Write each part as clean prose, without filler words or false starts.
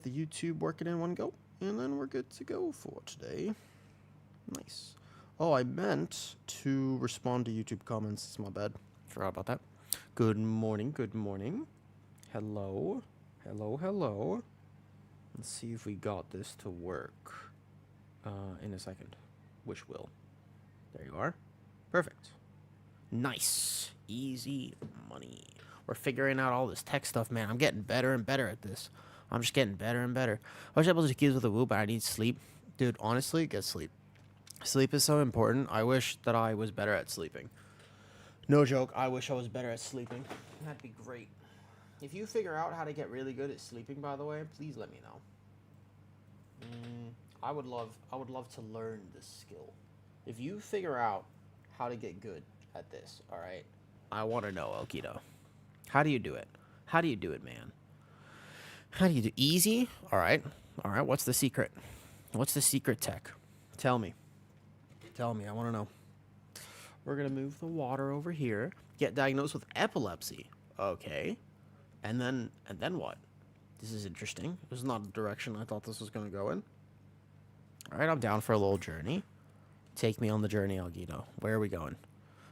the YouTube working in one go, and then we're good to go for today. Nice. Oh, I meant to respond to YouTube comments. It's my bad. Forgot about that. Good morning. Good morning. Hello. Hello. Hello. Let's see if we got this to work in a second. Which will. There you are. Perfect. Nice. Easy money. We're figuring out all this tech stuff, man. I'm getting better and better at this. I'm just getting better and better. I wish I was able to kids with Awoo, but I need sleep. Dude, honestly, get sleep. Sleep is so important. I wish that I was better at sleeping. No joke. I wish I was better at sleeping. That'd be great. If you figure out how to get really good at sleeping, by the way, please let me know. I would love to learn this skill. If you figure out how to get good at this, all right? I want to know, Okito. How do you do it? How do you do it, man? How do you do easy? All right. All right. What's the secret? What's the secret tech? Tell me. Tell me. I want to know. We're going to move the water over here. Get diagnosed with epilepsy. Okay. And then what? This is interesting. This is not the direction I thought this was going to go in. All right. I'm down for a little journey. Take me on the journey, Algido. Where are we going?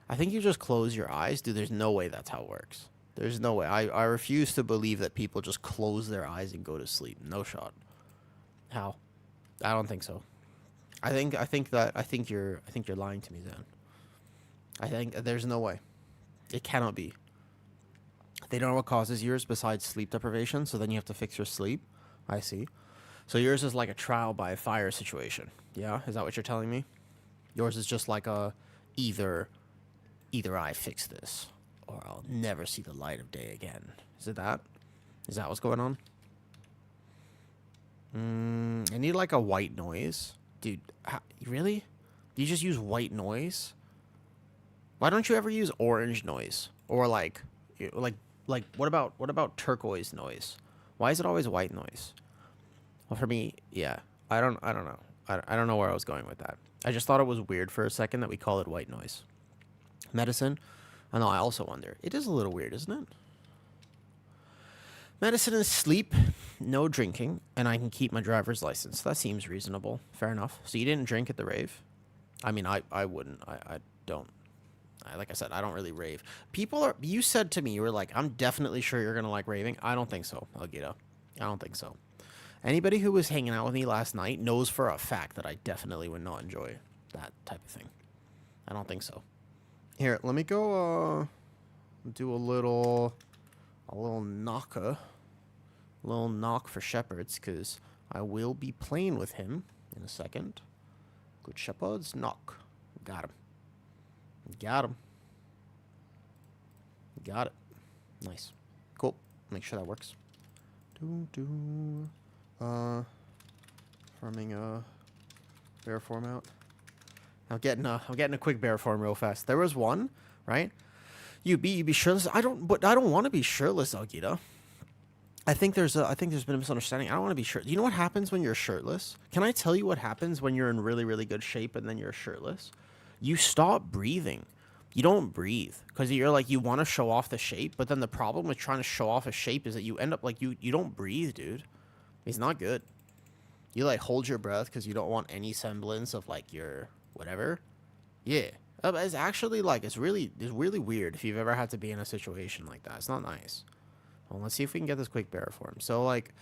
I think you just close your eyes. Dude, there's no way that's how it works. There's no way. I refuse to believe that people just close their eyes and go to sleep. No shot. How? I don't think so. I think you're lying to me, Zan. I think there's no way. It cannot be. They don't know what causes yours besides sleep deprivation, so then you have to fix your sleep. I see. So yours is like a trial by fire situation. Yeah? Is that what you're telling me? Yours is just like a either I fix this or I'll never see the light of day again. Is it that? Is that what's going on? I need like a white noise. Dude, really? Do you just use white noise? Why don't you ever use orange noise? Or like what about turquoise noise? Why is it always white noise? Well, for me, yeah. I don't know. I don't know where I was going with that. I just thought it was weird for a second that we call it white noise. Medicine? I know, I also wonder. It is a little weird, isn't it? Medicine is sleep, no drinking, and I can keep my driver's license. That seems reasonable. Fair enough. So you didn't drink at the rave? I mean, I wouldn't. I don't. Like I said, I don't really rave. You said to me, you were like, I'm definitely sure you're going to like raving. I don't think so, Algito. I don't think so. Anybody who was hanging out with me last night knows for a fact that I definitely would not enjoy that type of thing. I don't think so. Here, let me go do a little knock for Shepherds, because I will be playing with him in a second. Good Shepherds, knock. Got him. Got him. Got it. Nice. Cool. Make sure that works. Farming a bear form out. I'm getting a quick bear form real fast. There was one, right? You be shirtless. I don't want to be shirtless, Algita. I think there's been a misunderstanding. I don't want to be shirtless. You know what happens when you're shirtless? Can I tell you what happens when you're in really, really good shape and then you're shirtless? You stop breathing. You don't breathe because you're like, you want to show off the shape, but then the problem with trying to show off a shape is that you end up like you don't breathe, dude. It's not good. You like hold your breath because you don't want any semblance of like your whatever. Yeah. It's actually like, it's really weird if you've ever had to be in a situation like that. It's not nice. Well, let's see if we can get this quick bear form. So like,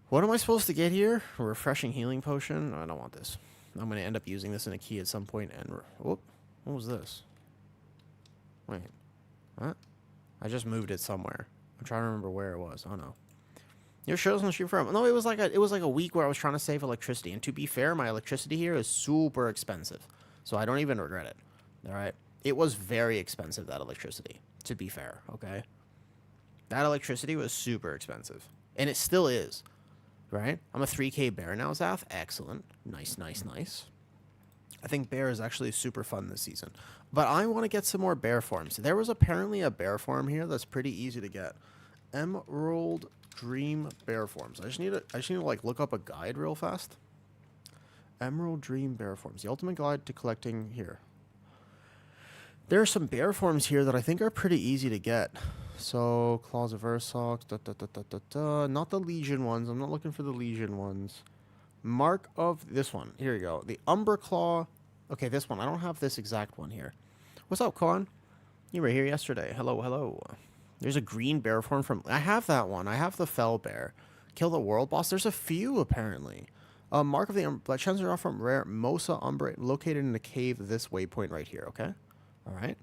what am I supposed to get here? A refreshing healing potion? I don't want this. I'm going to end up using this in a key at some point and... Whoop. What was this? Wait. What? I just moved it somewhere. I'm trying to remember where it was. Oh, no. Your show's on stream from... No, it was like a week where I was trying to save electricity. And to be fair, my electricity here is super expensive. So I don't even regret it. All right? It was very expensive, that electricity. To be fair, okay? That electricity was super expensive. And it still is. Right? I'm a 3K bear now, Zath. Excellent. Nice, nice, nice. I think bear is actually super fun this season. But I want to get some more bear forms. There was apparently a bear form here that's pretty easy to get. Emerald Dream bear forms. I just need to like look up a guide real fast. Emerald Dream bear forms. The ultimate guide to collecting here. There are some bear forms here that I think are pretty easy to get. So, Claws of Ursox, not the Legion ones. I'm not looking for the Legion ones. Mark of this one. Here you go. The Umber Claw. Okay, this one. I don't have this exact one here. What's up, Con? You were here yesterday. Hello, hello. There's a green bear form from... I have that one. I have the Fell Bear. Kill the World Boss. There's a few, apparently. Mark of the Umber... Chances are from rare Mosa Umber located in a cave this waypoint right here, okay? Alright.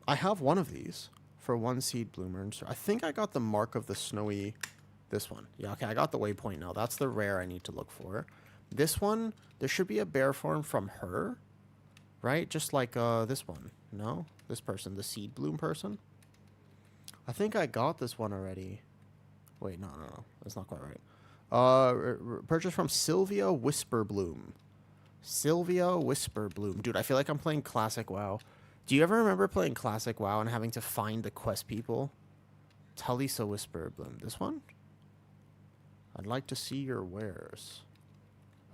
I have one of these for 1 seed bloomer. I think I got the Mark of the Snowy... This one. Yeah, okay, I got the waypoint now. That's the rare I need to look for. This one, there should be a bear form from her. Right? Just like this one. No? This person, the seed bloom person. I think I got this one already. Wait, no. That's not quite right. Purchase from Sylvia Whisperbloom. Sylvia Whisperbloom. Dude, I feel like I'm playing Classic WoW. Do you ever remember playing Classic WoW and having to find the quest people? Talisa Whisperbloom. This one? I'd like to see your wares.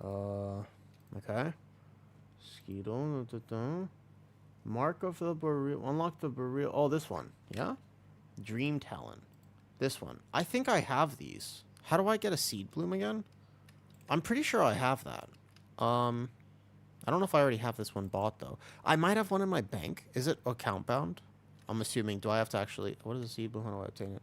Okay. Skeetle. Mark of the Baril. Unlock the Baril. Oh, this one. Yeah? Dream Talon. This one. I think I have these. How do I get a seed bloom again? I'm pretty sure I have that. I don't know if I already have this one bought, though. I might have one in my bank. Is it account bound? I'm assuming. Do I have to actually... What is a seed bloom? How do I obtain it?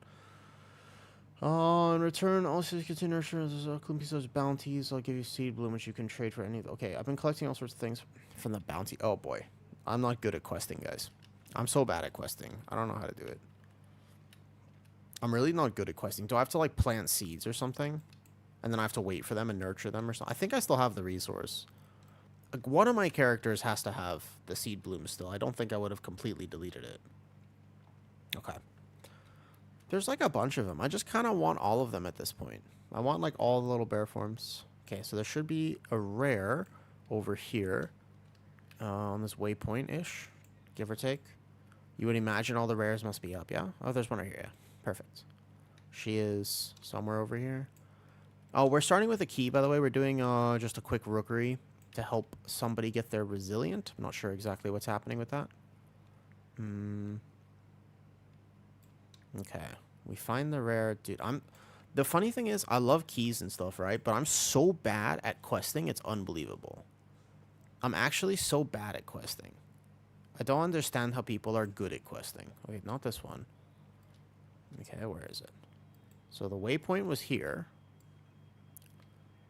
In return, also continue including pieces of bounties. I'll give you seed bloom, which you can trade for any... Okay, I've been collecting all sorts of things from the bounty. Oh, boy. I'm not good at questing, guys. I'm so bad at questing. I don't know how to do it. I'm really not good at questing. Do I have to, like, plant seeds or something? And then I have to wait for them and nurture them or something? I think I still have the resource. Like, one of my characters has to have the seed bloom still. I don't think I would have completely deleted it. Okay. There's, like, a bunch of them. I just kind of want all of them at this point. I want, like, all the little bear forms. Okay, so there should be a rare over here. On this waypoint-ish, give or take. You would imagine all the rares must be up, yeah? Oh, there's one right here, yeah. Perfect. She is somewhere over here. Oh, we're starting with a key, by the way. We're doing just a quick rookery to help somebody get their resilient. I'm not sure exactly what's happening with that. Okay. We find the rare... Dude, the funny thing is, I love keys and stuff, right? But I'm so bad at questing, it's unbelievable. I'm actually so bad at questing. I don't understand how people are good at questing. Wait, not this one. Okay, where is it? So the waypoint was here.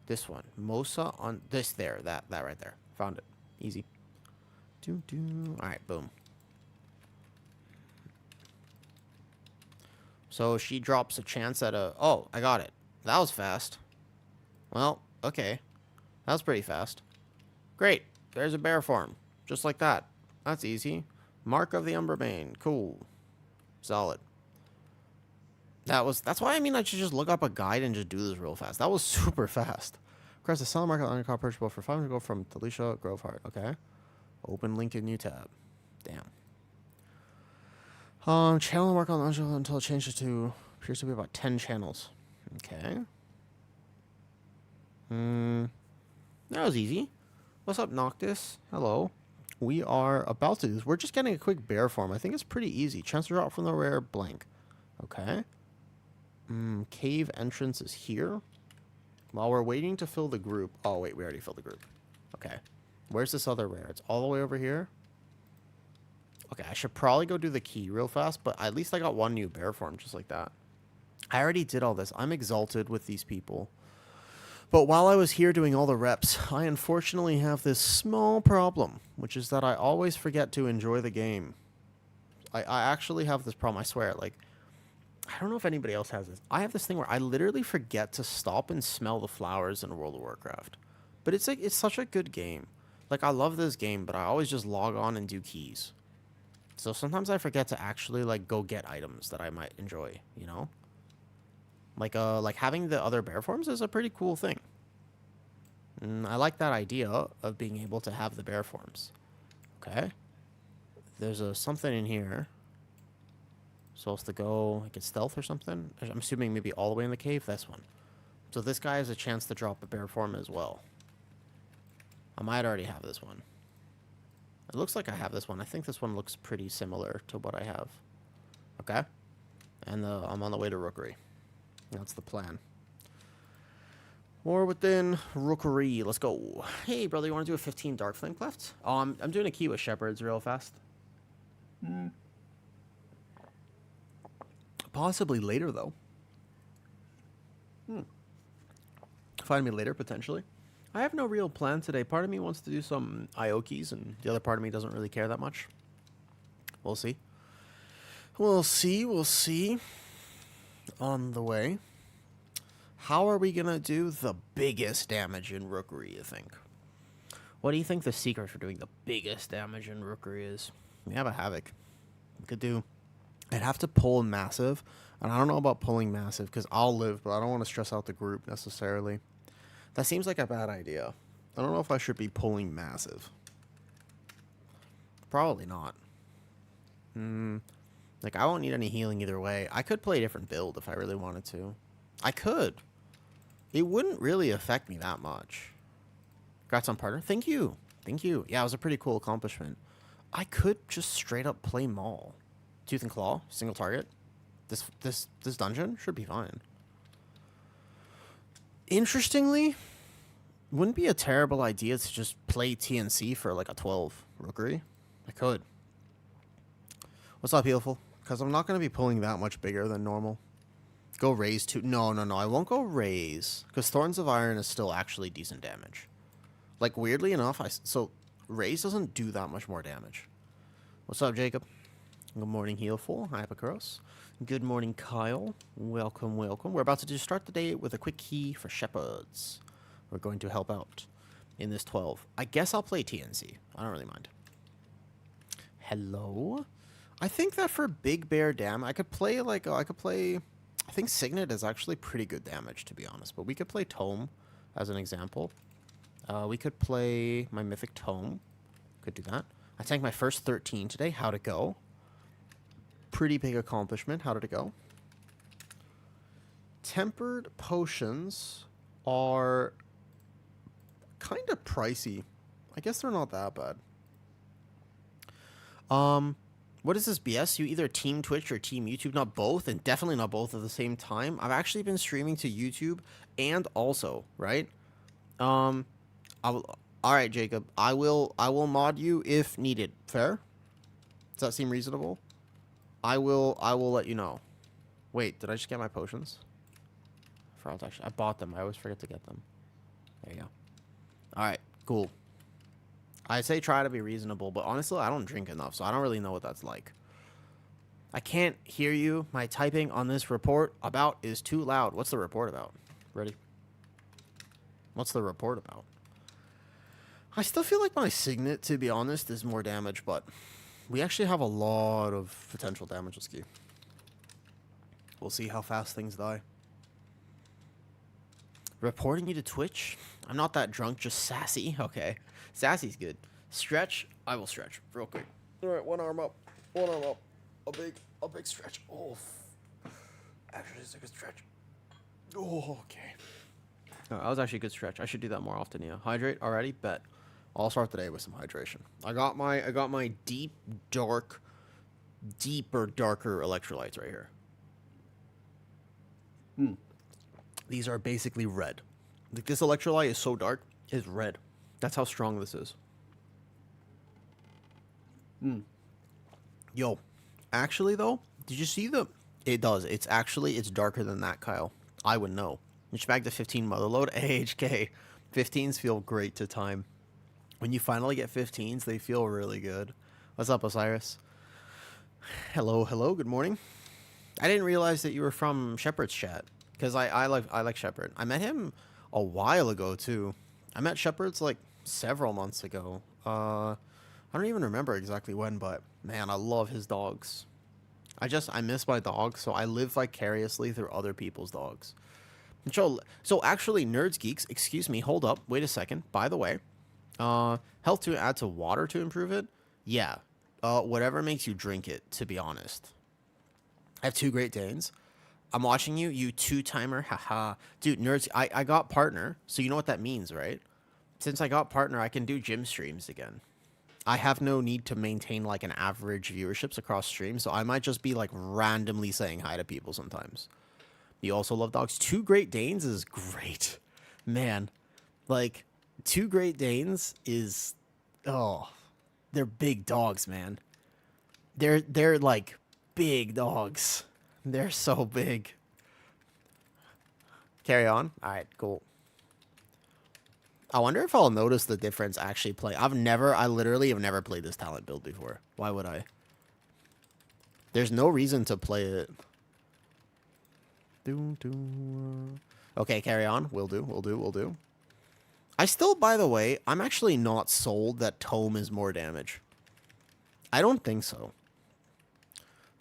This one. Mosa on... This there. That right there. Found it. Easy. Alright, boom. So she drops a chance at a... Oh, I got it. That was fast. Well, okay. That was pretty fast. Great. There's a bear form. Just like that. That's easy. Mark of the Umberbane. Cool. Solid. That's why I mean I should just look up a guide and just do this real fast. That was super fast. Across the seller market on car purchasable for 500 gold from Talisha Grovehart. Okay. Open link in new tab. Damn. Channel mark on Angela until it changes to appears to be about 10 channels. Okay. That was easy. What's up, Noctis? Hello. We are about to do this. We're just getting a quick bear form. I think it's pretty easy. Chance to drop from the rare blank. Okay. Cave entrance is here. While we're waiting to fill the group. Oh, wait. We already filled the group. Okay. Where's this other rare? It's all the way over here. Okay. I should probably go do the key real fast. But at least I got one new bear form just like that. I already did all this. I'm exalted with these people. But while I was here doing all the reps, I unfortunately have this small problem, which is that I always forget to enjoy the game. I actually have this problem, I swear. Like, I don't know if anybody else has this. I have this thing where I literally forget to stop and smell the flowers in World of Warcraft. But it's like, it's such a good game. Like, I love this game, but I always just log on and do keys. So sometimes I forget to actually, like, go get items that I might enjoy, you know? Like having the other bear forms is a pretty cool thing. I like that idea of being able to have the bear forms. Okay. There's something in here. Supposed to go, like, it's stealth or something? I'm assuming maybe all the way in the cave. This one. So this guy has a chance to drop a bear form as well. I might already have this one. It looks like I have this one. I think this one looks pretty similar to what I have. Okay. And I'm on the way to Rookery. That's the plan. War within Rookery. Let's go. Hey, brother, you want to do a 15 Dark Flame Cleft? I'm doing a key with Shepherds real fast. Possibly later, though. Find me later, potentially. I have no real plan today. Part of me wants to do some Iokies, and the other part of me doesn't really care that much. We'll see. We'll see. On the way. How are we going to do the biggest damage in Rookery, you think? What do you think the secret for doing the biggest damage in Rookery is? We have a Havoc. We could do... I'd have to pull massive, and I don't know about pulling massive, because I'll live, but I don't want to stress out the group necessarily. That seems like a bad idea. I don't know if I should be pulling massive. Probably not. Like, I won't need any healing either way. I could play a different build if I really wanted to. I could. It wouldn't really affect me that much. Congrats on partner. Thank you. Thank you. Yeah, it was a pretty cool accomplishment. I could just straight up play Maul. Tooth and Claw, single target. This dungeon should be fine. Interestingly, wouldn't be a terrible idea to just play TNC for like a 12 Rookery. I could. What's up, Beautiful? Because I'm not going to be pulling that much bigger than normal. Go Raise too. No. I won't go Raise. Because Thorns of Iron is still actually decent damage. Like, weirdly enough, so Raise doesn't do that much more damage. What's up, Jacob? Good morning, Healful. Hi, Epicuros. Good morning, Kyle. Welcome. We're about to just start the day with a quick key for Shepherds. We're going to help out in this 12. I guess I'll play TNC. I don't really mind. Hello? I think that for Big Bear Dam, I could play, I think Signet is actually pretty good damage, to be honest. But we could play Tome as an example. We could play my Mythic Tome. Could do that. I tanked my first 13 today. How'd it go? Pretty big accomplishment. How did it go? Tempered potions are kind of pricey. I guess they're not that bad. What is this BS? You either team Twitch or team YouTube, not both, and definitely not both at the same time. I've actually been streaming to YouTube and also, right? All right, Jacob. I will mod you if needed. Fair? Does that seem reasonable? I will let you know. Wait, did I just get my potions? I bought them. I always forget to get them. There you go. All right, cool. I say try to be reasonable, but honestly, I don't drink enough, so I don't really know what that's like. I can't hear you. My typing on this report about is too loud. What's the report about? Ready? What's the report about? I still feel like my Signet, to be honest, is more damage, but we actually have a lot of potential damage with Ski. We'll see how fast things die. Reporting you to Twitch? I'm not that drunk, just sassy. Okay. Sassy's good. Stretch? I will stretch real quick. All right, one arm up. A big stretch. Oh. Actually, it's a good stretch. Oh, okay. Oh, that was actually a good stretch. I should do that more often, yeah. Hydrate already? Bet. I'll start the day with some hydration. I got my deeper, darker electrolytes right here. These are basically red. Like, this electrolyte is so dark, it's red. That's how strong this is. Yo, actually though, did you see the... It does. It's darker than that, Kyle. I would know. Which back to 15 motherload. AHK. 15s feel great to time. When you finally get 15s, they feel really good. What's up, Osiris? Hello. Good morning. I didn't realize that you were from Shepard's chat. Because I like Shepard. I met him a while ago, too. I met Shepard's, like, several months ago. I don't even remember exactly when, but, man, I love his dogs. I miss my dogs, so I live vicariously through other people's dogs. So actually, Nerds Geeks, excuse me, hold up, wait a second. By the way, health to add to water to improve it? Yeah. Whatever makes you drink it, to be honest. I have 2 Great Danes. I'm watching you, you 2-timer, haha. Dude, Nerds, I got partner, so you know what that means, right? Since I got partner, I can do gym streams again. I have no need to maintain like an average viewerships across streams, so I might just be like randomly saying hi to people sometimes. You also love dogs. Two Great Danes is great. Man, like two Great Danes is oh, they're big dogs, man. They're like big dogs. They're so big. Carry on. All right, cool. I wonder if I'll notice the difference actually play. I literally have never played this talent build before. Why would I? There's no reason to play it. Okay, carry on. Will do. I still, by the way, I'm actually not sold that Tome is more damage. I don't think so.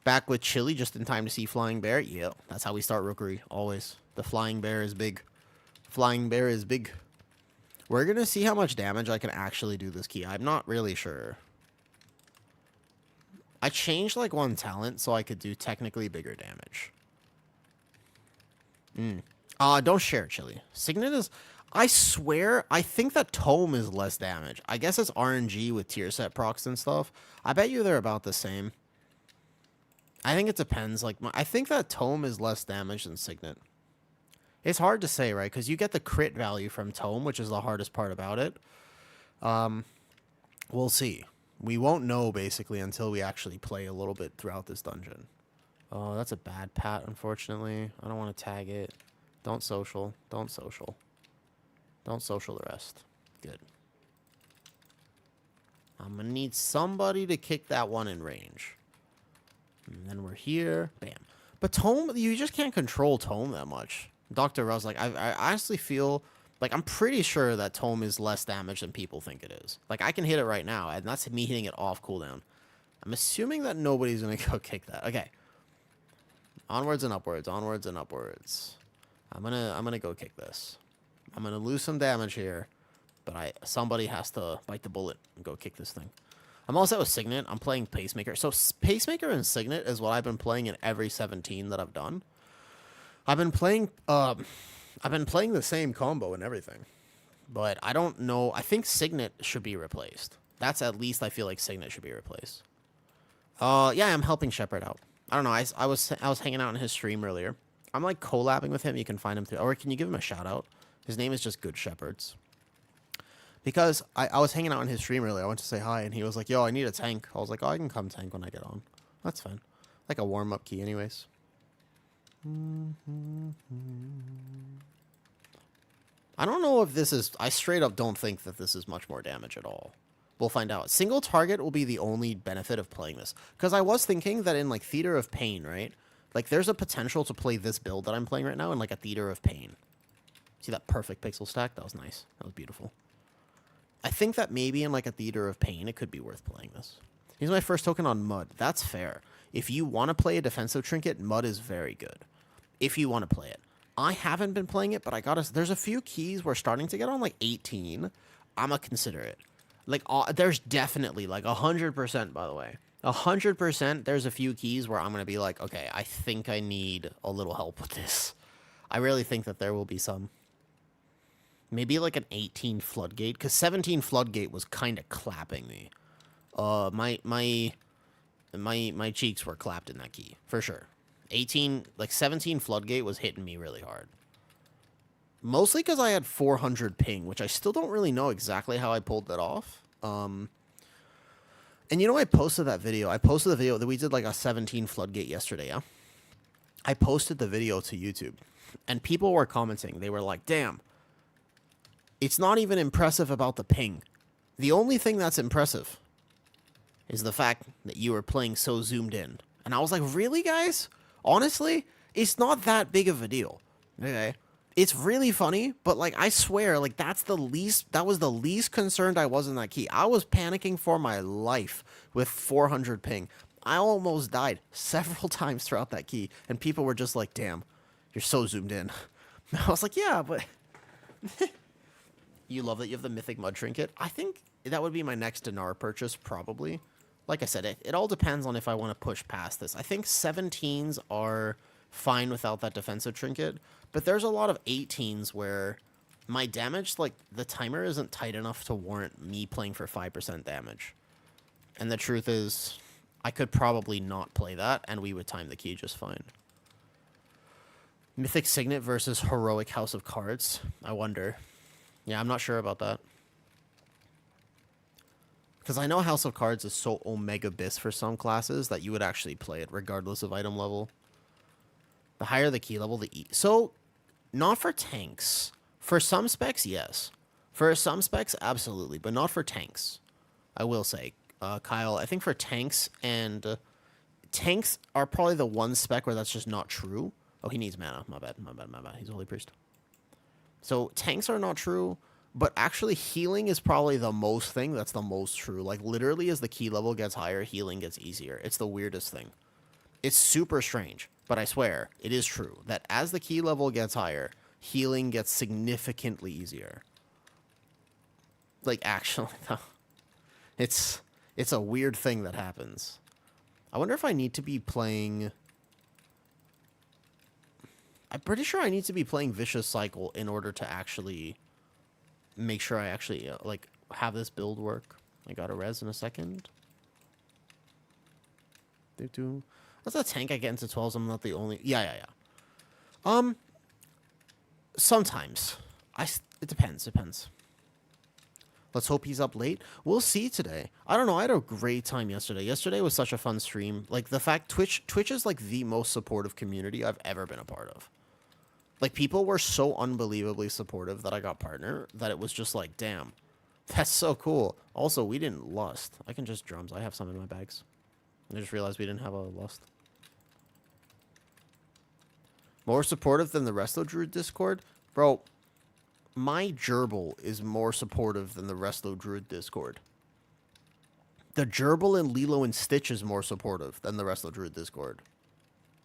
Back with Chili just in time to see Flying Bear. Yeah, that's how we start Rookery, always. The Flying Bear is big. Flying Bear is big. We're going to see how much damage I can actually do this key. I'm not really sure. I changed like one talent so I could do technically bigger damage. Don't share, Chili. Signet is... I swear, I think that Tome is less damage. I guess it's RNG with tier set procs and stuff. I bet you they're about the same. I think it depends. Like, I think that Tome is less damage than Signet. It's hard to say, right? Because you get the crit value from Tome, which is the hardest part about it. We'll see. We won't know, basically, until we actually play a little bit throughout this dungeon. Oh, that's a bad pat, unfortunately. I don't want to tag it. Don't social. Don't social. Don't social the rest. Good. I'm going to need somebody to kick that one in range. And then we're here. Bam. But Tome, you just can't control Tome that much. Dr. Russ, like, I honestly feel... Like, I'm pretty sure that Tome is less damage than people think it is. Like, I can hit it right now, and that's me hitting it off cooldown. I'm assuming that nobody's going to go kick that. Okay. Onwards and upwards. Onwards and upwards. I'm gonna go kick this. I'm going to lose some damage here, but somebody has to bite the bullet and go kick this thing. I'm also with Signet. I'm playing Pacemaker. So, Pacemaker and Signet is what I've been playing in every 17 that I've done. I've been playing the same combo and everything, but I don't know. I think Signet should be replaced. That's at least I feel like Signet should be replaced. Yeah, I'm helping Shepard out. I don't know. I was hanging out in his stream earlier. I'm like collabing with him. You can find him through, or can you give him a shout out? His name is just Good Shepherds. Because I was hanging out in his stream earlier. I went to say hi, and he was like, yo, I need a tank. I was like, oh, I can come tank when I get on. That's fine. Like a warm-up key anyways. I don't know if this is... I straight up don't think that this is much more damage at all. We'll find out. Single target will be the only benefit of playing this. Because I was thinking that in, like, Theater of Pain, right? Like, there's a potential to play this build that I'm playing right now in, like, a Theater of Pain. See that perfect pixel stack? That was nice. That was beautiful. I think that maybe in, like, a Theater of Pain, it could be worth playing this. Here's my first token on Mud. That's fair. If you want to play a defensive trinket, Mud is very good. If you want to play it. I haven't been playing it, but I gotta... There's a few keys we're starting to get on, like, 18. I'm gonna consider it. Like, there's definitely, like, 100%, by the way. 100%, there's a few keys where I'm gonna be like, okay, I think I need a little help with this. I really think that there will be some. Maybe, like, an 18 Floodgate, because 17 Floodgate was kind of clapping me. My cheeks were clapped in that key, for sure. 17 Floodgate was hitting me really hard. Mostly because I had 400 ping, which I still don't really know exactly how I pulled that off. And you know, I posted that video. I posted the video that we did like a 17 Floodgate yesterday, yeah? I posted the video to YouTube. And people were commenting. They were like, damn. It's not even impressive about the ping. The only thing that's impressive is the fact that you were playing so zoomed in. And I was like, really, guys? Honestly, it's not that big of a deal. Okay. It's really funny, but like I swear, like that was the least concerned I was in that key. I was panicking for my life with 400 ping. I almost died several times throughout that key, and people were just like, damn, you're so zoomed in. I was like, yeah, but you love that you have the Mythic Mud Trinket. I think that would be my next dinar purchase, probably. Like I said, it all depends on if I want to push past this. I think 17s are fine without that defensive trinket, but there's a lot of 18s where my damage, like, the timer isn't tight enough to warrant me playing for 5% damage. And the truth is, I could probably not play that, and we would time the key just fine. Mythic Signet versus Heroic House of Cards. I wonder. Yeah, I'm not sure about that. Because I know House of Cards is so Omega Bis for some classes that you would actually play it regardless of item level. The higher the key level, the E. So, not for tanks. For some specs, yes. For some specs, absolutely. But not for tanks. I will say. Kyle, I think for tanks and... tanks are probably the one spec where that's just not true. Oh, he needs mana. My bad. He's a Holy Priest. So, tanks are not true, but actually healing is probably the most thing that's the most true. Like, literally, as the key level gets higher, healing gets easier. It's the weirdest thing. It's super strange, but I swear, it is true that as the key level gets higher, healing gets significantly easier. Like, actually, though. It's a weird thing that happens. I wonder if I need to be playing... I'm pretty sure I need to be playing Vicious Cycle in order to actually make sure I actually, like, have this build work. I got a res in a second. That's a tank I get into 12s. I'm not the only... Yeah. Sometimes. It depends. Let's hope he's up late. We'll see today. I don't know. I had a great time yesterday. Yesterday was such a fun stream. Like, the fact Twitch is, like, the most supportive community I've ever been a part of. Like, people were so unbelievably supportive that I got partner that it was just like, damn, that's so cool. Also, we didn't lust. I can just drums. I have some in my bags. I just realized we didn't have a lust. More supportive than the rest of Druid Discord? Bro, my gerbil is more supportive than the rest of Druid Discord. The gerbil and Lilo and Stitch is more supportive than the rest of Druid Discord.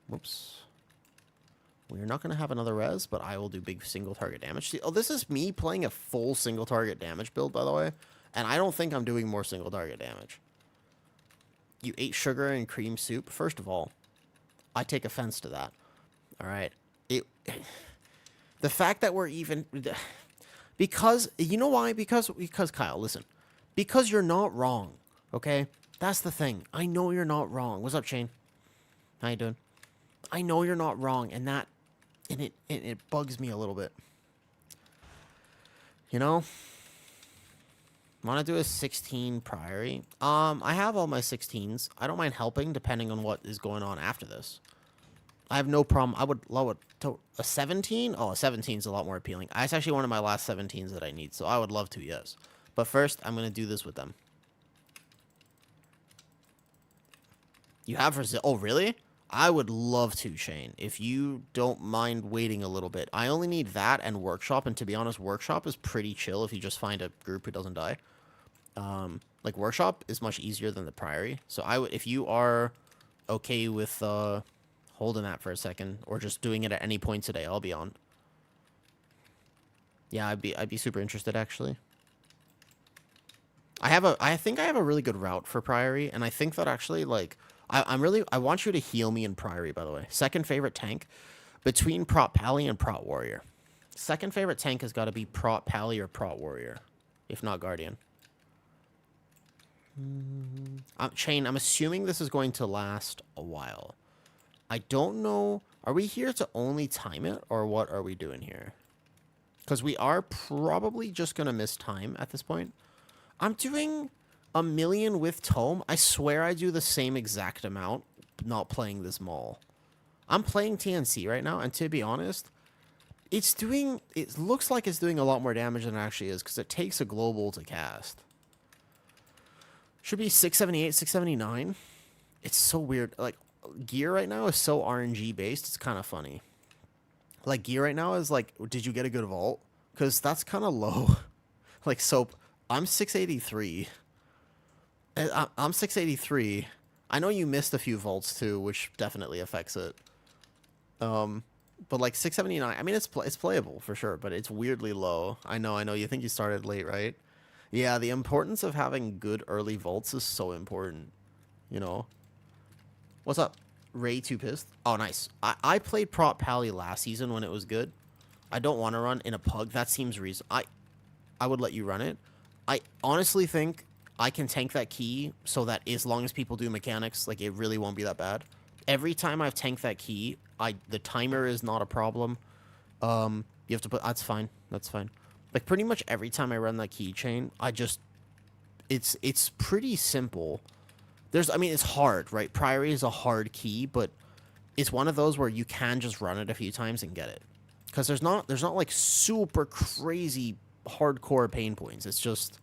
Whoops. We're not going to have another res, but I will do big single target damage. Oh, this is me playing a full single target damage build, by the way. And I don't think I'm doing more single target damage. You ate sugar and cream soup. First of all, I take offense to that. All right. The fact that we're even... Because, you know why? Because Kyle, listen. Because you're not wrong, okay? That's the thing. I know you're not wrong. What's up, Shane? How you doing? I know you're not wrong, and that... And it bugs me a little bit. You know? Want to do a 16 Priory? I have all my 16s. I don't mind helping, depending on what is going on after this. I have no problem. I would love it. A 17? Oh, a 17 is a lot more appealing. It's actually one of my last 17s that I need, so I would love to, yes. But first, I'm going to do this with them. You have for... Oh, really? I would love to, Shane, if you don't mind waiting a little bit. I only need that and Workshop, and to be honest, Workshop is pretty chill if you just find a group who doesn't die. Like, Workshop is much easier than the Priory. So I would, if you are okay with holding that for a second, or just doing it at any point today, I'll be on. Yeah, I'd be super interested, actually. I think I have a really good route for Priory, and I think that actually, like... I want you to heal me in Priory, by the way. Second favorite tank between Prot Pally and Prot Warrior. Second favorite tank has got to be Prot Pally or Prot Warrior, if not Guardian. Shane, I'm assuming this is going to last a while. I don't know. Are we here to only time it, or what are we doing here? Because we are probably just going to miss time at this point. I'm doing... a million with Tome. I swear I do the same exact amount not playing this Maul. I'm playing TNC right now, and to be honest, it looks like it's doing a lot more damage than it actually is, because it takes a global to cast. Should be 678, 679. It's so weird. Like, gear right now is so RNG based, it's kind of funny. Like, gear right now is like, did you get a good vault? Because that's kind of low. Like, so, I'm 683. I'm 683. I know you missed a few vaults too, which definitely affects it. But like 679, I mean, it's playable for sure, but it's weirdly low. I know. You think you started late, right? Yeah, the importance of having good early vaults is so important. You know? What's up? Ray too pissed? Oh, nice. I played Prot Pally last season when it was good. I don't want to run in a pug. That seems reasonable. I would let you run it. I honestly think I can tank that key so that as long as people do mechanics, like, it really won't be that bad. Every time I've tanked that key, the timer is not a problem. You have to put... That's fine. That's fine. Like, pretty much every time I run that keychain, it's pretty simple. I mean, it's hard, right? Priory is a hard key, but it's one of those where you can just run it a few times and get it. Because there's not like super crazy hardcore pain points. It's just,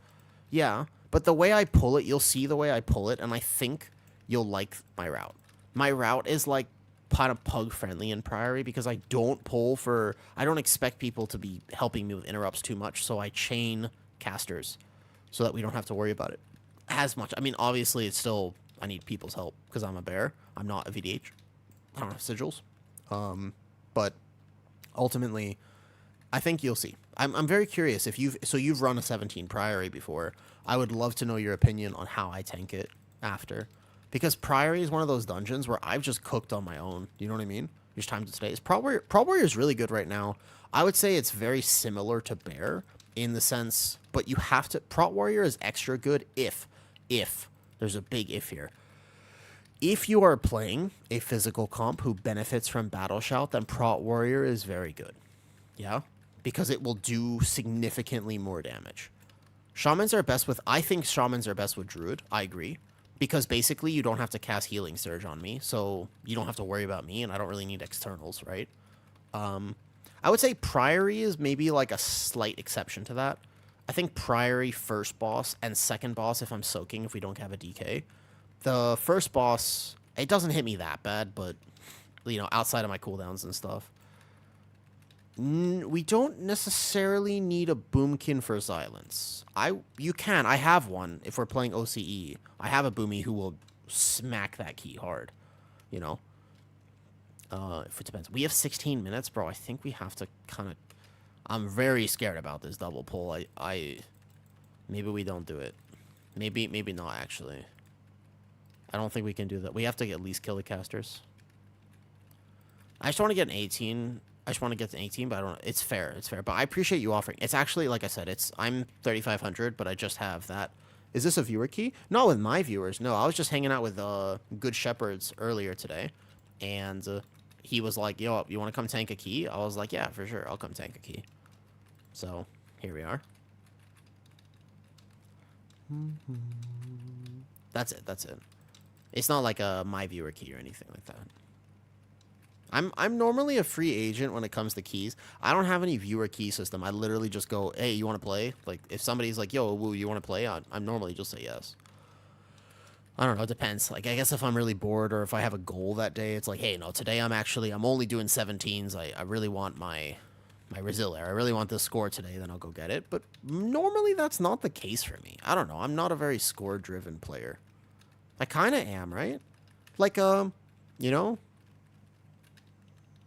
yeah. But the way I pull it, you'll see the way I pull it, and I think you'll like my route. My route is like kind of pug friendly in Priory because I don't expect people to be helping me with interrupts too much, so I chain casters so that we don't have to worry about it as much. I mean, obviously, it's still, I need people's help because I'm a bear. I'm not a VDH. I don't have sigils. But ultimately, I think you'll see. I'm very curious if you've run a 17 Priory before. I would love to know your opinion on how I tank it after. Because Priory is one of those dungeons where I've just cooked on my own. You know what I mean? Each time to stay. Prot Warrior is really good right now. I would say it's very similar to Bear in the sense, but you have to... Prot Warrior is extra good if, there's a big if here. If you are playing a physical comp who benefits from Battle Shout, then Prot Warrior is very good. Yeah? Because it will do significantly more damage. I think Shamans are best with Druid. I agree. Because basically you don't have to cast Healing Surge on me, so you don't have to worry about me, and I don't really need externals, right? I would say Priory is maybe like a slight exception to that. I think Priory first boss and second boss if I'm soaking if we don't have a DK. The first boss, it doesn't hit me that bad, but, you know, outside of my cooldowns and stuff. We don't necessarily need a Boomkin for Silence. You can. I have one if we're playing OCE. I have a Boomy who will smack that key hard, you know? If it depends. We have 16 minutes, bro. I think we have to kind of... I'm very scared about this double pull. Maybe we don't do it. Maybe not, actually. I don't think we can do that. We have to at least kill the casters. I just want to get an 18. I just want to get to 18, but I don't... It's fair. It's fair. But I appreciate you offering. It's actually, like I said, I'm 3,500, but I just have that. Is this a viewer key? Not with my viewers. No, I was just hanging out with Good Shepherds earlier today. And he was like, yo, you want to come tank a key? I was like, yeah, for sure. I'll come tank a key. So, here we are. That's it. That's it. It's not like a my viewer key or anything like that. I'm normally a free agent when it comes to keys. I don't have any viewer key system. I literally just go, hey, you want to play? Like, if somebody's like, yo, Awoo, you want to play? I'm normally just say yes. I don't know. It depends. Like, I guess if I'm really bored or if I have a goal that day, it's like, hey, no, today I'm only doing 17s. I really want my Resilier. I really want this score today, then I'll go get it. But normally that's not the case for me. I don't know. I'm not a very score-driven player. I kind of am, right? Like, you know...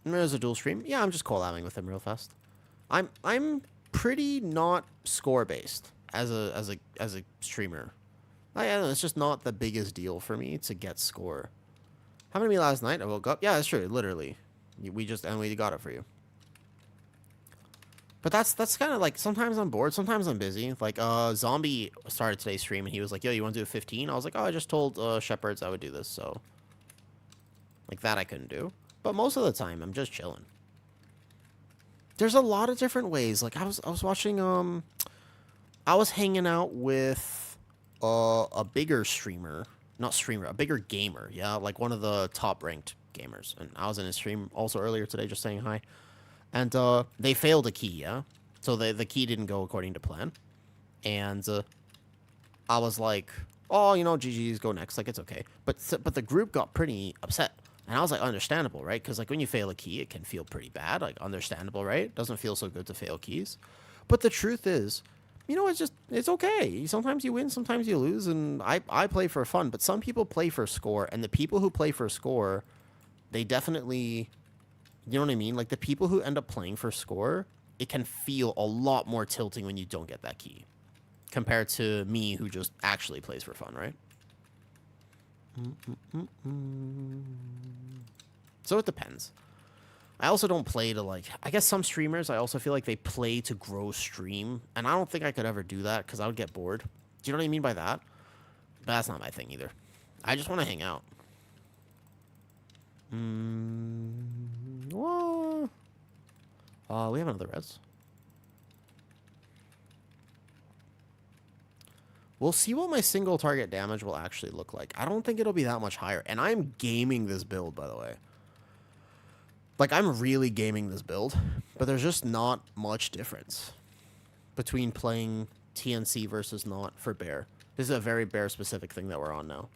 There's a dual stream. Yeah, I'm just collabing with him real fast. I'm pretty not score based as a streamer. I don't know, it's just not the biggest deal for me to get score. Happened to me last night. I woke up. Yeah, that's true. Literally, we got it for you. But that's kind of like sometimes I'm bored, sometimes I'm busy. Like Zombie started today's stream and he was like, "Yo, you want to do a 15?" I was like, "Oh, I just told Shepherds I would do this." So like that I couldn't do. But most of the time, I'm just chilling. There's a lot of different ways. Like, I was watching, I was hanging out with a bigger streamer. Not streamer, a bigger gamer, yeah? Like, one of the top-ranked gamers. And I was in his stream also earlier today just saying hi. And they failed a key, yeah? So the key didn't go according to plan. And I was like, oh, you know, GG's, go next. Like, it's okay. But the group got pretty upset. And I was like, understandable, right? Because, like, when you fail a key, it can feel pretty bad. Like, understandable, right? Doesn't feel so good to fail keys. But the truth is, you know, it's okay. Sometimes you win, sometimes you lose, and I play for fun. But some people play for score, and the people who play for score, they definitely, you know what I mean? Like, the people who end up playing for score, it can feel a lot more tilting when you don't get that key. Compared to me, who just actually plays for fun, right? So it depends. I also don't play to, like... I guess some streamers, I also feel like they play to grow stream. And I don't think I could ever do that, because I would get bored. Do you know what I mean by that? But that's not my thing either. I just want to hang out. Well, we have another res. We'll see what my single target damage will actually look like. I don't think it'll be that much higher. And I'm gaming this build, by the way. Like, I'm really gaming this build. But there's just not much difference between playing TNC versus not for bear. This is a very bear-specific thing that we're on now.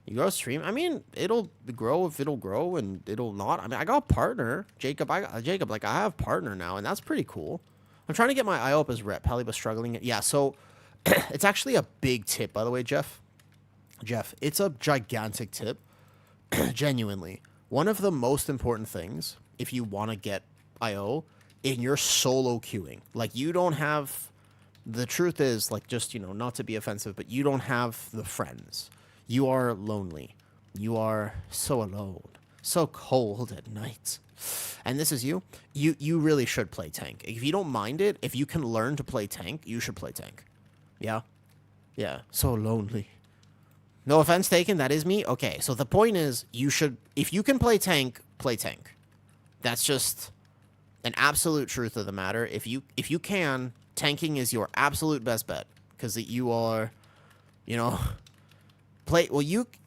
You go stream? I mean, it'll grow if it'll grow, and it'll not. I mean, I got a partner. Jacob, like, I have partner now, and that's pretty cool. I'm trying to get my IO up as rep. Paliba struggling. Yeah, so... it's actually a big tip, by the way, Jeff. Jeff, it's a gigantic tip. Genuinely. One of the most important things, if you want to get IO, in your solo queuing. Like, you don't have... The truth is, like, just, you know, not to be offensive, but you don't have the friends. You are lonely. You are so alone. So cold at night. And this is you. You really should play tank. If you don't mind it, if you can learn to play tank, you should play tank. Yeah? Yeah. So lonely. No offense taken, that is me. Okay, so the point is, you should... If you can play tank, play tank. That's just an absolute truth of the matter. If you can, tanking is your absolute best bet. Because you are, you know...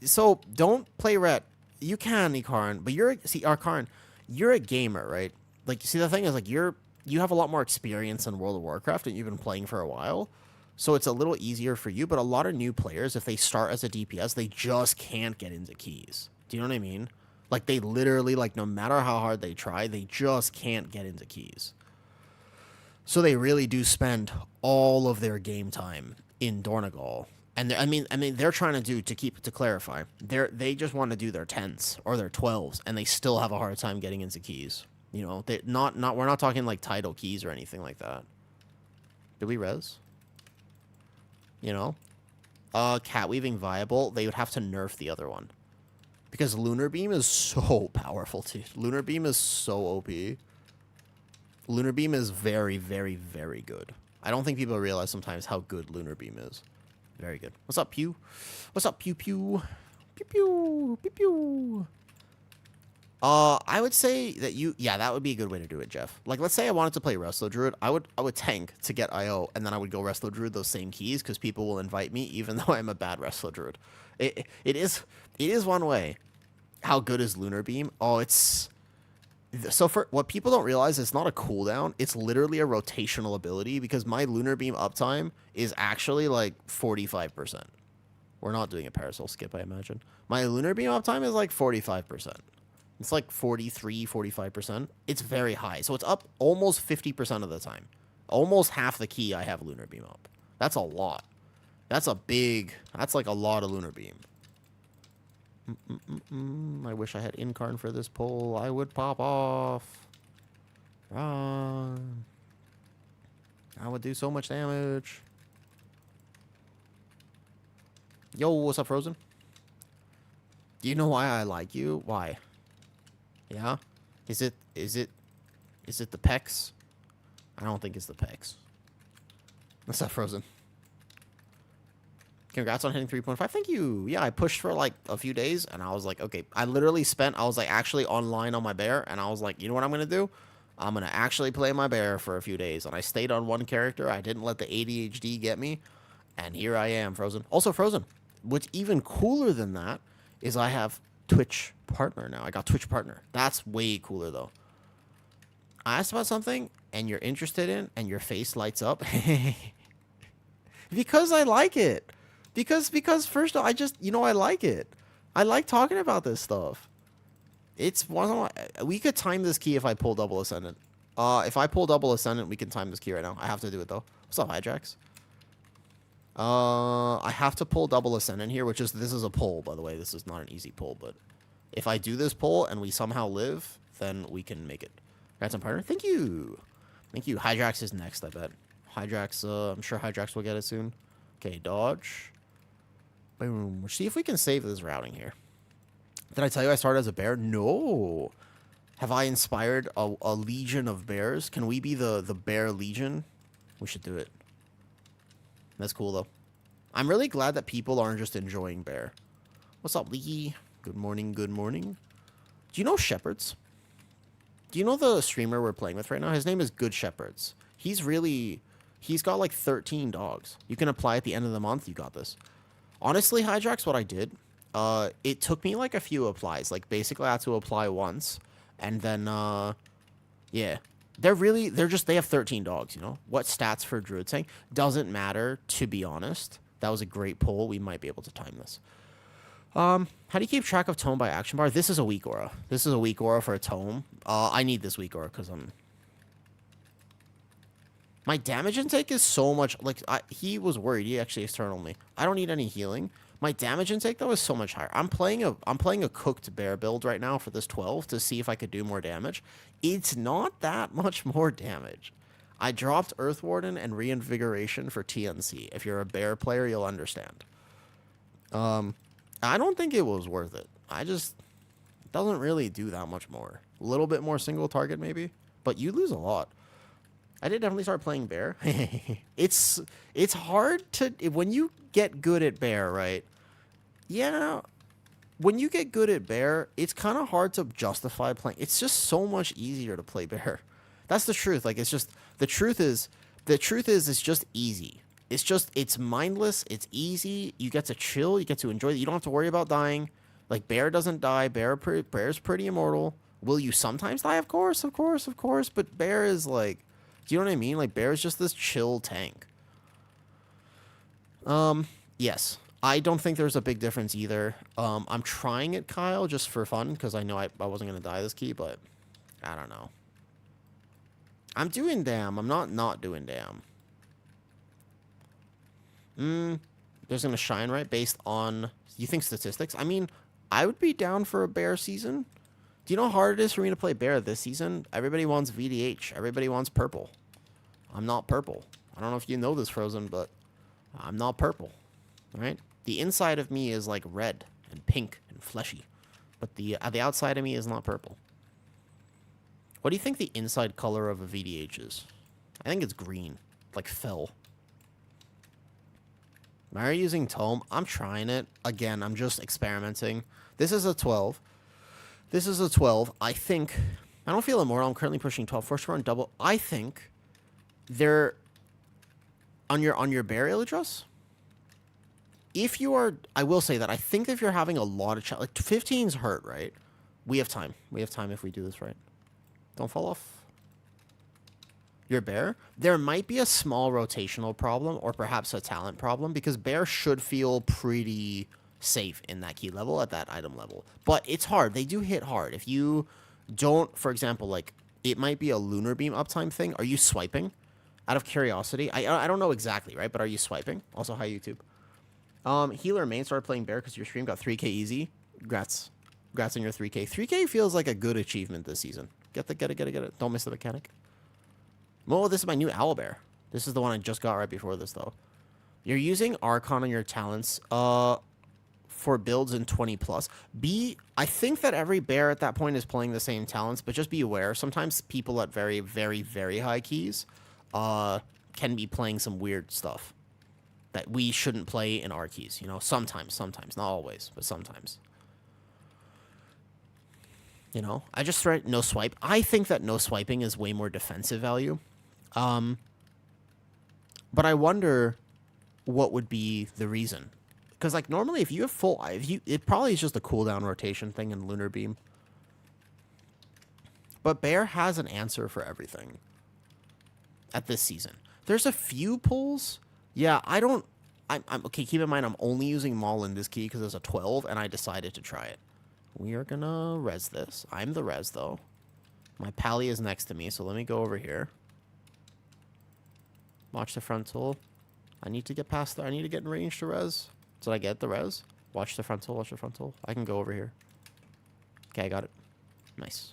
So, don't play ret. You can, Ikaran, but Ikaran, you're a gamer, right? Like, see, the thing is, like, you have a lot more experience in World of Warcraft, and you've been playing for a while. So it's a little easier for you, but a lot of new players, if they start as a DPS, they just can't get into keys. Do you know what I mean? Like, they literally, like, no matter how hard they try, they just can't get into keys. So they really do spend all of their game time in Dornegal. And I mean, they're trying to clarify, they just want to do their 10s or their 12s, and they still have a hard time getting into keys. You know, we're not talking, like, title keys or anything like that. Did we res? You know, cat weaving viable. They would have to nerf the other one because Lunar Beam is so powerful, dude. Lunar Beam is so OP. Lunar Beam is very, very, very good. I don't think people realize sometimes how good Lunar Beam is. Very good. What's up, Pew? What's up, Pew Pew? Pew Pew Pew Pew. I would say that that would be a good way to do it, Jeff. Like, let's say I wanted to play Wrestler Druid. I would tank to get IO, and then I would go Wrestler Druid those same keys, because people will invite me, even though I'm a bad Wrestler Druid. It is one way. How good is Lunar Beam? Oh, it's... So for what people don't realize, it's not a cooldown. It's literally a rotational ability, because my Lunar Beam uptime is actually, like, 45%. We're not doing a Parasol skip, I imagine. My Lunar Beam uptime is, like, 45%. It's like 43, 45%. It's very high. So it's up almost 50% of the time. Almost half the key I have Lunar Beam up. That's a lot. That's like a lot of Lunar Beam. I wish I had Incarn for this pull. I would pop off. Run. I would do so much damage. Yo, what's up, Frozen? Do you know why I like you? Why? Yeah? Is it the pecs? I don't think it's the pecs. What's up, Frozen? Congrats on hitting 3.5. Thank you. Yeah, I pushed for like a few days, and I was like, okay. I was like actually online on my bear, and I was like, you know what I'm going to do? I'm going to actually play my bear for a few days. And I stayed on one character. I didn't let the ADHD get me. And here I am, Frozen. Also, Frozen. What's even cooler than that is I have Twitch partner now. I got Twitch partner. That's way cooler, though. I asked about something, and you're interested in, and your face lights up. Because I like it. Because first of all, I like it. I like talking about this stuff. It's one of my... We could time this key if I pull double ascendant. If I pull double ascendant, we can time this key right now. I have to do it, though. What's up, Hydrax? I have to pull double ascendant here, this is a pull, by the way. This is not an easy pull, but if I do this pull and we somehow live, then we can make it. Congrats on partner. Thank you. Thank you. Hydrax is next, I bet. Hydrax, I'm sure Hydrax will get it soon. Okay, dodge. Boom. Let's see if we can save this routing here. Did I tell you I started as a bear? No. Have I inspired a legion of bears? Can we be the bear legion? We should do it. That's cool, though. I'm really glad that people aren't just enjoying bear. What's up, Lee? Good morning, good morning. Do you know Shepherds? Do you know the streamer we're playing with right now? His name is Good Shepherds. He's got like 13 dogs. You can apply at the end of the month. You got this. Honestly, Hydrax, what I did, it took me like a few applies. Like basically I had to apply once and then, yeah. They have 13 dogs, you know? What stats for Druid saying? Doesn't matter, to be honest. That was a great poll. We might be able to time this. How do you keep track of tome by action bar? This is a weak aura. This is a weak aura for a tome. I need this weak aura because my damage intake is so much... Like, he was worried. He actually external me. I don't need any healing. My damage intake, though, is so much higher. I'm playing a cooked bear build right now for this 12 to see if I could do more damage. It's not that much more damage. I dropped Earth Warden and Reinvigoration for TNC. If you're a bear player, you'll understand. I don't think it was worth it. It doesn't really do that much more. A little bit more single target, maybe. But you lose a lot. I did definitely start playing bear. It's hard to... When you get good at bear, right? Yeah, when you get good at bear, it's kind of hard to justify playing. It's just so much easier to play bear. That's the truth. Like, it's just... The truth is it's just easy. It's mindless. It's easy. You get to chill. You get to enjoy it. You don't have to worry about dying. Like, bear doesn't die. Bear's pretty immortal. Will you sometimes die? Of course. But bear is like... Do you know what I mean? Like, bear is just this chill tank. Yes. I don't think there's a big difference either. I'm trying it, Kyle, just for fun, because I know I wasn't going to die this key, but I don't know. I'm doing damn. I'm not doing damn. There's going to shine, right? Based on, you think statistics? I mean, I would be down for a bear season. Do you know how hard it is for me to play bear this season? Everybody wants VDH. Everybody wants purple. I'm not purple. I don't know if you know this, Frozen, but I'm not purple. All right? The inside of me is like red and pink and fleshy. But the outside of me is not purple. What do you think the inside color of a VDH is? I think it's green. Like fell. Am I using Tome? I'm trying it. Again, I'm just experimenting. This is a 12. This is a 12. I think... I don't feel immortal. I'm currently pushing 12. First run double. I think they're... On your burial address? If you are... I will say that. I think if you're having a lot of... Like, 15's hurt, right? We have time. We have time if we do this right. Don't fall off. Your bear? There might be a small rotational problem or perhaps a talent problem because bear should feel pretty... safe in that key level at that item level, but it's hard. They do hit hard. If you don't, for example, like it might be a lunar beam uptime thing. Are you swiping? Out of curiosity, I don't know exactly, right? But are you swiping? Also, hi YouTube. Healer main started playing bear because your stream got 3K easy. Congrats on your 3K. 3K feels like a good achievement this season. Get it. Don't miss the mechanic. Oh, this is my new owlbear. This is the one I just got right before this though. You're using Archon on your talents. For builds in 20 plus. I think that every bear at that point is playing the same talents, but just be aware. Sometimes people at very, very, very high keys can be playing some weird stuff that we shouldn't play in our keys. You know, sometimes, not always, but sometimes. You know, I just threat no swipe. I think that no swiping is way more defensive value. But I wonder what would be the reason. Because, like, normally if you have full... it probably is just a cooldown rotation thing in Lunar Beam. But Bear has an answer for everything. At this season. There's a few pulls. Yeah, I'm okay, keep in mind, I'm only using Maul in this key because there's a 12, and I decided to try it. We are gonna res this. I'm the res, though. My pally is next to me, so let me go over here. Watch the frontal. I need to get past there. I need to get in range to res. Did I get the res? Watch the frontal, watch the frontal. I can go over here. Okay, I got it. Nice.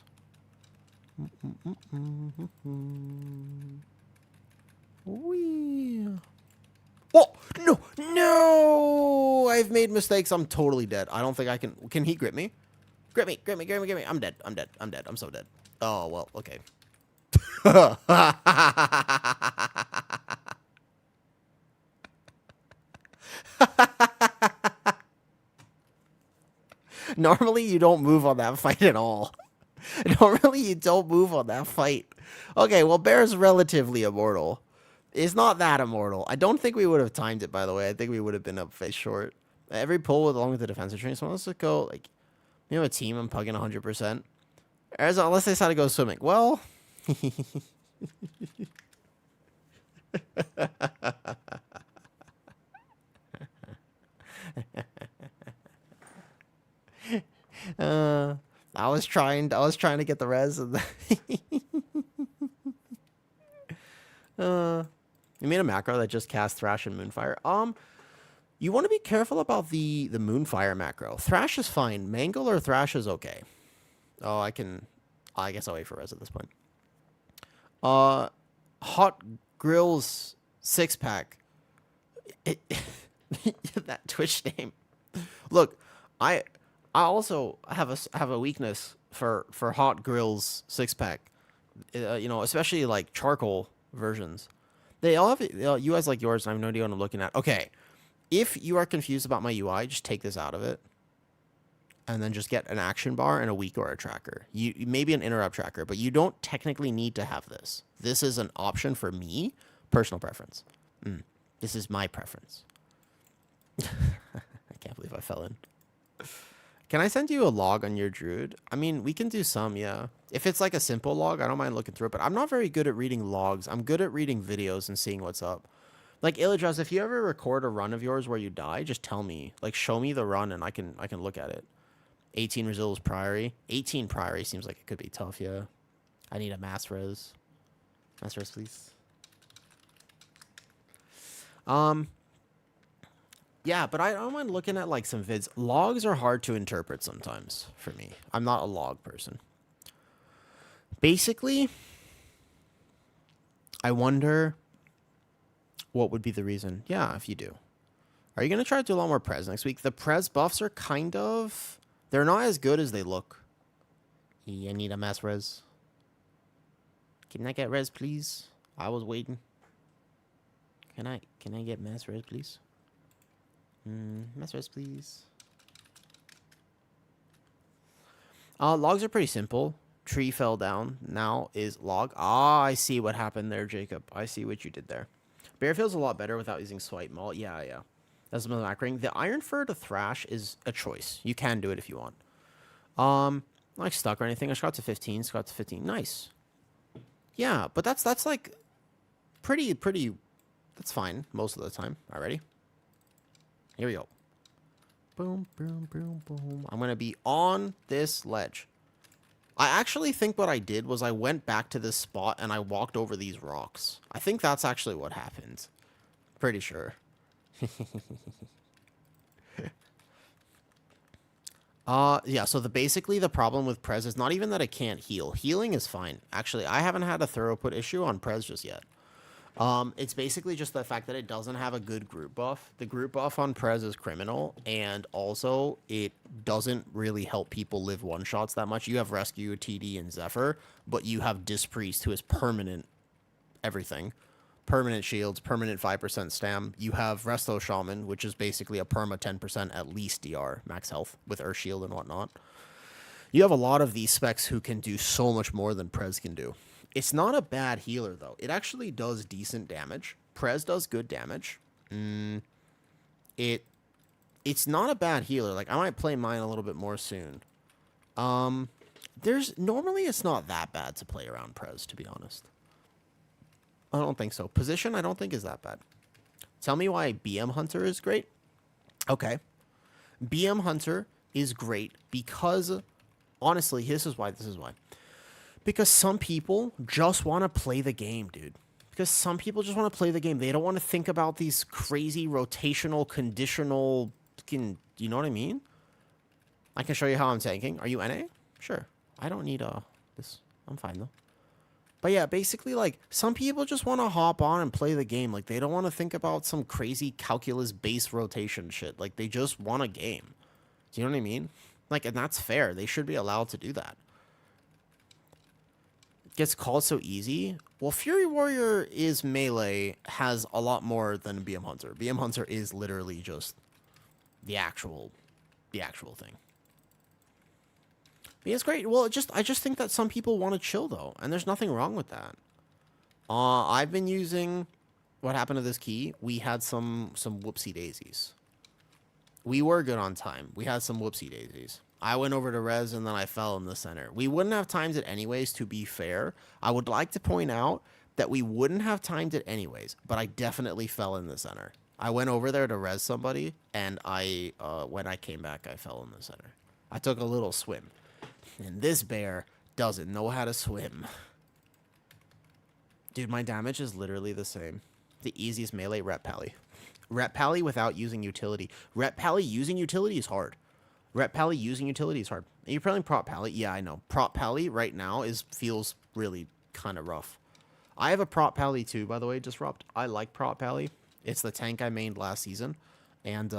Wee. Oh! No! No! I've made mistakes. I'm totally dead. I don't think I can... Can he grip me? Grip me. I'm dead. I'm so dead. Oh, well, okay. Normally, you don't move on that fight at all. Normally, you don't move on that fight. Okay, well, Bear's relatively immortal. It's not that immortal. I don't think we would have timed it, by the way. I think we would have been up face short. Every pull along with the defensive train. So let's just go, like, a team. I'm pugging 100%. Unless they decide to go swimming. Well... I was trying to get the res. And you made a macro that just cast Thrash and Moonfire. You want to be careful about the Moonfire macro. Thrash is fine. Mangle or Thrash is okay. Oh, I guess I'll wait for res at this point. Hot Grills 6-pack. That Twitch name. Look, I also have a weakness for Hot Grills 6-pack. Especially like charcoal versions. They all have UIs like yours, and I have no idea what I'm looking at. Okay, if you are confused about my UI, just take this out of it, and then just get an action bar and a weak aura tracker. You maybe an interrupt tracker, but you don't technically need to have this. This is an option for me, personal preference. This is my preference. I can't believe I fell in. Can I send you a log on your druid? I mean, we can do some, yeah. If it's like a simple log, I don't mind looking through it, but I'm not very good at reading logs. I'm good at reading videos and seeing what's up. Like, Illidras, if you ever record a run of yours where you die, just tell me. Like, show me the run and I can look at it. 18 Resil's Priory. 18 Priory seems like it could be tough, yeah. I need a mass res. Mass res, please. Yeah, but I don't mind looking at, like, some vids. Logs are hard to interpret sometimes for me. I'm not a log person. Basically, I wonder what would be the reason. Yeah, if you do. Are you going to try to do a lot more Prez next week? The Prez buffs are kind of... They're not as good as they look. I need a mass res. Can I get res, please? I was waiting. Can I get mass res, please? Mass res, please. Logs are pretty simple. Tree fell down. Now is log. Ah, I see what happened there, Jacob. I see what you did there. Bear feels a lot better without using Swipe Maul. Yeah. That's the macroing. The Iron Fur to Thrash is a choice. You can do it if you want. Not like stuck or anything. I just got to 15. Just got to 15. Nice. Yeah, but that's like pretty. That's fine most of the time. All righty. Here we go. Boom, boom, boom, boom. I'm gonna be on this ledge. I actually think what I did was I went back to this spot and I walked over these rocks. I think that's actually what happened. Pretty sure. Yeah, so basically the problem with Prez is not even that it can't heal. Healing is fine. Actually, I haven't had a thorough put issue on Prez just yet. It's basically just the fact that it doesn't have a good group buff. The group buff on Prez is criminal, and also it doesn't really help people live one-shots that much. You have Rescue, TD, and Zephyr, but you have Dispriest, who is permanent everything. Permanent shields, permanent 5% stam. You have Resto Shaman, which is basically a perma 10% at least DR, max health, with Earth Shield and whatnot. You have a lot of these specs who can do so much more than Prez can do. It's not a bad healer, though. It actually does decent damage. Prez does good damage. It's not a bad healer. Like, I might play mine a little bit more soon. Normally it's not that bad to play around Prez, to be honest. I don't think so. Position, I don't think is that bad. Tell me why BM Hunter is great. Okay. BM Hunter is great because, honestly, this is why. Because some people just want to play the game, dude. Because some people just want to play the game. They don't want to think about these crazy rotational, conditional, you know what I mean? I can show you how I'm tanking. Are you NA? Sure. I don't need this. I'm fine, though. But yeah, basically, like, some people just want to hop on and play the game. Like, they don't want to think about some crazy calculus-based rotation shit. Like, they just want a game. Do you know what I mean? Like, and that's fair. They should be allowed to do that. Gets called so easy. Well, Fury Warrior is melee, has a lot more than BM Hunter. BM Hunter is literally just the actual thing. But yeah, it's great. Well, I just think that some people want to chill though, and there's nothing wrong with that. I've been using. What happened to this key? We had some whoopsie daisies. We were good on time. We had some whoopsie daisies. I went over to res and then I fell in the center. We wouldn't have timed it anyways, to be fair. I would like to point out that we wouldn't have timed it anyways, but I definitely fell in the center. I went over there to res somebody, and when I came back, I fell in the center. I took a little swim. And this bear doesn't know how to swim. Dude, my damage is literally the same. The easiest melee, rep pally. Rep pally without using utility. Rep pally using utility is hard. Rep pally using utility is hard. Are you playing prop pally? Yeah, I know. Prop pally right now feels really kind of rough. I have a prop pally too, by the way, Disrupt. I like prop pally. It's the tank I mained last season. And,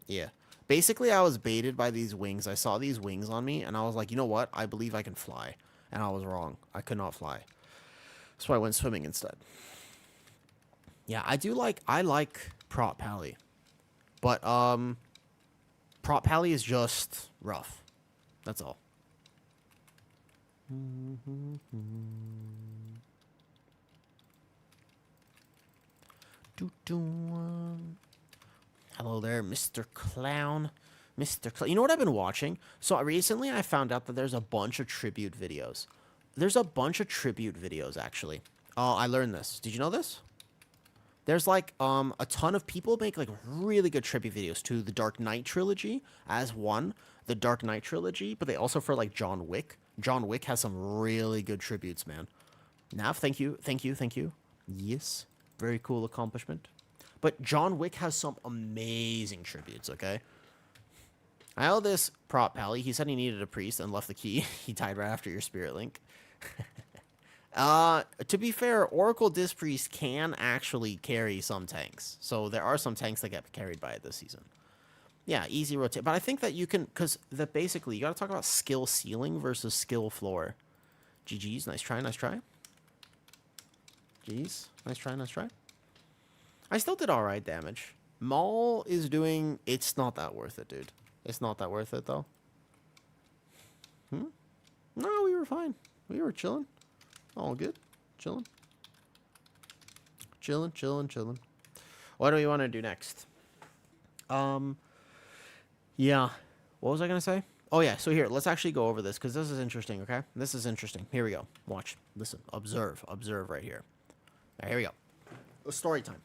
yeah. Basically, I was baited by these wings. I saw these wings on me, and I was like, you know what? I believe I can fly. And I was wrong. I could not fly. So I went swimming instead. Yeah, I like prop pally. But, prop pally is just rough. That's all. Hello there, Mr. Clown. Mr. Clown. You know what I've been watching? So recently I found out that there's a bunch of tribute videos. There's a bunch of tribute videos, actually. I learned this. Did you know this? There's like a ton of people make like really good tribute videos to the Dark Knight trilogy as one, the Dark Knight trilogy, but they also for like John Wick. John Wick has some really good tributes, man. Nav, thank you, thank you, thank you. Yes, very cool accomplishment. But John Wick has some amazing tributes, okay? I owe this prop pally. He said he needed a priest and left the key. He died right after your spirit link. To be fair, Oracle Disc Priest can actually carry some tanks. So there are some tanks that get carried by it this season. Yeah, easy rotate. But I think that you can, because that basically, you got to talk about skill ceiling versus skill floor. GG's, nice try, nice try. Jeez, nice try, nice try. I still did alright damage. Maul is doing, it's not that worth it, dude. It's not that worth it, though. No, we were fine. We were chilling. All good. Chilling. Chilling, chilling, chilling. What do we want to do next? Yeah. What was I going to say? Oh, yeah. So here, let's actually go over this because this is interesting, okay? This is interesting. Here we go. Watch. Listen. Observe. Observe right here. Right, here we go. Story time.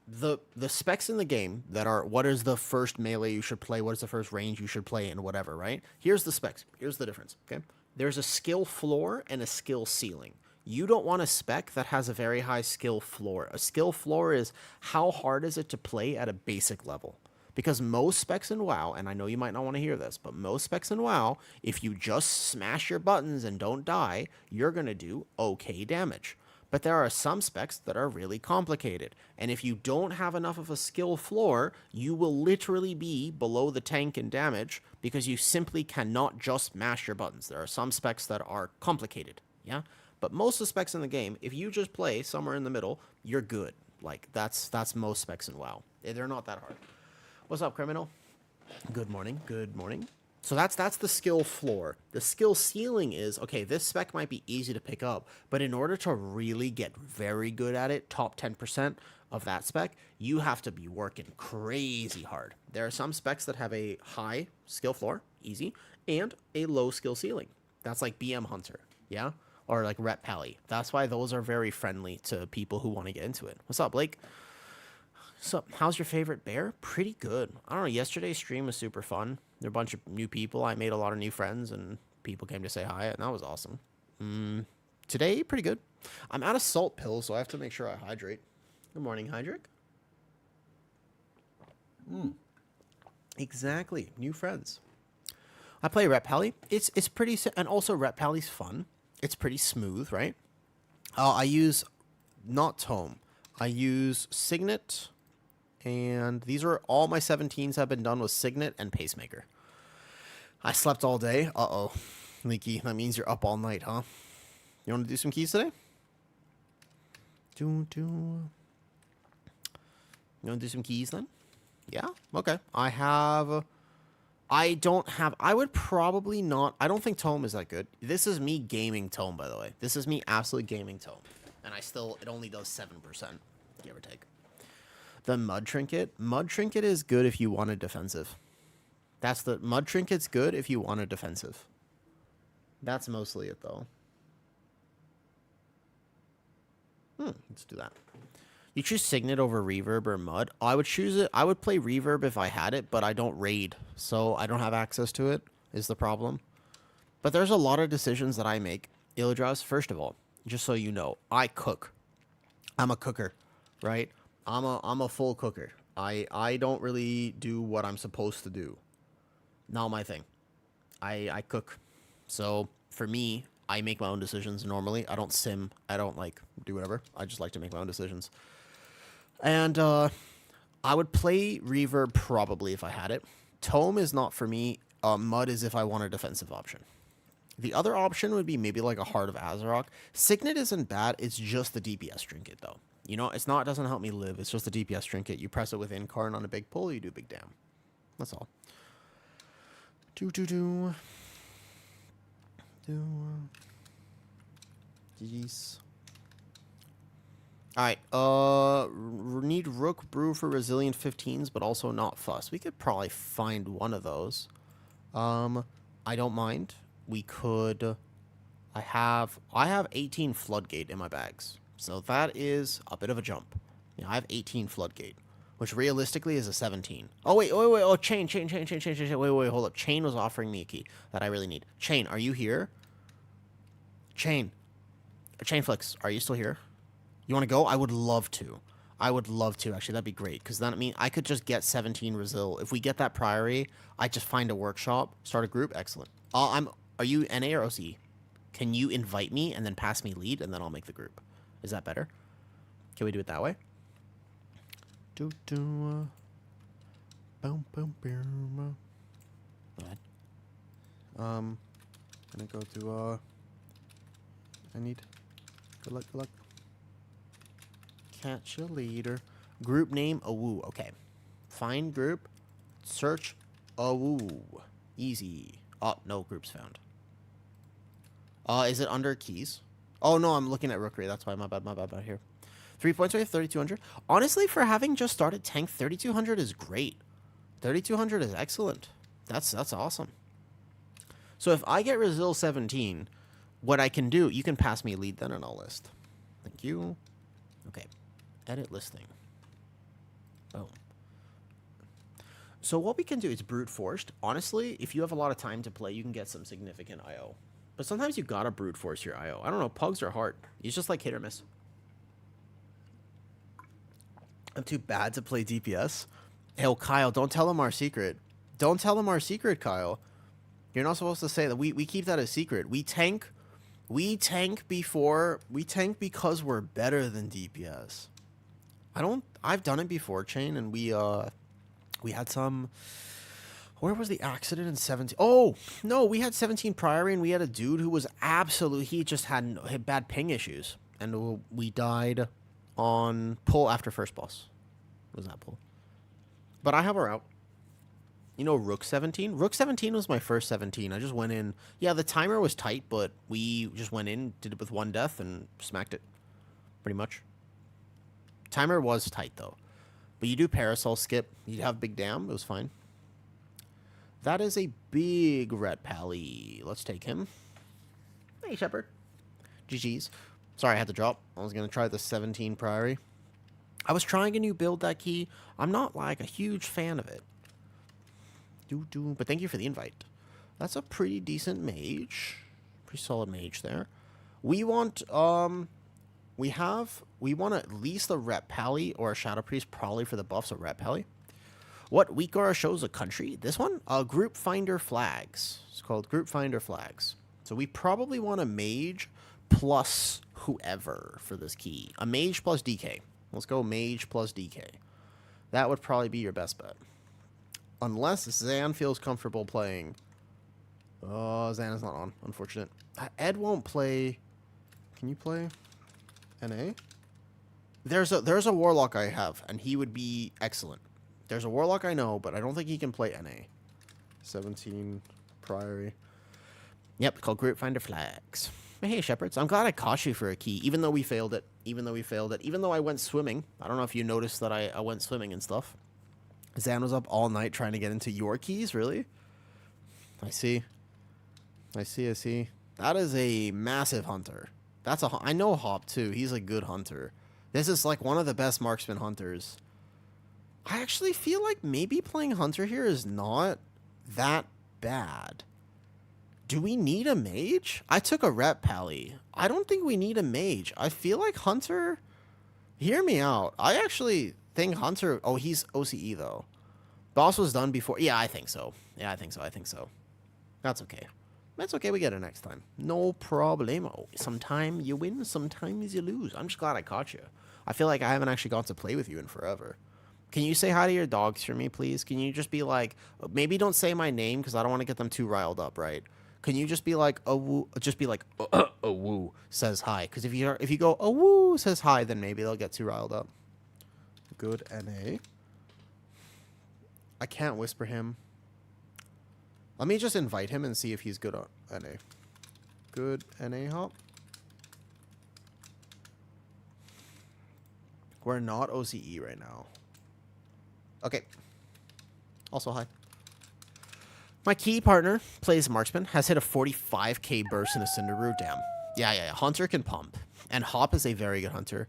The specs in the game that are what is the first melee you should play, what is the first range you should play, and whatever, right? Here's the specs. Here's the difference, okay? There's a skill floor and a skill ceiling. You don't want a spec that has a very high skill floor. A skill floor is how hard is it to play at a basic level. Because most specs in WoW, and I know you might not want to hear this, but most specs in WoW, if you just smash your buttons and don't die, you're going to do okay damage. But there are some specs that are really complicated. And if you don't have enough of a skill floor, you will literally be below the tank in damage because you simply cannot just mash your buttons. There are some specs that are complicated, yeah? But most of the specs in the game, if you just play somewhere in the middle, you're good. Like, that's most specs in WoW. They're not that hard. What's up, criminal? Good morning, good morning. So that's the skill floor. The skill ceiling is, okay, this spec might be easy to pick up, but in order to really get very good at it, top 10% of that spec, you have to be working crazy hard. There are some specs that have a high skill floor, easy, and a low skill ceiling. That's like BM Hunter, yeah? Or like Rep Pally. That's why those are very friendly to people who want to get into it. What's up, Blake? So, how's your favorite bear? Pretty good. I don't know, yesterday's stream was super fun. There were a bunch of new people. I made a lot of new friends, and people came to say hi, and that was awesome. Today, pretty good. I'm out of salt pills, so I have to make sure I hydrate. Good morning, Hydric. Exactly. New friends. I play Rep Pally. It's pretty, and also Rep Pally's fun. It's pretty smooth, right? I use, not Tome. I use Signet. And these are all my 17s have been done with Signet and Pacemaker. I slept all day. Uh-oh. Leaky, that means you're up all night, huh? You want to do some keys today? You want to do some keys then? Yeah, okay. I don't have... I would probably not... I don't think Tome is that good. This is me gaming Tome, by the way. This is me absolutely gaming Tome. And I still... It only does 7%, give or take. The Mud Trinket. Mud Trinket is good if you want a defensive. That's the... Mud Trinket's good if you want a defensive. That's mostly it, though. Let's do that. You choose Signet over Reverb or Mud. I would choose it. I would play Reverb if I had it, but I don't raid, so I don't have access to it, is the problem. But there's a lot of decisions that I make. Illidras, first of all, just so you know, I cook. I'm a cooker, right? I'm a full cooker. I don't really do what I'm supposed to do. Not my thing. I cook. So, for me, I make my own decisions normally. I don't sim. I don't, like, do whatever. I just like to make my own decisions. And I would play Reverb probably if I had it. Tome is not for me. Mud is if I want a defensive option. The other option would be maybe like a Heart of Azeroth. Signet isn't bad. It's just the DPS trinket, though. You know, it's not. It doesn't help me live. It's just the DPS trinket. You press it with Incarn on a big pull, you do big damn. That's all. GG's. Alright, need Rook Brew for Resilient 15s, but also not Fuss. We could probably find one of those. I don't mind. We could... I have 18 Floodgate in my bags. So that is a bit of a jump. Yeah, I have 18 Floodgate, which realistically is a 17. Oh, wait. Oh, Chain. Wait, hold up. Chain was offering me a key that I really need. Chain, are you here? Chain Flicks, are you still here? You want to go? I would love to. Actually. That'd be great. Because then, I mean, I could just get 17 Resil. If we get that Priory, I just find a workshop, start a group. Excellent. Are you NA or OC? Can you invite me and then pass me lead, and then I'll make the group? Is that better? Can we do it that way? Boom. Gonna go to, I need... Good luck. Catch a leader. Group name, Awoo. Okay. Find group. Search Awoo. Easy. Oh, no groups found. Is it under keys? Oh, no, I'm looking at Rookery. That's why. My bad out here. 3 points away, 3,200. Honestly, for having just started tank, 3,200 is great. 3,200 is excellent. That's awesome. So if I get Resil 17, what I can do, you can pass me a lead then and I'll list. Thank you. Okay. Edit listing. Boom. So what we can do is brute forced. Honestly, if you have a lot of time to play, you can get some significant IO. But sometimes you gotta brute force your IO. I don't know, pugs are hard. It's just like hit or miss. I'm too bad to play DPS. Hey, Kyle, don't tell him our secret. Don't tell him our secret, Kyle. You're not supposed to say that. We keep that a secret. We tank because we're better than DPS. I've done it before, Chain, and we had some... Where was the accident in 17? Oh, no, we had 17 Priory, and we had a dude who was he just had bad ping issues. And we died on pull after first boss. What was that pull? But I have her out. You know Rook 17? Rook 17 was my first 17. I just went in. Yeah, the timer was tight, but we just went in, did it with one death, and smacked it. Pretty much. Timer was tight, though. But you do Parasol skip. You have Big Dam. It was fine. That is a big Ret Pally. Let's take him. Hey, Shepard. GG's. Sorry, I had to drop. I was going to try the 17 Priory. I was trying a new build that key. I'm not, like, a huge fan of it. But thank you for the invite. That's a pretty decent mage. Pretty solid mage there. We want, we want at least a Ret Pally or a Shadow Priest, probably for the buffs of Ret Pally. What week are our shows a country? This one? Group Finder Flags. It's called Group Finder Flags. So we probably want a mage plus whoever for this key. A mage plus DK. Let's go mage plus DK. That would probably be your best bet. Unless Zan feels comfortable playing. Oh, Zan is not on. Unfortunate. Ed won't play. Can you play NA? There's a Warlock I have, and he would be excellent. There's a Warlock I know, but I don't think he can play NA. 17 Priory. Yep, called Group Finder Flags. But hey, Shepherds, I'm glad I caught you for a key, even though we failed it. Even though I went swimming. I don't know if you noticed that I went swimming and stuff. Zan was up all night trying to get into your keys, really? I see. That is a massive hunter. I know Hop, too. He's a good hunter. This is, like, one of the best marksman hunters. I actually feel like maybe playing hunter here is not that bad. Do we need a mage? I took a rep pally. I don't think we need a mage. I feel like hunter... Hear me out. I actually think hunter... Oh, he's OCE, though. Boss was done before... Yeah, I think so. That's okay. That's okay. We get it next time. No problemo. Sometimes you win, sometimes you lose. I'm just glad I caught you. I feel like I haven't actually got to play with you in forever. Can you say hi to your dogs for me, please? Can you just be like... Maybe don't say my name, because I don't want to get them too riled up, right? Can you just be like, Awoo, just be like, Awoo says hi. Because if you go, Awoo says hi, then maybe they'll get too riled up. Good NA. I can't whisper him. Let me just invite him and see if he's good on NA. Good NA hop. We're not OCE right now. Okay. Also, hi. My key partner plays marksman, has hit a 45k burst in a Cinderbrew. Damn. Yeah. Hunter can pump. And Hop is a very good hunter.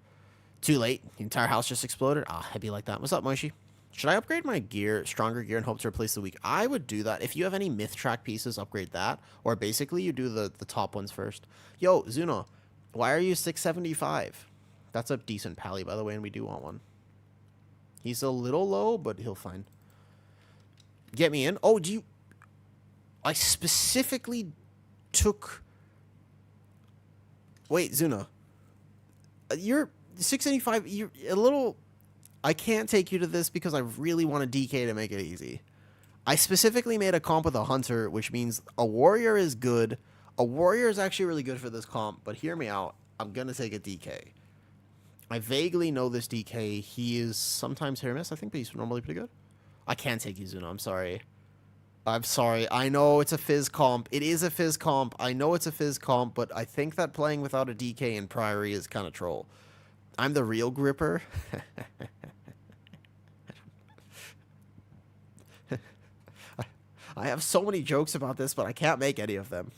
Too late. The entire house just exploded. Ah, I'd be like that. What's up, Moishi? Should I upgrade my gear, stronger gear, and hope to replace the weak? I would do that. If you have any myth track pieces, upgrade that. Or basically, you do the top ones first. Yo, Zuno, why are you 675? That's a decent pally, by the way, and we do want one. He's a little low, but he'll find. Get me in. Oh, do you... I specifically took... Wait, Zuna. You're 685. You're a little... I can't take you to this because I really want a DK to make it easy. I specifically made a comp with a hunter, which means a warrior is good. A warrior is actually really good for this comp, but hear me out. I'm going to take a DK. I vaguely know this DK. He is sometimes hit or miss, I think, but he's normally pretty good. I can't take you, Zuna. I'm sorry. I know it's a fizz comp. It is a fizz comp. I know it's a fizz comp, but I think that playing without a DK in Priory is kind of troll. I'm the real gripper. I have so many jokes about this, but I can't make any of them.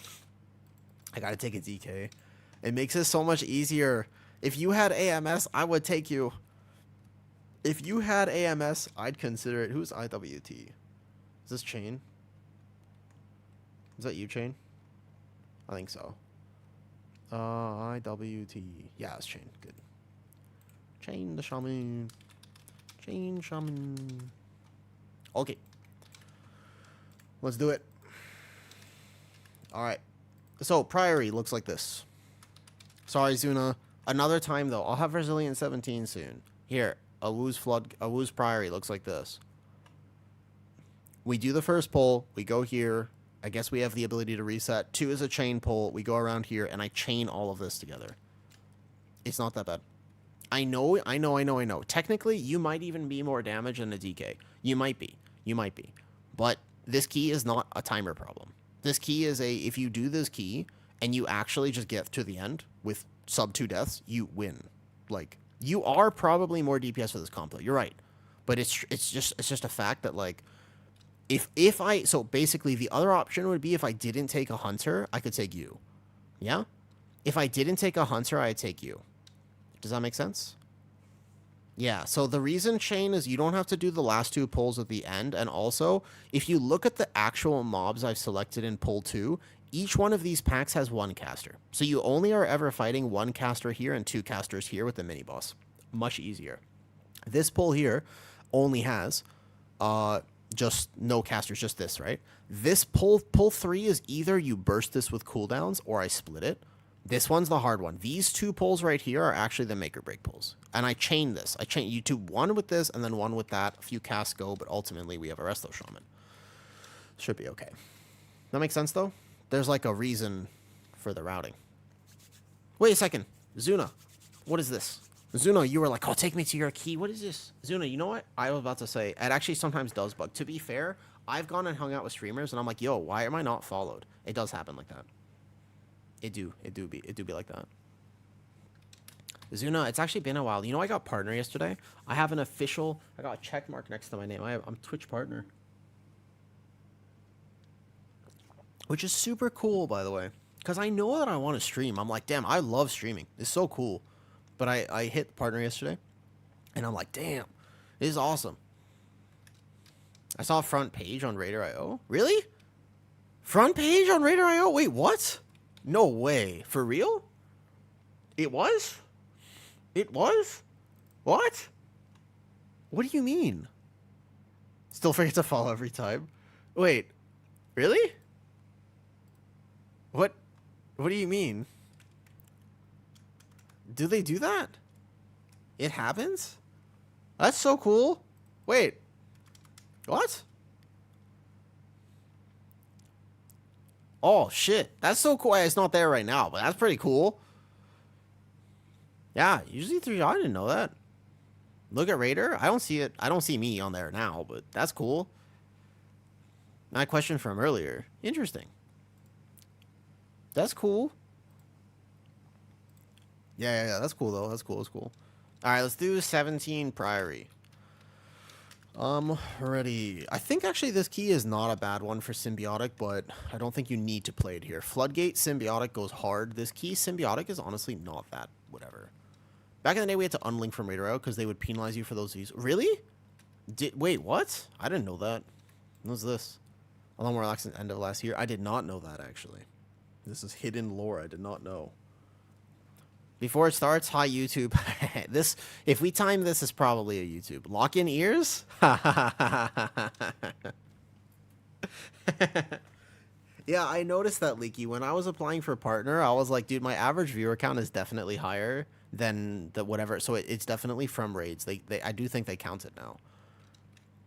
I gotta take a DK. It makes it so much easier. If you had AMS, I would take you. If you had AMS, I'd consider it. Who's IWT? Is this Chain? Is that you, Chain? I think so. IWT. Yeah, it's Chain. Good. Chain the Shaman. Chain Shaman. Okay. Let's do it. Alright. So, Priory looks like this. Sorry, Zuna. Another time, though. I'll have Resilient 17 soon. Here. Awoo's Priory looks like this. We do the first pull. We go here. I guess we have the ability to reset. 2 is a chain pull. We go around here, and I chain all of this together. It's not that bad. I know. Technically, you might even be more damage than a DK. You might be. But this key is not a timer problem. This key is if you do this key and you actually just get to the end with sub 2 deaths, you win. Like, you are probably more DPS for this comp, though. You're right. But it's just a fact that, like, so basically the other option would be if I didn't take a hunter, I could take you. Yeah? If I didn't take a hunter, I'd take you. Does that make sense? Yeah, so the reason chain is you don't have to do the last 2 pulls at the end, and also, if you look at the actual mobs I've selected in pull 2, each one of these packs has 1 caster. So you only are ever fighting 1 caster here and 2 casters here with the mini-boss. Much easier. This pull here only has just no casters, just this, right? This pull 3 is either you burst this with cooldowns or I split it. This one's the hard one. These 2 pulls right here are actually the make or break pulls. And I chain this. I chain you 2, 1 with this and then 1 with that. A few casts go, but ultimately we have a Resto Shaman. Should be okay. That makes sense, though? There's like a reason for the routing. Wait a second. Zuna, what is this? Zuno, you were like, oh, take me to your key. What is this? Zuno, you know what? I was about to say, it actually sometimes does bug. To be fair, I've gone and hung out with streamers, and I'm like, yo, why am I not followed? It does happen like that. It do be like that. Zuna, it's actually been a while. You know, I got partner yesterday. I have an official, I got a check mark next to my name. I'm Twitch partner. Which is super cool, by the way. Because I know that I want to stream. I'm like, damn, I love streaming. It's so cool. But I hit partner yesterday. And I'm like, damn, this is awesome. I saw front page on Raider.io. Really? Front page on Raider.io? Wait, what? No way. For real? It was? It was? What? What do you mean? Still forget to follow every time. Wait. Really? What do you mean? Do they do that? It happens? That's so cool. Wait. What? Oh, shit. That's so cool. It's not there right now, but that's pretty cool. Yeah, usually 3. I didn't know that. Look at Raider. I don't see it. I don't see me on there now, but that's cool. My question from earlier. Interesting. That's cool. Yeah. That's cool, though. That's cool. That's cool. All right, let's do 17 Priory. Ready. I think actually this key is not a bad one for Symbiotic, but I don't think you need to play it here. Floodgate Symbiotic goes hard. This key Symbiotic is honestly not that whatever. Back in the day, we had to unlink from Raider out because they would penalize you for those views. Really? Wait, what? I didn't know that. What was this? A lot more relaxed at the end of last year. I did not know that, actually. This is hidden lore I did not know. Before it starts, hi, YouTube. This, if we time this, is probably a YouTube. Lock in ears? Yeah, I noticed that, Leaky. When I was applying for partner, I was like, dude, my average viewer count is definitely higher than the whatever. So it's definitely from raids. I do think they count it now.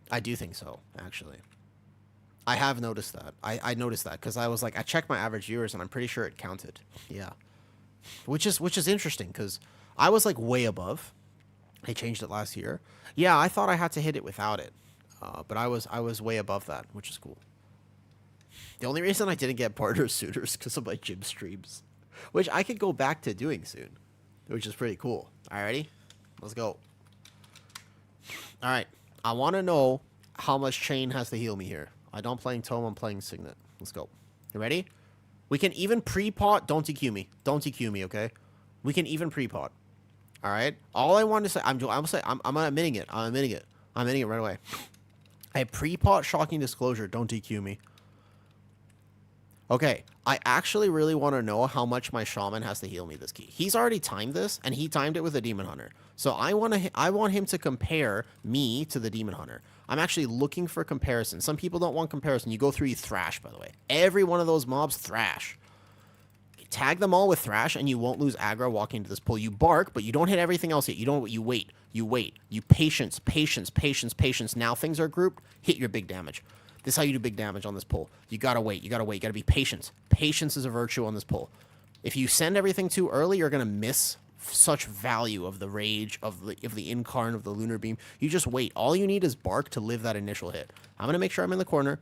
I do think so, actually. I have noticed that. I noticed that because I was like, I checked my average viewers and I'm pretty sure it counted. Yeah. Which is interesting because I was like way above. They changed it last year. Yeah, I thought I had to hit it without it. But I was way above that, which is cool. The only reason I didn't get partner sooner is because of my gym streams, which I could go back to doing soon, which is pretty cool. All right, ready? Let's go. All right. I want to know how much chain has to heal me here. I don't playing Tome, I'm playing Signet. Let's go. You ready? We can even pre-pot. Don't DQ me. Don't DQ me, okay? We can even pre-pot. All right? All I want to say, I'm admitting it. I'm admitting it. I'm admitting it right away. I pre-pot Shocking Disclosure. Don't DQ me. Okay. I actually really want to know how much my Shaman has to heal me this key. He's already timed this, and he timed it with a Demon Hunter. So I want him to compare me to the Demon Hunter. I'm actually looking for comparison. Some people don't want comparison. You go through, you thrash, by the way. Every one of those mobs, thrash. You tag them all with thrash, and you won't lose aggro walking into this pool. You bark, but you don't hit everything else yet. You wait. You patience. Now things are grouped. Hit your big damage. This is how you do big damage on this pull. You gotta wait. You gotta be patient. Patience is a virtue on this pull. If you send everything too early, you're gonna miss such value of the rage, of the incarn, of the lunar beam. You just wait. All you need is bark to live that initial hit. I'm gonna make sure I'm in the corner.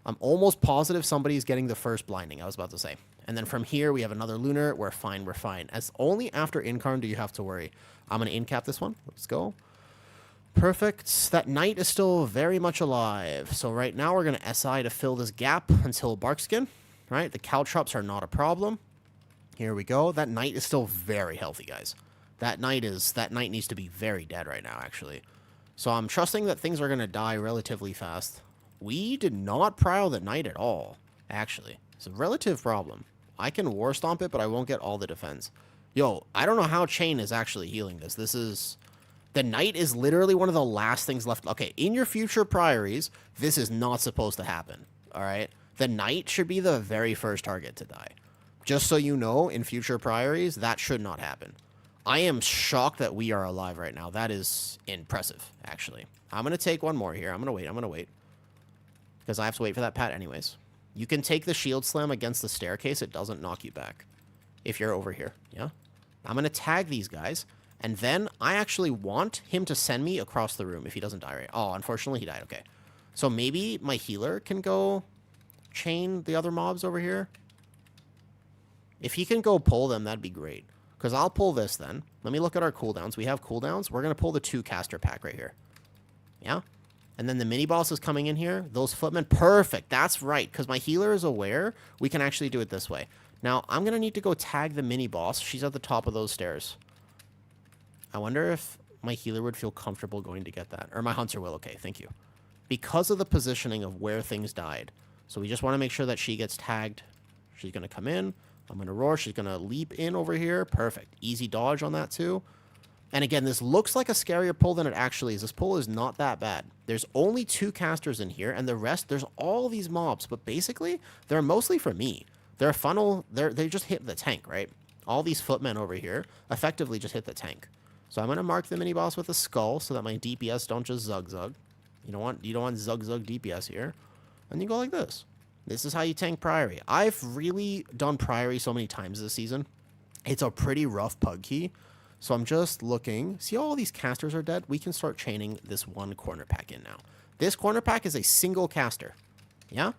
I'm almost positive somebody's getting the first blinding, I was about to say. And then from here, we have another lunar. We're fine. As only after incarn do you have to worry. I'm gonna incap this one. Let's go. Perfect. That knight is still very much alive. So right now we're going to SI to fill this gap until Barkskin. Right? The caltrops are not a problem. Here we go. That knight is still very healthy, guys. That knight needs to be very dead right now, actually. So I'm trusting that things are going to die relatively fast. We did not prio the knight at all, actually. It's a relative problem. I can war stomp it, but I won't get all the defense. Yo, I don't know how Chain is actually healing this. The knight is literally one of the last things left. Okay, in your future priories, this is not supposed to happen, all right? The knight should be the very first target to die. Just so you know, in future priories, that should not happen. I am shocked that we are alive right now. That is impressive, actually. I'm going to take one more here. I'm going to wait. Because I have to wait for that pat anyways. You can take the shield slam against the staircase. It doesn't knock you back if you're over here, yeah? I'm going to tag these guys. And then I actually want him to send me across the room if he doesn't die right. Oh, unfortunately he died. Okay. So maybe my healer can go chain the other mobs over here. If he can go pull them, that'd be great. Because I'll pull this then. Let me look at our cooldowns. We have cooldowns. We're going to pull the 2 caster pack right here. Yeah? And then the mini boss is coming in here. Those footmen. Perfect. That's right. Because my healer is aware. We can actually do it this way. Now, I'm going to need to go tag the mini boss. She's at the top of those stairs. I wonder if my healer would feel comfortable going to get that. Or my hunter will. Okay, thank you. Because of the positioning of where things died. So we just want to make sure that she gets tagged. She's going to come in. I'm going to roar. She's going to leap in over here. Perfect. Easy dodge on that too. And again, this looks like a scarier pull than it actually is. This pull is not that bad. There's only 2 casters in here, and the rest, there's all these mobs. But basically, they're mostly for me. They're a funnel. They just hit the tank, right? All these footmen over here effectively just hit the tank. So I'm going to mark the mini boss with a skull so that my DPS don't just zug-zug. You don't want zug-zug DPS here. And you go like this. This is how you tank Priory. I've really done Priory so many times this season. It's a pretty rough pug key. So I'm just looking. See how all these casters are dead? We can start chaining this 1 corner pack in now. This corner pack is a single caster. Yeah?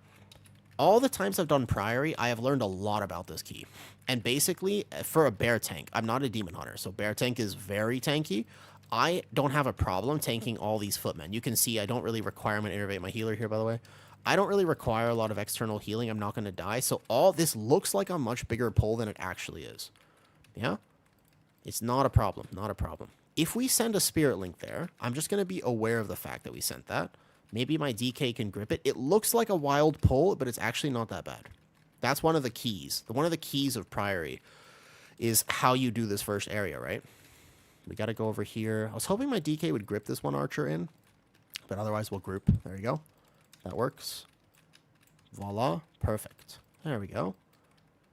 All the times I've done Priory, I have learned a lot about this key. And basically, for a bear tank, I'm not a demon hunter, so bear tank is very tanky. I don't have a problem tanking all these footmen. You can see I don't really require him to innervate my healer here, by the way. I don't really require a lot of external healing. I'm not going to die. So all this looks like a much bigger pull than it actually is. Yeah? It's not a problem. Not a problem. If we send a spirit link there, I'm just going to be aware of the fact that we sent that. Maybe my DK can grip it. It looks like a wild pull, but it's actually not that bad. That's one of the keys. One of the keys of Priory is how you do this first area, right? We got to go over here. I was hoping my DK would grip this one archer in, but otherwise we'll group. There you go. That works. Voila. Perfect. There we go.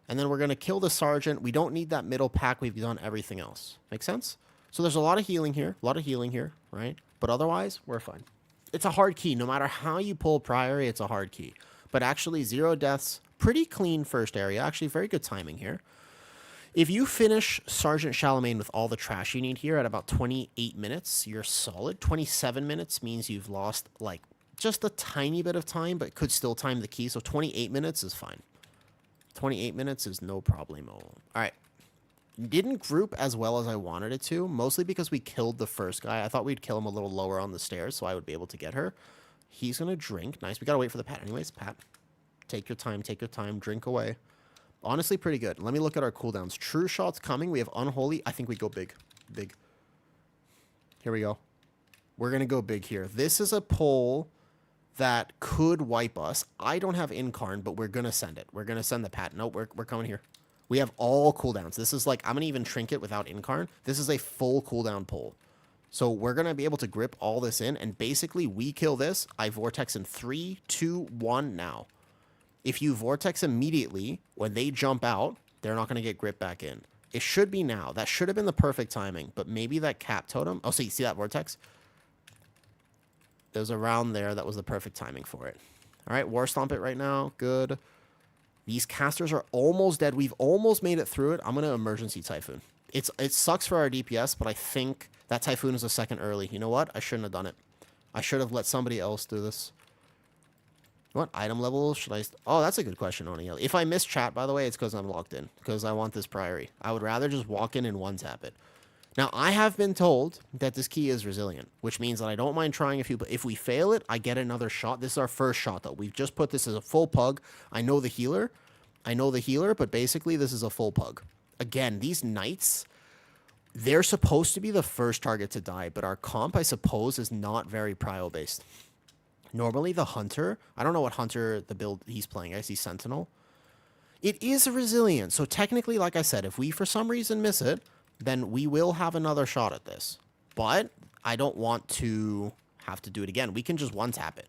And then we're going to kill the sergeant. We don't need that middle pack. We've done everything else. Make sense? So there's a lot of healing here. A lot of healing here, right? But otherwise, we're fine. It's a hard key. No matter how you pull Priory, it's a hard key. But actually, 0 deaths. Pretty clean first area. Actually, very good timing here. If you finish Sergeant Charlemagne with all the trash you need here at about 28 minutes, you're solid. 27 minutes means you've lost, like, just a tiny bit of time, but could still time the key. So 28 minutes is fine. 28 minutes is no problemo. All right. Didn't group as well as I wanted it to, mostly because we killed the first guy. I thought we'd kill him a little lower on the stairs so I would be able to get her. He's going to drink. Nice. We got to wait for the Pat anyways. Pat, take your time. Take your time. Drink away. Honestly, pretty good. Let me look at our cooldowns. True Shot's coming. We have Unholy. I think we go big. Big. Here we go. We're going to go big here. This is a pull that could wipe us. I don't have Incarn, but we're going to send it. We're going to send the Pat. Nope, we're coming here. We have all cooldowns. This is like, I'm going to even Trinket without Incarn. This is a full cooldown pull. So we're going to be able to grip all this in, and basically we kill this. I Vortex in 3, 2, 1 now. If you Vortex immediately, when they jump out, they're not going to get grip back in. It should be now. That should have been the perfect timing, but maybe that cap totem. Oh, so you see that Vortex? There's around there. That was the perfect timing for it. All right, War Stomp it right now. Good. These casters are almost dead. We've almost made it through it. I'm going to Emergency Typhoon. It sucks for our DPS, but I think that Typhoon is a second early. You know what? I shouldn't have done it. I should have let somebody else do this. What item level should I... Oh, that's a good question, Oni. If I miss chat, by the way, it's because I'm locked in. Because I want this Priory. I would rather just walk in and one-tap it. Now, I have been told that this key is resilient, which means that I don't mind trying a few, but if we fail it, I get another shot. This is our first shot, though. We've just put this as a full pug. I know the healer, but basically this is a full pug. Again, these knights, they're supposed to be the first target to die, but our comp, I suppose, is not very prio-based. Normally, the hunter, I don't know what hunter the build he's playing. I see Sentinel. It is a resilient, so technically, like I said, if we for some reason miss it, then we will have another shot at this. But I don't want to have to do it again. We can just one-tap it.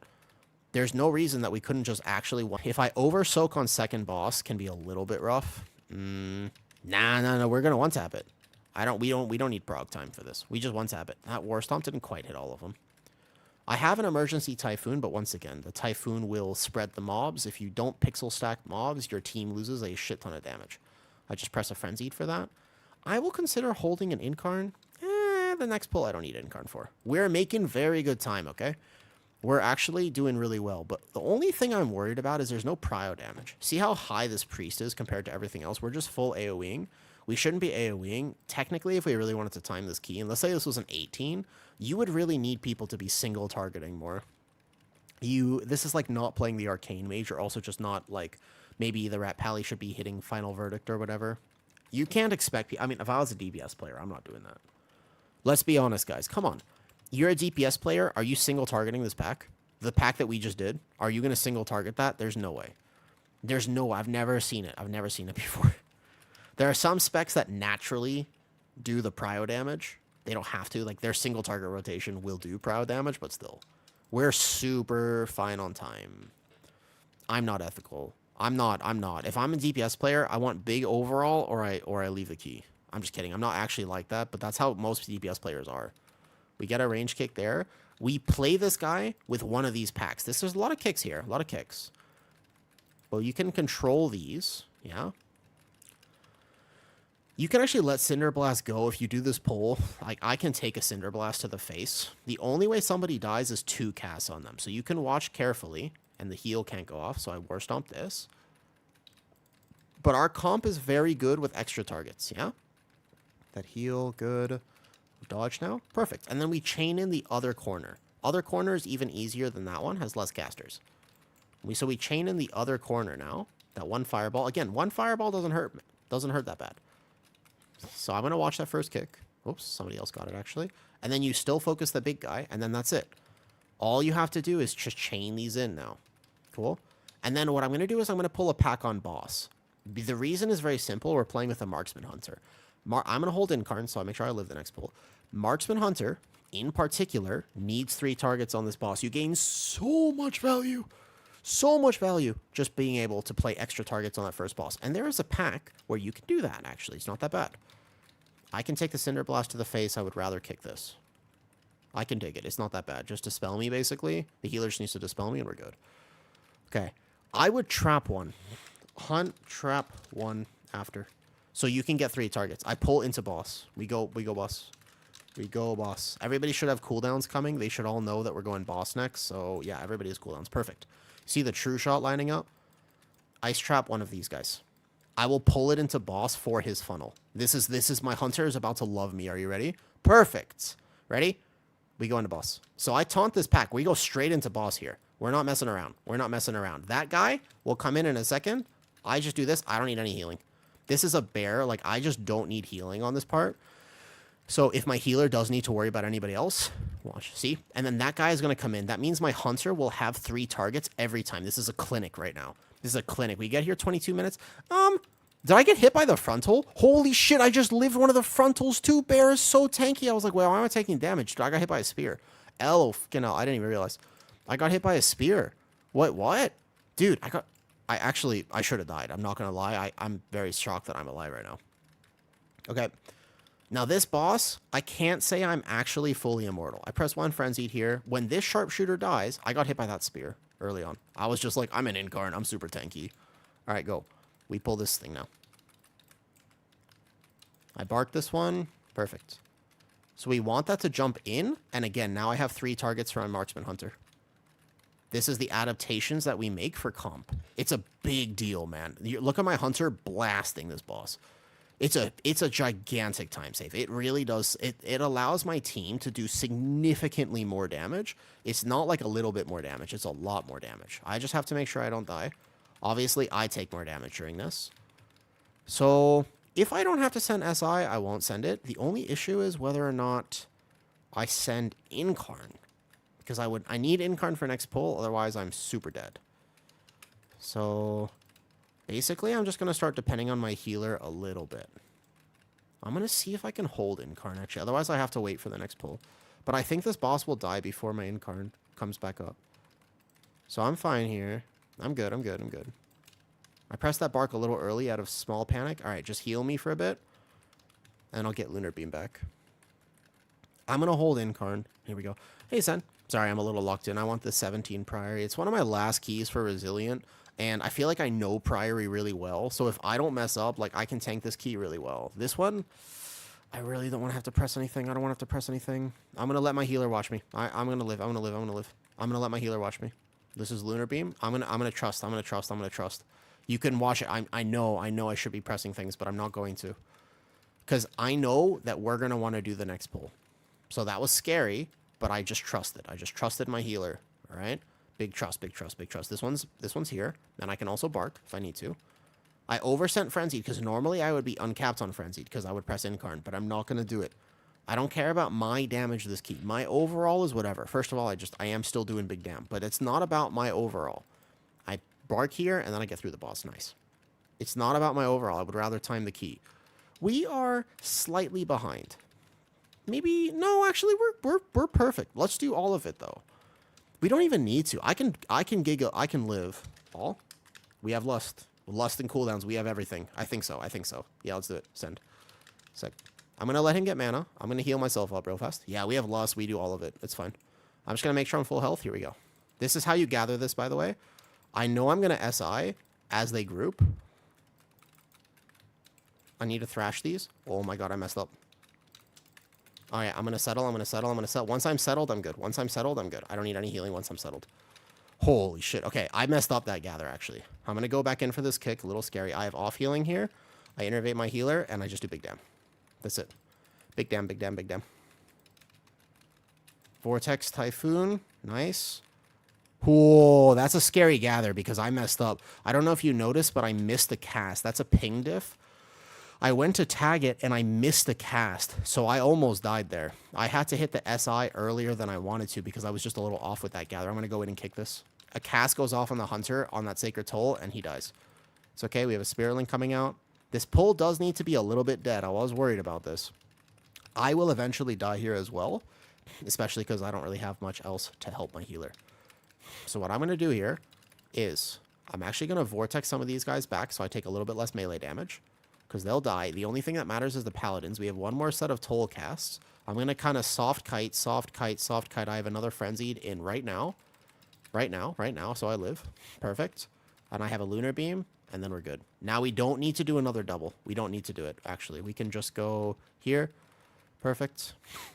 There's no reason that we couldn't just actually... If I over-soak on second boss, can be a little bit rough. Nah. We're going to one-tap it. We don't need prog time for this. We just one-tap it. That War Stomp didn't quite hit all of them. I have an Emergency Typhoon, but once again, the Typhoon will spread the mobs. If you don't pixel stack mobs, your team loses a shit ton of damage. I just press a Frenzied for that. I will consider holding an Incarn. the next pull I don't need Incarn for. We're making very good time, okay? We're actually doing really well. But the only thing I'm worried about is there's no prio damage. See how high this priest is compared to everything else? We're just full AoEing. We shouldn't be AoEing. Technically, if we really wanted to time this key, and let's say this was an 18, you would really need people to be single targeting more. This is like not playing the Arcane Mage, or also just not like maybe the Rat Pally should be hitting Final Verdict or whatever. You can't expect... I mean, if I was a DPS player, I'm not doing that. Let's be honest, guys. Come on. You're a DPS player. Are you single targeting this pack? The pack that we just did? Are you going to single target that? There's no way. There's no... I've never seen it. I've never seen it before. There are some specs that naturally do the prio damage. They don't have to. Like, their single target rotation will do prio damage, but still. We're super fine on time. I'm not ethical. I'm not. If I'm a DPS player, I want big overall or I leave the key. I'm just kidding. I'm not actually like that, but that's how most DPS players are. We get a range kick there. We play this guy with one of these packs. There's a lot of kicks here. A lot of kicks. Well, you can control these. Yeah. You can actually let Cinder Blast go if you do this pull. Like, I can take a Cinder Blast to the face. The only way somebody dies is 2 casts on them. So you can watch carefully, and the heal can't go off, so I War Stomp this. But our comp is very good with extra targets, yeah? That heal, good. Dodge now? Perfect. And then we chain in the other corner. Other corner is even easier than that one, has less casters. So we chain in the other corner now. That one fireball. Again, one fireball doesn't hurt that bad. So I'm going to watch that first kick. Oops, somebody else got it, actually. And then you still focus the big guy, and then that's it. All you have to do is just chain these in now. Cool? And then what I'm going to do is I'm going to pull a pack on boss. The reason is very simple. We're playing with a Marksman Hunter. I'm going to hold Incarn, so I make sure I live the next pull. Marksman Hunter, in particular, needs 3 targets on this boss. You gain so much value. So much value just being able to play extra targets on that first boss. And there is a pack where you can do that, actually. It's not that bad. I can take the Cinder Blast to the face. I would rather kick this. I can dig it. It's not that bad. Just dispel me, basically. The healer just needs to dispel me, and we're good. Okay. I would trap one. Hunt, trap one after. So you can get 3 targets. I pull into boss. We go boss. We go boss. Everybody should have cooldowns coming. They should all know that we're going boss next. So, yeah, everybody has cooldowns. Perfect. See the true shot lining up? Ice trap one of these guys. I will pull it into boss for his funnel. This is my hunter is about to love me. Are you ready? Perfect. Ready? We go into boss. So I taunt this pack. We go straight into boss here. We're not messing around. We're not messing around. That guy will come in a second. I just do this. I don't need any healing. This is a bear. Like, I just don't need healing on this part. So if my healer does need to worry about anybody else, watch, see? And then that guy is going to come in. That means my hunter will have 3 targets every time. This is a clinic right now. This is a clinic. We get here 22 minutes. Did I get hit by the frontal? Holy shit, I just lived one of the frontals too. Bear is so tanky. I was like, well, why am I taking damage? I got hit by a spear. I didn't even realize. I got hit by a spear. What? Dude, I should have died. I'm not going to lie. I'm very shocked that I'm alive right now. Okay. Now, this boss, I can't say I'm actually fully immortal. I press 1 frenzied here. When this sharpshooter dies, I got hit by that spear early on. I was just like, I'm an Incarn. I'm super tanky. All right, go. We pull this thing now. I bark this one. Perfect. So we want that to jump in. And again, now I have 3 targets for my Marksman Hunter. This is the adaptations that we make for comp. It's a big deal, man. Look at my Hunter blasting this boss. It's a gigantic time save. It really does. It allows my team to do significantly more damage. It's not like a little bit more damage. It's a lot more damage. I just have to make sure I don't die. Obviously, I take more damage during this. So if I don't have to send SI, I won't send it. The only issue is whether or not I send Incarn. Because I need Incarn for next pull. Otherwise, I'm super dead. So basically, I'm just going to start depending on my healer a little bit. I'm going to see if I can hold Incarn, actually. Otherwise, I have to wait for the next pull. But I think this boss will die before my Incarn comes back up. So I'm fine here. I'm good. I pressed that bark a little early out of small panic. All right, just heal me for a bit. And I'll get Lunar Beam back. I'm going to hold Incarn. Here we go. Hey, Sen. Sorry, I'm a little locked in. I want the 17 Priory. It's one of my last keys for Resilient. And I feel like I know Priory really well. So if I don't mess up, like, I can tank this key really well. This one, I really don't want to have to press anything. I don't want to have to press anything. I'm going to let my healer watch me. I'm going to live. I'm going to live. I'm going to live. I'm going to let my healer watch me. This is Lunar Beam. I'm going to trust. I'm going to trust. I'm going to trust. You can watch it. I know I should be pressing things, but I'm not going to. Because I know that we're going to want to do the next pull. So that was scary, but I just trusted. I just trusted my healer. All right? Big trust, big trust, big trust. This one's here. And I can also bark if I need to. I oversent Frenzied because normally I would be uncapped on Frenzied because I would press Incarn, but I'm not going to do it. I don't care about my damage this key. My overall is whatever. First of all, I am still doing big dam, but it's not about my overall. I bark here, and then I get through the boss. Nice. It's not about my overall. I would rather time the key. We are slightly behind. Maybe, no, actually, we're perfect. Let's do all of it, though. We don't even need to. I can live. All? We have Lust. Lust and cooldowns, we have everything. I think so. Yeah, let's do it. Send. Sec. I'm going to let him get mana. I'm going to heal myself up real fast. Yeah, we have Lust. We do all of it. It's fine. I'm just going to make sure I'm full health. Here we go. This is how you gather this, by the way. I know I'm going to SI as they group. I need to thrash these. Oh my god, I messed up. All right, I'm going to settle. Once I'm settled, I'm good. I don't need any healing once I'm settled. Holy shit. Okay, I messed up that gather, actually. I'm going to go back in for this kick. A little scary. I have off healing here. I innervate my healer, and I just do big dam. That's it. Big dam, big dam, big dam. Vortex Typhoon. Nice. Oh, that's a scary gather because I messed up. I don't know if you noticed, but I missed the cast. That's a ping diff. I went to tag it, and I missed the cast, so I almost died there. I had to hit the SI earlier than I wanted to because I was just a little off with that gather. I'm going to go in and kick this. A cast goes off on the Hunter on that Sacred Toll, and he dies. It's okay. We have a Spirit Link coming out. This pull does need to be a little bit dead. I was worried about this. I will eventually die here as well, especially because I don't really have much else to help my healer. So what I'm going to do here is I'm actually going to Vortex some of these guys back so I take a little bit less melee damage because they'll die. The only thing that matters is the Paladins. We have one more set of Toll casts. I'm going to kind of soft kite, soft kite, soft kite. I have another Frenzied in right now. Right now, so I live. Perfect. And I have a Lunar Beam, and then we're good. Now we don't need to do another double. We don't need to do it, actually. We can just go here. Perfect.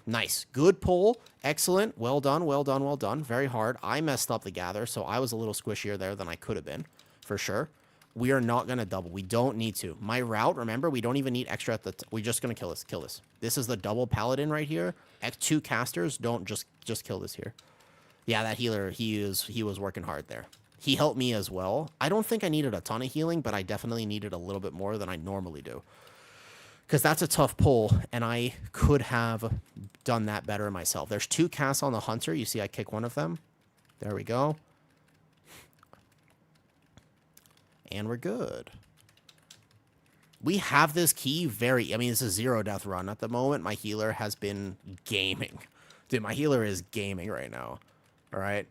Nice. Good pull. Excellent. Well done, well done, well done. Very hard. I messed up the gather, so I was a little squishier there than I could have been, for sure. We are not going to double. We don't need to. My route, remember, we don't even need extra at the... We're just going to kill this. Kill this. This is the double Paladin right here. Two casters. Don't just kill this here. Yeah, that healer, he was working hard there. He helped me as well. I don't think I needed a ton of healing, but I definitely needed a little bit more than I normally do. Because that's a tough pull, and I could have done that better myself. There's two casts on the Hunter. You see I kick one of them. There we go. And we're good. We have this key I mean, it's a 0 death run. At the moment, my healer has been gaming. Dude, my healer is gaming right now. All right.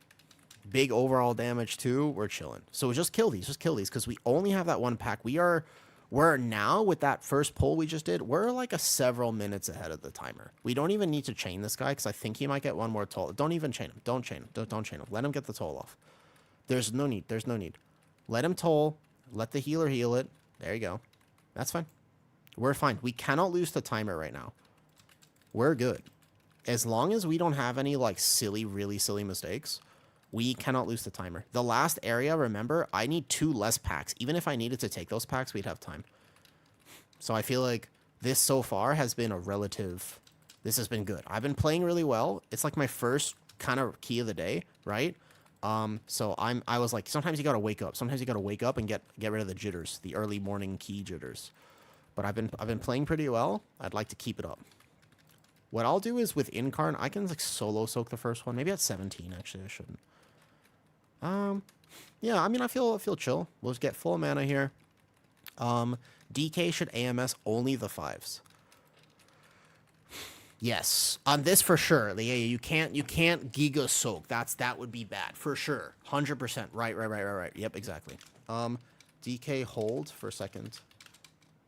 Big overall damage, too. We're chilling. So just kill these. Just kill these, because we only have that one pack. We're now, with that first pull we just did, we're like several minutes ahead of the timer. We don't even need to chain this guy, because I think he might get one more toll. Don't even chain him. Don't chain him. Don't chain him. Let him get the toll off. There's no need. There's no need. Let him toll. Let the healer heal it. There you go. That's fine. We're fine. We cannot lose the timer right now. We're good. As long as we don't have any, like, really silly mistakes, we cannot lose the timer. The last area, remember, I need 2 less packs. Even if I needed to take those packs, we'd have time. So I feel like this so far has been this has been good. I've been playing really well. It's like my first kind of key of the day, right? So I was like, sometimes you gotta wake up. Sometimes you gotta wake up and get rid of the jitters, the early morning key jitters. But I've been playing pretty well. I'd like to keep it up. What I'll do is with Incarn, I can like solo soak the first one. Maybe at 17, actually, I shouldn't. Yeah, I mean, I feel chill. We'll just get full mana here. DK should AMS only the 5s. Yes, on this for sure. Yeah, you can't Giga soak. That would be bad for sure. 100%. Right. Yep, exactly. DK hold for second.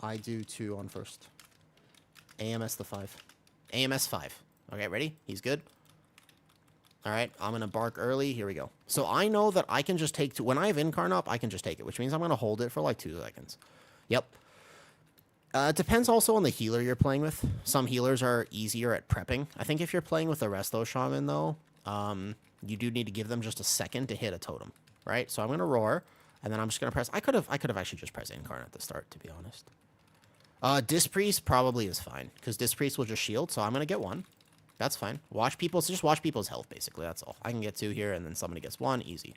I do 2 on first. AMS the 5. AMS 5. Okay, ready? He's good. All right, I'm going to bark early. Here we go. So I know that I can just take when I have Incarn up, I can just take it, which means I'm going to hold it for like 2 seconds. Yep. It depends also on the healer you're playing with. Some healers are easier at prepping. I think if you're playing with the Resto Shaman, though, you do need to give them just a second to hit a totem, right? So I'm going to roar, and then I'm just going to press... I could have actually just pressed Incarnate at the start, to be honest. Disc Priest probably is fine, because Disc Priest will just shield, so I'm going to get 1. That's fine. Watch people... So just watch people's health, basically. That's all. I can get 2 here, and then somebody gets 1. Easy.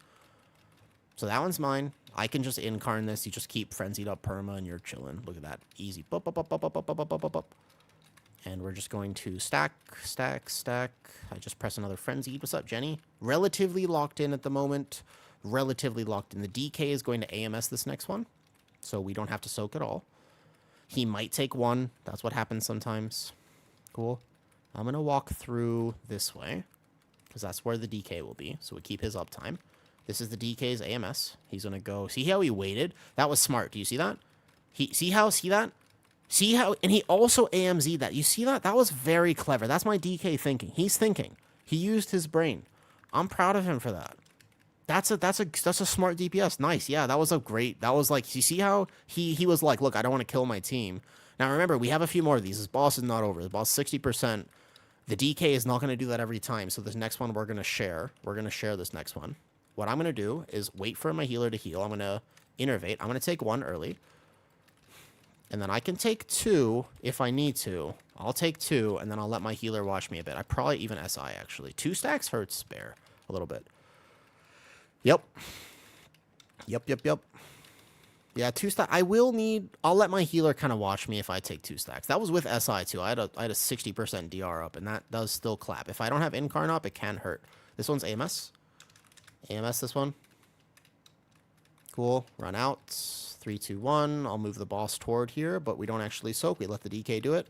So that one's mine. I can just incarn this. You just keep frenzied up perma and you're chilling. Look at that. Easy. Bup, bup, bup, bup, bup, bup, bup, bup, bup. And we're just going to stack, stack, stack. I just press another frenzied. What's up, Jenny? Relatively locked in at the moment. Relatively locked in. The DK is going to AMS this next one. So we don't have to soak at all. He might take 1. That's what happens sometimes. Cool. I'm going to walk through this way, because that's where the DK will be. So we keep his uptime. This is the DK's AMS. He's going to go... See how he waited? That was smart. Do you see that? See that? See how... And he also AMZ'd that. You see that? That was very clever. That's my DK thinking. He's thinking. He used his brain. I'm proud of him for that. That's a smart DPS. Nice. Yeah, that was a great... That was like... You see how he was like, look, I don't want to kill my team. Now, remember, we have a few more of these. This boss is not over. The boss 60%. The DK is not going to do that every time. So this next one we're going to share. We're going to share this next one. What I'm going to do is wait for my healer to heal. I'm going to innervate. I'm going to take 1 early. And then I can take 2 if I need to. I'll take 2, and then I'll let my healer watch me a bit. I probably even SI, actually. 2 stacks hurts spare a little bit. Yep. Yep. Yeah, 2 stacks. I'll let my healer kind of watch me if I take 2 stacks. That was with SI, too. I had a 60% DR up, and that does still clap. If I don't have Incarn up, it can hurt. This one's AMS. AMS this one. Cool. Run out. 3, 2, 1. I'll move the boss toward here, but we don't actually soak. We let the DK do it.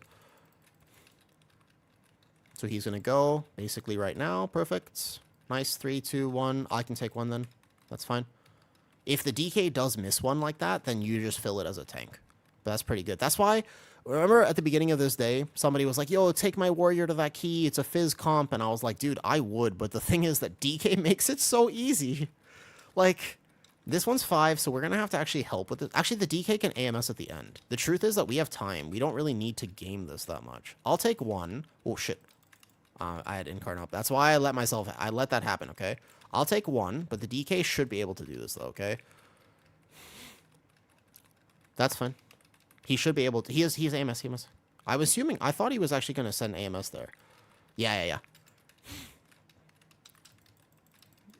So he's going to go basically right now. Perfect. Nice. 3, 2, 1. I can take 1 then. That's fine. If the DK does miss one like that, then you just fill it as a tank. But that's pretty good. That's why, remember at the beginning of this day, somebody was like, yo, take my warrior to that key. It's a fizz comp. And I was like, dude, I would. But the thing is that DK makes it so easy. Like, this one's 5, so we're going to have to actually help with it. Actually, the DK can AMS at the end. The truth is that we have time. We don't really need to game this that much. I'll take 1. Oh, shit. I had Incarn up. That's why I let that happen, okay? I'll take 1, but the DK should be able to do this, though, okay? That's fine. He should be able to. He has AMS. I thought he was actually going to send AMS there. Yeah.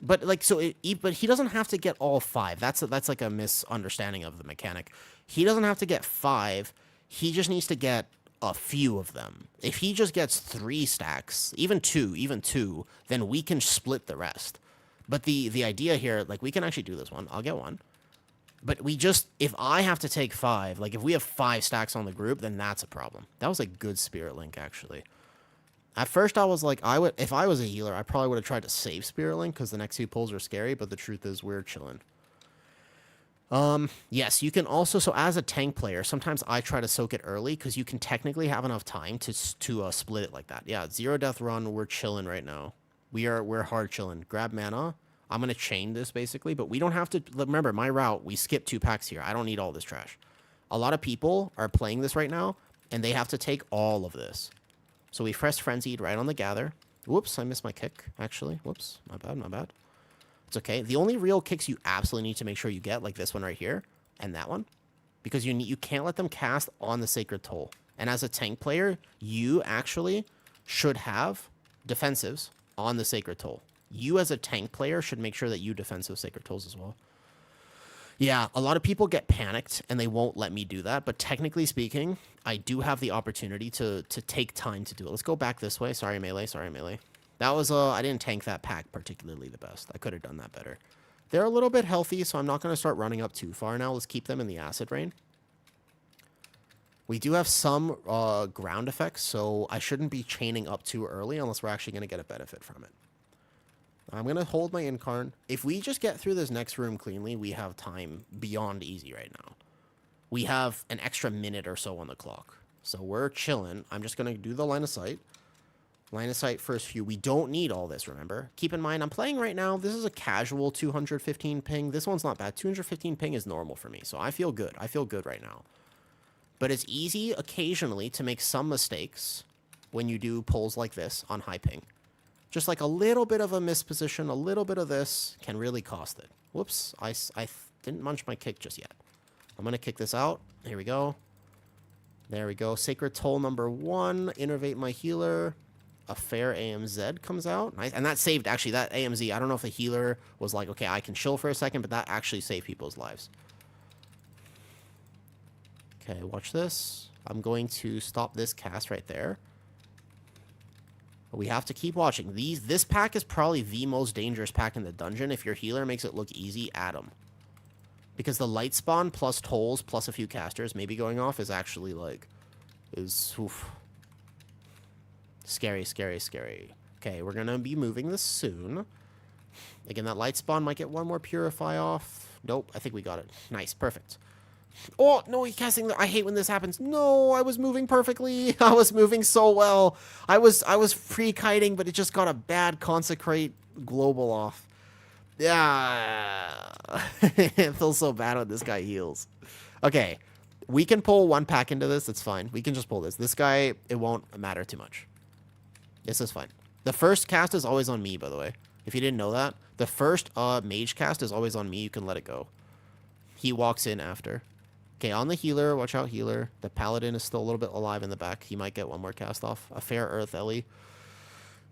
But, like, but he doesn't have to get all 5. That's like a misunderstanding of the mechanic. He doesn't have to get 5. He just needs to get a few of them. If he just gets 3 stacks, even two, then we can split the rest. But the idea here, like, we can actually do this one. I'll get 1. But if I have to take 5, like, if we have 5 stacks on the group, then that's a problem. That was a good Spirit Link, actually. At first, I was like, if I was a healer, I probably would have tried to save Spirit Link, because the next 2 pulls are scary, but the truth is, we're chilling. Yes, you can also, so as a tank player, sometimes I try to soak it early, because you can technically have enough time to split it like that. Yeah, 0 death run, we're chilling right now. We're hard chilling. Grab mana. I'm going to chain this, basically, but we don't have to... Remember, my route, we skip 2 packs here. I don't need all this trash. A lot of people are playing this right now, and they have to take all of this. So we press Frenzied right on the gather. Whoops, I missed my kick, actually. Whoops, my bad. It's okay. The only real kicks you absolutely need to make sure you get, like this one right here, and that one, because you can't let them cast on the Sacred Toll. And as a tank player, you actually should have defensives on the Sacred Toll. You as a tank player should make sure that you defensive Sacred Tolls as well. Yeah, a lot of people get panicked and they won't let me do that, but technically speaking, I do have the opportunity to take time to do it. Let's go back this way. Sorry, melee. That was, I didn't tank that pack particularly the best. I could have done that better. They're a little bit healthy, so I'm not going to start running up too far now. Let's keep them in the acid rain. We do have some ground effects, so I shouldn't be chaining up too early unless we're actually going to get a benefit from it. I'm going to hold my Incarn. If we just get through this next room cleanly, we have time beyond easy right now. We have an extra minute or so on the clock. So we're chilling. I'm just going to do the line of sight. Line of sight first few. We don't need all this, remember? Keep in mind, I'm playing right now. This is a casual 215 ping. This one's not bad. 215 ping is normal for me, so I feel good. I feel good right now. But it's easy occasionally to make some mistakes when you do pulls like this on high ping. Just like a little bit of a misposition, a little bit of this can really cost it. Whoops, I didn't munch my kick just yet. I'm going to kick this out. Here we go. There we go. Sacred Toll number 1. Innervate my healer. A fair AMZ comes out. Nice. And that saved, actually, that AMZ. I don't know if the healer was like, okay, I can chill for a second, but that actually saved people's lives. Okay, watch this. I'm going to stop this cast right there. But we have to keep watching. This pack is probably the most dangerous pack in the dungeon. If your healer makes it look easy, add them. Because the light spawn plus tolls plus a few casters maybe going off is actually like, oof. Scary, scary, scary. Okay, we're going to be moving this soon. Again, that light spawn might get one more purify off. Nope, I think we got it. Nice, perfect. Oh, no, he's casting. I hate when this happens. No, I was moving perfectly. I was moving so well. I was free kiting, but it just got a bad consecrate global off. Yeah. It feels so bad when this guy heals. Okay, we can pull one pack into this. It's fine. We can just pull this. This guy, it won't matter too much. This is fine. The first cast is always on me, by the way. If you didn't know that, the first mage cast is always on me. You can let it go. He walks in after. Okay, on the healer, watch out, healer. The paladin is still a little bit alive in the back. He might get one more cast off. A fair earth Ellie.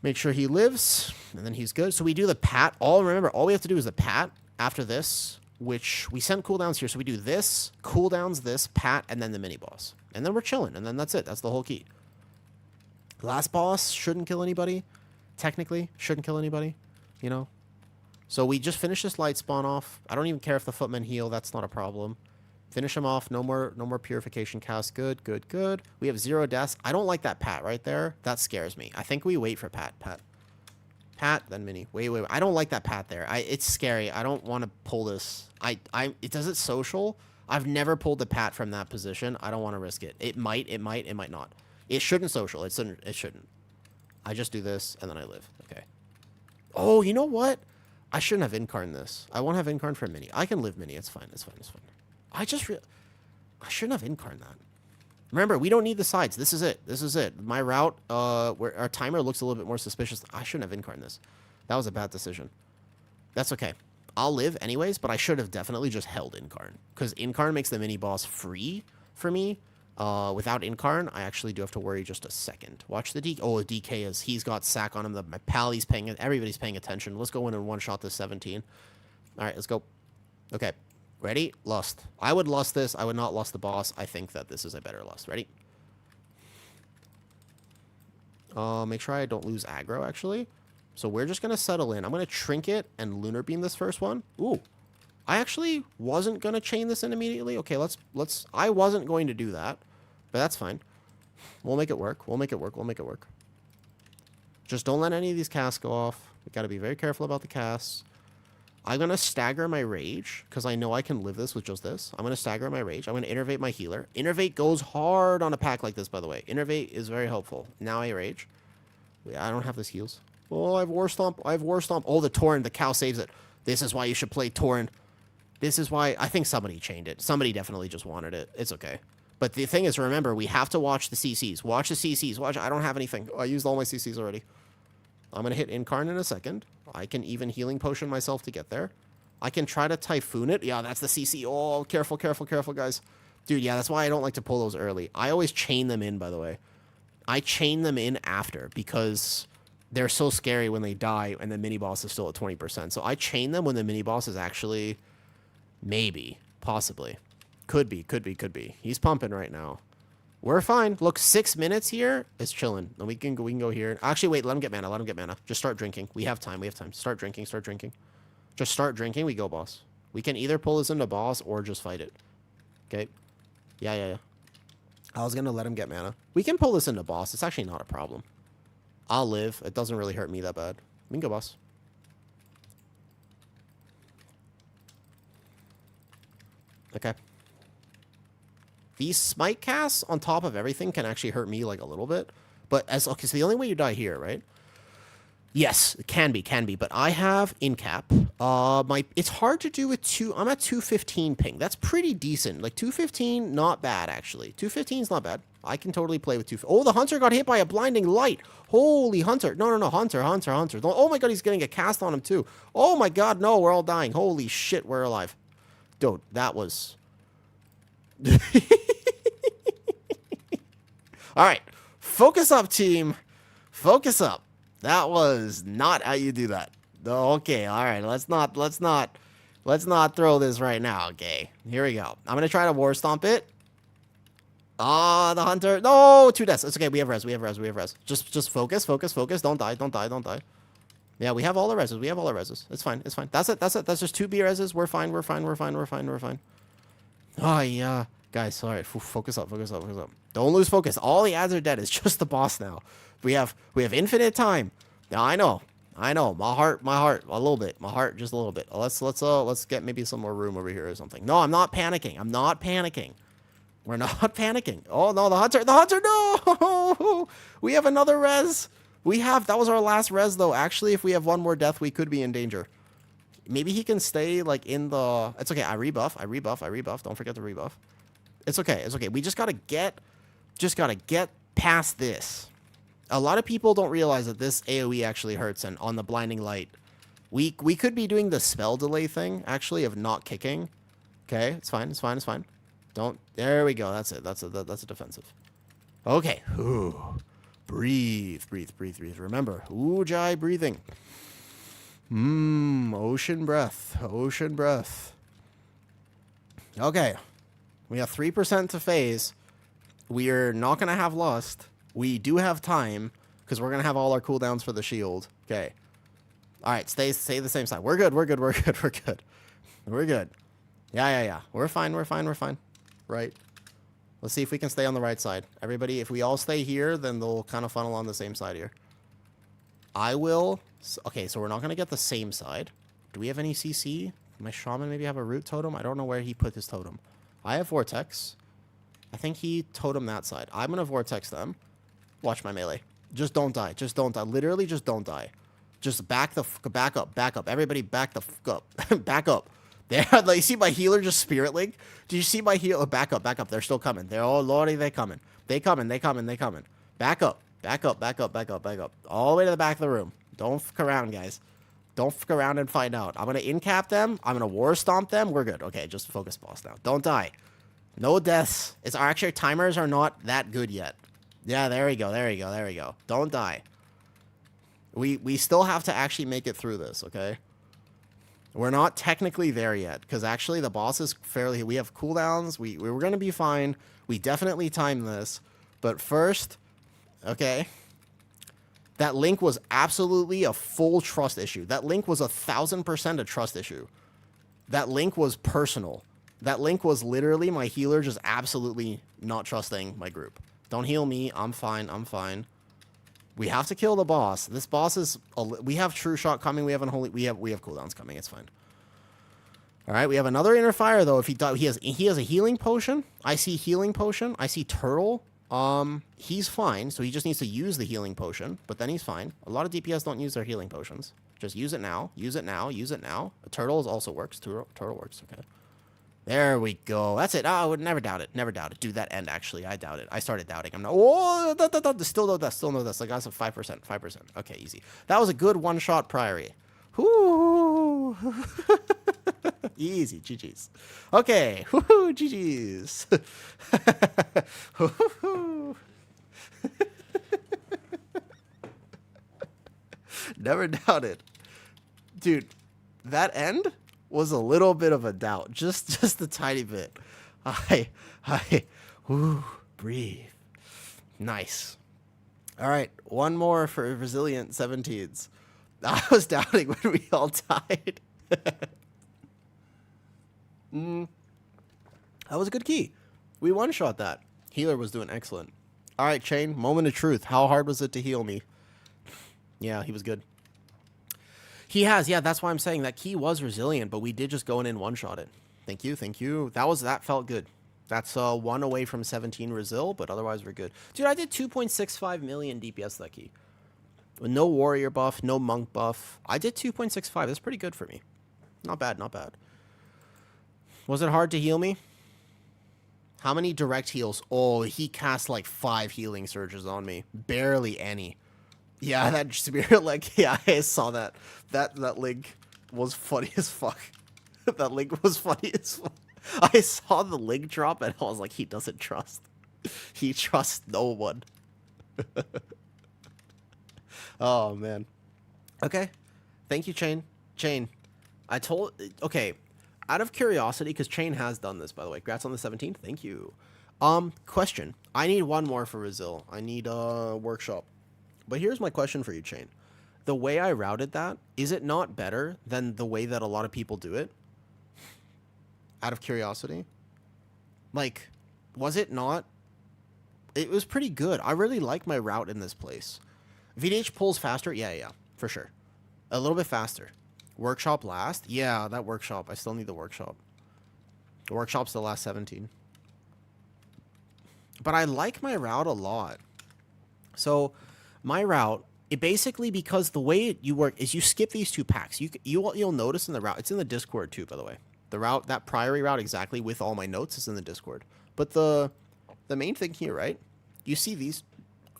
Make sure he lives, and then he's good. So we do the pat. Remember, all we have to do is the pat after this, which we send cooldowns here. So we do this, cooldowns, this, pat, and then the mini-boss. And then we're chilling, and then that's it. That's the whole key. Last boss shouldn't kill anybody. Technically, shouldn't kill anybody, you know? So we just finish this light spawn off. I don't even care if the footmen heal. That's not a problem. Finish him off. No more purification cast. Good, good, good. We have 0 deaths. I don't like that pat right there. That scares me. I think we wait for pat. Pat, then mini. Wait. I don't like that pat there. It's scary. I don't want to pull this. It does it social. I've never pulled the pat from that position. I don't want to risk it. It might not. It shouldn't social. It shouldn't. I just do this, and then I live. Okay. Oh, you know what? I shouldn't have incarned this. I won't have incarned for mini. I can live mini. It's fine. It's fine. It's fine. I shouldn't have incarned that. Remember, we don't need the sides. This is it. This is it. My route, where our timer looks a little bit more suspicious. I shouldn't have incarned this. That was a bad decision. That's okay. I'll live anyways, but I should have definitely just held incarn. Because incarn makes the mini-boss free for me. Without incarn, I actually do have to worry just a second. Watch the DK. Oh, the DK is, he's got sack on him. My pally's paying, everybody's paying attention. Let's go in and one-shot this 17. All right, let's go. Okay. Ready? Lust. I would lust this. I would not lust the boss. I think that this is a better lust. Ready? Make sure I don't lose aggro, actually. So we're just going to settle in. I'm going to trinket and lunar beam this first one. Ooh. I actually wasn't going to chain this in immediately. Okay, let's... I wasn't going to do that. But that's fine. We'll make it work. We'll make it work. We'll make it work. Just don't let any of these casts go off. We got to be very careful about the casts. I'm going to stagger my rage, because I know I can live this with just this. I'm going to stagger my rage. I'm going to innervate my healer. Innervate goes hard on a pack like this, by the way. Innervate is very helpful. Now I rage. I don't have this heals. Oh, I have War Stomp. I have War Stomp. Oh, the Torrent. The cow saves it. This is why you should play Torrent. This is why... I think somebody chained it. Somebody definitely just wanted it. It's okay. But the thing is, remember, we have to watch the CCs. Watch the CCs. Watch. I don't have anything. Oh, I used all my CCs already. I'm going to hit Incarn in a second. I can even healing potion myself to get there. I can try to Typhoon it. Yeah, that's the CC. Oh, careful, careful, careful, guys. Dude, yeah, that's why I don't like to pull those early. I always chain them in, by the way. I chain them in after because they're so scary when they die and the mini-boss is still at 20%. So I chain them when the mini-boss is actually... maybe. Possibly. Could be, could be, could be. He's pumping right now. We're fine. Look, 6 minutes here is chilling. And we can go here. Actually, wait, let him get mana. Let him get mana. Just start drinking. We have time. We have time. Start drinking. Start drinking. Just start drinking. We go, boss. We can either pull this into boss or just fight it. Okay? Yeah. I was going to let him get mana. We can pull this into boss. It's actually not a problem. I'll live. It doesn't really hurt me that bad. We can go, boss. Okay. These smite casts on top of everything can actually hurt me like a little bit. But as... okay, so the only way you die here, right? Yes, it can be, but I have in cap. It's hard to do with I'm at 215 ping. That's pretty decent. Like 215, not bad actually. 215 is not bad. I can totally play with 215. Oh, the hunter got hit by a blinding light. Holy hunter. No, hunter. Oh my god, he's getting a cast on him too. Oh my god, no, we're all dying. Holy shit, we're alive. Dude, that was... All right, focus up, team. Focus up. That was not how you do that. Okay, all right. Let's not throw this right now. Okay, here we go. I'm gonna try to war stomp it. Ah, the hunter. No, 2 deaths. It's okay. We have res. Just focus. Don't die. Yeah, we have all the reses. It's fine. That's it. That's just 2 B reses. We're fine. Oh yeah, guys. All right. Focus up. Don't lose focus. All the ads are dead. It's just the boss now. We have infinite time. Now I know. My heart, a little bit. My heart, just a little bit. Let's get maybe some more room over here or something. No, I'm not panicking. We're not panicking. Oh no, the hunter, no! We have another res. That was our last res though. Actually, if we have one more death, we could be in danger. Maybe he can stay like in the... It's okay. I rebuff. Don't forget to rebuff. It's okay. We just gotta get past this. A lot of people don't realize that this AoE actually hurts, and on the blinding light, we could be doing the spell delay thing actually of not kicking. Okay, it's fine. Don't. There we go. That's it. That's a defensive. Okay. Ooh. Breathe. Remember, Ujjayi breathing. Ocean breath. Okay. We have 3% to phase. We're not going to have lust. We do have time, because we're going to have all our cooldowns for the shield. Okay. Alright, stay the same side. We're good. Yeah. We're fine. Right. Let's see if we can stay on the right side. Everybody, if we all stay here, then they'll kind of funnel on the same side here. I will... Okay, so we're not going to get the same side. Do we have any CC? My shaman maybe have a root totem? I don't know where he put his totem. I have vortex. I think he totem that side. I'm going to vortex them. Watch my melee. Just don't die. Literally, just don't die. Just back up. Everybody back the fuck up. Back up. There, like, you see my healer just spirit link? Do you see my healer? Back up. They're still coming. Oh lordy, they coming. They coming. Back up. All the way to the back of the room. Don't fuck around, guys. Don't fuck around and find out. I'm gonna in-cap them. I'm gonna war stomp them. We're good. Okay, just focus boss now. Don't die. No deaths. Actually, timers are not that good yet. Yeah, there we go. Don't die. We still have to actually make it through this, okay? We're not technically there yet, because actually the boss is fairly... We have cooldowns. We're going to be fine. We definitely time this. But first, okay, that link was absolutely a full trust issue. That link was 1,000% a trust issue. That link was personal. That link was literally my healer just absolutely not trusting my group. Don't heal me. I'm fine. We have to kill the boss. This boss is... We have True Shot coming. We have Unholy... We have cooldowns coming. It's fine. All right. We have another Inner Fire, though. If he has a healing potion. I see healing potion. I see Turtle. He's fine. So he just needs to use the healing potion. But then he's fine. A lot of DPS don't use their healing potions. Just use it now. Use it now. A Turtle also works. Turtle works. Okay. There we go. That's it. Oh, I would never doubt it. Dude, that end, actually. I doubt it. I started doubting. I'm not... Oh, still no death. Like, I said 5%. Okay, easy. That was a good one-shot Priory. Whoo! Easy. GG's. Okay. Whoo! GG's. Never doubted. Dude, that end... was a little bit of a doubt, just a tiny bit. Woo, breathe. Nice. All right, one more for resilient 17s. I was doubting when we all died. That was a good key. We one-shot that. Healer was doing excellent. All right, Chain, moment of truth. How hard was it to heal me? Yeah, he was good. He has, yeah, that's why I'm saying that key was resilient, but we did just go in and one-shot it. Thank you. That felt good. That's 1 away from 17 resil, but otherwise we're good. Dude, I did 2.65 million DPS that key. No warrior buff, no monk buff. I did 2.65. That's pretty good for me. Not bad, not bad. Was it hard to heal me? How many direct heals? Oh, he cast like 5 healing surges on me. Barely any. Yeah, that spirit leg. Yeah, I saw that. That link was funny as fuck. That link was funny as fuck. I saw the link drop and I was like, he doesn't trust. He trusts no one. Oh, man. Okay. Thank you, Chain. Chain. Okay. Out of curiosity, because Chain has done this, by the way. Congrats on the 17th. Thank you. Question. I need one more for Brazil. I need a workshop. But here's my question for you, Chain. The way I routed that, is it not better than the way that a lot of people do it? Out of curiosity? Like, was it not? It was pretty good. I really like my route in this place. VDH pulls faster? Yeah, for sure. A little bit faster. Workshop last? Yeah, that workshop. I still need the workshop. The workshop's the last 17. But I like my route a lot. So, my route, it basically, because the way you work is you skip these 2 packs. You'll notice in the route, it's in the Discord too, by the way. The route, that Priory route exactly with all my notes is in the Discord. But the main thing here, right? You see these,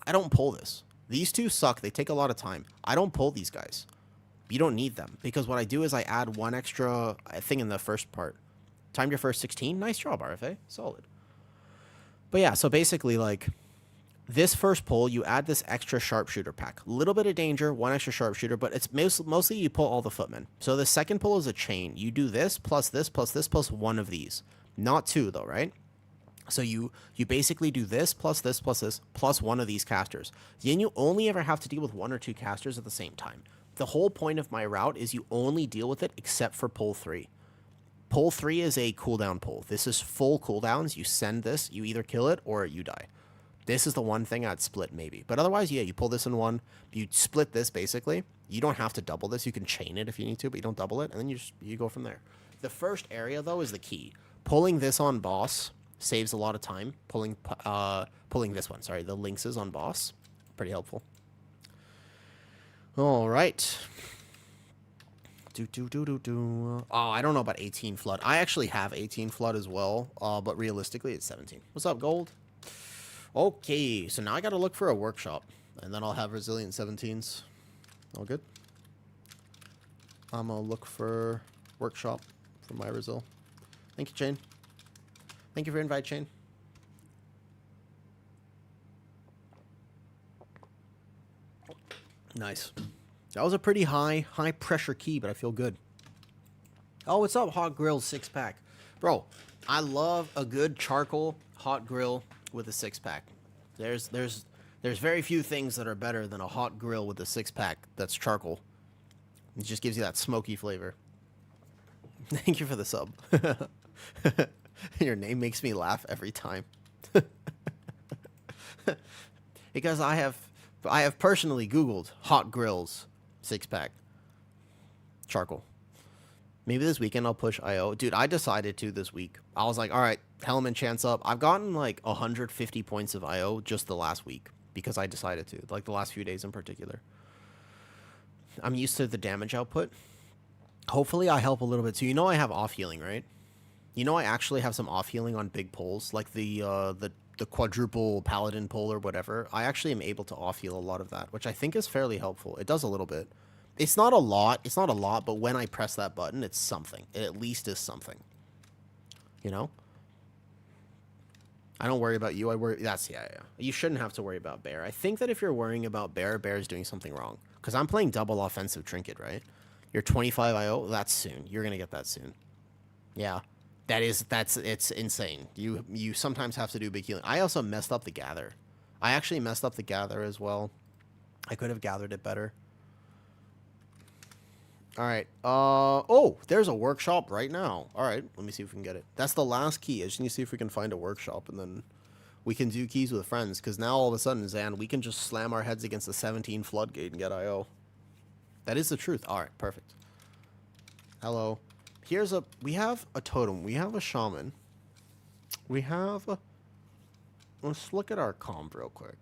I don't pull this. These 2 suck. They take a lot of time. I don't pull these guys. You don't need them. Because what I do is I add 1 extra thing in the first part. Timed your first 16. Nice job, RFA. Solid. But yeah, so basically, like, this first pull, you add this extra sharpshooter pack. A little bit of danger, 1 extra sharpshooter, but it's mostly you pull all the footmen. So the second pull is a chain. You do this, plus this, plus this, plus 1 of these. Not 2, though, right? So you basically do this, plus this, plus 1 of these casters. Then you only ever have to deal with 1 or 2 casters at the same time. The whole point of my route is you only deal with it except for pull 3. Pull 3 is a cooldown pull. This is full cooldowns. You send this, you either kill it or you die. This is the one thing I'd split maybe. But otherwise, yeah, you pull this in 1. You split this basically. You don't have to double this. You can chain it if you need to, but you don't double it. And then you go from there. The first area, though, is the key. Pulling this on boss saves a lot of time. Pulling this one, sorry, the lynxes on boss. Pretty helpful. All right. Oh, I don't know about 18 flood. I actually have 18 flood as well, but realistically, it's 17. What's up, Gold? Okay, so now I got to look for a workshop, and then I'll have resilient 17s. All good. I'm gonna look for workshop for my Resil. Thank you, Chain. Thank you for invite, Chain. Nice. That was a pretty high pressure key, but I feel good. Oh, what's up, Hot Grill 6-pack? Bro, I love a good charcoal hot grill with a 6-pack. There's very few things that are better than a hot grill with a 6-pack that's charcoal. It just gives you that smoky flavor. Thank you for the sub. Your name makes me laugh every time. Because I have personally Googled hot grills 6-pack charcoal. Maybe this weekend I'll push IO. Dude, I decided to this week. I was like, all right, Hellman chance up. I've gotten like 150 points of IO just the last week because I decided to, like the last few days in particular. I'm used to the damage output. Hopefully I help a little bit too. You know I have off healing, right? You know I actually have some off healing on big pulls, like the quadruple paladin pull or whatever. I actually am able to off heal a lot of that, which I think is fairly helpful. It does a little bit. It's not a lot. It's not a lot, but when I press that button, it's something. It at least is something. You know? I don't worry about you. I worry. That's, yeah. You shouldn't have to worry about Bear. I think that if you're worrying about Bear, Bear is doing something wrong. Because I'm playing double offensive trinket, right? You're 25 IO. That's soon. You're going to get that soon. Yeah. It's insane. You sometimes have to do big healing. I also messed up the gather. I actually messed up the gather as well. I could have gathered it better. All right. Oh, there's a workshop right now. All right. Let me see if we can get it. That's the last key. I just need to see if we can find a workshop, and then we can do keys with friends. Because now all of a sudden, Zan, we can just slam our heads against the 17 floodgate and get IO. That is the truth. All right. Perfect. Hello. We have a totem. We have a shaman. Let's look at our comp real quick.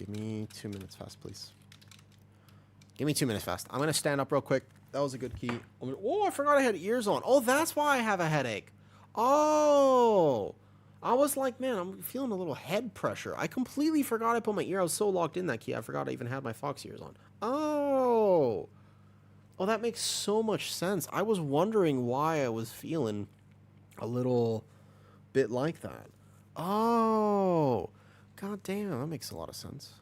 Give me 2 minutes fast, please. Give me 2 minutes fast. I'm going to stand up real quick. That was a good key. Oh, I forgot I had ears on. Oh, that's why I have a headache. Oh. I was like, man, I'm feeling a little head pressure. I completely forgot I put my ear. I was so locked in that key, I forgot I even had my Fox ears on. Oh. Oh, that makes so much sense. I was wondering why I was feeling a little bit like that. Oh. God damn, that makes a lot of sense.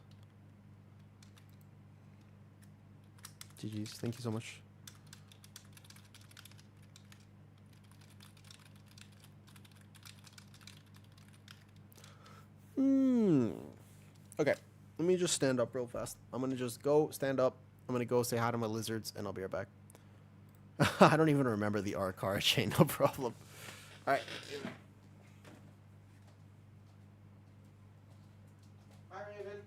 GG's. Thank you so much. Okay, let me just stand up real fast. I'm gonna just go stand up. I'm gonna go say hi to my lizards, and I'll be right back. I don't even remember the R car chain. No problem. All right. Bye, Raven.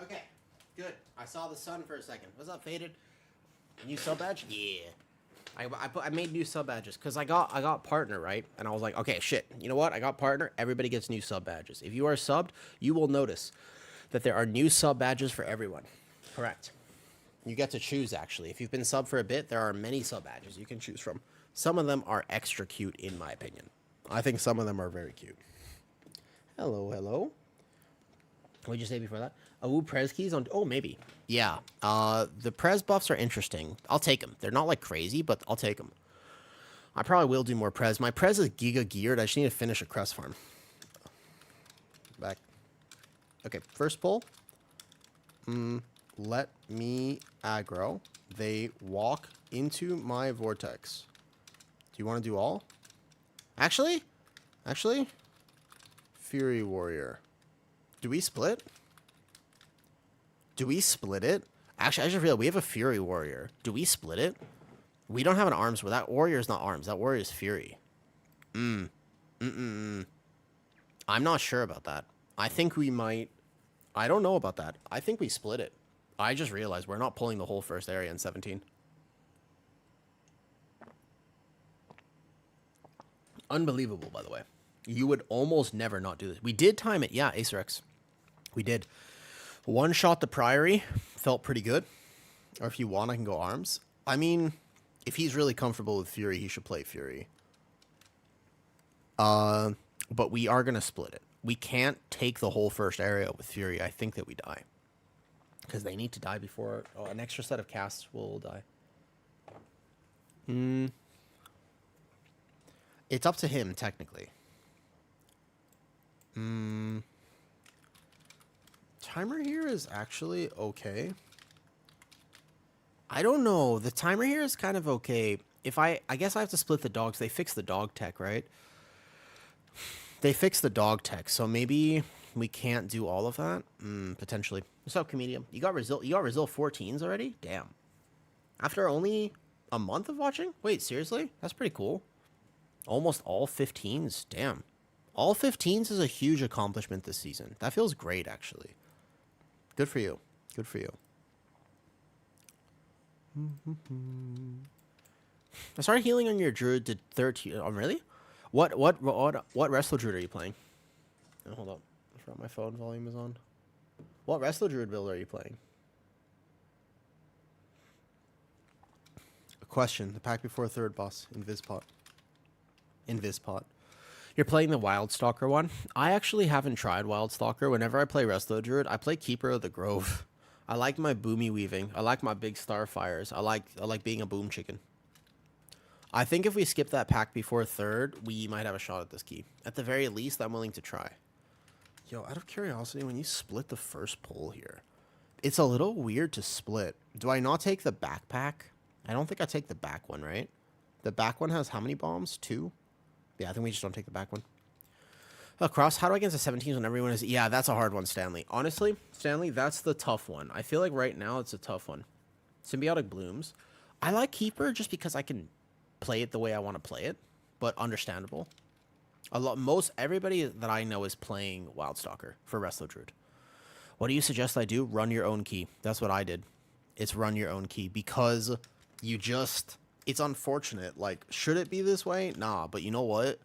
Okay, good. I saw the sun for a second. What's up, Faded? New sub badge? Yeah. I made new sub badges because I got partner, right? And I was like, okay, shit. You know what? I got partner. Everybody gets new sub badges. If you are subbed, you will notice that there are new sub badges for everyone. Correct. You get to choose, actually. If you've been subbed for a bit, there are many sub badges you can choose from. Some of them are extra cute, in my opinion. I think some of them are very cute. Hello, hello. What did you say before that? Awoo Prez keys on... Oh, maybe. Yeah. The Prez buffs are interesting. I'll take them. They're not, like, crazy, but I'll take them. I probably will do more Prez. My Prez is Giga geared. I just need to finish a Crest farm. Back. Okay, first pull. Let me aggro. They walk into my vortex. Do you want to do all? Actually? Fury Warrior. Do we split? Do we split it? Actually, I just realized we have a Fury Warrior. Do we split it? We don't have an arms where that warrior is not arms. That warrior is fury. I'm not sure about that. I think we might. I don't know about that. I think we split it. I just realized we're not pulling the whole first area in 17. Unbelievable, by the way. You would almost never not do this. We did time it. Yeah, Ace Rex. We did. One shot the Priory. Felt pretty good. Or if you want, I can go arms. I mean, if he's really comfortable with Fury, he should play Fury. But we are going to split it. We can't take the whole first area with Fury. I think that we die. Because they need to die before... Oh, an extra set of casts will die. It's up to him, technically. Timer here is actually okay. I don't know. The timer here is kind of okay. If I guess I have to split the dogs. They fixed the dog tech, right? They fixed the dog tech, so maybe we can't do all of that. Potentially. What's up, Comedian? You got Brazil 14s already? Damn. After only a month of watching? Wait, seriously? That's pretty cool. Almost all 15s. Damn. All 15s is a huge accomplishment this season. That feels great, actually. Good for you. Good for you. I started healing on your druid to 13. Oh, really? What wrestler druid are you playing? Oh, hold up. I forgot my phone volume is on. What wrestler druid build are you playing? A question. The pack before third boss in Vizpot. You're playing the Wildstalker one? I actually haven't tried Wildstalker. Whenever I play Resto Druid, I play Keeper of the Grove. I like my boomy weaving. I like my big starfires. I like being a boom chicken. I think if we skip that pack before third, we might have a shot at this key. At the very least, I'm willing to try. Yo, out of curiosity, when you split the first pull here, it's a little weird to split. Do I not take the backpack? I don't think I take the back one, right? The back one has how many bombs? 2? Yeah, I think we just don't take the back one. Cross, how do I get to 17s when everyone is... Yeah, that's a hard one, Stanley. Honestly, Stanley, that's the tough one. I feel like right now it's a tough one. Symbiotic Blooms. I like Keeper just because I can play it the way I want to play it, but understandable. Everybody that I know is playing Wildstalker for Resto Druid. What do you suggest I do? Run your own key. That's what I did. It's run your own key because you just... It's unfortunate. Like, should it be this way? Nah, but you know what?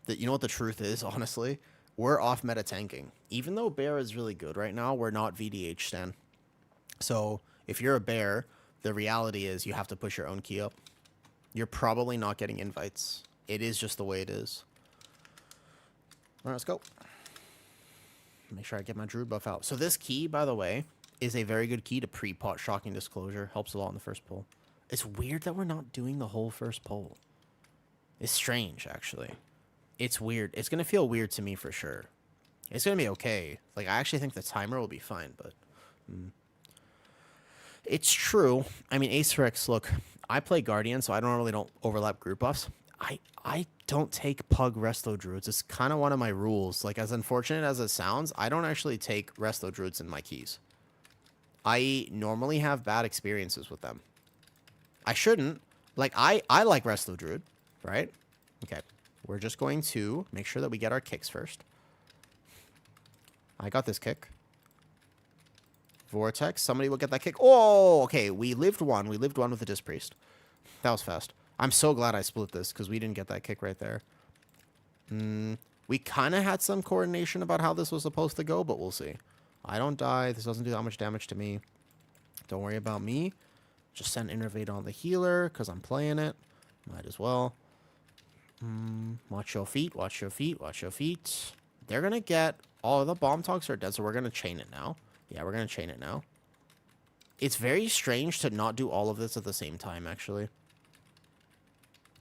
You know what the truth is, honestly? We're off meta tanking. Even though Bear is really good right now, we're not VDH Stan. So, if you're a Bear, the reality is you have to push your own key up. You're probably not getting invites. It is just the way it is. Alright, let's go. Make sure I get my Druid buff out. So this key, by the way, is a very good key to pre-pot Shocking Disclosure. Helps a lot in the first pull. It's weird that we're not doing the whole first pull. It's strange, actually. It's weird. It's going to feel weird to me for sure. It's going to be okay. Like, I actually think the timer will be fine, but... It's true. I mean, Ace Rex, look, I play Guardian, so I don't overlap group buffs. I don't take Pug Resto Druids. It's kind of one of my rules. Like, as unfortunate as it sounds, I don't actually take Resto Druids in my keys. I normally have bad experiences with them. I shouldn't. Like, I like Resto Druid, right? Okay. We're just going to make sure that we get our kicks first. I got this kick. Vortex. Somebody will get that kick. Oh, okay. We lived one. We lived one with the Disc Priest. That was fast. I'm so glad I split this because we didn't get that kick right there. We kind of had some coordination about how this was supposed to go, but we'll see. I don't die. This doesn't do that much damage to me. Don't worry about me. Just send Innervate on the healer because I'm playing it. Might as well. Watch your feet. Watch your feet. Watch your feet. They're going to get... All the bomb talks are dead, so we're going to chain it now. Yeah, we're going to chain it now. It's very strange to not do all of this at the same time, actually.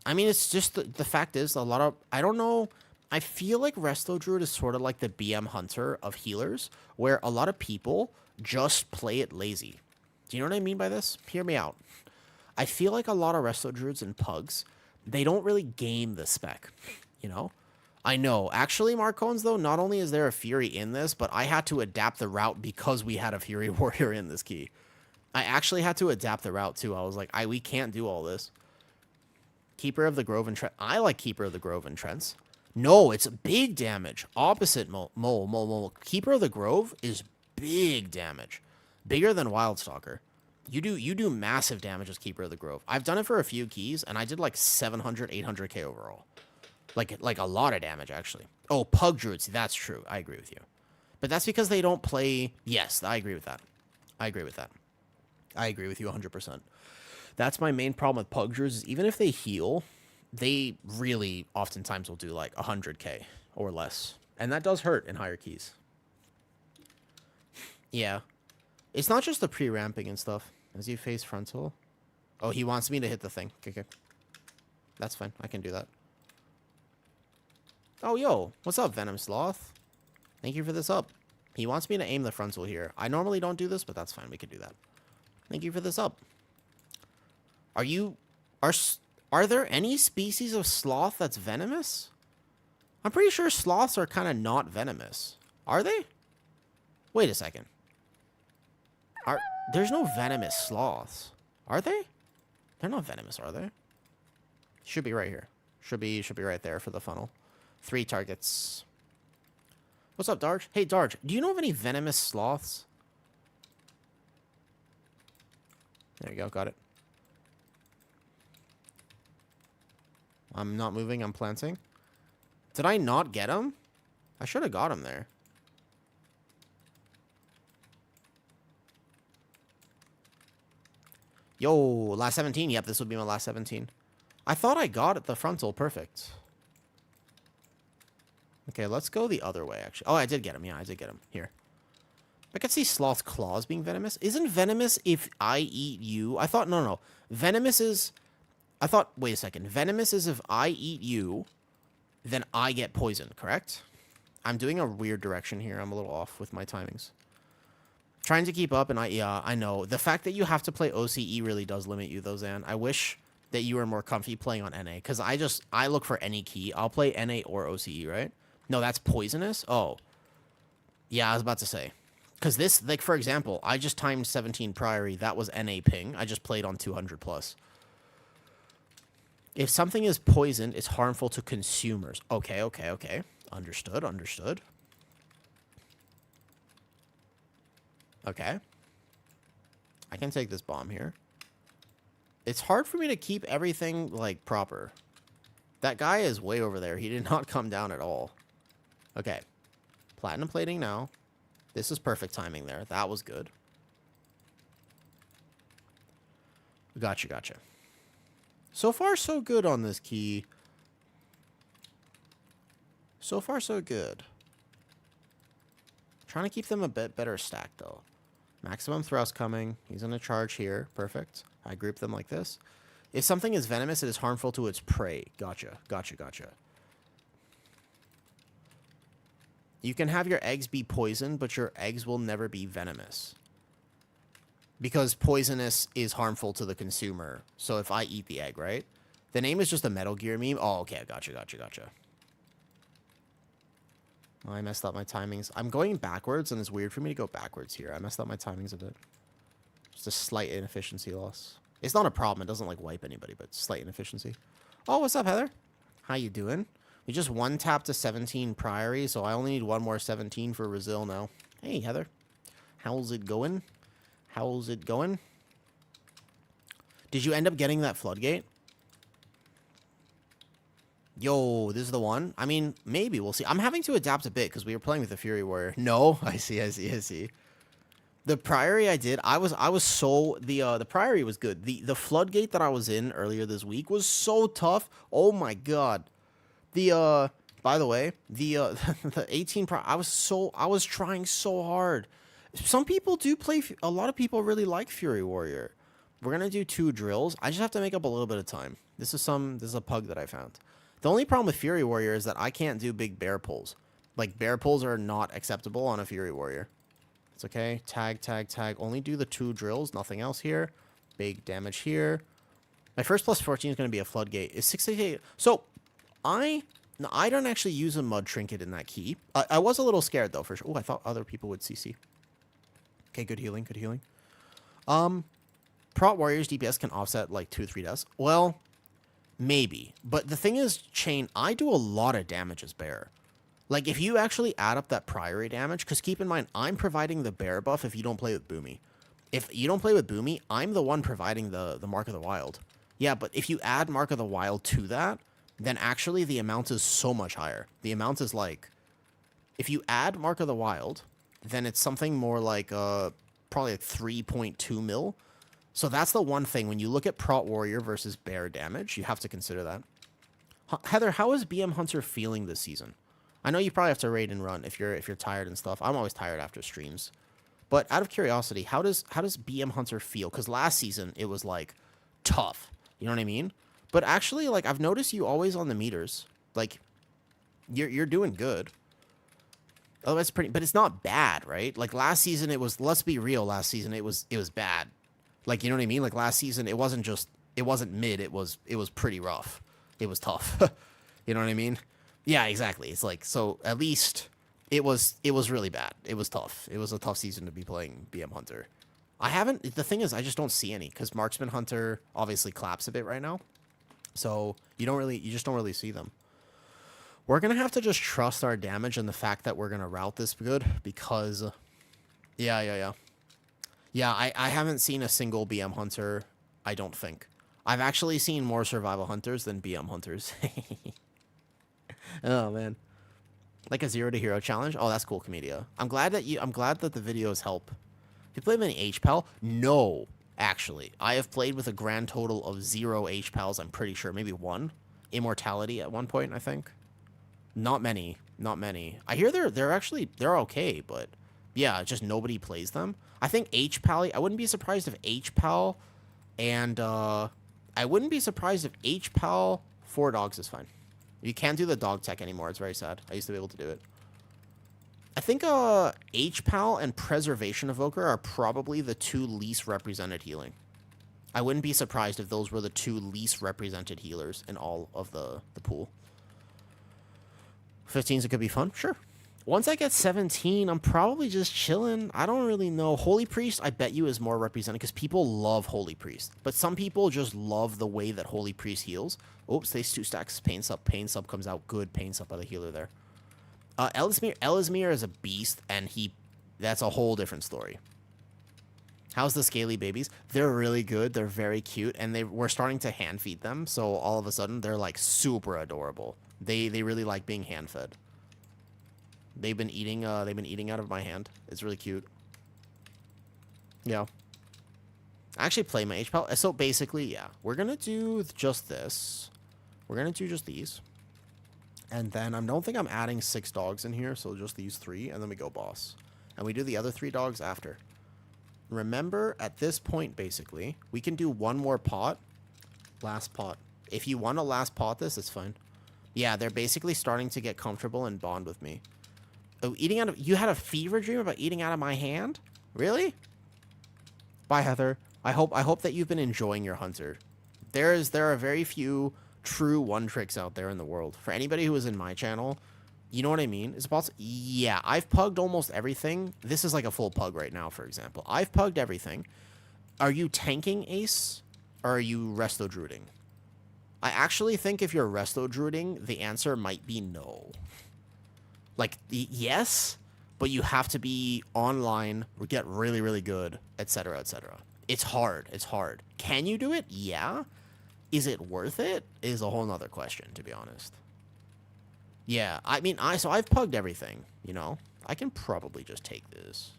I mean, it's just... The fact is, a lot of... I don't know... I feel like Resto Druid is sort of like the BM Hunter of healers, where a lot of people just play it lazy. Do you know what I mean by this? Hear me out. I feel like a lot of Resto Druids and Pugs, they don't really game the spec, you know? I know. Actually, Marcones, though, not only is there a Fury in this, but I had to adapt the route because we had a Fury Warrior in this key. I actually had to adapt the route, too. I was like, we can't do all this. Keeper of the Grove and Trent. I like Keeper of the Grove and Trents. No, it's big damage. Opposite Mole. Keeper of the Grove is big damage. Bigger than Wildstalker. You do massive damage as Keeper of the Grove. I've done it for a few keys, and I did like 700, 800k overall. Like a lot of damage, actually. Oh, Pug Druids. That's true. I agree with you. But that's because they don't play... Yes, I agree with that. I agree with that. I agree with you 100%. That's my main problem with Pug Druids is even if they heal, they really oftentimes will do like 100k or less. And that does hurt in higher keys. Yeah. It's not just the pre-ramping and stuff. As you face frontal. Oh, he wants me to hit the thing. Okay. That's fine. I can do that. Oh, yo. What's up, Venom Sloth? Thank you for this up. He wants me to aim the frontal here. I normally don't do this, but that's fine. We can do that. Thank you for this up. Are there any species of sloth that's venomous? I'm pretty sure sloths are kind of not venomous. Are they? Wait a second. There's no venomous sloths. Are they? They're not venomous, are they? Should be right here. Should be right there for the funnel. 3 targets. What's up, Darge? Hey, Darge, do you know of any venomous sloths? There you go, got it. I'm not moving, I'm planting. Did I not get him? I should have got him there. Yo, last 17. Yep, this would be my last 17. I thought I got it the frontal. Perfect. Okay, let's go the other way, actually. Oh, I did get him. Yeah, I did get him. Here. I could see Sloth's claws being venomous. Isn't venomous if I eat you? I thought, no. Venomous is... I thought, wait a second. Venomous is if I eat you, then I get poisoned, correct? I'm doing a weird direction here. I'm a little off with my timings. Trying to keep up, and I know. The fact that you have to play OCE really does limit you, though, Zan. I wish that you were more comfy playing on NA, because I look for any key. I'll play NA or OCE, right? No, that's poisonous? Oh. Yeah, I was about to say. Because this, like, for example, I just timed 17 Priory. That was NA ping. I just played on 200 plus. If something is poisoned, it's harmful to consumers. Okay. Understood. Okay. I can take this bomb here. It's hard for me to keep everything, like, proper. That guy is way over there. He did not come down at all. Okay. Platinum plating now. This is perfect timing there. That was good. Gotcha. So far, so good on this key. So far, so good. Trying to keep them a bit better stacked, though. Maximum thrust coming. He's going to charge here. Perfect. I group them like this. If something is venomous, it is harmful to its prey. Gotcha. You can have your eggs be poisoned, but your eggs will never be venomous. Because poisonous is harmful to the consumer. So if I eat the egg, right? The name is just a Metal Gear meme. Oh, okay. Gotcha. Oh, I messed up my timings. I'm going backwards, and it's weird for me to go backwards here. I messed up my timings a bit. Just a slight inefficiency loss. It's not a problem. It doesn't, like, wipe anybody, but slight inefficiency. Oh, what's up, Heather? How you doing? We just one-tapped to 17 Priory, so I only need one more 17 for Brazil now. Hey, Heather. How's it going? Did you end up getting that floodgate? Yo, this is the one? I mean, maybe. We'll see. I'm having to adapt a bit because we were playing with the Fury Warrior. No? I see. The Priory I did, I was so... The Priory was good. The floodgate that I was in earlier this week was so tough. Oh my god. By the way, the 18 I was trying so hard. Some people do play, a lot of people really like Fury Warrior. We're gonna do 2 drills. I just have to make up a little bit of time. This is a pug that I found. The only problem with Fury Warrior is that I can't do big bear pulls. Like, bear pulls are not acceptable on a Fury Warrior. It's okay. Tag. Only do the 2 drills, nothing else here. Big damage here. My first plus 14 is gonna be a floodgate. It's 68. So I don't actually use a mud trinket in that key. I was a little scared though, for sure. Oh, I thought other people would CC. Okay, good healing. Prot Warriors DPS can offset like 2-3 deaths. Well, Maybe. But the thing is, Chain, I do a lot of damage as bear. Like, if you actually add up that Priory damage, because keep in mind, I'm providing the bear buff if you don't play with Boomy. If you don't play with Boomy, I'm the one providing the Mark of the Wild. Yeah, but if you add Mark of the Wild to that, then actually the amount is so much higher. The amount is like, if you add Mark of the Wild, then it's something more like probably like 3.2 mil. So that's the one thing. When you look at Prot Warrior versus Bear damage, you have to consider that. Heather, how is BM Hunter feeling this season? I know you probably have to raid and run if you're tired and stuff. I'm always tired after streams. But out of curiosity, how does BM Hunter feel? Because last season it was like tough. You know what I mean? But actually, like, I've noticed you always on the meters. Like, you're doing good. Oh, that's pretty, but it's not bad, right? Like last season it was, let's be real, last season it was bad. Like, you know what I mean? Like last season it wasn't mid, it was pretty rough. It was tough. You know what I mean? Yeah, exactly. It's like, so at least it was really bad. It was tough. It was a tough season to be playing BM Hunter. The thing is, I just don't see any, because Marksman Hunter obviously claps a bit right now. So you just don't really see them. We're going to have to just trust our damage and the fact that we're going to route this good, because yeah, I haven't seen a single BM Hunter, I don't think. I've actually seen more survival hunters than BM hunters. Oh man. Like a 0 to hero challenge? Oh, that's cool, Comedia. I'm glad that the videos help. Have you played many HPAL? No, actually. I have played with a grand total of 0 HPALs, I'm pretty sure. Maybe 1. Immortality at one point, I think. Not many. I hear they're okay, but yeah, just nobody plays them. I think HPAL, I wouldn't be surprised if HPAL and I wouldn't be surprised if HPAL 4 dogs is fine. You can't do the dog tech anymore. It's very sad. I used to be able to do it. I think HPAL and Preservation Evoker are probably the 2 least represented healing. I wouldn't be surprised if those were the 2 least represented healers in all of the pool. 15s, it could be fun. Sure. Once I get 17, I'm probably just chilling. I don't really know. Holy Priest, I bet you, is more represented because people love Holy Priest. But some people just love the way that Holy Priest heals. Oops, they 2 stacks Pain Sup. Pain Sup comes out. Good Pain Sup by the healer there. Ellesmere is a beast, and that's a whole different story. How's the Scaly babies? They're really good. They're very cute, and we're starting to hand feed them. So all of a sudden, they're like super adorable. They really like being hand fed. They've been eating out of my hand. It's really cute. Yeah. I actually play my HPAL. So basically, yeah, we're gonna do just this. We're gonna do just these. And then I don't think I'm adding 6 dogs in here, so just these 3, and then we go boss. And we do the other 3 dogs after. Remember, at this point, basically, we can do 1 more pot. Last pot. If you want to last pot this, it's fine. Yeah, they're basically starting to get comfortable and bond with me. Oh, you had a fever dream about eating out of my hand? Really? Bye, Heather. I hope that you've been enjoying your hunter. There are very few true one tricks out there in the world. For anybody who is in my channel, you know what I mean? It's possible. Yeah, I've pugged almost everything. This is like a full pug right now, for example. I've pugged everything. Are you tanking Ace, or are you resto druiding? I actually think if you're resto druiding, the answer might be no. Like, yes, but you have to be online, get really, really good, etc., etc. It's hard. It's hard. Can you do it? Yeah. Is it worth it? Is a whole nother question, to be honest. Yeah, I mean, so I've pugged everything, you know? I can probably just take this.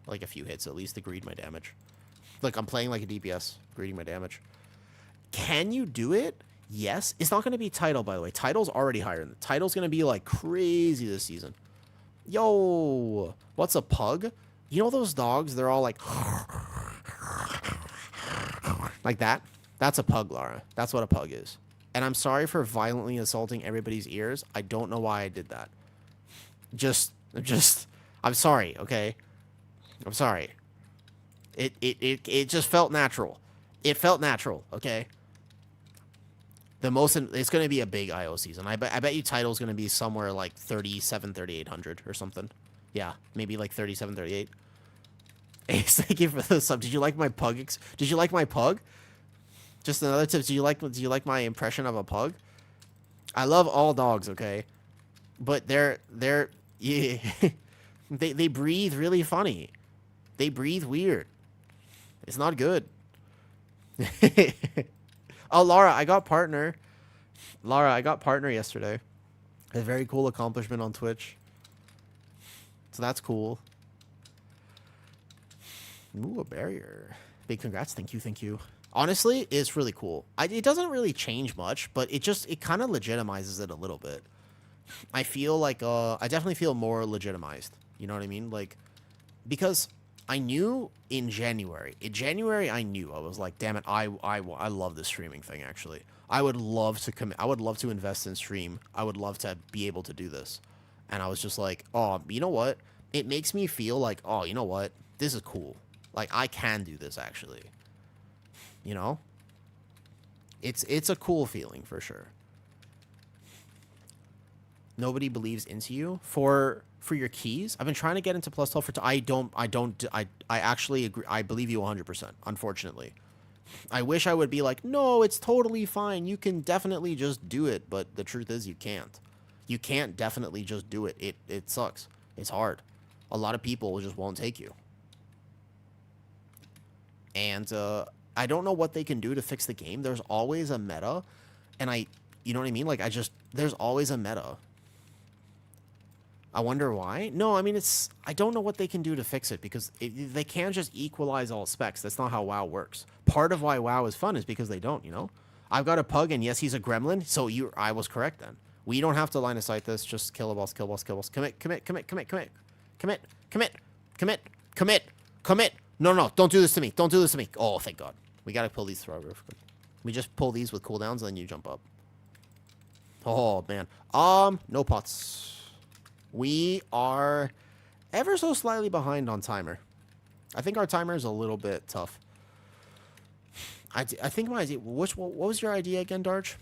Like a few hits at least to greed my damage. Look, I'm playing like a DPS, greeding my damage. Can you do it? Yes. It's not going to be title, by the way. Title's already higher. Title's going to be like crazy this season. Yo, what's a pug? You know those dogs? They're all like that. That's a pug, Lara. That's what a pug is. And I'm sorry for violently assaulting everybody's ears. I don't know why I did that. I'm sorry, okay? I'm sorry. It just felt natural. It felt natural, okay? It's going to be a big IO season. I bet you title's going to be somewhere like 37, 3,800 or something. Yeah, maybe like 37, 38. Ace, thank you for the sub. Did you like my pug? Did you like my pug? Just another tip. Do you like my impression of a pug? I love all dogs, okay? But they're yeah, they breathe really funny. They breathe weird. It's not good. Oh, Laura, I got partner. Laura, I got partner yesterday. A very cool accomplishment on Twitch. So that's cool. Ooh, a barrier. Big congrats. Thank you. Thank you. Honestly, it's really cool. It doesn't really change much, but it kind of legitimizes it a little bit. I feel like, I definitely feel more legitimized. You know what I mean? Like, because I knew in January. In January, I knew. I was like, damn it, I love this streaming thing, actually. I would love to commit. I would love to invest in stream. I would love to be able to do this. And I was just like, oh, you know what? It makes me feel like, oh, you know what? This is cool. Like, I can do this, actually. You know? It's a cool feeling, for sure. Nobody believes into you for your keys. I've been trying to get into plus 12 for I actually agree. I believe you 100%, unfortunately. I wish I would be like, no, it's totally fine. You can definitely just do it. But the truth is you can't. You can't definitely just do it. It sucks. It's hard. A lot of people just won't take you. And I don't know what they can do to fix the game. There's always a meta. And you know what I mean? Like, there's always a meta. I wonder why. No, I mean, I don't know what they can do to fix it, because they can't just equalize all specs. That's not how WoW works. Part of why WoW is fun is because they don't, you know? I've got a pug, and yes, he's a gremlin, so I was correct then. We don't have to line of sight this. Just kill a boss, kill boss, kill boss. Commit, commit, commit, commit, commit. Commit, commit, commit, commit, commit. No, don't do this to me. Don't do this to me. Oh, thank God. We gotta pull these through real quick. We just pull these with cooldowns, and then you jump up. Oh, man. No pots. We are ever so slightly behind on timer. I think our timer is a little bit tough. I think my idea... What was your idea again, Darge?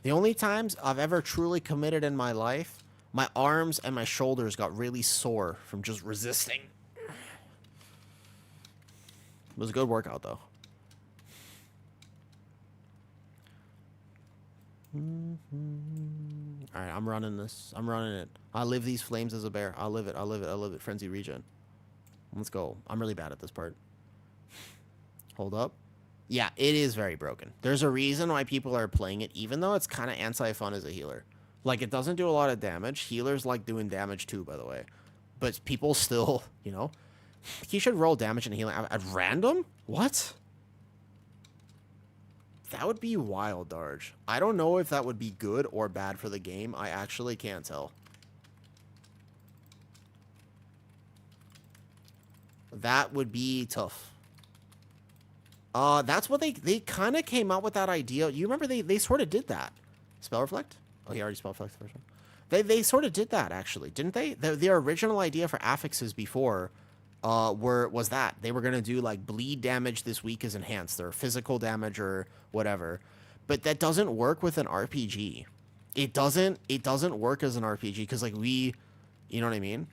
The only times I've ever truly committed in my life, my arms and my shoulders got really sore from just resisting. It was a good workout, though. Alright, I'm running this. I'm running it. I live these flames as a bear. I'll live it. I'll live it. I'll live it. Frenzy regen. Let's go. I'm really bad at this part. Hold up. Yeah, it is very broken. There's a reason why people are playing it, even though it's kind of anti-fun as a healer. Like, it doesn't do a lot of damage. Healers like doing damage too, by the way. But people still, you know. He should roll damage and healing at random? What? That would be wild, Darge. I don't know if that would be good or bad for the game. I actually can't tell. That would be tough. That's what they kind of came out with that idea. You remember they sort of did that. Spell Reflect? Oh, he already Spell Reflect the first one. They sort of did that, actually, didn't they? Their original idea for affixes before was that they were gonna do like bleed damage this week is enhanced, or physical damage or whatever, but that doesn't work with an RPG. It doesn't work as an RPG because like you know what I mean?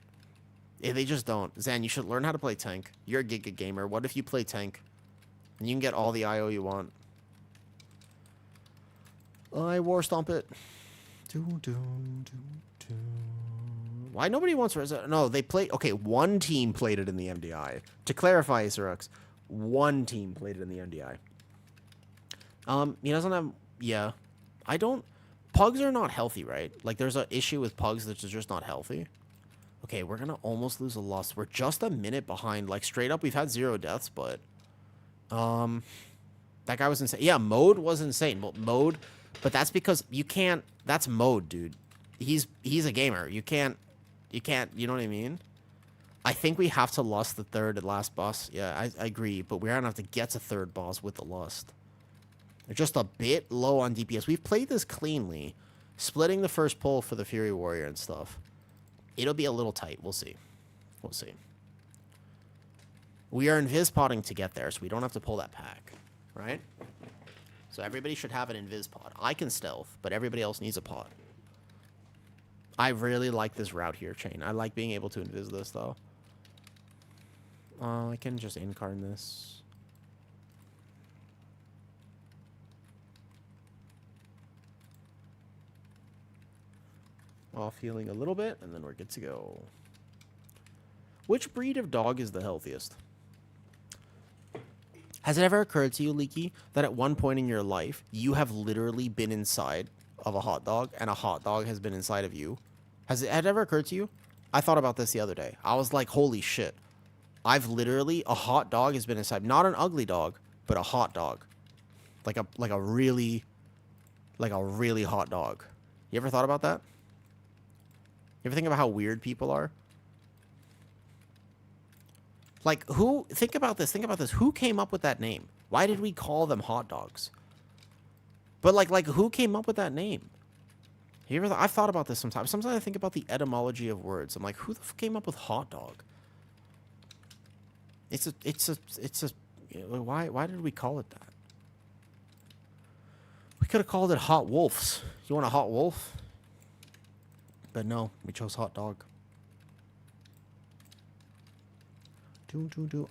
They just don't. Zan, you should learn how to play tank. You're a Giga gamer. What if you play tank and you can get all the IO you want? I war stomp it. Why nobody wants Resident? No, they play. Okay, one team played it in the MDI. To clarify, Isarux, one team played it in the MDI. He doesn't have. Yeah, I don't. Pugs are not healthy, right? Like, there's an issue with pugs that's just not healthy. Okay, we're gonna almost lose a loss. We're just a minute behind. Like, straight up, we've had 0 deaths, but that guy was insane. Yeah, mode was insane. Well, mode, but that's because you can't. That's mode, dude. He's a gamer. You can't, you know what I mean? I think we have to lust the third and last boss. Yeah, I agree, but we're gonna have to get to third boss with the lust. They're just a bit low on DPS. We've played this cleanly, splitting the first pull for the Fury Warrior and stuff. It'll be a little tight. We'll see. We'll see. We are invis-podding to get there, so we don't have to pull that pack, right? So everybody should have an invis pod. I can stealth, but everybody else needs a pod. I really like this route here, Chain. I like being able to invis this, though. I can just incarn this. Off healing a little bit, and then we're good to go. Which breed of dog is the healthiest? Has it ever occurred to you, Leaky, that at one point in your life, you have literally been inside of a hot dog, and a hot dog has been inside of you? Had it ever occurred to you? I thought about this the other day. I was like, holy shit. I've literally, a hot dog has been inside. Not an ugly dog, but a hot dog. Like a really hot dog. You ever thought about that? You ever think about how weird people are? Like, who... Think about this. Think about this. Who came up with that name? Why did we call them hot dogs? But, like who came up with that name? You ever I've thought about this sometimes. Sometimes I think about the etymology of words. I'm like, who the f came up with hot dog? It's a... Why did we call it that? We could have called it hot wolves. You want a hot wolf? But no, we chose hot dog.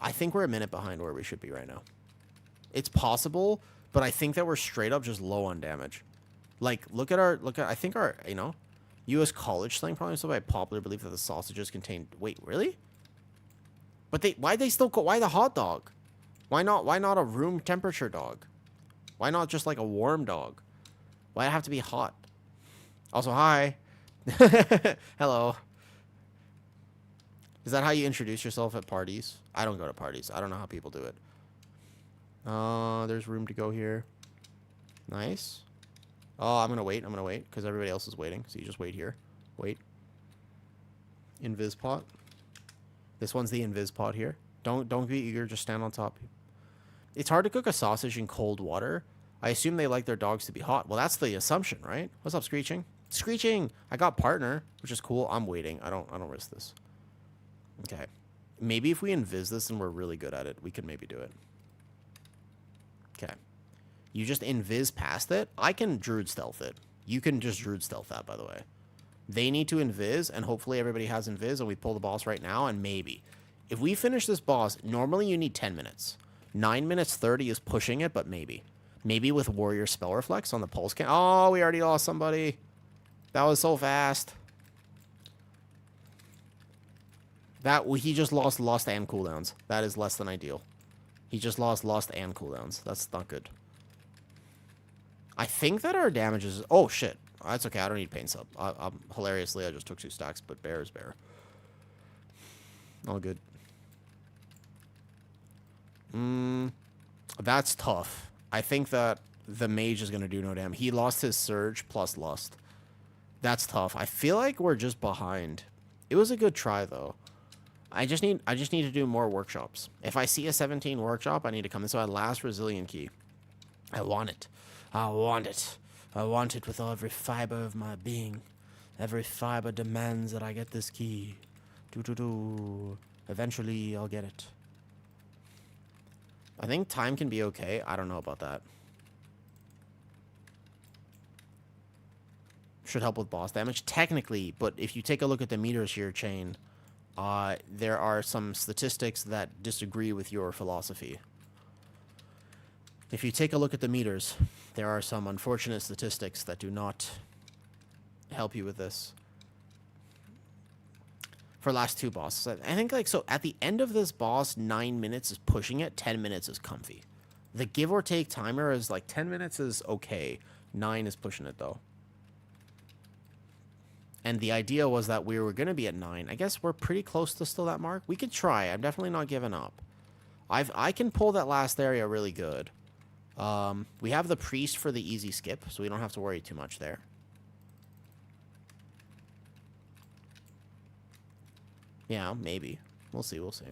I think we're a minute behind where we should be right now. It's possible, but I think that we're straight up just low on damage. Like, look at I think our, you know, U.S. college slang probably so by popular belief that the sausages contain, wait, really? But why the hot dog? Why not a room temperature dog? Why not just like a warm dog? Why have to be hot? Also, hi. Hello. Is that how you introduce yourself at parties? I don't go to parties. I don't know how people do it. There's room to go here. Nice. Oh, I'm gonna wait. Because everybody else is waiting. So you just wait here. Wait. Invis pot. This one's the invis pot here. Don't be eager. Just stand on top. It's hard to cook a sausage in cold water. I assume they like their dogs to be hot. Well, that's the assumption, right? What's up, Screeching? Screeching! I got partner, which is cool. I'm waiting. I don't risk this. Okay. Maybe if we invis this and we're really good at it, we can maybe do it. Okay. You just invis past it. I can druid stealth it. You can just druid stealth that, by the way. They need to invis, and hopefully everybody has invis, and we pull the boss right now, and maybe. If we finish this boss, normally you need 10 minutes. 9 minutes 30 is pushing it, but maybe. Maybe with Warrior Spell Reflex on the pulse can. Oh, we already lost somebody. That was so fast. He just lost and cooldowns. That is less than ideal. He just lost and cooldowns. That's not good. I think that our damage is... Oh, shit. That's okay. I don't need pain sub. Hilariously, I just took 2 stacks, but bear is bear. All good. That's tough. I think that the mage is going to do no damage. He lost his surge plus lust. That's tough. I feel like we're just behind. It was a good try, though. I just need to do more workshops. If I see a 17 workshop, I need to come. This is my last resilient key. I want it. I want it. I want it with every fiber of my being. Every fiber demands that I get this key. Eventually, I'll get it. I think time can be okay. I don't know about that. Should help with boss damage. Technically, but if you take a look at the meters here, Chain, there are some statistics that disagree with your philosophy. If you take a look at the meters, there are some unfortunate statistics that do not help you with this. For last 2 bosses. I think, like, so at the end of this boss, 9 minutes is pushing it, 10 minutes is comfy. The give or take timer is like 10 minutes is okay. 9 is pushing it, though. And the idea was that we were going to be at 9. I guess we're pretty close to still that mark. We could try. I'm definitely not giving up. I can pull that last area really good. We have the priest for the easy skip, so we don't have to worry too much there. Yeah, maybe. We'll see, we'll see.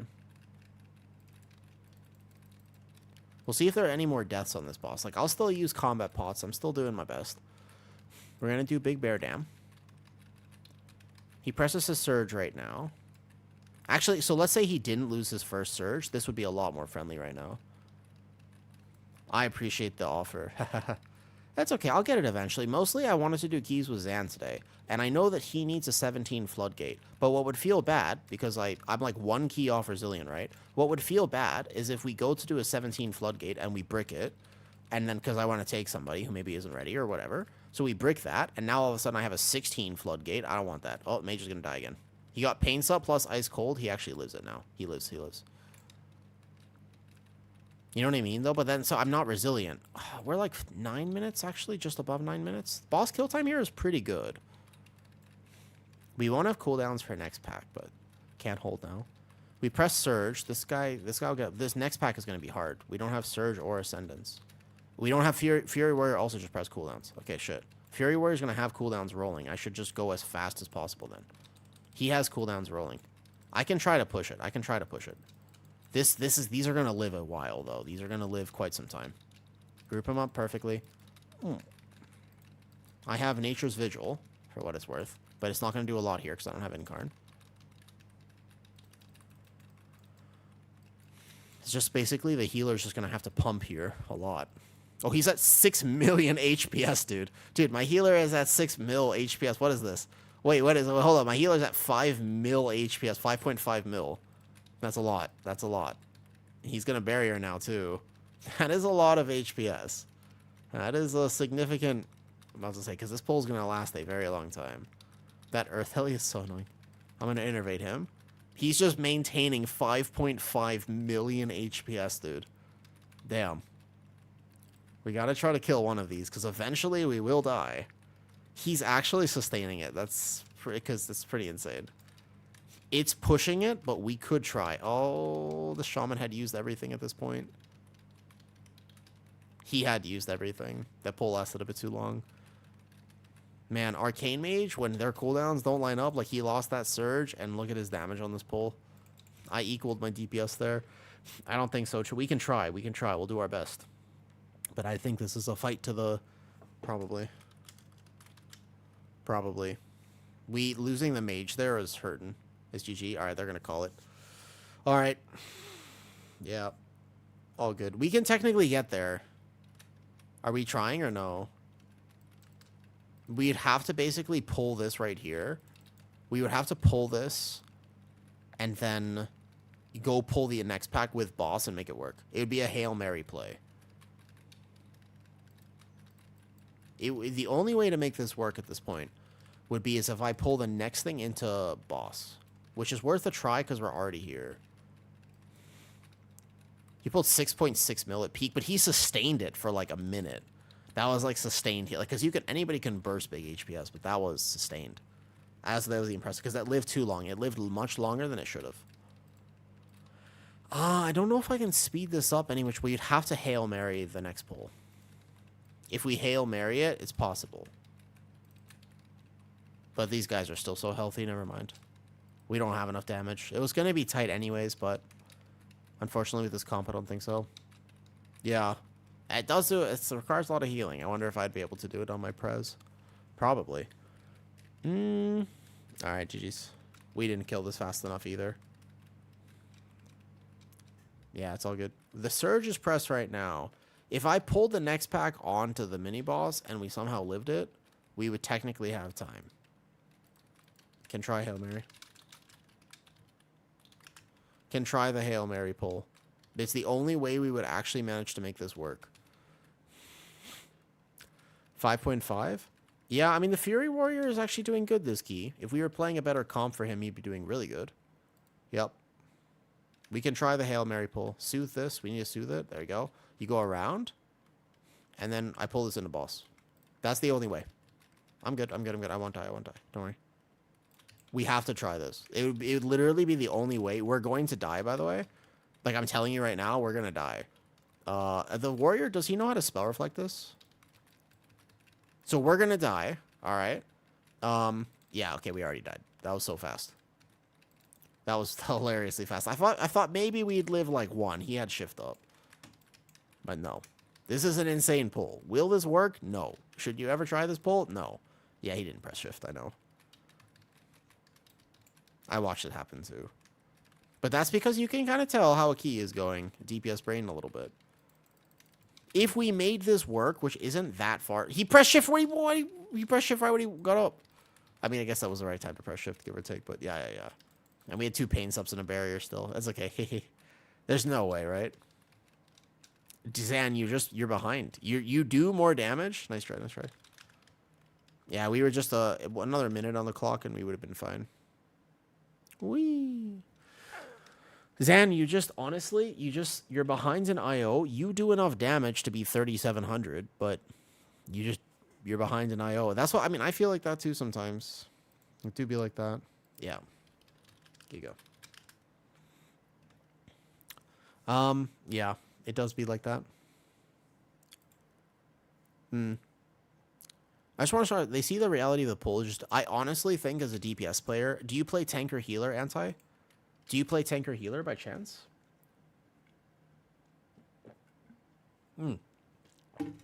We'll see if there are any more deaths on this boss. Like, I'll still use combat pots. I'm still doing my best. We're going to do Big Bear Dam. He presses his surge right now. Actually, so let's say he didn't lose his first surge. This would be a lot more friendly right now. I appreciate the offer. That's okay. I'll get it eventually. Mostly, I wanted to do keys with Zan today, and I know that he needs a 17 floodgate. But what would feel bad, because I'm like 1 key off Resilient, right? What would feel bad is if we go to do a 17 floodgate and we brick it, and then because I want to take somebody who maybe isn't ready or whatever, so we brick that, and now all of a sudden I have a 16 floodgate. I don't want that. Oh, Mage is gonna die again. He got Pain Sup plus Ice Cold. He actually lives it now. He lives. He lives. You know what I mean, though? But then, so I'm not resilient. We're like 9 minutes, actually, just above 9 minutes. Boss kill time here is pretty good. We won't have cooldowns for next pack, but can't hold now. We press Surge. This guy will get... This next pack is going to be hard. We don't have Surge or Ascendance. We don't have Fury Warrior also just press cooldowns. Okay, shit. Fury Warrior is going to have cooldowns rolling. I should just go as fast as possible then. He has cooldowns rolling. I can try to push it. I can try to push it. These are going to live a while, though. These are going to live quite some time. Group them up perfectly. I have Nature's Vigil, for what it's worth. But it's not going to do a lot here, because I don't have Incarn. It's just basically the healer's just going to have to pump here a lot. Oh, he's at 6 million HPS, dude. Dude, my healer is at 6 mil HPS. What is this? Wait, what is it? Hold on. My healer's at 5 mil HPS. 5.5 mil. That's a lot. That's a lot. He's going to bury her now, too. That is a lot of HPS. That is a significant... I'm about to say, because this pull's going to last a very long time. That Earth Heli is so annoying. I'm going to innervate him. He's just maintaining 5.5 million HPS, dude. Damn. We got to try to kill one of these, because eventually we will die. He's actually sustaining it. That's... because it's pretty insane. It's pushing it, but we could try. Oh, the Shaman had used everything at this point. He had used everything. That pull lasted a bit too long. Man, Arcane Mage, when their cooldowns don't line up, like he lost that Surge, and look at his damage on this pull. I equaled my DPS there. I don't think so. We can try. We can try. We'll do our best. But I think this is a fight to the... Probably. Probably. Losing the Mage there is hurting. Is GG. Alright, they're going to call it. Alright. Yeah. All good. We can technically get there. Are we trying or no? We'd have to basically pull this right here. We would have to pull this. And then go pull the next pack with boss and make it work. It would be a Hail Mary play. The only way to make this work at this point would be as if I pull the next thing into boss. Which is worth a try because we're already here. He pulled 6.6 mil at peak, but he sustained it for like a minute. That was like sustained. Like, because anybody can burst big HPS, but that was sustained. That was the impressive, because that lived too long. It lived much longer than it should have. I don't know if I can speed this up any which way. You'd have to Hail Mary the next pull. If we Hail Mary it, it's possible. But these guys are still so healthy, never mind. We don't have enough damage. It was going to be tight anyways, but unfortunately with this comp, I don't think so. Yeah. It does do it. It requires a lot of healing. I wonder if I'd be able to do it on my Prez. Probably. Alright, GG's. We didn't kill this fast enough either. Yeah, it's all good. The Surge is pressed right now. If I pulled the next pack onto the mini-boss and we somehow lived it, we would technically have time. Can try Hail Mary. Can try the Hail Mary pull. It's the only way we would actually manage to make this work. 5.5? Yeah, I mean, the Fury Warrior is actually doing good this key. If we were playing a better comp for him, he'd be doing really good. Yep. We can try the Hail Mary pull. Soothe this. We need to soothe it. There you go. You go around. And then I pull this into boss. That's the only way. I'm good. I'm good. I'm good. I won't die. I won't die. Don't worry. We have to try this. It would literally be the only way. We're going to die, by the way. Like, I'm telling you right now, we're going to die. The warrior, does he know how to spell reflect this? So we're going to die. All right. Yeah, okay, we already died. That was so fast. That was hilariously fast. I thought maybe we'd live like one. He had shift up. But no. This is an insane pull. Will this work? No. Should you ever try this pull? No. Yeah, he didn't press shift, I know. I watched it happen too. But that's because you can kind of tell how a key is going. DPS brain a little bit. If we made this work, which isn't that far... He pressed shift when he pressed shift right when he got up. I mean, I guess that was the right time to press shift, give or take, but yeah. And we had 2 pain subs and a barrier still. That's okay. There's no way, right? Zan, you're behind. You do more damage. Nice try. Yeah, we were just another minute on the clock and we would have been fine. Whee. Zan, honestly, you're behind in IO. You do enough damage to be 3,700, but you're behind in IO. That's what, I mean, I feel like that too sometimes. It do be like that. Yeah. Here you go. Yeah, it does be like that. I just want to start, they see the reality of the pull. I honestly think as a DPS player, do you play tank or healer, Anti? Do you play tank or healer by chance?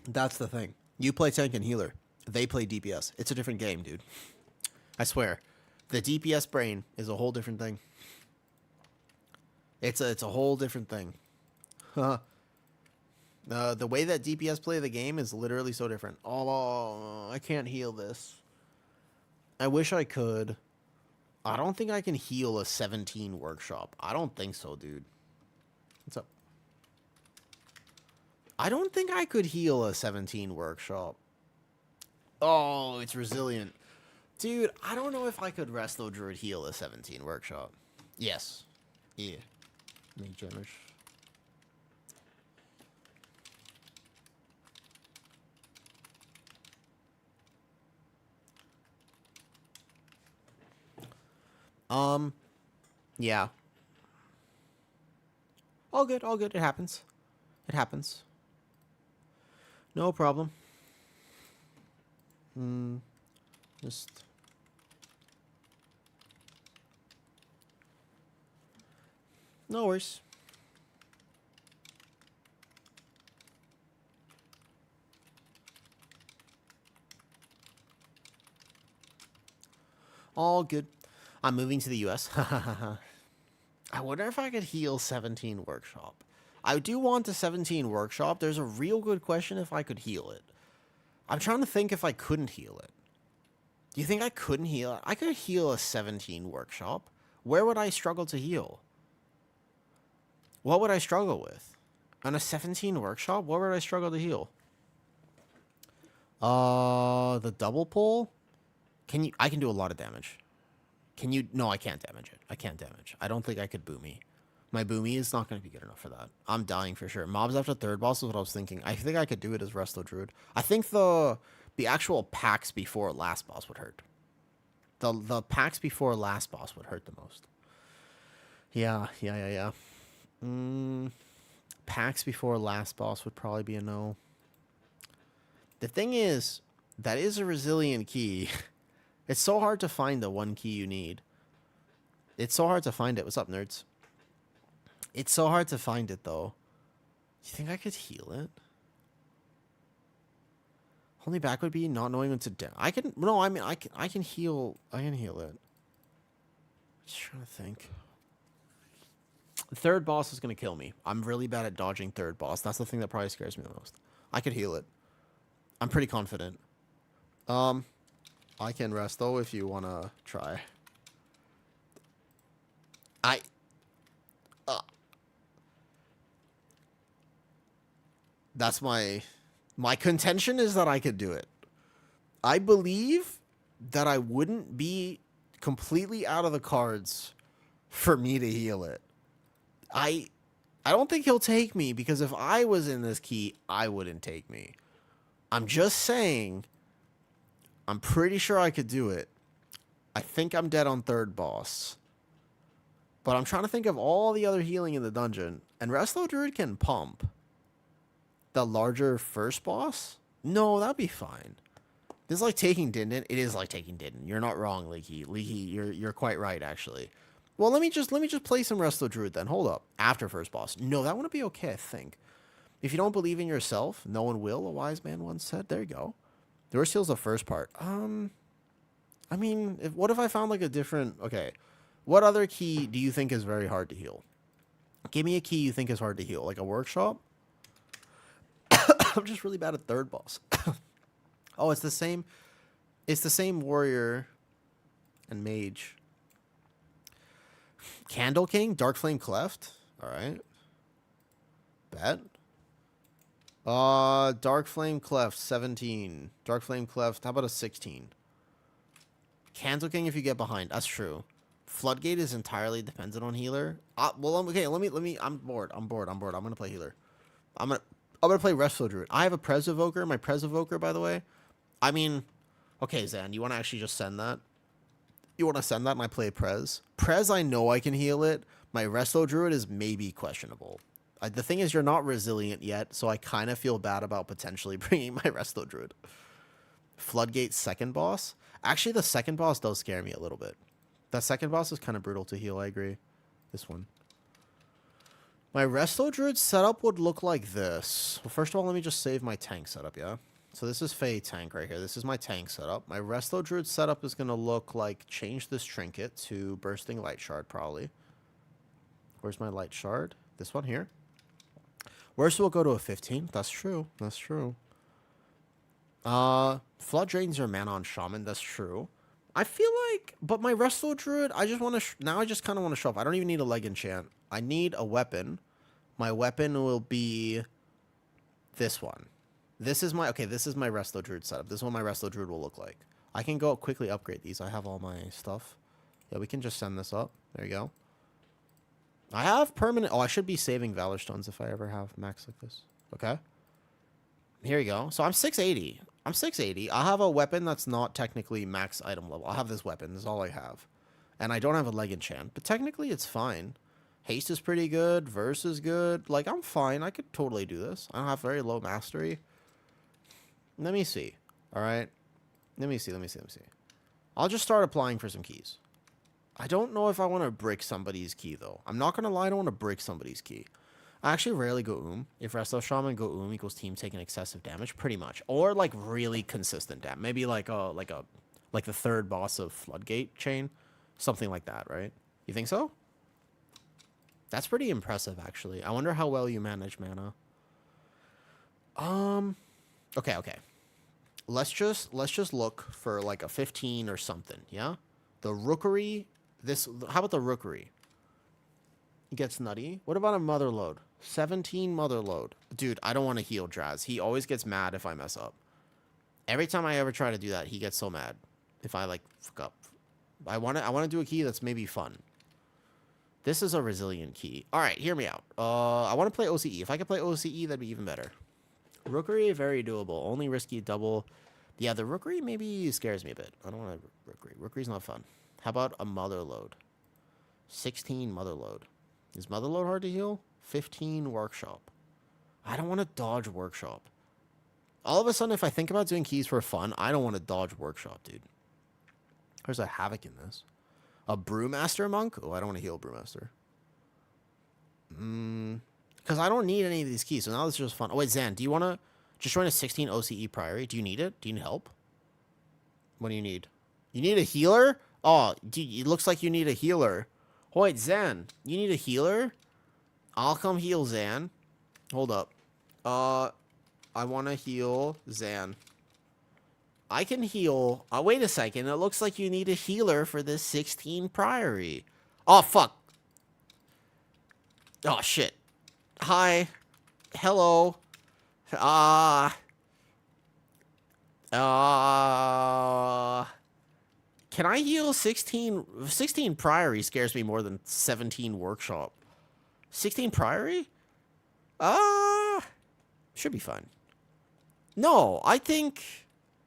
That's the thing. You play tank and healer. They play DPS. It's a different game, dude. I swear. The DPS brain is a whole different thing. It's a whole different thing. The way that DPS play the game is literally so different. Oh, I can't heal this. I wish I could. I don't think I can heal a 17 workshop. I don't think so, dude. What's up? I don't think I could heal a 17 workshop. Oh, it's resilient. Dude, I don't know if I could Resto Druid heal a 17 workshop. Yes. Yeah. Make damage. Yeah. All good, all good. It happens. It happens. No problem. Just... No worries. All good. I'm moving to the US. I wonder if I could heal 17 Workshop. I do want a 17 Workshop. There's a real good question if I could heal it. I'm trying to think if I couldn't heal it. Do you think I couldn't heal it? I could heal a 17 Workshop. Where would I struggle to heal? What would I struggle with? On a 17 Workshop, what would I struggle to heal? The double pull? I can do a lot of damage. Can you? No, I can't damage it. I can't damage. I don't think I could boomy. My boomy is not going to be good enough for that. I'm dying for sure. Mobs after third boss is what I was thinking. I think I could do it as Resto Druid. I think the actual packs before last boss would hurt. The packs before last boss would hurt the most. Yeah. Packs before last boss would probably be a no. The thing is, that is a resilient key. It's so hard to find the one key you need. It's so hard to find it. What's up, nerds? It's so hard to find it, though. Do you think I could heal it? Only back would be not knowing when to down. I can... No, I mean, I can heal... I can heal it. Just trying to think. The third boss is going to kill me. I'm really bad at dodging third boss. That's the thing that probably scares me the most. I could heal it. I'm pretty confident. I can rest, though, if you want to try. That's my contention is that I could do it. I believe that I wouldn't be completely out of the cards for me to heal it. I don't think he'll take me, because if I was in this key, I wouldn't take me. I'm just saying, I'm pretty sure I could do it. I think I'm dead on third boss. But I'm trying to think of all the other healing in the dungeon. And Resto Druid can pump. The larger first boss? No, that'd be fine. This is like taking Dindon. It is like taking Dindon. You're not wrong, Leaky. Leaky, you're quite right, actually. Well, let me just play some Resto Druid then. Hold up. After first boss. No, that wouldn't be okay, I think. If you don't believe in yourself, no one will, a wise man once said. There you go. The worst heal's the first part. I mean, what if I found like a different... Okay. What other key do you think is very hard to heal? Give me a key you think is hard to heal. Like a workshop? I'm just really bad at third boss. Oh, it's the same. It's the same warrior and mage. Candle King, Dark Flame Cleft. All right. Bet. Dark Flame Cleft, 17. Dark Flame Cleft, how about a 16? Candle King if you get behind. That's true. Floodgate is entirely dependent on healer. Well, okay, let me, I'm bored. I'm going to play healer. I'm going to play Restful Druid. I have a Prez Evoker. My Prez Evoker, by the way. I mean, okay, Zan, you want to actually just send that? You want to send that and I play Prez? Prez, I know I can heal it. My Resto Druid is maybe questionable. The thing is, you're not resilient yet, so I kind of feel bad about potentially bringing my Resto Druid. Floodgate second boss? Actually, the second boss does scare me a little bit. That second boss is kind of brutal to heal, I agree. This one. My Resto Druid setup would look like this. Well, first of all, let me just save my tank setup, yeah? So this is Fae tank right here. This is my tank setup. My Resto Druid setup is going to look like change this trinket to Bursting Light Shard, probably. Where's my Light Shard? This one here. Worst will go to a 15. That's true. That's true. Flood drains your mana on Shaman. That's true. I feel like, but my Resto Druid, I just want to, now I just kind of want to show off. I don't even need a leg enchant. I need a weapon. My weapon will be this one. This is my, okay, this is my Resto Druid setup. This is what my Resto Druid will look like. I can go quickly upgrade these. I have all my stuff. Yeah, we can just send this up. There you go. I have permanent, oh, I should be saving Valor Stones if I ever have max like this. Okay. Here you go. So I'm 680. I'm 680. I have a weapon that's not technically max item level. I have this weapon. This is all I have. And I don't have a leg enchant. But technically, it's fine. Haste is pretty good. Verse is good. Like, I'm fine. I could totally do this. I don't have very low mastery. Let me see. All right. Let me see. I'll just start applying for some keys. I don't know if I want to break somebody's key, though. I'm not going to lie. I don't want to break somebody's key. I actually rarely go If Resto Shaman go equals team taking excessive damage, pretty much. Or, like, really consistent damage. Maybe like the third boss of Floodgate chain. Something like that, right? You think so? That's pretty impressive, actually. I wonder how well you manage mana. Okay. Let's just look for, like, a 15 or something, yeah? The Rookery, how about the Rookery? It gets nutty. What about a Mother Load? 17 Mother Load. Dude, I don't want to heal Draz. He always gets mad if I mess up. Every time I ever try to do that, he gets so mad if I, like, fuck up. I want to do a key that's maybe fun. This is a resilient key. All right, hear me out. I want to play OCE. If I could play OCE, that'd be even better. Rookery, very doable. Only risky double. Yeah, the Rookery maybe scares me a bit. I don't want to Rookery. Rookery's not fun. How about a Mother Load? 16 Mother Load. Is Mother Load hard to heal? 15 Workshop. I don't want to dodge Workshop. All of a sudden, if I think about doing keys for fun, I don't want to dodge Workshop, dude. There's a Havoc in this. A Brewmaster Monk? Oh, I don't want to heal Brewmaster. Because I don't need any of these keys, so now this is just fun. Oh, wait, Zan, do you want to just join a 16 OCE Priory? Do you need it? Do you need help? What do you need? You need a healer? Oh, it looks like you need a healer. Oh, wait, Zan, you need a healer? I'll come heal Zan. Hold up. I want to heal Zan. I can heal. Oh, wait a second. It looks like you need a healer for this 16 Priory. Oh, fuck. Oh, shit. Hi. Hello. Can I heal 16? 16 Priory scares me more than 17 Workshop. 16 Priory? Should be fine. No, I think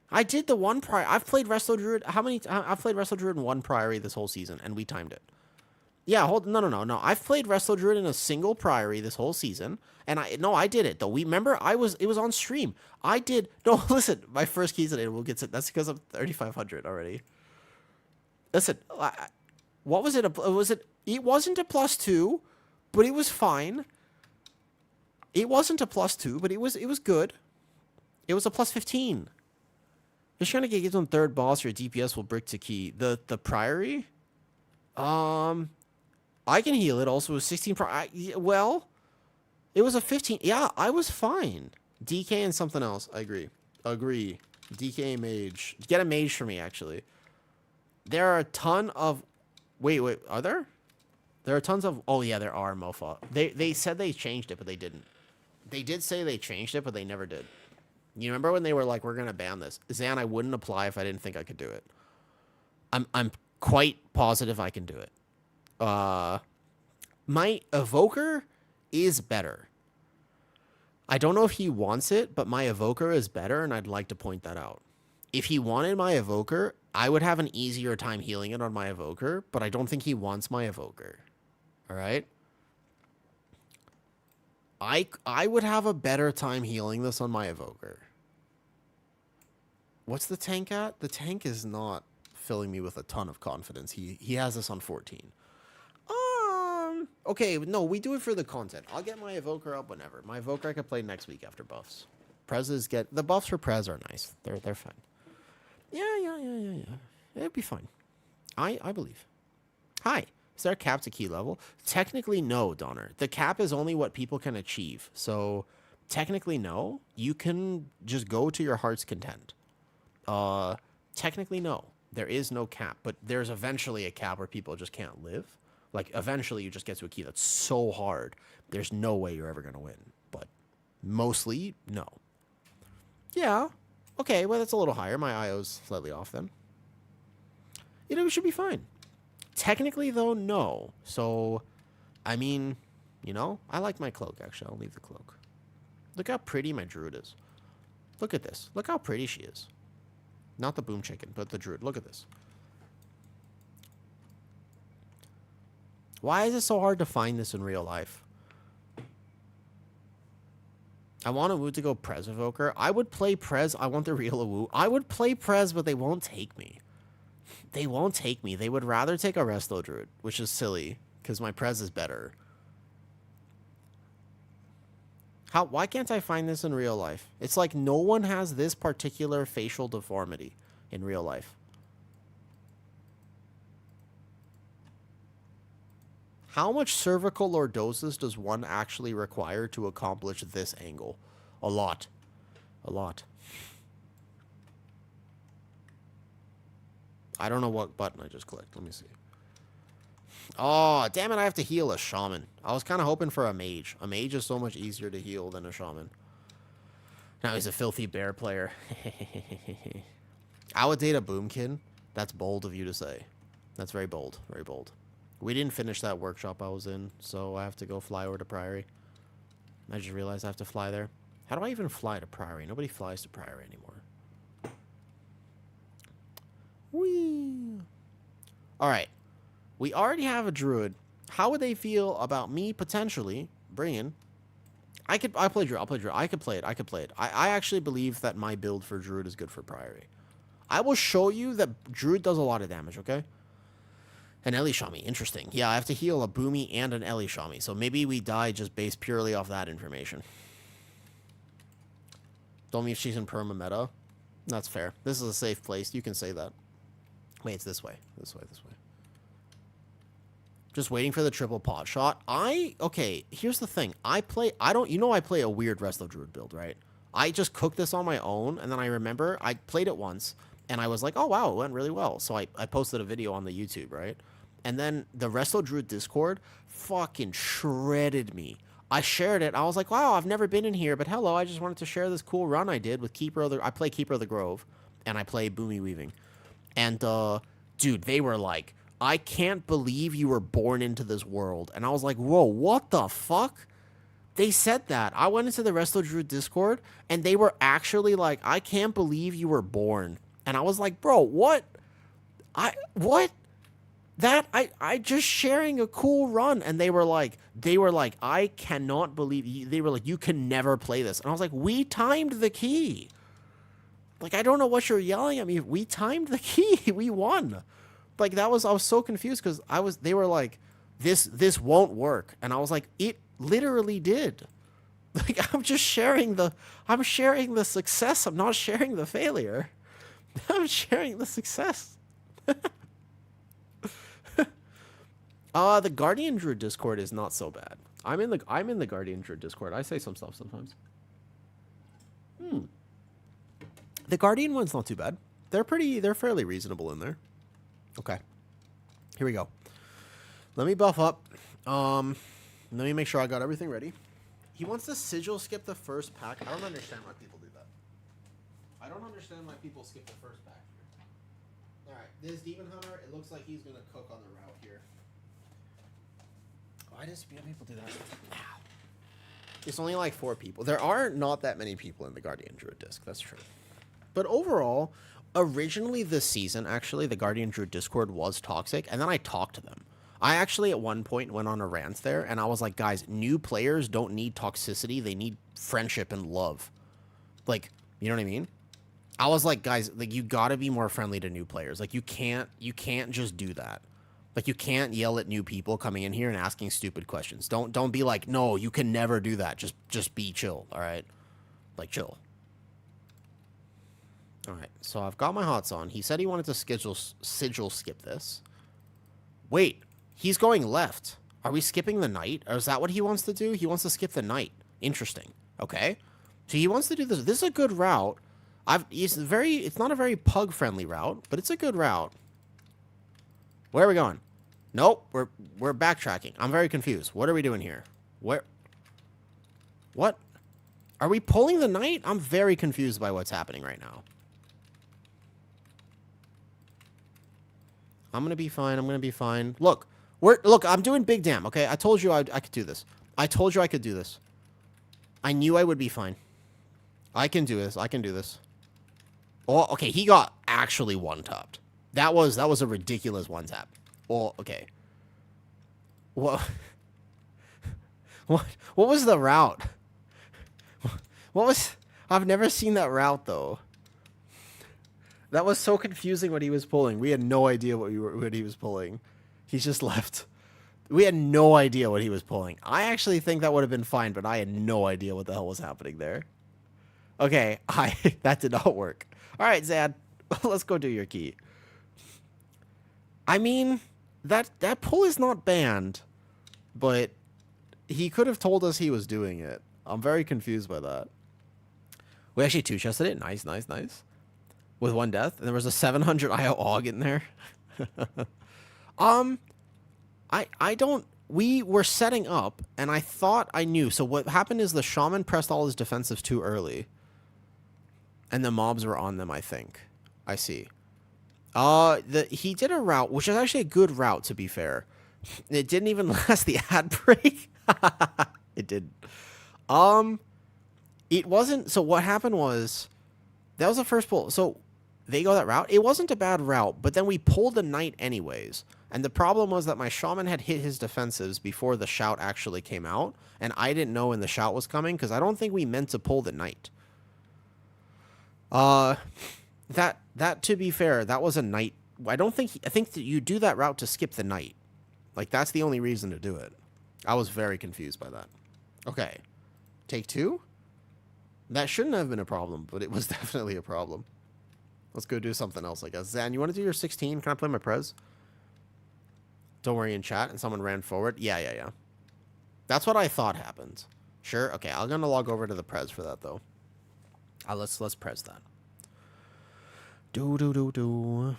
I did the one Priory. I've played Resto Druid. I've played Resto Druid in one Priory this whole season, and we timed it. Yeah, no. I've played Resto Druid in a single Priory this whole season, and I did it though. Remember, it was on stream. I did. No, listen, my first keys today. We'll get to that's because I'm 3,500 already. Listen, what was it? It wasn't a +2, but it was fine. It wasn't a +2, but it was good. It was a +15. Just trying to get on third boss, your DPS will brick to key. The Priory? I can heal it also with 16 well, it was a 15. Yeah, I was fine. DK and something else. I agree. Agree. DK mage. Get a mage for me, actually. There are a ton of... Wait, are there? There are tons of... Oh, yeah, there are, Mofa. They said they changed it, but they didn't. They did say they changed it, but they never did. You remember when they were like, we're going to ban this? Zan, I wouldn't apply if I didn't think I could do it. I'm quite positive I can do it. My Evoker is better. I don't know if he wants it, but my Evoker is better, and I'd like to point that out. If he wanted my Evoker, I would have an easier time healing it on my Evoker, but I don't think he wants my Evoker. All right? I would have a better time healing this on my Evoker. What's the tank at? The tank is not filling me with a ton of confidence. He has this on 14. Okay, no, we do it for the content. I'll get my Evoker up whenever. My Evoker I could play next week after buffs. Prezes get... The buffs for Prez are nice. They're fine. Yeah. It'd be fine. I believe. Hi. Is there a cap to key level? Technically, no, Donner. The cap is only what people can achieve. So, technically, no. You can just go to your heart's content. Technically, no. There is no cap. But there's eventually a cap where people just can't live. Like, eventually, you just get to a key that's so hard, there's no way you're ever going to win. But mostly, no. Yeah. Okay, well, that's a little higher. My IO's slightly off then. You know, it should be fine. Technically, though, no. So, I mean, you know, I like my cloak, actually. I'll leave the cloak. Look how pretty my druid is. Look at this. Look how pretty she is. Not the boom chicken, but the druid. Look at this. Why is it so hard to find this in real life? I want Awoo to go Prez Evoker. I would play Prez. I want the real Awoo. I would play Prez, but they won't take me. They won't take me. They would rather take a Resto Druid, which is silly, because my Prez is better. Why can't I find this in real life? It's like no one has this particular facial deformity in real life. How much cervical lordosis does one actually require to accomplish this angle? A lot. A lot. I don't know what button I just clicked. Let me see. Oh, damn it, I have to heal a shaman. I was kind of hoping for a mage. A mage is so much easier to heal than a shaman. Now he's a filthy bear player. I would date a boomkin. That's bold of you to say. That's very bold. Very bold. We didn't finish that workshop I was in, so I have to go fly over to Priory. I just realized I have to fly there. How do I even fly to Priory? Nobody flies to Priory anymore. Whee! Alright. We already have a druid. How would they feel about me potentially bringing... I play druid. I'll play druid. I could play it. I actually believe that my build for druid is good for Priory. I will show you that druid does a lot of damage, okay? An Ellie Shami. Interesting. Yeah, I have to heal a Boomy and an Ellie Shami. So maybe we die just based purely off that information. Don't mean if she's in perma meta. That's fair. This is a safe place. You can say that. Wait, it's this way. This way. Just waiting for the triple pot shot. Okay, here's the thing. I play a weird Resto Druid build, right? I just cooked this on my own, and then I remember I played it once, and I was like, oh, wow, it went really well. So I posted a video on the YouTube, right? And then the Resto Druid Discord fucking shredded me. I shared it. I was like, wow, I've never been in here, but hello, I just wanted to share this cool run I did with I play Keeper of the Grove, and I play Boomy Weaving. And, dude, they were like, I can't believe you were born into this world. And I was like, whoa, what the fuck? They said that. I went into the Resto Druid Discord, and they were actually like, I can't believe you were born. And I was like, bro, what? What? I just sharing a cool run. And they were like, I cannot believe you. They were like, you can never play this. And I was like, we timed the key. Like, I don't know what you're yelling at me. We timed the key. We won. Like, I was so confused because they were like, this won't work. And I was like, it literally did. Like, I'm sharing the success. I'm not sharing the failure. I'm sharing the success. The Guardian Druid Discord is not so bad. I'm in the Guardian Druid Discord. I say some stuff sometimes. The Guardian one's not too bad. They're fairly reasonable in there. Okay. Here we go. Let me buff up. Let me make sure I got everything ready. He wants to sigil skip the first pack. I don't understand why people do that. I don't understand why people skip the first pack here. Alright, this Demon Hunter, it looks like he's going to cook on the route here. Why does people do that? It's only like 4 people. There are not that many people in the Guardian Druid disc. That's true. But overall, originally this season, actually, the Guardian Druid Discord was toxic, and then I talked to them. I actually, at one point, went on a rant there, and I was like, guys, new players don't need toxicity. They need friendship and love. Like, you know what I mean? I was like, guys, like, you gotta be more friendly to new players. Like, you can't just do that. Like, you can't yell at new people coming in here and asking stupid questions. Don't be like, no, you can never do that. Just be chill, all right? Like, chill. All right, so I've got my hots on. He said he wanted to sigil skip this. Wait, he's going left. Are we skipping the night? Or is that what he wants to do? He wants to skip the night. Interesting. Okay. So he wants to do this. This is a good route. It's not a very pug-friendly route, but it's a good route. Where are we going? Nope, we're backtracking. I'm very confused. What are we doing here? What? Are we pulling the knight? I'm very confused by what's happening right now. I'm gonna be fine. I'm gonna be fine. Look, I'm doing big damn. Okay, I told you I could do this. I told you I could do this. I knew I would be fine. I can do this. I can do this. Oh, okay. He got actually one-tapped. That was a ridiculous one-tap. Oh, okay. What? What was the route? What was? I've never seen that route though. That was so confusing what he was pulling. We had no idea what he was pulling. He's just left. We had no idea what he was pulling. I actually think that would have been fine, but I had no idea what the hell was happening there. Okay, that did not work. All right, Zad, let's go do your key. I mean, that pull is not banned, but he could have told us he was doing it. I'm very confused by that. We actually two-chested it. Nice, nice, nice. With 1 death. And there was a 700 IO AUG in there. We were setting up, and I thought I knew. So what happened is the Shaman pressed all his defensives too early. And the mobs were on them, I think. I see. He did a route, which is actually a good route, to be fair. It didn't even last the ad break. It didn't. It wasn't. So what happened was, that was the first pull. So they go that route. It wasn't a bad route, but then we pulled the knight anyways. And the problem was that my shaman had hit his defensives before the shout actually came out, and I didn't know when the shout was coming because I don't think we meant to pull the knight. That to be fair, that was a knight. I think that you do that route to skip the knight. Like, that's the only reason to do it. I was very confused by that. Okay. Take 2? That shouldn't have been a problem, but it was definitely a problem. Let's go do something else, I guess. Zan, you want to do your 16? Can I play my prez? Don't worry, in chat. And someone ran forward. Yeah. That's what I thought happened. Sure. Okay, I'm gonna log over to the prez for that though. Let's prez that. Do.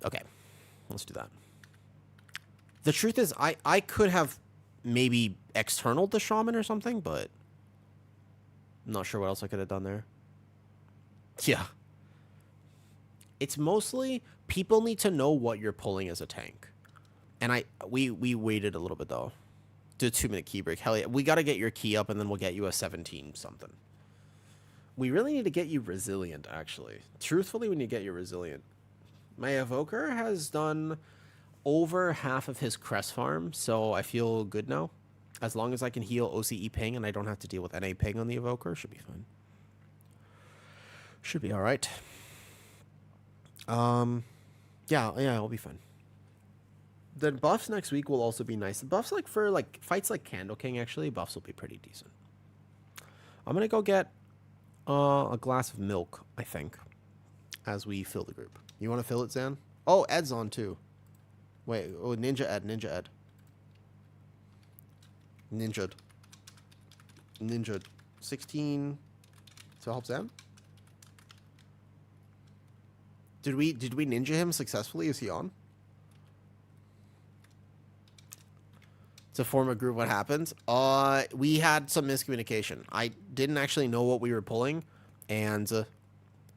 Okay, let's do that. The truth is, I could have maybe external the shaman or something, but I'm not sure what else I could have done there. Yeah. It's mostly people need to know what you're pulling as a tank. And we waited a little bit though. Did a 2-minute key break. Hell yeah. We got to get your key up and then we'll get you a 17 something. We really need to get you resilient, actually. Truthfully, we need to get you resilient. My evoker has done over half of his crest farm, so I feel good now. As long as I can heal OCE ping and I don't have to deal with NA ping on the evoker, should be fine. Should be all right. Yeah, it'll be fun. The buffs next week will also be nice. The buffs, like, for, like, fights like Candle King, actually, buffs will be pretty decent. I'm gonna go get a glass of milk, I think, as we fill the group. You want to fill it, Zan? Oh, Ed's on, too. Wait, oh, Ninja Ed. Ninja'd. 16. to help Zan? Did we ninja him successfully? Is he on? To form a group, what happened? We had some miscommunication. I didn't actually know what we were pulling, and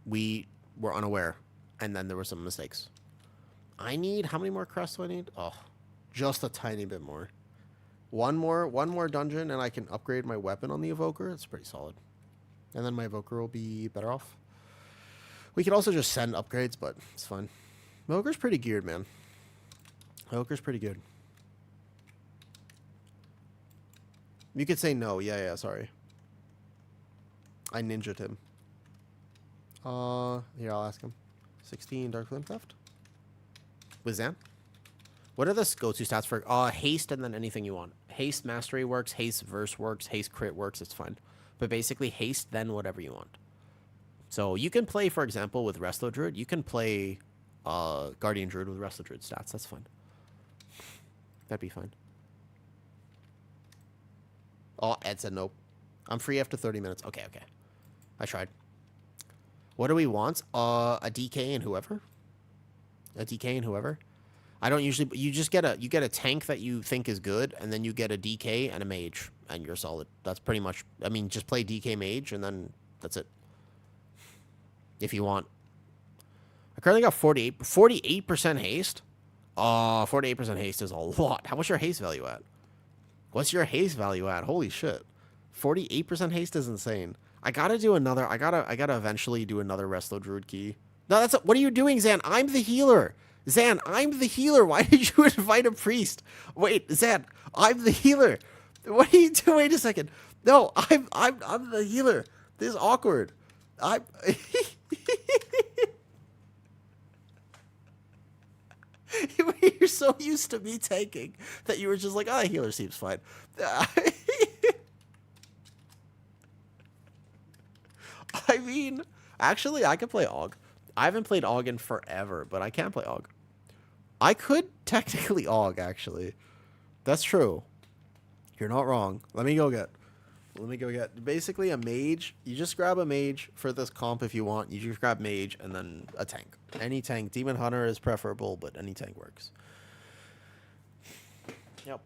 we were unaware. And then there were some mistakes. I need, how many more crests do I need? Oh, just a tiny bit more. One more dungeon, and I can upgrade my weapon on the evoker. It's pretty solid. And then my evoker will be better off. We could also just send upgrades, but it's fine. Evoker's pretty geared, man. Evoker's pretty good. You could say no. Yeah, sorry. I ninja'd him. Here, I'll ask him. 16 Dark Flame Theft? With Zan? What are the go-to stats for haste and then anything you want? Haste mastery works, haste verse works, haste crit works, it's fine. But basically haste, then whatever you want. So you can play, for example, with Resto Druid. You can play Guardian Druid with Resto Druid stats. That's fine. That'd be fine. Oh, Ed said nope. I'm free after 30 minutes. Okay. I tried. What do we want? A DK and whoever? A DK and whoever? I don't usually... You get a tank that you think is good, and then you get a DK and a mage, and you're solid. That's pretty much... I mean, just play DK mage, and then that's it. If you want. I currently got 48% haste. 48% haste is a lot. How much your haste value at? What's your haste value at? Holy shit. 48% haste is insane. I gotta do another... I gotta eventually do another Resto Druid key. No, what are you doing, Zan? I'm the healer. Zan, I'm the healer. Why did you invite a priest? Wait, Zan, I'm the healer. What are you doing? Wait a second. No, I'm the healer. This is awkward. You're so used to me tanking that you were just like, oh, the healer seems fine. I mean, actually, I could play Aug. I haven't played Aug in forever, but I can play Aug. I could technically Aug, actually. That's true. You're not wrong. Let me go get. Basically, a mage. You just grab a mage for this comp if you want. You just grab mage and then a tank. Any tank. Demon Hunter is preferable, but any tank works. Yep.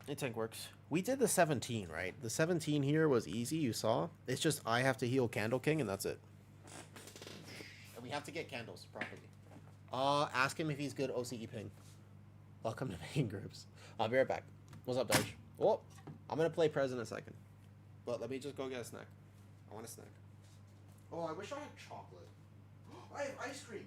Any tank works. We did the 17, right? The 17 here was easy, you saw. It's just I have to heal Candle King, and that's it. And we have to get candles properly. Ask him if he's good OCE ping. Welcome to main groups. I'll be right back. What's up, Dodge? Oh, I'm going to play Prez in a second. But let me just go get a snack. I want a snack. Oh, I wish I had chocolate. I have ice cream.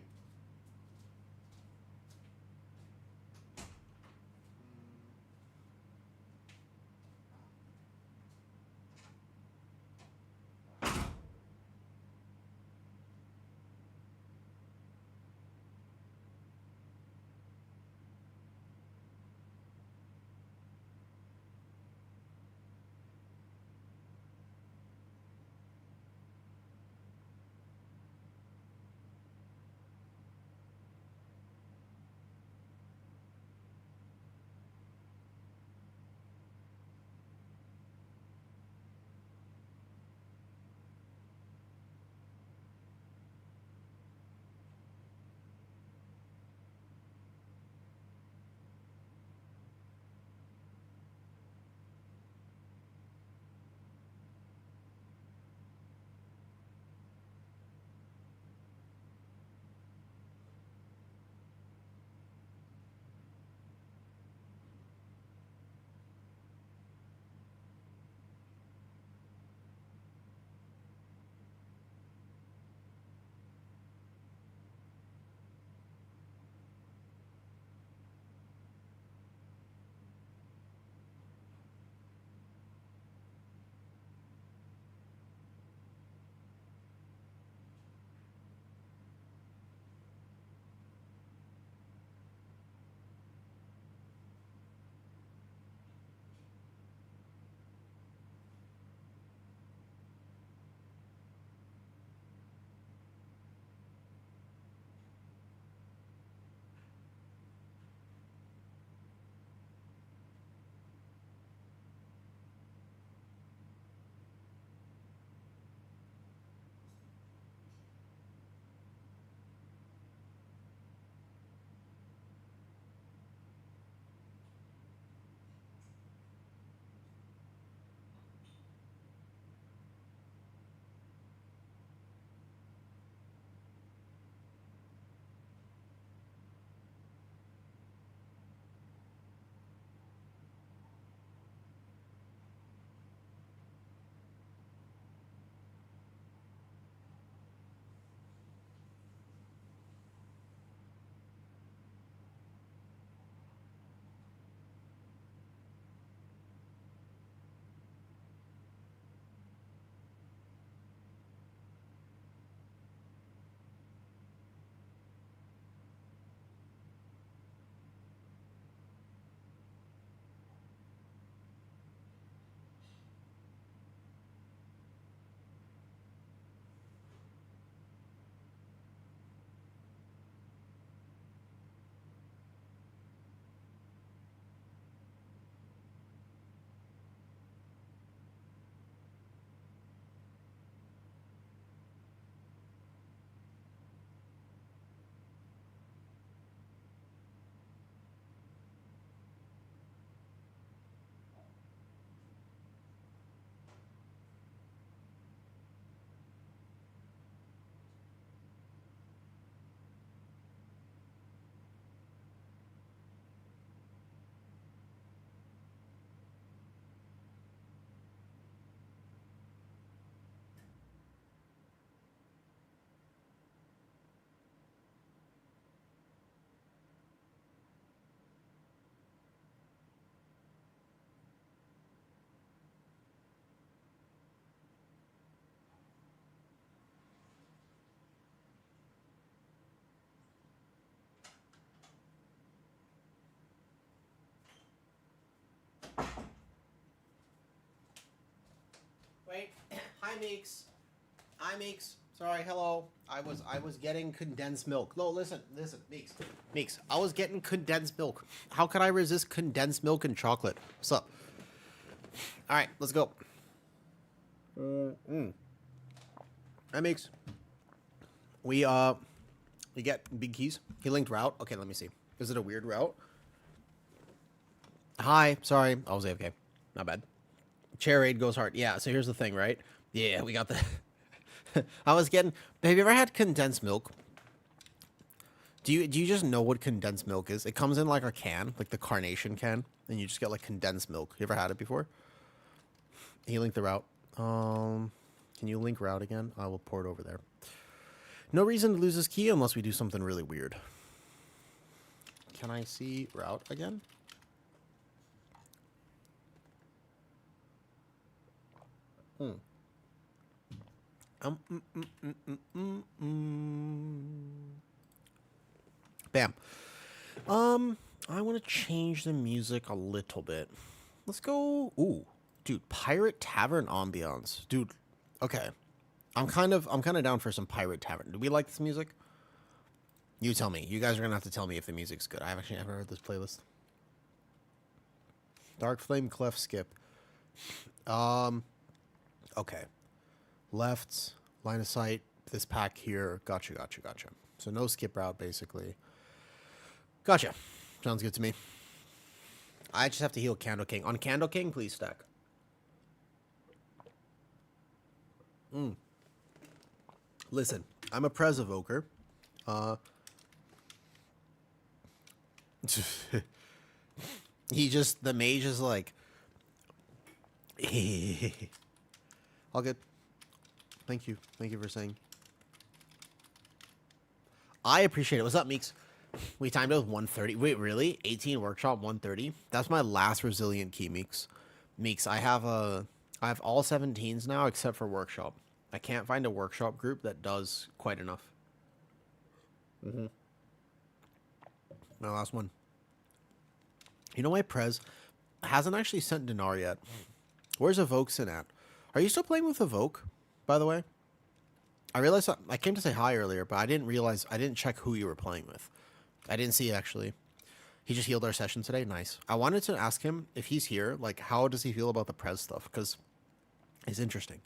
Wait. Hi, Meeks. Hi, Meeks. Sorry, hello. I was getting condensed milk. No, listen, Meeks. Meeks, I was getting condensed milk. How could I resist condensed milk and chocolate? What's up? All right, let's go. Hi, Meeks. We get big keys. He linked route. Okay, let me see. Is it a weird route? Hi, sorry. I was AFK. Not bad. Chair raid goes hard. Yeah, so here's the thing, right? Yeah, we got the... I was getting... Have you ever had condensed milk? Do you just know what condensed milk is? It comes in like a can, like the Carnation can, and you just get like condensed milk. You ever had it before? He linked the route. Can you link route again? I will pour it over there. No reason to lose this key unless we do something really weird. Can I see route again? Bam. I want to change the music a little bit. Let's go. Ooh, dude, Pirate Tavern ambiance, dude. Okay, I'm kind of down for some Pirate Tavern. Do we like this music? You tell me. You guys are gonna have to tell me if the music's good. I've actually never heard this playlist. Dark Flame Clef skip. Okay. Left, line of sight, this pack here. Gotcha. So no skip route, basically. Gotcha. Sounds good to me. I just have to heal Candle King. On Candle King, please stack. Listen, I'm a Prez evoker. The mage is like... All good. Thank you. Thank you for saying. I appreciate it. What's up, Meeks? We timed it with 130. Wait, really? 18 workshop, 130? That's my last resilient key, Meeks. Meeks, I have all 17s now except for workshop. I can't find a workshop group that does quite enough. My last one. You know, my Prez hasn't actually sent Dinar yet. Where's Evokeson at? Are you still playing with Evoke, by the way? I realized I came to say hi earlier, but I didn't check who you were playing with. I didn't see, actually. He just healed our session today. Nice. I wanted to ask him if he's here, like, how does he feel about the Prez stuff? Because it's interesting.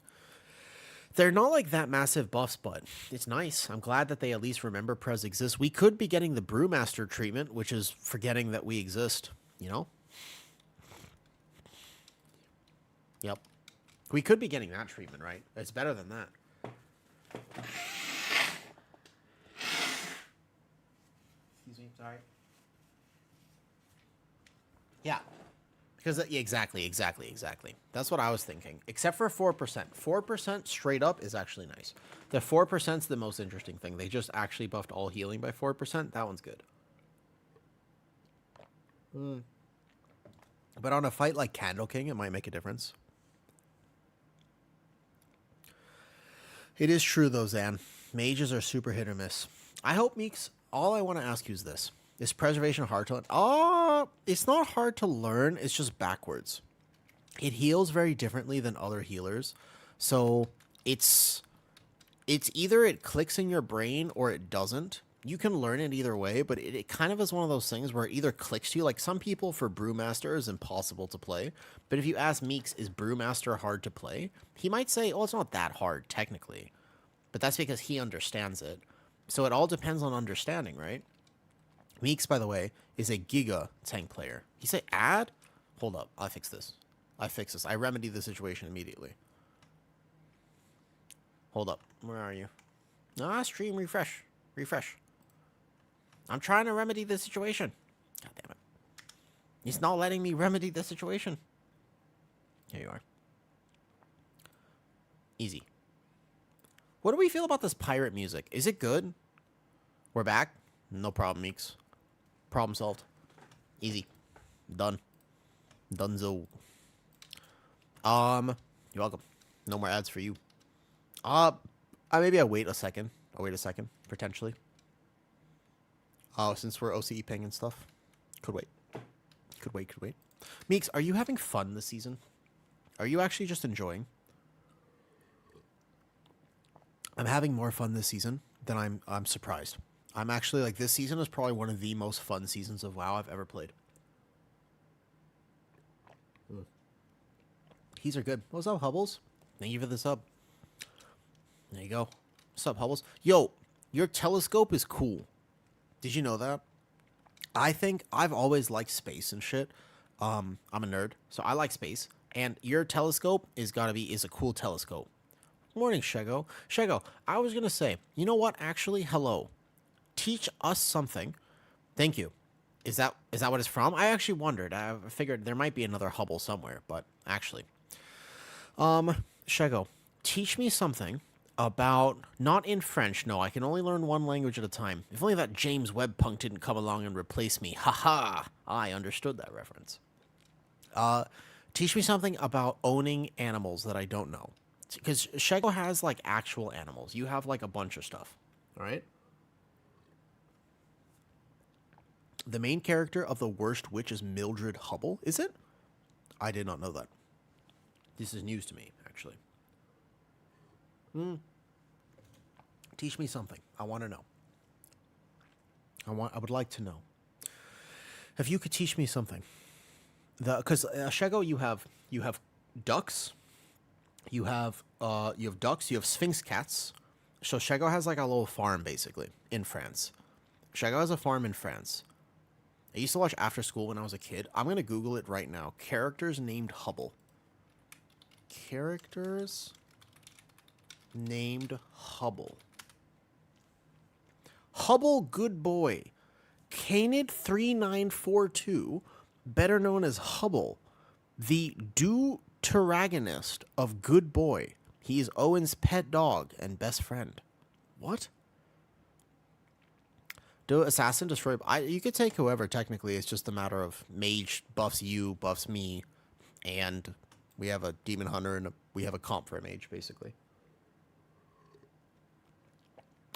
They're not like that massive buffs, but it's nice. I'm glad that they at least remember Prez exists. We could be getting the Brewmaster treatment, which is forgetting that we exist, you know? Yep. We could be getting that treatment, right? It's better than that. Excuse me, sorry. Yeah. Because, exactly. That's what I was thinking. Except for 4%. 4% straight up is actually nice. The 4% is the most interesting thing. They just actually buffed all healing by 4%. That one's good. But on a fight like Candle King, it might make a difference. It is true, though, Zan. Mages are super hit or miss. I hope, Meeks, all I want to ask you is this. Is preservation hard to learn? Oh, it's not hard to learn. It's just backwards. It heals very differently than other healers. So it's either it clicks in your brain or it doesn't. You can learn it either way, but it kind of is one of those things where it either clicks to you. Like some people, for Brewmaster, is impossible to play. But if you ask Meeks, is Brewmaster hard to play? He might say, oh, it's not that hard, technically. But that's because he understands it. So it all depends on understanding, right? Meeks, by the way, is a Giga tank player. He say add? Hold up. I fix this. I remedy the situation immediately. Hold up. Where are you? Ah, stream refresh. I'm trying to remedy the situation. God damn it. He's not letting me remedy the situation. Here you are. Easy. What do we feel about this pirate music? Is it good? We're back? No problem, Meeks. Problem solved. Easy. Done. Dunzo. You're welcome. No more ads for you. Maybe I wait a second. Potentially. Oh, since we're OCE ping and stuff. Could wait. Meeks, are you having fun this season? Are you actually just enjoying? I'm having more fun this season than I'm surprised. I'm actually like this season is probably one of the most fun seasons of WoW I've ever played. Keys are good. What's up, Hubbles? Thank you for the sub. There you go. What's up, Hubbles? Yo, your telescope is cool. Did you know that? I think I've always liked space and shit. I'm a nerd, so I like space. And your telescope is a cool telescope. Morning, Shego. Shego, I was gonna say, you know what? Actually, hello. Teach us something. Thank you. Is that what it's from? I actually wondered. I figured there might be another Hubble somewhere, but actually. Shego, teach me something about, not in French, no, I can only learn one language at a time. If only that James Webb punk didn't come along and replace me. Haha, I understood that reference. Teach me something about owning animals that I don't know. Because Shego has, like, actual animals. You have, like, a bunch of stuff. Alright? The main character of The Worst Witch is Mildred Hubble, is it? I did not know that. This is news to me, actually. Teach me something. I want to know. I would like to know. If you could teach me something. Because Shego, you have ducks. You have ducks. You have Sphinx cats. So Shego has like a little farm basically in France. Shego has a farm in France. I used to watch After School when I was a kid. I'm gonna Google it right now. Characters named Hubble. Characters named Hubble. Hubble, good boy. Canid3942, better known as Hubble, the deuteragonist of Good Boy. He is Owen's pet dog and best friend. What? Do assassin destroy? You could take whoever. Technically, it's just a matter of mage buffs you, buffs me, and we have a demon hunter and we have a comp for a mage, basically.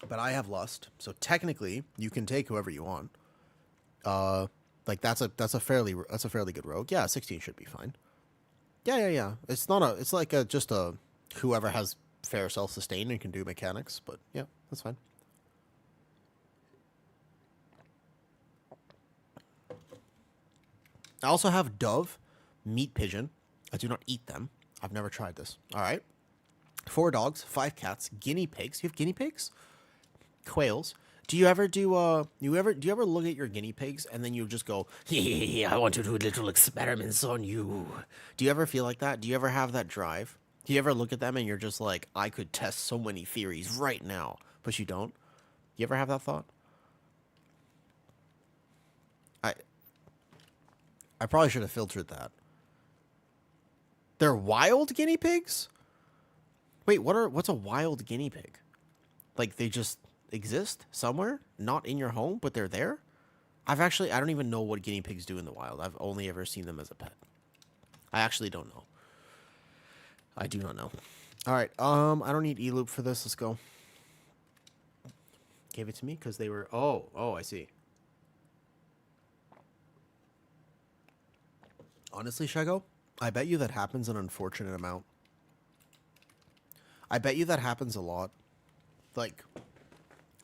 But I have lust, so technically you can take whoever you want. Like that's a fairly good rogue. Yeah, 16 should be fine. Yeah. It's like just a whoever has fair self sustain and can do mechanics. But yeah, that's fine. I also have dove, meat pigeon. I do not eat them. I've never tried this. All right. 4 dogs, 5 cats, guinea pigs. You have guinea pigs? Quails. Do you ever look at your guinea pigs and then you just go, yeah, I want to do little experiments on you? Do you ever feel like that? Do you ever have that drive? Do you ever look at them and you're just like, I could test so many theories right now, but you don't? You ever have that thought? I probably should have filtered that. They're wild guinea pigs? Wait, what's a wild guinea pig? Like they just exist somewhere, not in your home, but they're there? I don't even know what guinea pigs do in the wild. I've only ever seen them as a pet. I actually don't know. I do not know. All right, I don't need E-loop for this. Let's go. Gave it to me because they were... Oh, I see. Honestly, Shego, I bet you that happens an unfortunate amount. I bet you that happens a lot. Like,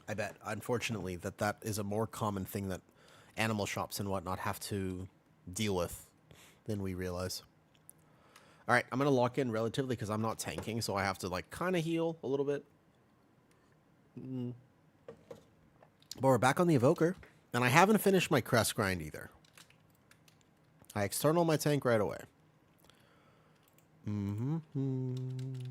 I bet, unfortunately, that is a more common thing that animal shops and whatnot have to deal with than we realize. All right, I'm going to lock in relatively because I'm not tanking, so I have to, like, kind of heal a little bit. But we're back on the Evoker, and I haven't finished my crest grind either. I external my tank right away. I'm going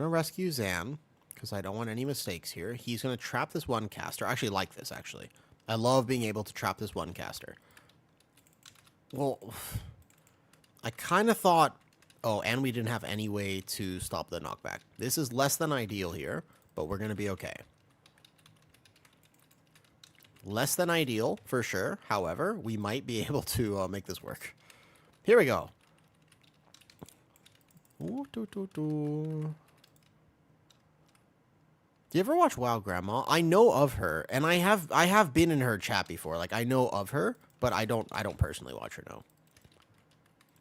to rescue Zan because I don't want any mistakes here. He's going to trap this one caster. I actually like this, actually. I love being able to trap this one caster. Well, I kind of thought... Oh, and we didn't have any way to stop the knockback. This is less than ideal here, but we're going to be okay. Less than ideal, for sure. However, we might be able to make this work. Here we go. Ooh, Do you ever watch WoW Grandma? I know of her, and I have been in her chat before. Like, I know of her, but I don't personally watch her, no.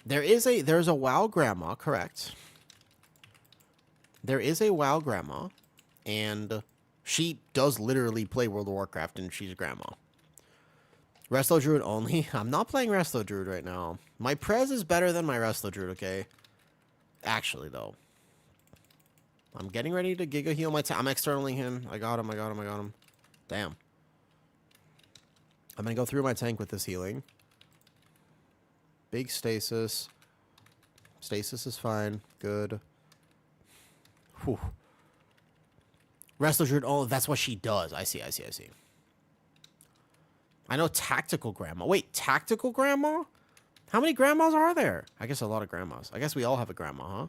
There's a WoW Grandma, correct. There is a WoW Grandma And she does literally play World of Warcraft, and she's a grandma. Resto Druid only? I'm not playing Resto Druid right now. My Prez is better than my Resto Druid, okay? Actually, though. I'm getting ready to Giga Heal my I'm externaling him. I got him. Damn. I'm gonna go through my tank with this healing. Big stasis. Stasis is fine. Good. Whew. Resto Druid, oh, that's what she does. I see. I know Tactical Grandma. Wait, Tactical Grandma? How many grandmas are there? I guess a lot of grandmas. I guess we all have a grandma, huh?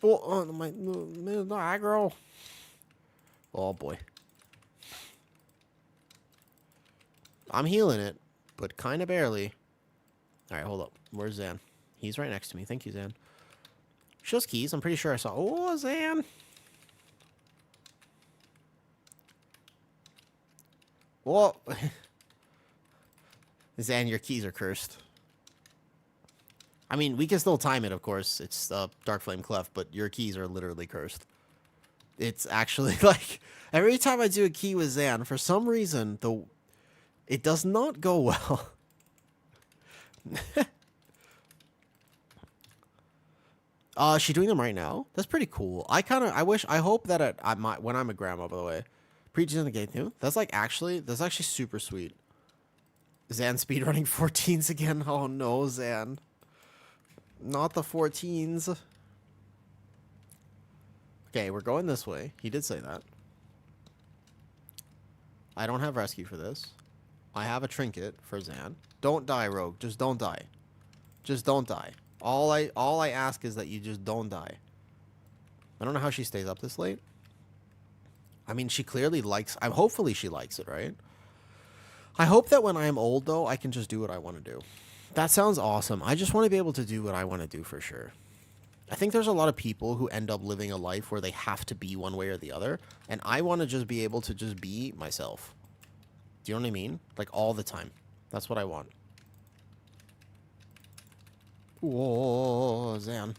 Oh, my aggro. Oh, boy. I'm healing it, but kind of barely. All right, hold up. Where's Zan? He's right next to me. Thank you, Zan. She has keys. I'm pretty sure I saw... Oh, Zan. Whoa. Zan, your keys are cursed. I mean, we can still time it, of course. It's Dark Flame Clef, but your keys are literally cursed. It's actually, like, every time I do a key with Zan, for some reason, it does not go well. Is she doing them right now? That's pretty cool. I hope that when I'm a grandma, by the way. Preaching in the gate too. That's actually super sweet. Zan speedrunning 14s again. Oh no, Zan. Not the 14s. Okay, we're going this way. He did say that. I don't have rescue for this. I have a trinket for Zan. Don't die, Rogue. Just don't die. Just don't die. All I ask is that you just don't die. I don't know how she stays up this late. I mean, she clearly likes... hopefully she likes it, right? I hope that when I'm old, though, I can just do what I want to do. That sounds awesome. I just want to be able to do what I want to do for sure. I think there's a lot of people who end up living a life where they have to be one way or the other. And I want to just be able to just be myself. Do you know what I mean? Like, all the time. That's what I want. Whoa, Zan.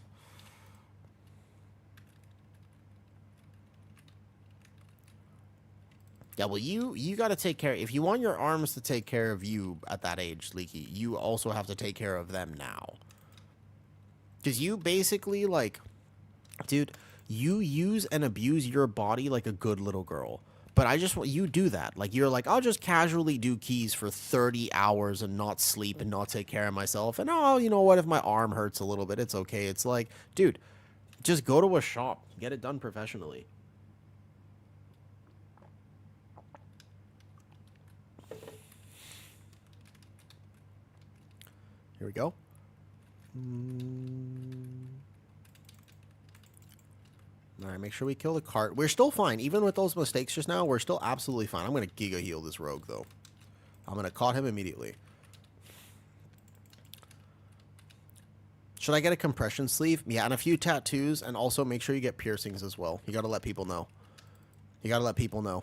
Yeah, well, you got to take care... If you want your arms to take care of you at that age, Leaky, you also have to take care of them now. Because you basically, like... Dude, you use and abuse your body like a good little girl. But I just want... You do that. Like, you're like, I'll just casually do keys for 30 hours and not sleep and not take care of myself. And, oh, you know what? If my arm hurts a little bit, it's okay. It's like, dude, just go to a shop. Get it done professionally. Here we go. All right, make sure we kill the cart. We're still fine. Even with those mistakes just now, we're still absolutely fine. I'm going to Giga Heal this rogue, though. I'm going to caught him immediately. Should I get a compression sleeve? Yeah, and a few tattoos, and also make sure you get piercings as well. You got to let people know. You got to let people know.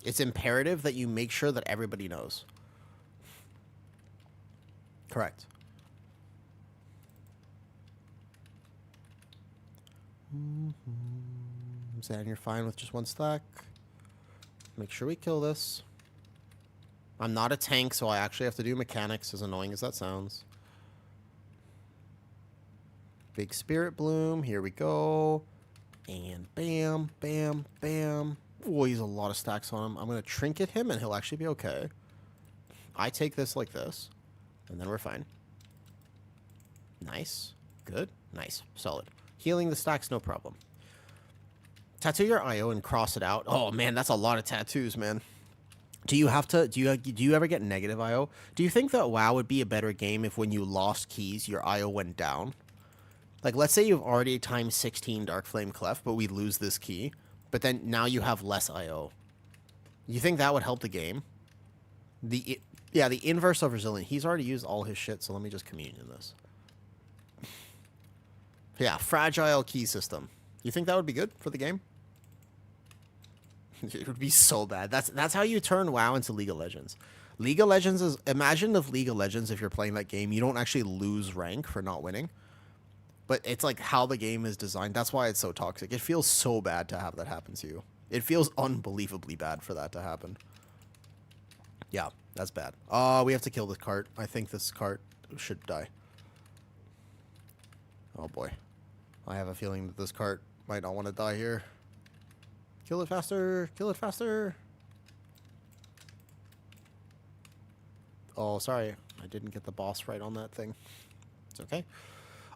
It's imperative that you make sure that everybody knows. Correct. Zan, you're fine with just one stack. Make sure we kill this. I'm not a tank, so I actually have to do mechanics, as annoying as that sounds. Big Spirit Bloom. Here we go. And bam, bam, bam. Oh, he's a lot of stacks on him. I'm going to trinket him, and he'll actually be okay. I take this like this. And then we're fine. Nice. Good. Nice. Solid. Healing the stacks, no problem. Tattoo your IO and cross it out. Oh, man, that's a lot of tattoos, man. Do you have to... Do you ever get negative IO? Do you think that WoW would be a better game if when you lost keys, your IO went down? Like, let's say you've already times 16 Dark Flame Clef, but we lose this key. But then now you have less IO. You think that would help the game? Yeah, the inverse of resilient. He's already used all his shit, so let me just communion this. Yeah, fragile key system. You think that would be good for the game? It would be so bad. That's how you turn WoW into League of Legends. League of Legends is... Imagine if League of Legends, if you're playing that game, you don't actually lose rank for not winning. But it's like how the game is designed. That's why it's so toxic. It feels so bad to have that happen to you. It feels unbelievably bad for that to happen. Yeah, that's bad. We have to kill this cart. I think this cart should die. Oh boy. I have a feeling that this cart might not want to die here. Kill it faster! Kill it faster! Oh, sorry. I didn't get the boss right on that thing. It's okay.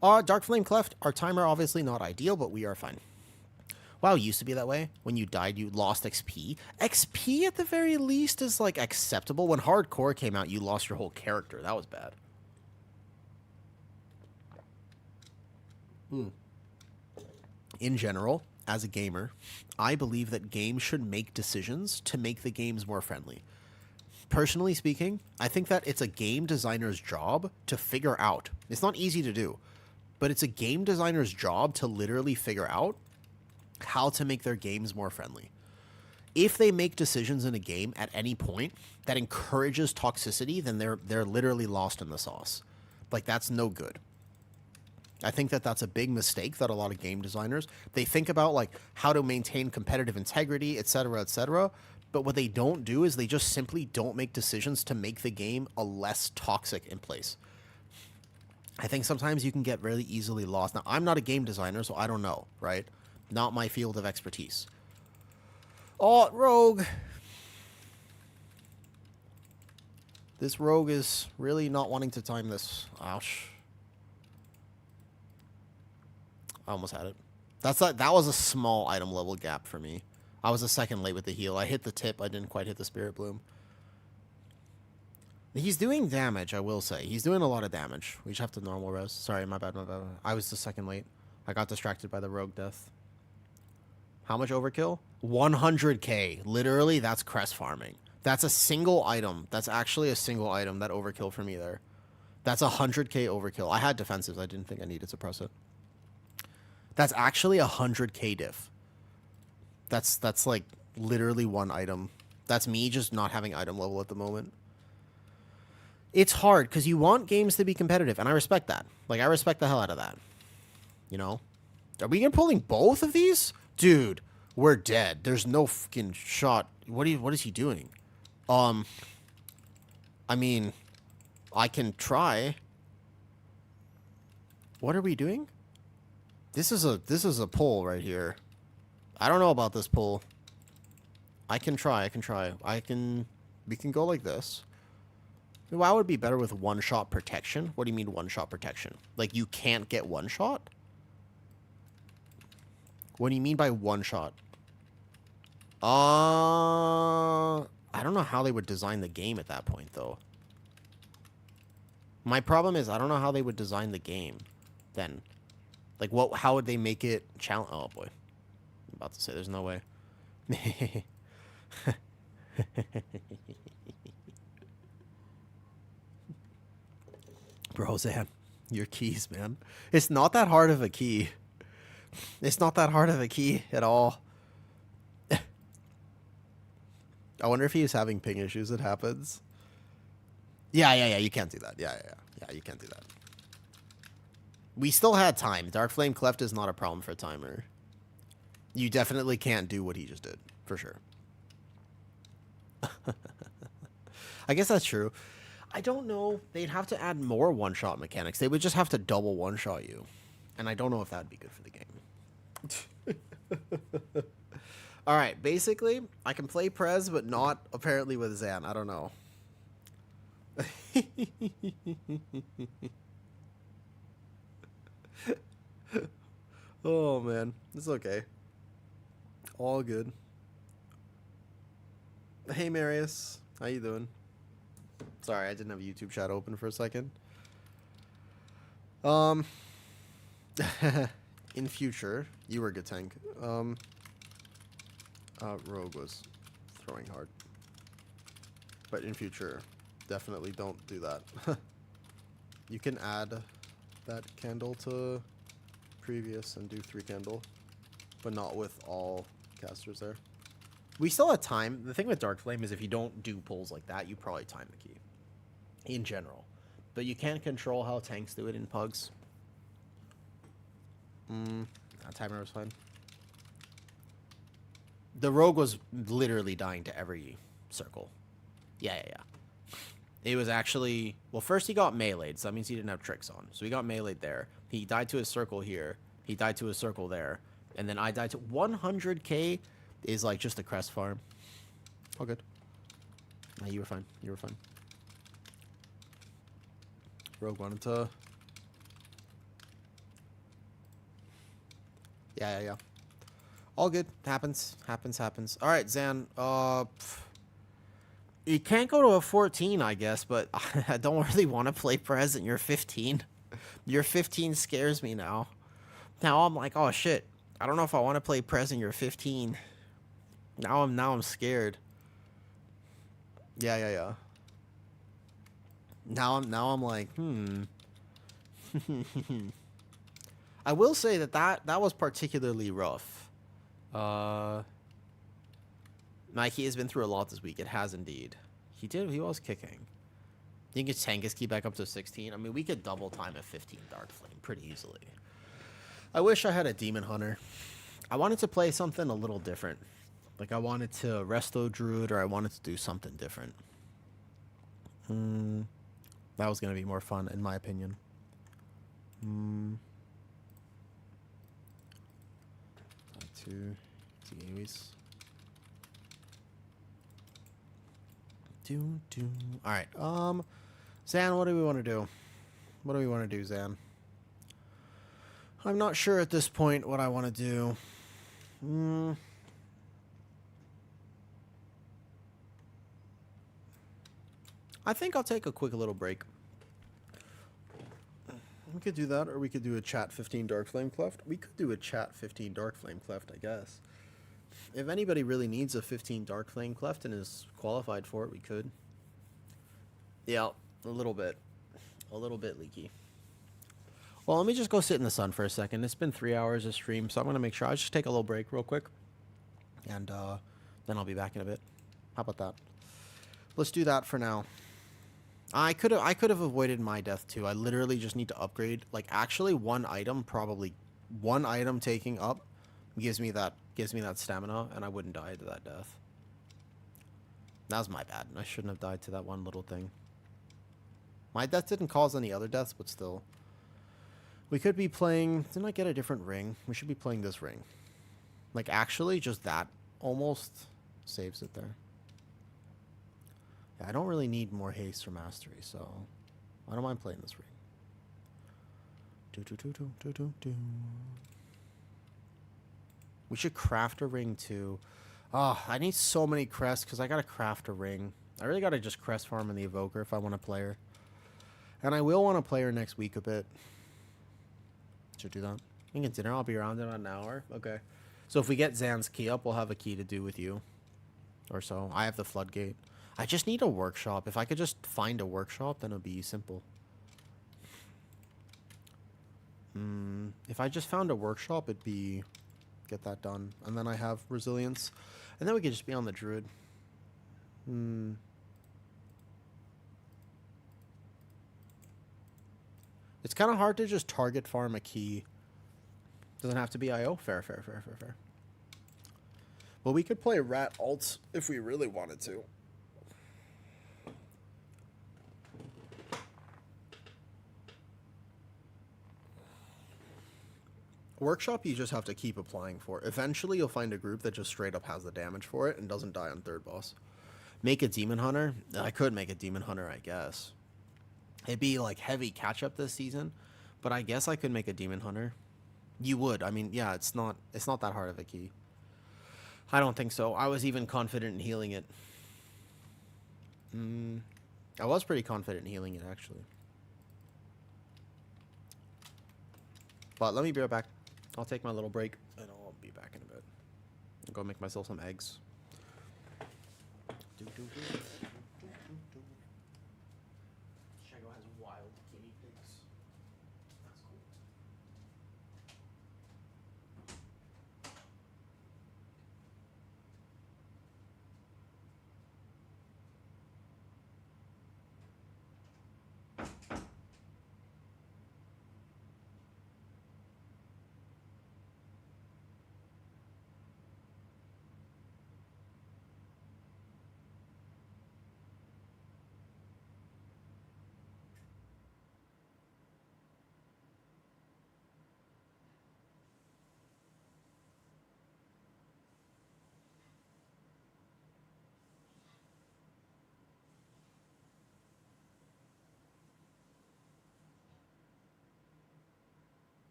Dark Flame Cleft. Our timer obviously not ideal, but we are fine. WoW used to be that way. When you died, you lost XP. XP at the very least is like acceptable. When Hardcore came out, you lost your whole character. That was bad. In general, as a gamer, I believe that games should make decisions to make the games more friendly. Personally speaking, I think that it's a game designer's job to figure out. It's not easy to do, but it's a game designer's job to literally figure out how to make their games more friendly. If they make decisions in a game at any point that encourages toxicity, then they're literally lost in the sauce. Like, that's no good. I think that that's a big mistake that a lot of game designers, they think about like how to maintain competitive integrity, etc., but what they don't do is they just simply don't make decisions to make the game a less toxic in place. I think sometimes you can get really easily lost. Now, I'm not a game designer, so I don't know, right? Not my field of expertise. Oh, rogue. This rogue is really not wanting to time this. Ouch. I almost had it. That was a small item level gap for me. I was a second late with the heal. I hit the tip. I didn't quite hit the Spirit Bloom. He's doing damage, I will say. He's doing a lot of damage. We just have to normal res. Sorry, my bad. I was the second late. I got distracted by the rogue death. How much overkill? 100k. Literally, that's crest farming. That's a single item. That's actually a single item that overkill for me there. That's 100k overkill. I had defensives. I didn't think I needed to press it. That's actually 100k diff. That's like literally one item. That's me just not having item level at the moment. It's hard because you want games to be competitive, and I respect that. Like, I respect the hell out of that. You know? Are we gonna pulling both of these? Dude, we're dead. There's no fucking shot. What is he doing? I mean, I can try. What are we doing? This is a pull right here. I don't know about this pull. I can try. We can go like this. WoW would be better with one-shot protection. What do you mean one-shot protection? Like, you can't get one-shot? What do you mean by one-shot? I don't know how they would design the game at that point, though. My problem is I don't know how they would design the game then. Like, how would they make it challenge? Oh, boy. I'm about to say there's no way. Bro, Zan, your keys, man. It's not that hard of a key. It's not that hard of a key at all. I wonder if he's having ping issues. It happens. Yeah. You can't do that. Yeah. You can't do that. We still had time. Dark Flame Cleft is not a problem for a timer. You definitely can't do what he just did, for sure. I guess that's true. I don't know. They'd have to add more one-shot mechanics. They would just have to double one-shot you. And I don't know if that'd be good for the game. Alright, basically, I can play Prez, but not apparently with Zan. I don't know. Oh, man. It's okay. All good. Hey, Marius. How you doing? Sorry, I didn't have a YouTube chat open for a second. In future, you were a good tank. Rogue was throwing hard. But in future, definitely don't do that. You can add that candle to previous and do 3 candle, but not with all casters there. We still have time. The thing with Dark Flame is if you don't do pulls like that, you probably time the key. In general. But you can't control how tanks do it in pugs. Timer was fine. The rogue was literally dying to every circle. Yeah. It was actually... Well, first he got meleeed, so that means he didn't have tricks on. So he got meleeed there. He died to his circle here. He died to his circle there. And then I died to... 100k is like just a crest farm. All good. No, you were fine. You were fine. Rogue wanted to... Yeah. All good. Happens. All right, Zan. You can't go to a 14, I guess, but I don't really want to play present. You're 15. Your 15 scares me now. Now I'm like, oh shit. I don't know if I want to play present. You're 15. Now I'm scared. Yeah. Now I'm like, I will say that was particularly rough. Mikey has been through a lot this week. It has indeed. He was kicking. You can tank his key back up to 16. I mean, we could double time a 15 Dark Flame pretty easily. I wish I had a Demon Hunter. I wanted to play something a little different. Like, I wanted to Resto Druid, or I wanted to do something different. That was going to be more fun, in my opinion. Two Aoes. Alright, Zan, what do we want to do? What do we want to do, Zan? I'm not sure at this point what I want to do. I think I'll take a quick little break. We could do that, or we could do a chat 15 Dark Flame Cleft. We could do a chat 15 Dark Flame Cleft, I guess. If anybody really needs a 15 Dark Flame Cleft and is qualified for it, we could. Yeah, a little bit. A little bit leaky. Well, let me just go sit in the sun for a second. It's been 3 hours of stream, so I'm going to make sure I just take a little break real quick. And then I'll be back in a bit. How about that? Let's do that for now. I could have avoided my death too. I literally just need to upgrade. Like, actually, one item taking up gives me that stamina, and I wouldn't die to that death. That was my bad. I shouldn't have died to that one little thing. My death didn't cause any other deaths, but still. We could be playing... Didn't I get a different ring? We should be playing this ring. Like, actually, just that almost saves it there. Yeah, I don't really need more haste or mastery, so I don't mind playing this ring. We should craft a ring too. Oh, I need so many crests because I gotta craft a ring. I really gotta just crest farm in the Evoker if I want to play her. And I will want to play her next week a bit. Should do that. I can consider I'll be around in about an hour. Okay. So if we get Zan's key up, we'll have a key to do with you. Or so. I have the floodgate. I just need a workshop. If I could just find a workshop, then it'll be simple. If I just found a workshop, it'd be... Get that done. And then I have resilience. And then we could just be on the druid. It's kind of hard to just target farm a key. Doesn't have to be IO. Fair. Well, we could play rat alts if we really wanted to. Workshop you just have to keep applying for. Eventually you'll find a group that just straight up has the damage for it and doesn't die on third boss. Make a Demon Hunter? I could make a Demon Hunter, I guess. It'd be like heavy catch up this season, but I guess I could make a Demon Hunter. You would. I mean, yeah, it's not that hard of a key. I don't think so. I was even confident in healing it. I was pretty confident in healing it, actually. But let me be right back. I'll take my little break, and I'll be back in a bit. I'll go make myself some eggs. Shago has wild guinea pigs. That's cool.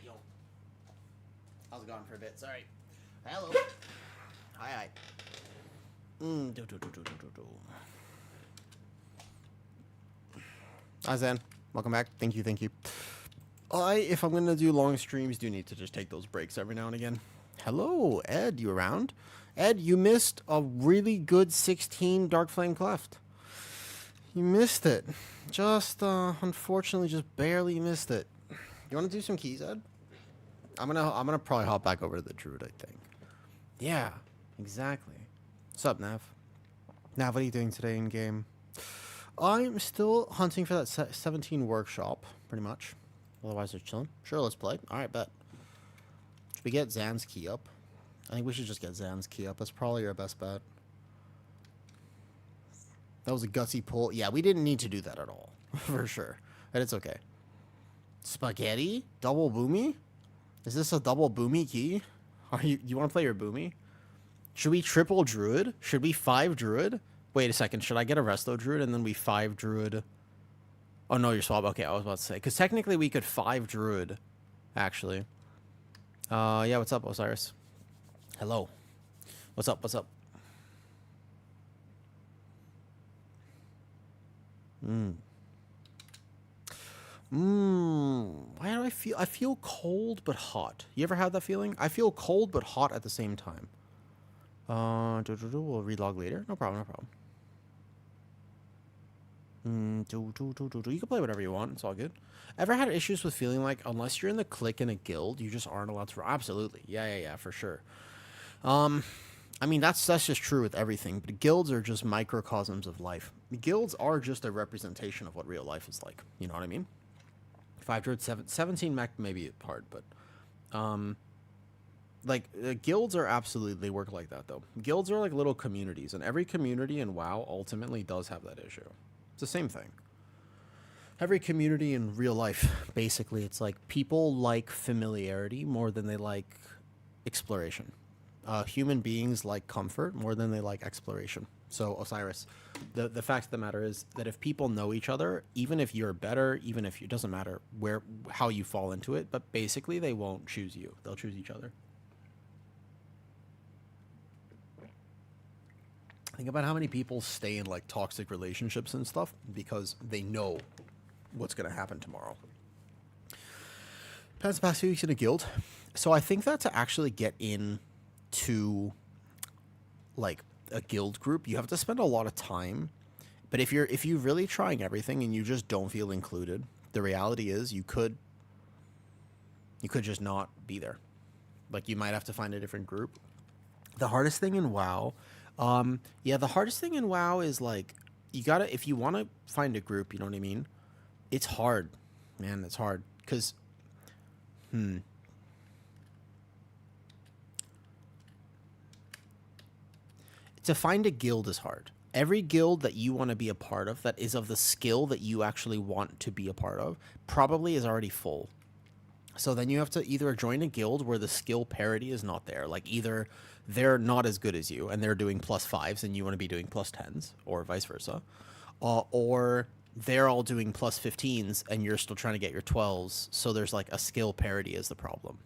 yo. I was gone for a bit. Sorry. Hello. Hi. Hi, Zan. Welcome back. Thank you. If I'm going to do long streams, do need to just take those breaks every now and again. Hello, Ed. You around? Ed, you missed a really good 16 Dark Flame Cleft. You missed it. Just, unfortunately, just barely missed it. You want to do some keys, Ed? I'm gonna probably hop back over to the Druid, I think. Yeah, exactly. What's up, Nav? Nav, what are you doing today in game? I'm still hunting for that 17 workshop, pretty much. Otherwise, they're chilling. Sure, let's play. All right, bet. Should we get Zan's key up? I think we should just get Zan's key up. That's probably our best bet. That was a gutsy pull. Yeah, we didn't need to do that at all, for sure. But it's okay. Spaghetti? Double boomy? Is this a double boomy key? You want to play your boomy? Should we triple druid? Should we 5 druid? Wait a second. Should I get a resto druid and then we 5 druid? Oh, no, you're swap. Okay, I was about to say. Because technically we could 5 druid, actually. Yeah, what's up, Osiris? Hello. What's up? Why do I feel cold but hot. You ever had that feeling? I feel cold but hot at the same time. We'll relog later. No problem. You can play whatever you want. It's all good. Ever had issues with feeling like unless you're in the clique in a guild, you just aren't allowed to? Absolutely. Yeah, for sure. I mean, that's just true with everything, but guilds are just microcosms of life. Guilds are just a representation of what real life is like. You know what I mean? 17 mech may be hard, but guilds are absolutely, they work like that though. Guilds are like little communities, and every community in WoW ultimately does have that issue. It's the same thing. Every community in real life, basically, it's like people like familiarity more than they like exploration. Human beings like comfort more than they like exploration. So Osiris, the fact of the matter is that if people know each other, even if you're better, even if it doesn't matter how you fall into it, but basically they won't choose you. They'll choose each other. Think about how many people stay in like toxic relationships and stuff because they know what's going to happen tomorrow. Past 2 weeks in a guild. So I think that to actually get into like a guild group, you have to spend a lot of time. But if you're really trying everything and you just don't feel included, the reality is you could just not be there. Like you might have to find a different group. The hardest thing in WoW, the hardest thing in WoW is like if you want to find a group, you know what I mean? It's hard, man. It's hard because to find a guild is hard. Every guild that you want to be a part of that is of the skill that you actually want to be a part of probably is already full. So then you have to either join a guild where the skill parity is not there. Like either they're not as good as you and they're doing +5s and you want to be doing +10s or vice versa. Or they're all doing +15s and you're still trying to get your 12s. So there's like a skill parity is the problem.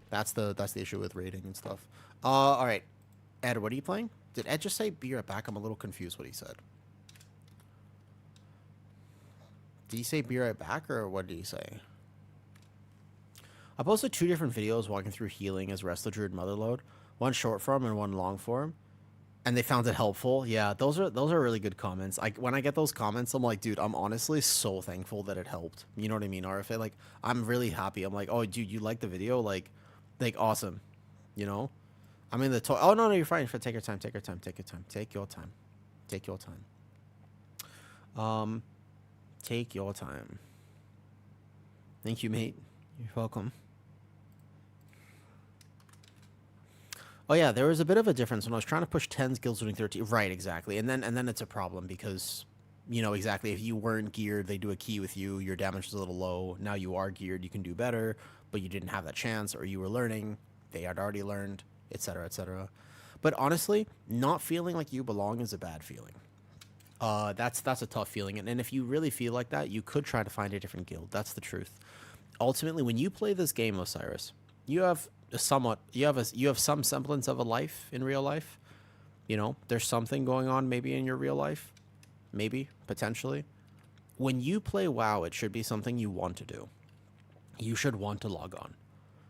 That's the issue with rating and stuff. All right. Ed, what are you playing? Did Ed just say be right back? I'm a little confused what he said. Did he say be right back or what did he say? I posted 2 different videos walking through healing as Resto Druid Motherload. One short form and one long form. And they found it helpful. Yeah, those are really good comments. When I get those comments, I'm like, dude, I'm honestly so thankful that it helped. You know what I mean? Or if it like, I'm really happy. I'm like, oh, dude, you like the video? Like awesome. You know? I'm in the oh no, you're fine. Take your time. Take your time. Take your time. Take your time. Take your time. Take your time. Thank you, mate. You're welcome. Oh yeah, there was a bit of a difference when I was trying to push 10s, guilds doing 13. Right, exactly. And then it's a problem because, you know, exactly, if you weren't geared, they do a key with you, your damage is a little low. Now you are geared, you can do better, but you didn't have that chance, or you were learning, they had already learned, etc., etc. But honestly, not feeling like you belong is a bad feeling. That's a tough feeling. And if you really feel like that, you could try to find a different guild. That's the truth. ultimately, when you play this game, Osiris, you have you have some semblance of a life in real life. You know, there's something going on maybe in your real life, maybe potentially. When you play WoW, it should be something you want to do. You should want to log on.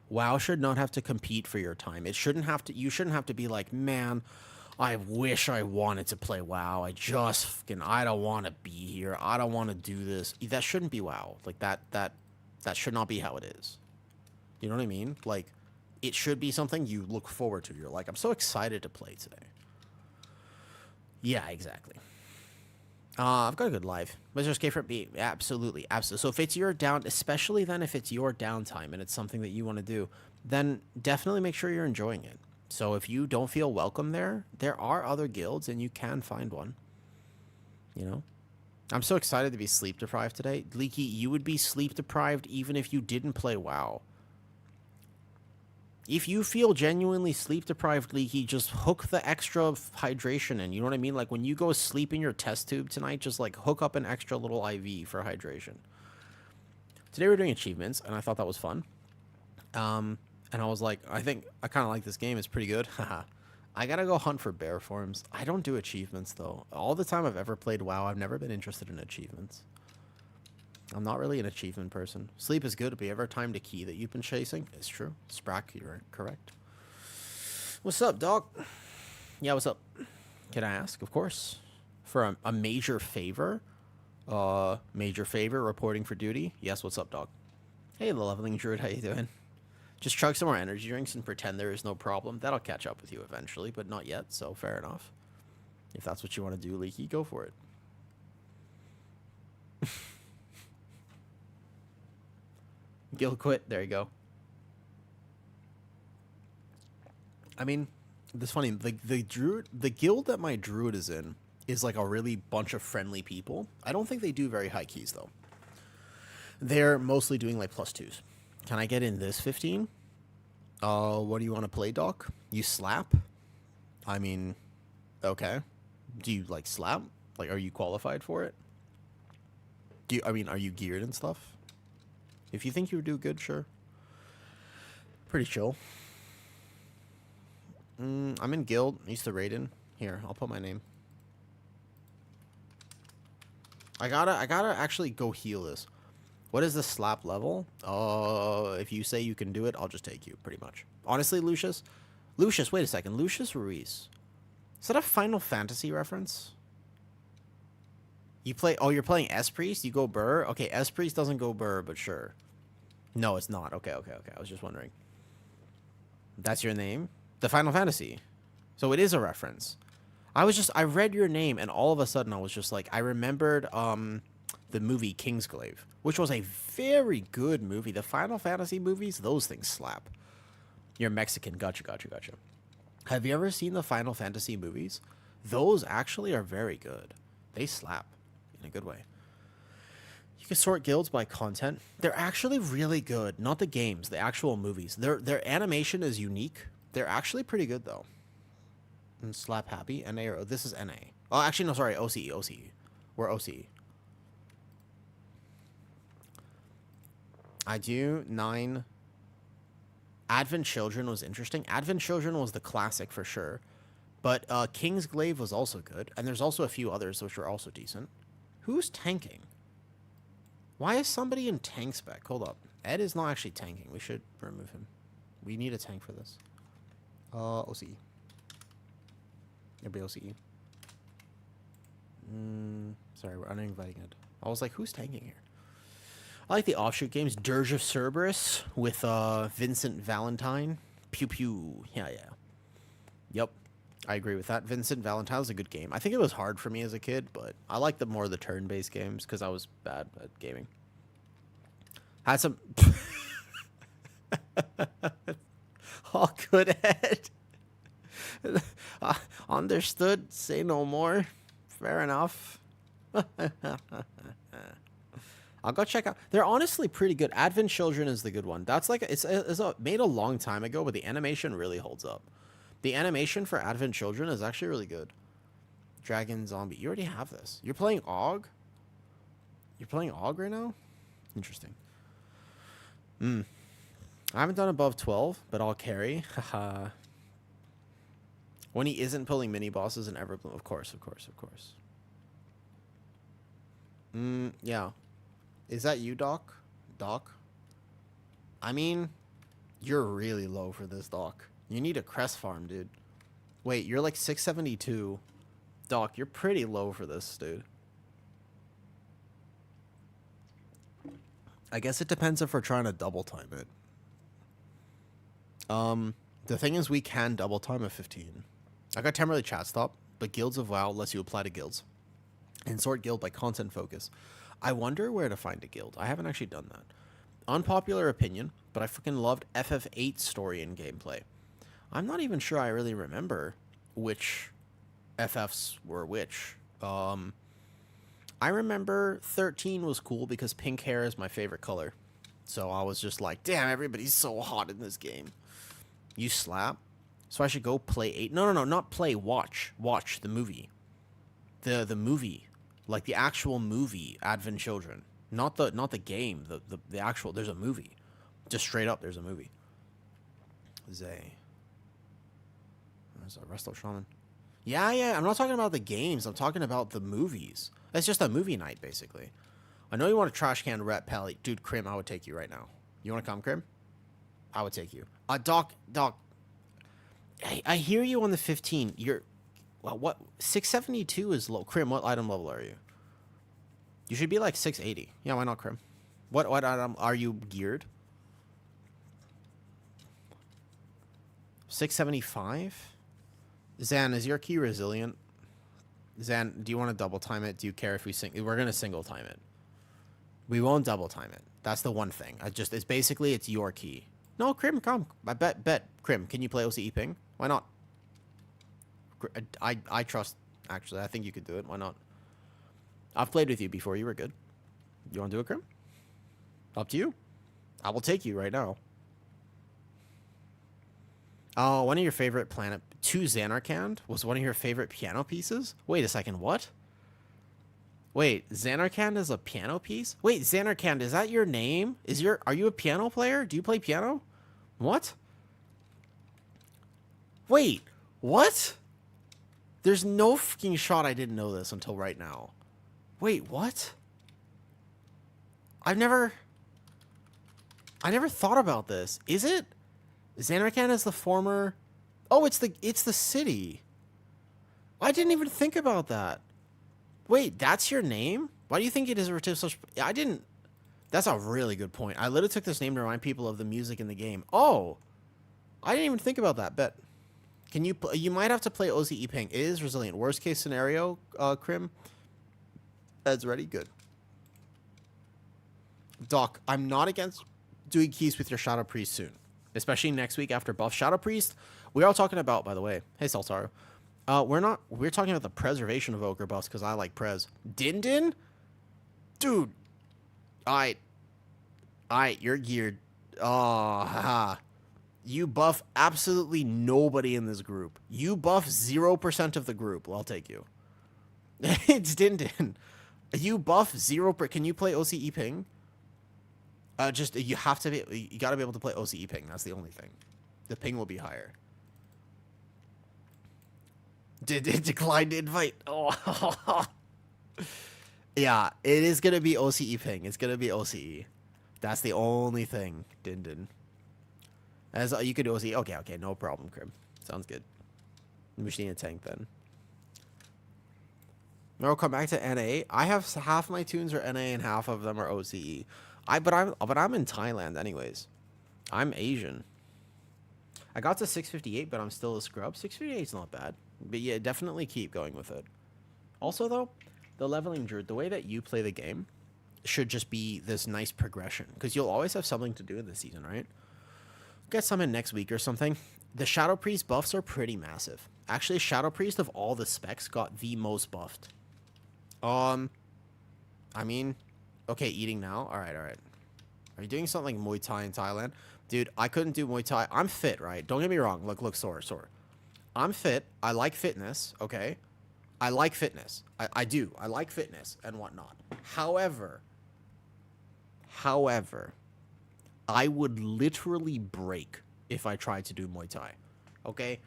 WoW should not have to compete for your time. It shouldn't have to. You shouldn't have to be like, man, I wish I wanted to play WoW. I don't want to be here. I don't want to do this. That shouldn't be WoW. Like that should not be how it is. You know what I mean? Like, it should be something you look forward to. You're like, I'm so excited to play today. Yeah, exactly. I've got a good life. Let's just for it be absolutely, absolutely. So if it's your especially then if it's your downtime and it's something that you want to do, then definitely make sure you're enjoying it. So if you don't feel welcome there, there are other guilds and you can find one. You know, I'm so excited to be sleep deprived today. Leaky, you would be sleep deprived even if you didn't play WoW. If you feel genuinely sleep deprived, Leaky, just hook the extra hydration in. You know what I mean? Like when you go sleep in your test tube tonight, just like hook up an extra little IV for hydration. Today we're doing achievements, and I thought that was fun. And I was like, I think I kind of like this game. It's pretty good. I gotta go hunt for bear forms. I don't do achievements, though. All the time I've ever played WoW, I've never been interested in achievements. I'm not really an achievement person. Sleep is good, but you ever timed a key that you've been chasing? It's true. Sprack, you're correct. What's up, dog? Yeah, what's up? Can I ask? Of course. For a major favor? Major favor, reporting for duty? Yes, what's up, dog? Hey, the leveling druid, how you doing? Just chug some more energy drinks and pretend there is no problem. That'll catch up with you eventually, but not yet, so fair enough. If that's what you want to do, Leaky, go for it. Guild quit. There you go. I mean, it's funny. The guild that my druid is in is like a really bunch of friendly people. I don't think they do very high keys though. They're mostly doing like +2s. Can I get in this 15? What do you want to play, Doc? You slap? I mean, okay. Do you like slap? Like, are you qualified for it? Are you geared and stuff? If you think you would do good, sure. Pretty chill. I'm in guild. I used to raid in. Here, I'll put my name. I gotta actually go heal this. What is the slap level? If you say you can do it, I'll just take you, pretty much. Honestly, Lucius, wait a second. Lucius Ruiz. Is that a Final Fantasy reference? You play... Oh, you're playing S-Priest? You go Burr? Okay, S-Priest doesn't go Burr, but sure. No, it's not. Okay. I was just wondering. That's your name? The Final Fantasy. So it is a reference. I read your name, and all of a sudden I was just like... I remembered the movie Kingsglaive, which was a very good movie. The Final Fantasy movies, those things slap. You're Mexican. Gotcha. Have you ever seen the Final Fantasy movies? Those actually are very good. They slap in a good way. You can sort guilds by content. They're actually really good. Not the games, the actual movies. Their animation is unique. They're actually pretty good, though. And slap happy. NA or... This is NA. Oh, actually, no, sorry. OCE. We're OCE. I do 9. Advent Children was interesting. Advent Children was the classic for sure. But Kingsglaive was also good. And there's also a few others which were also decent. Who's tanking? Why is somebody in tank spec? Hold up. Ed is not actually tanking. We should remove him. We need a tank for this. OCE. It'll be OCE. Sorry, we're uninviting Ed. I was like, who's tanking here? I like the offshoot games. Dirge of Cerberus with Vincent Valentine. Pew pew. Yeah. Yep. I agree with that. Vincent Valentine was a good game. I think it was hard for me as a kid, but I liked more of the turn-based games because I was bad at gaming. Had some... All good, Ed. Understood. Say no more. Fair enough. I'll go check out. They're honestly pretty good. Advent Children is the good one. That's like it's made a long time ago, but the animation really holds up. The animation for Advent Children is actually really good. Dragon Zombie. You already have this. You're playing AUG? You're playing AUG right now? Interesting. I haven't done above 12, but I'll carry. Haha. When he isn't pulling mini bosses in Everbloom, of course. Yeah. Is that you, Doc? Doc? I mean, you're really low for this, Doc. You need a crest farm, dude. Wait, you're like 672. Doc, you're pretty low for this, dude. I guess it depends if we're trying to double time it. The thing is, we can double time a 15. I got temporarily chat stop, but Guilds of WoW lets you apply to guilds and sort guild by content focus. I wonder where to find a guild. I haven't actually done that. Unpopular opinion, but I freaking loved FF8 story and gameplay. I'm not even sure I really remember which FFs were which. I remember 13 was cool because pink hair is my favorite color. So I was just like, damn, everybody's so hot in this game. You slap? So I should go play 8? No, not play, watch. Watch the movie. The movie. Like the actual movie, Advent Children. Not the game, the actual, there's a movie. Just straight up, there's a movie. Zay. There's a Resto Shaman. Yeah, I'm not talking about the games, I'm talking about the movies. It's just a movie night, basically. I know you want a trash can rep, Pally. Dude, Krim, I would take you right now. You want to come, Krim? I would take you. Doc. I hear you on the 15. You're... Well, what? 672 is low. Krim, what item level are you? You should be like 680. Yeah, why not, Krim? What item are you geared? 675? Zan, is your key resilient? Zan, do you want to double time it? Do you care if we we're going to single time it. We won't double time it. That's the one thing. It's basically, it's your key. No, Krim, come. I bet, Krim, can you play OCE ping? Why not? I trust, actually. I think you could do it. Why not? I've played with you before. You were good. You want to do it, Krim? Up to you. I will take you right now. Oh, one of your favorite Planet 2 Xanarkand was one of your favorite piano pieces? Wait a second, what? Wait, Xanarkand is a piano piece? Wait, Xanarkand, is that your name? Are you a piano player? Do you play piano? What? Wait, what? There's no fucking shot I didn't know this until right now. Wait, what? I never thought about this. Is it? Xanarkand is the former... Oh, it's the city. I didn't even think about that. Wait, that's your name? Why do you think it is a such... I didn't... That's a really good point. I literally took this name to remind people of the music in the game. Oh! I didn't even think about that. Bet. Can you... You might have to play OCE ping. It is resilient. Worst case scenario, Krim. Ed's ready? Good. Doc, I'm not against doing keys with your Shadow Priest soon. Especially next week after buff. Shadow Priest, we're all talking about, by the way. Hey, Saltaro. We're talking about the preservation of Ogre buffs because I like Prez. Din? Dude. You're geared. Oh, haha. You buff absolutely nobody in this group. You buff 0% of the group. Well, I'll take you. It's Din. You buff 0%. Can you play OCE ping? You have to be, you gotta be able to play OCE ping. That's the only thing. The ping will be higher. Did it decline to invite? Oh, yeah, it is gonna be OCE ping. It's gonna be OCE. That's the only thing. Din. As you could do OCE. Okay, no problem, Krim. Sounds good. Machine a tank then. No, come back to NA. I have half my tunes are NA and half of them are OCE. But I'm in Thailand anyways. I'm Asian. I got to 658, but I'm still a scrub. 658 is not bad. But yeah, definitely keep going with it. Also though, the leveling druid, the way that you play the game should just be this nice progression. Because you'll always have something to do in this season, right? Get some in next week or something. The Shadow Priest buffs are pretty massive. Actually, Shadow Priest of all the specs got the most buffed. I mean... Okay, eating now. All right. Are you doing something like Muay Thai in Thailand? Dude, I couldn't do Muay Thai. I'm fit, right? Don't get me wrong. Look, sore. I'm fit. I like fitness, okay? I like fitness. I do. I like fitness and whatnot. However, I would literally break if I tried to do Muay Thai. Okay?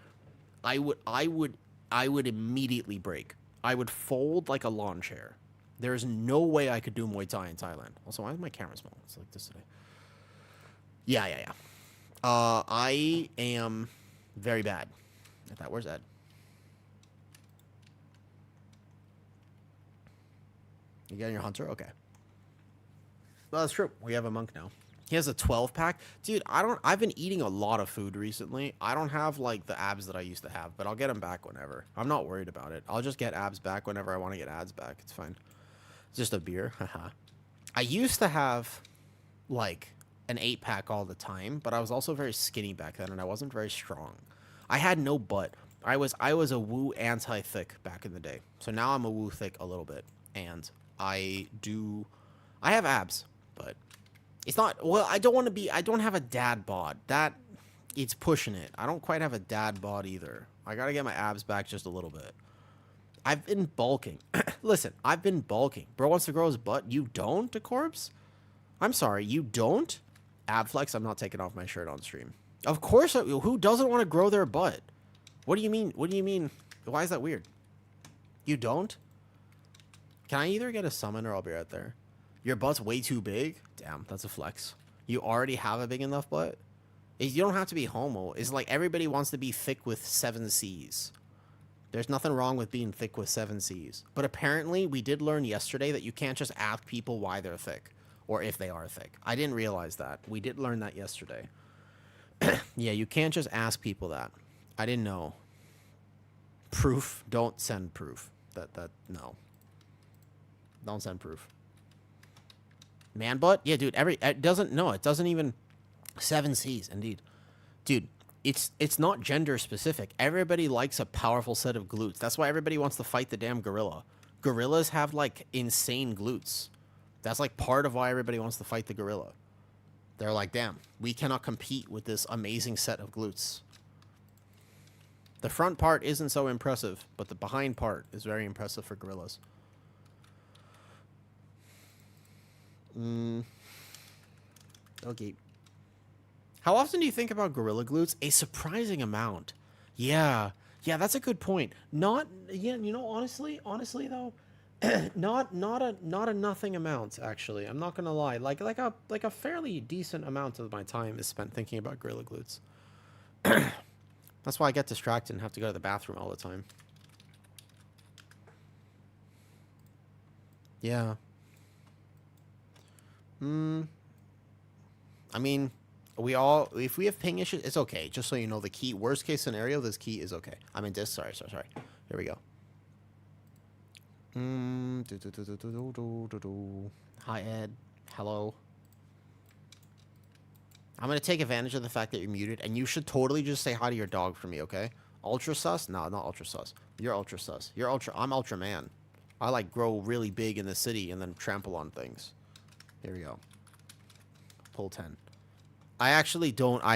I would immediately break. I would fold like a lawn chair. There's no way I could do Muay Thai in Thailand. Also, why is my camera small? It's like this today. Yeah. I am very bad at that. Where's Ed? You getting your hunter? Okay. Well, that's true. We have a monk now. He has a 12-pack. Dude, I've been eating a lot of food recently. I don't have, like, the abs that I used to have, but I'll get them back whenever. I'm not worried about it. I'll just get abs back whenever I want to get abs back. It's fine. It's just a beer. Haha. I used to have, like, an 8-pack all the time, but I was also very skinny back then, and I wasn't very strong. I had no butt. I was a Awoo anti-thick back in the day. So now I'm Awoo thick a little bit, and I have abs, but it's not, well, I don't have a dad bod. It's pushing it. I don't quite have a dad bod either. I gotta get my abs back just a little bit. I've been bulking. Listen, I've been bulking. Bro wants to grow his butt. You don't, Decorbs? I'm sorry, you don't? Ab flex, I'm not taking off my shirt on stream. Of course, who doesn't want to grow their butt? What do you mean? What do you mean? Why is that weird? You don't? Can I either get a summon or I'll be right there? Your butt's way too big? Damn, that's a flex. You already have a big enough butt? You don't have to be homo. It's like everybody wants to be thick with 7 C's. There's nothing wrong with being thick with 7 C's. But apparently, we did learn yesterday that you can't just ask people why they're thick. Or if they are thick. I didn't realize that. We did learn that yesterday. Yeah, you can't just ask people that. I didn't know. Proof. Don't send proof. No. Don't send proof. Man butt? Yeah, dude, it doesn't even 7 C's, indeed. Dude, it's not gender specific. Everybody likes a powerful set of glutes. That's why everybody wants to fight the damn gorilla. Gorillas have like insane glutes. That's like part of why everybody wants to fight the gorilla. They're like, damn, we cannot compete with this amazing set of glutes. The front part isn't so impressive, but the behind part is very impressive for gorillas. Okay. How often do you think about gorilla glutes? A surprising amount. Yeah, that's a good point. Honestly though, not a nothing amount actually. I'm not gonna lie. Like a fairly decent amount of my time is spent thinking about gorilla glutes. That's why I get distracted and have to go to the bathroom all the time. Yeah. I mean, if we have ping issues, it's okay. Just so you know, the key, worst case scenario, this key is okay. I'm in this. Sorry. Here we go. Hi, Ed. Hello. I'm going to take advantage of the fact that you're muted, and you should totally just say hi to your dog for me, okay? Ultra sus? No, not ultra sus. You're ultra sus. I'm ultra man. I, like, grow really big in the city and then trample on things. Here we go. Pull 10. I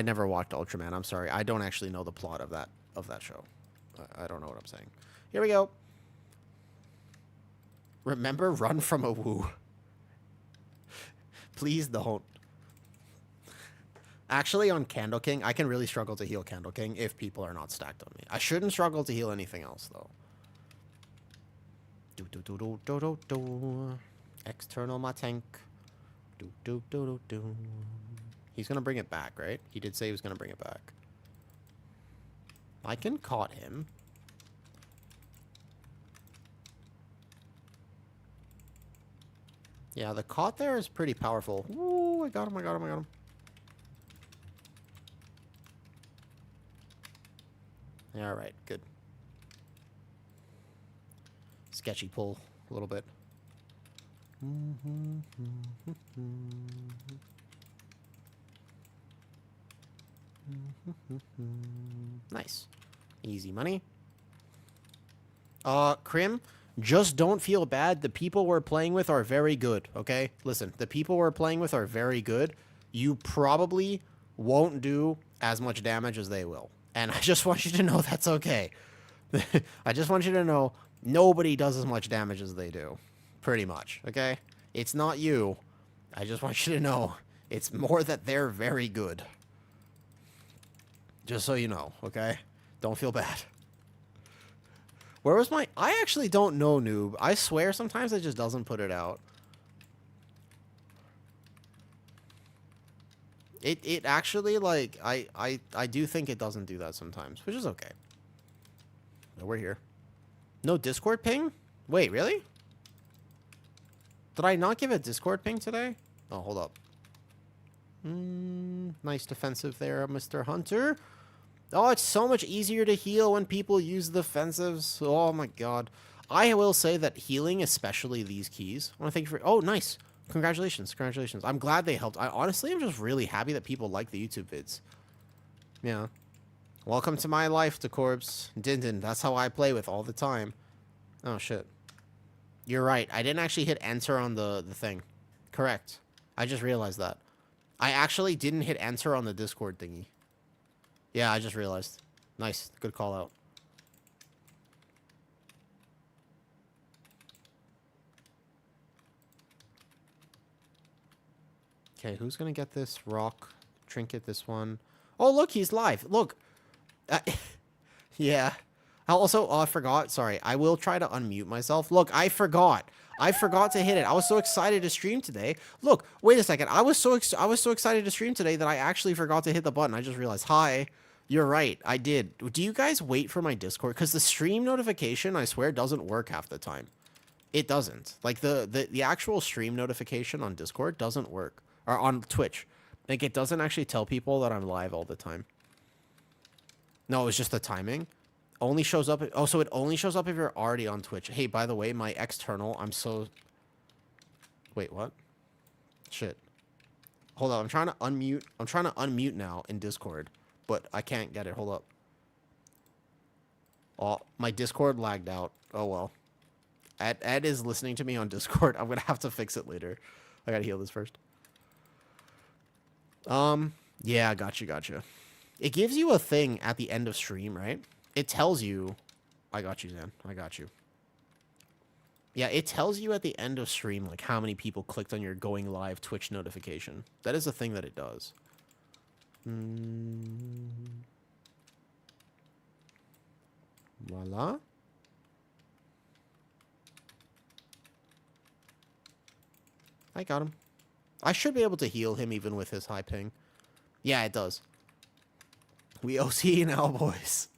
never watched Ultraman. I'm sorry. I don't actually know the plot of that show. I don't know what I'm saying. Here we go. Remember, run from Awoo. Please don't. Actually, on Candle King, I can really struggle to heal Candle King if people are not stacked on me. I shouldn't struggle to heal anything else, though. External my tank. He's gonna bring it back, right? He did say he was gonna bring it back. I can caught him. Yeah, the caught there is pretty powerful. Ooh, I got him. All right, good. Sketchy pull a little bit. Nice. Easy money. Crim, just don't feel bad. The people we're playing with are very good, okay? Listen, the people we're playing with are very good. You probably won't do as much damage as they will. And I just want you to know that's okay. I just want you to know nobody does as much damage as they do. Pretty much, okay? It's not you. I just want you to know It's more that they're very good. Just so you know, okay? Don't feel bad. Where was my... I actually don't know, noob. I swear sometimes it just doesn't put it out. It actually, like, I do think it doesn't do that sometimes, which is okay. No, we're here. No Discord ping? Wait, really? Did I not give a Discord ping today? Oh, hold up. Nice defensive there, Mr. Hunter. Oh, it's so much easier to heal when people use the defensives. Oh my god. I will say that healing, especially these keys. I want to thank you for... Oh, nice. Congratulations. Congratulations. I'm glad they helped. I honestly am just really happy that people like the YouTube vids. Yeah. Welcome to my life, Decorbs. Din. That's how I play with all the time. Oh, shit. You're right. I didn't actually hit enter on the thing. Correct. I just realized that. I actually didn't hit enter on the Discord thingy. Yeah, I just realized. Nice. Good call out. Okay, who's going to get this rock trinket, this one? Oh, look, he's live. Look. Yeah. Also, oh, I forgot. Sorry. I will try to unmute myself. Look, I forgot. I forgot to hit it. I was so excited to stream today. Look, wait a second. I was so excited to stream today that I actually forgot to hit the button. I just realized. Hi. You're right. I did. Do you guys wait for my Discord? Because the stream notification, I swear, doesn't work half the time. It doesn't. Like, the actual stream notification on Discord doesn't work. Or on Twitch. Like, it doesn't actually tell people that I'm live all the time. No, it's just the timing. Only shows up... Oh, so it only shows up if you're already on Twitch. Hey, by the way, my external... I'm so... Wait, what? Shit. Hold on. I'm trying to unmute... I'm trying to unmute now in Discord. But I can't get it. Hold up. Oh, my Discord lagged out. Oh, well. Ed is listening to me on Discord. I'm going to have to fix it later. I got to heal this first. Yeah, gotcha. It gives you a thing at the end of stream, right? It tells you... I got you, Zan. I got you. Yeah, it tells you at the end of stream, like, how many people clicked on your going live Twitch notification. That is a thing that it does. Voila. I got him. I should be able to heal him even with his high ping. Yeah, it does. We OC now, boys.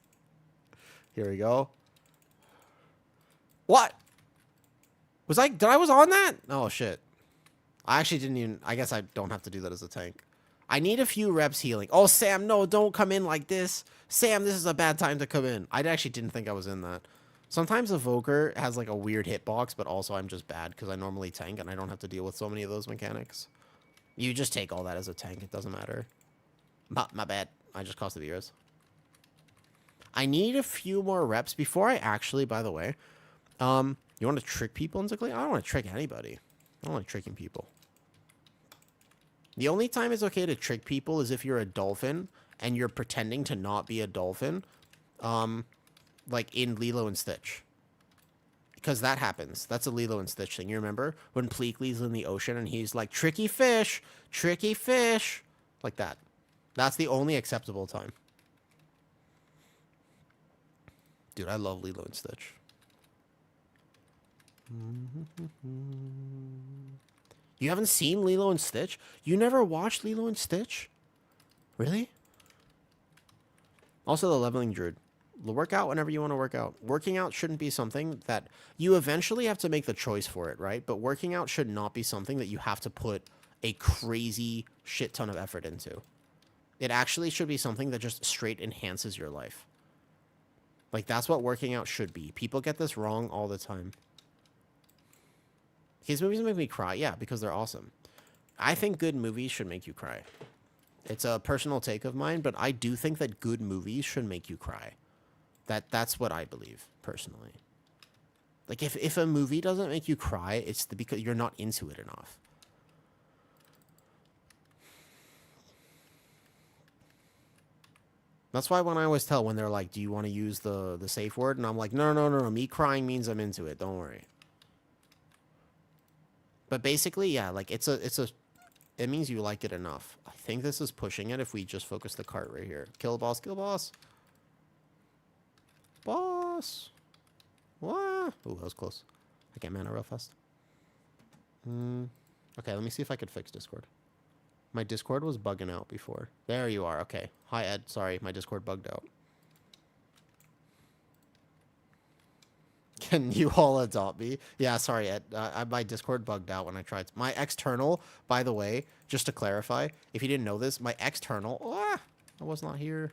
Here we go. What? Was I... Did I was on that? Oh, shit. I actually didn't even... I guess I don't have to do that as a tank. I need a few reps healing. Oh, Sam, no, don't come in like this. Sam, this is a bad time to come in. I actually didn't think I was in that. Sometimes Evoker has, like, a weird hitbox, but also I'm just bad because I normally tank and I don't have to deal with so many of those mechanics. You just take all that as a tank. It doesn't matter. My bad. I just cost the viewers. I need a few more reps before I actually, by the way, you want to trick people into clean? I don't want to trick anybody. I don't like tricking people. The only time it's okay to trick people is if you're a dolphin and you're pretending to not be a dolphin, like in Lilo and Stitch. Because that happens. That's a Lilo and Stitch thing. You remember? When Pleakley's in the ocean and he's like, tricky fish, like that. That's the only acceptable time. Dude, I love Lilo and Stitch. You haven't seen Lilo and Stitch? You never watched Lilo and Stitch? Really? Also, the leveling druid. Work out whenever you want to work out. Working out shouldn't be something that you eventually have to make the choice for it, right? But working out should not be something that you have to put a crazy shit ton of effort into. It actually should be something that just straight enhances your life. Like, that's what working out should be. People get this wrong all the time. These movies make me cry. Yeah, because they're awesome. I think good movies should make you cry. It's a personal take of mine, but I do think that good movies should make you cry. That's what I believe, personally. Like, if a movie doesn't make you cry, it's because you're not into it enough. That's why when I always tell, when they're like, do you want to use the safe word? And I'm like, no. Me crying means I'm into it. Don't worry. But basically, yeah, like, it's a it means you like it enough. I think this is pushing it if we just focus the cart right here. Kill boss, kill boss. Boss. What? Ooh, that was close. I get mana real fast. Okay, let me see if I could fix Discord. My Discord was bugging out before. There you are. Okay. Hi, Ed. Sorry, my Discord bugged out. Can you all adopt me? Yeah, sorry, Ed. My Discord bugged out when I tried. My external, by the way, just to clarify, if you didn't know this, my external... I was not here.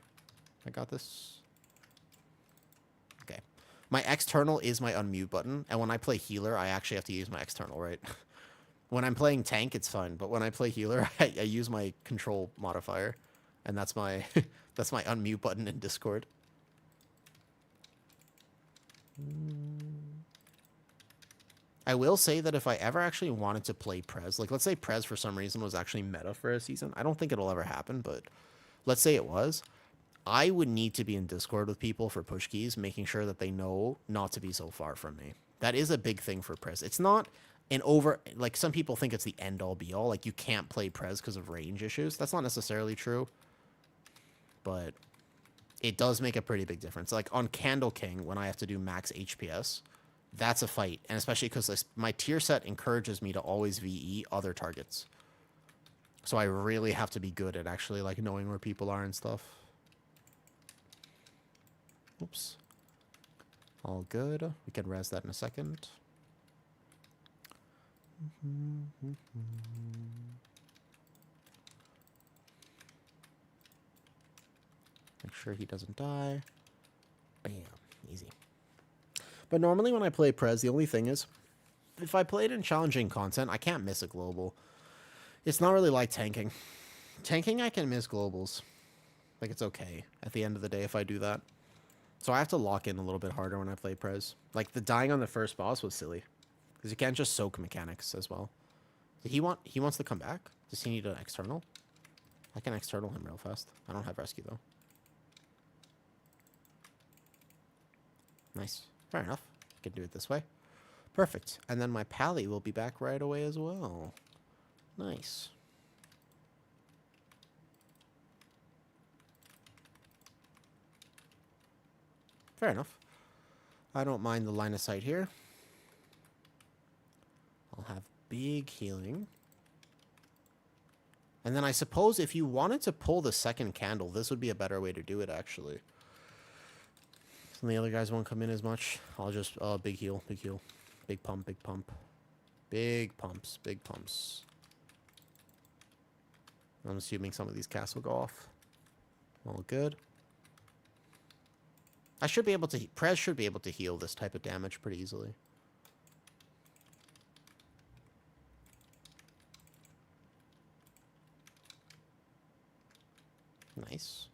I got this. Okay. My external is my unmute button, and when I play healer, I actually have to use my external, right? When I'm playing tank, it's fine, but when I play healer, I use my control modifier, and that's my that's my unmute button in Discord. I will say that if I ever actually wanted to play Prez, like let's say Prez for some reason was actually meta for a season, I don't think it'll ever happen, but let's say it was, I would need to be in Discord with people for push keys, making sure that they know not to be so far from me. That is a big thing for Prez. It's not an over, like some people think it's the end all be all, like you can't play Prez because of range issues. That's not necessarily true, but it does make a pretty big difference. Like on Candle King, when I have to do max HPS, that's a fight. And especially because my tier set encourages me to always VE other targets. So I really have to be good at actually like knowing where people are and stuff. Oops. All good. We can res that in a second. Make sure he doesn't die. Bam. Easy. But normally when I play Prez, the only thing is, if I play it in challenging content, I can't miss a global. It's not really like tanking. Tanking, I can miss globals. Like, it's okay at the end of the day if I do that. So I have to lock in a little bit harder when I play Prez. Like, the dying on the first boss was silly. Because you can't just soak mechanics as well. He wants to come back? Does he need an external? I can external him real fast. I don't have rescue, though. Nice. Fair enough. I can do it this way. Perfect. And then my pally will be back right away as well. Nice. Fair enough. I don't mind the line of sight here. I'll have big healing. And then I suppose if you wanted to pull the second candle, this would be a better way to do it, actually. So the other guys won't come in as much. I'll just, big heal, big heal. Big pump, big pump. Big pumps, big pumps. I'm assuming some of these casts will go off. All good. I should be able to, Prez should be able to heal this type of damage pretty easily. Nice.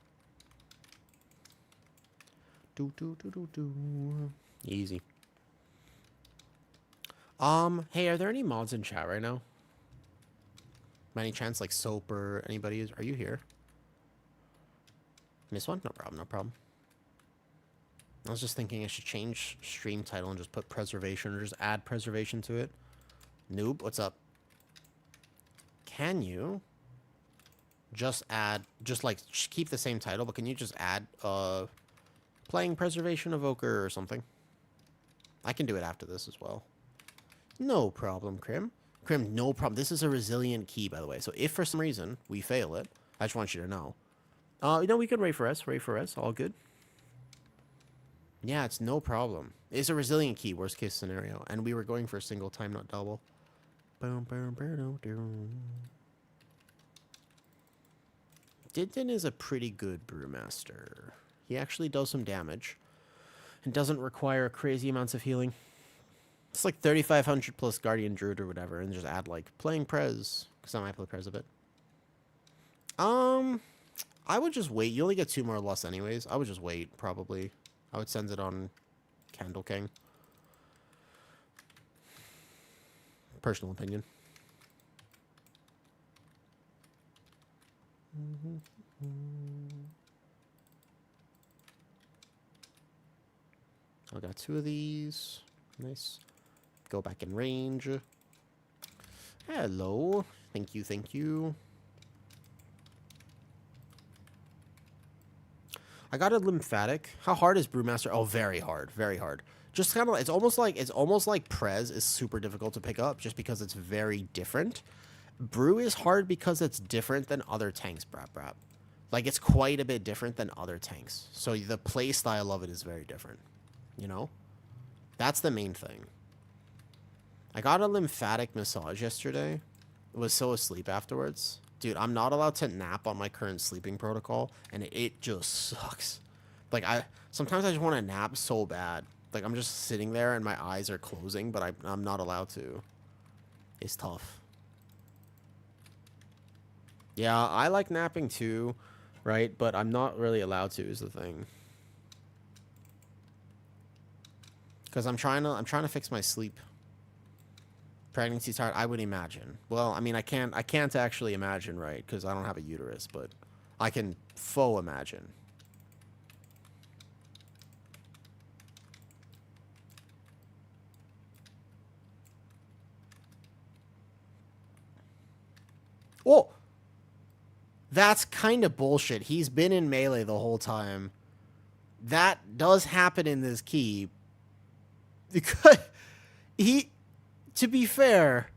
Do. Easy. Hey, are there any mods in chat right now? By any chance, like Soap or anybody? Are you here? Miss one? No problem, no problem. I was just thinking I should change stream title and just put preservation or just add preservation to it. Noob, what's up? Can you just add, just like keep the same title, but can you just add playing preservation evoker or something? I can do it after this as well. No problem, Crim. Crim, no problem. This is a resilient key, by the way. So if for some reason we fail it, I just want you to know. You know, we can wait for us. All good. Yeah, it's no problem. It's a resilient key, worst case scenario. And we were going for a single time, not double. Dinton is a pretty good brewmaster. He actually does some damage. And doesn't require crazy amounts of healing. It's like 3,500 plus Guardian Druid or whatever. And just add like playing Prez. Because I might play Prez a bit. I would just wait. You only get 2 more loss anyways. I would just wait, probably. I would send it on Candle King. Personal opinion. I got 2 of these. Nice. Go back in range. Hello. Thank you, thank you. I got a lymphatic. How hard is Brewmaster? Oh, very hard. Very hard. Just kind of, it's almost like Prez is super difficult to pick up just because it's very different. Brew is hard because it's different than other tanks, brap. Like, it's quite a bit different than other tanks. So the play style of it is very different. You know? That's the main thing. I got a lymphatic massage yesterday. I was so asleep afterwards. Dude, I'm not allowed to nap on my current sleeping protocol, and it just sucks. Like, sometimes I just want to nap so bad. Like, I'm just sitting there and my eyes are closing, but I'm not allowed to. It's tough. Yeah, I like napping too, right? But I'm not really allowed to is the thing. Because I'm trying to fix my sleep. Pregnancy's hard, I would imagine. Well, I mean, I can't actually imagine, right? Because I don't have a uterus, but I can faux imagine. Oh! That's kind of bullshit. He's been in melee the whole time. That does happen in this key. Because to be fair,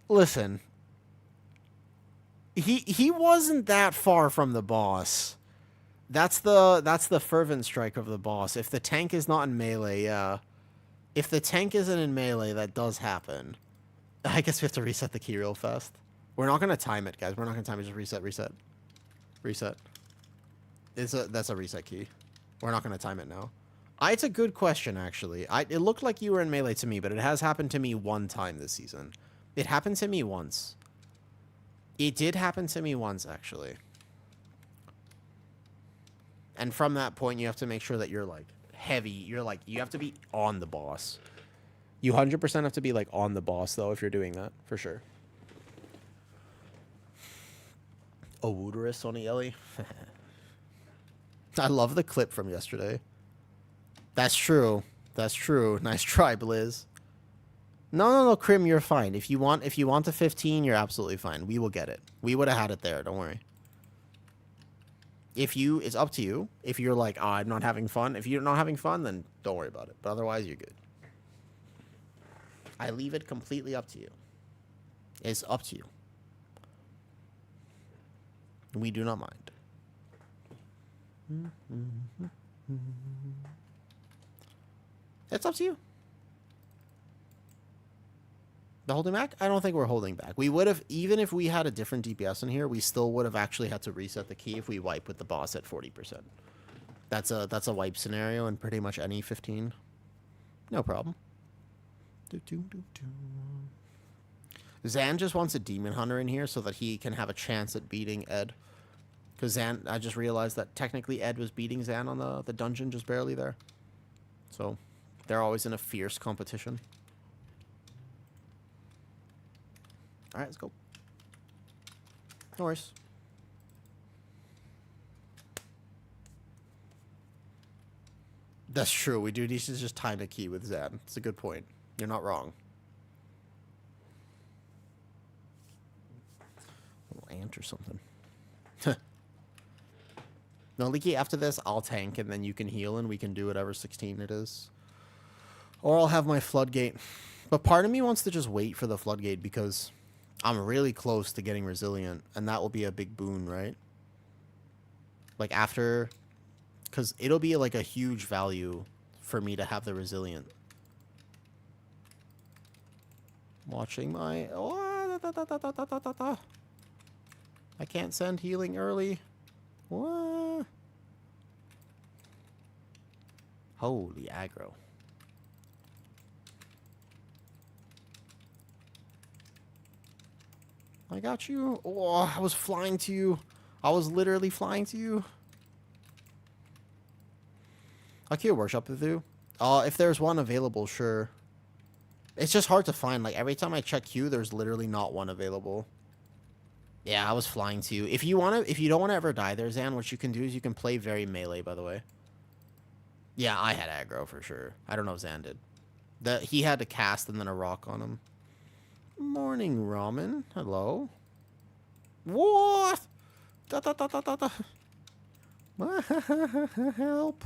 listen. He wasn't that far from the boss. That's the fervent strike of the boss. If the tank is not in melee, yeah. If the tank isn't in melee, that does happen. I guess we have to reset the key real fast. We're not gonna time it, guys. We're not gonna time it. Just reset. That's a reset key. We're not gonna time it now. It's a good question, actually. It looked like you were in melee to me, but it has happened to me one time this season. It happened to me once. It did happen to me once, actually. And from that point, you have to make sure that you're, like, heavy. You have to be on the boss. You 100% have to be, like, on the boss, though, if you're doing that, for sure. Awoo on Ellie. I love the clip from yesterday. That's true. That's true. Nice try, Blizz. No, Crim, you're fine. If you want the 15, you're absolutely fine. We will get it. We would have had it there. Don't worry. It's up to you. If you're like, oh, I'm not having fun. If you're not having fun, then don't worry about it. But otherwise, you're good. I leave it completely up to you. It's up to you. We do not mind. It's up to you. The holding back? I don't think we're holding back. We would have, even if we had a different DPS in here, we still would have actually had to reset the key if we wipe with the boss at 40%. That's a wipe scenario in pretty much any 15. No problem. Zan just wants a Demon Hunter in here so that he can have a chance at beating Ed. Because Zan, I just realized that technically Ed was beating Zan on the dungeon just barely there. So they're always in a fierce competition. Alright, let's go. No worries. That's true. We do need to just time a key with Zan. It's a good point. You're not wrong. A little ant or something. No, Leaky, after this, I'll tank, and then you can heal, and we can do whatever 16 it is. Or I'll have my Floodgate. But part of me wants to just wait for the Floodgate, because I'm really close to getting Resilient, and that will be a big boon, right? Like, after... Because it'll be, like, a huge value for me to have the Resilient. Watching my... Oh, I can't send healing early. What? Holy aggro. I got you. Oh, I was flying to you. I was literally flying to you. I'll queue a workshop with you. If there's one available, sure. It's just hard to find. Like, every time I check queue, there's literally not one available. Yeah, I was flying to you. If you don't want to ever die there, Zan, what you can do is you can play very melee, by the way. Yeah, I had aggro for sure. I don't know if Zan did. He had to cast and then a rock on him. Morning, ramen. Hello. What? Da, da, da, da, da, da. Help.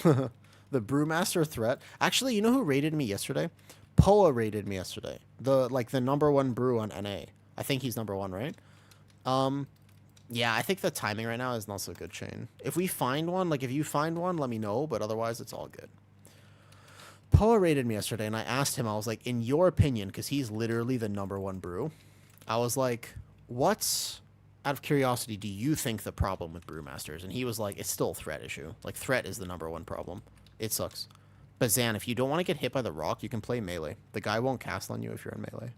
The Brewmaster threat. Actually, you know who raided me yesterday? Poa raided me yesterday. The number one brew on NA. I think he's number one, right? Yeah, I think the timing right now is not so good, Shane. If we find one, like if you find one, let me know, but otherwise it's all good. Poa raided me yesterday, and I asked him, I was like, in your opinion, because he's literally the number one brew, I was like, what's, out of curiosity, do you think the problem with Brewmasters? And he was like, it's still a threat issue. Like, threat is the number one problem. It sucks. But Zan, if you don't want to get hit by the rock, you can play melee. The guy won't cast on you if you're in melee.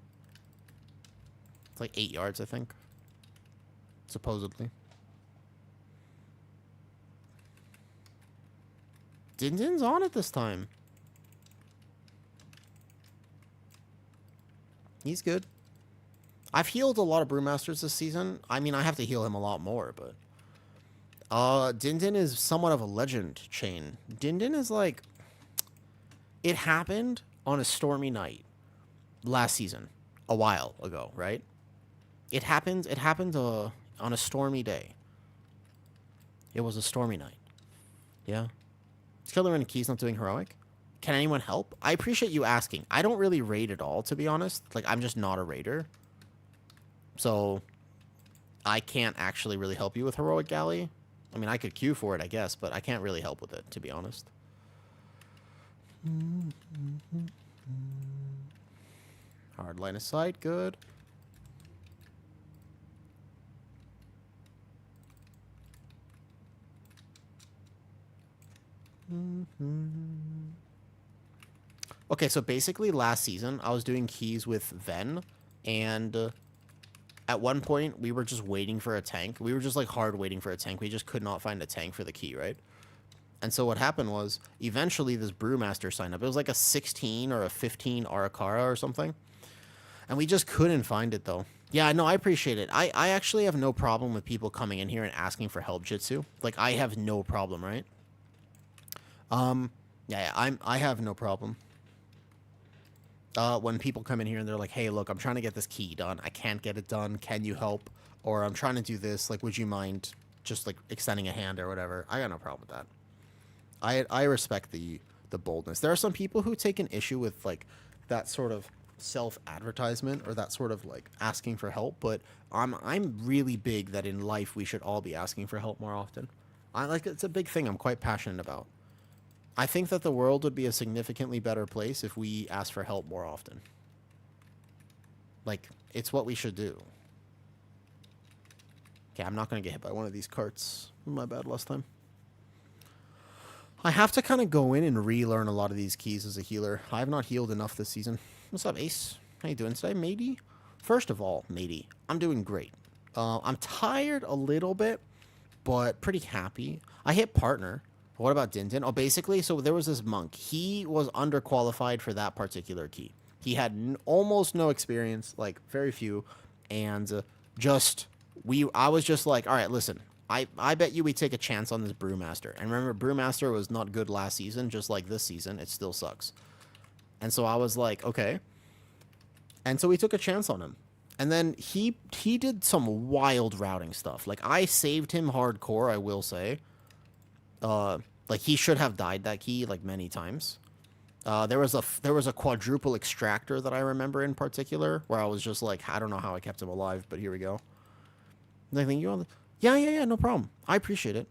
It's like 8 yards, I think. Supposedly. Din Din's on it this time. He's good. I've healed a lot of Brewmasters this season. I mean, I have to heal him a lot more, but... Din Din is somewhat of a legend chain. Din Din is like... It happened on a stormy night last season. A while ago, right? It happened on a stormy day. It was a stormy night. Yeah. Is Killer and Keys not doing heroic? Can anyone help? I appreciate you asking. I don't really raid at all, to be honest. Like, I'm just not a raider. So, I can't actually really help you with Heroic Galley. I mean, I could queue for it, I guess, but I can't really help with it, to be honest. Hard line of sight, good. Okay, so basically last season, I was doing keys with Ven, and at one point, we were just waiting for a tank. We were just, like, hard waiting for a tank. We just could not find a tank for the key, right? And so what happened was, eventually this Brewmaster signed up. It was like a 16 or a 15 Arakara or something. And we just couldn't find it, though. Yeah, no, I appreciate it. I actually have no problem with people coming in here and asking for help jitsu. Like, I have no problem, right? Yeah, I have no problem. When people come in here and they're like, hey, look, I'm trying to get this key done. I can't get it done. Can you help? Or I'm trying to do this. Like, would you mind just, like, extending a hand or whatever? I got no problem with that. I respect the boldness. There are some people who take an issue with, like, that sort of self-advertisement or that sort of, like, asking for help. But I'm really big that in life we should all be asking for help more often. It's a big thing I'm quite passionate about. I think that the world would be a significantly better place if we asked for help more often. Like, it's what we should do. Okay, I'm not going to get hit by one of these carts. My bad last time. I have to kind of go in and relearn a lot of these keys as a healer. I have not healed enough this season. What's up, Ace? How you doing today, matey? First of all, matey, I'm doing great. I'm tired a little bit, but pretty happy. I hit partner. What about Din Din? Oh, basically, so there was this monk. He was underqualified for that particular key. He had almost no experience, like very few, and I was just like, all right, listen, I bet you we take a chance on this Brewmaster. And remember, Brewmaster was not good last season, just like this season. It still sucks. And so I was like, okay. And so we took a chance on him. And then he did some wild routing stuff. Like, I saved him hardcore, I will say. Like, he should have died that key, like, many times. There was a quadruple extractor that I remember in particular, where I was just like, I don't know how I kept him alive, but here we go. Anything you on the... Yeah, no problem. I appreciate it.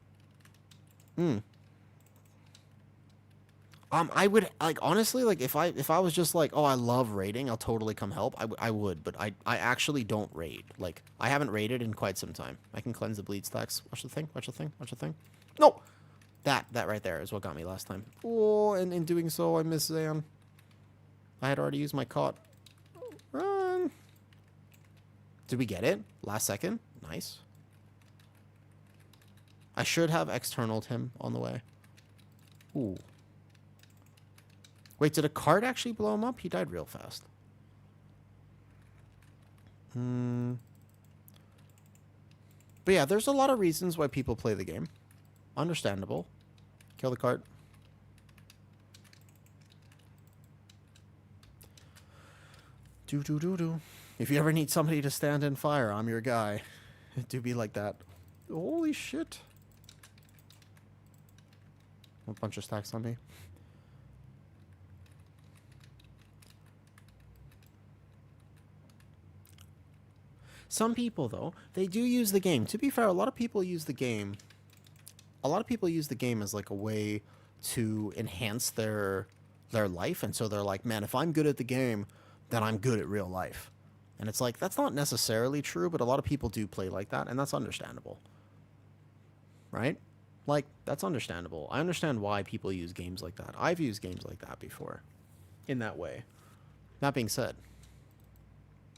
I would, like, honestly, like, if I was just like, oh, I love raiding, I'll totally come help, I would, but I actually don't raid. Like, I haven't raided in quite some time. I can cleanse the bleed stacks. Watch the thing. No! That right there is what got me last time. Oh, and in doing so, I miss Zan. I had already used my caught. Run! Did we get it? Last second? Nice. I should have externaled him on the way. Ooh. Wait, did a card actually blow him up? He died real fast. But yeah, there's a lot of reasons why people play the game. Understandable. Kill the cart. Do do do do. If you ever need somebody to stand in fire, I'm your guy. It do be like that. Holy shit. A bunch of stacks on me. Some people, though, they do use the game. To be fair, a lot of people use the game. A lot of people use the game as like a way to enhance their life, and so they're like, man, if I'm good at the game, then I'm good at real life. And it's like, that's not necessarily true, but a lot of people do play like that, and that's understandable. Right? Like, that's understandable. I understand why people use games like that. I've used games like that before. In that way. That being said,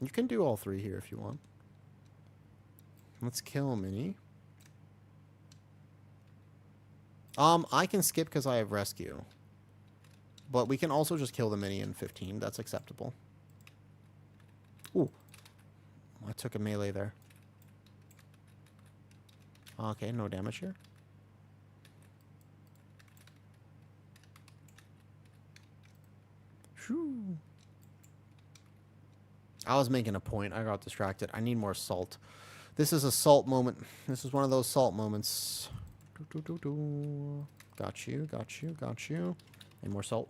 you can do all three here if you want. Let's kill Mini. I can skip because I have rescue. But we can also just kill the Mini in 15. That's acceptable. Ooh. I took a melee there. Okay, no damage here. Shoo. I was making a point. I got distracted. I need more salt. This is a salt moment. This is one of those salt moments. Got you, got you, got you. Any more salt?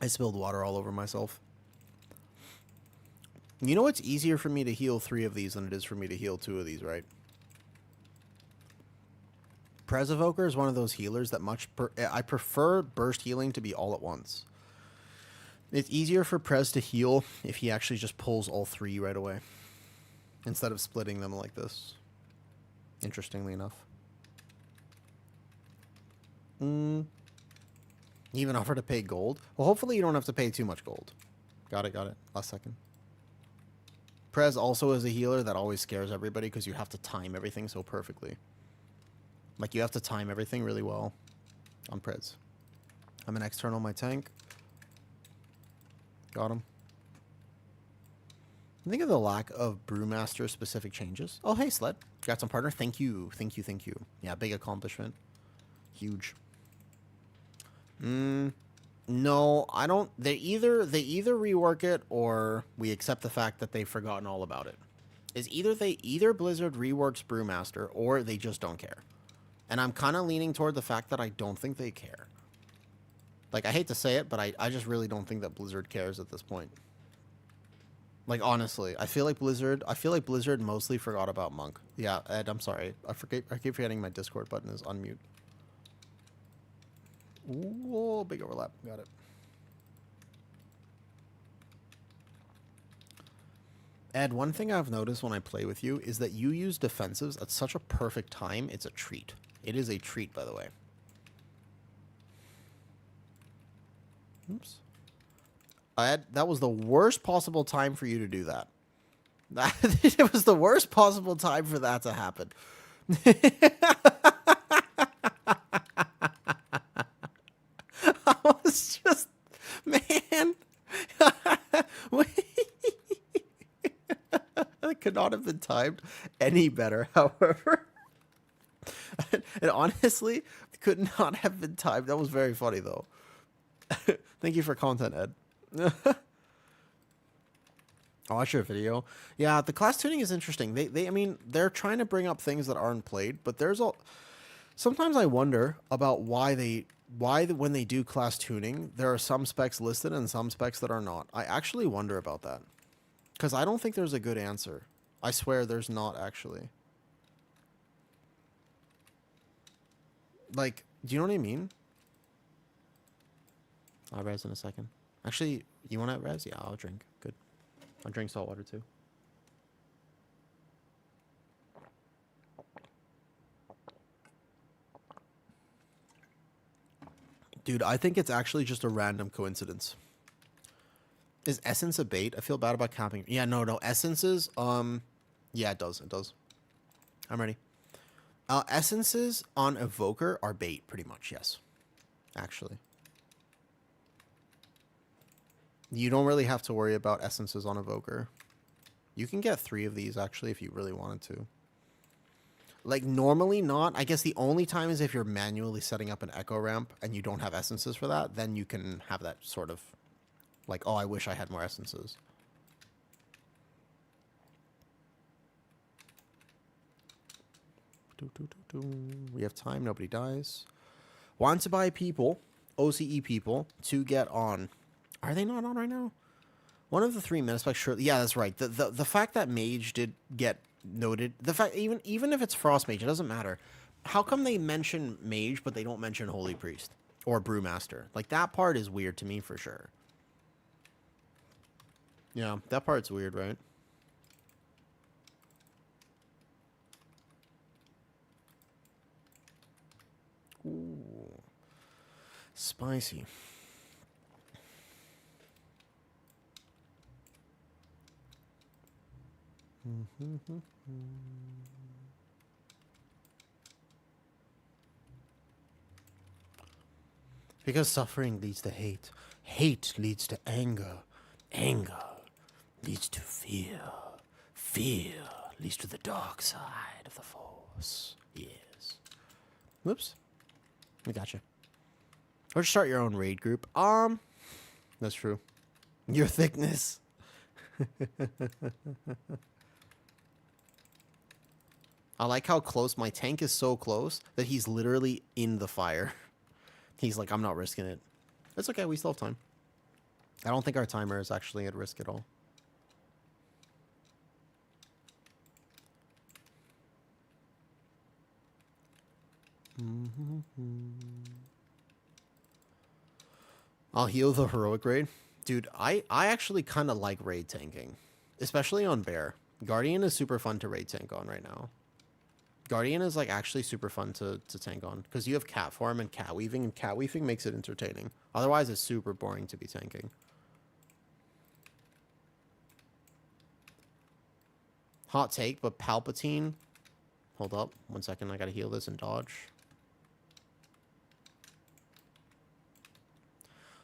I spilled water all over myself. You know it's easier for me to heal 3 of these than it is for me to heal 2 of these, right? Prez Evoker is one of those healers that I prefer burst healing to be all at once. It's easier for Prez to heal if he actually just pulls all 3 right away, instead of splitting them like this. Interestingly enough. You even offer to pay gold? Well, hopefully you don't have to pay too much gold. Got it, got it. Last second. Prez also is a healer that always scares everybody because you have to time everything so perfectly. Like, you have to time everything really well on Prez. I'm an external my tank. Got him. Think of the lack of Brewmaster specific changes. Oh, hey, Sled. Got some partner. Thank you. Thank you. Thank you. Yeah, big accomplishment. Huge. No, I don't. They either rework it or we accept the fact that they've forgotten all about it. Either Blizzard reworks Brewmaster or they just don't care. And I'm kind of leaning toward the fact that I don't think they care. Like, I hate to say it, but I just really don't think that Blizzard cares at this point. Like, honestly, I feel like Blizzard mostly forgot about Monk. Yeah, Ed, I'm sorry. I keep forgetting my Discord button is unmute. Ooh, big overlap. Got it. Ed, one thing I've noticed when I play with you is that you use defensives at such a perfect time. It's a treat. It is a treat, by the way. Oops. Ed, that was the worst possible time for you to do that. It was the worst possible time for that to happen. I was just, man. That could not have been timed any better, however. It honestly could not have been timed. That was very funny, though. Thank you for content, Ed. I'll watch your video. Yeah, the class tuning is interesting. I mean, they're trying to bring up things that aren't played, but sometimes I wonder about why when they do class tuning, there are some specs listed and some specs that are not. I actually wonder about that. Because I don't think there's a good answer. I swear there's not, actually. Like, do you know what I mean? I'll res in a second. Actually, you want to res? Yeah, I'll drink. Good. I'll drink salt water too. Dude, I think it's actually just a random coincidence. Is Essence a bait? I feel bad about capping. Yeah, no. Essences, yeah, it does. It does. I'm ready. Essences on Evoker are bait, pretty much, yes. Actually. You don't really have to worry about essences on Evoker. You can get 3 of these, actually, if you really wanted to. Like, normally not. I guess the only time is if you're manually setting up an echo ramp and you don't have essences for that, then you can have that sort of, like, oh, I wish I had more essences. We have time, nobody dies. Want to buy people, OCE people, to get on. Are they not on right now? One of the three Metaspec, sure. Yeah, that's right. The fact that Mage did get noted, the fact even if it's Frost Mage, it doesn't matter. How come they mention Mage but they don't mention Holy Priest or Brewmaster? Like, that part is weird to me for sure. Yeah, that part's weird, right? Ooh. Spicy. Because suffering leads to hate. Hate leads to anger. Anger leads to fear. Fear leads to the dark side of the Force. Yes. Whoops. I gotcha. Or start your own raid group. That's true. Your thickness. I like how close my tank is, so close that he's literally in the fire. He's like, I'm not risking it. It's okay, we still have time. I don't think our timer is actually at risk at all. I'll heal the heroic raid. Dude, I actually kind of like raid tanking. Especially on Bear. Guardian is super fun to raid tank on right now. Guardian is like actually super fun to tank on. Because you have cat farm and cat weaving. And cat weaving makes it entertaining. Otherwise, it's super boring to be tanking. Hot take, but Palpatine... Hold up. 1 second. I gotta heal this and dodge.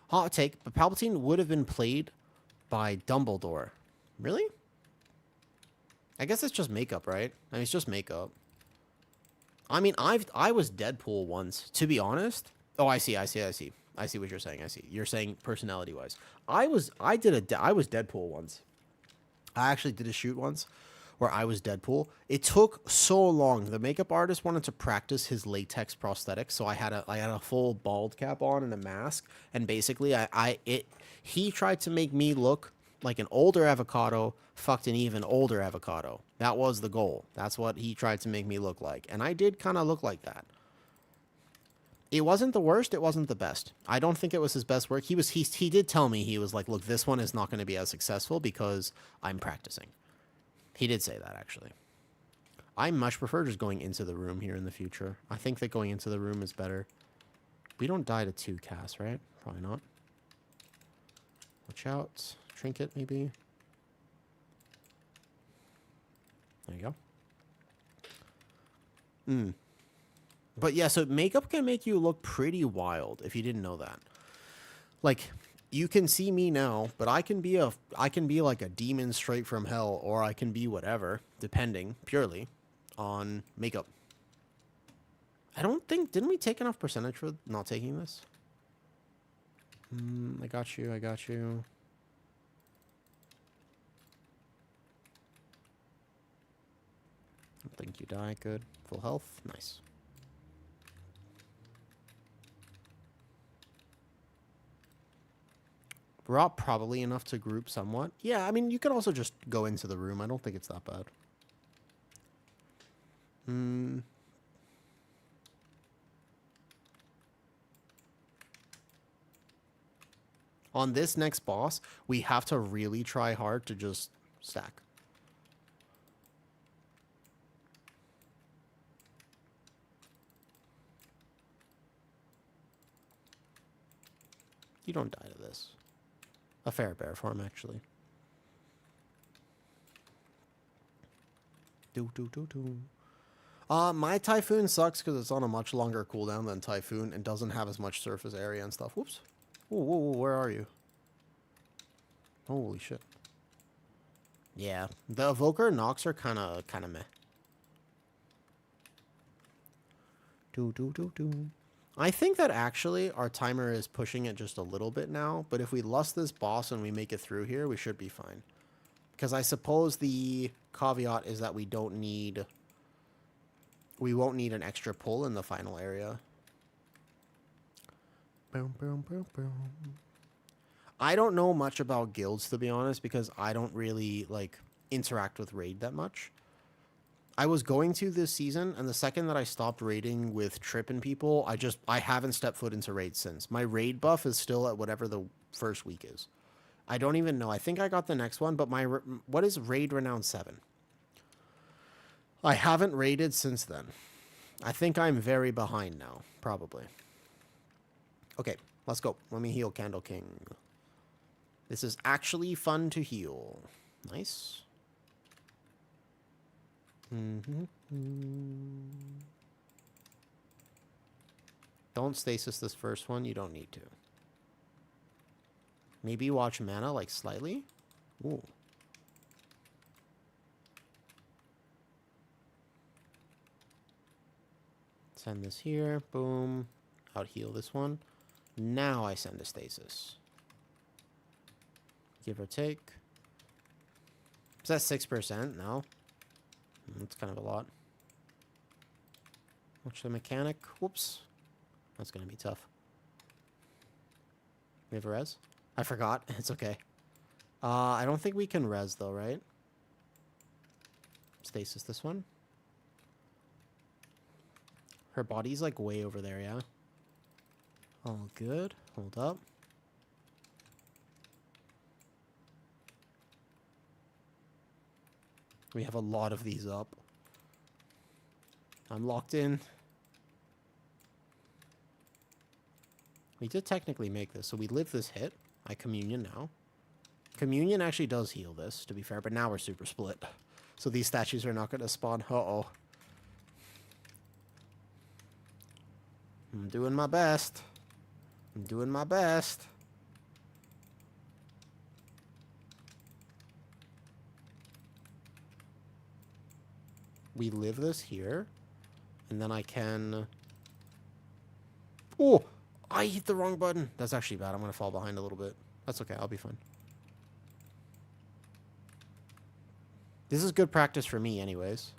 Hot take, but Palpatine would have been played by Dumbledore. Really? I guess it's just makeup, right? I mean, it's just makeup. I mean, I was Deadpool once, to be honest. Oh, I see. I see what you're saying. I see. You're saying personality-wise. I was Deadpool once. I actually did a shoot once where I was Deadpool. It took so long. The makeup artist wanted to practice his latex prosthetics, so I had a full bald cap on and a mask, and basically he tried to make me look like an older avocado fucked an even older avocado. That was the goal. That's what he tried to make me look like, and I did kind of look like that. It wasn't the worst. It wasn't the best. I don't think it was his best work. He did tell me, he was like, look, this one is not going to be as successful because I'm practicing. He did say that, actually. I much prefer just going into the room here in the future. I think that going into the room is better. We don't die to 2 casts, right? Probably not. Watch out. Trinket, maybe. There you go. But yeah, so makeup can make you look pretty wild, if you didn't know that. Like, you can see me now, but I can be like a demon straight from hell, or I can be whatever, depending purely on makeup. I don't think, didn't we take enough percentage for not taking this? I got you. I don't think you die. Good. Full health. Nice. Raw probably enough to group somewhat. Yeah, I mean, you could also just go into the room. I don't think it's that bad. On this next boss, we have to really try hard to just stack. You don't die to this. A fair bear farm, actually. My Typhoon sucks because it's on a much longer cooldown than Typhoon and doesn't have as much surface area and stuff. Whoops. Whoa, where are you? Holy shit. Yeah, the Evoker and Nox are kind of meh. I think that actually our timer is pushing it just a little bit now, but if we lust this boss and we make it through here, we should be fine. Because I suppose the caveat is that we won't need an extra pull in the final area. Boom, boom, boom, boom. I don't know much about guilds, to be honest, because I don't really, like, interact with raid that much. I was going to this season, and the second that I stopped raiding with Trip and people, I haven't stepped foot into raid since. My raid buff is still at whatever the first week is. I don't even know. I think I got the next one, but what is Raid Renown 7? I haven't raided since then. I think I'm very behind now, probably. Okay, let's go. Let me heal Candle King. This is actually fun to heal. Nice. Don't stasis this first one. You don't need to. Maybe watch mana, like, slightly. Ooh. Send this here. Boom. Out heal this one. Now I send a stasis. Give or take. Is that 6%? No. That's kind of a lot. Watch the mechanic. Whoops. That's going to be tough. We have a res? I forgot. It's okay. I don't think we can res, though, right? Stasis this one. Her body's, like, way over there, yeah? All good. Hold up. We have a lot of these up. I'm locked in. We did technically make this, so we live this hit. I communion now. Communion actually does heal this, to be fair, but now we're super split. So these statues are not going to spawn. Uh-oh. I'm doing my best. I'm doing my best. We live this here. And then I can... Oh! I hit the wrong button. That's actually bad. I'm going to fall behind a little bit. That's okay. I'll be fine. This is good practice for me anyways.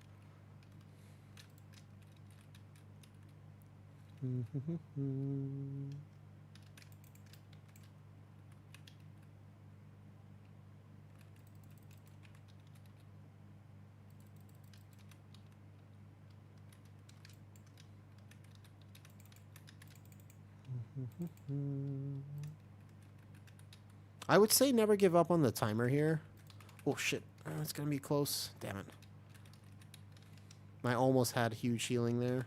I would say never give up on the timer here. Oh shit, it's gonna be close. Damn it. I almost had huge healing there.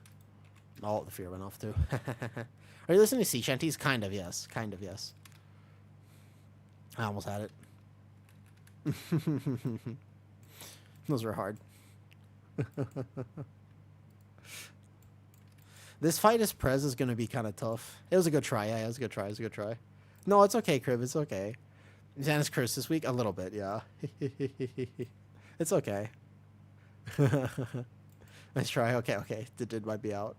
Oh, the fear went off too. Are you listening to sea shanties? Kind of, yes. Kind of, yes. I almost had it. Those were hard. This fight as Prez is going to be kind of tough. It was a good try. Yeah, it was a good try. It was a good try. No, it's okay, Crib. It's okay. Xana's cursed this week? A little bit, yeah. It's okay. Nice try. Okay, okay. The did might be out.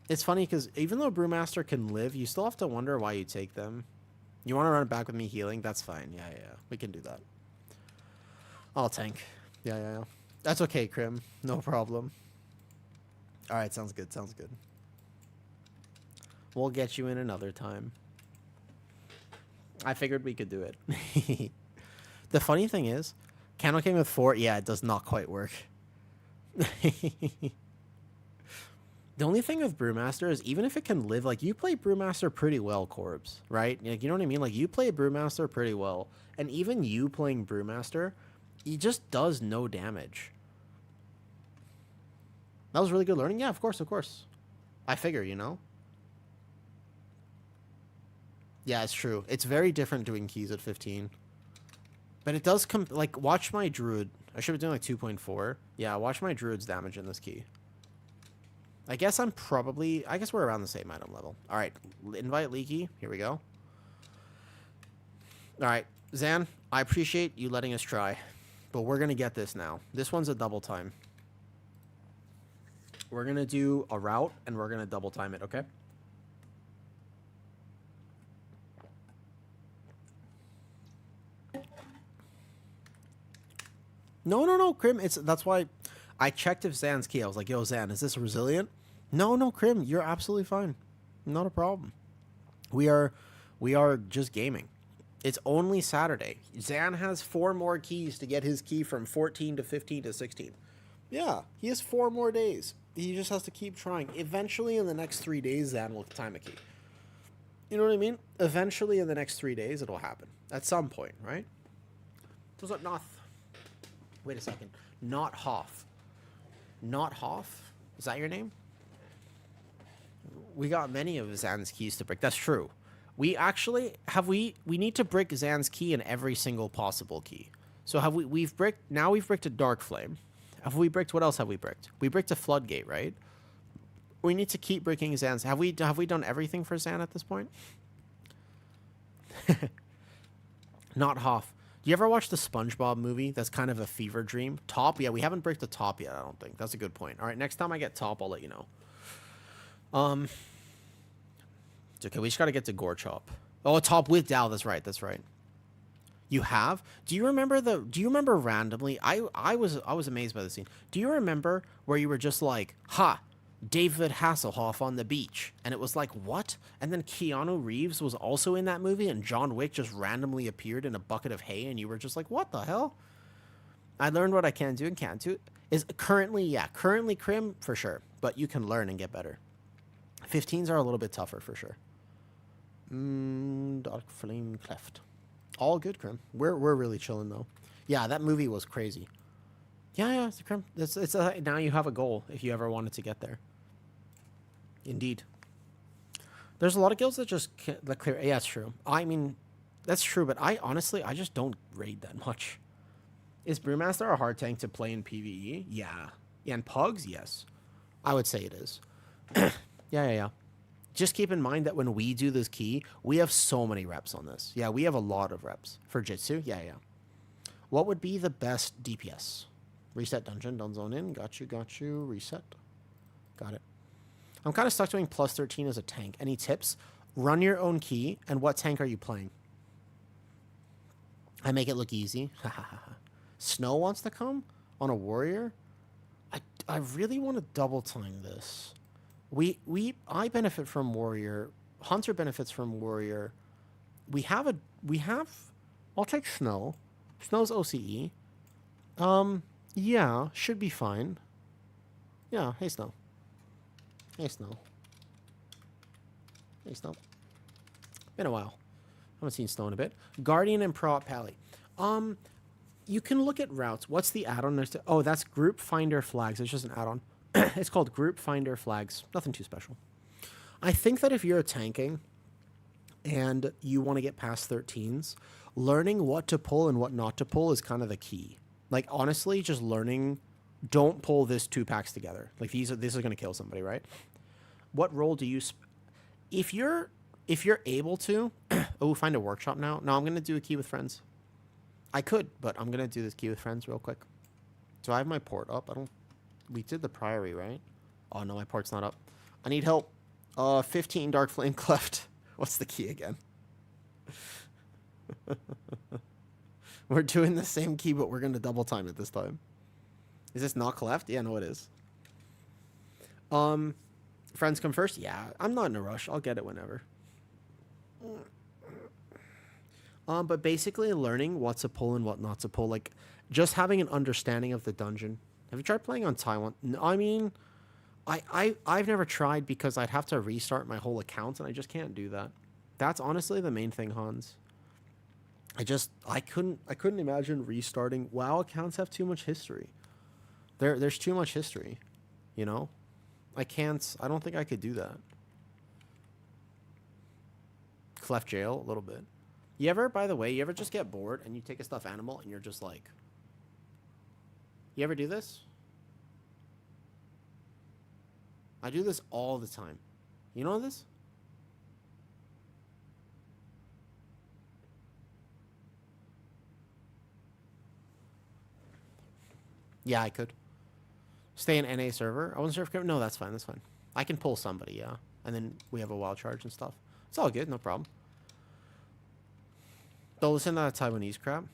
It's funny because even though Brewmaster can live, you still have to wonder why you take them. You want to run it back with me healing? That's fine. Yeah, yeah, yeah. We can do that. I'll tank. Yeah, yeah, yeah. That's okay, Crim. No problem. Alright, sounds good. Sounds good. We'll get you in another time. I figured we could do it. The funny thing is, Candle King with 4, yeah, it does not quite work. The only thing with Brewmaster is even if it can live, like, you play Brewmaster pretty well, Corbs, right? Like, you know what I mean? Like, you play Brewmaster pretty well. And even you playing Brewmaster, he just does no damage. That was really good learning? Yeah, of course, of course. I figure, you know? Yeah, it's true. It's very different doing keys at 15. But it does come... Like, watch my Druid. I should be doing, like, 2.4. Yeah, watch my Druid's damage in this key. I guess I'm probably... I guess we're around the same item level. Alright, invite Leaky. Here we go. Alright, Zan, I appreciate you letting us try. But we're going to get this now. This one's a double time. We're going to do a route, and we're going to double time it, okay? No, Krim. That's why I checked if Zan's key. I was like, yo, Zan, is this resilient? No, Krim, you're absolutely fine. Not a problem. We are just gaming. It's only Saturday. Zan has 4 more keys to get his key from 14 to 15 to 16. Yeah, he has 4 more days. He just has to keep trying. Eventually, in the next 3 days, Zan will time a key. You know what I mean? Eventually, in the next 3 days, it'll happen. At some point, right? Does it not... Wait a second. Not Hoff. Not Hoff? Is that your name? We got many of Zan's keys to break. That's true. We actually we need to break Zan's key in every single possible key. So we've bricked a Dark Flame. Have we bricked, what else have we bricked? We bricked a Floodgate, right? We need to keep breaking Zan's. Have we done everything for Zan at this point? Not Hoff. Do you ever watch the SpongeBob movie? That's kind of a fever dream. Top? Yeah, we haven't bricked the top yet, I don't think. That's a good point. All right, next time I get top, I'll let you know. It's okay, we just gotta get to Gore Chop. Oh, top with Dow, that's right. You have? Do you remember randomly? I was amazed by the scene. Do you remember where you were just like, ha, David Hasselhoff on the beach? And it was like, what? And then Keanu Reeves was also in that movie, and John Wick just randomly appeared in a bucket of hay, and you were just like, what the hell? I learned what I can do and can't do. Is currently Crim, for sure. But you can learn and get better. 15s are a little bit tougher, for sure. Dark Flame Cleft. All good, Crim. We're really chilling, though. Yeah, that movie was crazy. Yeah, it's Crim. It's now you have a goal if you ever wanted to get there. Indeed. There's a lot of guilds that just clear. Yeah, it's true. I mean, that's true, but I just don't raid that much. Is Brewmaster a hard tank to play in PvE? Yeah. And Pugs? Yes. I would say it is. Yeah. Just keep in mind that when we do this key, we have so many reps on this. Yeah, we have a lot of reps. For Jitsu? Yeah. What would be the best DPS? Reset dungeon, don't zone in. Got you. Reset. Got it. I'm kind of stuck doing plus 13 as a tank. Any tips? Run your own key, and what tank are you playing? I make it look easy. Snow wants to come on a warrior? I really want to double time this. I benefit from warrior. Hunter benefits from warrior. I'll take Snow. Snow's OCE. Yeah, should be fine. Yeah, hey Snow. Been a while. Haven't seen Snow in a bit. Guardian and Pro Pally. You can look at routes. What's the add-on? Oh, that's Group Finder Flags. It's just an add-on. It's called Group Finder Flags. Nothing too special. I think that if you're tanking and you want to get past 13s, learning what to pull and what not to pull is kind of the key. Like, honestly, just learning, don't pull this 2 packs together. Like, this is going to kill somebody, right? What role do you... If you're able to... Oh, find a workshop now? No, I'm going to do a key with friends. I could, but I'm going to do this key with friends real quick. Do I have my port up? We did the Priory, right? Oh, no, my port's not up. I need help. 15 Dark Flame Cleft. What's the key again? We're doing the same key, but we're going to double time it this time. Is this not Cleft? Yeah, no, it is. Friends come first? Yeah, I'm not in a rush. I'll get it whenever. But basically learning what to pull and what not to pull. Like, just having an understanding of the dungeon. Have you tried playing on Taiwan? No, I mean, I've never tried because I'd have to restart my whole account, and I just can't do that. That's honestly the main thing, Hans. I couldn't imagine restarting. WoW accounts have too much history. There's too much history, you know? I don't think I could do that. Cleft jail, a little bit. By the way, you ever just get bored and you take a stuffed animal and you're just like... You ever do this? I do this all the time. You know this? Yeah, I could. Stay in NA server. I wasn't sure if... No, that's fine. That's fine. I can pull somebody, yeah. And then we have a wild charge and stuff. It's all good. No problem. Don't listen to that Taiwanese crap.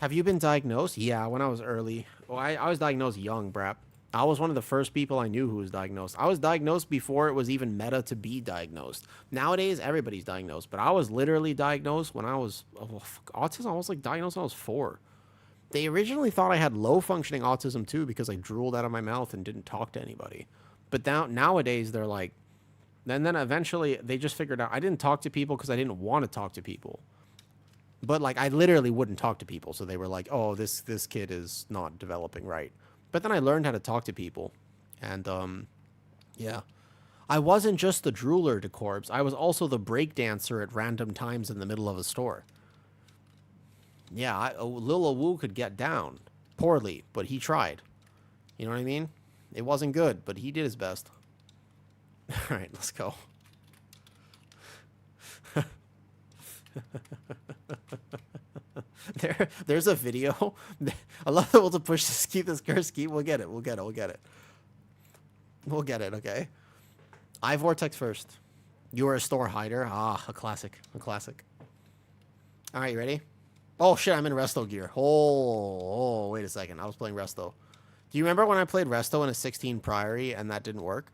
Have you been diagnosed? Yeah, when I was early. Well, I was diagnosed young, brap. I was one of the first people I knew who was diagnosed. I was diagnosed before it was even meta to be diagnosed. Nowadays, everybody's diagnosed. But I was literally diagnosed when I was... Oh, autism, I was like diagnosed when I was 4. They originally thought I had low-functioning autism, too, because I drooled out of my mouth and didn't talk to anybody. But nowadays, they're like... And then eventually, they just figured out I didn't talk to people because I didn't want to talk to people. But, like, I literally wouldn't talk to people. So they were like, oh, this kid is not developing right. But then I learned how to talk to people. And, yeah. I wasn't just the drooler to Corbs. I was also the break dancer at random times in the middle of a store. Yeah, Lil Awoo could get down. Poorly, but he tried. You know what I mean? It wasn't good, but he did his best. All right, let's go. There's a video. I love that we'll to push this, keep this curse, keep. We'll get it. We'll get it. We'll get it. We'll get it. Okay. I vortex first. You are a store hider. Ah, a classic. A classic. All right, you ready? Oh shit, I'm in Resto gear. Oh, wait a second. I was playing Resto. Do you remember when I played Resto in a 16 Priory and that didn't work?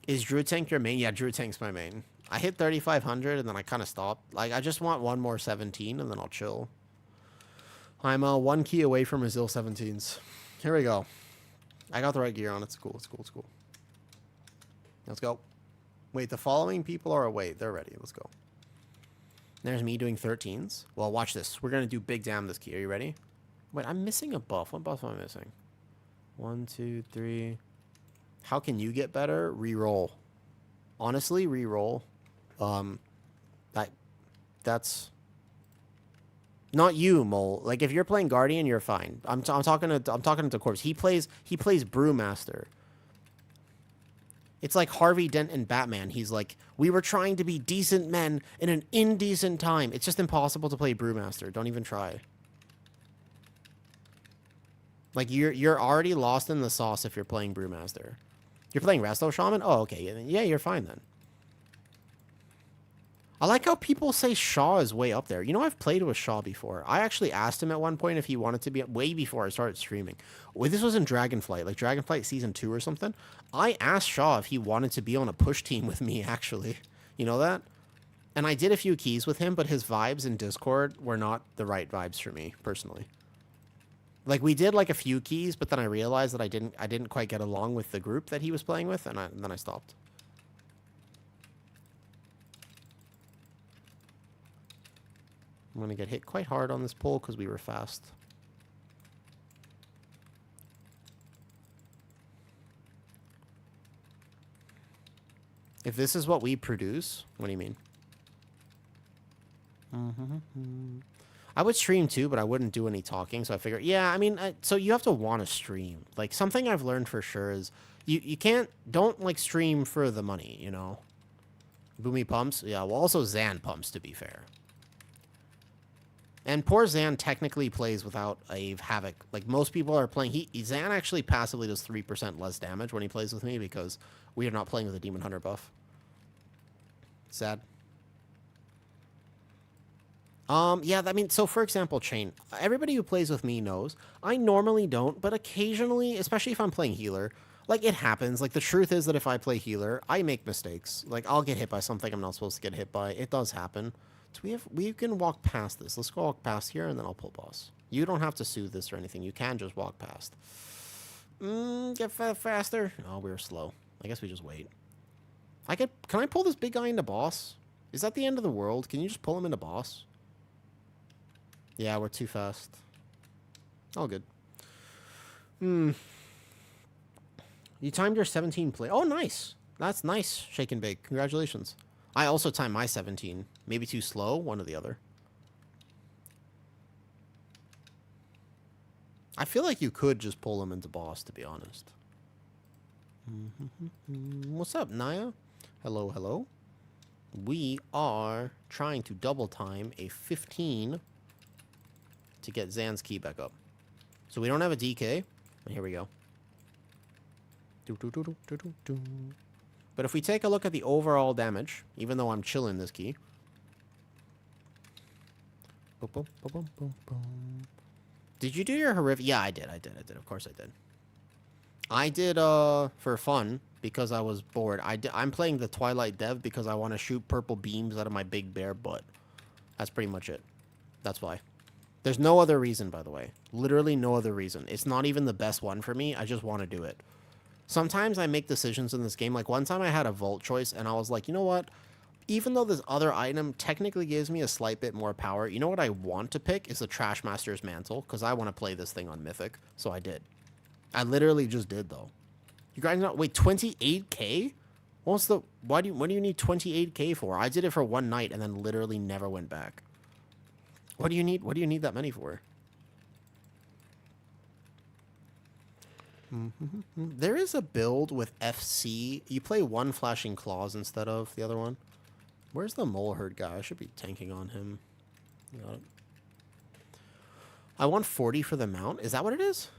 Is Druid Tank your main? Yeah, Druid Tank's my main. I hit 3,500 and then I kind of stopped. Like, I just want one more 17 and then I'll chill. I'm 1 key away from Brazil 17s. Here we go. I got the right gear on. It's cool. It's cool. It's cool. Let's go. Wait, the following people are away. They're ready. Let's go. There's me doing 13s. Well, watch this. We're going to do big damn this key. Are you ready? Wait, I'm missing a buff. What buff am I missing? 1, 2, 3. How can you get better? Reroll. Honestly, reroll. That's not you, Mole. Like, if you're playing Guardian, you're fine. I'm talking to Corpse. He plays Brewmaster. It's like Harvey Dent and Batman. He's like, we were trying to be decent men in an indecent time. It's just impossible to play Brewmaster. Don't even try. Like, you're already lost in the sauce if you're playing Brewmaster. You're playing Resto Shaman? Oh, okay. Yeah, you're fine then. I like how people say Shaw is way up there. You know, I've played with Shaw before. I actually asked him at one point if he wanted to be way before I started streaming. Well, this was in Dragonflight, like Dragonflight Season 2 or something. I asked Shaw if he wanted to be on a push team with me, actually. You know that? And I did a few keys with him, but his vibes in Discord were not the right vibes for me, personally. Like, we did, like, a few keys, but then I realized that I didn't quite get along with the group that he was playing with, and then I stopped. I'm going to get hit quite hard on this pull because we were fast. If this is what we produce, what do you mean? I would stream too, but I wouldn't do any talking, so I figured, yeah, I mean, so you have to want to stream. Like, something I've learned for sure is you don't, like, stream for the money, you know? Boomy pumps? Yeah, well, also Zan pumps, to be fair. And poor Zan technically plays without a Havoc. Like, most people are playing... Zan actually passively does 3% less damage when he plays with me because we are not playing with a Demon Hunter buff. Sad. Yeah, I mean, so for example, Chain, everybody who plays with me knows, I normally don't, but occasionally, especially if I'm playing healer, like, it happens. Like, the truth is that if I play healer, I make mistakes. Like, I'll get hit by something I'm not supposed to get hit by. It does happen. So we can walk past this. Let's go walk past here, and then I'll pull boss. You don't have to soothe this or anything. You can just walk past. Get faster. Oh, we were slow. I guess we just wait. Can I pull this big guy into boss? Is that the end of the world? Can you just pull him into boss? Yeah, we're too fast. All good. You timed your 17 play. Oh, nice. That's nice. Shake and bake. Congratulations. I also timed my 17. Maybe too slow, one or the other. I feel like you could just pull him into boss, to be honest. What's up, Naya? Hello, hello. We are trying to double time a 15 to get Zan's key back up. So we don't have a DK. Here we go. But if we take a look at the overall damage, even though I'm chilling this key. Did you do your horrific? Yeah, I did. Of course I did. I did for fun because I was bored. I'm playing the Twilight Dev because I want to shoot purple beams out of my big bear butt. That's pretty much it. That's why. There's no other reason, by the way. Literally no other reason. It's not even the best one for me. I just want to do it. Sometimes I make decisions in this game. Like one time I had a vault choice and I was like, you know what? Even though this other item technically gives me a slight bit more power, you know what I want to pick is the Trash Master's Mantle because I want to play this thing on Mythic. So I did. I literally just did though. You guys not wait 28k? What's the what do you need 28k for? I did it for one night and then literally never went back. What do you need that many for? There is a build with FC. You play one Flashing Claws instead of the other one. Where's the Mole Herd guy? I should be tanking on him. Got it. I want 40 for the mount. Is that what it is?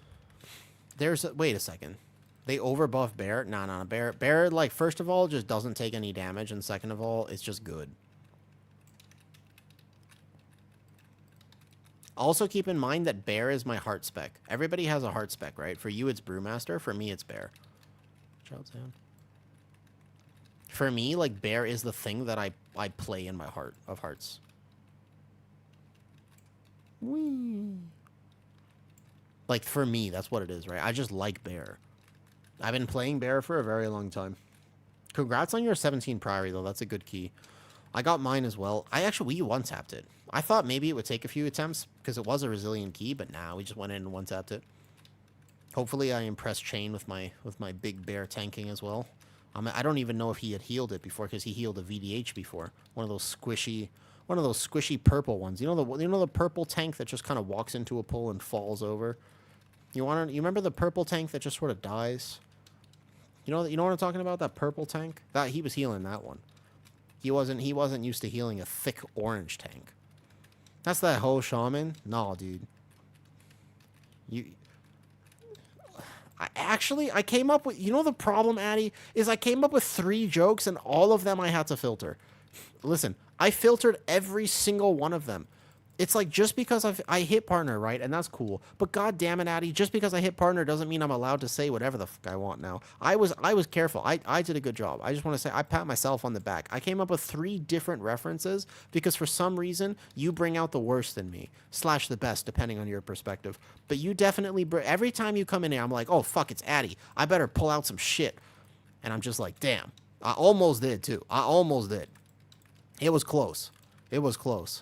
Wait a second. They overbuff Bear? Nah, Bear, like, first of all, just doesn't take any damage, and second of all, it's just good. Also, keep in mind that Bear is my heart spec. Everybody has a heart spec, right? For you, it's Brewmaster. For me, it's Bear. Child's hand. For me, like, Bear is the thing that I play in my heart of hearts. Whee. Like, for me, that's what it is, right? I just like Bear. I've been playing Bear for a very long time. Congrats on your 17 Priory, though. That's a good key. I got mine as well. We one-tapped it. I thought maybe it would take a few attempts because it was a resilient key, but nah, we just went in and one-tapped it. Hopefully I impressed Chain with my big Bear tanking as well. I don't even know if he had healed it before because he healed a VDH before. One of those squishy purple ones. You know the purple tank that just kind of walks into a pool and falls over? You remember the purple tank that just sort of dies? You know what I'm talking about? That purple tank? That he was healing that one. He wasn't used to healing a thick orange tank. That's that whole shaman? No, dude. I came up with, the problem, Addy, is I came up with 3 jokes and all of them I had to filter. Listen, I filtered every single one of them. It's like just because I hit partner, right? And that's cool. But god damn it, Addy, just because I hit partner doesn't mean I'm allowed to say whatever the fuck I want now. I was careful. I did a good job. I just want to say I pat myself on the back. I came up with 3 different references because for some reason you bring out the worst in me / the best, depending on your perspective. But you definitely every time you come in here, I'm like, oh fuck, it's Addy. I better pull out some shit. And I'm just like, damn. I almost did too. I almost did. It was close. It was close.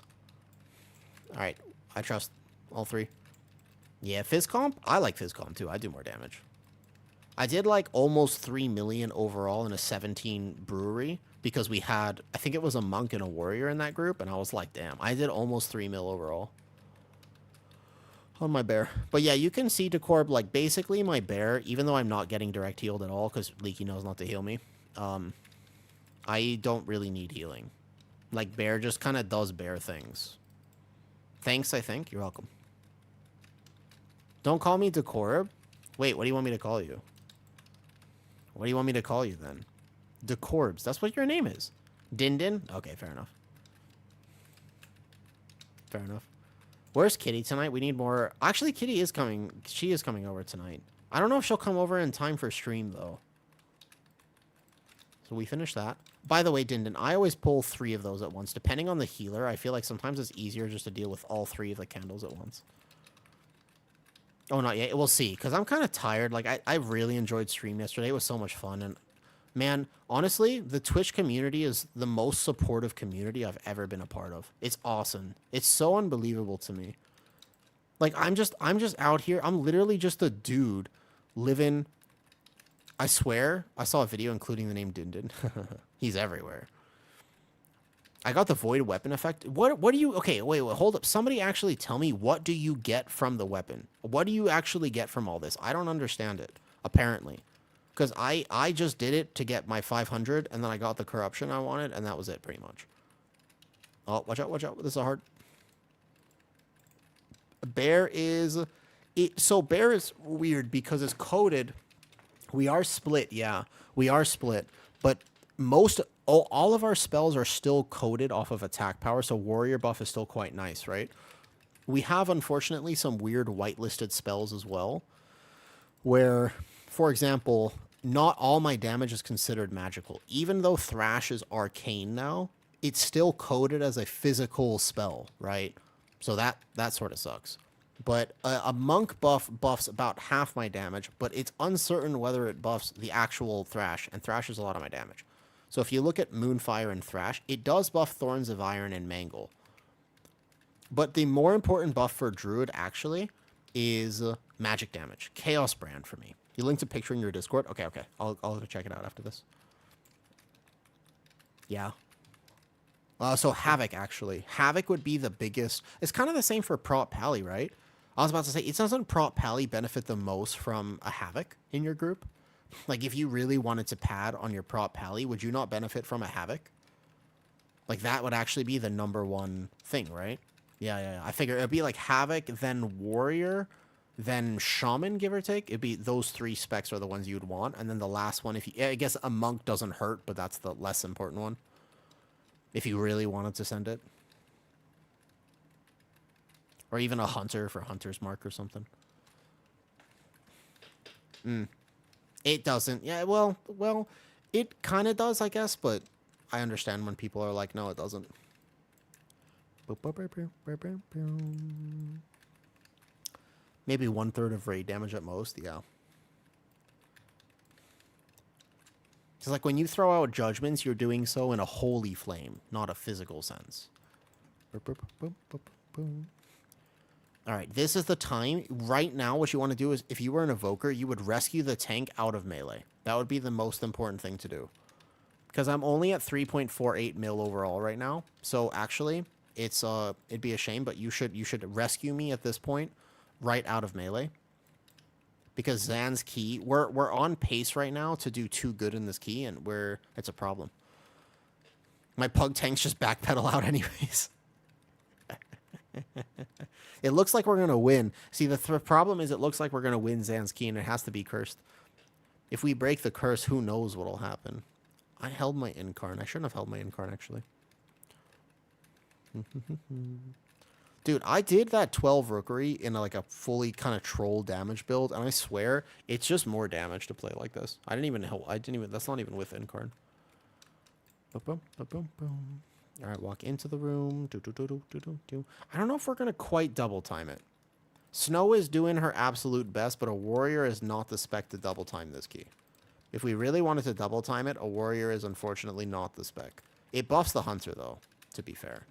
All right, I trust all 3. Yeah, Fizzcomp? I like Fizzcomp too. I do more damage. I did like almost 3 million overall in a 17 brewery because we had, I think it was a monk and a warrior in that group, and I was like, damn, I did almost 3 mil overall on my bear. But yeah, you can see Decorb, like basically my bear, even though I'm not getting direct healed at all because Leaky knows not to heal me, I don't really need healing. Like bear just kind of does bear things. Thanks, I think. You're welcome. Don't call me Decorb. Wait, what do you want me to call you? What do you want me to call you then? Decorbs. That's what your name is. Din? Okay, fair enough. Fair enough. Where's Kitty tonight? We need more. Actually, Kitty is coming. She is coming over tonight. I don't know if she'll come over in time for stream, though. So we finished that. By the way, Din, I always pull 3 of those at once. Depending on the healer, I feel like sometimes it's easier just to deal with all 3 of the candles at once. Oh, not yet. We'll see. Because I'm kind of tired. Like, I really enjoyed stream yesterday. It was so much fun. And, man, honestly, the Twitch community is the most supportive community I've ever been a part of. It's awesome. It's so unbelievable to me. Like, I'm just out here. I'm literally just a dude living... I swear, I saw a video including the name Din. He's everywhere. I got the void weapon effect. What do you... Okay, wait, hold up. Somebody actually tell me, what do you get from the weapon? What do you actually get from all this? I don't understand it, apparently. Because I just did it to get my 500, and then I got the corruption I wanted, and that was it, pretty much. Oh, watch out, watch out. This is a hard... Bear is So bear is weird because it's coded. We are split, yeah. We are split. But all of our spells are still coded off of attack power, so warrior buff is still quite nice, right? We have, unfortunately, some weird whitelisted spells as well, where, for example, not all my damage is considered magical. Even though Thrash is arcane now, it's still coded as a physical spell, right? So that sort of sucks. But a monk buffs about half my damage, but it's uncertain whether it buffs the actual Thrash, and Thrash is a lot of my damage. So if you look at Moonfire and Thrash, it does buff Thorns of Iron and Mangle. But the more important buff for Druid, actually, is magic damage. Chaos Brand for me. You linked a picture in your Discord? Okay. I'll go check it out after this. Yeah. So Havoc, actually. Havoc would be the biggest... It's kind of the same for Prot Pally, right? I was about to say, it doesn't Prot Pally benefit the most from a Havoc in your group? Like, if you really wanted to pad on your Prot Pally, would you not benefit from a Havoc? Like, that would actually be the number one thing, right? Yeah. I figure it'd be like Havoc, then Warrior, then Shaman, give or take. It'd be those three specs are the ones you'd want. And then the last one, I guess a Monk doesn't hurt, but that's the less important one. If you really wanted to send it. Or even a Hunter for Hunter's Mark or something. It doesn't. Yeah, well, it kind of does, I guess, but I understand when people are like, no, it doesn't. Maybe 1/3 of raid damage at most, yeah. Because, like, when you throw out judgments, you're doing so in a holy flame, not a physical sense. Alright, this is the time. Right now, what you want to do is, if you were an evoker, you would rescue the tank out of melee. That would be the most important thing to do. Because I'm only at 3.48 mil overall right now. So, actually, it'd be a shame, but you should rescue me at this point right out of melee. Because Zan's key, we're on pace right now to do too good in this key, and it's a problem. My pug tanks just backpedal out anyways. It looks like we're going to win. See, the problem is it looks like we're going to win Zan's key, and it has to be cursed. If we break the curse, who knows what'll happen. I held my Incarn. I shouldn't have held my Incarn, actually. Dude, I did that 12 Rookery in like a fully kind of troll damage build, and I swear it's just more damage to play like this. That's not even with Incarn. All right, walk into the room. I don't know if we're going to quite double time it. Snow is doing her absolute best, but a warrior is not the spec to double time this key. If we really wanted to double time it, a warrior is unfortunately not the spec. It buffs the hunter, though, to be fair,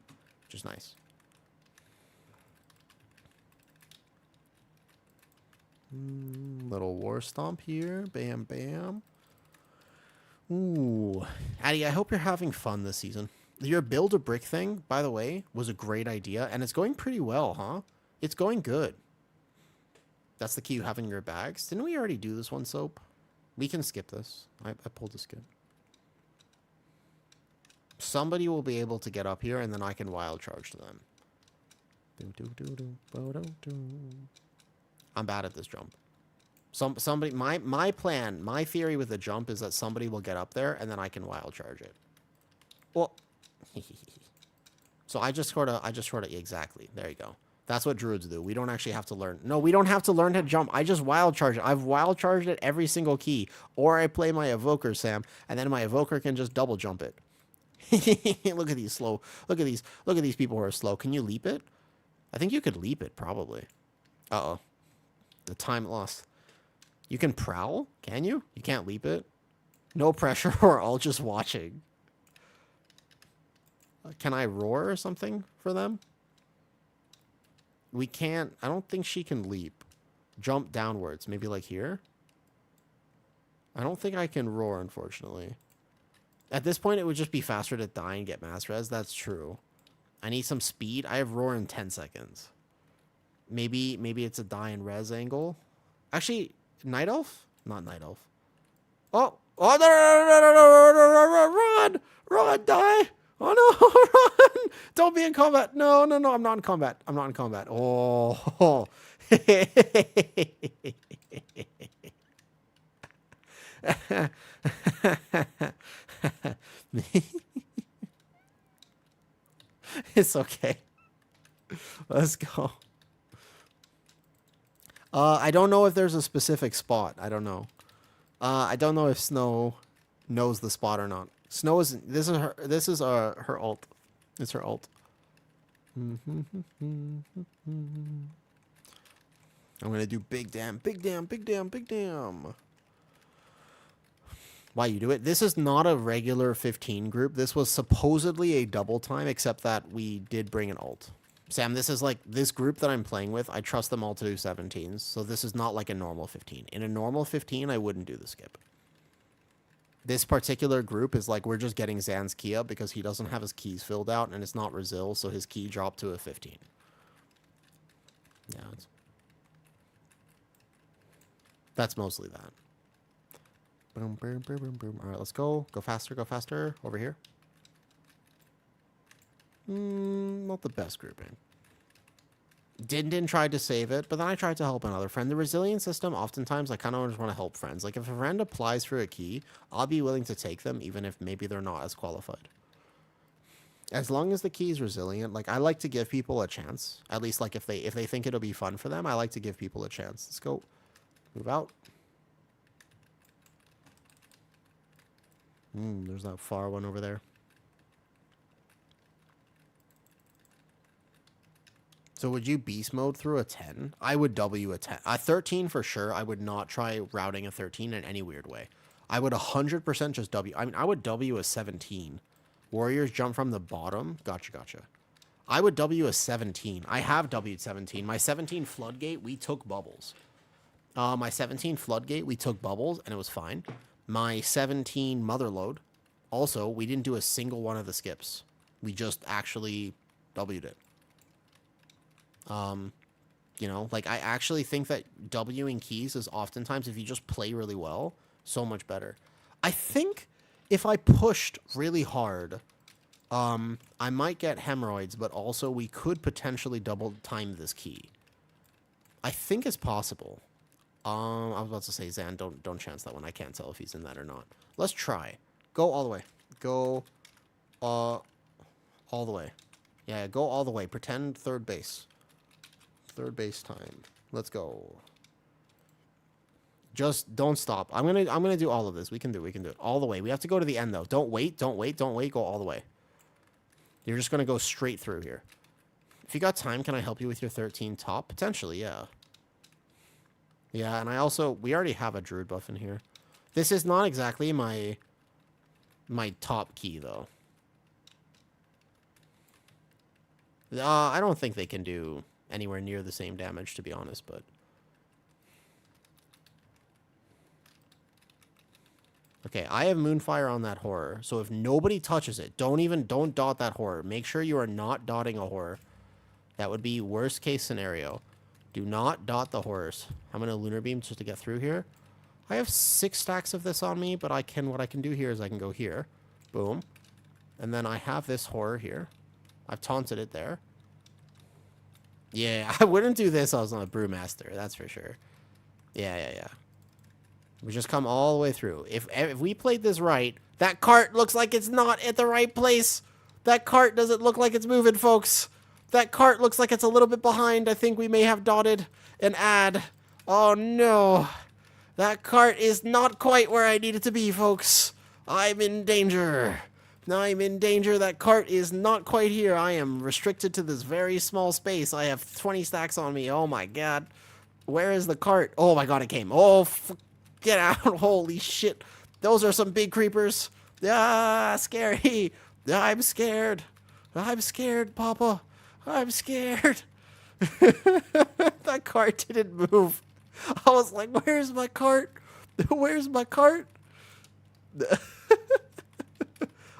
which is nice. Little war stomp here. Bam, bam. Ooh. Addy, I hope you're having fun this season. Your build a brick thing, by the way, was a great idea, and it's going pretty well, huh? It's going good. That's the key you have in your bags. Didn't we already do this one, Soap? We can skip this. I pulled a skip. Somebody will be able to get up here, and then I can wild charge to them. I'm bad at this jump. Somebody, my plan, my theory with the jump is that somebody will get up there, and then I can wild charge it. Well, so I just sort of, exactly. There you go. That's what druids do. We don't actually have to learn. No, we don't have to learn how to jump. I just wild charge it. I've wild charged it every single key. Or I play my evoker, Sam, and then my evoker can just double jump it. Look at these slow. Look at these people who are slow. Can you leap it? I think you could leap it, probably. Uh-oh. The time lost. You can prowl? Can you? You can't leap it? No pressure. We're all just watching. Can I roar or something for them? We can't. I don't think she can leap. Jump downwards. Maybe like here? I don't think I can roar, unfortunately. At this point, it would just be faster to die and get mass res. That's true. I need some speed. I have roar in 10 seconds. Maybe it's a die and res angle. Actually, Night Elf? Not Night Elf. Oh! Oh, no, run, die! Oh, no, run! Don't be in combat. No, I'm not in combat. Oh, It's okay. Let's go. I don't know if there's a specific spot. I don't know. I don't know if Snow knows the spot or not. Snow is this is her ult. It's her ult. I'm gonna do big damn, big damn, big damn, big damn. Why you do it? This is not a regular 15 group. This was supposedly a double time, except that we did bring an ult. Sam, this is like this group that I'm playing with. I trust them all to do 17s, so this is not like a normal 15. In a normal 15, I wouldn't do the skip. This particular group is like we're just getting Zan's key up because he doesn't have his keys filled out and it's not Resil, so his key dropped to a 15. Yeah, that's mostly that. Boom, boom, boom, boom, boom. All right, let's go. Go faster, go faster. Over here. Not the best grouping. Din tried to save it, but then I tried to help another friend. The resilient system, oftentimes, I kind of just want to help friends. Like, if a friend applies for a key, I'll be willing to take them, even if maybe they're not as qualified. As long as the key is resilient, like, I like to give people a chance. At least, like, if they think it'll be fun for them, I like to give people a chance. Let's go. Move out. There's that far one over there. So would you beast mode through a 10? I would W a 10. A 13 for sure. I would not try routing a 13 in any weird way. I would 100% just W. I mean, I would W a 17. Warriors jump from the bottom. Gotcha, gotcha. I would W a 17. I have W'd 17. My 17 Floodgate, we took bubbles. My 17 Floodgate, we took bubbles, and it was fine. My 17 Motherload, also, we didn't do a single one of the skips. We just actually W'd it. You know, like, I actually think that Wing keys is oftentimes, if you just play really well, so much better. I think if I pushed really hard, I might get hemorrhoids, but also we could potentially double time this key. I think it's possible. I was about to say, Zan, don't chance that one. I can't tell if he's in that or not. Let's try. Go all the way. Go, all the way. Yeah, go all the way. Pretend third base. Third base time. Let's go. Just don't stop. I'm gonna do all of this. We can do it all the way. We have to go to the end though. Don't wait. Go all the way. You're just gonna go straight through here. If you got time, can I help you with your 13 top? Potentially, yeah. Yeah, and we already have a druid buff in here. This is not exactly my top key though. I don't think they can do anywhere near the same damage, to be honest, but okay, I have Moonfire on that horror, so if nobody touches it, don't dot that horror. Make sure you are not dotting a horror. That would be worst case scenario. Do not dot the horrors. I'm gonna Lunar Beam just to get through here. I have 6 stacks of this on me, but what I can do here is I can go here. Boom. And then I have this horror here. I've taunted it there. Yeah, I wouldn't do this. I was on a Brewmaster, that's for sure. Yeah. We just come all the way through. If we played this right, that cart looks like it's not at the right place. That cart doesn't look like it's moving, folks. That cart looks like it's a little bit behind. I think we may have dotted an ad. Oh, no. That cart is not quite where I need it to be, folks. I'm in danger. I'm in danger. That cart is not quite here. I am restricted to this very small space. I have 20 stacks on me. Oh, my God. Where is the cart? Oh, my God, it came. Oh, get out. Holy shit. Those are some big creepers. Ah, scary. I'm scared. I'm scared, Papa. I'm scared. That cart didn't move. I was like, where's my cart? Where's my cart?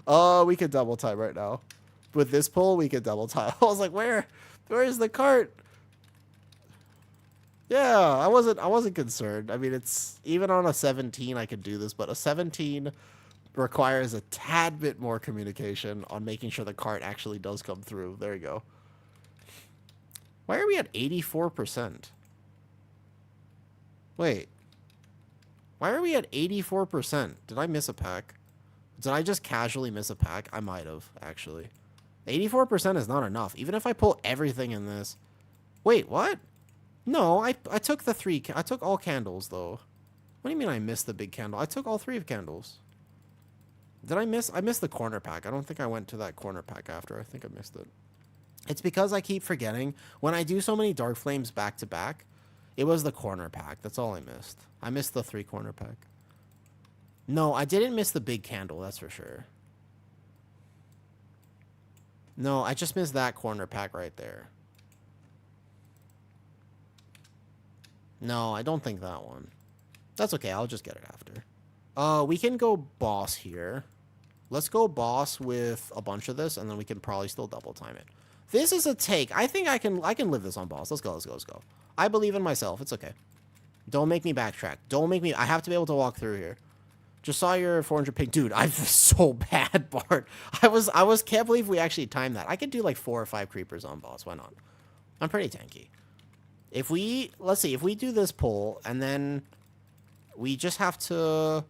Oh, we could double time right now. With this pull, we could double time. I was like, where's the cart? Yeah, I wasn't concerned. I mean, it's even on a 17 I could do this, but a 17 requires a tad bit more communication on making sure the cart actually does come through. There you go. Why are we at 84%? Wait. Why are we at 84%? Did I miss a pack? Did I just casually miss a pack? I might have, actually. 84% is not enough. Even if I pull everything in this. Wait, what? No, I took the three. I took all candles, though. What do you mean I missed the big candle? I took all 3 of candles. Did I miss? I missed the corner pack. I don't think I went to that corner pack after. I think I missed it. It's because I keep forgetting. When I do so many Dark Flames back to back, it was the corner pack. That's all I missed. I missed the 3 corner pack. No, I didn't miss the big candle. That's for sure. No, I just missed that corner pack right there. No, I don't think that one. That's okay. I'll just get it after. We can go boss here. Let's go boss with a bunch of this, and then we can probably still double time it. This is a take. I think I can live this on boss. Let's go, let's go, let's go. I believe in myself. It's okay. Don't make me backtrack. Don't make me... I have to be able to walk through here. Just saw your 400 ping. Dude, I'm so bad, Bart. Can't believe we actually timed that. I could do like 4 or 5 creepers on boss. Why not? I'm pretty tanky. If we... Let's see. If we do this pull, and then we just have to...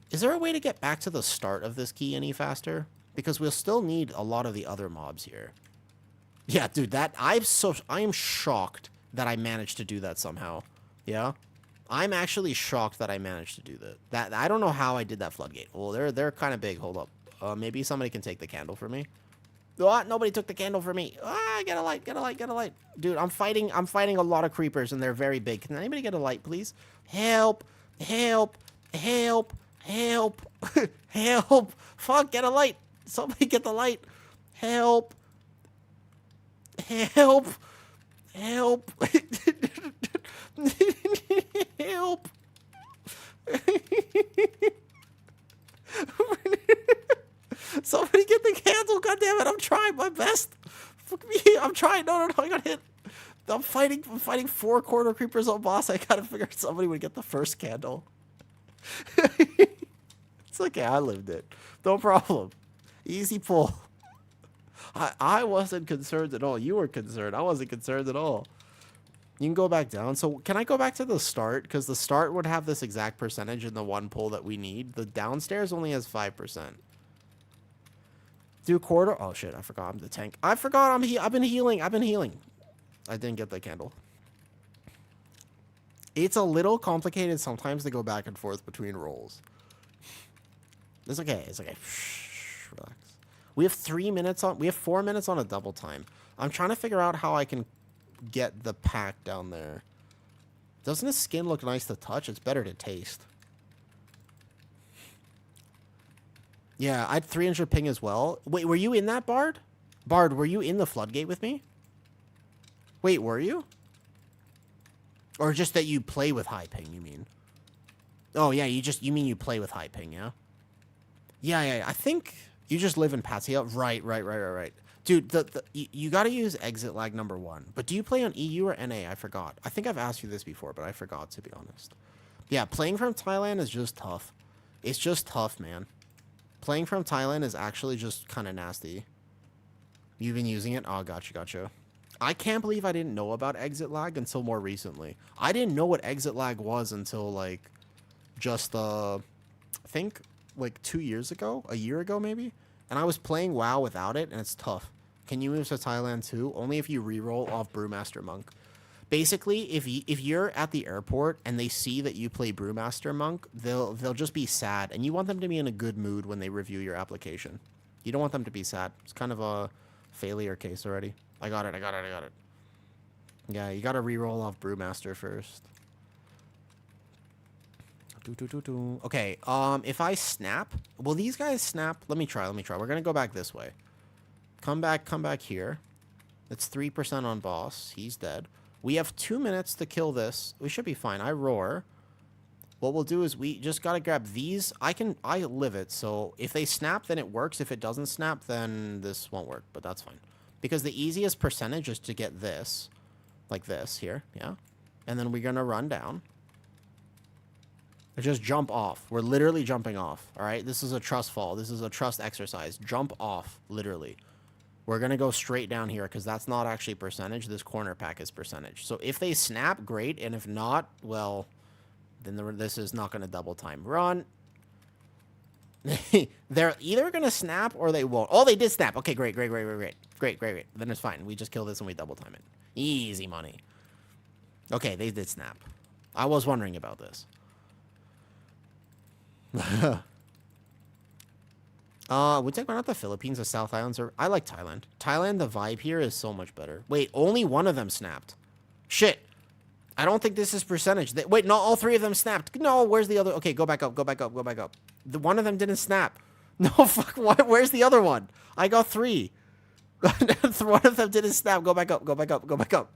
Is there a way to get back to the start of this key any faster? Because we'll still need a lot of the other mobs here. Yeah, dude, that... I am shocked that I managed to do that somehow. Yeah? I'm actually shocked that I managed to do that. I don't know how I did that floodgate. Well, they're kind of big. Hold up. Maybe somebody can take the candle for me. What? Nobody took the candle for me. Ah, get a light, get a light, get a light. Dude, I'm fighting a lot of creepers, and they're very big. Can anybody get a light, please? Help! Help! Help! Help! Help! Fuck, get a light! Somebody get the light! Help! Help! Help! Help! Somebody get the candle! God damn it! I'm trying my best. Fuck me! I'm trying. No, I got hit. I'm fighting 4 corner creepers on boss. I gotta figure out somebody would get the first candle. It's okay. I lived it. No problem. Easy pull. I wasn't concerned at all. You were concerned. I wasn't concerned at all. You can go back down. So can I go back to the start? Because the start would have this exact percentage in the one pull that we need. The downstairs only has 5%. Do quarter. Oh shit! I forgot I'm the tank. I forgot I've been healing. I've been healing. I didn't get the candle. It's a little complicated sometimes to go back and forth between rolls. It's okay. It's okay. Shh, relax. We have 3 minutes on. We have 4 minutes on a double time. I'm trying to figure out how I can get the pack down there. Doesn't his skin look nice to touch? It's better to taste. Yeah, I had 300 ping as well. Wait, were you in that, Bard? Bard, were you in the floodgate with me? Wait, were you? Or just that you play with high ping, you mean? Oh, yeah, you mean you play with high ping, yeah? Yeah, I think you just live in Patsy. Right. Dude, you gotta use exit lag number 1. But do you play on EU or NA? I forgot. I think I've asked you this before, but I forgot, to be honest. Yeah, playing from Thailand is just tough. It's just tough, man. Playing from Thailand is actually just kind of nasty. You've been using it? Oh, gotcha. I can't believe I didn't know about exit lag until more recently. I didn't know what exit lag was until, like, just, I think, like, 2 years ago? A year ago, maybe? And I was playing WoW without it, and it's tough. Can you move to Thailand, too? Only if you reroll off Brewmaster Monk. Basically, if you're at the airport and they see that you play Brewmaster Monk, they'll just be sad, and you want them to be in a good mood when they review your application. You don't want them to be sad. It's kind of a failure case already. I got it. Yeah, you gotta reroll off Brewmaster first. Okay, if I snap, will these guys snap? Let me try. We're gonna go back this way. Come back here. It's 3% on boss. He's dead. We have 2 minutes to kill this. We should be fine. I roar. What we'll do is we just gotta grab these. I live it, so if they snap, then it works. If it doesn't snap, then this won't work, but that's fine. Because the easiest percentage is to get this. Like this here, yeah? And then we're gonna run down. Just jump off. We're literally jumping off, alright? This is a trust fall. This is a trust exercise. Jump off, literally. We're going to go straight down here because that's not actually percentage. This corner pack is percentage. So if they snap, great. And if not, well, Then this is not going to double time. Run. They're either going to snap or they won't. Oh, they did snap. Okay, great. Then it's fine. We just kill this and we double time it. Easy money. Okay, they did snap. I was wondering about this. Would take one out the Philippines, the South Islands, or I like Thailand. Thailand, the vibe here is so much better. Wait, only one of them snapped. Shit. I don't think this is percentage. Wait, no, all three of them snapped. No, where's the other? Okay, go back up. The one of them didn't snap. No, fuck, where's the other one? I got 3. One of them didn't snap. Go back up.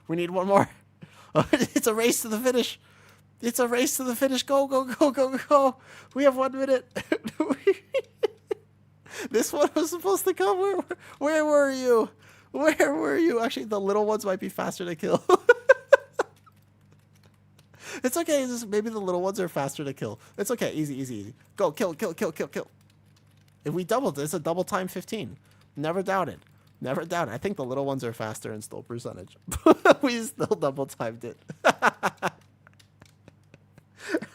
We need one more. It's a race to the finish. Go. We have 1 minute. This one was supposed to come. Where were you? Actually, the little ones might be faster to kill. It's okay. Maybe the little ones are faster to kill. It's okay. Easy. Go, kill. If we doubled, it's a double time 15. Never doubted. I think the little ones are faster in still percentage. We still double timed it.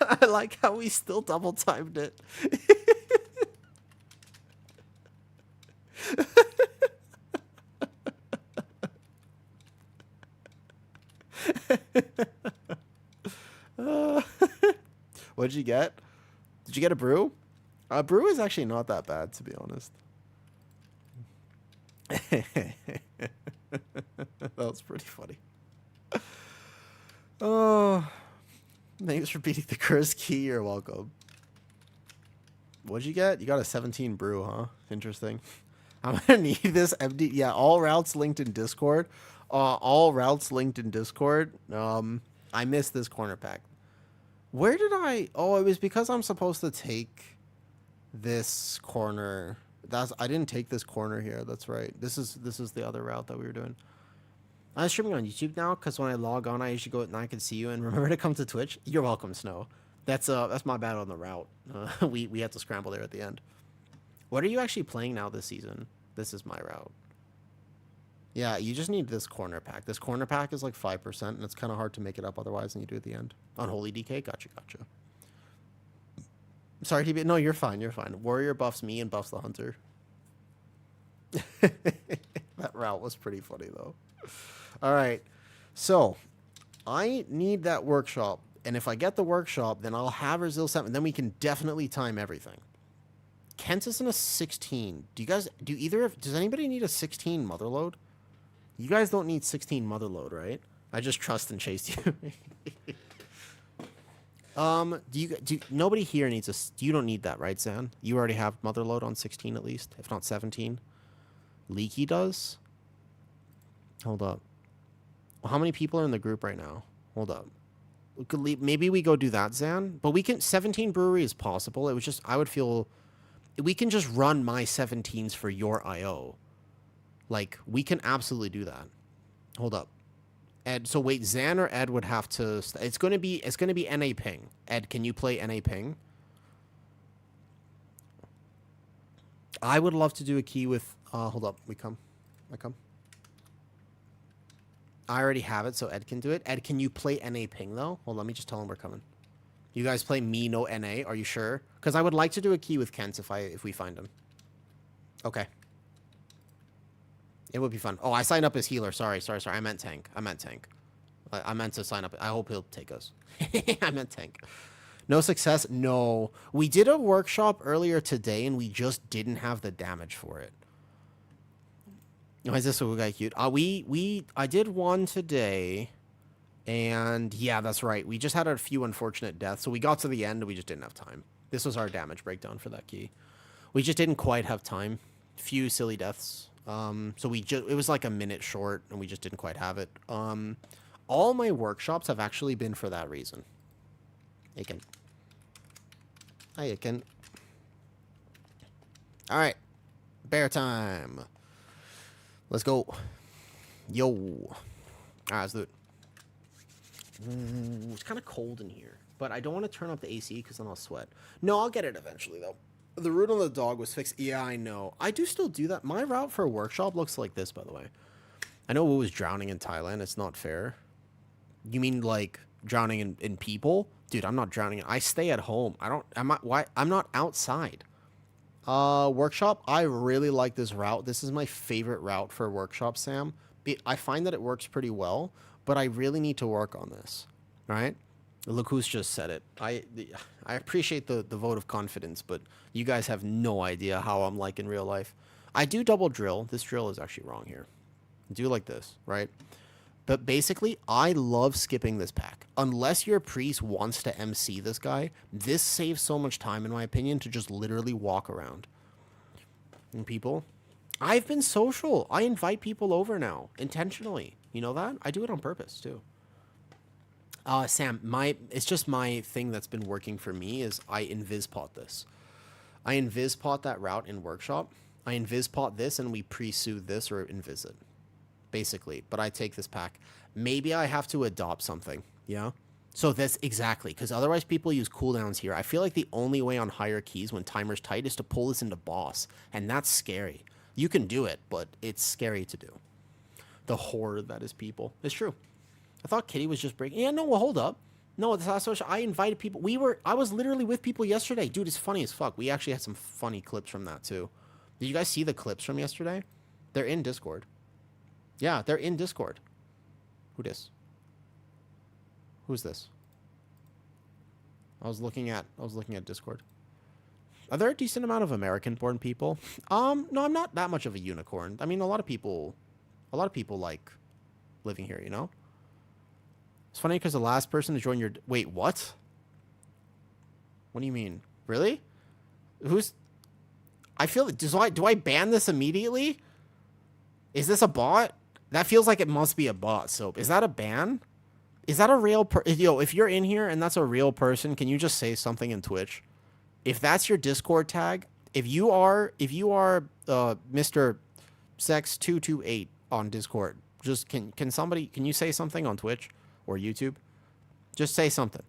I like how we still double timed it. What'd you get? Did you get a brew? A brew is actually not that bad, to be honest. That was pretty funny. Oh, thanks for beating the curse key. You're welcome. What'd you get? You got a 17 brew, huh? Interesting. I'm gonna need this MD. Yeah, all routes linked in Discord. I missed this corner pack. Where did I? Oh, it was because I'm supposed to take this corner. I didn't take this corner here. That's right. This is the other route that we were doing. I'm streaming on YouTube now because when I log on, I usually go and I can see you. And remember to come to Twitch. You're welcome, Snow. That's my bad on the route. We had to scramble there at the end. What are you actually playing now this season? This is my route. Yeah, you just need this corner pack. This corner pack is like 5%, and it's kind of hard to make it up otherwise than you do at the end. Unholy DK? Gotcha. Sorry, TB. No, you're fine. Warrior buffs me and buffs the hunter. That route was pretty funny, though. All right. So, I need that workshop. And if I get the workshop, then I'll have Brazil 7. Then we can definitely time everything. Kent is in a 16. Does anybody need a 16 motherload? You guys don't need 16 motherload, right? I just trust and chased you. Nobody here needs you don't need that, right, Zan? You already have motherload on 16 at least, if not 17. Leaky does? Hold up. Well, how many people are in the group right now? Hold up. Maybe we go do that, Zan? But 17 brewery is possible. It was just, I would feel, we can just run my 17s for your IO. Like, we can absolutely do that. Hold up. Ed, so wait, Zan or Ed would have to, it's going to be NA ping. Ed, can you play NA ping? I would love to do a key with, hold up, I come. I already have it, so Ed can do it. Ed, can you play NA ping, though? Well, let me just tell him we're coming. You guys play me, no NA, are you sure? Because I would like to do a key with Kent if we find him. Okay. It would be fun. Oh, I signed up as healer. Sorry. I meant tank. I meant to sign up. I hope he'll take us. I meant tank. No success? No. We did a workshop earlier today, and we just didn't have the damage for it. Why is this so guy cute? I did one today, and yeah, that's right. We just had a few unfortunate deaths, so we got to the end, and we just didn't have time. This was our damage breakdown for that key. We just didn't quite have time. Few silly deaths. So it was like a minute short, and we just didn't quite have it. All my workshops have actually been for that reason. Aiken. Hi, Aiken. All right. Bear time. Let's go. Yo. All right, let's do it. Ooh, it's kind of cold in here, but I don't want to turn up the AC because then I'll sweat. No, I'll get it eventually, though. The route on the dog was fixed. Yeah, I know. I do still do that. My route for a workshop looks like this, by the way. I know Awoo was drowning in Thailand. It's not fair. You mean, like, drowning in people? Dude, I'm not drowning. I stay at home. I'm not outside. Workshop, I really like this route. This is my favorite route for workshop, Sam. I find that it works pretty well, but I really need to work on this. Right? Look who's just said it. I appreciate the vote of confidence, but you guys have no idea how I'm like in real life. I do double drill. This drill is actually wrong here. Do like this, right? But basically, I love skipping this pack. Unless your priest wants to MC this guy, this saves so much time, in my opinion, to just literally walk around. And people, I've been social. I invite people over now, intentionally. You know that? I do it on purpose, too. Sam, it's just my thing that's been working for me is I invis-pot this. I invis-pot that route in workshop. I invis-pot this, and we pre-sue this or invis it. Basically, but I take this pack. Maybe I have to adopt something, yeah? So that's exactly, because otherwise people use cooldowns here. I feel like the only way on higher keys when timer's tight is to pull this into boss, and that's scary. You can do it, but it's scary to do. The horror that is people. It's true. I thought Kitty was just breaking. Yeah, no, well, hold up. No, that's not so. I invited people. I was literally with people yesterday. Dude, it's funny as fuck. We actually had some funny clips from that, too. Did you guys see the clips from yesterday? They're in Discord. Yeah, they're in Discord. Who this? Who's this? I was looking at Discord. Are there a decent amount of American-born people? No, I'm not that much of a unicorn. I mean, a lot of people like living here, you know? It's funny because the last person to join your... Wait, what? What do you mean? Really? Who's... I feel... Do I ban this immediately? Is this a bot? That feels like it must be a bot, Soap. Is that a ban? Is that a real Yo, if you're in here and that's a real person, can you just say something in Twitch? If that's your Discord tag, if you are Mr. Sex228 on Discord, just can you say something on Twitch or YouTube? Just say something.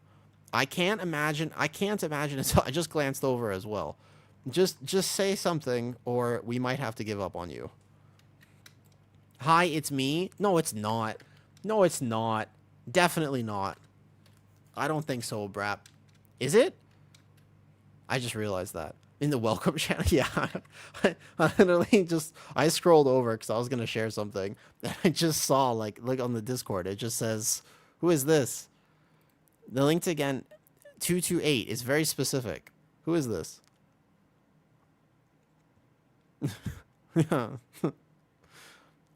I can't imagine until I just glanced over as well. Just say something or we might have to give up on you. Hi, it's me. No, it's not. No, it's not. Definitely not. I don't think so, Brap. Is it? I just realized that. In the welcome channel? Yeah. I literally I scrolled over because I was going to share something. And I just saw, like on the Discord, it just says, who is this? The link to, again, 228 is very specific. Who is this? Yeah.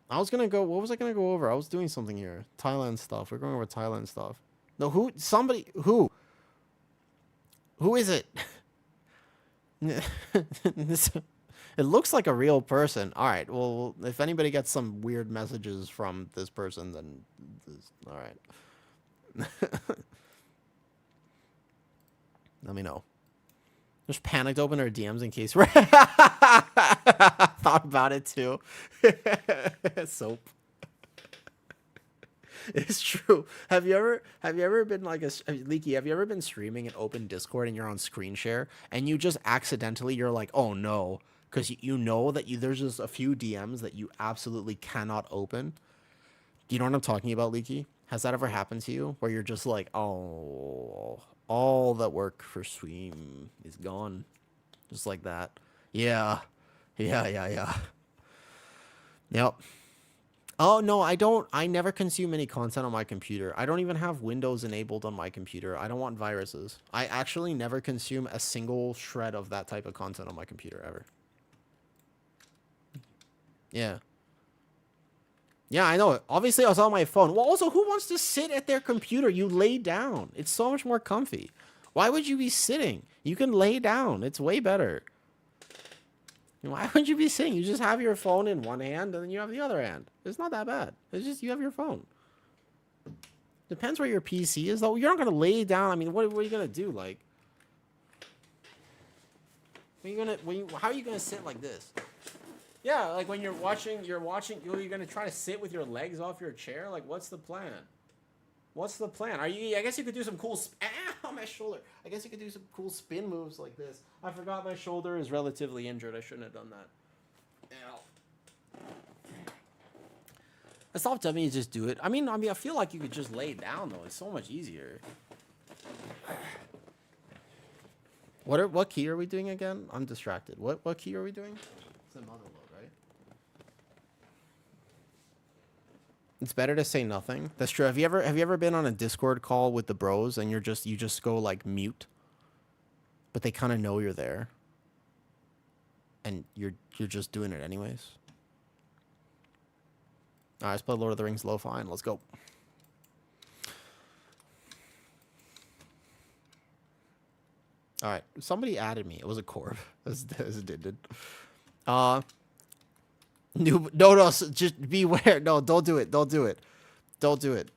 I was gonna go. What was I gonna go over? I was doing something here. Thailand stuff. We're going over Thailand stuff. No, who? Somebody. Who? Who is it? It looks like a real person. All right. Well, if anybody gets some weird messages from this person, then all right. Let me know. Just panicked open our DMs in case we're thought about it too. Soap. It's true. Have you ever been like Leaky? Have you ever been streaming and open Discord and you're on screen share and you just accidentally you're like, oh no, because you know that there's just a few DMs that you absolutely cannot open. Do you know what I'm talking about, Leaky? Has that ever happened to you where you're just like, oh, all that work for stream is gone, just like that? Yeah. Yep. Oh, no, I don't. I never consume any content on my computer. I don't even have Windows enabled on my computer. I don't want viruses. I actually never consume a single shred of that type of content on my computer ever. Yeah. Yeah, I know it. Obviously, I was on my phone. Well, also, who wants to sit at their computer? You lay down. It's so much more comfy. Why would you be sitting? You can lay down. It's way better. Why would you be sitting? You just have your phone in one hand and then you have the other hand. It's not that bad. It's just you have your phone. Depends where your PC is, though. You're not going to lay down. I mean, what are you going to do? Like, how are you going to sit like this? Yeah, like when you're watching, you're going to try to sit with your legs off your chair? Like, what's the plan? What's the plan? I guess you could do some cool... Ow, my shoulder. I guess you could do some cool spin moves like this. I forgot my shoulder is relatively injured. I shouldn't have done that. Ow. It's not telling me to just do it. I mean, I feel like you could just lay down, though. It's so much easier. What key are we doing again? I'm distracted. What key are we doing? It's the mother load, right? It's better to say nothing. That's true. Have you ever been on a Discord call with the bros and you just go like mute, but they kind of know you're there, and you're just doing it anyways. All right, let's play Lord of the Rings Lo-Fi and let's go. All right, somebody added me. It was a Corv, as it did. No, just beware. No, don't do it. Don't do it. Don't do it.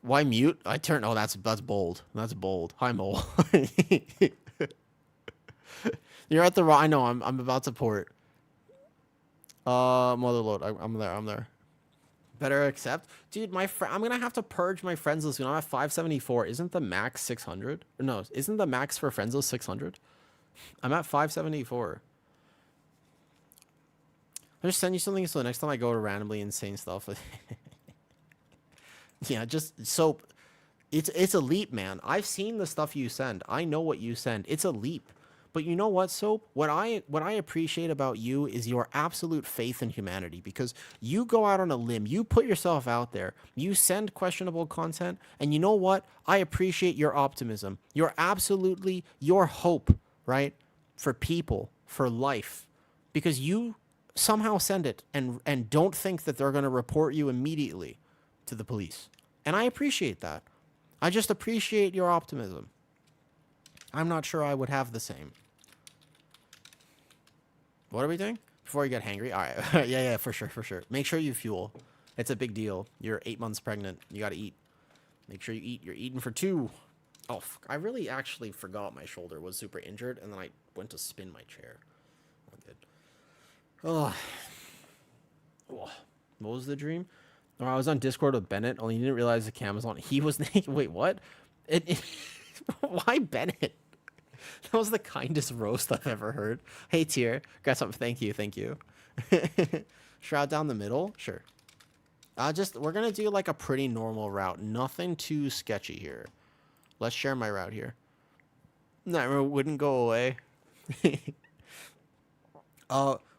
Why mute? I turn. Oh, that's bold. That's bold. Hi, Mole. You're at the wrong. I know. I'm about to port. Motherload. I'm there. I'm there. Better accept, dude. I'm gonna have to purge my friends list. I'm at 574. Isn't the max 600? No, isn't the max for friends list 600? I'm at 574. I'll just send you something so the next time I go to randomly insane stuff. Yeah, just soap. It's a leap, man. I've seen the stuff you send. I know what you send. It's a leap. But you know what, Soap? What I appreciate about you is your absolute faith in humanity, because you go out on a limb, you put yourself out there, you send questionable content, and you know what? I appreciate your optimism. Your hope, right? For people, for life. Because you somehow send it and don't think that they're going to report you immediately to the police. And I appreciate that. I just appreciate your optimism. I'm not sure I would have the same. What are we doing? Before you get hangry? All right. Yeah, for sure. Make sure you fuel. It's a big deal. You're 8 months pregnant. You got to eat. Make sure you eat. You're eating for 2. Oh, I really actually forgot my shoulder was super injured, and then I went to spin my chair. Good. Oh. What was the dream? Oh, I was on Discord with Bennett, only he didn't realize the cam was on. He was naked. Wait, what? Why Bennett? That was the kindest roast I've ever heard. Hey, Tier. Got something. Thank you. Shroud down the middle? Sure. We're going to do like a pretty normal route. Nothing too sketchy here. Let's share my route here. Nightmare wouldn't go away.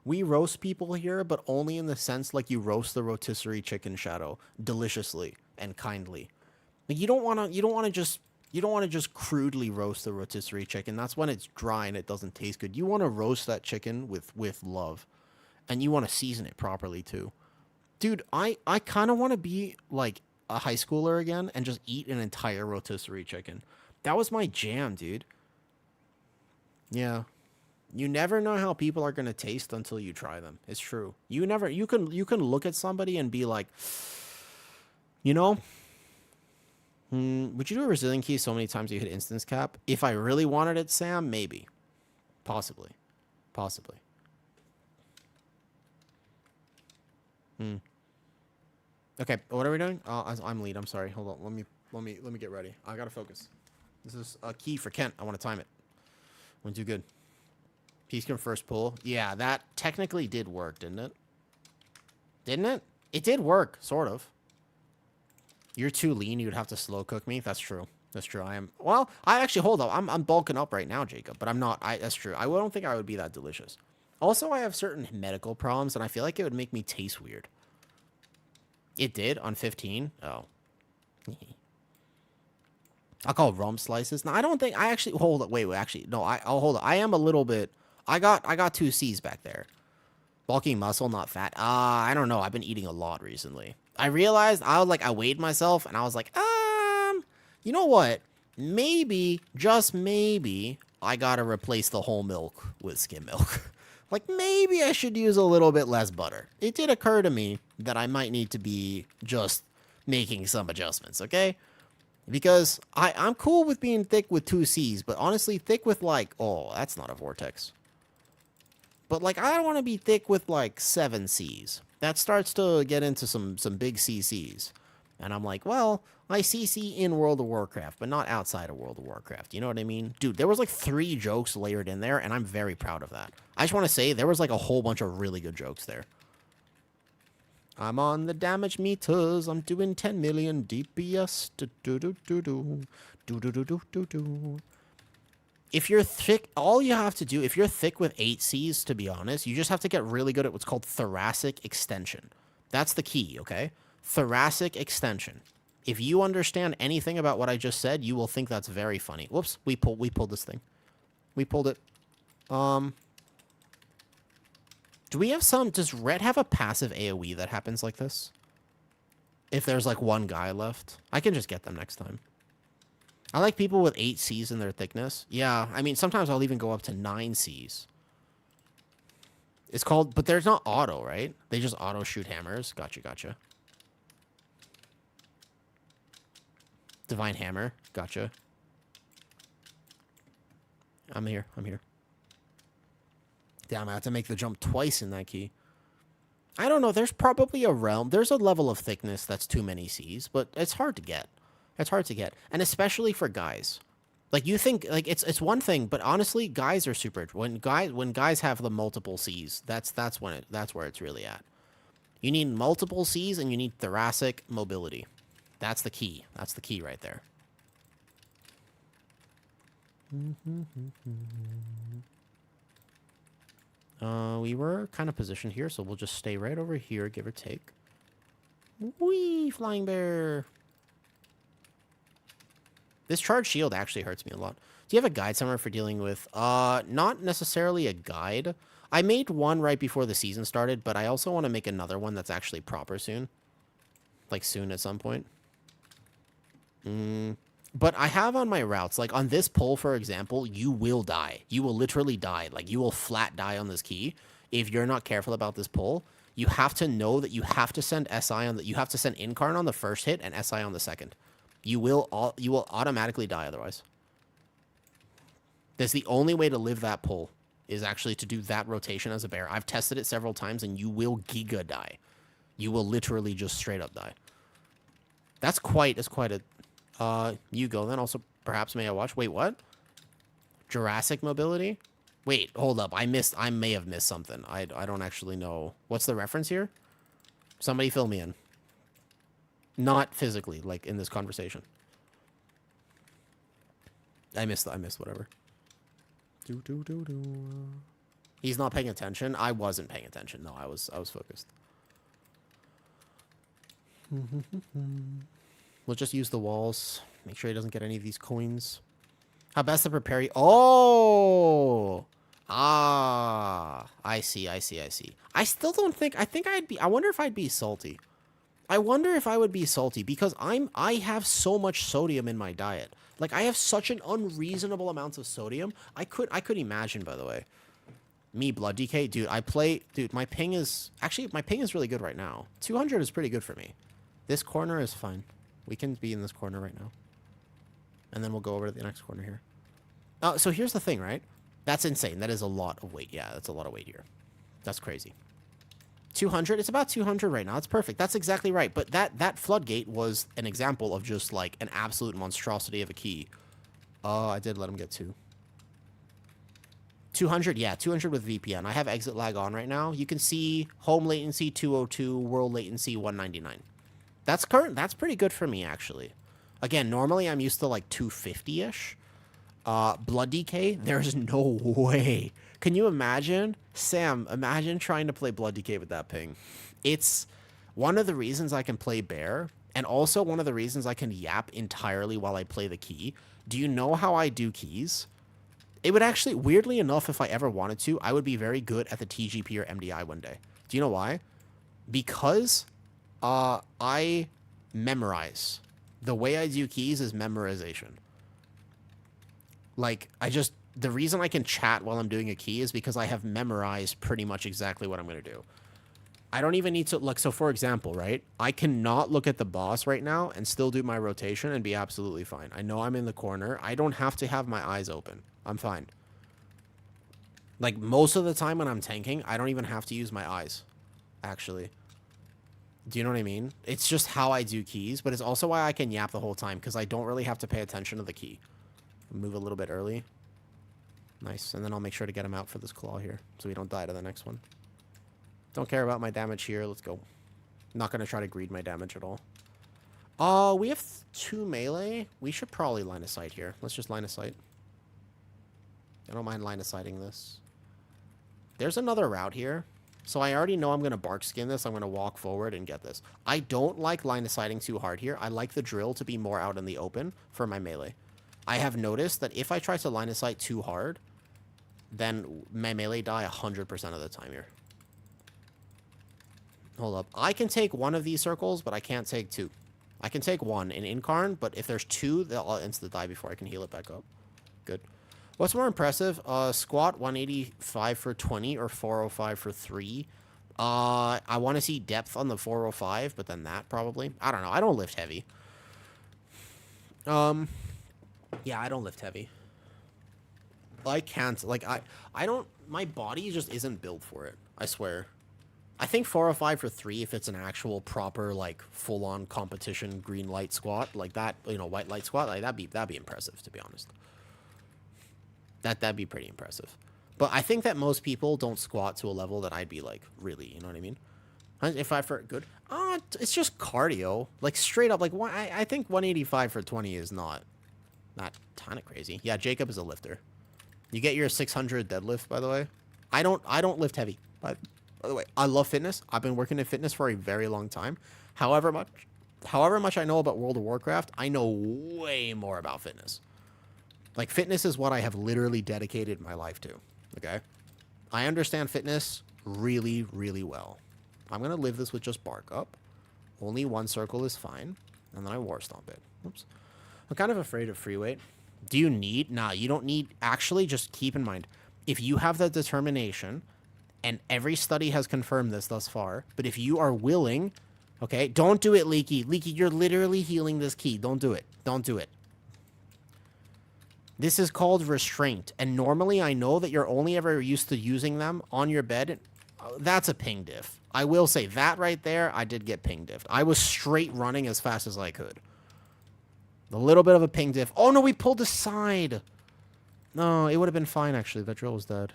We roast people here, but only in the sense like you roast the rotisserie chicken, Shadow, deliciously and kindly. Like you don't want to just crudely roast the rotisserie chicken. That's when it's dry and it doesn't taste good. You want to roast that chicken with love, and you want to season it properly too. Dude, I kind of want to be like a high schooler again and just eat an entire rotisserie chicken. That was my jam, dude. Yeah. You never know how people are going to taste until you try them. It's true. You can look at somebody and be like, you know, would you do a resilient key so many times you hit instance cap? If I really wanted it, Sam, maybe. Possibly. Okay, what are we doing? I'm lead. I'm sorry. Hold on. Let me get ready. I gotta focus. This is a key for Kent. I want to time it. I want to do good. Peace come first pull. Yeah, that technically did work, didn't it? Didn't it? It did work, sort of. You're too lean. You'd have to slow cook me. That's true. That's true. I am. Well, I actually hold up. I'm bulking up right now, Jacob. But I'm not. That's true. I don't think I would be that delicious. Also, I have certain medical problems, and I feel like it would make me taste weird. It did on 15. Oh. I'll call rum slices. No, I don't think. I actually hold up. Wait. Actually, no. I'll hold up. I am a little bit. I got 2 C's back there. Bulking muscle, not fat. I don't know. I've been eating a lot recently. I realized I weighed myself and I was like, you know what? Maybe, just maybe, I gotta replace the whole milk with skim milk. Like maybe I should use a little bit less butter. It did occur to me that I might need to be just making some adjustments, okay? Because I'm cool with being thick with 2 C's, but honestly, thick with like, oh, that's not a vortex. But like, I don't want to be thick with like 7 C's. That starts to get into some big CCs. And I'm like, well, I CC in World of Warcraft, but not outside of World of Warcraft. You know what I mean? Dude, there was like 3 jokes layered in there, and I'm very proud of that. I just want to say, there was like a whole bunch of really good jokes there. I'm on the damage meters. I'm doing 10 million DPS. Do do do do do do do do do do do. If you're thick, all you have to do, if you're thick with 8Cs, to be honest, you just have to get really good at what's called thoracic extension. That's the key, okay? Thoracic extension. If you understand anything about what I just said, you will think that's very funny. Whoops, we pulled this thing. We pulled it. Do we have some... Does Red have a passive AoE that happens like this? If there's, like, one guy left. I can just get them next time. I like people with 8 Cs in their thickness. Yeah, I mean, sometimes I'll even go up to 9 Cs. It's called... But there's not auto, right? They just auto-shoot hammers. Gotcha, gotcha. Divine Hammer. Gotcha. I'm here. I'm here. Damn, I have to make the jump twice in that key. I don't know. There's probably a realm. There's a level of thickness that's too many Cs, but it's hard to get. It's hard to get. And especially for guys. Like, you think, like, it's one thing, but honestly, guys are super... When guys have the multiple Cs, that's where it's really at. You need multiple Cs, and you need thoracic mobility. That's the key. That's the key right there. We were kind of positioned here, so we'll just stay right over here, give or take. Whee! Flying bear! This charge shield actually hurts me a lot. Do you have a guide somewhere for dealing with... not necessarily a guide. I made one right before the season started, but I also want to make another one that's actually proper soon. Like, soon at some point. But I have on my routes, like, on this pull, for example, you will die. You will literally die. Like, you will flat die on this key if you're not careful about this pull. You have to know that you have to send SI on the... You have to send Incarn on the first hit and SI on the second. You will automatically die otherwise. That's the only way to live that pull, is actually to do that rotation as a bear. I've tested it several times, and you will giga die. You will literally just straight up die. That's quite a... you go then. Also, perhaps may I watch? Wait, what? Jurassic mobility? Wait, hold up. I may have missed something. I don't actually know. What's the reference here? Somebody fill me in. Not physically, like in this conversation. I missed whatever. He's not paying attention. I wasn't paying attention. No, I was focused. We'll just use the walls. Make sure he doesn't get any of these coins. How best to prepare you? Oh! Ah! I see. I still don't think... I wonder if I'd be salty. I wonder if I would be salty because I have so much sodium in my diet. Like, I have such an unreasonable amount of sodium. I could imagine, by the way. Me, Blood DK? Dude, my ping is... Actually, my ping is really good right now. 200 is pretty good for me. This corner is fine. We can be in this corner right now. And then we'll go over to the next corner here. So here's the thing, right? That's insane. That is a lot of weight. Yeah, that's a lot of weight here. That's crazy. 200? It's about 200 right now. That's perfect. That's exactly right. But that floodgate was an example of just, like, an absolute monstrosity of a key. I did let him get 2. 200? Yeah, 200 with VPN. I have exit lag on right now. You can see home latency 202, world latency 199. That's current. That's pretty good for me, actually. Again, normally I'm used to, like, 250-ish. Blood DK? There's no way. Can you imagine? Sam, imagine trying to play Blood DK with that ping. It's one of the reasons I can play Bear, and also one of the reasons I can yap entirely while I play the key. Do you know how I do keys? It would actually, weirdly enough, if I ever wanted to, I would be very good at the TGP or MDI one day. Do you know why? Because I memorize. The way I do keys is memorization. Like, the reason I can chat while I'm doing a key is because I have memorized pretty much exactly what I'm going to do. I don't even need to, like, so for example, right? I cannot look at the boss right now and still do my rotation and be absolutely fine. I know I'm in the corner. I don't have to have my eyes open. I'm fine. Like, most of the time when I'm tanking, I don't even have to use my eyes, actually. Do you know what I mean? It's just how I do keys, but it's also why I can yap the whole time, because I don't really have to pay attention to the key. Move a little bit early. Nice. And then I'll make sure to get him out for this claw here, so we don't die to the next one. Don't care about my damage here. Let's go. Not going to try to greed my damage at all. We have 2 melee. We should probably line of sight here. Let's just line of sight. I don't mind line of sighting this. There's another route here. So I already know I'm going to bark skin this. I'm going to walk forward and get this. I don't like line of sighting too hard here. I like the drill to be more out in the open for my melee. I have noticed that if I try to line of sight too hard, then my melee die 100% of the time here. Hold up. I can take one of these circles, but I can't take 2. I can take 1 in Incarn, but if there's 2, they'll insta die before I can heal it back up. Good. What's more impressive? Squat 185 for 20 or 405 for 3. I want to see depth on the 405, but then that probably. I don't know. I don't lift heavy. Yeah, I don't lift heavy. I can't. Like, I don't. My body just isn't built for it. I swear. I think 405 for 3 if it's an actual proper, like, full-on competition green light squat. Like that, you know, white light squat. Like, that'd be impressive, to be honest. That'd be pretty impressive. But I think that most people don't squat to a level that I'd be, like, really, you know what I mean? If I for good. It's just cardio. Like, straight up, like, I think 185 for 20 is not kind of crazy. Yeah, Jacob is a lifter. You get your 600 deadlift, by the way. I don't lift heavy. By the way, I love fitness. I've been working in fitness for a very long time. However much I know about World of Warcraft, I know way more about fitness. Like, fitness is what I have literally dedicated my life to, okay? I understand fitness really, really well. I'm going to live this with just bark up. Only 1 circle is fine. And then I war stomp it. Oops. I'm kind of afraid of free weight. Do you need? Nah, you don't need. Actually, just keep in mind, if you have the determination, and every study has confirmed this thus far, but if you are willing, okay, don't do it, Leaky. Leaky, you're literally healing this key. Don't do it. Don't do it. This is called restraint, and normally I know that you're only ever used to using them on your bed. That's a ping diff. I will say that right there, I did get ping diffed. I was straight running as fast as I could. A little bit of a ping diff. Oh no, we pulled aside. No, it would have been fine actually. That drill was dead.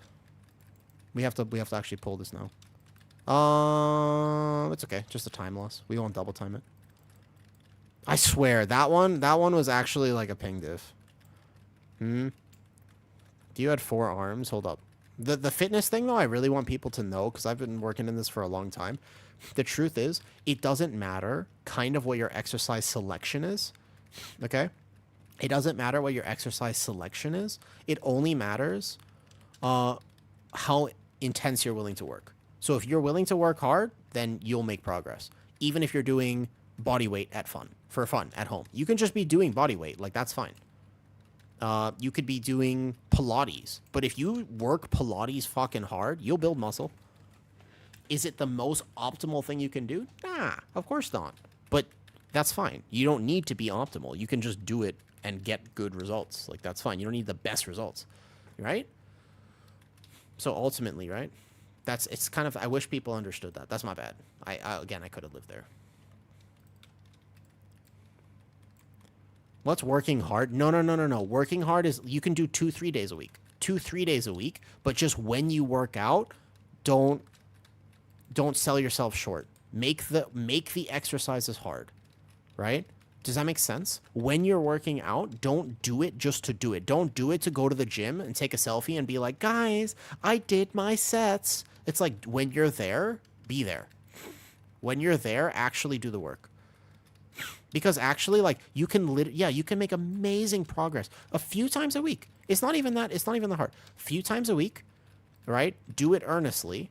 We have to actually pull this now. It's okay. Just a time loss. We won't double time it. I swear that one was actually like a ping diff. You had 4 arms. Hold up. The fitness thing, though, I really want people to know, because I've been working in this for a long time. The truth is, it doesn't matter kind of what your exercise selection is. Okay? It doesn't matter what your exercise selection is. It only matters how intense you're willing to work. So if you're willing to work hard, then you'll make progress. Even if you're doing body weight for fun, at home. You can just be doing body weight. Like, that's fine. You could be doing Pilates. But if you work Pilates fucking hard, you'll build muscle. Is it the most optimal thing you can do? Nah, of course not. But that's fine. You don't need to be optimal. You can just do it and get good results. Like, that's fine. You don't need the best results. Right? So ultimately, right? It's kind of, I wish people understood that. That's my bad. Again, I could have lived there. What's working hard? No. Working hard is, you can do 2-3 days a week. 2-3 days a week, but just when you work out, don't sell yourself short. Make the exercises hard, right? Does that make sense? When you're working out, don't do it just to do it. Don't do it to go to the gym and take a selfie and be like, guys, I did my sets. It's like, when you're there, be there. When you're there, actually do the work. Because actually, like, you can you can make amazing progress a few times a week. It's not even that hard. A few times a week, right? Do it earnestly.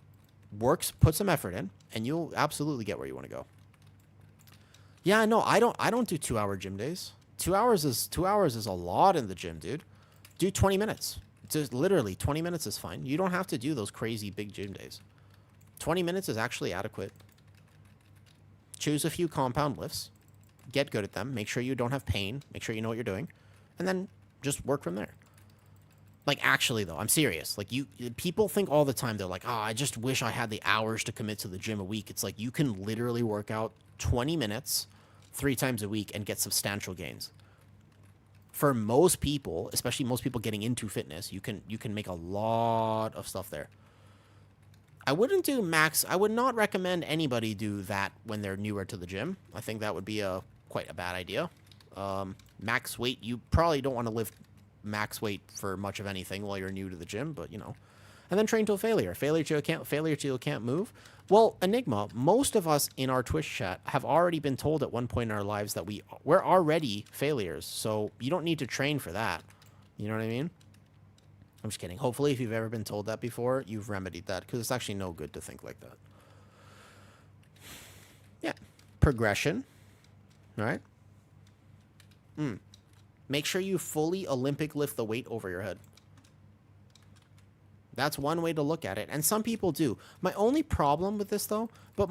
Put some effort in, and you'll absolutely get where you want to go. Yeah, no, I don't do 2-hour gym days. 2 hours is a lot in the gym, dude. Do 20 minutes. Just literally 20 minutes is fine. You don't have to do those crazy big gym days. 20 minutes is actually adequate. Choose a few compound lifts. Get good at them. Make sure you don't have pain. Make sure you know what you're doing. And then just work from there. Like, actually, though, I'm serious. Like, people think all the time, they're like, oh, I just wish I had the hours to commit to the gym a week. It's like, you can literally work out 20 minutes 3 times a week and get substantial gains. For most people, especially most people getting into fitness, you can make a lot of stuff there. I wouldn't do max. I would not recommend anybody do that when they're newer to the gym. I think that would be quite a bad idea. Max weight, you probably don't want to lift max weight for much of anything while you're new to the gym, but you know. And then train till failure. Failure till you can't move. Well, Enigma, most of us in our Twitch chat have already been told at one point in our lives that we're already failures. So you don't need to train for that. You know what I mean? I'm just kidding. Hopefully, if you've ever been told that before, you've remedied that, because it's actually no good to think like that. Yeah. Progression. All right? Make sure you fully Olympic lift the weight over your head. That's one way to look at it. And some people do. My only problem with this, though, with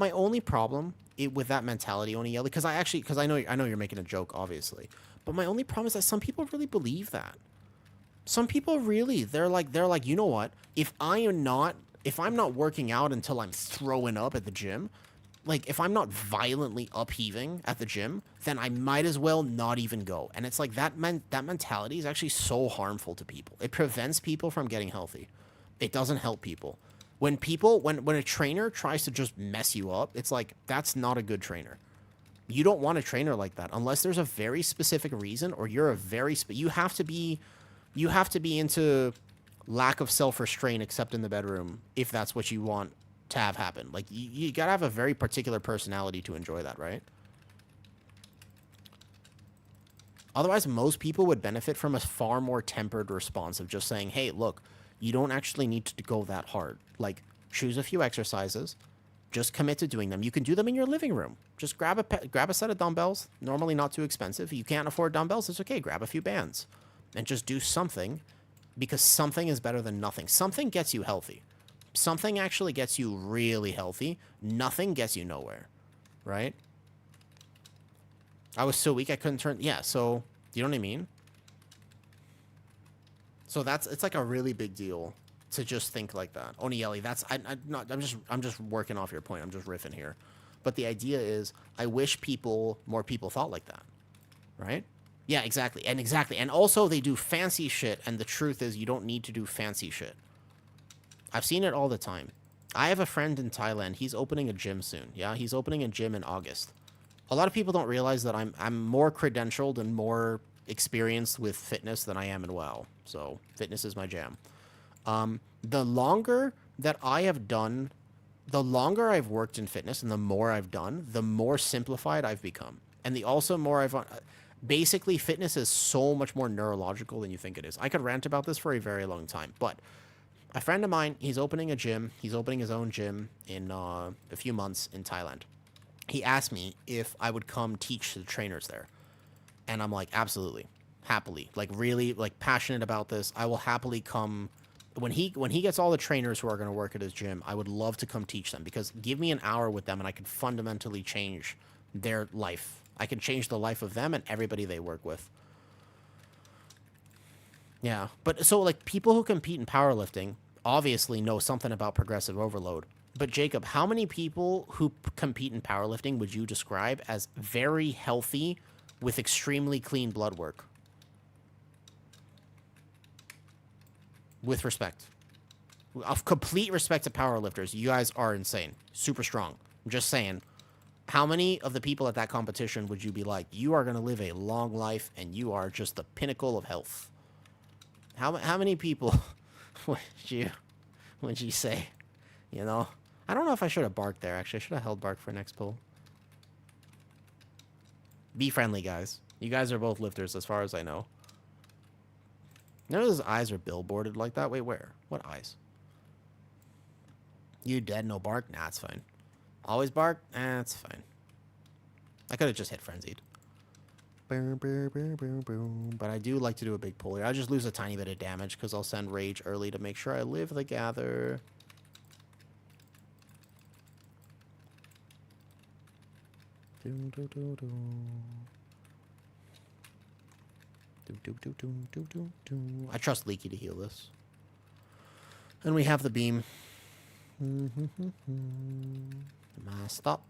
that mentality, Onielli, because I know you're making a joke, obviously. But my only problem is that some people really believe that. Some people really, they're like, you know what? If I'm not working out until I'm throwing up at the gym, like if I'm not violently upheaving at the gym, then I might as well not even go. And it's like that mentality is actually so harmful to people. It prevents people from getting healthy. It doesn't help people. When a trainer tries to just mess you up, it's like, that's not a good trainer. You don't want a trainer like that unless there's a very specific reason, or you're a very you have to be into lack of self-restraint except in the bedroom if that's what you want to have happen. Like, you gotta have a very particular personality to enjoy that, right? Otherwise, most people would benefit from a far more tempered response of just saying, hey, look, you don't actually need to go that hard. Like, choose a few exercises. Just commit to doing them. You can do them in your living room. Just grab a set of dumbbells. Normally not too expensive. If you can't afford dumbbells, it's okay. Grab a few bands. And just do something, because something is better than nothing. Something gets you healthy. Something actually gets you really healthy. Nothing gets you nowhere. Right? I was so weak I couldn't turn... Yeah, so... Do you know what I mean? So it's like a really big deal to just think like that. Onielli, I'm just working off your point. I'm just riffing here. But the idea is, I wish more people thought like that. Right? Yeah, exactly. And also they do fancy shit, and the truth is you don't need to do fancy shit. I've seen it all the time. I have a friend in Thailand. He's opening a gym soon. Yeah, he's opening a gym in August. A lot of people don't realize that I'm more credentialed and more experienced with fitness than I am in WoW. So fitness is my jam. The longer that I have done, the longer I've worked in fitness and the more I've done, the more simplified I've become. And the also more I've... Basically, fitness is so much more neurological than you think it is. I could rant about this for a very long time, but a friend of mine, he's opening a gym. He's opening his own gym in a few months in Thailand. He asked me if I would come teach the trainers there. And I'm like, absolutely, happily, like really, like passionate about this. I will happily come when he gets all the trainers who are going to work at his gym. I would love to come teach them, because give me an hour with them and I could fundamentally change their life. I can change the life of them and everybody they work with. Yeah, but so like people who compete in powerlifting obviously know something about progressive overload. But Jacob, how many people who compete in powerlifting would you describe as very healthy with extremely clean blood work? With respect. Of complete respect to powerlifters, you guys are insane. Super strong. I'm just saying, how many of the people at that competition would you be like, you are going to live a long life and you are just the pinnacle of health? How many people would you say? You know? I don't know if I should have barked there, actually. I should have held bark for next pull. Be friendly, guys. You guys are both lifters, as far as I know. None of those eyes are billboarded like that. Wait, where? What eyes? You dead, no bark? Nah, it's fine. Always bark? It's fine. I could have just hit frenzied. But I do like to do a big pull here. I'll just lose a tiny bit of damage because I'll send rage early to make sure I live the gather. I trust Leaky to heal this. And we have the beam. Stop.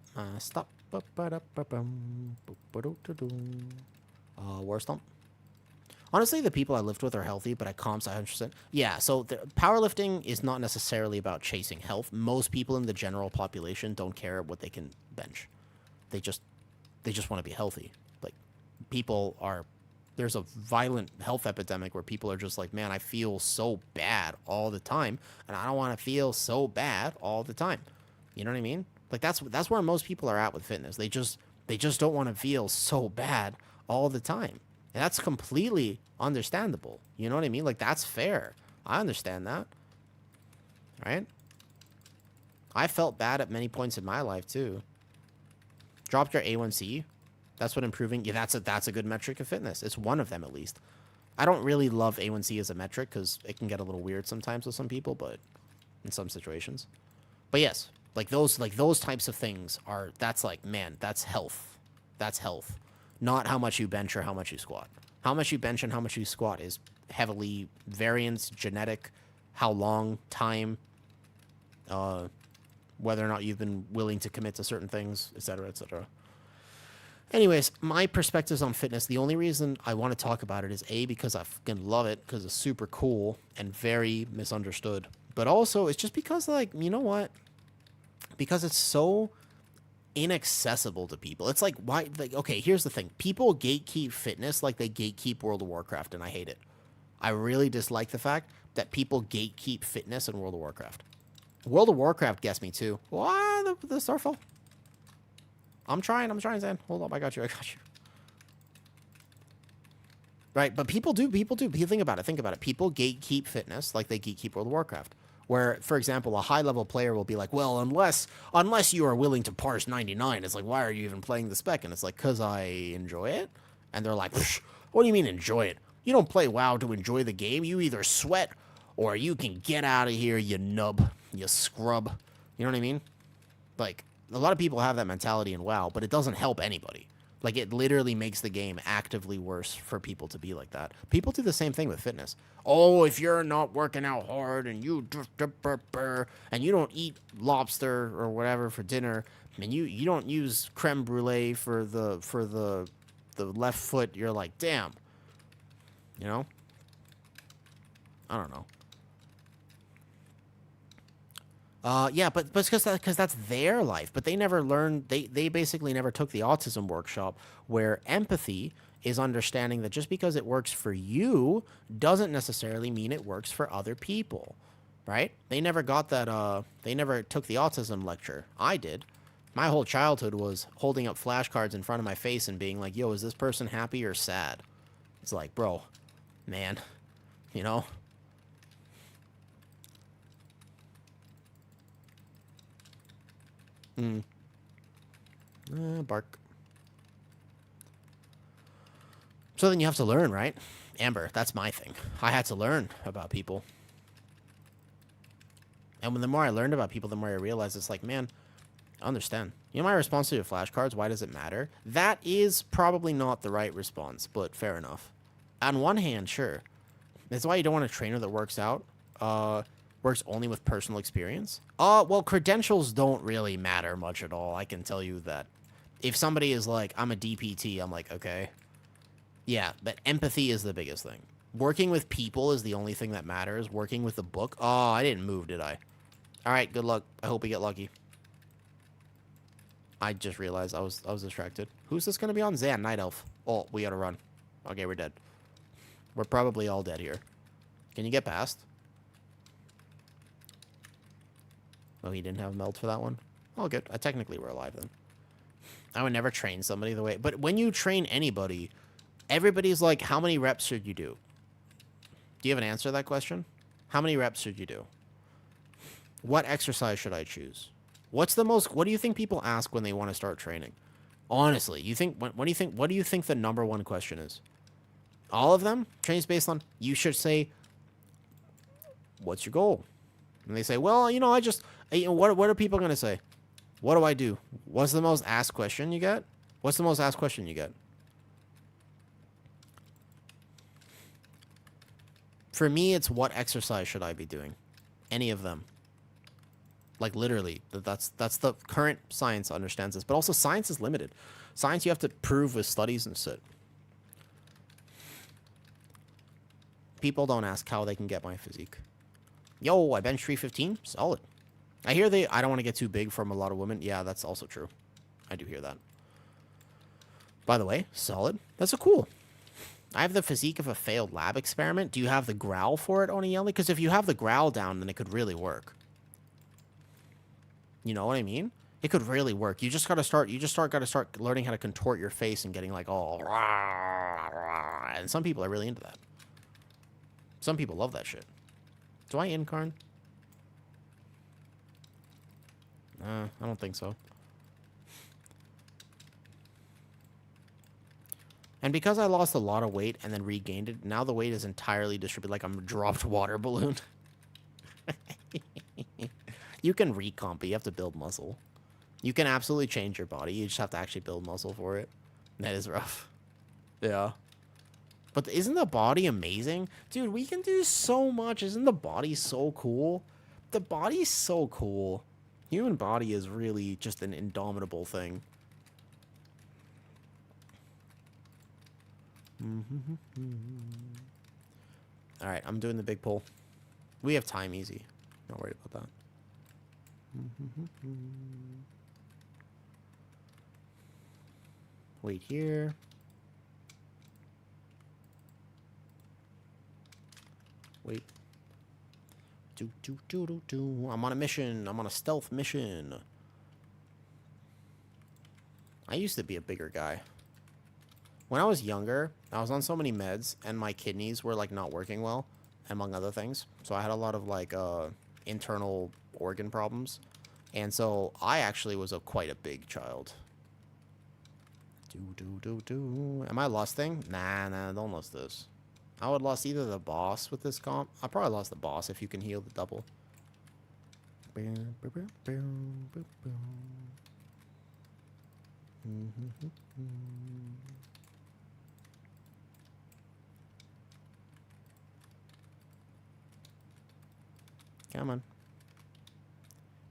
War Stomp. Honestly, the people I lift with are healthy, but I comps 100%. Yeah, so powerlifting is not necessarily about chasing health. Most people in the general population don't care what they can bench. They just want to be healthy. Like people are there's a violent health epidemic where people are just like, man, I feel so bad all the time, and I don't want to feel so bad all the time. You know what I mean? Like that's where most people are at with fitness. They just don't want to feel so bad all the time. And that's completely understandable. You know what I mean? Like that's fair. I understand that. Right? I felt bad at many points in my life too. Dropped your A1C. That's what improving. Yeah, that's a good metric of fitness. It's one of them at least. I don't really love A1C as a metric because it can get a little weird sometimes with some people, but in some situations. But yes, like those types of things are. That's like, man, that's health. That's health. Not how much you bench or how much you squat. How much you bench and how much you squat is heavily variance, genetic, how long, time, whether or not you've been willing to commit to certain things, etc., etc. Anyways, my perspectives on fitness, the only reason I want to talk about it is A, because I fucking love it, because it's super cool and very misunderstood. But also, it's just because, like, you know what? Because it's so inaccessible to people. It's like, why? Like, okay, here's the thing. People gatekeep fitness like they gatekeep World of Warcraft, and I hate it. I really dislike the fact that people gatekeep fitness in World of Warcraft. World of Warcraft gets me too. Why the Starfall? I'm trying, Zan. Hold up, I got you. Right, but people do. Think about it. People gatekeep fitness like they gatekeep World of Warcraft. Where, for example, a high-level player will be like, well, unless you are willing to parse 99, it's like, why are you even playing the spec? And it's like, because I enjoy it. And they're like, what do you mean enjoy it? You don't play WoW to enjoy the game. You either sweat or you can get out of here, you nub, you scrub. You know what I mean? Like, a lot of people have that mentality in WoW, but it doesn't help anybody. Like, it literally makes the game actively worse for people to be like that. People do the same thing with fitness. Oh, if you're not working out hard and you don't eat lobster or whatever for dinner, and you don't use creme brulee for the left foot, you're like, damn. You know? I don't know. Yeah, but it's because that's their life. But they never learned. They basically never took the autism workshop where empathy is understanding that just because it works for you doesn't necessarily mean it works for other people, right? They never got that. They never took the autism lecture. I did. My whole childhood was holding up flashcards in front of my face and being like, "Yo, is this person happy or sad?" It's like, bro, man, you know. Bark. So then you have to learn, right? Amber, that's my thing. I had to learn about people. And when the more I learned about people, the more I realized it's like, man, I understand. You know my response to your flashcards? Why does it matter? That is probably not the right response, but fair enough. On one hand, sure. That's why you don't want a trainer that works out. Works only with personal experience. Well, credentials don't really matter much at all. I can tell you that. If somebody is like, I'm a DPT, I'm like, okay. Yeah, but empathy is the biggest thing. Working with people is the only thing that matters. Working with the book. Oh, I didn't move, did I? All right, good luck. I hope we get lucky. I just realized I was distracted. Who's this gonna be on? Zan, Night Elf. Oh, we gotta run. Okay, we're dead. We're probably all dead here. Can you get past? Oh, he didn't have meld for that one? Oh, good. Technically, we're alive then. I would never train somebody the way... But when you train anybody, everybody's like, how many reps should you do? Do you have an answer to that question? How many reps should you do? What exercise should I choose? What's the most... What do you think people ask when they want to start training? Honestly, you think... What do you think the number one question is? All of them? Trains based on... You should say, what's your goal? And they say, well, you know, I just... What are people going to say? What do I do? What's the most asked question you get? What's the most asked question you get? For me, it's what exercise should I be doing? Any of them. Like, literally. That's the current science understands this. But also, science is limited. Science you have to prove with studies and shit. People don't ask how they can get my physique. Yo, I bench 315. Solid. I hear I don't want to get too big from a lot of women. Yeah, that's also true. I do hear that. By the way, solid. That's so cool. I have the physique of a failed lab experiment. Do you have the growl for it, Onielli? Because if you have the growl down, then it could really work. You know what I mean? It could really work. You just gotta start learning how to contort your face and getting like all rah, rah, and some people are really into that. Some people love that shit. Do I incarn? I don't think so. And because I lost a lot of weight and then regained it, now the weight is entirely distributed like I'm a dropped water balloon. You can recomp, but you have to build muscle. You can absolutely change your body. You just have to actually build muscle for it. That is rough. Yeah. But isn't the body amazing? Dude, we can do so much. Isn't the body so cool? The body's so cool. Human body is really just an indomitable thing. Alright, I'm doing the big pull. We have time easy. Not worried about that. Wait here. Wait. I'm on a mission. I'm on a stealth mission. I used to be a bigger guy. When I was younger, I was on so many meds, and my kidneys were, like, not working well, among other things. So I had a lot of, like, internal organ problems. And so I actually was quite a big child. Am I lusting? Nah, don't lust this. I would lust either the boss with this comp. I probably lost the boss if you can heal the double. Come on.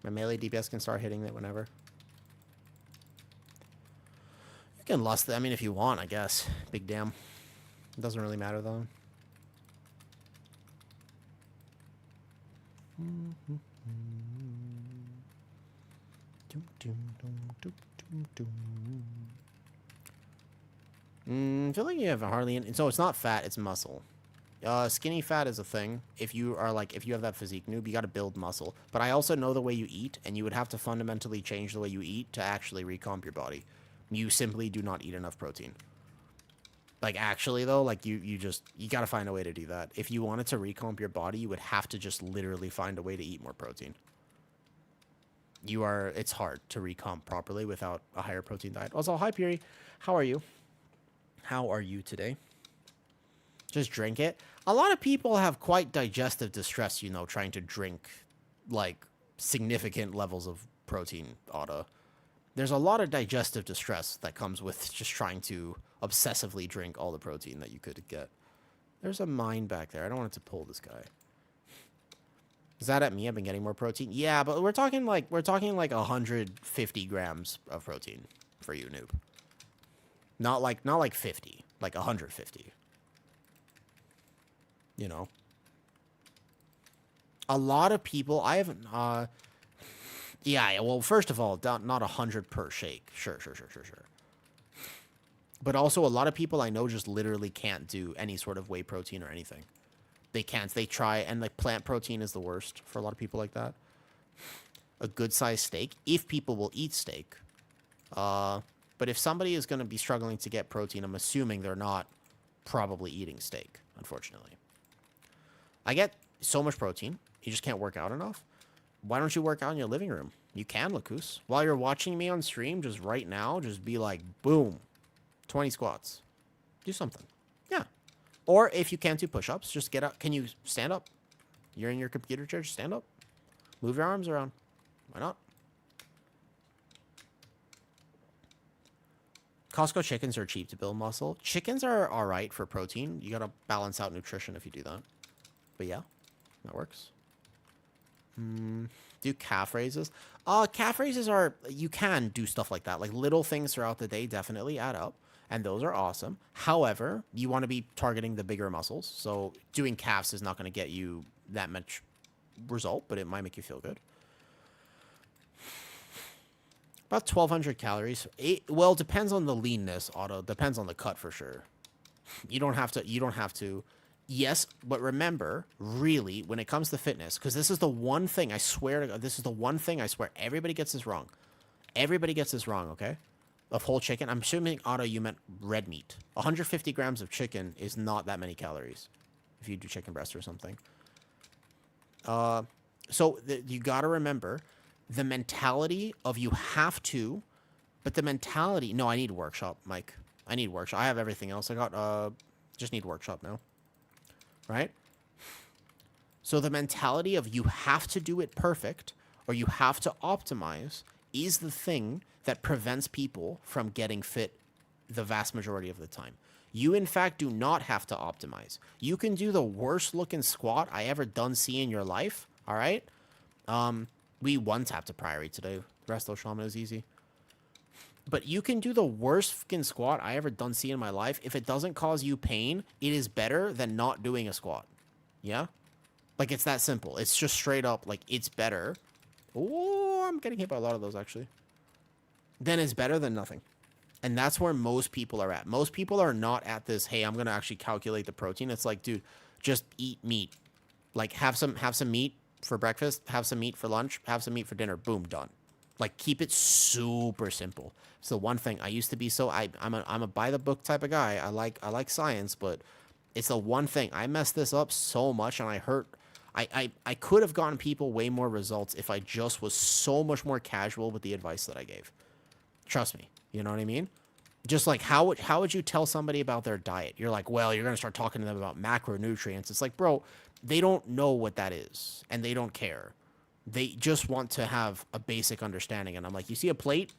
My melee DPS can start hitting it whenever. You can lust it. I mean, if you want, I guess. Big damn. It doesn't really matter, though. I feel like you have hardly any... So it's not fat, it's muscle. Skinny fat is a thing. If you are like, if you have that physique noob, you gotta build muscle. But I also know the way you eat, and you would have to fundamentally change the way you eat to actually recomp your body. You simply do not eat enough protein. Like, actually, though, like, you gotta find a way to do that. If you wanted to recomp your body, you would have to just literally find a way to eat more protein. It's hard to recomp properly without a higher protein diet. Also, hi, Puri. How are you? How are you today? Just drink it. A lot of people have quite digestive distress, you know, trying to drink, like, significant levels of protein auto. There's a lot of digestive distress that comes with just trying to obsessively drink all the protein that you could get. There's a mine back there. I don't want it to pull this guy. Is that at me? I've been getting more protein. Yeah, but we're talking like 150 grams of protein for you, noob. Not like 50, like 150. You know. A lot of people, I haven't, yeah, well, first of all, not 100 per shake. Sure. But also, a lot of people I know just literally can't do any sort of whey protein or anything. They can't. They try, and, like, plant protein is the worst for a lot of people like that. A good-sized steak, if people will eat steak. But if somebody is going to be struggling to get protein, I'm assuming they're not probably eating steak, unfortunately. I get so much protein, you just can't work out enough. Why don't you work out in your living room? You can, Lacus. While you're watching me on stream, just right now, just be like, boom, 20 squats. Do something. Yeah. Or if you can't do push-ups, just get up. Can you stand up? You're in your computer chair, just stand up. Move your arms around. Why not? Costco chickens are cheap to build muscle. Chickens are all right for protein. You got to balance out nutrition if you do that. But yeah, that works. Do calf raises. Calf raises are, you can do stuff like that. Like little things throughout the day definitely add up. and those are awesome. However, you want to be targeting the bigger muscles. So doing calves is not going to get you that much result, but it might make you feel good. About 1,200 calories. Well, depends on the leanness, Otto. Depends on the cut for sure. You don't have to. You don't have to. Yes, but remember, really, when it comes to fitness, because this is the one thing I swear to God, this is the one thing I swear everybody gets this wrong. Everybody gets this wrong, okay? Of whole chicken. I'm assuming, Otto, you meant red meat. 150 grams of chicken is not that many calories if you do chicken breast or something. So you got to remember the mentality of you have to, but the mentality, no, I need workshop, Mike. I need workshop. I have everything else. I got, just need workshop now. Right? So the mentality of you have to do it perfect or you have to optimize is the thing that prevents people from getting fit the vast majority of the time. You, in fact, do not have to optimize. You can do the worst looking squat I ever done see in your life. All right? We one tapped a priority today. The rest of the shaman is easy. But you can do the worst fucking squat I ever done see in my life. If it doesn't cause you pain, it is better than not doing a squat. Yeah? Like, it's that simple. It's just straight up, like, it's better. Oh, I'm getting hit by a lot of those, actually. Then it's better than nothing. And that's where most people are at. Most people are not at this, hey, I'm going to actually calculate the protein. It's like, dude, just eat meat. Like, have some meat for breakfast, have some meat for lunch, have some meat for dinner. Boom, done. Like, keep it super simple. It's the one thing I used to be so I'm a by the book type of guy. I like science, but it's the one thing I messed this up so much, and I could have gotten people way more results if I just was so much more casual with the advice that I gave. Trust me, you know what I mean? Just like how would you tell somebody about their diet? You're like, well, you're gonna start talking to them about macronutrients. It's like, bro, they don't know what that is, and they don't care. They just want to have a basic understanding. And I'm like, you see a plate?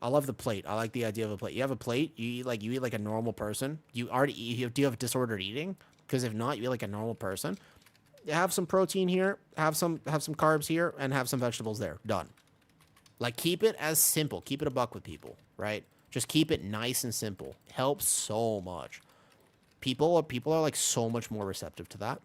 I love the plate. I like the idea of a plate. You have a plate. You eat like a normal person. Do you have disordered eating? Because if not, you eat like a normal person. Have some protein here. Have some carbs here, and have some vegetables there. Done. Like, keep it as simple. Keep it a buck with people, right? Just keep it nice and simple. Helps so much. People are like so much more receptive to that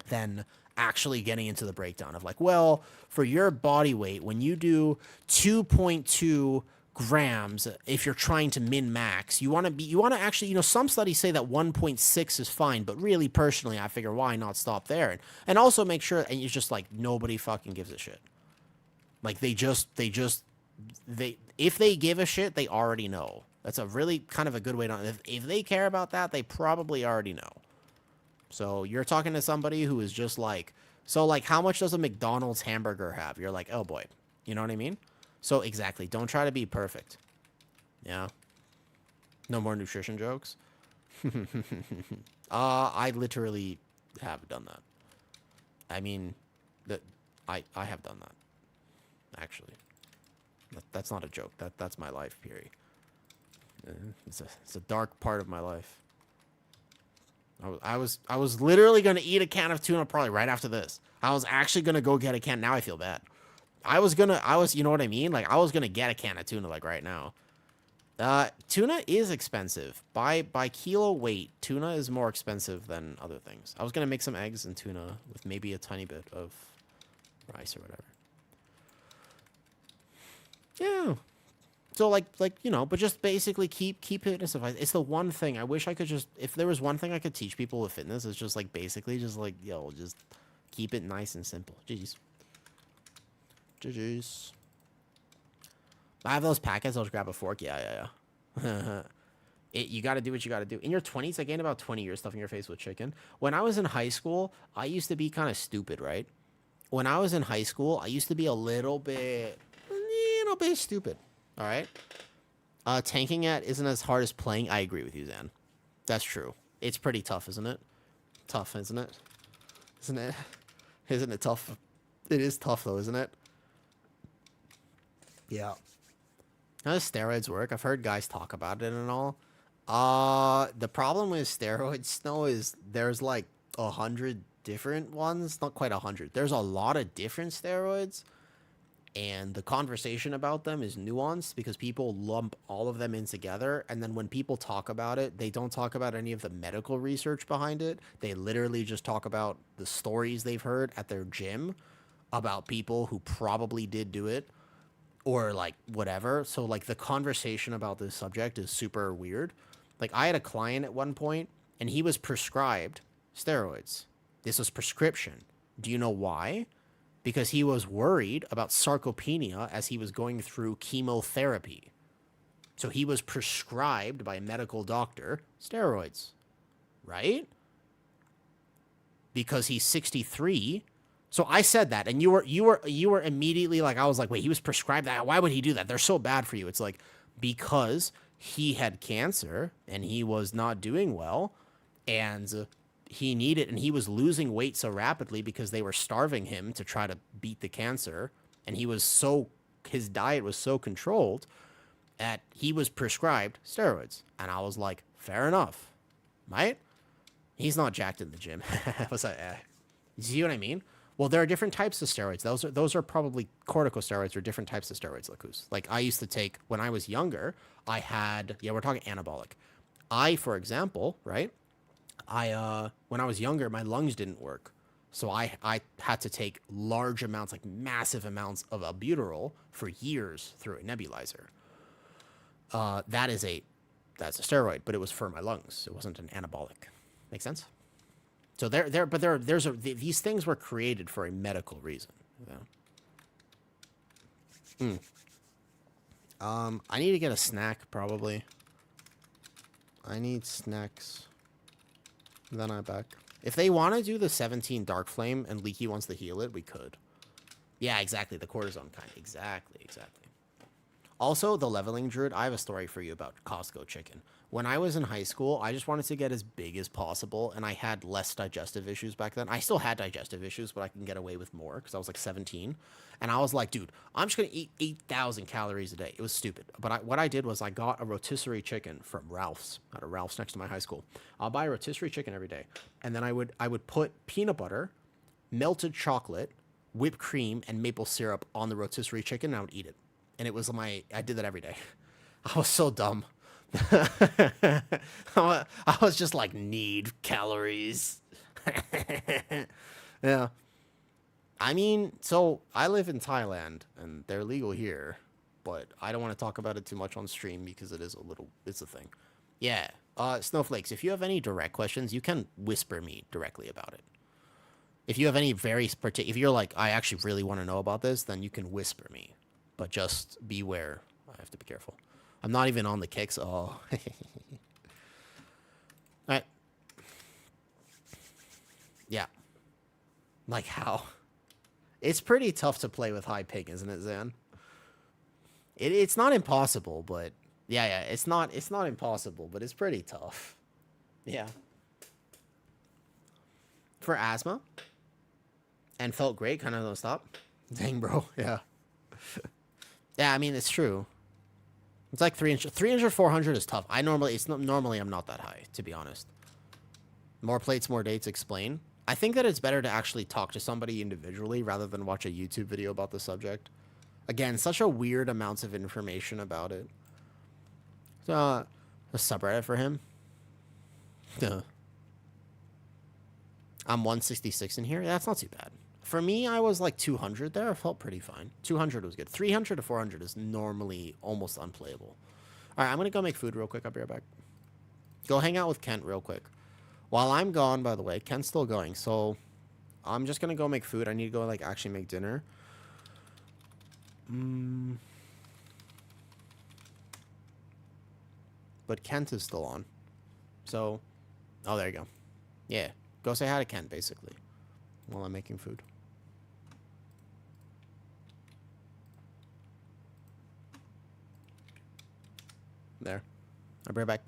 than actually getting into the breakdown of like, well, for your body weight, when you do 2.2 grams, if you're trying to min max, you want to actually, you know, some studies say that 1.6 is fine, but really personally, I figure why not stop there and also make sure, and it's just like nobody fucking gives a shit. Like if they give a shit, they already know. That's a really kind of a good way to, if they care about that, they probably already know. So you're talking to somebody who is just like, so like, how much does a McDonald's hamburger have? You're like, oh boy, you know what I mean? So exactly, don't try to be perfect. Yeah. No more nutrition jokes. I literally have done that. I mean, I have done that. Actually, that's not a joke. That's my life, period. It's a dark part of my life. I was literally gonna eat a can of tuna probably right after this. I was actually gonna go get a can. Now I feel bad. You know what I mean? Like, I was gonna get a can of tuna like right now. Tuna is expensive. By kilo weight, tuna is more expensive than other things. I was gonna make some eggs and tuna with maybe a tiny bit of rice or whatever. Yeah. So like you know, but just basically keep fitness advice. It's the one thing I wish I could just, if there was one thing I could teach people with fitness, it's just like basically just like, yo, just keep it nice and simple. GG's. I have those packets. I'll just grab a fork. Yeah. You got to do what you got to do. In your 20s, I gained about 20 years stuffing your face with chicken. When I was in high school, I used to be kind of stupid, right? When I was in high school, I used to be a little bit stupid. All right. Tanking it isn't as hard as playing. I agree with you, Zan. That's true. It's pretty tough, isn't it? Tough, isn't it? Isn't it? Isn't it tough? It is tough, though, isn't it? Yeah. How does steroids work? I've heard guys talk about it and all. The problem with steroids, Snow, is there's like 100 different ones. Not quite 100. There's a lot of different steroids. And the conversation about them is nuanced because people lump all of them in together. And then when people talk about it, they don't talk about any of the medical research behind it. They literally just talk about the stories they've heard at their gym about people who probably did do it or like whatever. So like the conversation about this subject is super weird. Like I had a client at one point and he was prescribed steroids. This was prescription. Do you know why? Because he was worried about sarcopenia as he was going through chemotherapy. So he was prescribed by a medical doctor steroids, right? Because he's 63. So I said that, and you were immediately like, I was like, wait, he was prescribed that. Why would he do that? They're so bad for you. It's like because he had cancer and he was not doing well, and he needed, and he was losing weight so rapidly because they were starving him to try to beat the cancer, and his diet was so controlled that he was prescribed steroids, and I was like, fair enough, right? He's not jacked in the gym. I was like, you see what I mean? Well, there are different types of steroids. Those are probably corticosteroids or different types of steroids, Lacus. Like I used to take when I was younger. We're talking anabolic. For example, right? When I was younger, my lungs didn't work, so I had to take large amounts, like massive amounts of albuterol for years through a nebulizer. Uh, that is a that's a steroid, but it was for my lungs. It wasn't an anabolic. Make sense? So these things were created for a medical reason. You know? I need to get a snack probably. I need snacks. Then I'm back. If they want to do the 17 Dark Flame and Leaky wants to heal it, we could. Yeah, exactly. The cortisone kind. Exactly. Also, the leveling druid, I have a story for you about Costco chicken. When I was in high school, I just wanted to get as big as possible, and I had less digestive issues back then. I still had digestive issues, but I can get away with more because I was like 17. And I was like, dude, I'm just going to eat 8,000 calories a day. It was stupid. But what I did was I got a rotisserie chicken from Ralph's. At a Ralph's next to my high school. I'll buy a rotisserie chicken every day. And then I would put peanut butter, melted chocolate, whipped cream, and maple syrup on the rotisserie chicken, and I would eat it. And it was I did that every day. I was so dumb. I was just like, need calories. Yeah. I mean, so I live in Thailand and they're legal here, but I don't want to talk about it too much on stream because it's a thing. Yeah. Snowflakes, if you have any direct questions, you can whisper me directly about it. If you have any if you're like, I actually really want to know about this, then you can whisper me. But just beware. I have to be careful. I'm not even on the kicks. Oh. Alright. Yeah. Like how? It's pretty tough to play with high ping, isn't it, Zan? It's not impossible, but yeah, it's not impossible, but it's pretty tough. Yeah. For asthma. And felt great, kind of don't stop. Dang, bro. Yeah. Yeah, I mean, it's true. It's like 300, 400 is tough. Normally I'm not that high, to be honest. More plates, more dates, explain. I think that it's better to actually talk to somebody individually rather than watch a YouTube video about the subject. Again, such a weird amounts of information about it. A subreddit for him. I'm 166 in here. That's not too bad. For me, I was like 200 there. I felt pretty fine. 200 was good. 300 to 400 is normally almost unplayable. All right, I'm going to go make food real quick. I'll be right back. Go hang out with Kent real quick. While I'm gone, by the way, Kent's still going. So I'm just going to go make food. I need to go like actually make dinner. But Kent is still on. So, oh, there you go. Yeah, go say hi to Kent, basically, while I'm making food. There. I'll be right back.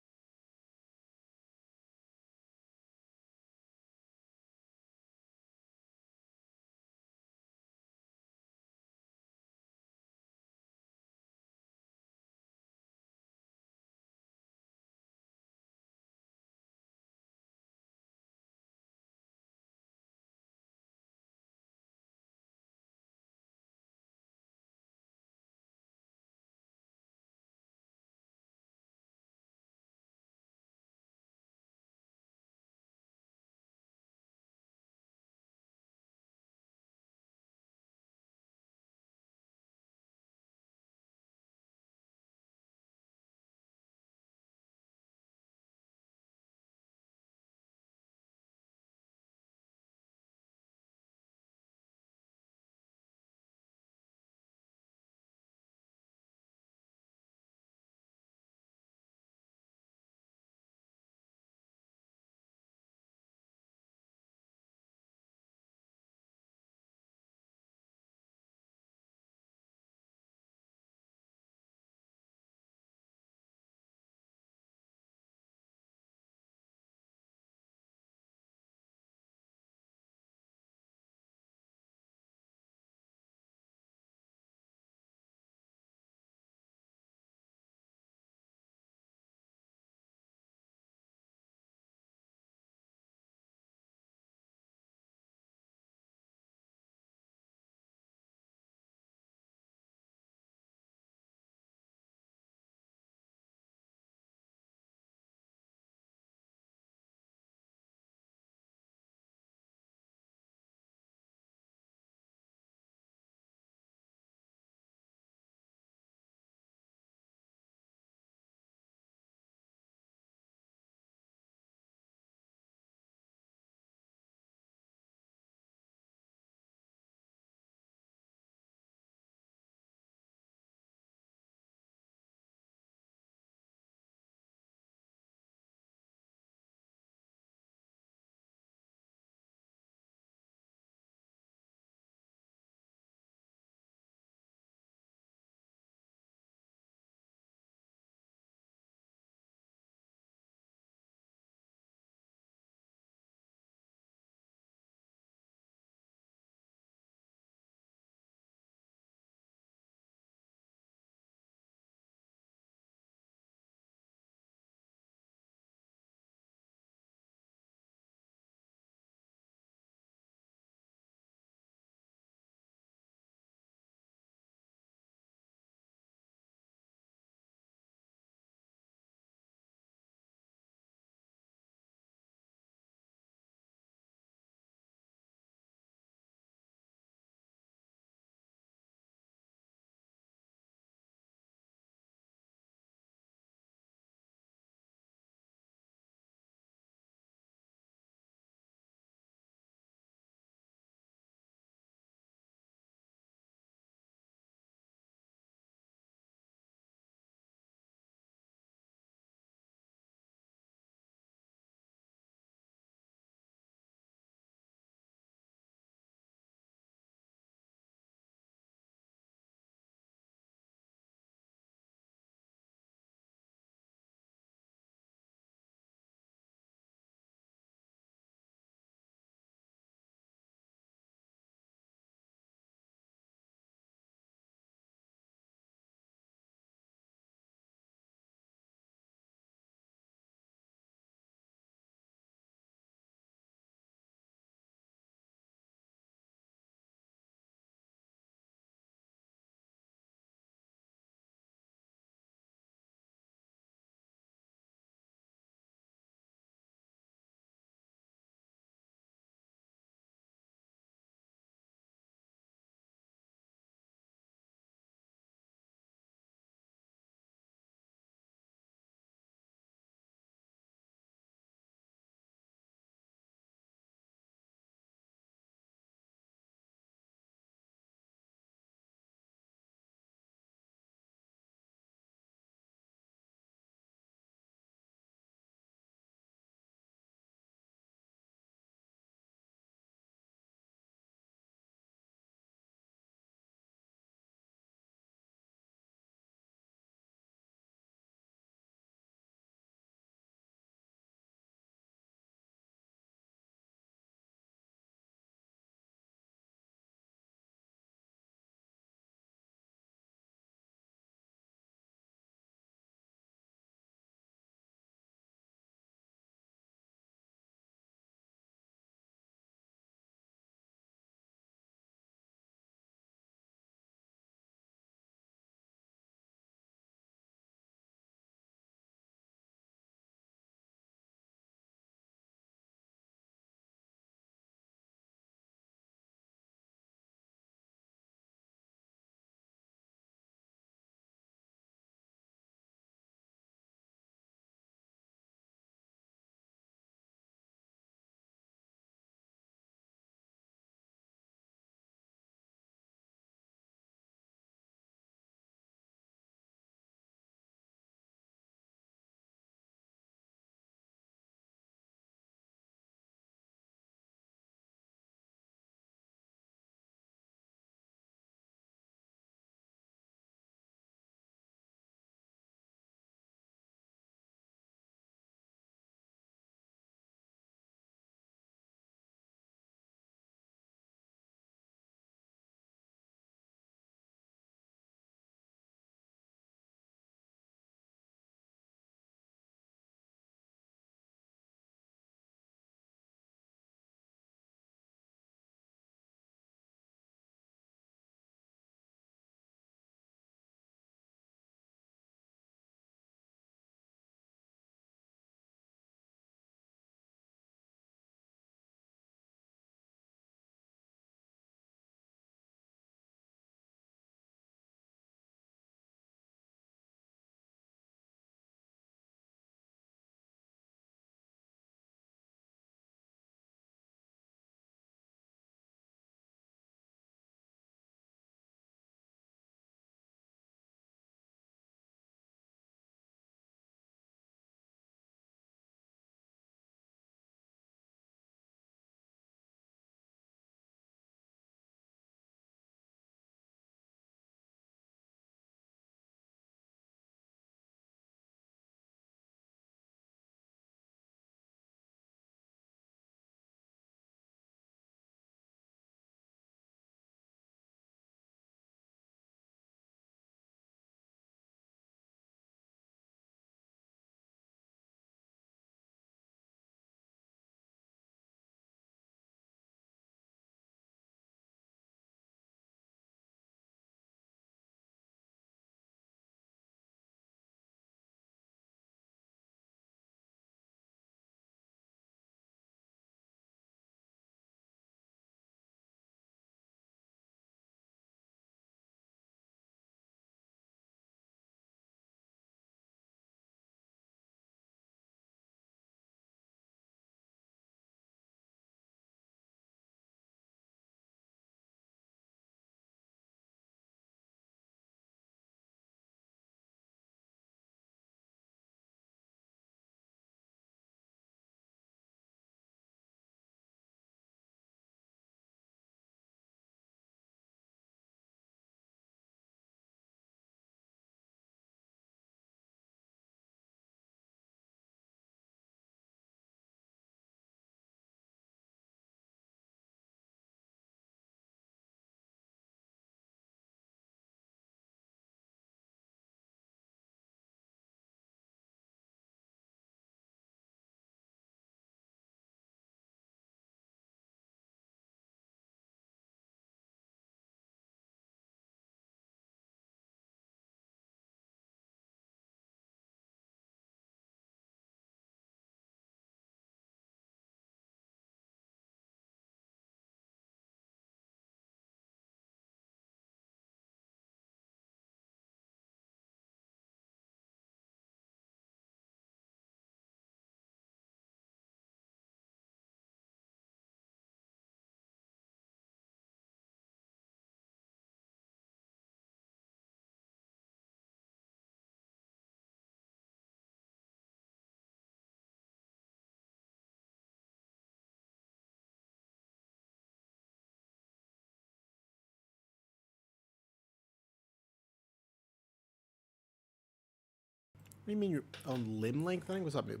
do you mean your own limb lengthening? What's up, dude?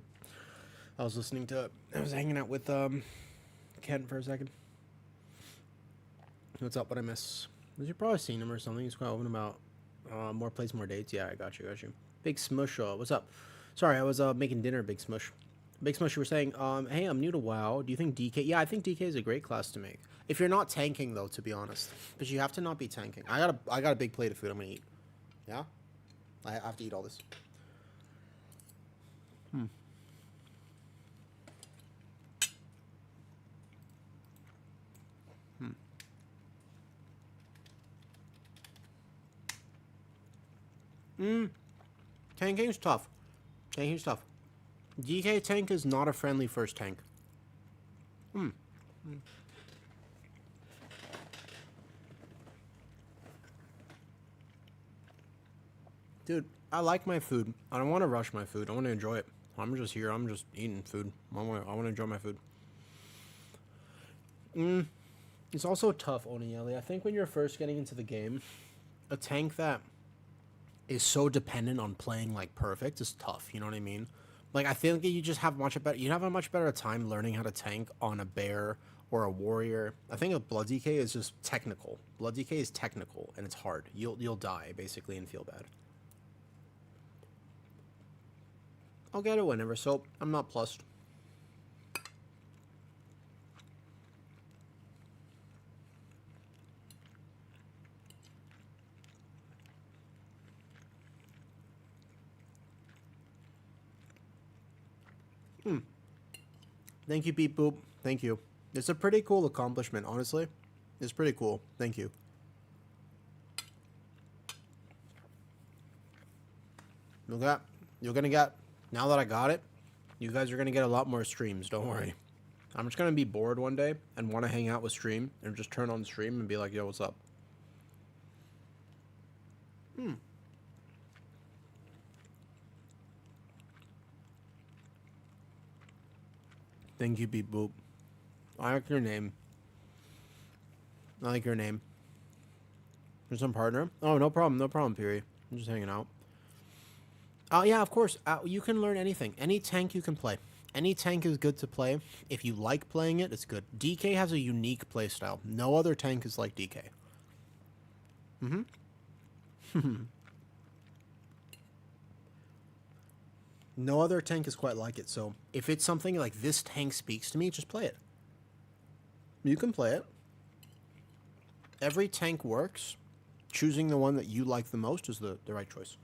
I was hanging out with Ken for a second. What's up? What I miss? You've probably seen him or something. He's quite open about more plays, more dates. Yeah, I got you. Big Smush. What's up? Sorry, I was making dinner. Big Smush. Big Smush, you were saying, hey, I'm new to WoW. Do you think DK? Yeah, I think DK is a great class to make. If you're not tanking, though, to be honest, but you have to not be tanking. I got a big plate of food I'm gonna eat. Yeah, I have to eat all this. Tanking's tough. DK tank is not a friendly first tank. Dude, I like my food. I don't want to rush my food. I want to enjoy it. I'm just here. I'm just eating food. I want to enjoy my food. It's also tough, Onieli. I think when you're first getting into the game, a tank that is so dependent on playing like perfect is tough. You know what I mean? Like I think you just have you have a much better time learning how to tank on a bear or a warrior. I think a blood DK is just technical. Blood DK is technical and it's hard. You'll die basically and feel bad. I'll get it whenever, so I'm not plussed. Thank you, Beep Boop. Thank you. It's a pretty cool accomplishment, honestly. It's pretty cool. Thank you. You're gonna get, now that I got it, you guys are gonna get a lot more streams, don't worry. I'm just gonna be bored one day and want to hang out with stream and just turn on the stream and be like, yo, what's up? Thank you, Beep Boop. I like your name. You're some partner? Oh, no problem, Piri. I'm just hanging out. Oh, yeah, of course. You can learn anything. Any tank you can play. Any tank is good to play. If you like playing it, it's good. DK has a unique playstyle. No other tank is like DK. No other tank is quite like it, so if it's something like this tank speaks to me, just play it. You can play it. Every tank works. Choosing the one that you like the most is the right choice.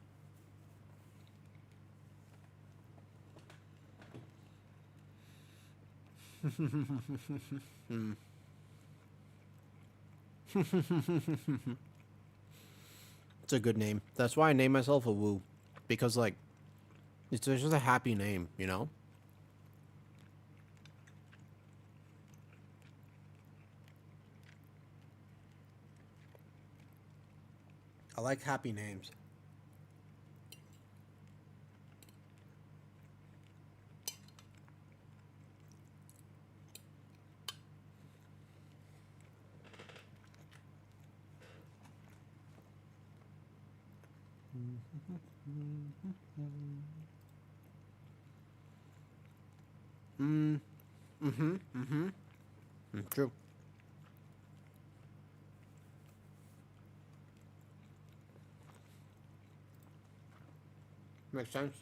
It's a good name. That's why I named myself Awoo. Because, like, it's just a happy name, you know? I like happy names. True. Makes sense.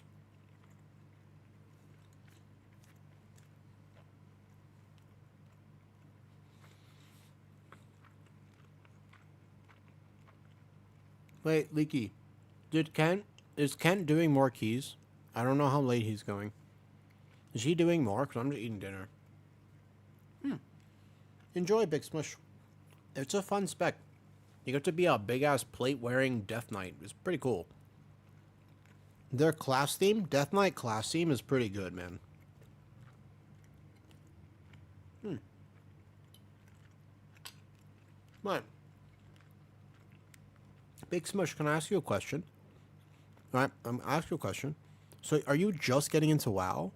Wait, Leaky. Is Kent doing more keys? I don't know how late he's going. Is he doing more? Because I'm just eating dinner. Enjoy, Big Smush. It's a fun spec. You get to be a big-ass plate-wearing Death Knight. It's pretty cool. Their class theme, Death Knight class theme, is pretty good, man. What? Big Smush, can I ask you a question? Alright, I'm gonna ask you a question. So, are you just getting into WoW?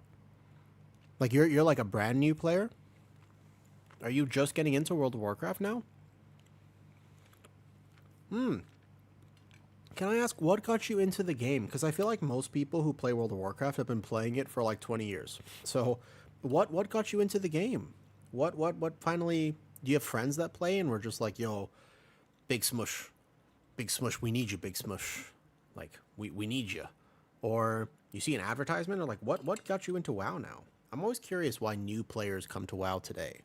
Like, you're like a brand new player? Are you just getting into World of Warcraft now? Can Can I ask what got you into the game? Because I feel like most people who play World of Warcraft have been playing it for like 20 years. So, what got you into the game? What finally? Do you have friends that play and we're just like, yo, big smush, we need you, big smush, like we need you, or you see an advertisement, or like what got you into WoW now? I'm always curious why new players come to WoW today.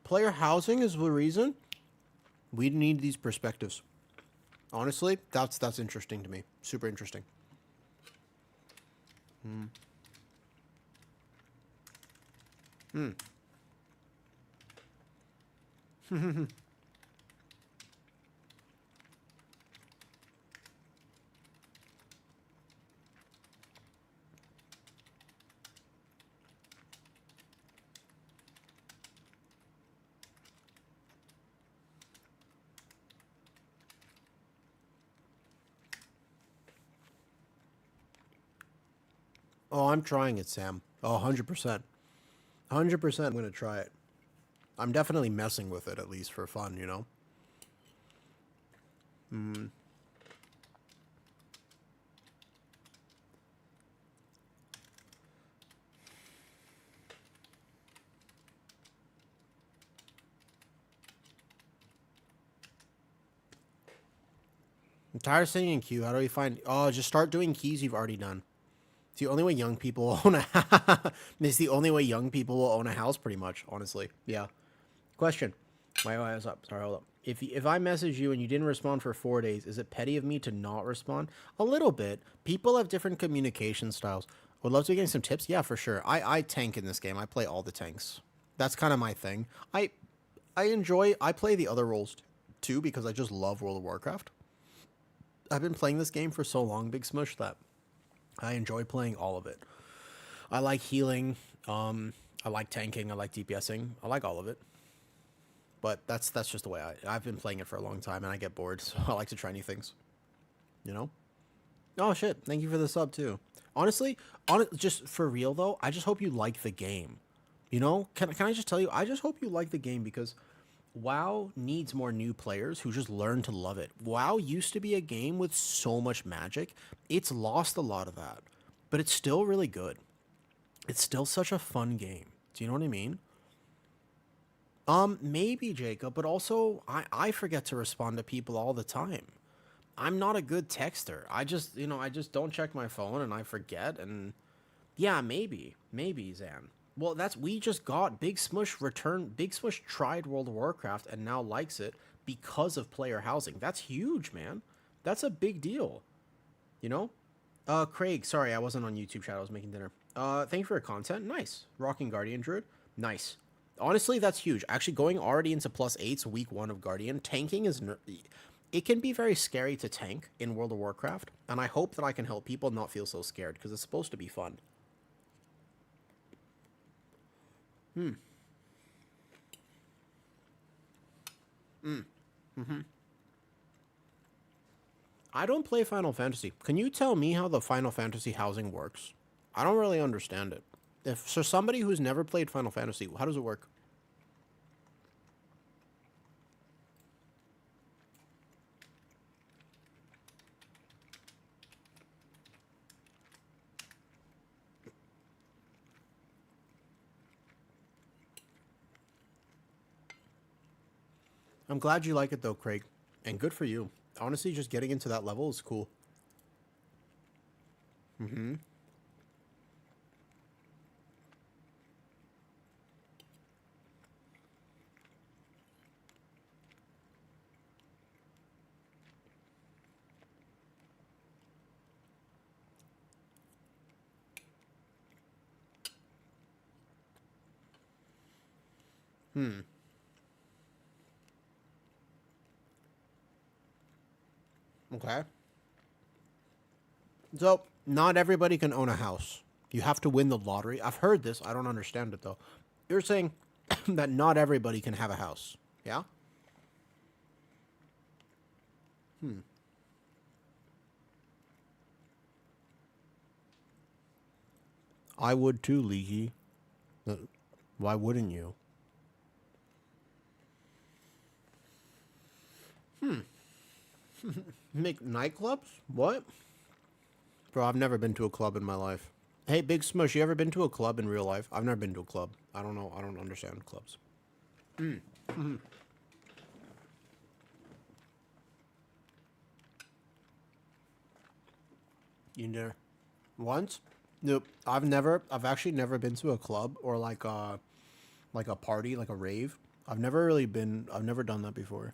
Player housing is the reason. We need these perspectives. Honestly, that's interesting to me. Super interesting. Oh, I'm trying it, Sam. Oh, 100%. 100% I'm going to try it. I'm definitely messing with it, at least for fun, you know? I'm tired of sitting in queue. How do we find... Oh, just start doing keys you've already done. It's the only way young people will own a... It's the only way young people will own a house, pretty much, honestly. Yeah. Question. My eyes up. Sorry, hold up. If I message you and you didn't respond for 4 days, is it petty of me to not respond? A little bit. People have different communication styles. Would love to get some tips. Yeah, for sure. I tank in this game. I play all the tanks. That's kind of my thing. I play the other roles too because I just love World of Warcraft. I've been playing this game for so long, Big Smush, that I enjoy playing all of it. I like healing. I like tanking. I like DPSing. I like all of it. But that's just the way I've been playing it for a long time, and I get bored, so I like to try new things. You know? Oh shit! Thank you for the sub too. Honestly, just for real though, I just hope you like the game. You know? Can I just tell you? I just hope you like the game because WoW needs more new players who just learn to love it. WoW used to be a game with so much magic. It's lost a lot of that, but it's still really good. It's still such a fun game. Do you know what I mean? Maybe Jacob, but also I forget to respond to people all the time. I'm not a good texter. I just don't check my phone and I forget and yeah, maybe Zan. Well, we just got Big Smush return. Big Smush tried World of Warcraft and now likes it because of player housing. That's huge, man. That's a big deal. You know? Craig, sorry, I wasn't on YouTube chat. I was making dinner. Thank you for your content. Nice. Rocking Guardian Druid. Nice. Honestly, that's huge. Actually, going already into +8s week 1 of Guardian, tanking is... It can be very scary to tank in World of Warcraft, and I hope that I can help people not feel so scared, because it's supposed to be fun. I don't play Final Fantasy. Can you tell me how the Final Fantasy housing works? I don't really understand it. If for somebody who's never played Final Fantasy, how does it work? I'm glad you like it though, Craig. And good for you. Honestly, just getting into that level is cool. Okay. So, not everybody can own a house. You have to win the lottery. I've heard this. I don't understand it though. You're saying that not everybody can have a house. Yeah? I would too, Leaky. Why wouldn't you? Make nightclubs? What? Bro, I've never been to a club in my life. Hey, Big Smush, you ever been to a club in real life? I've never been to a club. I don't know. I don't understand clubs. You there? Once? Nope. I've actually never been to a club or like a party, like a rave. I've never done that before.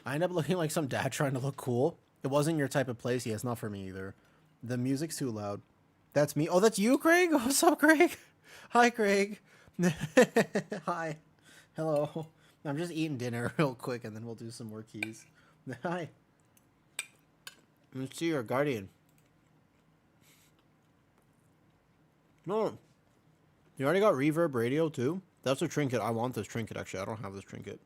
I end up looking like some dad trying to look cool. It wasn't your type of place. Yeah, it's not for me either. The music's too loud. That's me. Oh, that's you, Craig? What's up, Craig? Hi, Craig. Hi. Hello. I'm just eating dinner real quick and then we'll do some more keys. Hi. Let's see your guardian. No. You already got reverb radio too? That's a trinket. I want this trinket actually. I don't have this trinket.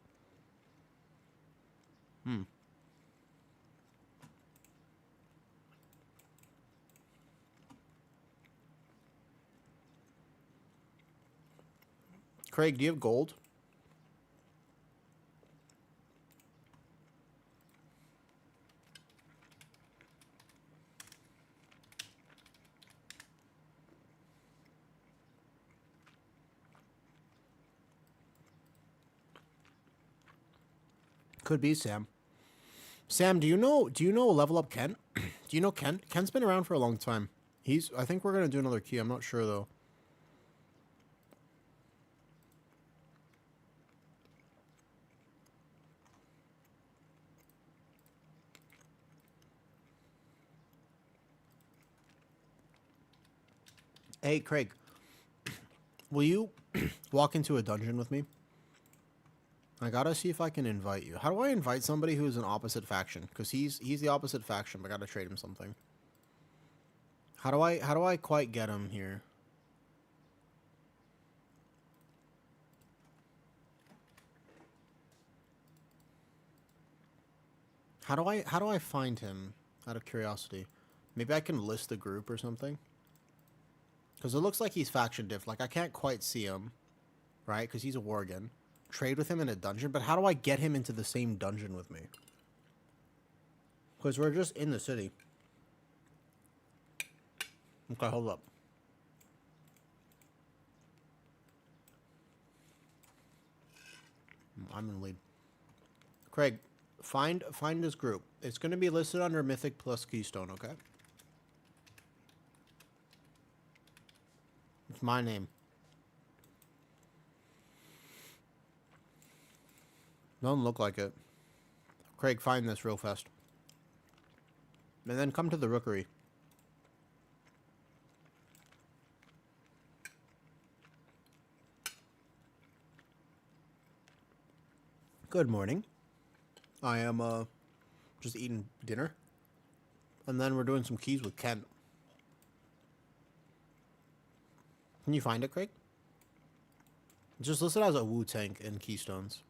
Craig, do you have gold? Could be Sam. Sam, do you know Level Up Ken? Do you know Ken? Ken's been around for a long time. I think we're gonna do another key. I'm not sure though. Hey, Craig, will you walk into a dungeon with me? I gotta see if I can invite you. How do I invite somebody who's an opposite faction? Because he's the opposite faction, but I gotta trade him something. How do I quite get him here? How do I find him? Out of curiosity, maybe I can list the group or something. Because it looks like he's faction diff. Like I can't quite see him, right? Because he's a Worgen. Trade with him in a dungeon, but how do I get him into the same dungeon with me? Because we're just in the city. Okay, hold up. I'm in the lead. Craig, find this group. It's going to be listed under Mythic plus Keystone, okay? It's my name. Doesn't look like it. Craig, find this real fast. And then come to the rookery. Good morning. I am, just eating dinner. And then we're doing some keys with Ken. Can you find it, Craig? Just list it as a Awoo tank and keystones.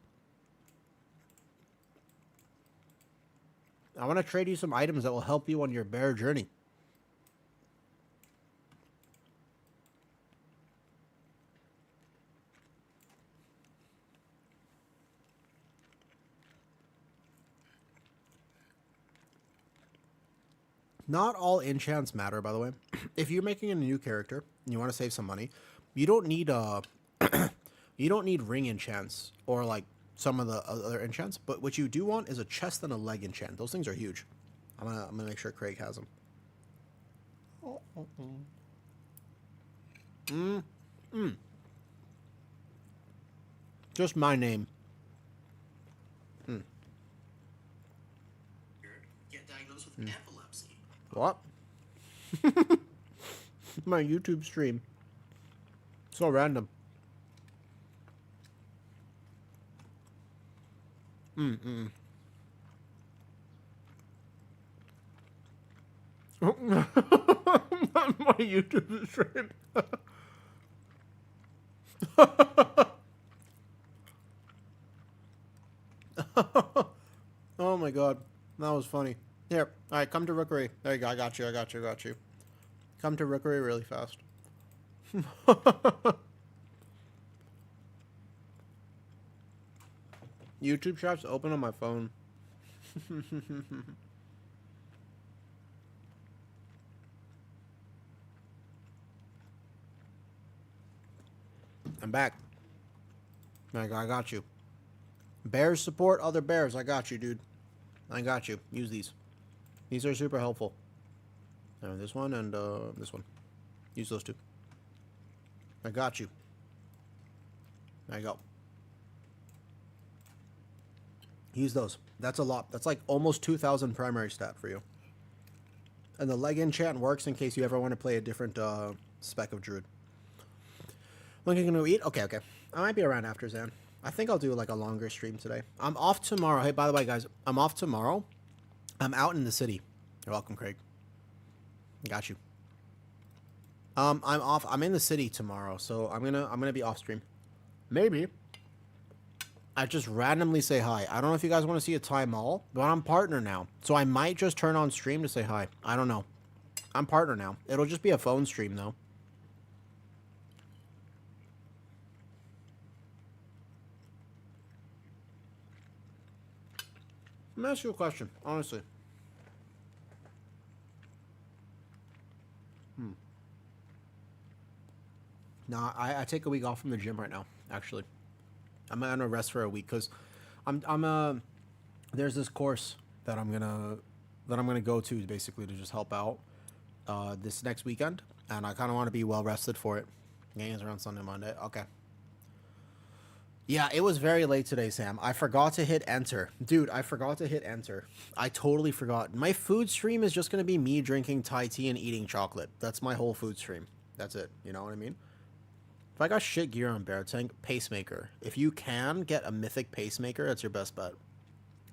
I want to trade you some items that will help you on your bear journey. Not all enchants matter, by the way. If you're making a new character and you want to save some money, you don't need you don't need ring enchants or like some of the other enchants. But what you do want is a chest and a leg enchant. Those things are huge. I'm gonna make sure Craig has them. Just my name. Get diagnosed with epilepsy. What? My YouTube stream. So random. Mm-mm. My YouTube stream. Oh my god. That was funny. Here. Alright, come to Rookery. There you go. I got you. I got you. I got you. Come to Rookery really fast. YouTube chat's open on my phone. I'm back. I got you. Bears support other bears. I got you, dude. I got you. Use these. These are super helpful. This one and this one. Use those two. I got you. There you go. Use those. That's a lot. That's like almost 2,000 primary stat for you. And the leg enchant works in case you ever want to play a different spec of druid. When are you going to eat? Okay, okay. I might be around after Zan. I think I'll do like a longer stream today. I'm off tomorrow. Hey, by the way, guys, I'm off tomorrow. I'm out in the city. You're welcome, Craig. Got you. I'm off. I'm in the city tomorrow, so I'm gonna be off stream. Maybe. I just randomly say hi. I don't know if you guys want to see a time all, but I'm partner now, so I might just turn on stream to say hi. I don't know. I'm partner now. It'll just be a phone stream though. Let me ask you a question, honestly. Nah, I take a week off from the gym right now, actually. I'm gonna rest for a week because there's this course that I'm gonna go to basically to just help out this next weekend, and I kind of want to be well rested for it. Games around Sunday, Monday. Okay. Yeah, it was very late today, Sam. I forgot to hit enter. Dude, I forgot to hit enter. I totally forgot. My food stream is just going to be me drinking Thai tea and eating chocolate. That's my whole food stream. That's it. You know what I mean? If I got shit gear on Bear Tank, Pacemaker. If you can get a mythic Pacemaker, that's your best bet.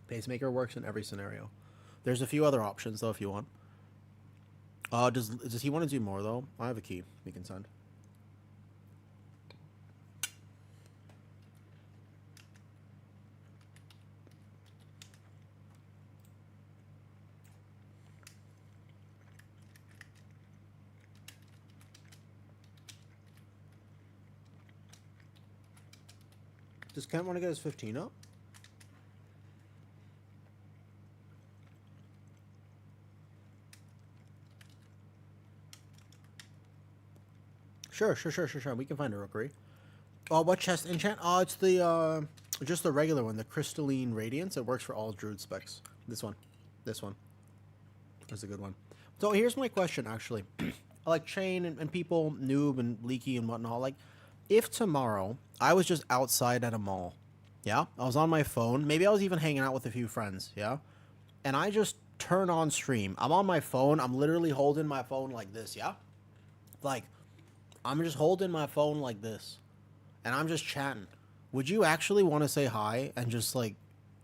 Pacemaker works in every scenario. There's a few other options, though, if you want. Does he want to do more, though? I have a key we can send. Does Kent want to get his 15 up? Sure. We can find a rookery. Oh, what chest enchant? Oh, it's the, just the regular one, the Crystalline Radiance. It works for all druid specs. This one. That's a good one. So here's my question, actually. Like Chain and people, Noob and Leaky and whatnot, like, if tomorrow I was just outside at a mall, yeah, I was on my phone, maybe I was even hanging out with a few friends, yeah, and I just turn on stream. I'm on my phone, I'm literally holding my phone like this, yeah, like, I'm just holding my phone like this, and I'm just chatting. Would you actually want to say hi and just like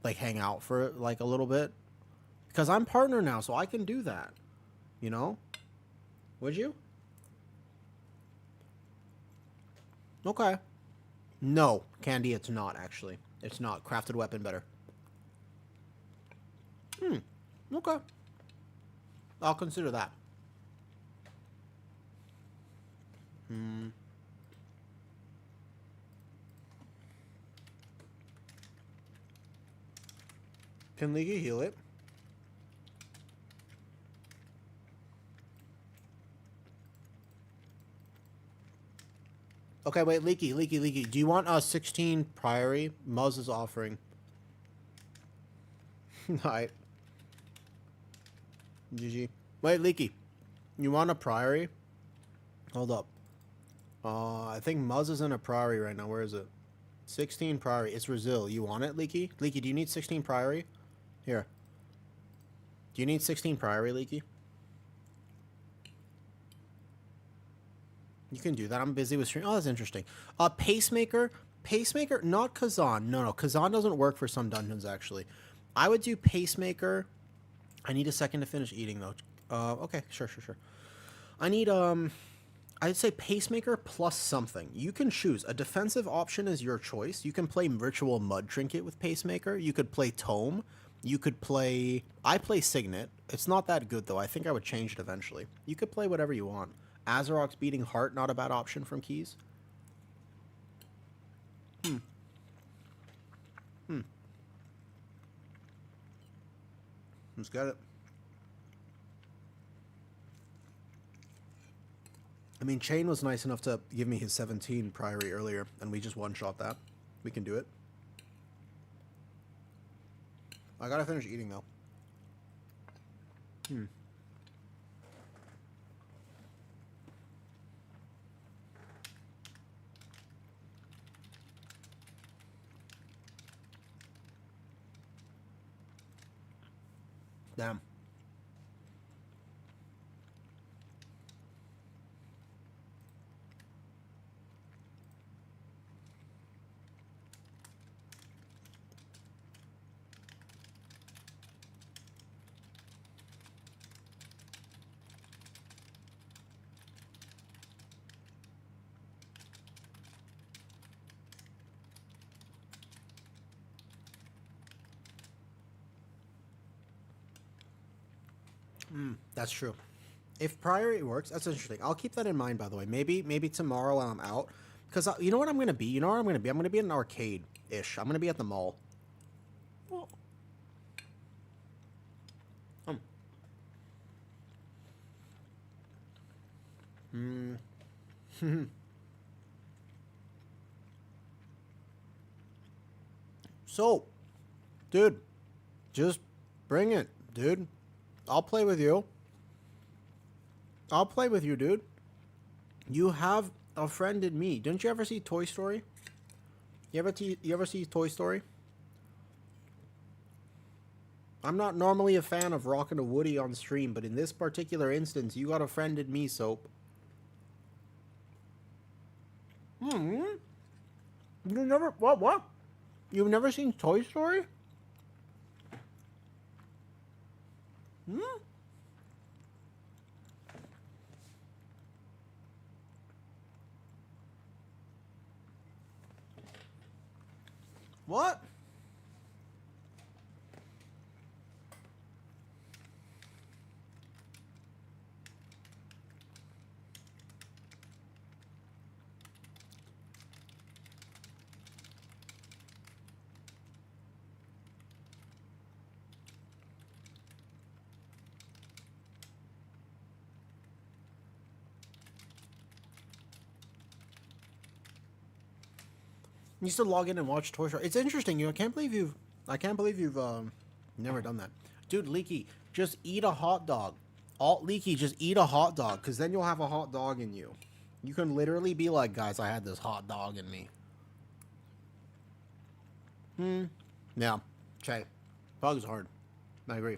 hang out for like a little bit? Because I'm partner now, so I can do that, you know? Would you? Okay. No, Candy, it's not, actually. It's not. Crafted weapon better. Okay. I'll consider that. Can Leaky heal it? Okay, wait, Leaky. Do you want a 16 Priory? Muzz is offering. Alright. GG. Wait, Leaky. You want a Priory? Hold up. I think Muzz is in a Priory right now. Where is it? 16 Priory. It's Brazil. You want it, Leaky? Leaky, do you need 16 Priory? Here. Do you need 16 Priory, Leaky? You can do that. I'm busy with stream. Oh, that's interesting. Pacemaker. Pacemaker, not Kazan. No, Kazan doesn't work for some dungeons, actually. I would do Pacemaker. I need a second to finish eating, though. Okay, sure. I need, I'd say Pacemaker plus something. You can choose. A defensive option is your choice. You can play Ritual Mud Trinket with Pacemaker. You could play Tome. You could play... I play Signet. It's not that good, though. I think I would change it eventually. You could play whatever you want. Azarok's Beating Heart, not a bad option from keys. Let's get it. I mean, Chain was nice enough to give me his 17 Priory earlier, and we just one-shot that. We can do it. I gotta finish eating, though. Damn. That's true. If Priory works, that's interesting. I'll keep that in mind, by the way. Maybe tomorrow while I'm out. Because you know what I'm going to be? You know where I'm going to be? I'm going to be in an arcade-ish. I'm going to be at the mall. So, dude, just bring it, dude. I'll play with you. I'll play with you, dude. You have a friend in me. Didn't you ever see Toy Story? You ever see Toy Story? I'm not normally a fan of Rockin' a Woody on stream, but in this particular instance, you got a friend in me, Soap. You never... What? You've never seen Toy Story? What? You used to log in and watch Toy Story. It's interesting. I can't believe you've never done that. Dude, Leaky, just eat a hot dog. Leaky, just eat a hot dog, because then you'll have a hot dog in you. You can literally be like, guys, I had this hot dog in me. Yeah. Okay. Bug's hard. I agree.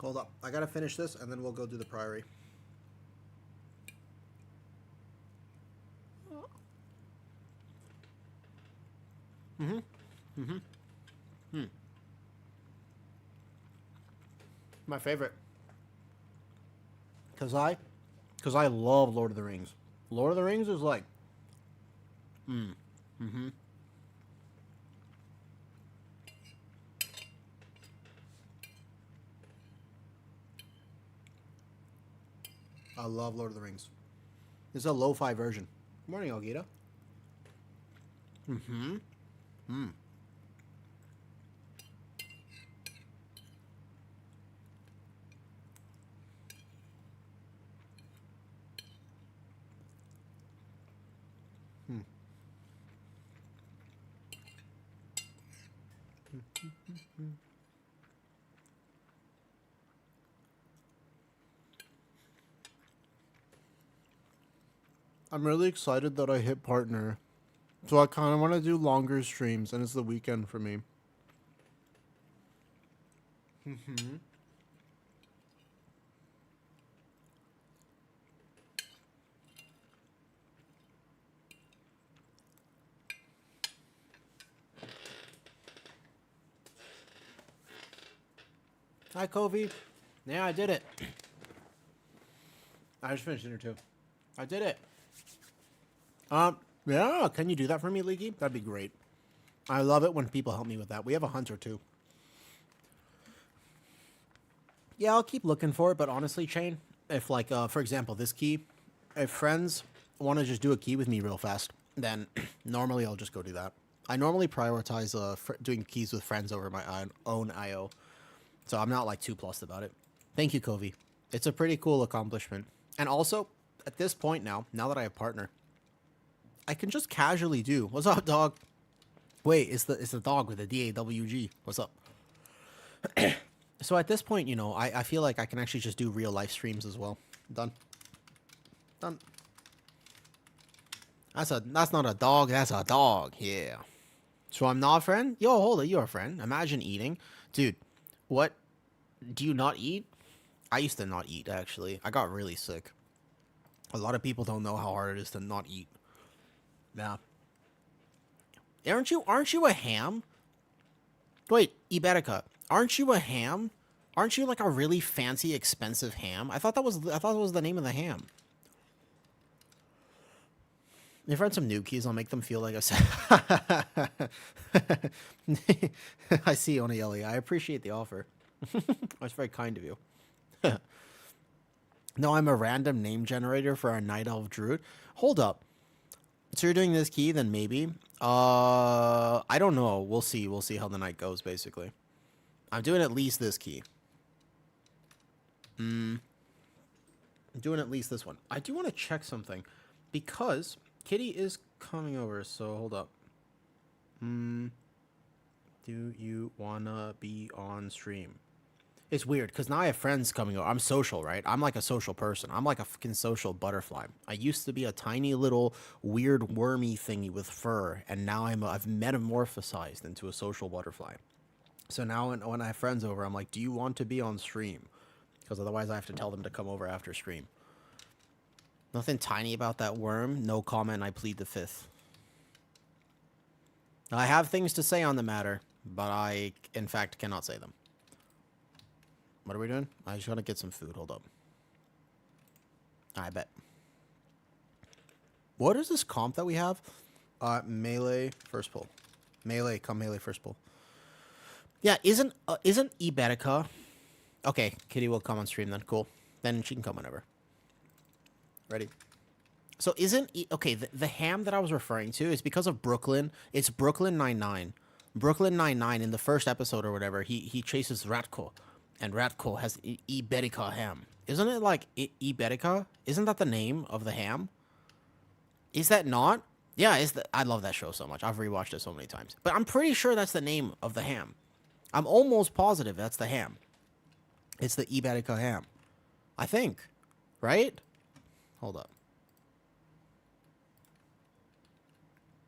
Hold up. I gotta finish this, and then we'll go do the Priory. My favorite. Because I love Lord of the Rings. Lord of the Rings is like... I love Lord of the Rings. This is a lo-fi version. Good morning, Algita. I'm really excited that I hit partner. So I kind of want to do longer streams, and it's the weekend for me. Hi, Kobe. Yeah, I did it. I just finished dinner too. I did it. Yeah, can you do that for me, Leaky? That'd be great. I love it when people help me with that. We have a hunter too. Yeah, I'll keep looking for it, but honestly, Chain, if like, for example, this key, if friends want to just do a key with me real fast, then normally I'll just go do that. I normally prioritize doing keys with friends over my own IO, so I'm not like too plussed about it. Thank you, Kovi. It's a pretty cool accomplishment. And also, at this point now that I have partner, I can just casually do, what's up, dog? Wait, it's the dog with the DAWG. What's up? So at this point, you know, I feel like I can actually just do real life streams as well. Done. Done. That's not a dog, that's a dog. Yeah. So I'm not a friend? Yo, hold it, you're a friend. Imagine eating. Dude, what? Do you not eat? I used to not eat, actually. I got really sick. A lot of people don't know how hard it is to not eat. Yeah. Aren't you a ham? Wait, Iberica, aren't you a ham? Aren't you like a really fancy, expensive ham? I thought that was the name of the ham. If I had some new keys, I'll make them feel like I see Ona Yelly. I appreciate the offer. That's very kind of you. No, I'm a random name generator for our Night Elf Druid. Hold up. So you're doing this key, then maybe. I don't know. We'll see. We'll see how the night goes, basically. I'm doing at least this key. I'm doing at least this one. I do want to check something. Because Kitty is coming over, so hold up. Do you wanna be on stream? It's weird, because now I have friends coming over. I'm social, right? I'm like a social person. I'm like a fucking social butterfly. I used to be a tiny little weird wormy thingy with fur, and now I've metamorphosized into a social butterfly. So now when I have friends over, I'm like, do you want to be on stream? Because otherwise I have to tell them to come over after stream. Nothing tiny about that worm. No comment. I plead the fifth. I have things to say on the matter, but I, in fact, cannot say them. What are we doing? I just want to get some food. Hold up. I bet. What is this comp that we have? Melee first pull. Melee, come melee first pull. Yeah, isn't Iberica... Okay, Kitty will come on stream then. Cool. Then she can come whenever. Ready? So isn't... Okay, the ham that I was referring to is because of Brooklyn. It's Brooklyn 99. Brooklyn 99, in the first episode or whatever, he chases Ratko. And Ratko has Iberica ham. Isn't it like Iberica? Isn't that the name of the ham? Is that not? Yeah, I love that show so much. I've rewatched it so many times. But I'm pretty sure that's the name of the ham. I'm almost positive that's the ham. It's the Iberica ham. I think. Right? Hold up.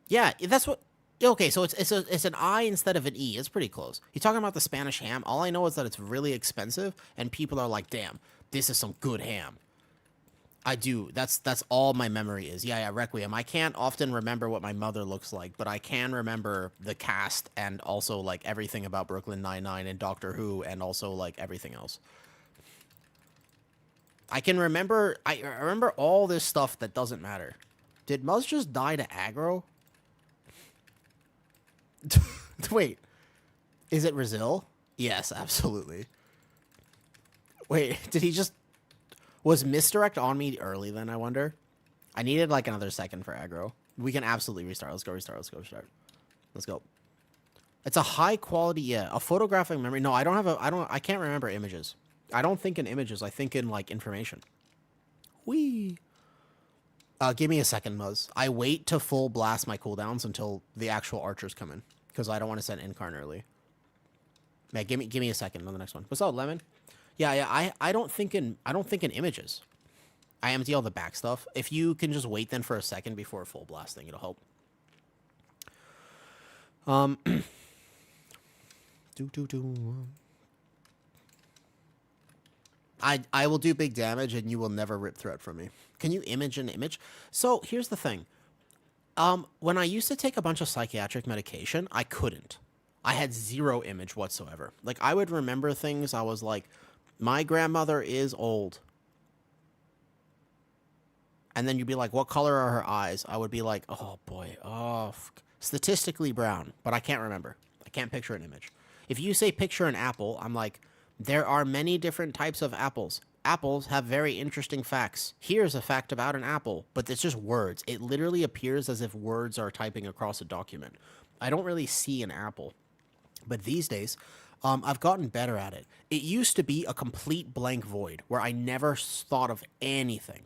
Yeah, that's what... Okay, so it's an I instead of an E. It's pretty close. You're talking about the Spanish ham. All I know is that it's really expensive, and people are like, damn, this is some good ham. I do. That's all my memory is. Yeah, Requiem. I can't often remember what my mother looks like, but I can remember the cast and also, like, everything about Brooklyn Nine-Nine and Doctor Who and also, like, everything else. I can remember... I remember all this stuff that doesn't matter. Did Muzz just die to aggro? Wait, is it Brazil? Yes, absolutely. Wait, did he just... Was misdirect on me early then, I wonder? I needed like another second for aggro. We can absolutely restart. Let's go restart. Let's go restart. Let's go. It's a high quality, yeah. A photographic memory. No, I don't have I can't remember images. I don't think in images. I think in like information. Whee! Give me a second, Muzz. I wait to full blast my cooldowns until the actual archers come in. Because I don't want to send Incarn early. Yeah, give me a second on the next one. What's up, Lemon? Yeah. I don't think in images. I empty all the back stuff. If you can just wait then for a second before full blasting, it'll help. I will do big damage and you will never rip threat from me. Can you image an image? So here's the thing. When I used to take a bunch of psychiatric medication, I couldn't. I had zero image whatsoever. Like, I would remember things. I was like, my grandmother is old. And then you'd be like, what color are her eyes? I would be like, oh boy, statistically brown, but I can't remember. I can't picture an image. If you say picture an apple, I'm like, there are many different types of apples. Apples have very interesting facts. Here's a fact about an apple, but it's just words. It literally appears as if words are typing across a document. I don't really see an apple. But these days, I've gotten better at it. It used to be a complete blank void where I never thought of anything.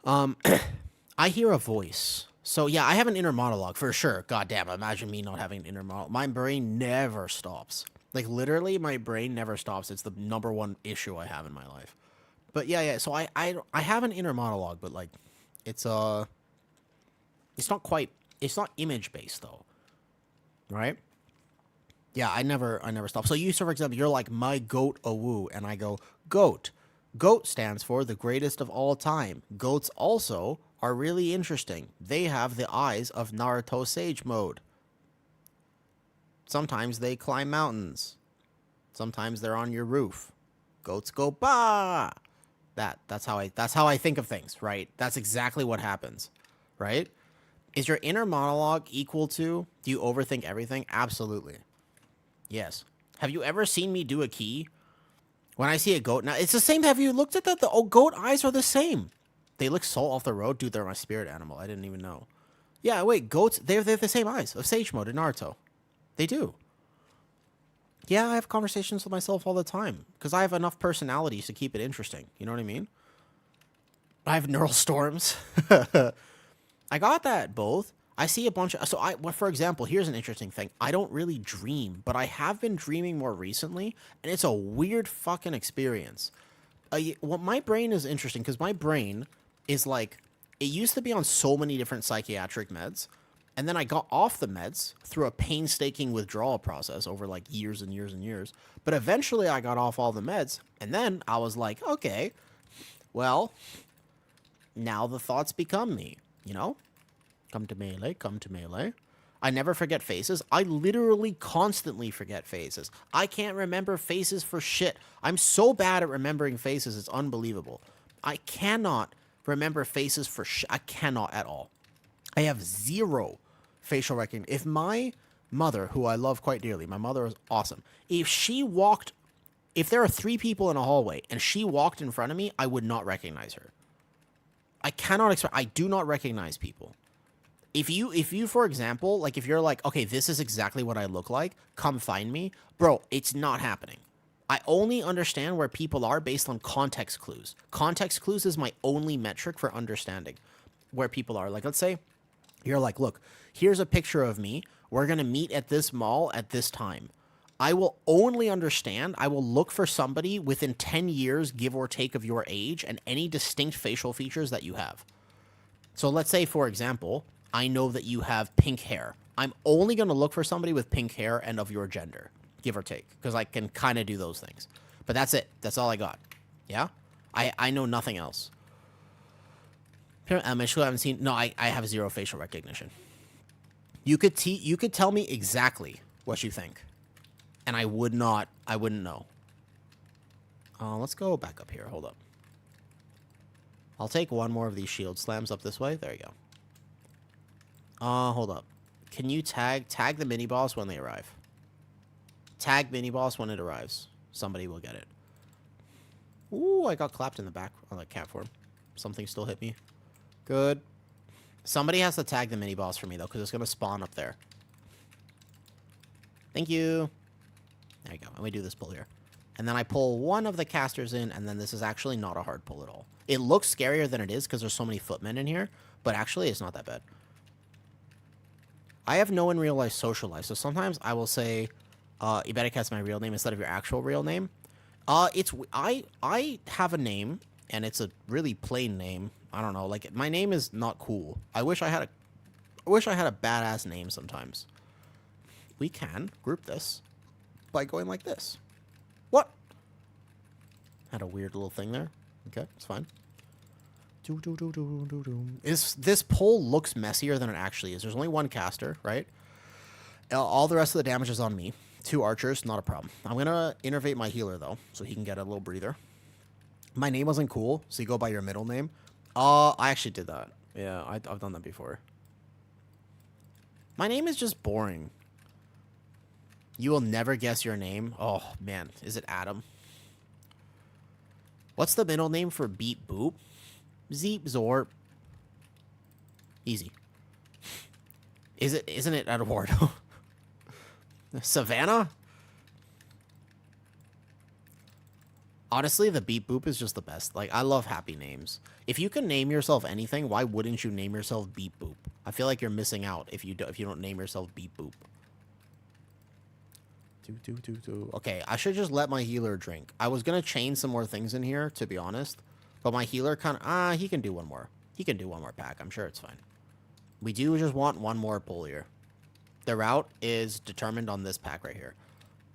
I hear a voice. So yeah, I have an inner monologue for sure. God damn, imagine me not having an inner monologue. My brain never stops. Like literally, my brain never stops. It's the number one issue I have in my life. But yeah. So I have an inner monologue, but like, it's it's not quite. It's not image based though, right? Yeah, I never stop. So you, so for example, you're like my goat Awoo, and I go goat. Goat stands for the greatest of all time. Goats also are really interesting. They have the eyes of Naruto Sage Mode. Sometimes they climb mountains. Sometimes they're on your roof. Goats go bah. That's how I think of things, right? That's exactly what happens, right? Is your inner monologue equal to, do you overthink everything? Absolutely. Yes. Have you ever seen me do a key? When I see a goat, now it's the same. Have you looked at that? The goat eyes are the same. They look so off the road. Dude, they're my spirit animal. I didn't even know. Yeah, wait, goats, they're the same eyes of Sage Mode in Naruto. They do. Yeah, I have conversations with myself all the time because I have enough personalities to keep it interesting. You know what I mean? I have neural storms. I got that both. I see a bunch of, so well, for example, here's an interesting thing. I don't really dream, but I have been dreaming more recently, and it's a weird fucking experience. Well, my brain is interesting because my brain is like, it used to be on so many different psychiatric meds, and then I got off the meds through a painstaking withdrawal process over like years and years and years. But eventually I got off all the meds, and then I was like, okay, well, now the thoughts become me, you know? Come to melee, come to melee. I never forget faces. I literally constantly forget faces. I can't remember faces for shit. I'm so bad at remembering faces, it's unbelievable. I cannot remember faces for shit. I cannot at all. I have zero facial recognition. If my mother, who I love quite dearly, my mother is awesome. If there are 3 people in a hallway and she walked in front of me, I would not recognize her. I do not recognize people. If you, for example, like if you're like, okay, this is exactly what I look like, come find me, bro, it's not happening. I only understand where people are based on context clues. Context clues is my only metric for understanding where people are. Like, let's say you're like, look, here's a picture of me. We're going to meet at this mall at this time. I will only understand, I will look for somebody within 10 years, give or take, of your age and any distinct facial features that you have. So let's say, for example, I know that you have pink hair. I'm only going to look for somebody with pink hair and of your gender, give or take, because I can kind of do those things. But that's it. That's all I got. Yeah? I know nothing else. I haven't seen... No, I have zero facial recognition. You could tell me exactly what you think, and I wouldn't know. Let's go back up here. Hold up. I'll take one more of these shield slams up this way. There you go. Hold up. Can you tag the mini boss when they arrive? Tag mini boss when it arrives. Somebody will get it. Ooh, I got clapped in the back on the cat form. Something still hit me. Good. Somebody has to tag the mini boss for me though, because it's gonna spawn up there. Thank you. There you go. And we do this pull here. And then I pull one of the casters in, and then this is actually not a hard pull at all. It looks scarier than it is because there's so many footmen in here, but actually it's not that bad. I have no in real life social life, so sometimes I will say, Ibericat's my real name instead of your actual real name. I have a name, and it's a really plain name. I don't know, like my name is not cool. I wish I had a badass name sometimes. We can group this by going like this. What? Had a weird little thing there. Okay, it's fine. This poll looks messier than it actually is. There's only one caster, right? All the rest of the damage is on me. 2 archers, not a problem. I'm gonna innervate my healer though, so he can get a little breather. My name wasn't cool, so you go by your middle name. I actually did that. Yeah, I've done that before. My name is just boring. You will never guess your name. Oh man, is it Adam? What's the middle name for Beep Boop? Zeep Zorp. Easy. Isn't it Eduardo? Savannah? Honestly, the Beep Boop is just the best. Like, I love happy names. If you can name yourself anything, why wouldn't you name yourself Beep Boop? I feel like you're missing out if you don't name yourself Beep Boop. Okay, I should just let my healer drink. I was gonna chain some more things in here, to be honest, but my healer kind of he can do one more. He can do one more pack. I'm sure it's fine. We do just want one more pull here. The route is determined on this pack right here.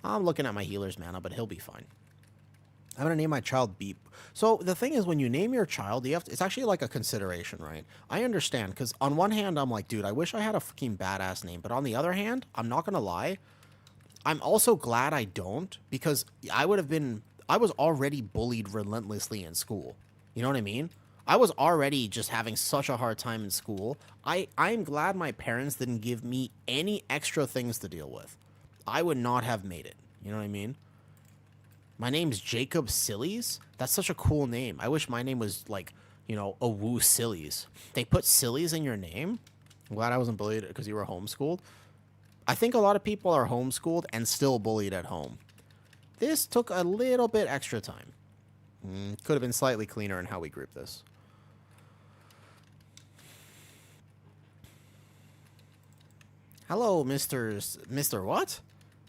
I'm looking at my healer's mana, but he'll be fine. I'm gonna name my child Beep. So the thing is, when you name your child, it's actually like a consideration, right? I understand, because on one hand, I'm like, dude, I wish I had a fucking badass name, but on the other hand, I'm not gonna lie, I'm also glad I don't, because I was already bullied relentlessly in school. You know what I mean? I was already just having such a hard time in school. I'm glad my parents didn't give me any extra things to deal with. I would not have made it. You know what I mean? My name's Jacob Sillies. That's such a cool name. I wish my name was like, Awoo Sillies. They put Sillies in your name? I'm glad I wasn't bullied because you were homeschooled. I think a lot of people are homeschooled and still bullied at home. This took a little bit extra time. Could have been slightly cleaner in how we group this. Hello, Mr. What?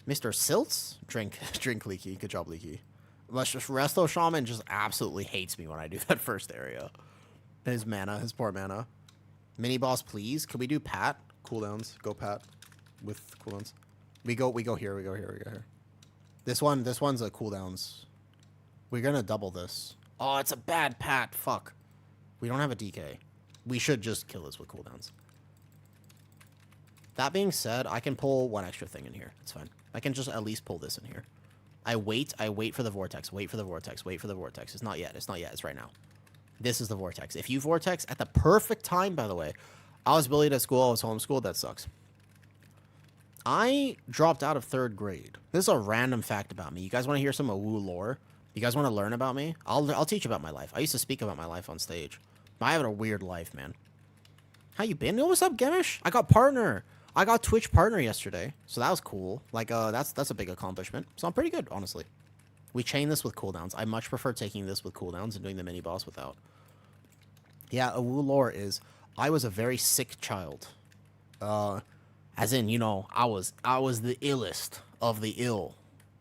Mr. Silts? Drink Leaky. Good job, Leaky. Resto Shaman just absolutely hates me when I do that first area. His poor mana. Mini boss, please. Can we do Pat? Cooldowns. Go Pat. With cooldowns. We go here. This one's a cooldowns. We're gonna double this. Oh, it's a bad Pat. Fuck. We don't have a DK. We should just kill this with cooldowns. That being said, I can pull one extra thing in here. It's fine. I can just at least pull this in here. I wait for the vortex. Wait for the vortex. It's not yet. It's right now. This is the vortex. If you vortex at the perfect time, by the way, I was bullied at school. I was homeschooled. That sucks. I dropped out of 3rd grade. This is a random fact about me. You guys want to hear some Awoo lore? You guys want to learn about me? I'll teach about my life. I used to speak about my life on stage. I have a weird life, man. How you been? Yo, what's up, Gemish? I got partner. I got Twitch partner yesterday, so that was cool. Like, that's a big accomplishment. So I'm pretty good, honestly. We chain this with cooldowns. I much prefer taking this with cooldowns and doing the mini boss without. Yeah, Awoo lore is I was a very sick child. As in, I was the illest of the ill,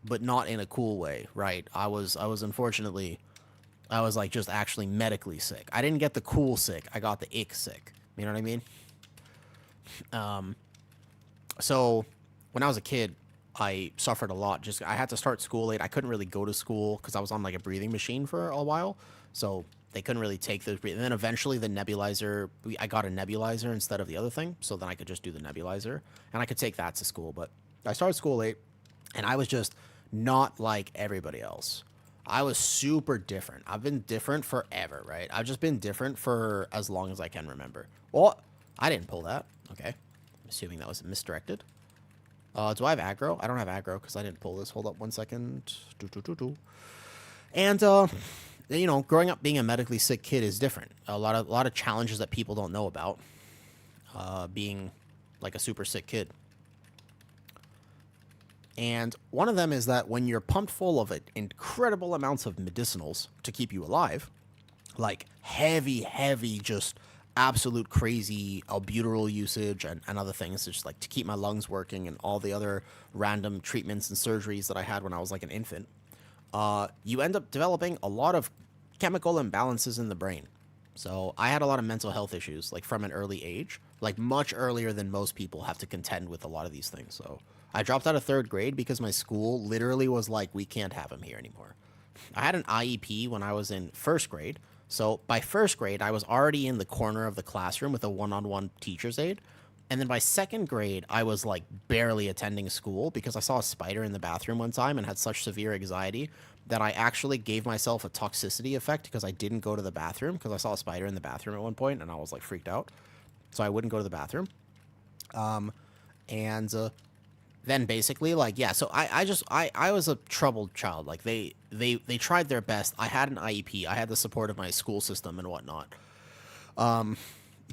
but not in a cool way, right? I was unfortunately, I was like just actually medically sick. I didn't get the cool sick. I got the ick sick. You know what I mean? So when I was a kid, I suffered a lot. I had to start school late. I couldn't really go to school because I was on like a breathing machine for a while. So they couldn't really take those. And then eventually the nebulizer, I got a nebulizer instead of the other thing. So then I could just do the nebulizer and I could take that to school. But I started school late and I was just not like everybody else. I was super different. I've been different forever, right? I've just been different for as long as I can remember. Well, I didn't pull that. Okay. I'm assuming that was misdirected. Do I have aggro? I don't have aggro because I didn't pull this. Hold up 1 second. And, growing up being a medically sick kid is different. A lot of challenges that people don't know about being like a super sick kid. And one of them is that when you're pumped full of incredible amounts of medicinals to keep you alive, like heavy, just absolute crazy albuterol usage and other things, just like to keep my lungs working and all the other random treatments and surgeries that I had when I was like an infant, you end up developing a lot of chemical imbalances in the brain. So I had a lot of mental health issues, like from an early age, like much earlier than most people have to contend with a lot of these things. So I dropped out of 3rd grade because my school literally was like, we can't have him here anymore. I had an IEP when I was in 1st grade. So by 1st grade, I was already in the corner of the classroom with a one-on-one teacher's aide. And then by second grade, I was like barely attending school because I saw a spider in the bathroom one time and had such severe anxiety that I actually gave myself a toxicity effect because I didn't go to the bathroom because I saw a spider in the bathroom at one point and I was like freaked out. So I wouldn't go to the bathroom. And then basically like, yeah, so I was a troubled child. Like they tried their best. I had an IEP. I had the support of my school system and whatnot.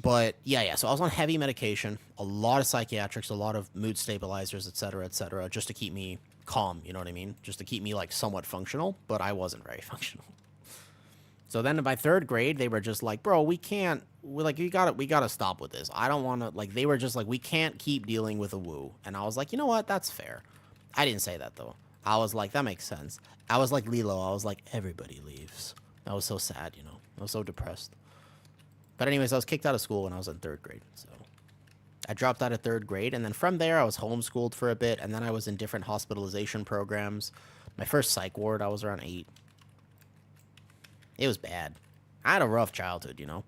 But yeah. So I was on heavy medication, a lot of psychiatrics, a lot of mood stabilizers, et cetera, just to keep me calm. You know what I mean? Just to keep me like somewhat functional. But I wasn't very functional. So then by third grade, they were just like, bro, we gotta stop with this. I don't want to, like, they were just like, we can't keep dealing with Awoo. And I was like, you know what? That's fair. I didn't say that though. I was like, that makes sense. I was like Lilo. I was like, everybody leaves. I was so sad, you know. I was so depressed. But anyways, I was kicked out of school when I was in third grade. So I dropped out of third grade. And then from there, I was homeschooled for a bit. And then I was in different hospitalization programs. My first psych ward, I was around 8. It was bad. I had a rough childhood, you know.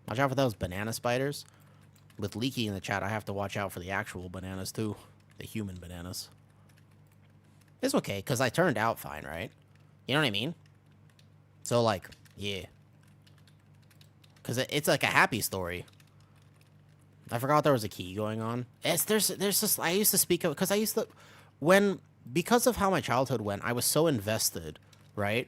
Watch out for those banana spiders. With Leaky in the chat, I have to watch out for the actual bananas, too. The human bananas. It's okay, because I turned out fine, right? You know what I mean? So, like, yeah. Because it's like a happy story. I forgot there was a key going on. There's just, I used to speak of, because I used to, because of how my childhood went, I was so invested, right?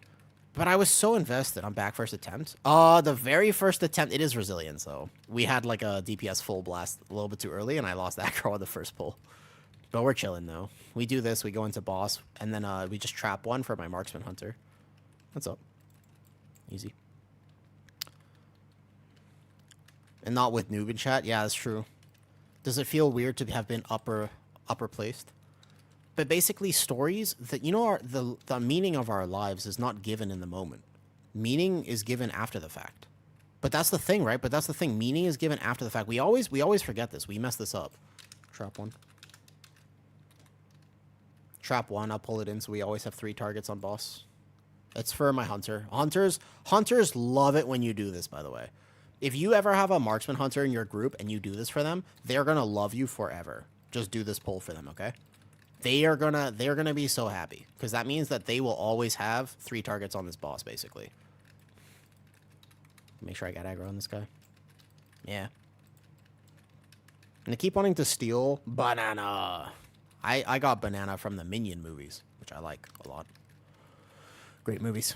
But I was so invested on back first attempt. The very first attempt, it is resilience, though. We had, like, a DPS full blast a little bit too early, and I lost aggro on the first pull. But we're chilling, though. We do this, we go into boss, and then we just trap one for my marksman hunter. What's up? Easy. And not with noob in chat? Yeah, that's true. Does it feel weird to have been upper placed? But basically, stories that, you know, the meaning of our lives is not given in the moment. Meaning is given after the fact. But that's the thing, right? But that's the thing. Meaning is given after the fact. We always forget this. We mess this up. Trap one. Trap one. I'll pull it in so we always have 3 targets on boss. It's for my hunter. Hunters love it when you do this, by the way. If you ever have a marksman hunter in your group and you do this for them, they're gonna love you forever. Just do this pull for them, okay? They're gonna be so happy because that means that they will always have 3 targets on this boss, basically. Make sure I got aggro on this guy. Yeah. And I keep wanting to steal banana. I got banana from the Minion movies, which I like a lot. Great movies.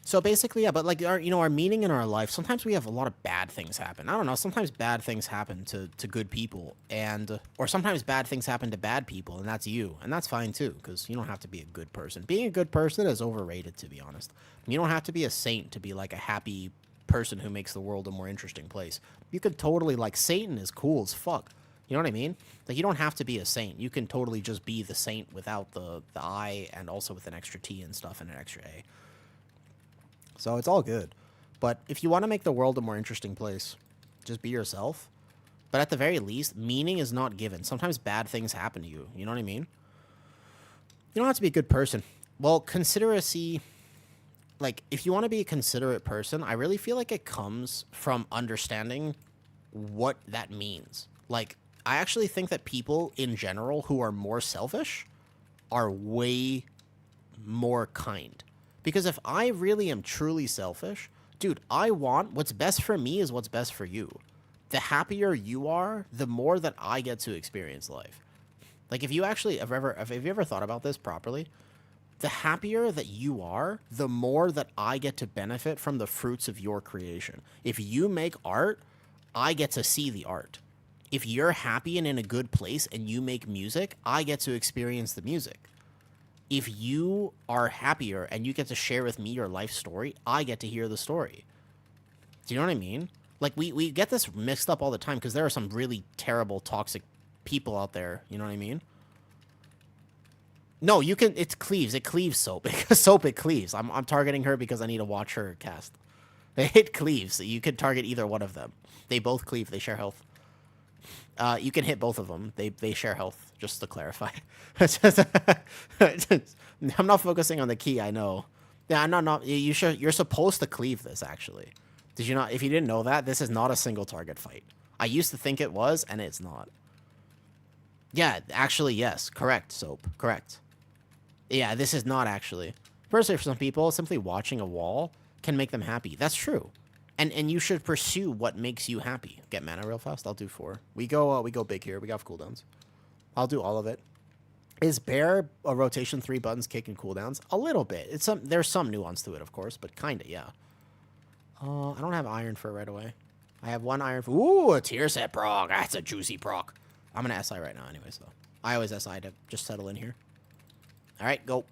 So basically, yeah, but like our meaning in our life, sometimes we have a lot of bad things happen. I don't know, sometimes bad things happen to good people, or sometimes bad things happen to bad people, and that's you. And that's fine too, because you don't have to be a good person. Being a good person is overrated, to be honest. You don't have to be a saint to be like a happy person who makes the world a more interesting place. You could totally, like, Satan is cool as fuck. You know what I mean? Like, you don't have to be a saint. You can totally just be the saint without the I, and also with an extra T and stuff and an extra A. So it's all good. But if you want to make the world a more interesting place, just be yourself. But at the very least, meaning is not given. Sometimes bad things happen to you. You know what I mean? You don't have to be a good person. Well, consideracy, like, if you want to be a considerate person, I really feel like it comes from understanding what that means. Like, I actually think that people in general who are more selfish are way more kind. Because if I really am truly selfish, dude, I want what's best for me is what's best for you. The happier you are, the more that I get to experience life. Like, if you actually have you ever thought about this properly? The happier that you are, the more that I get to benefit from the fruits of your creation. If you make art, I get to see the art. If you're happy and in a good place and you make music, I get to experience the music. If you are happier and you get to share with me your life story, I get to hear the story. Do you know what I mean? Like, we get this mixed up all the time because there are some really terrible, toxic people out there. You know what I mean? No, you can. It cleaves. It cleaves Soap. Soap, it cleaves. I'm targeting her because I need to watch her cast. It cleaves. You can target either one of them. They both cleave. They share health. You can hit both of them. They share health, just to clarify. I'm not focusing on the key, I know. Yeah, I'm not you're supposed to cleave this, actually. Did you not? If you didn't know that, this is not a single target fight. I used to think it was, and it's not. Yeah, actually, yes. Correct, Soap. Correct. Yeah, this is not actually. Personally, for some people, simply watching a wall can make them happy. That's true. And you should pursue what makes you happy. Get mana real fast. I'll do 4. We go big here. We got cooldowns. I'll do all of it. Is bear a rotation 3 buttons kicking cooldowns? A little bit. There's some nuance to it, of course, but kinda, yeah. I don't have iron for right away. I have 1 iron for... Ooh, a tier set proc. That's a juicy proc. I'm gonna SI right now anyways, though. I always SI to just settle in here. Alright, go.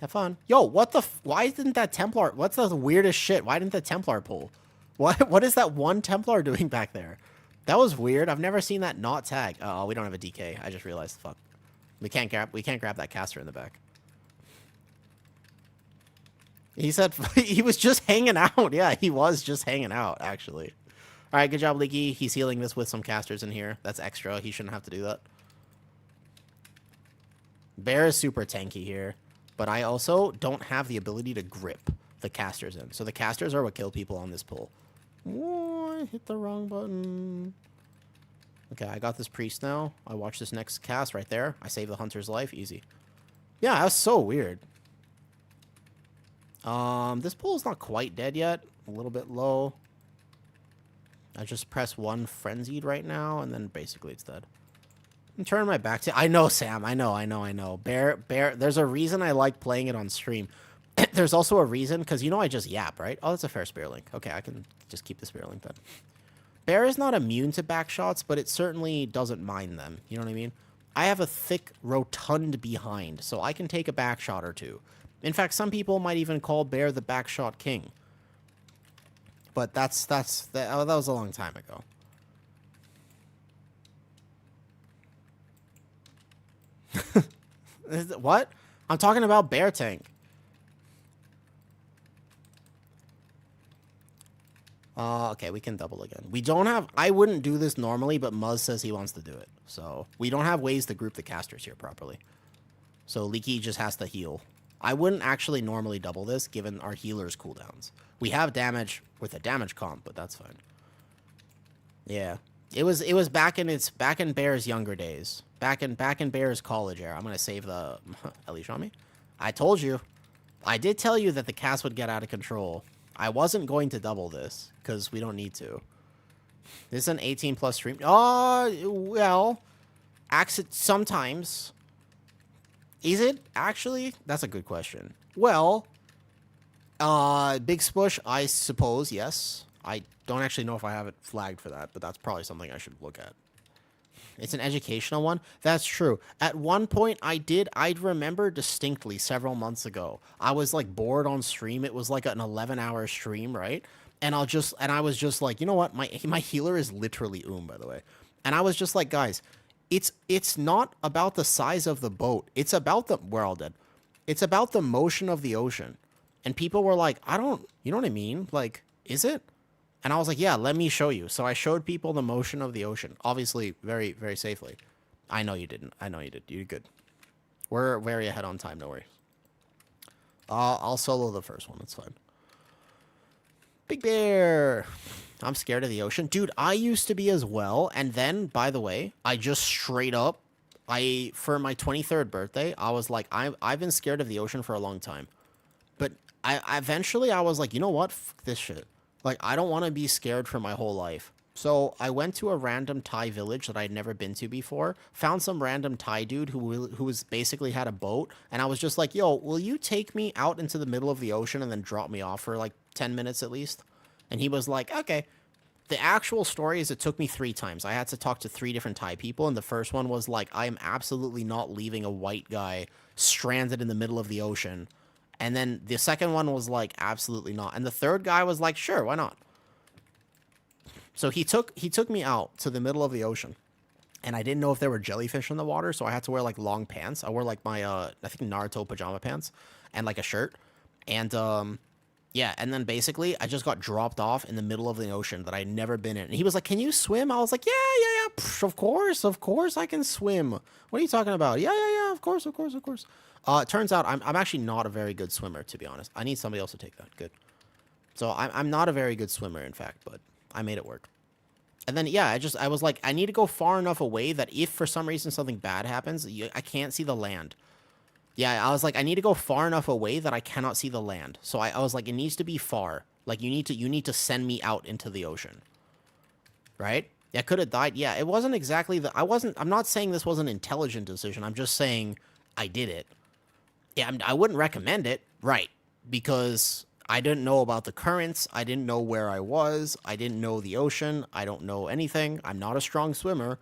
Have fun. Yo, what the... Why didn't that Templar... What's the weirdest shit? Why didn't the Templar pull? What is that one Templar doing back there? That was weird. I've never seen that not tag. Oh, we don't have a DK. I just realized. Fuck. We can't grab that caster in the back. He said he was just hanging out. Yeah, he was just hanging out, actually. All right, good job, Leaky. He's healing this with some casters in here. That's extra. He shouldn't have to do that. Bear is super tanky here, but I also don't have the ability to grip the casters in. So the casters are what kill people on this pull. Oh, I hit the wrong button. Okay, I got this priest now. I watch this next cast right there. I save the hunter's life. Easy. Yeah, that was so weird. This pull is not quite dead yet. A little bit low. I just press 1 frenzied right now, and then basically it's dead. I'm turning my back to... I know, Sam. I know. Bear. There's a reason I like playing it on stream. There's also a reason, because you know I just yap, right? Oh, that's a fair spear link. Okay, I can just keep the spear link then. Bear is not immune to back shots, but it certainly doesn't mind them. You know what I mean? I have a thick, rotund behind, so I can take a back shot or two. In fact, some people might even call Bear the back shot king. But that was a long time ago. What? I'm talking about Bear tank. Okay, we can double again. We don't have... I wouldn't do this normally, but Muzz says he wants to do it. So, we don't have ways to group the casters here properly. So, Leaky just has to heal. I wouldn't actually normally double this, given our healer's cooldowns. We have damage with a damage comp, but that's fine. Yeah. It was back in Bear's younger days. Back in Bear's college era. I'm gonna save the... Ellie shot me? I told you. I did tell you that the cast would get out of control. I wasn't going to double this, because we don't need to. This is an 18+ stream. Oh, well, sometimes. Is it actually? That's a good question. Well, Big Spush, I suppose, yes. I don't actually know if I have it flagged for that, but that's probably something I should look at. It's an educational one. That's true. At one point, I'd remember distinctly several months ago. I was like bored on stream. It was like an 11-hour stream, right? And I was just like, you know what? My healer is literally by the way. And I was just like, guys, it's not about the size of the boat. It's about we're all dead. It's about the motion of the ocean. And people were like, you know what I mean? Like, is it? And I was like, yeah, let me show you. So I showed people the motion of the ocean. Obviously, very, very safely. I know you didn't. I know you did. You're good. We're very ahead on time. No worries. I'll solo the first one. It's fine. Big Bear. I'm scared of the ocean. Dude, I used to be as well. And then, by the way, I just straight up, for my 23rd birthday, I was like, I've been scared of the ocean for a long time. But eventually I was like, you know what? Fuck this shit. Like, I don't want to be scared for my whole life. So I went to a random Thai village that I'd never been to before, found some random Thai dude who was basically had a boat, and I was just like, yo, will you take me out into the middle of the ocean and then drop me off for like 10 minutes at least? And he was like, okay. The actual story is it took me 3 times. I had to talk to 3 different Thai people, and the first one was like, I am absolutely not leaving a white guy stranded in the middle of the ocean. And then the second one was like, absolutely not. And the third guy was like, sure, why not? So he took me out to the middle of the ocean. And I didn't know if there were jellyfish in the water, so I had to wear like long pants. I wore like my I think Naruto pajama pants and like a shirt. And yeah, and then basically I just got dropped off in the middle of the ocean that I'd never been in. And he was like, "Can you swim?" I was like, "Yeah. Psh, of course I can swim. What are you talking about?" Yeah, of course. It turns out I'm actually not a very good swimmer, to be honest. I need somebody else to take that. Good. So I'm not a very good swimmer, in fact, but I made it work. And then, yeah, I was like, I need to go far enough away that if for some reason something bad happens, I can't see the land. Yeah, I was like, I need to go far enough away that I cannot see the land. So I was like, it needs to be far. Like, you need to send me out into the ocean. Right? I could have died. Yeah, it wasn't exactly I'm not saying this was an intelligent decision. I'm just saying I did it. Yeah, I wouldn't recommend it. Right. Because I didn't know about the currents. I didn't know where I was. I didn't know the ocean. I don't know anything. I'm not a strong swimmer.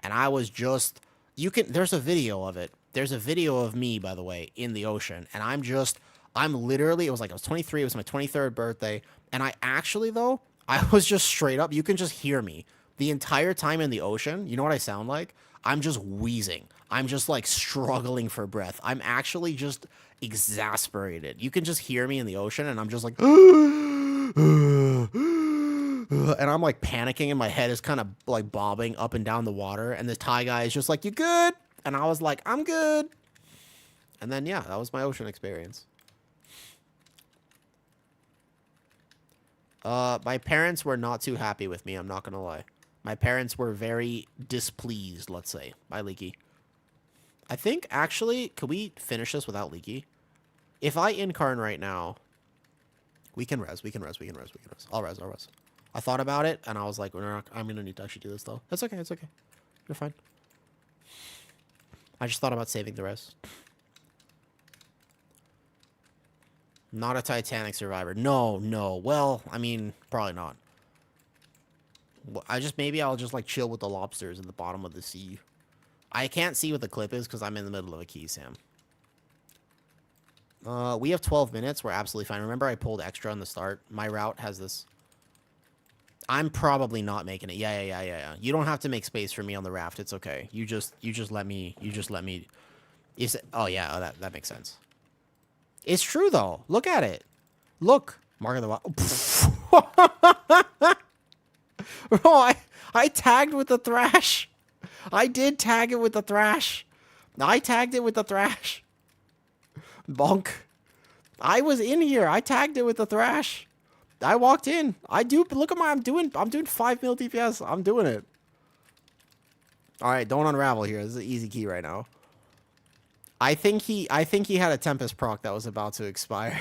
And I was just, there's a video of it. There's a video of me, by the way, in the ocean. And I'm literally, it was like I was 23. It was my 23rd birthday. And I actually, though, I was just straight up, you can just hear me. The entire time in the ocean, you know what I sound like? I'm just wheezing. I'm just like struggling for breath. I'm actually just exasperated. You can just hear me in the ocean and I'm just like, and I'm like panicking and my head is kind of like bobbing up and down the water. And the Thai guy is just like, "You good?" And I was like, "I'm good." And then, yeah, that was my ocean experience. My parents were not too happy with me, I'm not gonna lie. My parents were very displeased, let's say, by Leaky. I think, actually, could we finish this without Leaky? If I incarn right now, we can res. I'll res. I thought about it, and I was like, I'm gonna need to actually do this, though. It's okay. You're fine. I just thought about saving the res. Not a Titanic survivor. No. Well, I mean, probably not. Maybe I'll just, like, chill with the lobsters at the bottom of the sea. I can't see what the clip is because I'm in the middle of a key, Sam. We have 12 minutes. We're absolutely fine. Remember, I pulled extra on the start. My route has this. I'm probably not making it. Yeah. You don't have to make space for me on the raft. It's okay. You just let me. Oh yeah. That makes sense. It's true though. Look at it. Look. Mark of the Wild. Bro, I tagged with the thrash. I did tag it with the thrash. I tagged it with the thrash. Bonk. I was in here. I tagged it with the thrash. I walked in. Look at I'm doing 5 mil DPS. I'm doing it. All right, don't unravel here. This is an easy key right now. I think he had a Tempest proc that was about to expire.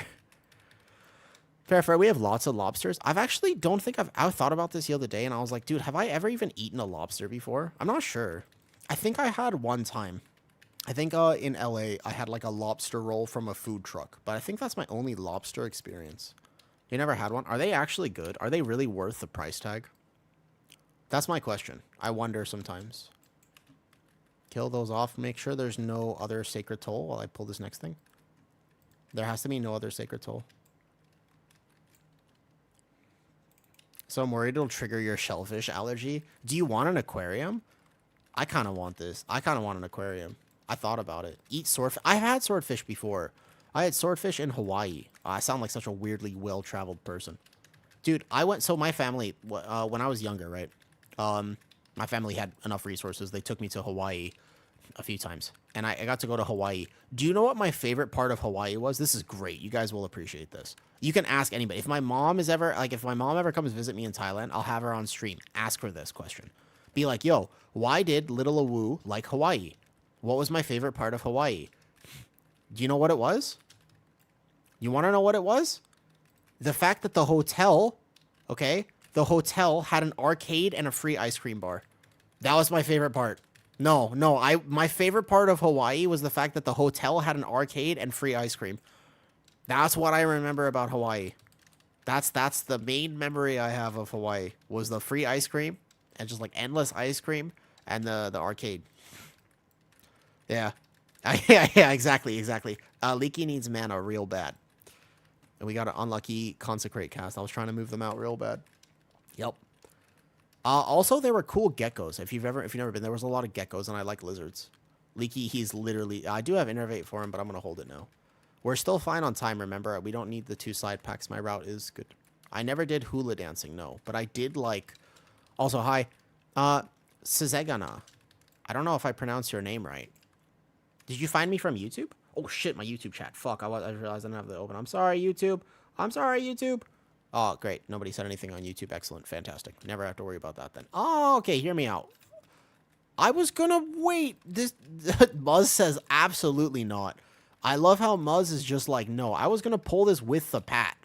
Fair. We have lots of lobsters. I thought about this the other day and I was like, dude, have I ever even eaten a lobster before? I'm not sure. I think I had one time. I think in LA I had like a lobster roll from a food truck, but I think that's my only lobster experience. You never had one? Are they actually good? Are they really worth the price tag? That's my question. I wonder sometimes. Kill those off. Make sure there's no other sacred toll while I pull this next thing. There has to be no other sacred toll. So I'm worried it'll trigger your shellfish allergy. Do you want an aquarium? I kind of want this. I kind of want an aquarium. I thought about it. Eat swordfish. I've had swordfish before. I had swordfish in Hawaii. I sound like such a weirdly well-traveled person. Dude, so my family, when I was younger, right? My family had enough resources. They took me to Hawaii a few times. And I got to go to Hawaii. Do you know what my favorite part of Hawaii was? This is great. You guys will appreciate this. You can ask anybody. If my mom ever comes visit me in Thailand, I'll have her on stream. Ask her this question. Be like, yo, why did little Awoo like Hawaii? What was my favorite part of Hawaii? Do you know what it was? You want to know what it was? The fact that the hotel had an arcade and a free ice cream bar. That was my favorite part. My favorite part of Hawaii was the fact that the hotel had an arcade and free ice cream. That's what I remember about Hawaii. That's the main memory I have of Hawaii was the free ice cream and just like endless ice cream and the arcade. Yeah. Yeah, exactly. Leaky needs mana real bad. And we got an unlucky consecrate cast. I was trying to move them out real bad. Yep. Also, there were cool geckos. If you've never been, there was a lot of geckos, and I like lizards. Leaky, he's literally... I do have Innervate for him, but I'm going to hold it now. We're still fine on time, remember? We don't need the 2 side packs. My route is good. I never did hula dancing, no. But I did, like... Also, hi. Sezegana. I don't know if I pronounced your name right. Did you find me from YouTube? Oh, shit, my YouTube chat. Fuck, I realized I didn't have that open. I'm sorry, YouTube. Oh, great. Nobody said anything on YouTube. Excellent. Fantastic. Never have to worry about that then. Oh, okay. Hear me out. I was gonna wait. This Muzz says absolutely not. I love how Muzz is just like, no, I was gonna pull this with the pat.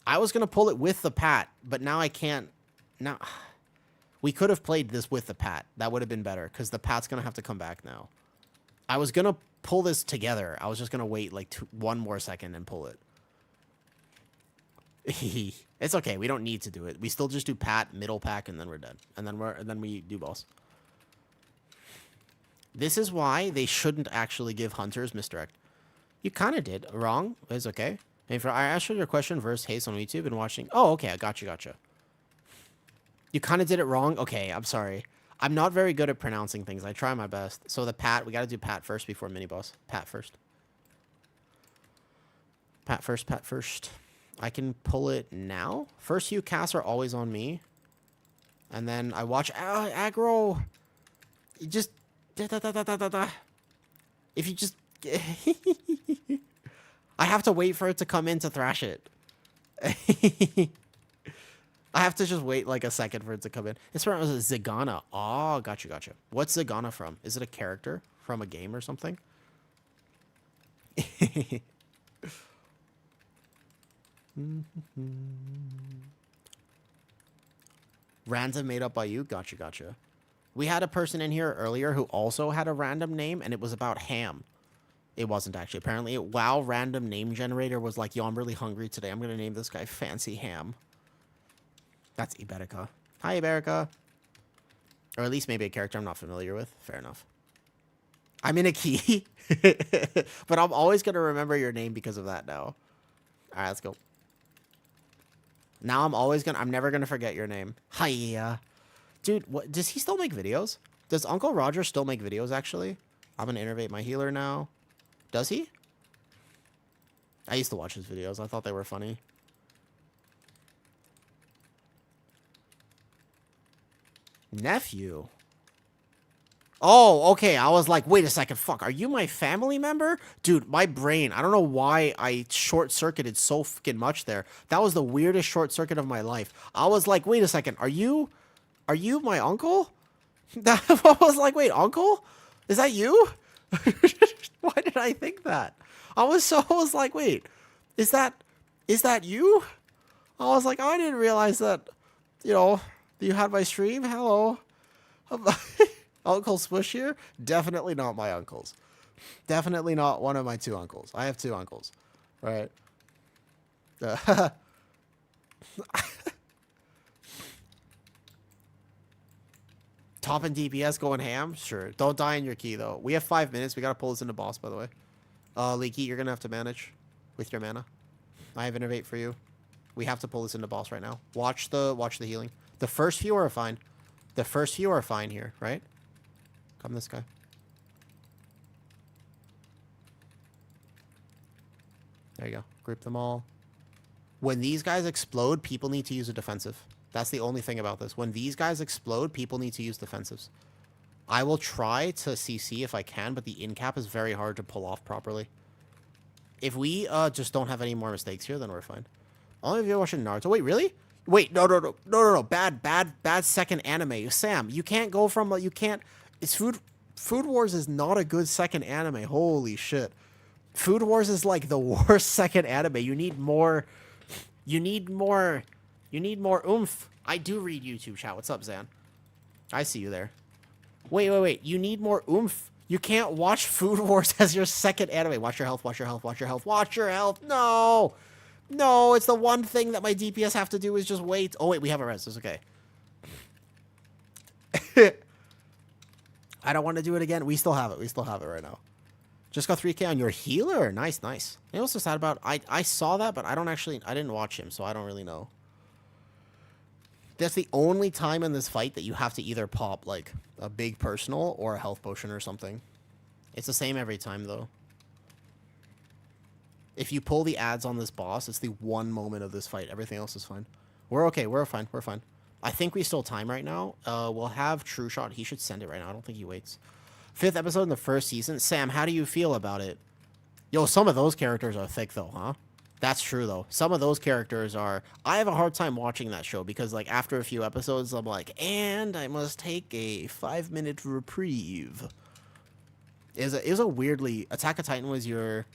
I was gonna pull it with the pat, but now I can't. Now, we could have played this with the pat. That would have been better, because the pat's gonna have to come back now. I was gonna pull this together. I was just gonna wait like one more second and pull it. It's okay. We don't need to do it. We still just do pat, middle pack, and then we're done. And then we do boss. This is why they shouldn't actually give hunters misdirect. You kind of did. Wrong. It's okay. And for I answered your question versus Haste on YouTube and watching. Oh, okay. I gotcha. You kind of did it wrong. Okay, I'm sorry. I'm not very good at pronouncing things. I try my best. So the pat, we got to do pat first before mini boss. Pat first. Pat first. I can pull it now. First few casts are always on me. And then I watch aggro. You just... If you just... I have to wait for it to come in to thrash it. I have to just wait like a second for it to come in. It's from Zagana. Oh, gotcha. What's Zagana from? Is it a character from a game or something? Random made up by you? Gotcha. We had a person in here earlier who also had a random name, and it was about ham. It wasn't actually. Apparently, WoW random name generator was like, yo, I'm really hungry today. I'm going to name this guy Fancy Ham. That's Iberica. Hi, Iberica. Or at least maybe a character I'm not familiar with. Fair enough. I'm in a key. But I'm always going to remember your name because of that now. All right, let's go. Now I'm never going to forget your name. Hiya. Dude, what, does he still make videos? Does Uncle Roger still make videos, actually? I'm going to innervate my healer now. Does he? I used to watch his videos. I thought they were funny. Nephew. Oh, okay. I was like, wait a second. Fuck, are you my family member? Dude, my brain. I don't know why I short-circuited so fucking much there. That was the weirdest short-circuit of my life. I was like, wait a second. Are you my uncle? I was like, wait, uncle? Is that you? Why did I think that? I was like, wait, is that you? I was like, I didn't realize that, you had my stream. Hello. Uncle Swish here? Definitely not my uncles. Definitely not one of my two uncles. I have two uncles. Right? Top and DPS going ham? Sure. Don't die in your key, though. We have 5 minutes. We got to pull this into boss, by the way. Leaky, you're going to have to manage with your mana. I have innervate for you. We have to pull this into boss right now. Watch the healing. The first few are fine. The first few are fine here, right? Come this guy. There you go. Group them all. When these guys explode, people need to use a defensive. That's the only thing about this. When these guys explode, people need to use defensives. I will try to CC if I can, but the in cap is very hard to pull off properly. If we just don't have any more mistakes here, then we're fine. Only if you're watching Naruto. Wait, really? Wait, no. Bad second anime. Sam, you can't go from, you can't, it's Food Wars is not a good second anime. Holy shit. Food Wars is like the worst second anime. You need more oomph. I do read YouTube chat. What's up, Zan? I see you there. Wait. You need more oomph. You can't watch Food Wars as your second anime. Watch your health. No, it's the one thing that my DPS have to do is just wait. Oh, wait, we have a res. It's okay. I don't want to do it again. We still have it. Right now. Just got 3k on your healer. Nice. You know what's so sad about? I saw that, but I didn't watch him, so I don't really know. That's the only time in this fight that you have to either pop, like, a big personal or a health potion or something. It's the same every time, though. If you pull the ads on this boss, it's the one moment of this fight. Everything else is fine. We're okay. We're fine. I think we still time right now. We'll have True Shot. He should send it right now. I don't think he waits. 5th episode in the first season. Sam, how do you feel about it? Yo, some of those characters are thick, though, huh? That's true though. Some of those characters are. I have a hard time watching that show because like after a few episodes, I'm like, and I must take a 5-minute reprieve. Is a weirdly Attack on Titan was your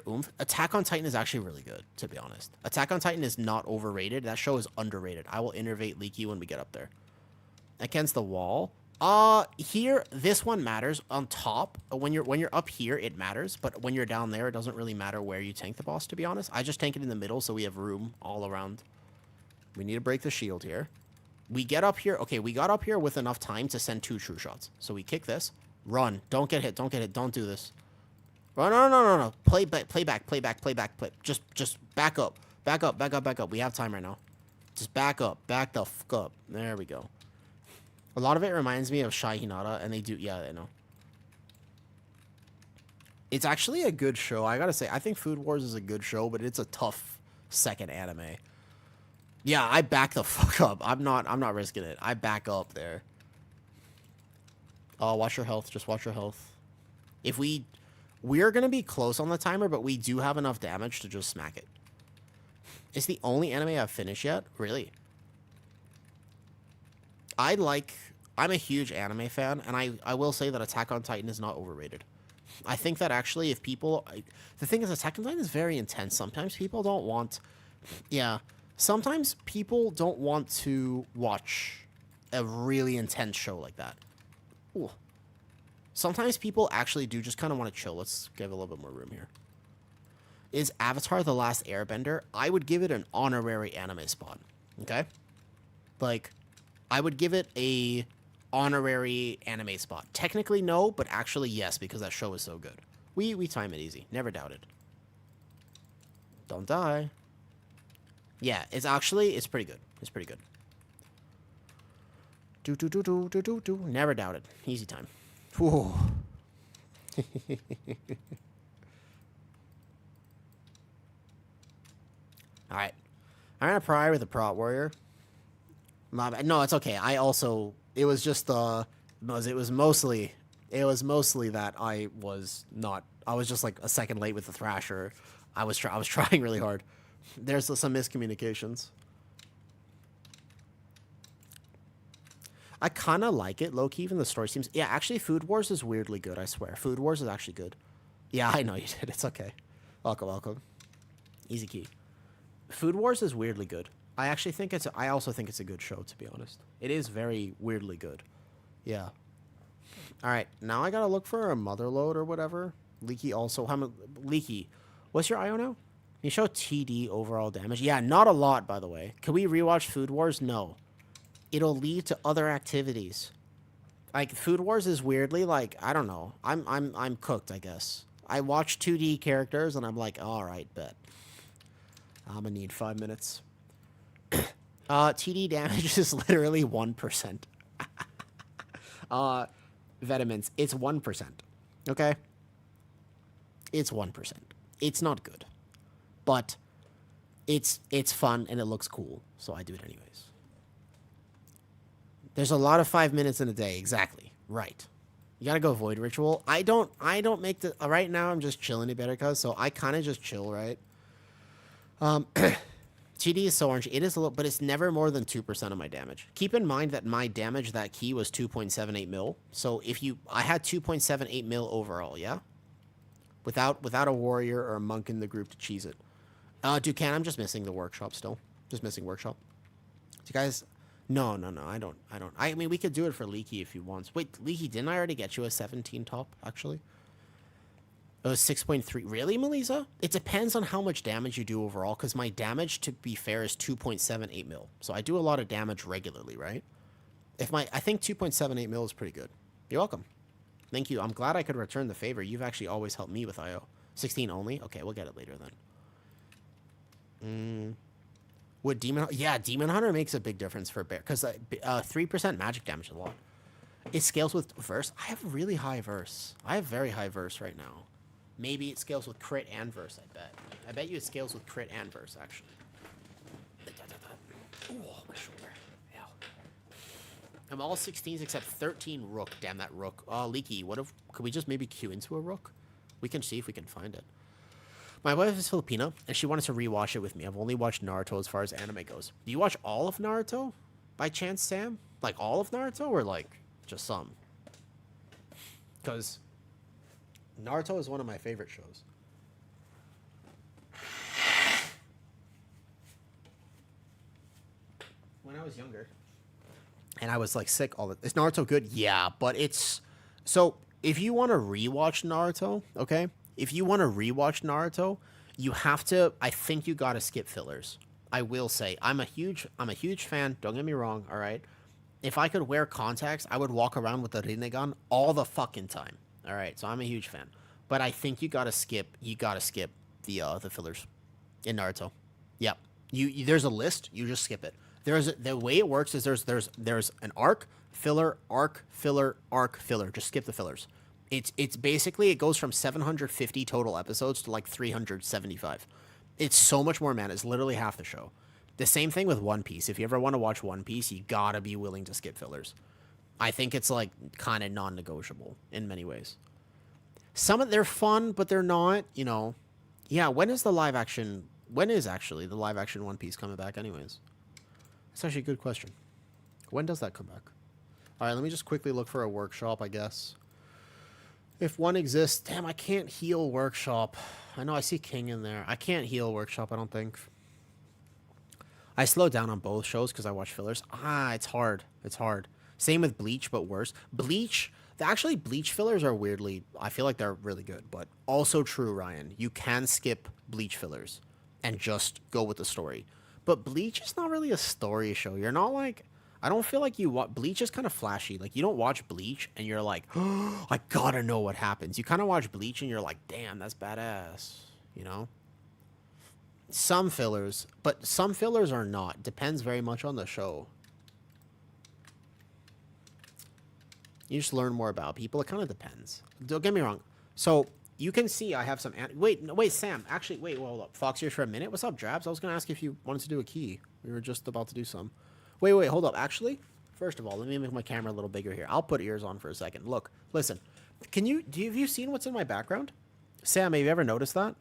oomph. Attack on Titan is actually really good, to be honest. Attack on Titan is not overrated. That show is underrated. I will innervate Leaky when we get up there. Against the wall. Here this one matters on top. When you're up here, it matters, but when you're down there, it doesn't really matter where you tank the boss, to be honest. I just tank it in the middle so we have room all around. We need to break the shield here. We get up here. Okay, we got up here with enough time to send 2 true shots. So we kick this. Run. Don't get hit. Don't get hit. Don't do this. Oh, no. Play back. Just back up. Back up. We have time right now. Just back up. Back the fuck up. There we go. A lot of it reminds me of Shai Hinata, and they do, yeah, I know. It's actually a good show. I gotta say, I think Food Wars is a good show, but it's a tough second anime. Yeah, I back the fuck up. I'm not risking it. I back up there. Oh, watch your health. Just watch your health. If we're gonna be close on the timer, but we do have enough damage to just smack it. It's the only anime I've finished yet. Really. I'm a huge anime fan, and I will say that Attack on Titan is not overrated. I think that actually if people... the thing is, Attack on Titan is very intense. Sometimes people don't want... Yeah. Sometimes people don't want to watch a really intense show like that. Ooh. Sometimes people actually do just kind of want to chill. Let's give a little bit more room here. Is Avatar The Last Airbender? I would give it an honorary anime spot. Okay? Like... I would give it a honorary anime spot. Technically, no, but actually, yes, because that show is so good. We time it easy. Never doubted. Don't die. Yeah, it's pretty good. It's pretty good. Do. Never doubted. Easy time. Whew. Alright. I'm gonna pry with a Prot Warrior. No, it's okay. It was just it was mostly that I was just like a second late with the Thrasher. I was trying really hard. There's some miscommunications. I kind of like it, low-key, even the story seems... Yeah, actually, Food Wars is weirdly good, I swear. Food Wars is actually good. Yeah, I know you did. It's okay. Welcome. Easy key. Food Wars is weirdly good. I also think it's a good show, to be honest. It is very weirdly good. Yeah. Alright, now I gotta look for a Motherload or whatever. Leaky also... Leaky, what's your IO now? Can you show TD overall damage? Yeah, not a lot, by the way. Can we rewatch Food Wars? No. It'll lead to other activities. Like, Food Wars is weirdly, like, I don't know. I'm cooked, I guess. I watch 2D characters, and I'm like, alright, bet. I'm gonna need 5 minutes. TD damage is literally 1%. Vitamins, it's 1%. Okay? It's 1%. It's not good. But it's fun and it looks cool, so I do it anyways. There's a lot of 5 minutes in a day, exactly. Right. You gotta go Void Ritual. I don't make the... Right now, I'm just chilling a better cuz, so I kind of just chill, right? TD is so orange. It is a little, but it's never more than 2% of my damage. Keep in mind that my damage that key was 2.78 mil. So I had 2.78 mil overall, yeah? Without a warrior or a monk in the group to cheese it. Ducan, I'm just missing the workshop still. Just missing workshop. Do you guys... No, I don't. I mean, we could do it for Leaky if you want. Wait, Leaky, didn't I already get you a 17 top, actually? It was 6.3. Really, Melissa? It depends on how much damage you do overall, because my damage, to be fair, is 2.78 mil. So I do a lot of damage regularly, right? I think 2.78 mil is pretty good. You're welcome. Thank you. I'm glad I could return the favor. You've actually always helped me with IO. 16 only? Okay, we'll get it later then. Would Demon... Yeah, Demon Hunter makes a big difference for Bear, because 3% magic damage is a lot. It scales with Verse. I have really high Verse. I have very high Verse right now. Maybe it scales with crit and verse, I bet. I bet you it scales with crit and verse, actually. Ooh, my shoulder. Ow. I'm all 16s except 13 Rook. Damn, that Rook. Oh, Leaky, could we just maybe queue into a Rook? We can see if we can find it. My wife is Filipino, and she wanted to rewatch it with me. I've only watched Naruto as far as anime goes. Do you watch all of Naruto, by chance, Sam? Like all of Naruto, or like just some? Because Naruto is one of my favorite shows. When I was younger, and I was like sick all the. Is Naruto good? Yeah, but it's so. If you want to rewatch Naruto, okay. If you want to rewatch Naruto, you have to. I think you gotta skip fillers. I will say I'm a huge fan. Don't get me wrong. All right. If I could wear contacts, I would walk around with a Rinnegan all the fucking time. All right. So I'm a huge fan. But I think you gotta skip. You gotta skip the fillers in Naruto. Yep. There's a list. You just skip it. The way it works is there's an arc, filler, arc, filler, arc, filler. Just skip the fillers. It's basically it goes from 750 total episodes to like 375. It's so much more, man. It's literally half the show. The same thing with One Piece. If you ever want to watch One Piece, you gotta be willing to skip fillers. I think it's like kind of non-negotiable in many ways. Some of they're fun, but they're not. You know, yeah. When is actually the live action One Piece coming back? Anyways, that's actually a good question. When does that come back? All right, let me just quickly look for a workshop, I guess. If one exists, damn, I can't heal workshop. I know I see King in there. I can't heal workshop, I don't think. I slow down on both shows because I watch fillers. It's hard. It's hard. Same with Bleach, but worse. Bleach fillers are weirdly, I feel like they're really good, but also true, Ryan. You can skip Bleach fillers and just go with the story. But Bleach is not really a story show. You're not like, I don't feel like you watch Bleach is kind of flashy. Like you don't watch Bleach and you're like, oh, I gotta know what happens. You kind of watch Bleach and you're like, damn, that's badass. You know? Some fillers, but some fillers are not. Depends very much on the show. You just learn more about people. It kind of depends. Don't get me wrong. So you can see I have some. Wait, Sam. Actually, wait, hold up. Fox here for a minute. What's up, Drabs? I was gonna ask if you wanted to do a key. We were just about to do some. Wait, hold up. Actually, first of all, let me make my camera a little bigger here. I'll put ears on for a second. Look, listen. Have you seen what's in my background? Sam, have you ever noticed that?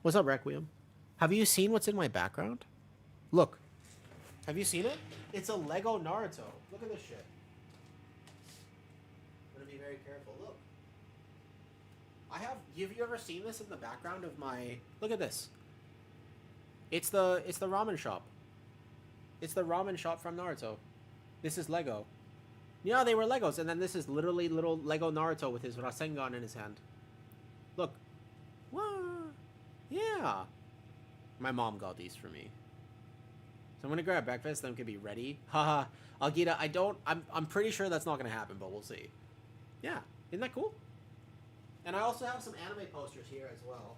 What's up, Requiem? Have you seen what's in my background? Look. Have you seen it? It's a Lego Naruto. Look at this shit. I'm gonna be very careful. Look. Have you ever seen this in the background of my... Look at this. It's the ramen shop. It's the ramen shop from Naruto. This is Lego. Yeah, they were Legos. And then this is literally little Lego Naruto with his Rasengan in his hand. Look. What? Yeah. My mom got these for me. So I'm going to grab breakfast, then we can be ready. Haha. Algita, I'm pretty sure that's not going to happen, but we'll see. Yeah. Isn't that cool? And I also have some anime posters here as well.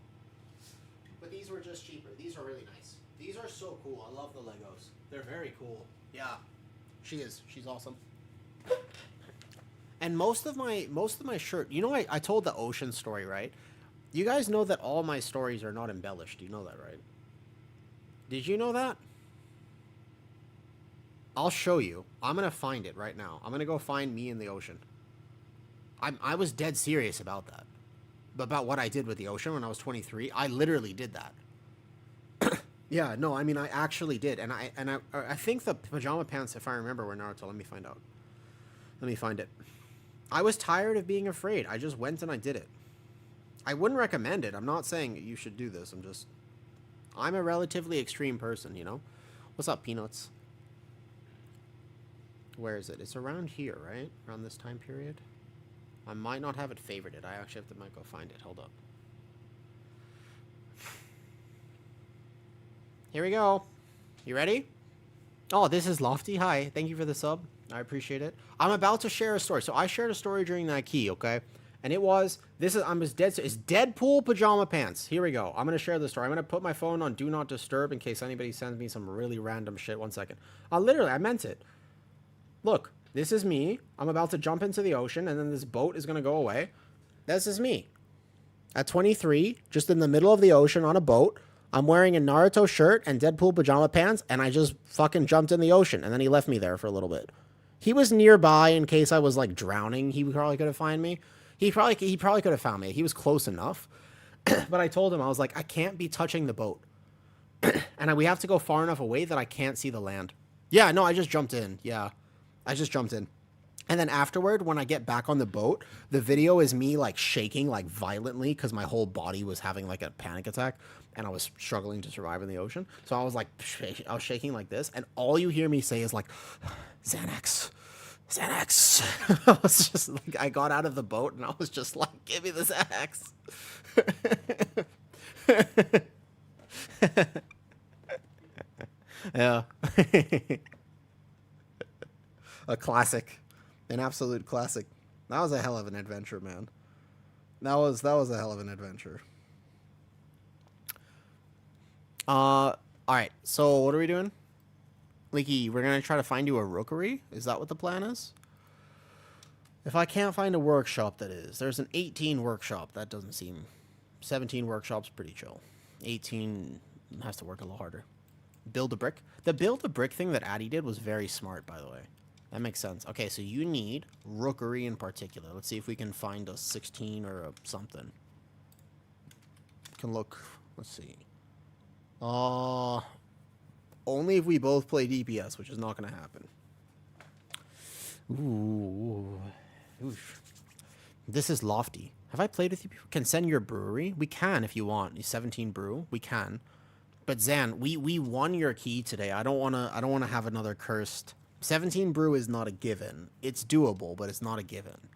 But these were just cheaper. These are really nice. These are so cool. I love the Legos. They're very cool. Yeah. She's awesome. And most of my shirt, you know, I told the ocean story, right? You guys know that all my stories are not embellished. You know that, right? Did you know that? I'll show you. I'm going to find it right now. I'm going to go find me in the ocean. I was dead serious about that. About what I did with the ocean when I was 23. I literally did that. Yeah, no, I mean, I actually did. And I think the pajama pants, if I remember, were Naruto. Let me find out. Let me find it. I was tired of being afraid. I just went and I did it. I wouldn't recommend it. I'm not saying you should do this. I'm a relatively extreme person, you know? What's up, Peanuts? Where is it? It's around here, right? Around this time period? I might not have it favorited. I actually might go find it. Hold up. Here we go. You ready? Oh, this is Lofty. Hi. Thank you for the sub. I appreciate it. I'm about to share a story. So I shared a story during that key, okay? And it was, it's Deadpool pajama pants. Here we go. I'm going to share the story. I'm going to put my phone on Do Not Disturb in case anybody sends me some really random shit. 1 second. Literally, I meant it. Look, this is me. I'm about to jump into the ocean, and then this boat is going to go away. This is me. At 23, just in the middle of the ocean on a boat. I'm wearing a Naruto shirt and Deadpool pajama pants, and I just fucking jumped in the ocean, and then he left me there for a little bit. He was nearby in case I was, like, drowning. He probably could have found me. He probably could have found me. He was close enough. But I told him, I was like, I can't be touching the boat. And we have to go far enough away that I can't see the land. Yeah, no, I just jumped in. Yeah, I just jumped in. And then afterward, when I get back on the boat, the video is me like shaking like violently because my whole body was having like a panic attack and I was struggling to survive in the ocean. So I was like, I was shaking like this, and all you hear me say is like, Xanax, Xanax. I was just like, I got out of the boat and I was just like, give me the Xanax. Yeah. A classic. An absolute classic. That was a hell of an adventure, man. That was a hell of an adventure. All right. So what are we doing? Leaky, we're gonna try to find you a rookery. Is that what the plan is? If I can't find a workshop, that is. There's an 18 workshop. That doesn't seem. 17 workshops, pretty chill. 18 has to work a little harder. Build a brick. The build a brick thing that Addy did was very smart, by the way. That makes sense. Okay, so you need rookery in particular. Let's see if we can find a 16 or a something. Can look. Let's see. Only if we both play DPS, which is not going to happen. Ooh. Oof. This is lofty. Have I played with you before? Can send your brewery? We can if you want. 17 brew. We can. But Zan, we won your key today. I don't wanna have another cursed. 17 brew is not a given. It's doable, but it's not a given.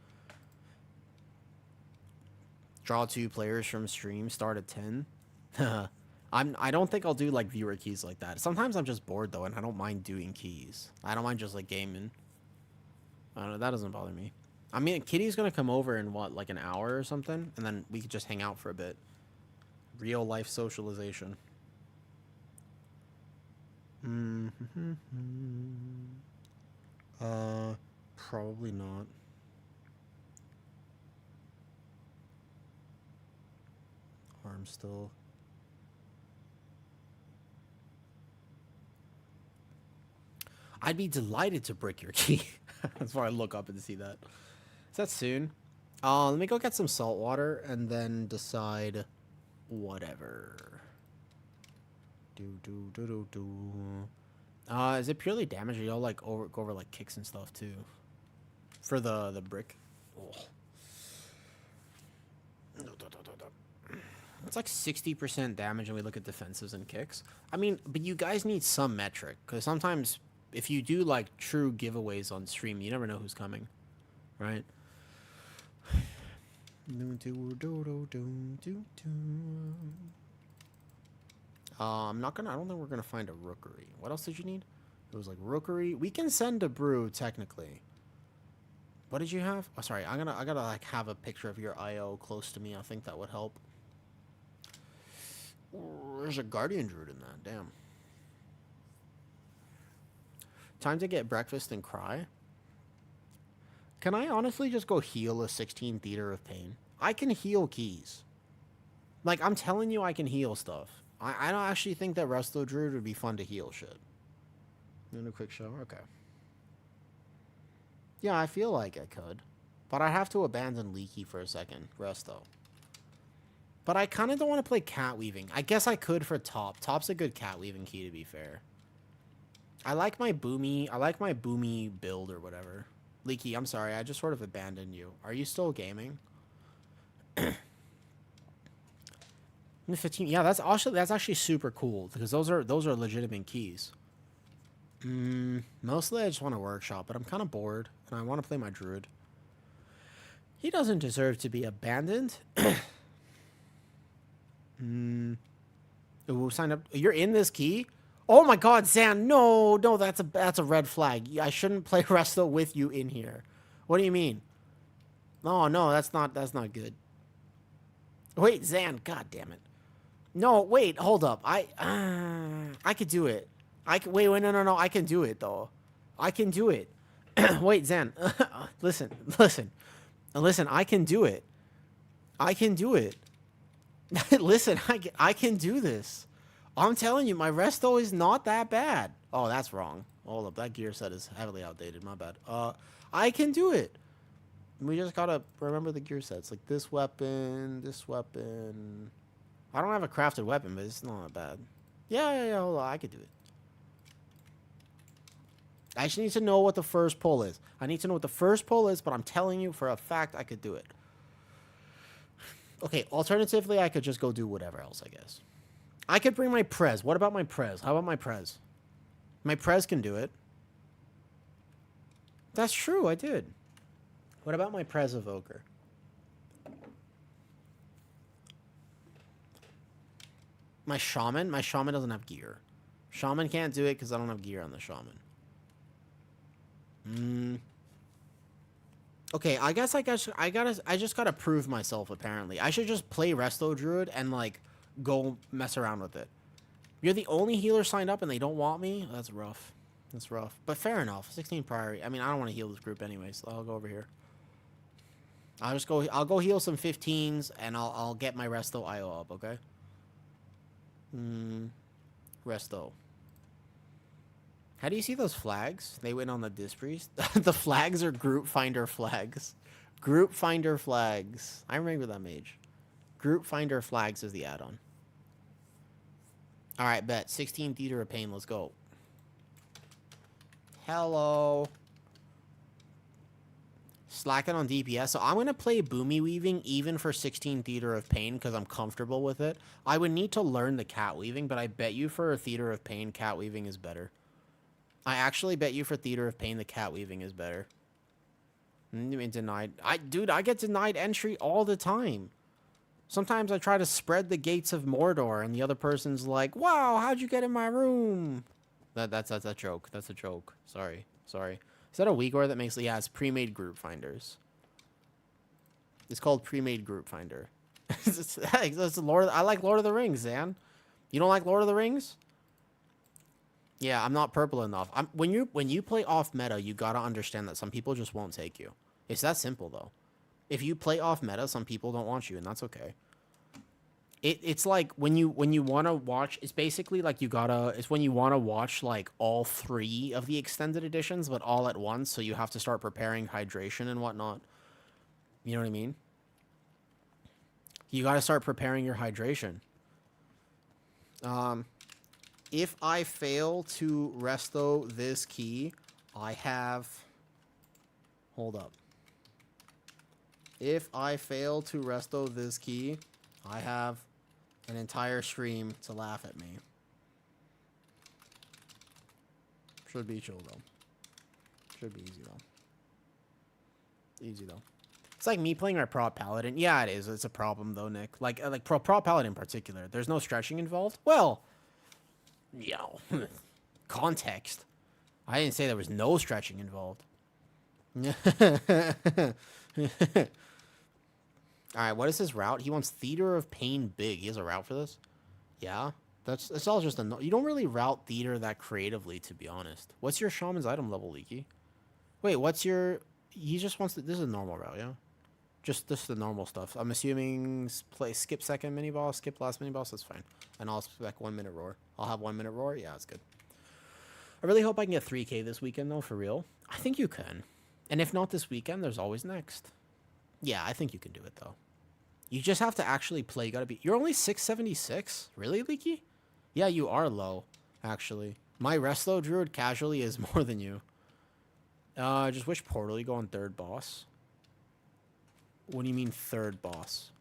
Draw 2 players from stream, start at 10. I don't think I'll do like viewer keys like that. Sometimes I'm just bored though, and I don't mind doing keys. I don't mind just like gaming. I don't know, that doesn't bother me. I mean, Kitty's gonna come over in what, like an hour or something, and then we could just hang out for a bit. Real life socialization. Probably not. Arm still. I'd be delighted to brick your key. That's why I look up and see that. Is that soon? Let me go get some salt water and then decide whatever. Is it purely damage, or y'all like go over like kicks and stuff too? For the brick. Oh. It's like 60% damage and we look at defensives and kicks. I mean, but you guys need some metric, because sometimes if you do like true giveaways on stream, you never know who's coming, right? I don't think we're gonna find a rookery. What else did you need? It was like rookery. We can send a brew technically. What did you have? Oh, sorry. I gotta like have a picture of your IO close to me. I think that would help. There's a guardian druid in that. Damn. Time to get breakfast and cry. Can I honestly just go heal a 16 Theater of Pain? I can heal keys. Like, I'm telling you, I can heal stuff. I don't actually think that Resto Druid would be fun to heal shit. In a quick shower? Okay. Yeah, I feel like I could. But I have to abandon Leaky for a second. Resto. But I kind of don't want to play cat weaving. I guess I could for Top. Top's a good cat weaving key, to be fair. I like my boomy build or whatever. Leaky, I'm sorry. I just sort of abandoned you. Are you still gaming? 15. Yeah, that's actually super cool because those are legitimate keys. Mostly I just want to workshop, but I'm kind of bored and I want to play my druid. He doesn't deserve to be abandoned. Ooh, sign up. You're in this key? Oh my God, Zan! No, that's a red flag. I shouldn't play Resto with you in here. What do you mean? No, that's not good. Wait, Zan! God damn it! No, wait, hold up. I could do it. Wait, no. I can do it though. I can do it. Wait, Zan. Listen. I can do it. Listen, I can do this. I'm telling you, my resto is not that bad. Oh, that's wrong. Hold up, that gear set is heavily outdated. My bad. I can do it. We just gotta remember the gear sets. Like this weapon, this weapon. I don't have a crafted weapon, but it's not bad. Yeah, hold on. I could do it. I just need to know what the first pull is. I need to know what the first pull is, but I'm telling you for a fact I could do it. Okay, alternatively, I could just go do whatever else, I guess. I could bring my Prez. What about my Prez? How about my Prez? My Prez can do it. That's true, I did. What about my Prez Evoker? My Shaman? My Shaman doesn't have gear. Shaman can't do it because I don't have gear on the Shaman. Okay, I guess I just gotta prove myself, apparently. I should just play Resto Druid and, like, go mess around with it. You're the only healer signed up and they don't want me? That's rough. That's rough. But fair enough. 16 priority. I mean, I don't want to heal this group anyway, so I'll go over here. I'll go heal some 15s and I'll get my Resto IO up, okay? Resto. How do you see those flags? They went on the Disc Priest. The flags are group finder flags. Group finder flags. I remember that mage. Group finder flags is the add-on. Alright, bet. 16 Theater of Pain. Let's go. Hello. Slacking on DPS. So I'm going to play Boomy Weaving even for 16 Theater of Pain because I'm comfortable with it. I would need to learn the Cat Weaving, but I bet you for a Theater of Pain, Cat Weaving is better. I actually bet you for Theater of Pain, the Cat Weaving is better. Denied. Dude, I get denied entry all the time. Sometimes I try to spread the gates of Mordor, and the other person's like, "Wow, how'd you get in my room?" That's a joke. That's a joke. Sorry. Is that a Uyghur that makes? Yeah, it's pre-made group finders. It's called pre-made group finder. That's Lord. I like Lord of the Rings, Zan. You don't like Lord of the Rings? Yeah, I'm not purple enough. When you play off meta, you gotta understand that some people just won't take you. It's that simple though. If you play off meta, some people don't want you, and that's okay. It's like when you want to watch. It's basically like it's when you want to watch like all 3 of the extended editions, but all at once. So you have to start preparing hydration and whatnot. You know what I mean? You got to start preparing your hydration. If I fail to resto this key, I have... Hold up. If I fail to resto this key, I have an entire stream to laugh at me. Should be chill, though. Should be easy, though. Easy, though. It's like me playing our prop paladin. Yeah, it is. It's a problem, though, Nick. Like prop paladin in particular. There's no stretching involved. Well... Yo, context. I didn't say there was no stretching involved. Alright, what is his route? He wants Theater of Pain big. He has a route for this? Yeah. It's all just you don't really route Theater that creatively, to be honest. What's your Shaman's item level, Leaky? Wait, what's your... He just wants to... This is a normal route, yeah? Just the normal stuff. I'm assuming skip second mini boss, skip last mini boss. That's fine. And I'll spec 1 minute roar. I'll have 1 minute roar. Yeah, that's good. I really hope I can get 3K this weekend, though, for real. I think you can. And if not this weekend, there's always next. Yeah, I think you can do it, though. You just have to actually play. You gotta be... You're only 676? Really, Leaky? Yeah, you are low, actually. My Resto Druid casually is more than you. Just which portal you go on third boss? What do you mean third boss?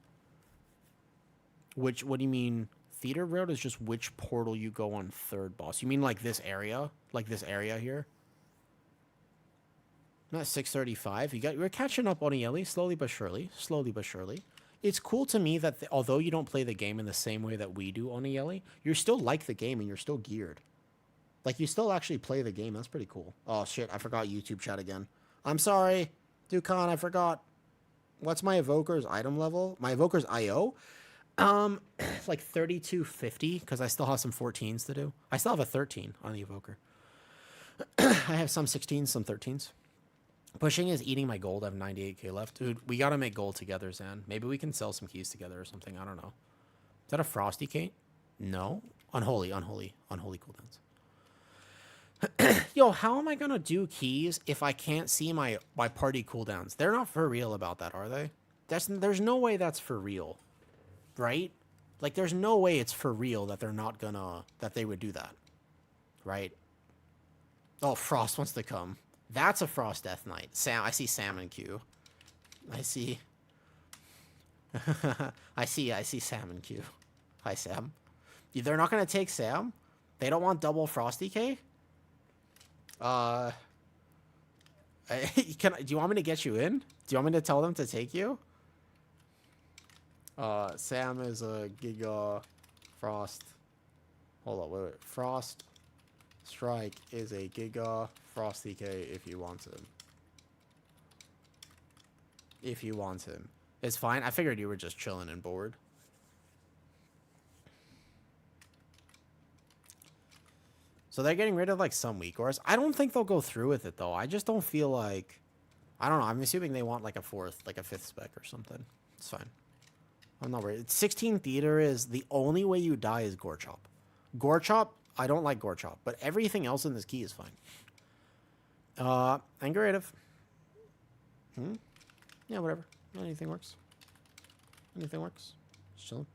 What do you mean? Theater route is just which portal you go on third boss. You mean like this area? Like this area here? Not 635. You're catching up on Ellie slowly but surely. Slowly but surely. It's cool to me that although you don't play the game in the same way that we do on Ellie, you still like the game and you're still geared. Like you still actually play the game. That's pretty cool. Oh shit, I forgot YouTube chat again. I'm sorry. Dukan, I forgot. What's my Evoker's item level? My Evoker's IO? It's like 3250 because I still have some 14s to do. I still have a 13 on the Evoker. I have some 16s, some 13s. Pushing is eating my gold. I have 98k left. Dude, we gotta make gold together, Zan. Maybe we can sell some keys together or something. I don't know. Is that a Frosty Kate? No. Unholy cooldowns. Yo, how am I gonna do keys if I can't see my party cooldowns? They're not for real about that, are they? There's no way that's for real, right? Like, there's no way it's for real that they're not gonna that they would do that, right? Oh, Frost wants to come. That's a Frost Death Knight. Sam, I see Sam in queue. I see. I see Sam in queue. Hi, Sam. They're not gonna take Sam. They don't want double Frosty K. Do you want me to get you in? Do you want me to tell them to take you? Sam is a Giga Frost. Hold on, wait. Frost Strike is a Giga Frosty K if you want him. If you want him. It's fine. I figured you were just chilling and bored. So they're getting rid of, like, some weak ores. I don't think they'll go through with it, though. I just don't feel like... I don't know. I'm assuming they want, like, a fifth spec or something. It's fine. I'm not worried. 16 Theater is... The only way you die is Gore Chop. Gore Chop, I don't like Gore Chop. But everything else in this key is fine. Angerative. Yeah, whatever. Anything works. Anything works. Just chilling.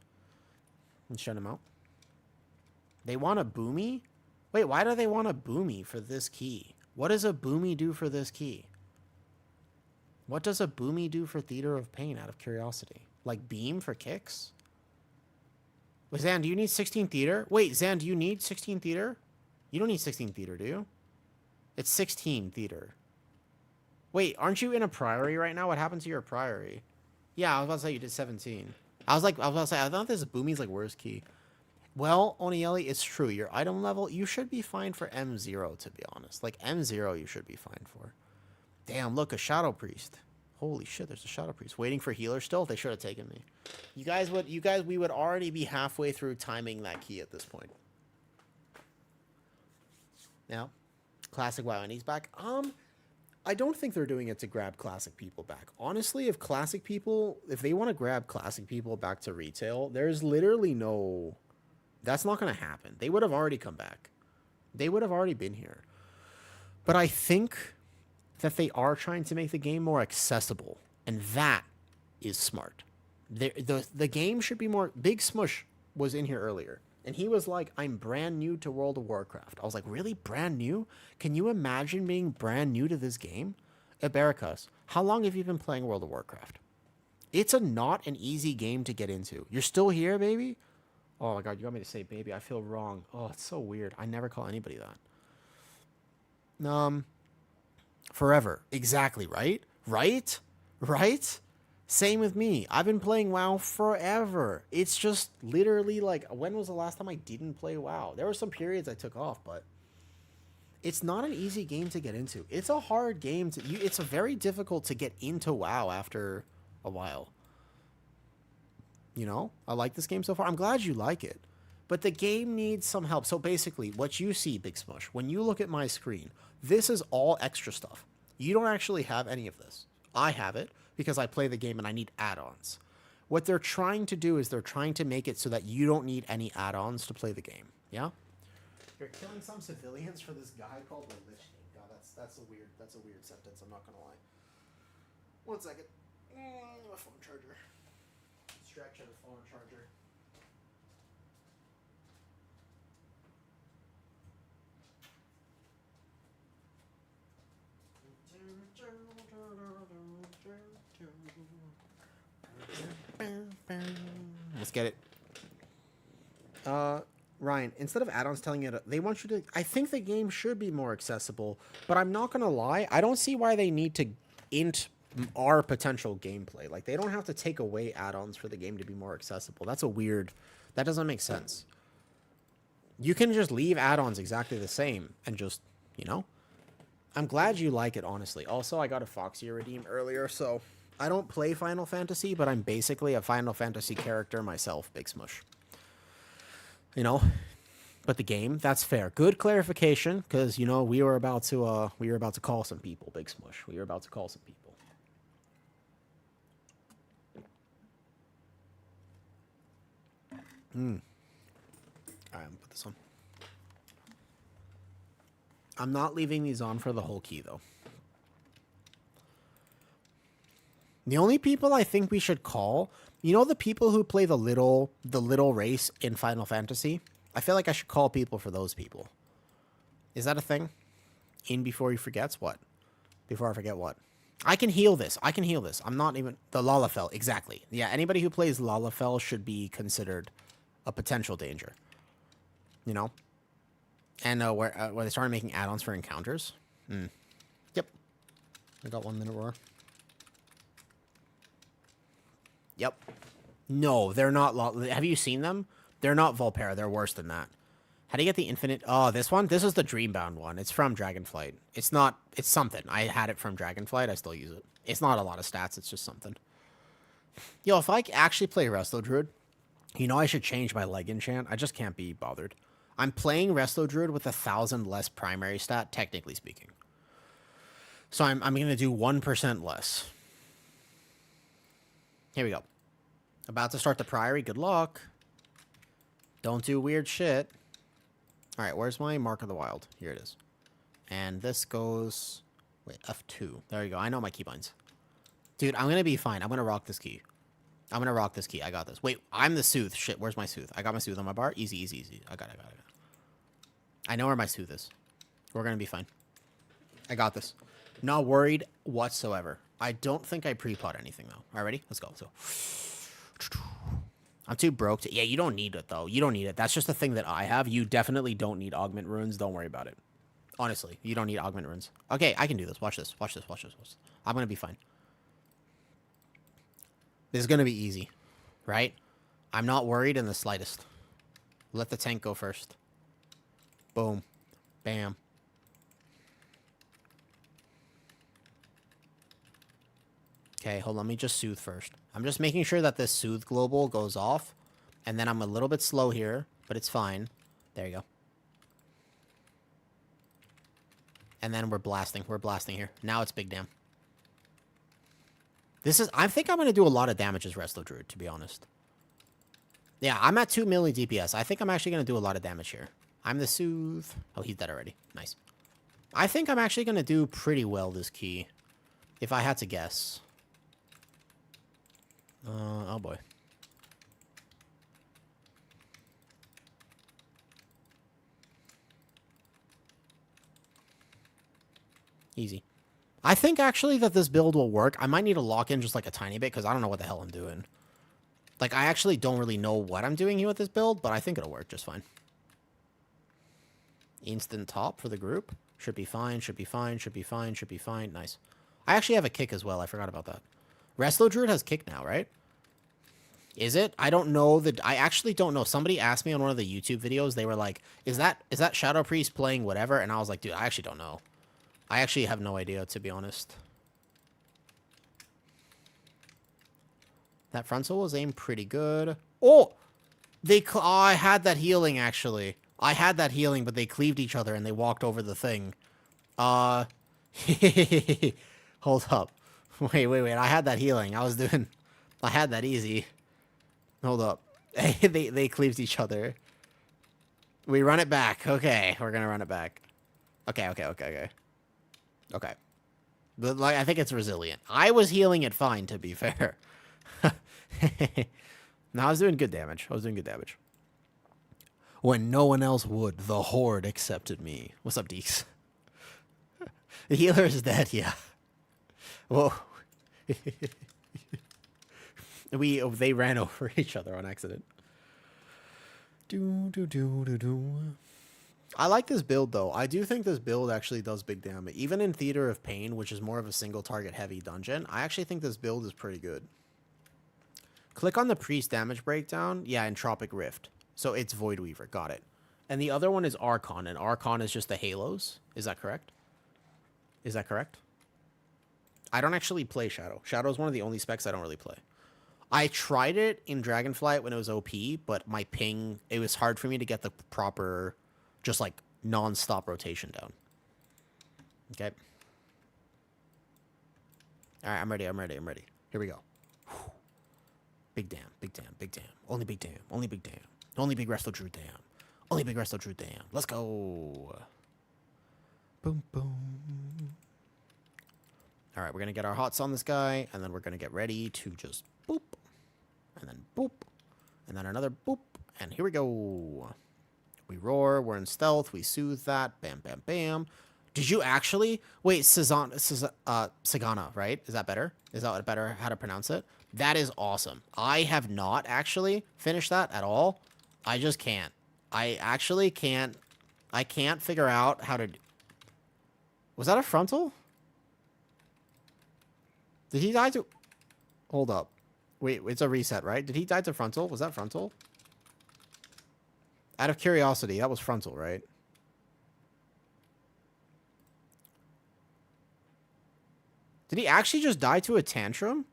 And shut him out. They want a Boomy? Wait, why do they want a Boomy for this key? What does a Boomy do for this key? What does a Boomy do for Theater of Pain, out of curiosity? Like Beam for kicks? Wait, Zan, do you need 16 Theater? Wait, Zan, do you need 16 Theater? You don't need 16 Theater, do you? It's 16 Theater. Wait, aren't you in a Priory right now? What happened to your Priory? Yeah, I was about to say you did 17. I thought this Boomy's, like, worst key. Well, Onieli, it's true. Your item level, you should be fine for M0, to be honest. Like, M0 you should be fine for. Damn, look, a Shadow Priest. Holy shit, there's a Shadow Priest. Waiting for healer still? They should have taken me. We would already be halfway through timing that key at this point. Now, Classic WoW, and he's back. I don't think they're doing it to grab Classic people back. Honestly, if they want to grab Classic people back to retail, there's literally no... That's not going to happen. They would have already come back. They would have already been here. But I think that they are trying to make the game more accessible. And that is smart. The game should be more... Big Smush was in here earlier. And he was like, I'm brand new to World of Warcraft. I was like, really? Brand new? Can you imagine being brand new to this game? Iberikas, how long have you been playing World of Warcraft? It's not an easy game to get into. You're still here, baby? Oh my god, you want me to say baby? I feel wrong. Oh, it's so weird. I never call anybody that. Forever. Exactly, right? Right? Same with me. I've been playing WoW forever. It's just literally like, when was the last time I didn't play WoW? There were some periods I took off, but it's not an easy game to get into. It's a hard game it's very difficult to get into WoW after a while. You know, I like this game so far. I'm glad you like it. But the game needs some help. So basically, what you see, Big Smush, when you look at my screen, this is all extra stuff. You don't actually have any of this. I have it because I play the game and I need add-ons. What they're trying to do is they're trying to make it so that you don't need any add-ons to play the game. Yeah? You're killing some civilians for this guy called the Lich King. God, that's a weird sentence, I'm not gonna lie. 1 second. My phone charger. Distraction of phone charger. Let's get it. Ryan, instead of add-ons telling you they want you to... I think the game should be more accessible, but I'm not going to lie. I don't see why they need to int our potential gameplay. Like, they don't have to take away add-ons for the game to be more accessible. That's a weird... That doesn't make sense. You can just leave add-ons exactly the same and just, you know? I'm glad you like it, honestly. Also, I got a Foxy redeem earlier, so... I don't play Final Fantasy, but I'm basically a Final Fantasy character myself, Big Smush. You know? But the game, that's fair. Good clarification, because, you know, we were about to call some people, Big Smush. We were about to call some people. Alright, I'm gonna put this on. I'm not leaving these on for the whole key, though. The only people I think we should call, you know, the people who play the little race in Final Fantasy? I feel like I should call people for those people. Is that a thing? In before he forgets? What? Before I forget what? I can heal this. I can heal this. I'm not even... The Lalafell, exactly. Yeah, anybody who plays Lalafell should be considered a potential danger. You know? And where they started making add-ons for encounters. Yep. I got 1 minute roar. Yep. No, they're not... Have you seen them? They're not Volpera. They're worse than that. How do you get the infinite... Oh, this one? This is the Dreambound one. It's from Dragonflight. It's not... It's something. I had it from Dragonflight. I still use it. It's not a lot of stats. It's just something. Yo, if I actually play Resto Druid, you know I should change my leg enchant. I just can't be bothered. I'm playing Resto Druid with 1,000 less primary stat, technically speaking. So I'm going to do 1% less. Here we go. About to start the Priory. Good luck. Don't do weird shit. All right, where's my Mark of the Wild? Here it is. And this goes... Wait, F2. There you go. I know my keybinds. Dude, I'm going to be fine. I'm going to rock this key. I'm going to rock this key. I got this. Wait, I'm the Soothe. Shit, where's my Soothe? I got my Soothe on my bar. Easy, easy, easy. I got it. I know where my Soothe is. We're going to be fine. I got this. Not worried whatsoever. I don't think I pre-pot anything, though. All right, ready? Let's go. So... I'm too broke to... Yeah, you don't need it, though. You don't need it. That's just the thing that I have. You definitely don't need Augment Runes. Don't worry about it. Honestly, you don't need Augment Runes. Okay, I can do this. Watch this. Watch this. Watch this. Watch this. I'm going to be fine. This is going to be easy. Right? I'm not worried in the slightest. Let the tank go first. Boom. Bam. Okay, hold on. Let me just Soothe first. I'm just making sure that this Soothe global goes off. And then I'm a little bit slow here, but it's fine. There you go. And then we're blasting. We're blasting here. Now it's big damn. This is... I think I'm going to do a lot of damage as Resto Druid, to be honest. Yeah, I'm at 2 milli DPS. I think I'm actually going to do a lot of damage here. I'm the Soothe. Oh, he's dead already. Nice. I think I'm actually going to do pretty well this key. If I had to guess. Oh boy. Easy. I think actually that this build will work. I might need to lock in just like a tiny bit because I don't know what the hell I'm doing. Like, I actually don't really know what I'm doing here with this build, but I think it'll work just fine. Instant top for the group. Should be fine, should be fine, should be fine, should be fine. Nice. I actually have a kick as well. I forgot about that. Resto Druid has kick now, right? Is it? I don't know. I actually don't know. Somebody asked me on one of the YouTube videos. They were like, is that Shadow Priest playing whatever? And I was like, dude, I actually don't know. I actually have no idea, to be honest. That front soul was aimed pretty good. Oh! Oh, I had that healing, actually. I had that healing, but they cleaved each other and they walked over the thing. Hold up. Wait. I had that healing. I had that easy. Hold up. they cleaved each other. We run it back. Okay, we're gonna run it back. Okay. Okay. But, like, I think it's resilient. I was healing it fine, to be fair. No, I was doing good damage. When no one else would, the Horde accepted me. What's up, Deeks? The healer is dead, yeah. Whoa. They ran over each other on accident. I like this build, though. I do think this build actually does big damage. Even in Theater of Pain, which is more of a single target heavy dungeon, I actually think this build is pretty good. Click on the Priest damage breakdown. Yeah, Entropic Rift. So it's Void Weaver. Got it. And the other one is Archon, and Archon is just the Halos. Is that correct? I don't actually play Shadow. Shadow is one of the only specs I don't really play. I tried it in Dragonflight when it was OP, but my ping, it was hard for me to get the proper, just like, non-stop rotation down. Okay. Alright, I'm ready. Here we go. Whew. Big damn. Only big damn. Only big Resto Druid damn. Let's go. Boom, boom. All right, we're going to get our hots on this guy, and then we're going to get ready to just boop, and then boop, and then another boop, and here we go. We roar, we're in stealth, we soothe that, bam, bam, bam. Did you actually... Wait, Sagana, right? Is that better? Is that better how to pronounce it? That is awesome. I have not actually finished that at all. I just can't. I actually can't... I can't figure out how to... Was that a frontal? Did he die to... Hold up. Wait, it's a reset, right? Did he die to frontal? Was that frontal? Out of curiosity, that was frontal, right? Did he actually just die to a tantrum?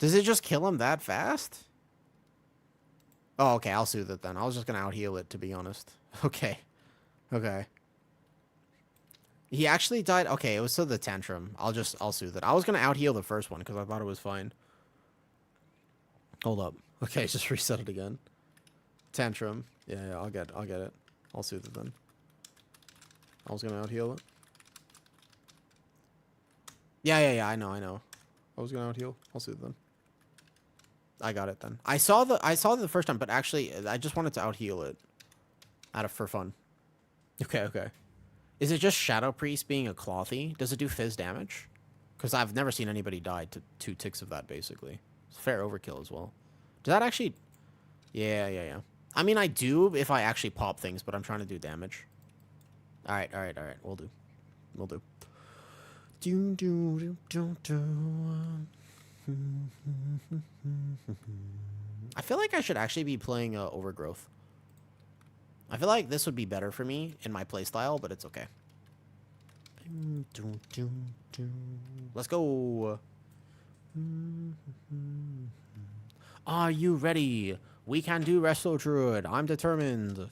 Does it just kill him that fast? Oh, okay, I'll soothe it then. I was just gonna out-heal it, to be honest. Okay. Okay. He actually died... Okay, it was to the tantrum. I'll soothe it. I was gonna out-heal the first one, because I thought it was fine. Hold up. Okay, just reset it again. Tantrum. Yeah, I'll get it. I'll soothe it then. I was gonna out-heal it. Yeah, I know. I was gonna out-heal. I'll soothe them. I got it then. I saw it the first time, but actually, I just wanted to out-heal it. For fun. Okay. Is it just Shadow Priest being a clothy? Does it do fizz damage? Because I've never seen anybody die to 2 ticks of that, basically. It's fair overkill as well. Does that actually... Yeah. I mean, I do if I actually pop things, but I'm trying to do damage. Alright. We'll do. I feel like I should actually be playing Overgrowth. I feel like this would be better for me in my playstyle, but it's okay. Let's go. Are you ready? We can do Resto Druid. I'm determined.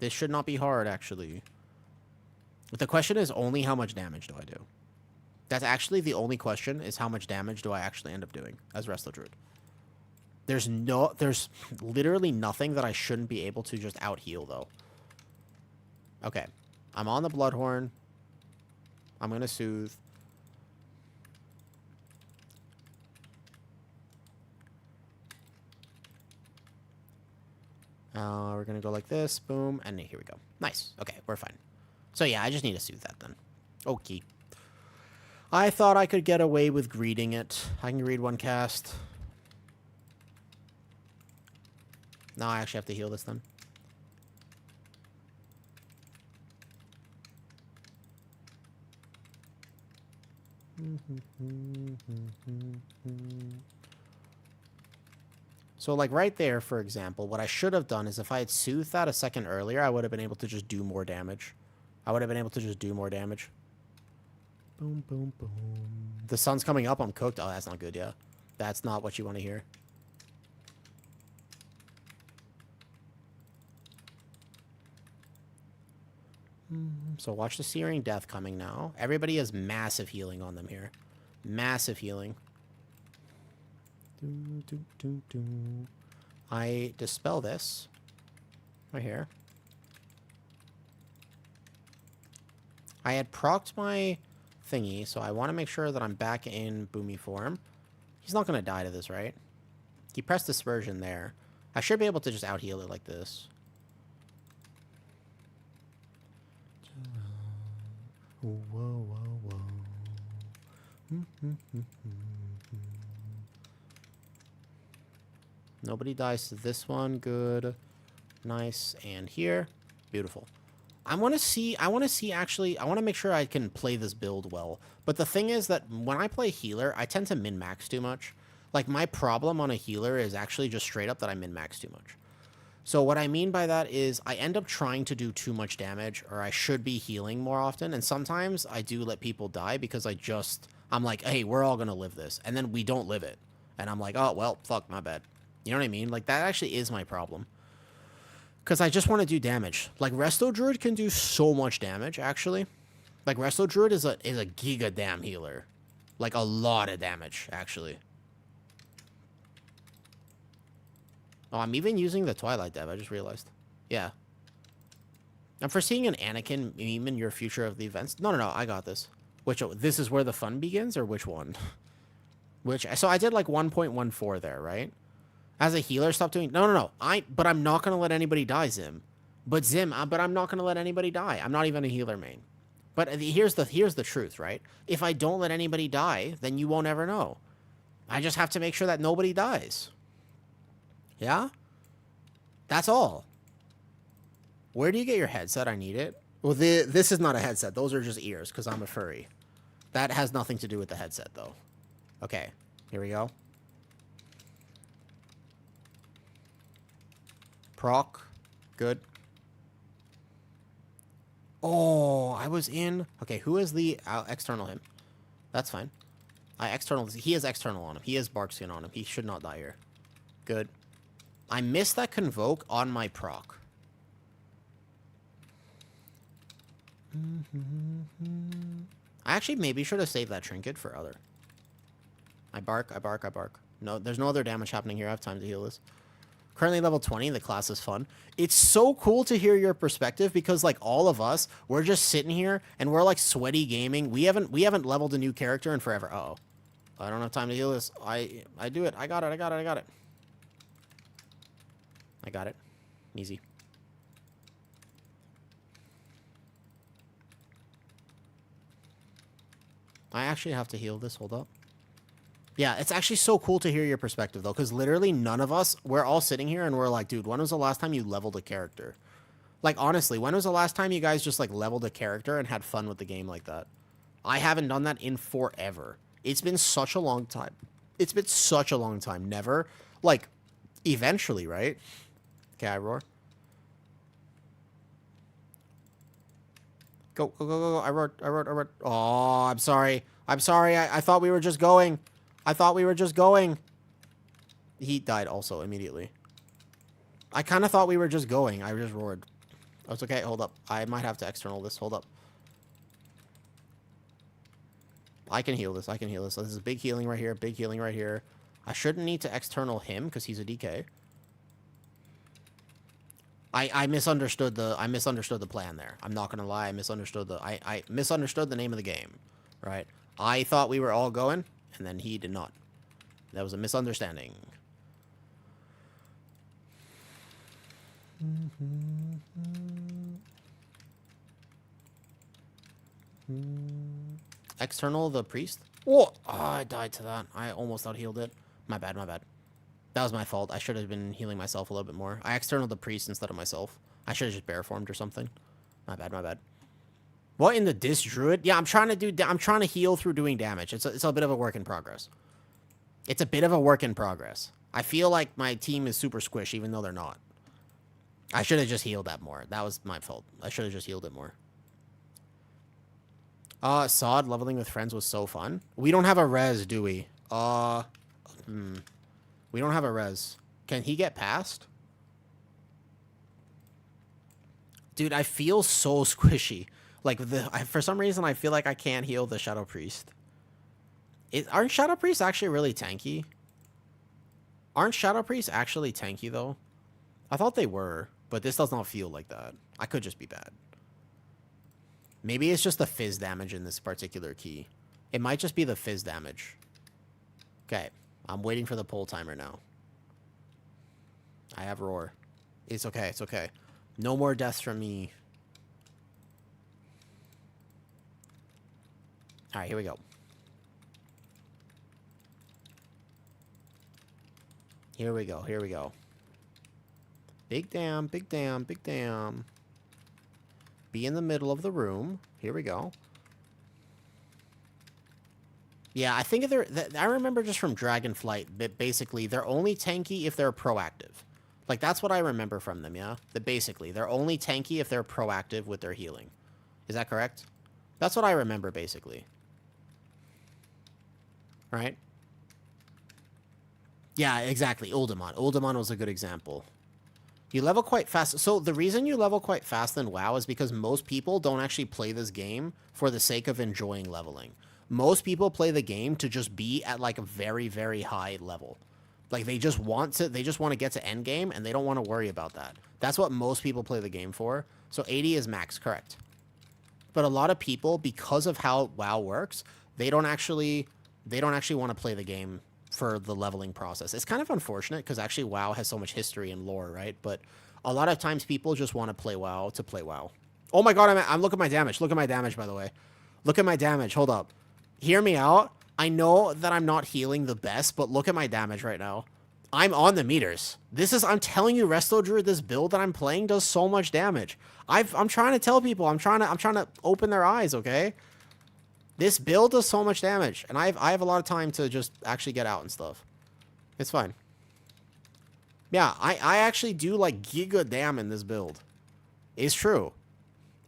This should not be hard, actually. But the question is only how much damage do I do? That's actually the only question, is how much damage do I actually end up doing as Resto Druid? There's literally nothing that I shouldn't be able to just out-heal, though. Okay. I'm on the Bloodhorn. I'm going to soothe. We're going to go like this. Boom. And here we go. Nice. Okay, we're fine. So yeah, I just need to soothe that then. Okay. I thought I could get away with greeting it. I can greed 1 cast. Now I actually have to heal this then. So, like, right there, for example, what I should have done is if I had soothed that a second earlier, I would have been able to just do more damage. Boom, boom, boom. The sun's coming up. I'm cooked. Oh, that's not good, yeah. That's not what you want to hear. So watch the Searing Death coming now. Everybody has massive healing on them here. Massive healing. I dispel this. Right here. I had procced my thingy, so I want to make sure that I'm back in boomy form. He's not going to die to this, right? He pressed Dispersion there. I should be able to just out-heal it like this. Whoa. Nobody dies to this one. Good. Nice. And here. Beautiful. I want to make sure I can play this build well. But the thing is that when I play healer, I tend to min-max too much. Like, my problem on a healer is actually just straight up that I min-max too much. So what I mean by that is I end up trying to do too much damage, or I should be healing more often. And sometimes I do let people die because I'm like, hey, we're all going to live this. And then we don't live it. And I'm like, oh, well, fuck, my bad. You know what I mean? Like, that actually is my problem. Because I just want to do damage. Like, Resto Druid can do so much damage, actually. Like, Resto Druid is a giga damn healer. Like, a lot of damage, actually. Oh, I'm even using the Twilight Dev, I just realized. Yeah. I'm foreseeing an Anakin meme in your future of the events. No, no, no. I got this. Which, this is where the fun begins, or which one? So I did like 1.14 there, right? As a healer, stop doing... No, no, no. But I'm not going to let anybody die, Zim. But I'm not going to let anybody die. I'm not even a healer main. But here's the truth, right? If I don't let anybody die, then you won't ever know. I just have to make sure that nobody dies. Yeah? That's all. Where do you get your headset? I need it. Well, this is not a headset. Those are just ears, because I'm a furry. That has nothing to do with the headset, though. Okay, here we go. Proc. Good. Oh, I was in... Okay, who is the... I'll external him. That's fine. He has external on him. He has bark skin on him. He should not die here. Good. I missed that convoke on my proc. I actually maybe should have saved that trinket for other. I bark. No, there's no other damage happening here. I have time to heal this. Currently level 20. The class is fun. It's so cool to hear your perspective because, like, all of us, we're just sitting here and we're like sweaty gaming. We haven't leveled a new character in forever. Uh-oh. I don't have time to heal this. I do it. I got it. I got it. Easy. I actually have to heal this. Hold up. Yeah, it's actually so cool to hear your perspective, though, because literally none of us, we're all sitting here and we're like, dude, when was the last time you leveled a character? Like, honestly, when was the last time you guys just, like, leveled a character and had fun with the game like that? I haven't done that in forever. It's been such a long time. It's been such a long time. Never. Like, eventually, right? Okay, I roar. Go. I roared. Oh, I'm sorry. I thought we were just going. He died also immediately. I kind of thought we were just going. I just roared. Oh, it's okay. Hold up. I might have to external this. Hold up. I can heal this. So this is big healing right here. I shouldn't need to external him because he's a DK. I misunderstood the plan there. I'm not gonna lie. I misunderstood the name of the game. Right? I thought we were all going, and then he did not. That was a misunderstanding. External the priest. Whoa! Oh, I died to that. I almost out-healed it. My bad. That was my fault. I should have been healing myself a little bit more. I external the priest instead of myself. I should have just bear formed or something. My bad. What in the dis druid? Yeah, I'm trying to heal through doing damage. It's a bit of a work in progress. I feel like my team is super squish, even though they're not. I should have just healed that more. That was my fault. I should have just healed it more. Sod leveling with friends was so fun. We don't have a res, do we? We don't have a res. Can he get past? Dude, I feel so squishy. Like, for some reason, I feel like I can't heal the Shadow Priest. Aren't Shadow Priests actually really tanky? Aren't Shadow Priests actually tanky, though? I thought they were, but this does not feel like that. I could just be bad. Maybe it's just the fizz damage in this particular key. It might just be the fizz damage. Okay, I'm waiting for the pull timer now. I have roar. It's okay, it's okay. No more deaths from me. Alright, here we go. Here we go. Big damn. Be in the middle of the room. Here we go. Yeah, I think I remember just from Dragonflight that basically they're only tanky if they're proactive. Like, that's what I remember from them, yeah? That basically they're only tanky if they're proactive with their healing. Is that correct? That's what I remember, basically. Right? Yeah, exactly. Uldamon. Uldamon was a good example. You level quite fast. So the reason you level quite fast in WoW is because most people don't actually play this game for the sake of enjoying leveling. Most people play the game to just be at like a very, very high level. Like they just want to get to end game and they don't want to worry about that. That's what most people play the game for. So 80 is max, correct. But a lot of people, because of how WoW works, they don't actually want to play the game for the leveling process. It's kind of unfortunate because actually WoW has so much history and lore, right? But a lot of times people just want to play WoW to play WoW. Oh my god, I'm look at my damage. Look at my damage, by the way. Look at my damage. Hold up. Hear me out. I know that I'm not healing the best, but look at my damage right now. I'm on the meters. I'm telling you, Resto Druid, this build that I'm playing does so much damage. I'm trying to tell people. I'm trying to open their eyes, okay? This build does so much damage, and I have a lot of time to just actually get out and stuff. It's fine. Yeah, I actually do like giga damn in this build. It's true.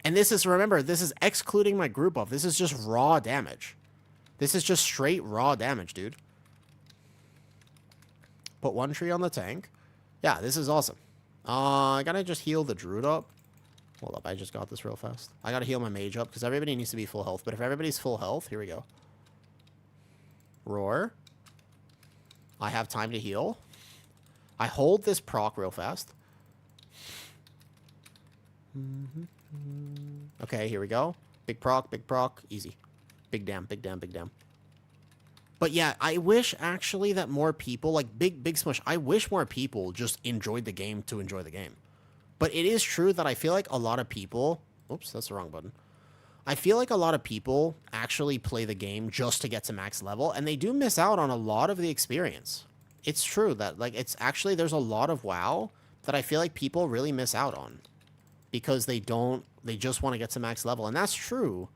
And this is, remember, this is excluding my group buff. This is just raw damage. This is just straight raw damage, dude. Put one tree on the tank. Yeah, this is awesome. I gotta just heal the druid up. Hold up, I just got this real fast. I gotta heal my mage up, because everybody needs to be full health. But if everybody's full health, here we go. Roar. I have time to heal. I hold this proc real fast. Okay, here we go. Big proc, easy. Big damn, big damn, big damn. But yeah, I wish actually that more people, like Big Smush, I wish more people just enjoyed the game to enjoy the game. But it is true that I feel like a lot of people, oops, that's the wrong button. I feel like a lot of people actually play the game just to get to max level, and they do miss out on a lot of the experience. It's true that, like, it's actually, there's a lot of WoW that I feel like people really miss out on. Because they just want to get to max level, and that's true.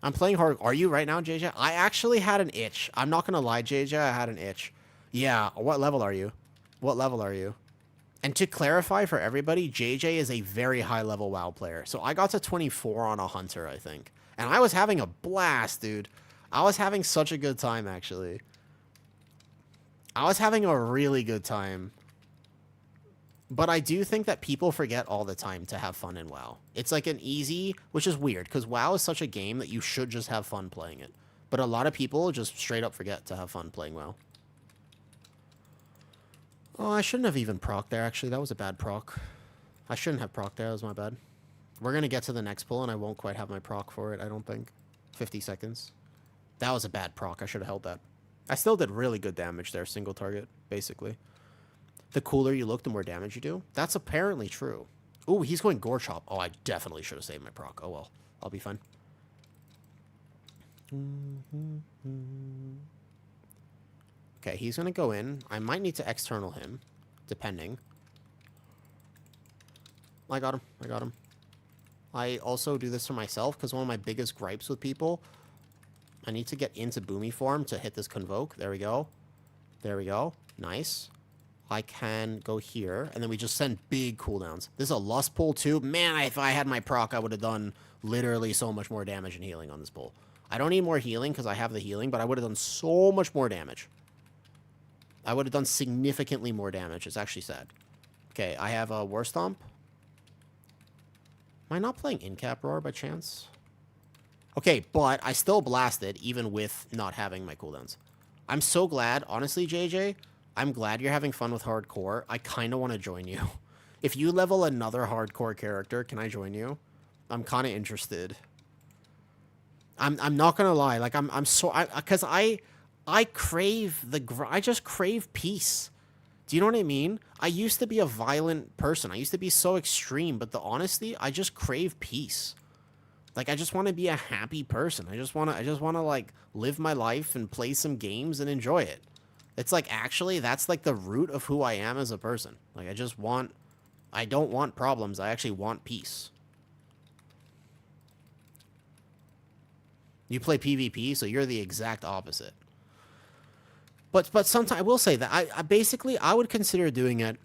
I'm playing hard. Are you right now, JJ? I actually had an itch. I'm not going to lie, JJ, I had an itch. Yeah, what level are you? What level are you? And to clarify for everybody, JJ is a very high-level WoW player. So I got to 24 on a Hunter, I think. And I was having a blast, dude. I was having such a good time, actually. I was having a really good time. But I do think that people forget all the time to have fun in WoW. It's like an easy, which is weird, because WoW is such a game that you should just have fun playing it. But a lot of people just straight up forget to have fun playing WoW. Oh, I shouldn't have even proc there, actually. That was a bad proc. I shouldn't have proc there. That was my bad. We're going to get to the next pull, and I won't quite have my proc for it, I don't think. 50 seconds. That was a bad proc. I should have held that. I still did really good damage there, single target, basically. The cooler you look, the more damage you do. That's apparently true. Ooh, he's going Gore Chop. Oh, I definitely should have saved my proc. Oh, well. I'll be fine. Okay, he's going to go in. I might need to external him, depending. I got him. I got him. I also do this for myself, because one of my biggest gripes with people, I need to get into Boomy form to hit this Convoke. There we go. There we go. Nice. I can go here, and then we just send big cooldowns. This is a Lust pull, too. Man, if I had my proc, I would have done literally so much more damage and healing on this pull. I don't need more healing, because I have the healing, but I would have done so much more damage. I would have done significantly more damage. It's actually sad. Okay, I have a War Stomp. Am I not playing In-Cap Roar by chance? Okay, but I still blasted, even with not having my cooldowns. I'm so glad, honestly, JJ, I'm glad you're having fun with hardcore. I kind of want to join you. If you level another hardcore character, can I join you? I'm kind of interested. I'm not gonna lie. Like because I crave I just crave peace. Do you know what I mean? I used to be a violent person. I used to be so extreme, but the honesty, I just crave peace. Like, I just want to be a happy person. I just want to like live my life and play some games and enjoy it. It's like, actually, that's like the root of who I am as a person. Like, I don't want problems. I actually want peace. You play PvP, so you're the exact opposite. But sometimes, I will say that I basically, I would consider doing it.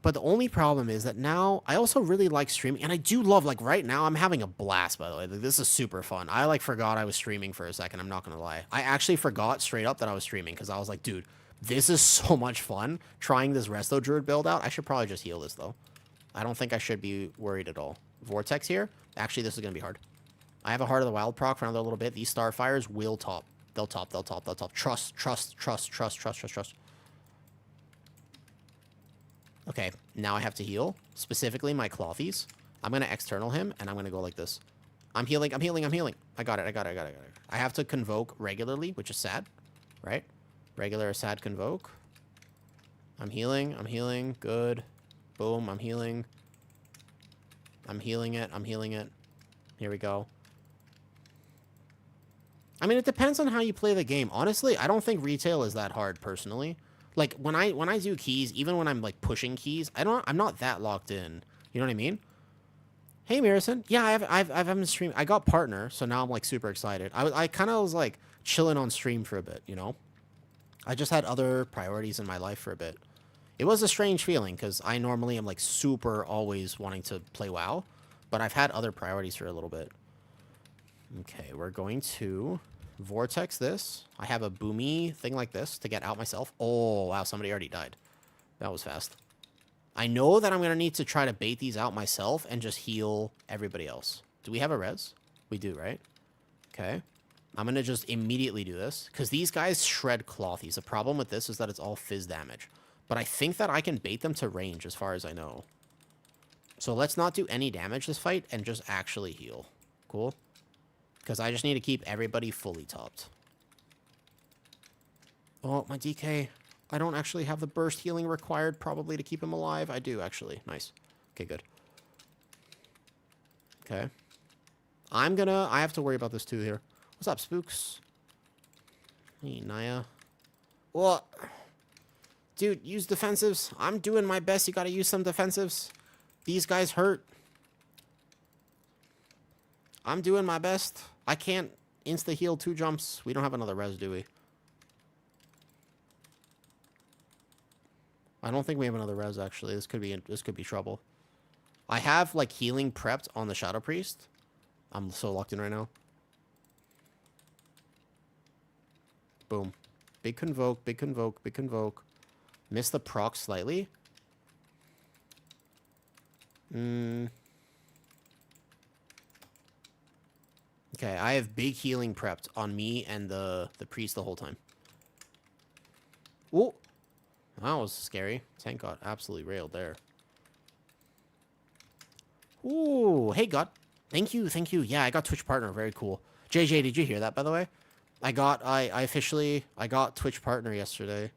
But the only problem is that now, I also really like streaming. And I do love, like, right now, I'm having a blast, by the way. Like, this is super fun. I, like, forgot I was streaming for a second. I'm not going to lie. I actually forgot straight up that I was streaming. Because I was like, dude, this is so much fun. Trying this Resto Druid build out. I should probably just heal this, though. I don't think I should be worried at all. Vortex here. Actually, this is going to be hard. I have a Heart of the Wild proc for another little bit. These Starfires will top. They'll top, they'll top, they'll top. Trust, trust, trust, trust, trust, trust, trust. Okay, now I have to heal. Specifically, my Clothies. I'm going to external him, and I'm going to go like this. I'm healing, I'm healing, I'm healing. I got it, I got it, I got it, I got it. I have to convoke regularly, which is sad, right? Regular sad convoke. I'm healing, good. Boom, I'm healing. I'm healing it, I'm healing it. Here we go. I mean, it depends on how you play the game. Honestly, I don't think retail is that hard, personally. Like, when I do keys, even when I'm, like, pushing keys, I'm not that locked in. You know what I mean? Hey, Marison. Yeah, I haven't streamed. I got partner, so now I'm, like, super excited. I kind of was, like, chilling on stream for a bit, you know? I just had other priorities in my life for a bit. It was a strange feeling, because I normally am, like, super always wanting to play WoW. But I've had other priorities for a little bit. Okay, we're going to vortex this. I have a boomy thing like this to get out myself. Oh, wow, somebody already died. That was fast. I know that I'm going to need to try to bait these out myself and just heal everybody else. Do we have a res? We do, right? Okay. I'm going to just immediately do this, because these guys shred clothies. The problem with this is that it's all fizz damage. But I think that I can bait them to range as far as I know. So let's not do any damage this fight and just actually heal. Cool? Because I just need to keep everybody fully topped. Oh, my DK. I don't actually have the burst healing required probably to keep him alive. I do, actually. Nice. Okay, good. Okay. I have to worry about this too here. What's up, Spooks? Hey, Naya. What? Dude, use defensives. I'm doing my best. You gotta use some defensives. These guys hurt. I'm doing my best. I can't insta-heal 2 jumps. We don't have another res, do we? I don't think we have another res, actually. This could be trouble. I have, like, healing prepped on the Shadow Priest. I'm so locked in right now. Boom. Big convoke, big convoke, big convoke. Missed the proc slightly. Okay, I have big healing prepped on me and the priest the whole time. Ooh. That was scary. Tank got absolutely railed there. Ooh, hey, God. Thank you, thank you. Yeah, I got Twitch partner. Very cool. JJ, did you hear that, by the way? I got Twitch partner yesterday.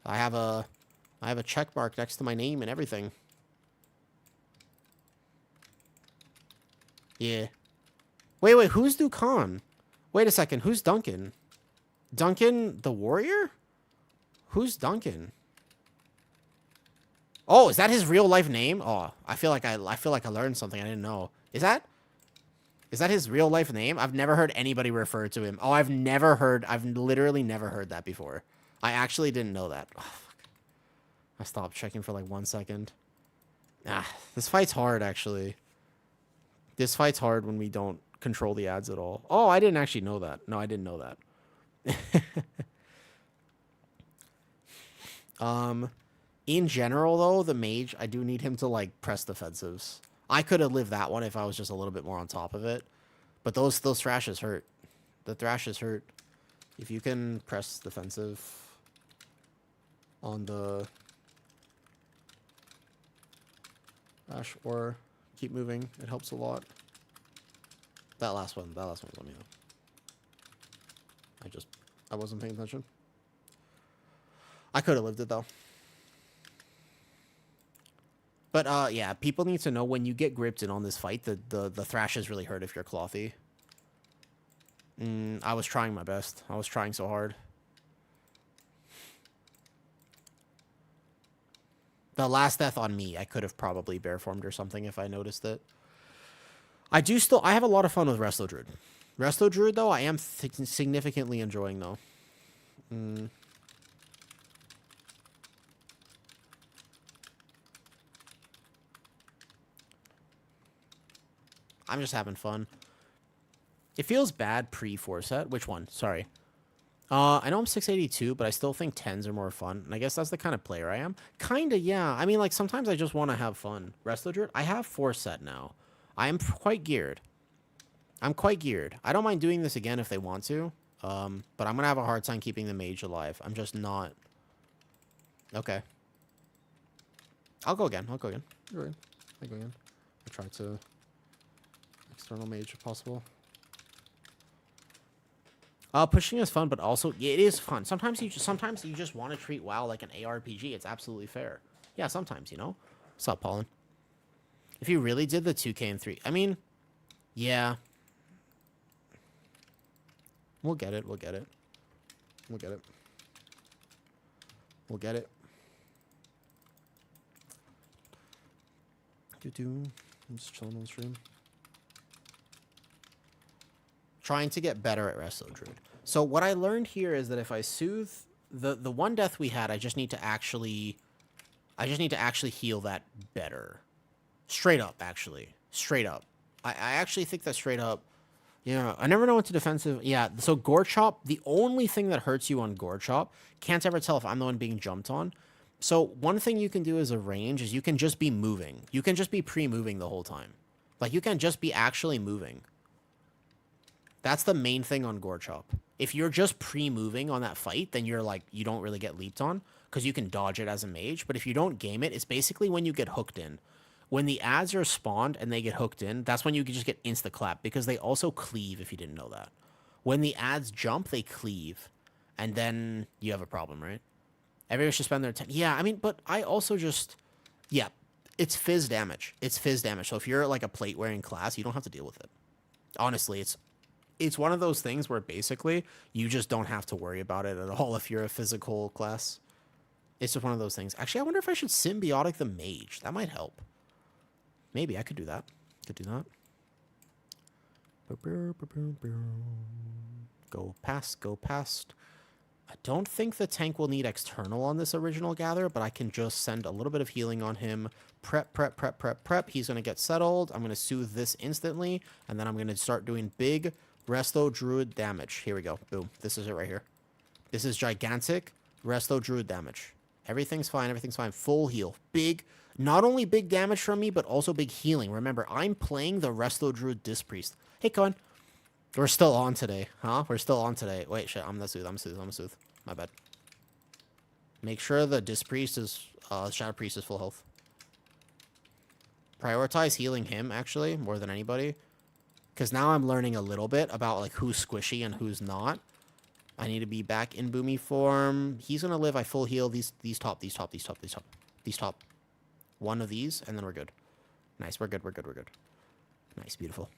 I have a check mark next to my name and everything. Yeah. Wait, who's Dukan? Wait a second, who's Duncan? Duncan the warrior? Who's Duncan? Oh, is that his real life name? Oh, I feel like I learned something I didn't know. Is that his real life name? I've never heard anybody refer to him. Oh, I've literally never heard that before. I actually didn't know that. Oh, fuck. I stopped checking for like 1 second. This fight's hard, actually. This fight's hard when we don't control the ads at all. Oh, I didn't actually know that. No, I didn't know that. In general, though, the mage, I do need him to, like, press defensives. I could have lived that one if I was just a little bit more on top of it. But those thrashes hurt. The thrashes hurt. If you can press defensive on the thrash or keep moving, it helps a lot. That last one was on me, though. I wasn't paying attention. I could have lived it, though. But, yeah, people need to know when you get gripped in on this fight, the thrashes really hurt if you're clothy. I was trying my best. I was trying so hard. The last death on me, I could have probably bearformed or something if I noticed it. I have a lot of fun with Resto Druid. Resto Druid, though, I am significantly enjoying, though. I'm just having fun. It feels bad pre-4 set. Which one? Sorry. I know I'm 682, but I still think 10s are more fun. And I guess that's the kind of player I am. Kinda, yeah. I mean, like, sometimes I just want to have fun. Resto Druid, I have 4 set now. I am quite geared. I'm quite geared. I don't mind doing this again if they want to. But I'm going to have a hard time keeping the mage alive. I'm just not... Okay. I'll go again. I'll go again. I go again. I try to External mage if possible. Pushing is fun, but also yeah, it is fun. Sometimes you just want to treat WoW like an ARPG. It's absolutely fair. Yeah, sometimes, you know. What's up, Paulin? If you really did the 2K and 3, I mean, yeah. We'll get it. We'll get it. We'll get it. We'll get it. I'm just chilling on the stream. Trying to get better at Resto Druid. So what I learned here is that if I soothe the one death we had, I just need to actually heal that better. Straight up, actually. Straight up. I actually think that straight up. Yeah, I never know what to defensive. Yeah, so Gore Chop, the only thing that hurts you on Gore Chop, can't ever tell if I'm the one being jumped on. So one thing you can do as a range is you can just be moving. You can just be pre-moving the whole time. Like, you can just be actually moving. That's the main thing on Gore Chop. If you're just pre-moving on that fight, then you're like, you don't really get leaped on, because you can dodge it as a mage. But if you don't game it, it's basically when you get hooked in. When the ads are spawned and they get hooked in, that's when you can just get insta-clap, because they also cleave, if you didn't know that. When the ads jump, they cleave. And then you have a problem, right? Everyone should spend their time. Yeah, I mean, but I also just... Yeah, it's fizz damage. It's fizz damage. So if you're like a plate-wearing class, you don't have to deal with it. Honestly, it's one of those things where basically you just don't have to worry about it at all if you're a physical class. It's just one of those things. Actually, I wonder if I should symbiotic the mage. That might help. Maybe I could do that. Could do that. Go past, go past. I don't think the tank will need external on this original gather, but I can just send a little bit of healing on him. Prep. He's going to get settled. I'm going to soothe this instantly, and then I'm going to start doing big Resto Druid damage. Here we go. Boom. This is it right here. This is gigantic Resto Druid damage. Everything's fine. Everything's fine. Full heal. Big, not only big damage from me, but also big healing. Remember, I'm playing the Resto Druid Disc Priest. Hey, Cohen. We're still on today, huh? We're still on today. Wait, shit. I'm gonna soothe. My bad. Make sure the Disc Priest is, Shadow Priest is full health. Prioritize healing him, actually, more than anybody. Because now I'm learning a little bit about, like, who's squishy and who's not. I need to be back in boomy form. He's gonna live. I full heal these top. One of these, and then we're good. Nice. We're good. Nice. Beautiful.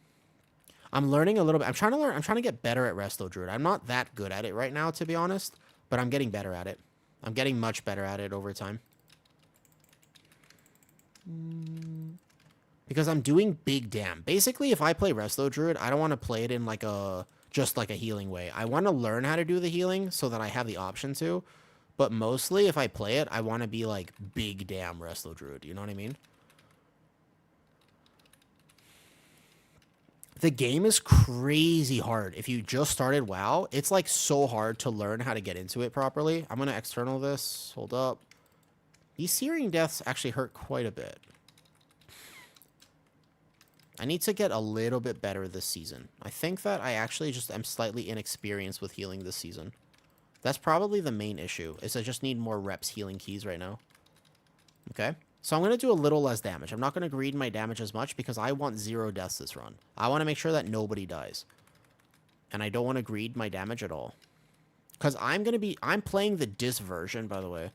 I'm learning a little bit. I'm trying to get better at Resto Druid. I'm not that good at it right now, to be honest, but I'm getting better at it. I'm getting much better at it over time. Because I'm doing big damn. Basically, if I play Resto Druid, I don't want to play it in like just like a healing way. I want to learn how to do the healing so that I have the option to. But mostly, if I play it, I want to be like big damn Resto Druid. You know what I mean? The game is crazy hard. If you just started WoW, it's like so hard to learn how to get into it properly. I'm going to external this. Hold up. These Searing Deaths actually hurt quite a bit. I need to get a little bit better this season. I think that I actually just am slightly inexperienced with healing this season. That's probably the main issue, is I just need more reps healing keys right now. Okay? So I'm going to do a little less damage. I'm not going to greed my damage as much because I want 0 deaths this run. I want to make sure that nobody dies. And I don't want to greed my damage at all. Because I'm playing the Dis version, by the way.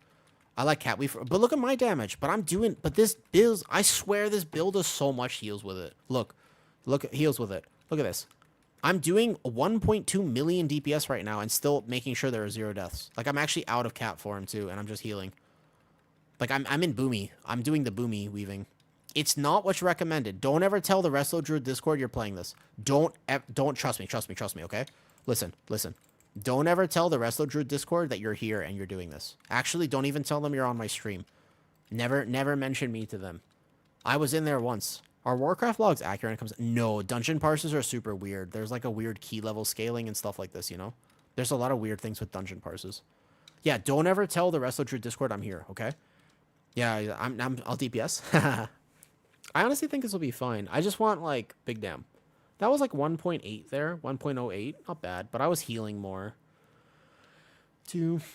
I like Cat Weave, but look at my damage. But this build, I swear this build does so much heals with it. Look, heals with it. Look at this. I'm doing 1.2 million DPS right now and still making sure there are 0 deaths. Like, I'm actually out of cat form, too, and I'm just healing. Like, I'm in Boomy. I'm doing the Boomy weaving. It's not what's recommended. Don't ever tell the Resto Druid Discord you're playing this. Don't trust me, okay? Listen. Don't ever tell the Resto Druid Discord that you're here and you're doing this. Actually, don't even tell them you're on my stream. Never mention me to them. I was in there once. Are Warcraft logs accurate when it comes to... No, dungeon parsers are super weird. There's like a weird key level scaling and stuff like this, you know? There's a lot of weird things with dungeon parsers. Yeah, don't ever tell the Resto Druid Discord I'm here, okay? Yeah, I'll DPS. I honestly think this will be fine. I just want, like, big damn. That was like 1.8 there, 1.08. Not bad, but I was healing more.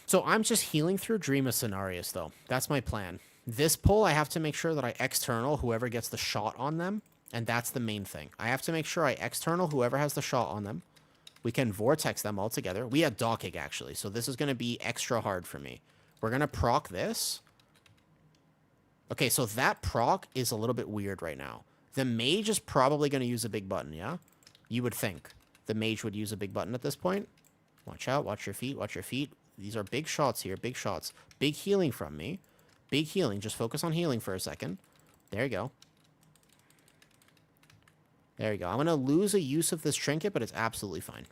So I'm just healing through Dream of Cenarius, though. That's my plan. This pull, I have to make sure that I external whoever gets the shot on them, And that's the main thing. I have to make sure I external whoever has the shot on them. We can vortex them all together. We had Dockig, actually, so this is going to be extra hard for me. We're going to proc this. Okay, so that proc is a little bit weird right now. The mage is probably going to use a big button, yeah? You would think the mage would use a big button at this point. Watch out, watch your feet, watch your feet. These are big shots here, big shots. Big healing from me. Big healing. Just focus on healing for a second. There you go. There you go. I'm going to lose a use of this trinket, but it's absolutely fine.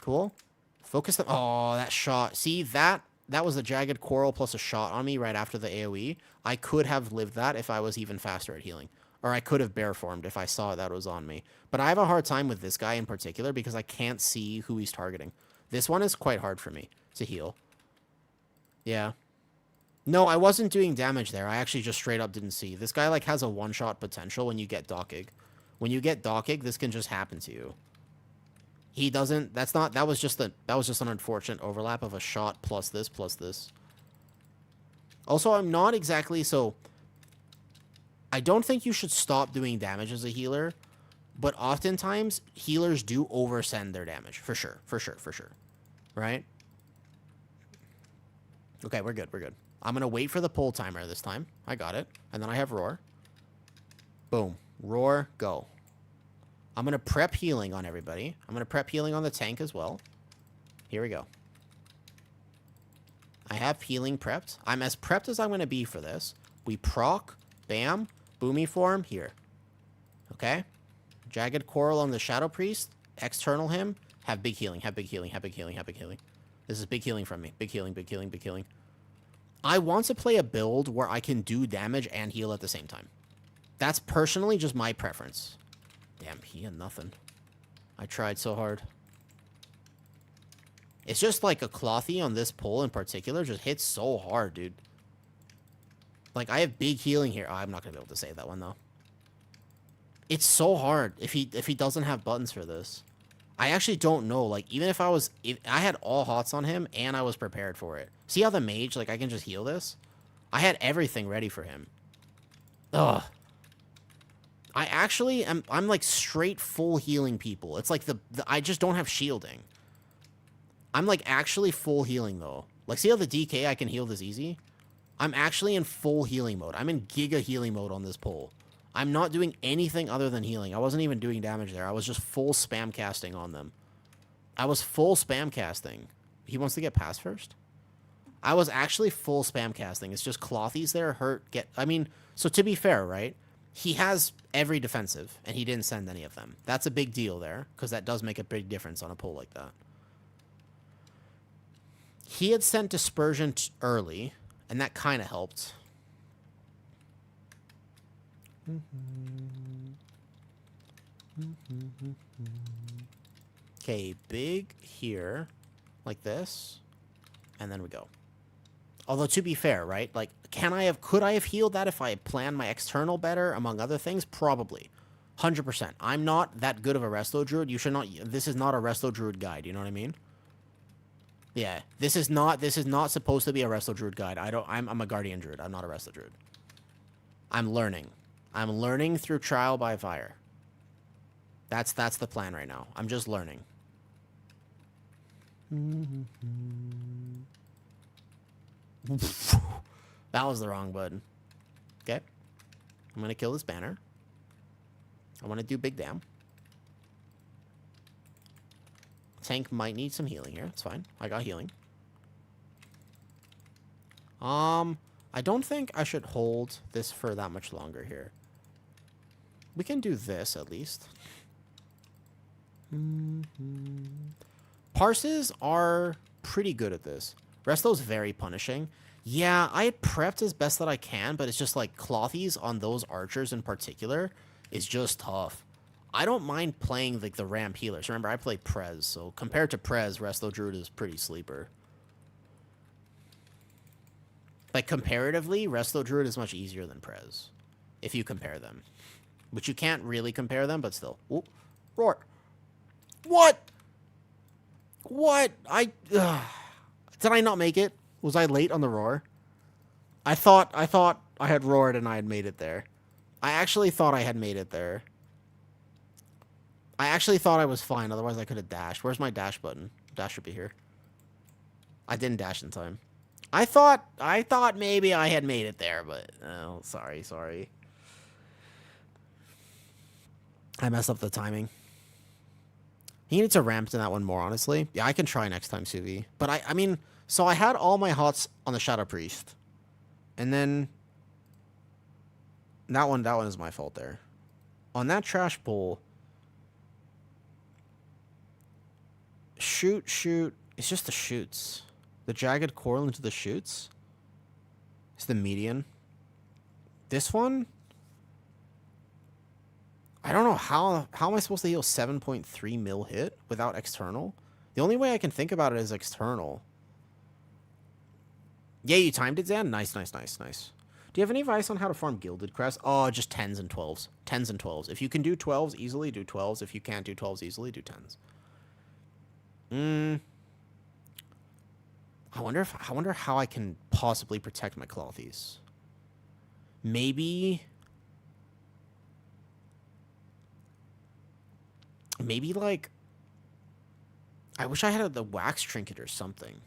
Cool. Focus them. Oh, that shot. See, that was a jagged coral plus a shot on me right after the AoE. I could have lived that if I was even faster at healing. Or I could have bear formed if I saw that was on me. But I have a hard time with this guy in particular because I can't see who he's targeting. This one is quite hard for me to heal. Yeah. No, I wasn't doing damage there. I actually just straight up didn't see. This guy, like, has a one-shot potential when you get Dockig. When you get Dockig, this can just happen to you. He doesn't... That was just an unfortunate overlap of a shot plus this, plus this. Also, I'm not exactly... So, I don't think you should stop doing damage as a healer. But oftentimes, healers do oversend their damage. For sure. For sure. For sure. Right? Okay, we're good. We're good. I'm going to wait for the pull timer this time. I got it. And then I have Roar. Boom. Roar, go. I'm going to prep healing on everybody. I'm going to prep healing on the tank as well. Here we go. I have healing prepped. I'm as prepped as I'm going to be for this. We proc, bam, boomy form, here. Okay? Jagged Coral on the Shadow Priest. External him. Have big healing, have big healing, have big healing, have big healing. This is big healing from me. Big healing, big healing, big healing. I want to play a build where I can do damage and heal at the same time. That's personally just my preference. Damn, he had nothing. I tried so hard. It's just like a Clothy on this pull in particular just hits so hard, dude. Like, I have big healing here. Oh, I'm not going to be able to save that one, though. It's so hard if he doesn't have buttons for this. I actually don't know. Like, even if I had all hots on him and I was prepared for it. See how the mage, like, I can just heal this? I had everything ready for him. Ugh. I actually I'm like straight full healing people. It's like I just don't have shielding. I'm like actually full healing though. Like, see how the DK I can heal this easy? I'm actually in full healing mode. I'm in giga healing mode on this pull. I'm not doing anything other than healing. I wasn't even doing damage there. I was just full spam casting on them. I was full spam casting. He wants to get past first? I was actually full spam casting. It's just Clothies there hurt. I mean, so to be fair, right? He has every defensive, and he didn't send any of them. That's a big deal there, because that does make a big difference on a pull like that. He had sent Dispersion early, and that kind of helped. Okay, big here, like this, and then we go. Although, to be fair, right? Like, could I have healed that if I had planned my external better, among other things? Probably. 100%. I'm not that good of a Resto Druid. You should not, this is not a Resto Druid guide, you know what I mean? Yeah, this is not supposed to be a Resto Druid guide. I'm a Guardian Druid. I'm not a Resto Druid. I'm learning. I'm learning through trial by fire. That's the plan right now. I'm just learning. That was the wrong button. Okay. I'm going to kill this banner. I want to do big dam. Tank might need some healing here. It's fine. I got healing. I don't think I should hold this for that much longer here. We can do this at least. Parses are pretty good at this. Resto's very punishing. Yeah, I had prepped as best that I can, but it's just like Clothies on those archers in particular is just tough. I don't mind playing like the ramp healers. Remember, I play Prez, so compared to Prez, Resto Druid is pretty sleeper. Like, comparatively, Resto Druid is much easier than Prez, if you compare them. Which you can't really compare them, but still. Ooh, roar. What? What? Did I not make it? Was I late on the roar? I thought I had roared and I had made it there. I actually thought I had made it there. I actually thought I was fine. Otherwise, I could have dashed. Where's my dash button? Dash should be here. I didn't dash in time. I thought maybe I had made it there, but oh, sorry. I messed up the timing. He needs to ramp to that one more, honestly. Yeah, I can try next time, Suvi. But I mean, so I had all my hots on the Shadow Priest. And then that one is my fault there. On that trash pull, shoot. It's just the shoots. The jagged coral into the shoots. It's the median. This one, I don't know how am I supposed to heal 7.3 mil hit without external? The only way I can think about it is external. Yeah, you timed it, Zan? Nice. Do you have any advice on how to farm Gilded Crest? Oh, just 10s and 12s. 10s and 12s. If you can do 12s easily, do 12s. If you can't do 12s easily, do 10s. I wonder how I can possibly protect my Clothies. Maybe like I wish I had the wax trinket or something.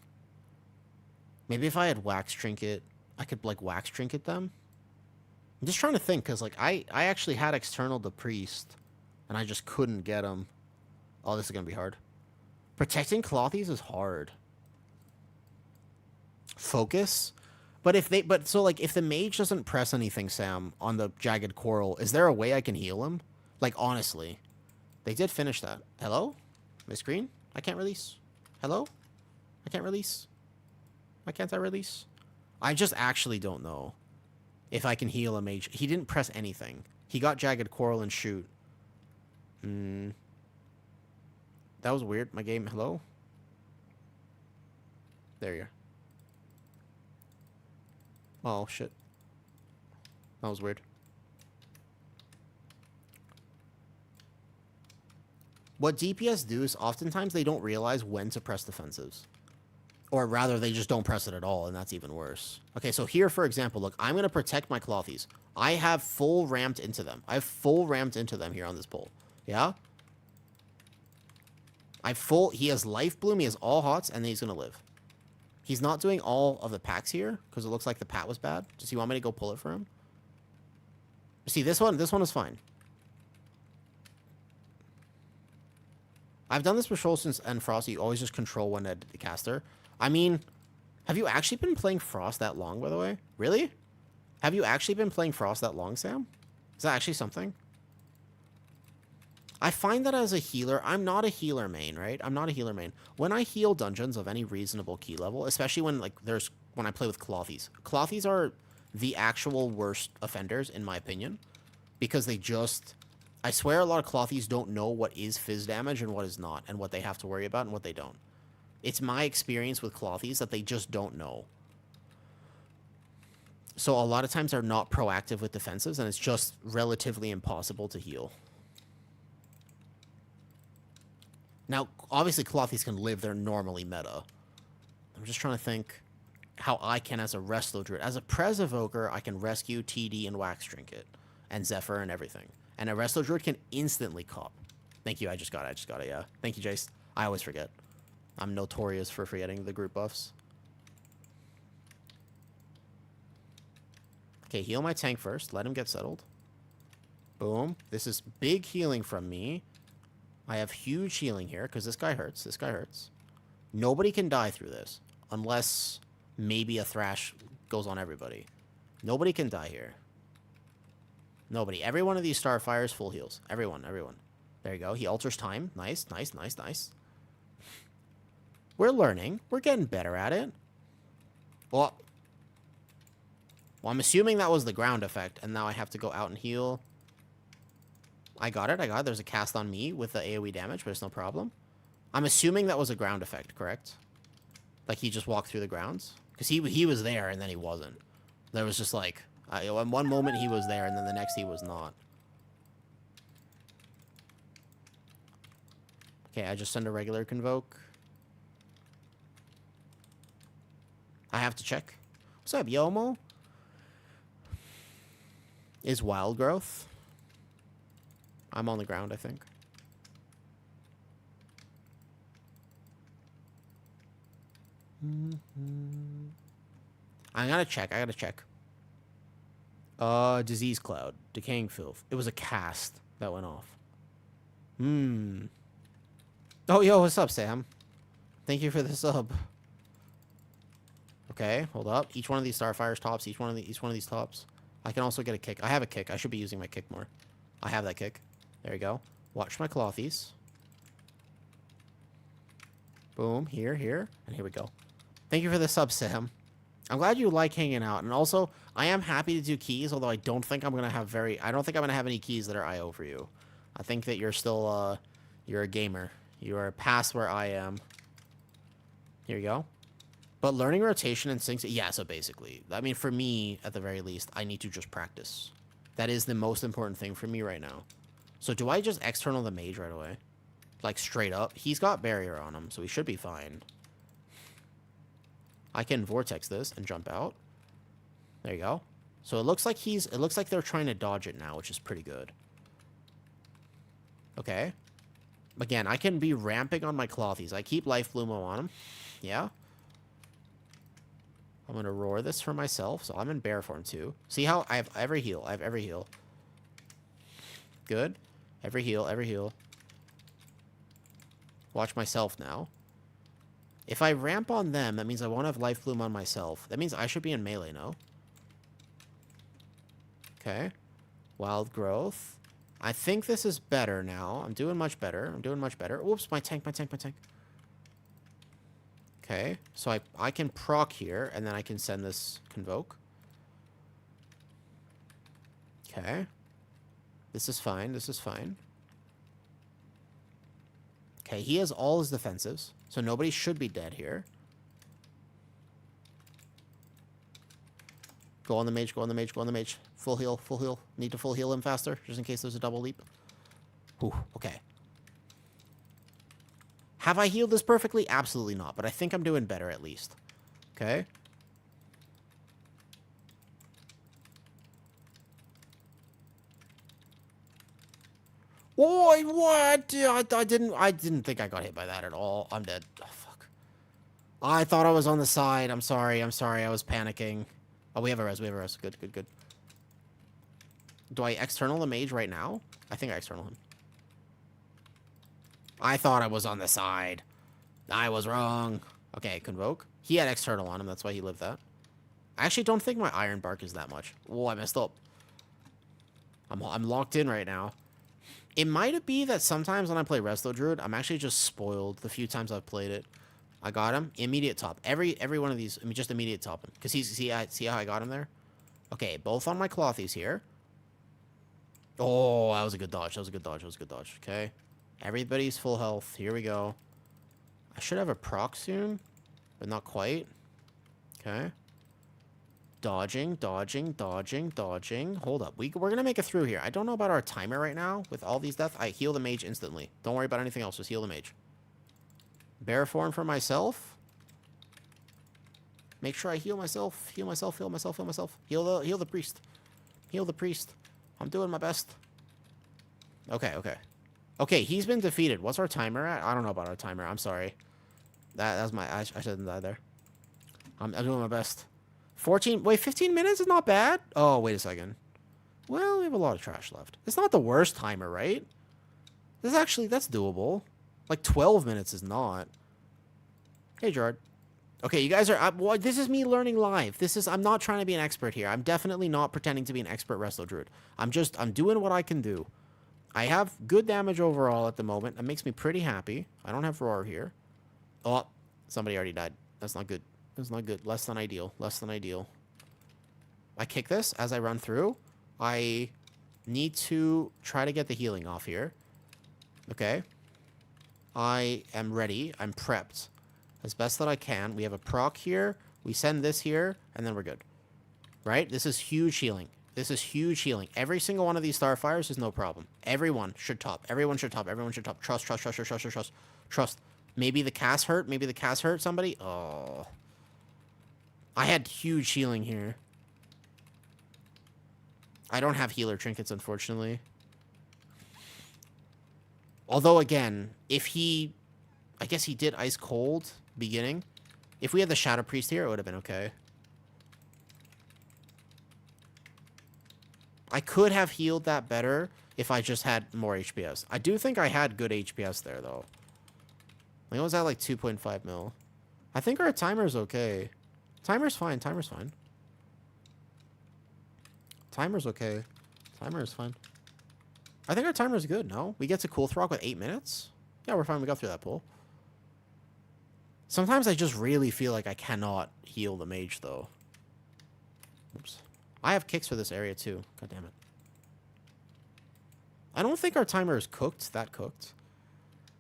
Maybe if I had wax trinket, I could like wax trinket them. I'm just trying to think because like I actually had external the priest, and I just couldn't get him. Oh, this is gonna be hard. Protecting Clothies is hard. Focus, but if the mage doesn't press anything, Sam, on the jagged coral, is there a way I can heal him? Like honestly, they did finish that. Hello, my screen. I can't release. Hello, I can't release. Why can't I release? I just actually don't know if I can heal a mage. He didn't press anything. He got jagged coral and shoot. That was weird. My game. Hello? There you are. Oh, shit. That was weird. What DPS do is oftentimes they don't realize when to press defensives. Or rather, they just don't press it at all, and that's even worse. Okay, so here, for example, look, I'm going to protect my Clothies. I have full ramped into them. I have full ramped into them here on this pole. Yeah? He has Life Bloom, he has all hots, and then he's going to live. He's not doing all of the packs here, because it looks like the pat was bad. Does he want me to go pull it for him? See, this one is fine. I've done this with Scholz and Frost. You always just control one at the caster. I mean, have you actually been playing Frost that long, by the way? Really? Have you actually been playing Frost that long, Sam? Is that actually something? I find that as a healer, I'm not a healer main, right? I'm not a healer main. When I heal dungeons of any reasonable key level, especially when I play with Clothies. Clothies are the actual worst offenders, in my opinion. Because they just... I swear a lot of Clothies don't know what is fizz damage and what is not, and what they have to worry about and what they don't. It's my experience with Clothies that they just don't know. So a lot of times they're not proactive with defensives, and it's just relatively impossible to heal. Now, obviously Clothies can live, they're normally meta. I'm just trying to think how I can as a Resto Druid. As a Prez Evoker, I can rescue TD and Wax Trinket, and Zephyr and everything. And a Resto Druid can instantly cop. Thank you, I just got it, yeah. Thank you, Jace. I always forget. I'm notorious for forgetting the group buffs. Okay, heal my tank first. Let him get settled. Boom. This is big healing from me. I have huge healing here, because this guy hurts. This guy hurts. Nobody can die through this. Unless maybe a Thrash goes on everybody. Nobody can die here. Nobody. Every one of these Starfires full heals. Everyone. There you go. He alters time. Nice. We're learning. We're getting better at it. Well, I'm assuming that was the ground effect, and now I have to go out and heal. I got it. There's a cast on me with the AoE damage, but it's no problem. I'm assuming that was a ground effect, correct? Like, he just walked through the grounds? Because he was there, and then he wasn't. There was just, like... in one moment, he was there, and then the next, he was not. Okay, I just send a regular Convoke. I have to check. What's up, Yomo? Is Wild Growth? I'm on the ground, I think. I gotta check. I gotta check. Disease cloud. Decaying filth. It was a cast that went off. Oh, yo, what's up, Sam? Thank you for the sub. Okay, hold up. Each one of these Starfire's tops. Each one of these tops. I can also get a kick. I have a kick. I should be using my kick more. I have that kick. There you go. Watch my clothies. Boom. Here, here. And here we go. Thank you for the sub, Sam. I'm glad you like hanging out. And also, I am happy to do keys, although I don't think I'm going to have I don't think I'm going to have any keys that are IO for you. I think that you're still, you're a gamer. You are past where I am. Here you go. But learning rotation and syncs, yeah, so basically, I mean, for me, at the very least, I need to just practice. That is the most important thing for me right now. So do I just external the mage right away? Like, straight up? He's got barrier on him, so he should be fine. I can vortex this and jump out. There you go. So it looks like they're trying to dodge it now, which is pretty good. Okay. Again, I can be ramping on my clothies. I keep Life Flumo on him. Yeah. I'm going to roar this for myself, so I'm in bear form too. See how I have every heal. I have every heal. Good. Every heal, every heal. Watch myself now. If I ramp on them, that means I won't have Life Bloom on myself. That means I should be in melee, no? Okay. Wild Growth. I think this is better now. I'm doing much better. I'm doing much better. Oops, my tank, my tank, my tank. Okay, so I can proc here, and then I can send this Convoke. Okay. This is fine, this is fine. Okay, he has all his defensives, so nobody should be dead here. Go on the mage, go on the mage, go on the mage. Full heal, full heal. Need to full heal him faster, just in case there's a double leap. Ooh, okay. Have I healed this perfectly? Absolutely not, but I think I'm doing better at least. Okay. Whoa, what? I didn't think I got hit by that at all. I'm dead. Oh, fuck. I thought I was on the side. I'm sorry. I was panicking. Oh, we have a res. We have a res. Good, good, good. Do I external the mage right now? I think I external him. I thought I was on the side. I was wrong. Okay, Convoke. He had external on him. That's why he lived that. I actually don't think my Iron Bark is that much. Oh, I messed up. I'm locked in right now. It might be that sometimes when I play Resto Druid, I'm actually just spoiled the few times I've played it. I got him. Immediate top. Every one of these, I mean, just immediate top him. Because see how I got him there? Okay, both on my clothies here. Oh, that was a good dodge. That was a good dodge. That was a good dodge. Okay. Everybody's full health. Here we go. I should have a proc soon, but not quite. Okay. Dodging, dodging, dodging, dodging. Hold up. We're going to make it through here. I don't know about our timer right now with all these deaths. I heal the mage instantly. Don't worry about anything else. Just heal the mage. Bear form for myself. Make sure I heal myself. Heal myself, heal myself, heal myself. Heal the priest. Heal the priest. I'm doing my best. Okay, okay. Okay, he's been defeated. What's our timer at? I don't know about our timer. I'm sorry. That's my... I shouldn't die there. I'm doing my best. 14... Wait, 15 minutes is not bad? Oh, wait a second. Well, we have a lot of trash left. It's not the worst timer, right? This is actually... That's doable. Like, 12 minutes is not. Hey, Gerard. Okay, you guys are... well, this is me learning live. I'm not trying to be an expert here. I'm definitely not pretending to be an expert Resto Druid. I'm doing what I can do. I have good damage overall at the moment. That makes me pretty happy. I don't have Roar here. Oh, somebody already died. That's not good. That's not good. Less than ideal. Less than ideal. I kick this as I run through. I need to try to get the healing off here. Okay. I am ready. I'm prepped. As best that I can. We have a proc here. We send this here. And then we're good. Right? This is huge healing. This is huge healing. Every single one of these Starfires is no problem. Everyone should top. Everyone should top. Everyone should top. Trust, trust, trust, trust, trust, trust, trust. Maybe the cast hurt. Maybe the cast hurt somebody. Oh. I had huge healing here. I don't have healer trinkets, unfortunately. Although, again, if he... I guess he did Ice Cold beginning. If we had the Shadow Priest here, it would have been okay. I could have healed that better if I just had more HPS. I do think I had good HPS there, though. Like, I was at, like, 2.5 mil. I think our timer's okay. Timer's fine. Timer's fine. Timer's okay. Timer is fine. I think our timer's good, no? We get to Cool Throck with 8 minutes? Yeah, we're fine. We got through that pull. Sometimes I just really feel like I cannot heal the mage, though. Oops. I have kicks for this area, too. God damn it. I don't think our timer is cooked. That cooked.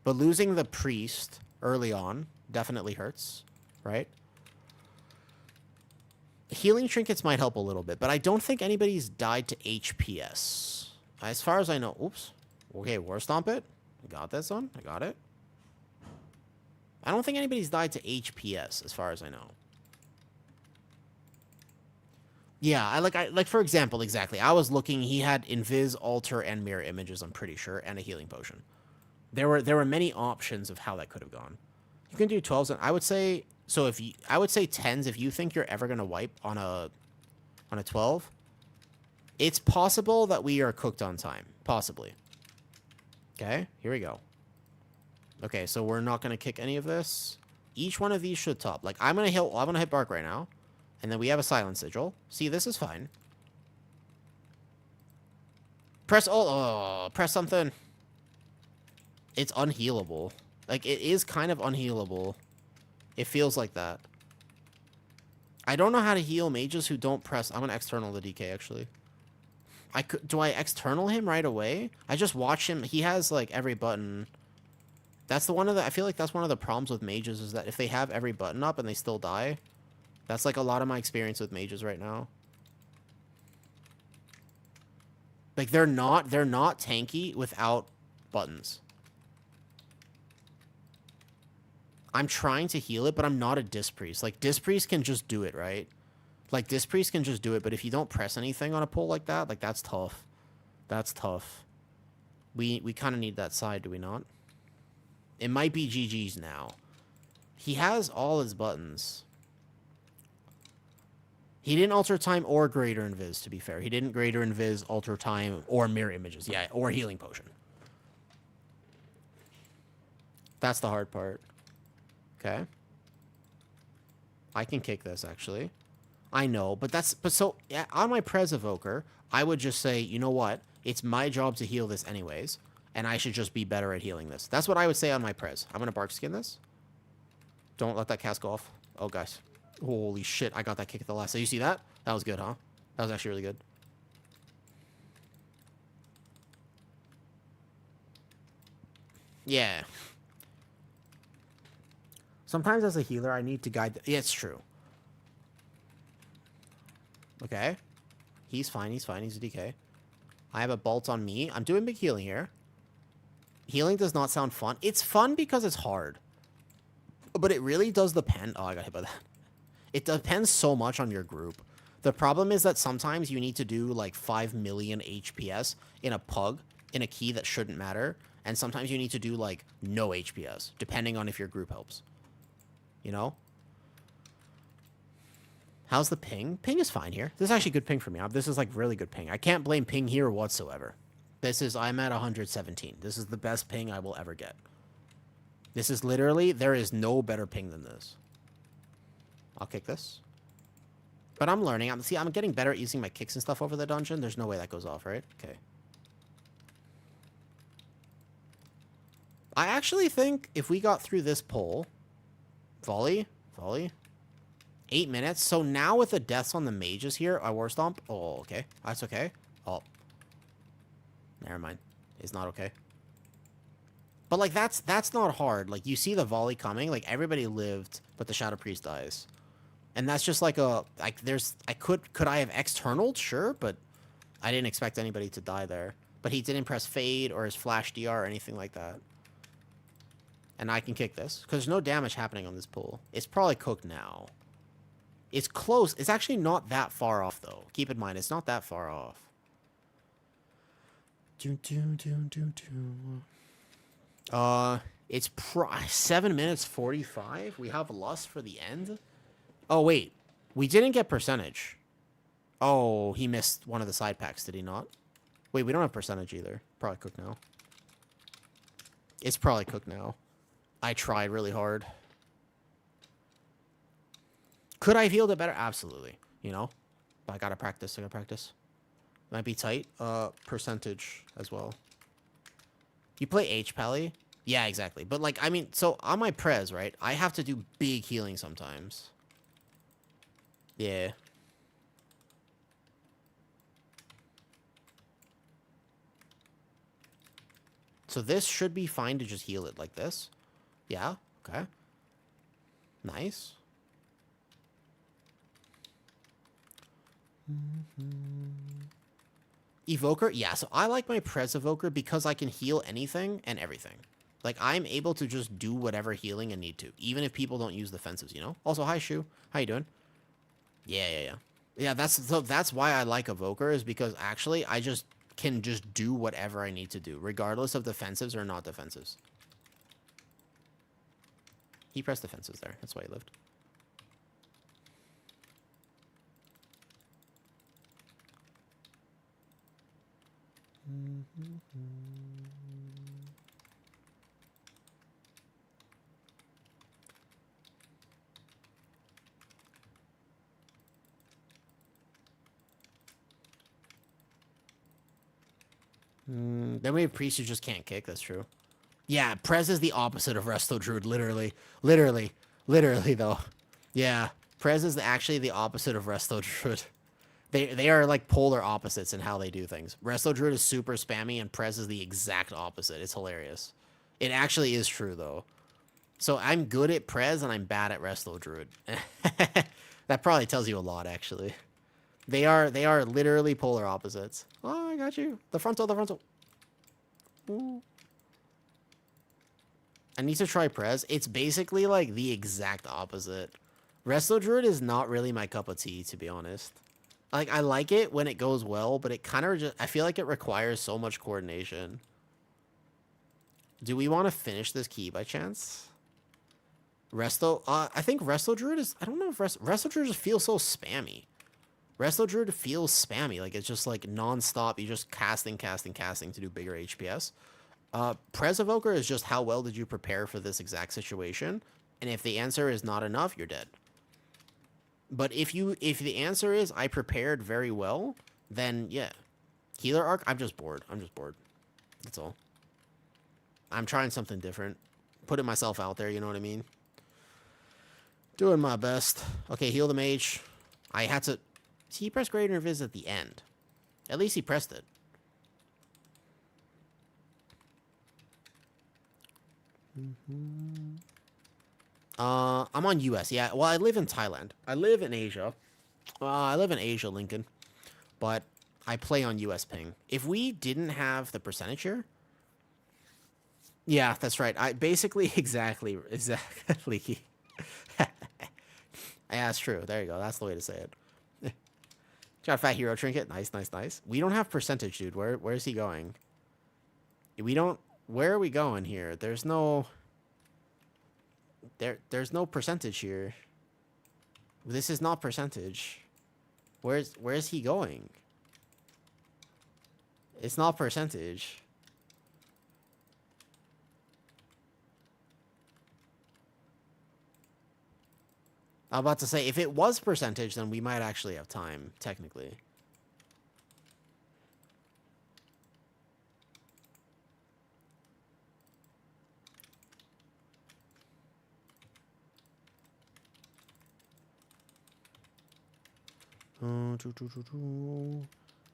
But losing the priest early on definitely hurts, right? Healing trinkets might help a little bit, but I don't think anybody's died to HPS. As far as I know. Oops. Okay, War Stomp it. I got this one. I got it. I don't think anybody's died to HPS, as far as I know. Yeah, like for example, exactly. I was looking, he had Invis, Alter, and Mirror Images, I'm pretty sure, and a Healing Potion. There were many options of how that could have gone. You can do 12s, and I would say, so if you, I would say 10s if you think you're ever going to wipe on a 12. It's possible that we are cooked on time. Possibly. Okay, here we go. Okay, so we're not going to kick any of this. Each one of these should top. Like, I'm going to hit Bark right now. And then we have a Silent Sigil. See, this is fine. Press, press something. It's unhealable. Like, it is kind of unhealable. It feels like that. I don't know how to heal mages who don't press. I'm going to external the DK, actually. Do I external him right away? I just watch him. He has, like, every button. That's I feel like that's one of the problems with mages is that if they have every button up and they still die, that's, like, a lot of my experience with mages right now. Like, they're not tanky without buttons. I'm trying to heal it, but I'm not a Disc Priest. Like, Disc Priest can just do it, right? Like, Disc Priest can just do it, but if you don't press anything on a pull like that, like, that's tough. That's tough. We kind of need that side, do we not? It might be GG's now. He has all his buttons. He didn't alter time or greater invis, to be fair. He didn't greater invis, alter time, or mirror images. Yeah, or healing potion. That's the hard part. Okay. I can kick this, actually. I know, but so, yeah, on my Prez Evoker, I would just say, you know what? It's my job to heal this anyways, and I should just be better at healing this. That's what I would say on my Prez. I'm going to Bark Skin this. Don't let that cast go off. Oh, guys. Holy shit, I got that kick at the last. So you see that? That was good, huh? That was actually really good. Yeah. Sometimes as a healer, I need to guide... Yeah, it's true. Okay. He's fine, he's fine. He's a DK. I have a bolt on me. I'm doing big healing here. Healing does not sound fun. It's fun because it's hard. But it really does depend... Oh, I got hit by that. It depends so much on your group. The problem is that sometimes you need to do like 5 million HPS in a pug, in a key that shouldn't matter. And sometimes you need to do like no HPS, depending on if your group helps. You know? How's the ping? Ping is fine here. This is actually good ping for me. This is like really good ping. I can't blame ping here whatsoever. I'm at 117. This is the best ping I will ever get. This is literally, there is no better ping than this. I'll kick this. But I'm learning. I'm getting better at using my kicks and stuff over the dungeon. There's no way that goes off, right? Okay. I actually think if we got through this pull... Volley. 8 minutes. So now with the deaths on the mages here, I War Stomp. Oh, okay. That's okay. Oh. Never mind. It's not okay. But, like, that's not hard. Like, you see the volley coming. Like, everybody lived, but the Shadow Priest dies. And that's just like a... Like, could I have externaled? Sure, but I didn't expect anybody to die there. But he didn't press Fade or his Flash DR or anything like that. And I can kick this. Because there's no damage happening on this pull. It's probably cooked now. It's close. It's actually not that far off, though. Keep in mind, it's not that far off. It's 7 minutes 45. We have lust for the end. Oh, wait. We didn't get percentage. Oh, he missed one of the side packs, did he not? Wait, we don't have percentage either. Probably cooked now. It's probably cooked now. I tried really hard. Could I have healed it better? Absolutely. You know? But I gotta practice. I gotta practice. Might be tight. Percentage as well. You play H, Pally? Yeah, exactly. But, like, I mean, so on my Prez, right? I have to do big healing sometimes. Yeah. So this should be fine to just heal it like this. Yeah, okay. Nice. Evoker? Yeah, so I like my Prez Evoker because I can heal anything and everything. Like, I'm able to just do whatever healing I need to, even if people don't use defensives, you know? Also, hi, Shu. How you doing? Yeah. Yeah, that's why I like Evoker, is because actually I just can just do whatever I need to do, regardless of defensives or not defensives. He pressed defensives there. That's why he lived. Then we have priests who just can't kick. That's true. Yeah, Prez is the opposite of Resto Druid, literally. Literally, though. Yeah, Prez is actually the opposite of Resto Druid. They are like polar opposites in how they do things. Resto Druid is super spammy, and Prez is the exact opposite. It's hilarious. It actually is true, though. So I'm good at Prez, and I'm bad at Resto Druid. That probably tells you a lot, actually. They are literally polar opposites. Oh, I got you. The frontal. Ooh. I need to try Prez. It's basically like the exact opposite. Resto Druid is not really my cup of tea, to be honest. Like, I like it when it goes well, but it kind of just... I feel like it requires so much coordination. Do we want to finish this key by chance? Resto... I think Resto Druid is... I don't know if Resto Druid just feels so spammy. Resto Druid feels spammy. Like, it's just, like, non-stop. You're just casting to do bigger HPS. Prez Evoker is just how well did you prepare for this exact situation? And if the answer is not enough, you're dead. But if the answer is I prepared very well, then yeah. Healer Arc, I'm just bored. That's all. I'm trying something different. Putting myself out there, you know what I mean? Doing my best. Okay, heal the mage. I had to... See, he pressed Greater Invis at the end. At least he pressed it. I'm on US. Yeah, well, I live in Thailand. I live in Asia. Lincoln. But I play on US ping. If we didn't have the percentage here... Yeah, that's right. I basically... Exactly. Yeah, that's true. There you go. That's the way to say it. Got a fat hero trinket. Nice. We don't have percentage, dude. Where's he going? We don't... Where are we going here? There's no... There's no percentage here. This is not percentage. Where's he going? It's not percentage. I'm about to say, if it was percentage, then we might actually have time, technically.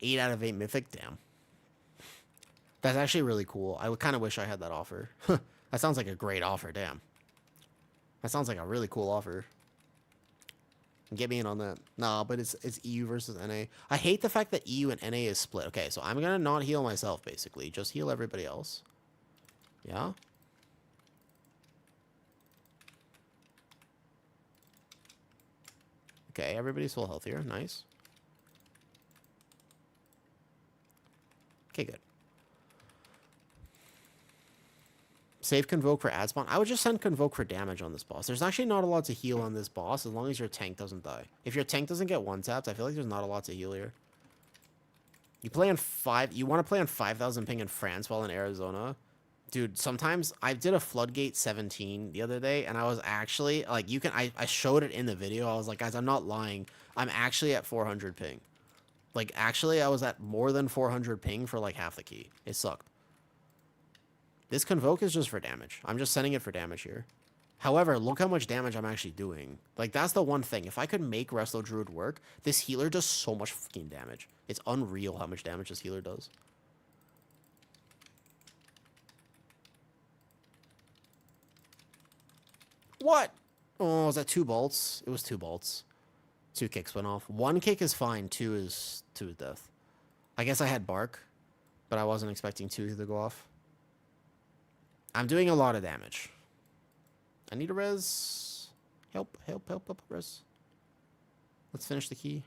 Eight out of 8 mythic, damn. That's actually really cool. I would kind of wish I had that offer. That sounds like a great offer, damn. That sounds like a really cool offer. Get me in on that. Nah, but it's EU versus NA. I hate the fact that EU and NA is split. Okay, so I'm gonna not heal myself, basically. Just heal everybody else. Yeah? Okay, everybody's full health here. Nice. Okay, good. Save Convoke for ad spawn. I would just send Convoke for damage on this boss. There's actually not a lot to heal on this boss as long as your tank doesn't die. If your tank doesn't get one-tapped, I feel like there's not a lot to heal here. You play on 5... You want to play on 5,000 ping in France while in Arizona? Dude, sometimes... I did a Floodgate 17 the other day, and I was actually... Like, you can... I showed it in the video. I was like, guys, I'm not lying. I'm actually at 400 ping. Like, actually, I was at more than 400 ping for, like, half the key. It sucked. This Convoke is just for damage. I'm just sending it for damage here. However, look how much damage I'm actually doing. Like, that's the one thing. If I could make Resto Druid work, this healer does so much fucking damage. It's unreal how much damage this healer does. What? Oh, was that 2 bolts? It was 2 bolts. 2 kicks went off. 1 kick is fine. 2 is death. I guess I had bark, but I wasn't expecting 2 to go off. I'm doing a lot of damage. I need a res. Help, help, help, help, res. Let's finish the key.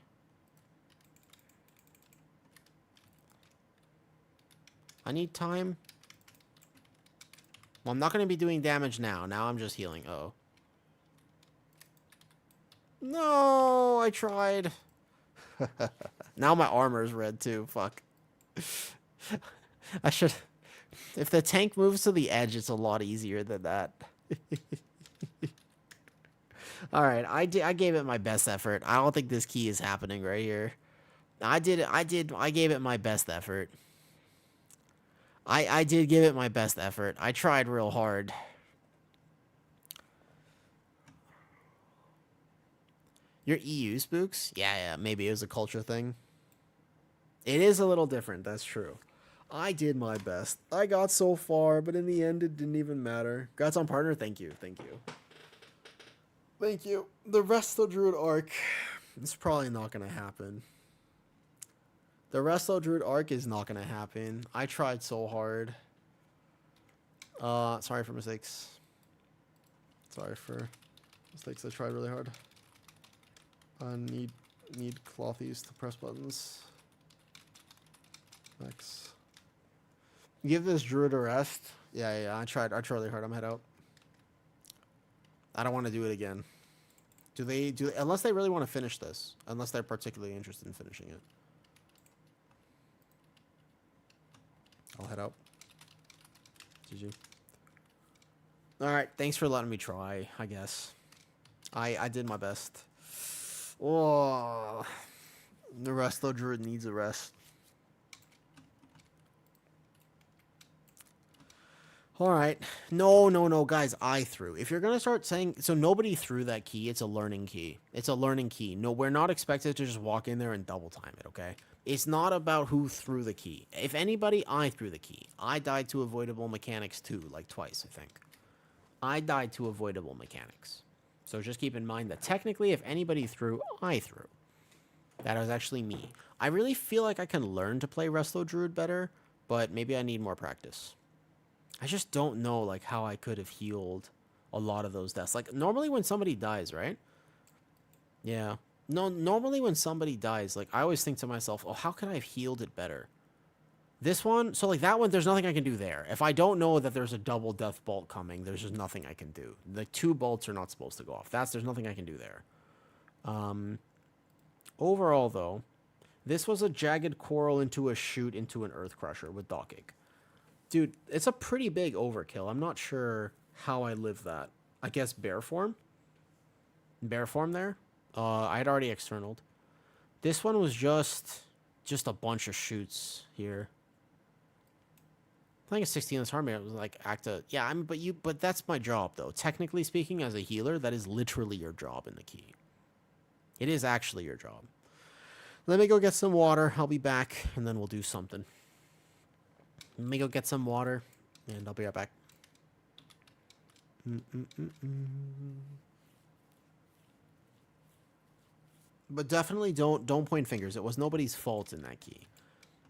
I need time. Well, I'm not going to be doing damage now. Now I'm just healing. Uh-oh. No, I tried. Now my armor is red too. Fuck. I should... If the tank moves to the edge, it's a lot easier than that. Alright, I gave it my best effort. I don't think this key is happening right here. I gave it my best effort. I did give it my best effort. I tried real hard. Your EU spooks? Yeah, maybe it was a culture thing. It is a little different, that's true. I did my best. I got so far, but in the end, it didn't even matter. Congrats on partner, thank you, thank you. Thank you. The Resto Druid arc. It's probably not going to happen. The Resto Druid arc is not going to happen. I tried so hard. Sorry for mistakes. Sorry for mistakes. I tried really hard. I need clothies to press buttons. Next. Give this druid a rest. Yeah. I tried really hard. I'm head out. I don't want to do it again. Unless they really want to finish this. Unless they're particularly interested in finishing it. I'll head out. GG. Alright, thanks for letting me try, I guess. I did my best. Oh, the Resto Druid needs a rest. Alright. No, guys, I threw. If you're going to start saying... So nobody threw that key. It's a learning key. It's a learning key. No, we're not expected to just walk in there and double time it, okay? It's not about who threw the key. If anybody, I threw the key. I died to avoidable mechanics too, like twice, I think. I died to avoidable mechanics. So just keep in mind that technically, if anybody threw, I threw. That was actually me. I really feel like I can learn to play Resto Druid better, but maybe I need more practice. I just don't know, like, how I could have healed a lot of those deaths. Like, normally when somebody dies, right? Yeah. No, normally when somebody dies, like, I always think to myself, oh, how could I have healed it better? This one, so, like, that one, there's nothing I can do there. If I don't know that there's a double death bolt coming, there's just nothing I can do. The 2 bolts are not supposed to go off. There's nothing I can do there. Overall, though, this was a jagged coral into a shoot into an earth crusher with Dockig. Dude, it's a pretty big overkill. I'm not sure how I live that. I guess bear form? Bear form there? I had already externaled. This one was just a bunch of shoots here. Playing a 16 this harm, it was like yeah, but that's my job though. Technically speaking, as a healer, that is literally your job in the key. It is actually your job. Let me go get some water. I'll be back, and then we'll do something. Let me go get some water, and I'll be right back. But definitely don't point fingers. It was nobody's fault in that key.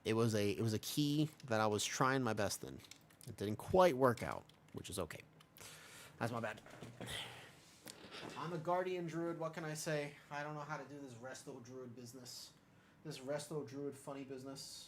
It was a key that I was trying my best in. It didn't quite work out, which is okay. That's my bad. I'm a guardian druid. What can I say? I don't know how to do this Resto Druid business. This Resto Druid funny business.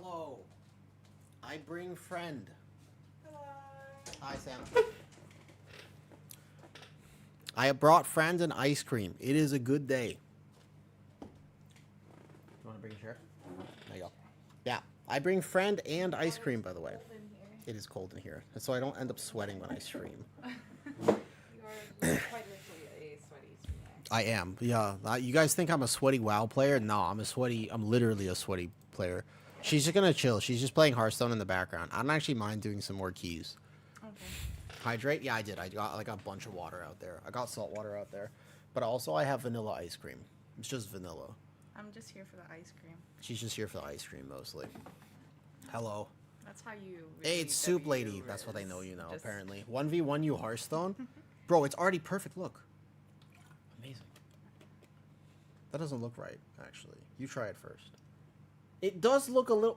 Hello. I bring friend. Hello. Hi, Sam. I have brought friends and ice cream. It is a good day. You want to bring a chair? There you go. Yeah, I bring friend and ice cream, by the way. It is cold in here, so I don't end up sweating when I stream. You are quite literally a sweaty streamer. I am. Yeah. You guys think I'm a sweaty WoW player? No, I'm literally a sweaty player. She's just gonna chill. She's just playing Hearthstone in the background. I don't actually mind doing some more keys. Okay. Hydrate? Yeah, I did. I got like a bunch of water out there. I got salt water out there. But also I have vanilla ice cream. It's just vanilla. I'm just here for the ice cream. She's just here for the ice cream mostly. Hello. That's how you. Hey, it's Soup Lady. That's what I know you know, apparently. 1v1 you Hearthstone? Bro, it's already perfect. Look. Amazing. That doesn't look right, actually. You try it first. It does look a little...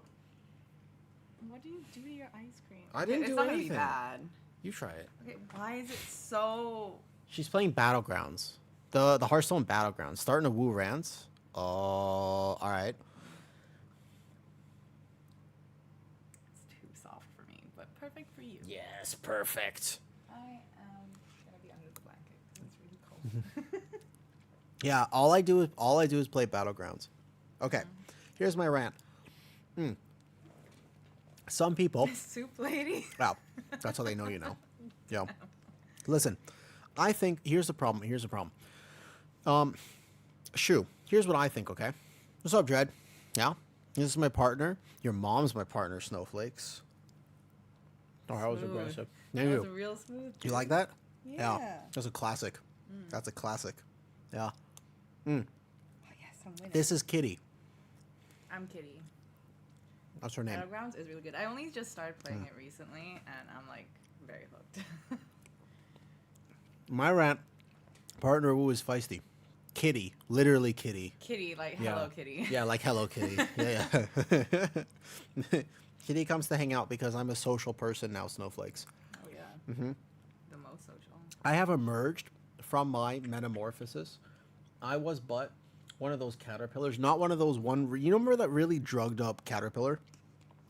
What do you do to your ice cream? I didn't do It's not anything. gonna be bad. You try it. Okay, why is it so? She's playing Battlegrounds. The Hearthstone Battlegrounds. Starting to woo rants. Oh, alright. It's too soft for me, but perfect for you. Yes, perfect. I am gonna be under the blanket 'cause it's really cold. Yeah, all I do is play Battlegrounds. Okay, here's my rant. Some people... Soup Lady. Wow, that's how they know you know. Yo, listen, I think here's the problem. Here's the problem. Shu, here's what I think. Okay, what's up, Dread? Yeah, this is my partner. Your mom's my partner. Snowflakes. Oh, that was Smooth. aggressive. That was a real smooth. You like that? Yeah. That's a classic. That's a classic. Yeah. Oh yes, I'm winning. This is Kitty. I'm Kitty. That's her name. Battlegrounds is really good. I only just started playing it recently, and I'm like very hooked. My rant partner who is feisty. Kitty, literally Kitty. Kitty, like Yeah. Hello Kitty. Yeah, like Hello Kitty. Yeah. Kitty comes to hang out because I'm a social person now, Snowflakes. Oh yeah. Mhm. The most social. I have emerged from my metamorphosis. I was but one of those caterpillars, not one of those you remember that really drugged up caterpillar?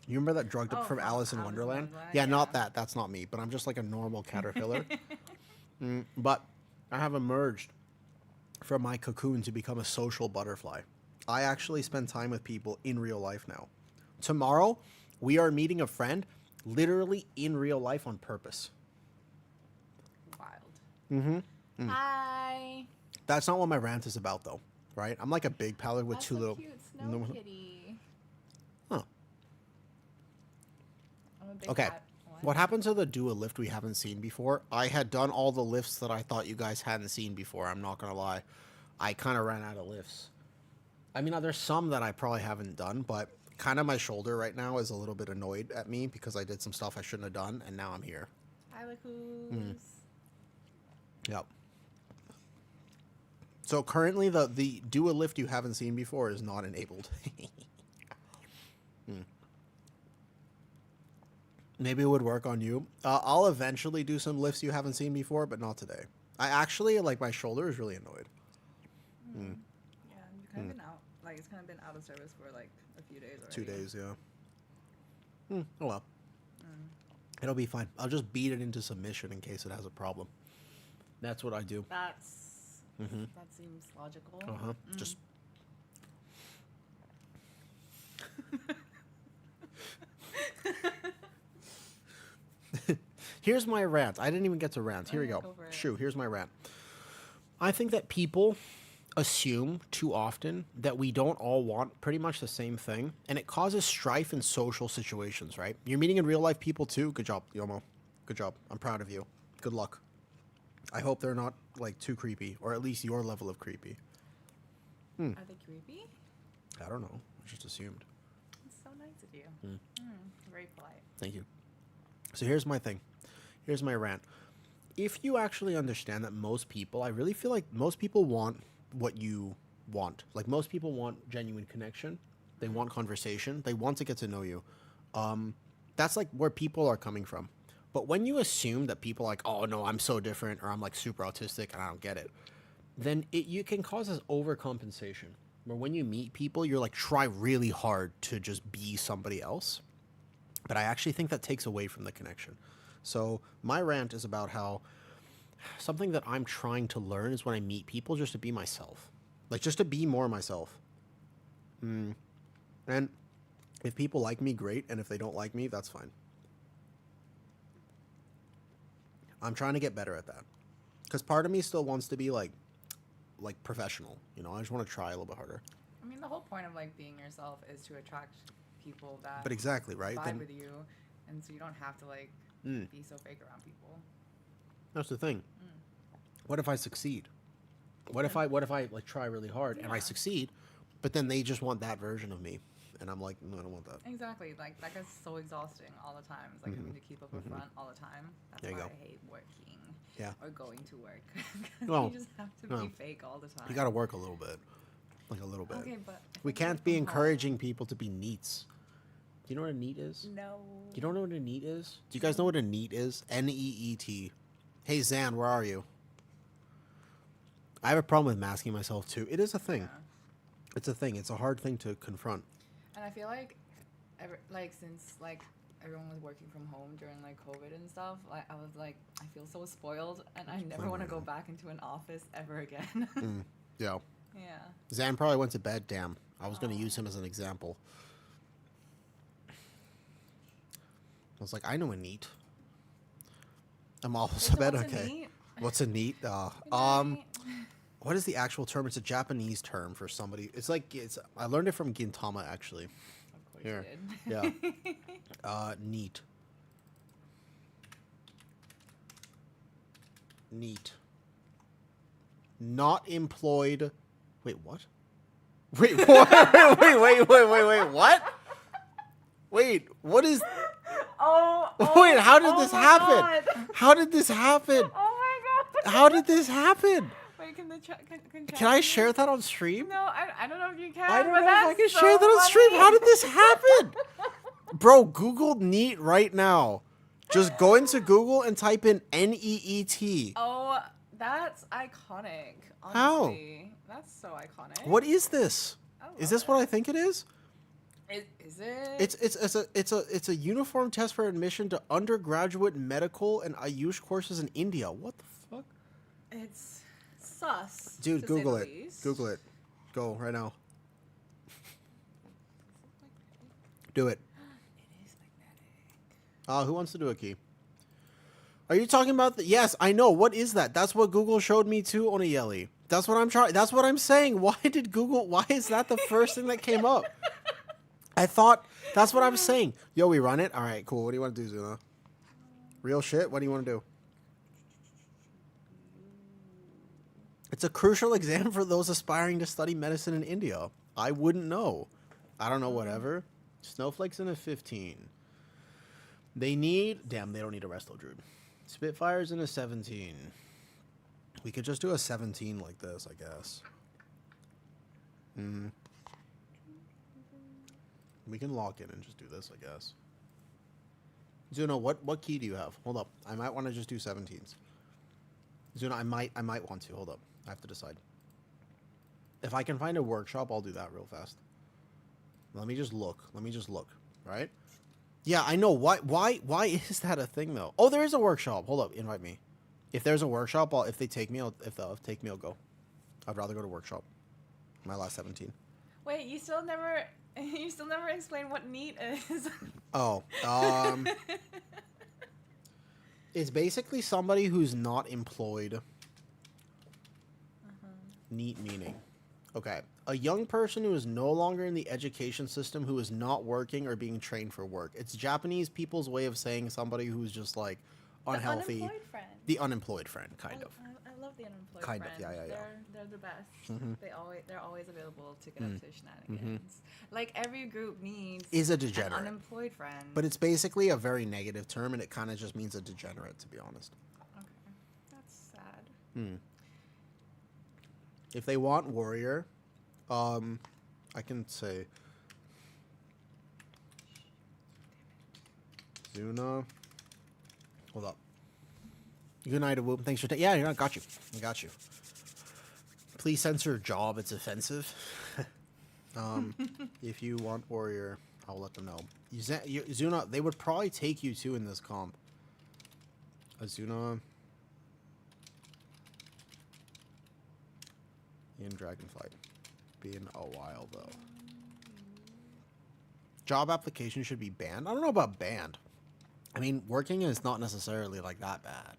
You remember that drugged up Oh, from from Alice in Alice in Wonderland? Wonderland, Yeah, not yeah. that. That's not me, but I'm just like a normal caterpillar. But I have emerged from my cocoon to become a social butterfly. I actually spend time with people in real life now. Tomorrow, we are meeting a friend literally in real life on purpose. Wild. Hi. That's not what my rant is about, though, right? I'm like a big palette with That's two so little... cute. Snow Kitty. Huh. I'm a big Okay. cat. What happened to the do a lift we haven't seen before? I had done all the lifts that I thought you guys hadn't seen before. I'm not going to lie. I kind of ran out of lifts. I mean, there's some that I probably haven't done, but kind of my shoulder right now is a little bit annoyed at me because I did some stuff I shouldn't have done, and now I'm here. Hi, Lacoos. Yep. So currently the do a lift you haven't seen before is not enabled. Maybe it would work on you. I'll eventually do some lifts you haven't seen before, but not today. I actually, like, my shoulder is really annoyed. Yeah, you've kind of been out. Like, it's kind of been out of service for like a few days already. 2 days, yeah. Oh well. It'll be fine. I'll just beat it into submission in case it has a problem. That's what I do. That seems logical. Uh-huh. Just... Here's my rant. I didn't even get to rant. Here we go. Go for it. Shoo, here's my rant. I think that people assume too often that we don't all want pretty much the same thing, and it causes strife in social situations, right? You're meeting in real life people too. Good job, Yomo. Good job. I'm proud of you. Good luck. I hope they're not, like, too creepy, or at least your level of creepy. Are they creepy? I don't know. I just assumed. It's so nice of you. Very polite. Thank you. So here's my thing. Here's my rant. If you actually understand that most people, I really feel like most people want what you want. Like, most people want genuine connection. They want conversation. They want to get to know you. That's like where people are coming from. But when you assume that people are like, oh no, I'm so different, or I'm like super autistic and I don't get it, then you can cause this overcompensation. But when you meet people, you're like, try really hard to just be somebody else. But I actually think that takes away from the connection. So my rant is about how something that I'm trying to learn is when I meet people just to be myself. Like, just to be more myself. And if people like me, great. And if they don't like me, that's fine. I'm trying to get better at that. Because part of me still wants to be like professional. You know, I just want to try a little bit harder. I mean, the whole point of like being yourself is to attract people that But exactly, right? vibe Then with you, and so you don't have to like be so fake around people. that's the thing. What if I succeed? What if I like try really hard and I Yeah. succeed, but then they just want that version of me, and I'm like, no, I don't want that. Exactly. Like that gets so exhausting all the time. It's like having to keep up a front all the time. That's There you why go. I hate working. Yeah. Or going to work. Well, you just have to no. be fake all the time. You got to work a little bit, like a little bit. Okay, but if We I do can't it be from home- encouraging people to be neats. Do you know what a neat is? No. You don't know what a neat is? Do you guys know what a neat is? Neet. Hey Zan, where are you? I have a problem with masking myself too. It is a thing. Yeah. It's a thing. It's a hard thing to confront. And I feel like, since like everyone was working from home during like COVID and stuff, like I was like, I feel so spoiled, and I never want to go back into an office ever again. Yeah. Yeah. Zan probably went to bed. Damn. I was going to use him as an example. I was like, I know a neat. I'm also Wait, so bed. what's a Okay. neat? What's a neat? Good night. What is the actual term? It's a Japanese term for somebody. It's like I learned it from Gintama actually. Of course Here. you did. Yeah. Neat. Neat. Not employed. Wait, what? Wait, what? wait, what? Wait, what is? Wait, how did this happen? God. How did this happen? Oh my god. How did this happen? Wait, can Can I share that on stream? No, I don't know if you can. I don't but know if I that's can so share that on stream. funny. How did this happen? Bro, Google neat right now. Just go into Google and type in NEET. Oh, that's iconic. How? Honestly. That's so iconic. What is this? I Is love this what I it. think it is? Is it? It's a uniform test for admission to undergraduate medical and Ayush courses in India. What the fuck? It's sus. Dude, to say Google the it. least. Google it. Go right now. Do it. It is magnetic. Who wants to do a key? Are you talking about the? Yes, I know. What is that? That's what Google showed me too, Oniyeli. That's what I'm trying. That's what I'm saying. Why did Google? Why is that the first thing that came up? I thought that's what I'm saying. Yo, we run it. All right, cool. What do you want to do, Zuna? Real shit. What do you want to do? It's a crucial exam for those aspiring to study medicine in India. I wouldn't know. I don't know. Whatever. Snowflakes in a 15. They need. Damn, they don't need a resto druid. Spitfires in a 17. We could just do a 17 like this, I guess. We can lock in and just do this, I guess. Zuna, what key do you have? Hold up. I might want to just do 17s. Zuna, I might want to. Hold up. I have to decide. If I can find a workshop, I'll do that real fast. Let me just look. Right? Yeah, I know. Why is that a thing though? Oh, there is a workshop. Hold up. Invite me. If there's a workshop, if they take me, if they'll take me, I'll go. I'd rather go to workshop. My last 17. Wait, you still never explained what neat is. Oh, it's basically somebody who's not employed. Neat meaning. Okay. A young person who is no longer in the education system, who is not working or being trained for work. It's Japanese people's way of saying somebody who's just like unhealthy. The unemployed friend. The unemployed friend, kind of. I love the unemployed Kind of, friend. yeah. They're the best. They're always available to get up to shenanigans. Like every group needs Is a an degenerate. unemployed friend. But it's basically a very negative term, and it kind of just means a degenerate, to be honest. okay, that's sad. If they want warrior, I can say Zuna. Hold up. Good night, Awoo. Thanks for yeah, I got you. Please censor job. It's offensive. If you want warrior, I'll let them know. Zuna, they would probably take you too in this comp. Azuna. In Dragonflight. Been a while though. Job application should be banned. I don't know about banned. I mean, working is not necessarily like that bad.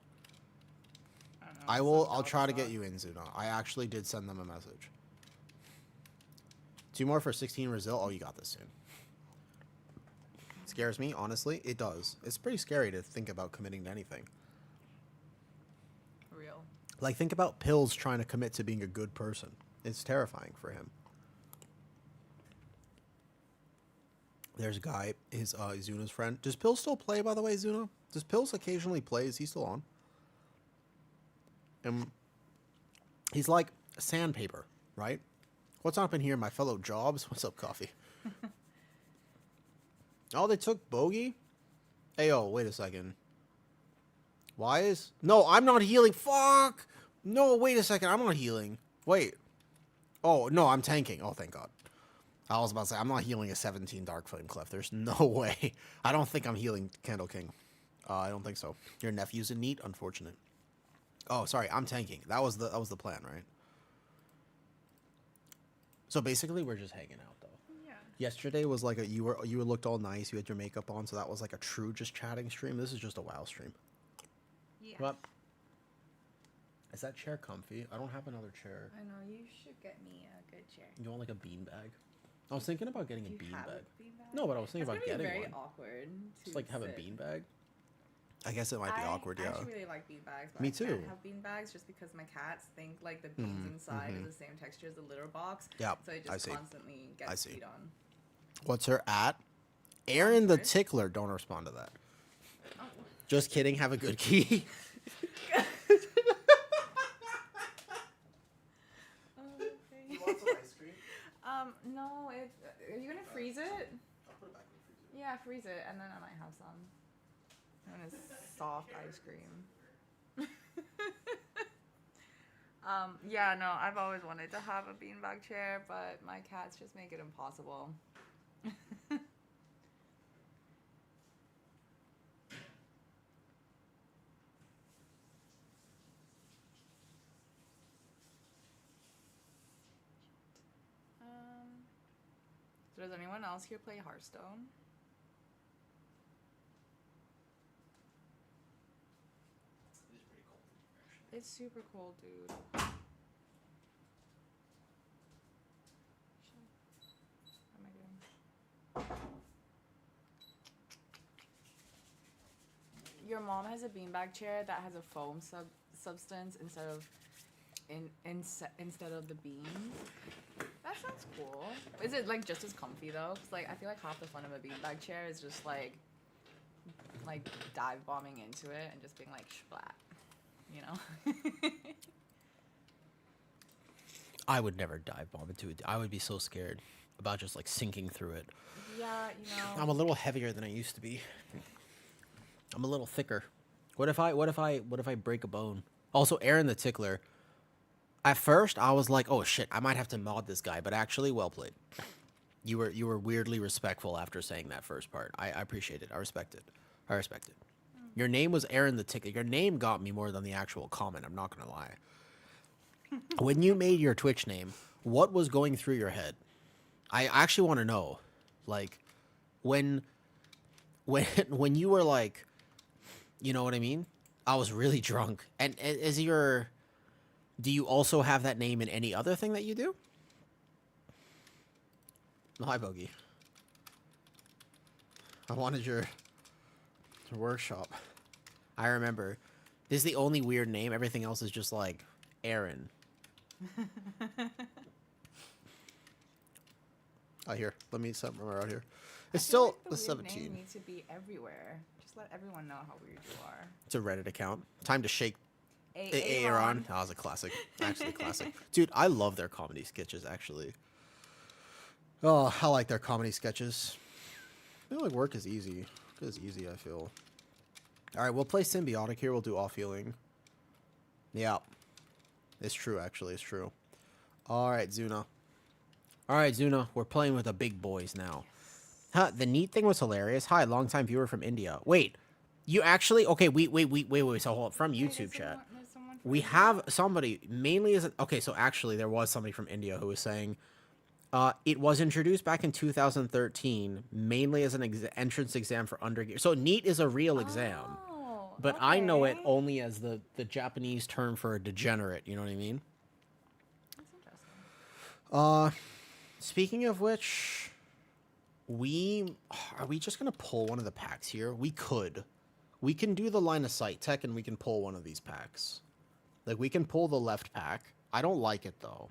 I don't know. I'll try to get you in, Zuna. I actually did send them a message. 2 more for 16 Brazil. Oh, you got this soon. Scares me, honestly. It does. It's pretty scary to think about committing to anything. Real. Like, think about Pills trying to commit to being a good person. It's terrifying for him. There's a guy, his Zuna's friend. Does Pills still play, by the way, Zuna? Does Pills occasionally play? Is he still on? And he's like sandpaper, right? What's up in here, my fellow jobs? What's up, coffee? Oh, they took Bogey? Hey, oh, wait a second. Why is... No, I'm not healing. Fuck! No, wait a second. I'm not healing. Wait. Oh, no, I'm tanking. Oh, thank God. I was about to say, I'm not healing a 17 Dark Flame Clef. There's no way. I don't think I'm healing Candle King. I don't think so. Your nephew's a neat, unfortunate. Oh, sorry, I'm tanking. That was the plan, right? So basically, we're just hanging out, though. Yeah. Yesterday was like you looked all nice. You had your makeup on, so that was like a true just chatting stream. This is just a WoW stream. Yeah. What? Is that chair comfy? I don't have another chair. I know, you should get me a good chair. You want like a beanbag? I was thinking about getting a Do you have beanbag. a beanbag? No, but I was thinking It's about gonna be getting very one. awkward. Just like have a sit. beanbag. I guess it might be awkward, I yeah. actually really like beanbags, but Me I too. can't have beanbags just because my cats think like the beans inside are the same texture as the litter box. Yeah, So it I just see. constantly I gets see. peed on. What's her at? Aaron the Chris? Tickler. Don't respond to that. Oh. Just kidding. Have a good key. Okay. ice cream? No, are you gonna freeze it? I'll put it back in the freezer. Yeah, freeze it, and then I might have some. And it's soft ice cream. Yeah, no, I've always wanted to have a beanbag chair, but my cats just make it impossible. So does anyone else here play Hearthstone? It is pretty cold, actually. It's super cold, dude. What am I doing? Your mom has a beanbag chair that has a foam substance instead of instead of the beans. That sounds cool. Is it like just as comfy though? 'Cause like I feel like half the fun of a beanbag chair is just like dive bombing into it and just being like splat, you know? I would never dive bomb into it. I would be so scared about just like sinking through it. Yeah, you know. I'm a little heavier than I used to be. I'm a little thicker. What if I break a bone? Also, Aaron the Tickler. At first, I was like, "Oh shit, I might have to mod this guy," but actually, well played. You were weirdly respectful after saying that first part. I appreciate it. I respect it. I respect it. Your name was Aaron the Tickler. Your name got me more than the actual comment. I'm not gonna lie. When you made your Twitch name, what was going through your head? I actually want to know, like, when you were like, you know what I mean? I was really drunk. And do you also have that name in any other thing that you do? Oh, hi, Bogey. I wanted your workshop. I remember. This is the only weird name. Everything else is just like Aaron. Oh, here. Let me set my out here. It's I feel still like the the weird 17. name needs to be everywhere. Just let everyone know how weird you are. It's a Reddit account. Time to shake Aaron. Aaron. That was a classic. Actually, a classic. Dude, I love their comedy sketches, actually. Oh, I like their comedy sketches. I feel like work is easy. It is easy, I feel. All right, we'll play Symbiotic here. We'll do off healing. Yeah. It's true, actually. It's true. All right, Zuna. All right, Zuna. We're playing with the big boys now. Huh, the neat thing was hilarious. Hi, longtime viewer from India. Wait, you actually... Okay, wait. So hold up. From YouTube chat. There's someone from We India? have somebody, mainly as... Okay, so actually there was somebody from India who was saying... it was introduced back in 2013, mainly as an entrance exam for undergrad. So NEET is a real exam. Oh, But I know it okay. only as the Japanese term for a degenerate. You know what I mean? That's interesting. Speaking of which, are we just gonna pull one of the packs here? We could. We can do the line of sight tech, and we can pull one of these packs. Like we can pull the left pack. I don't like it though,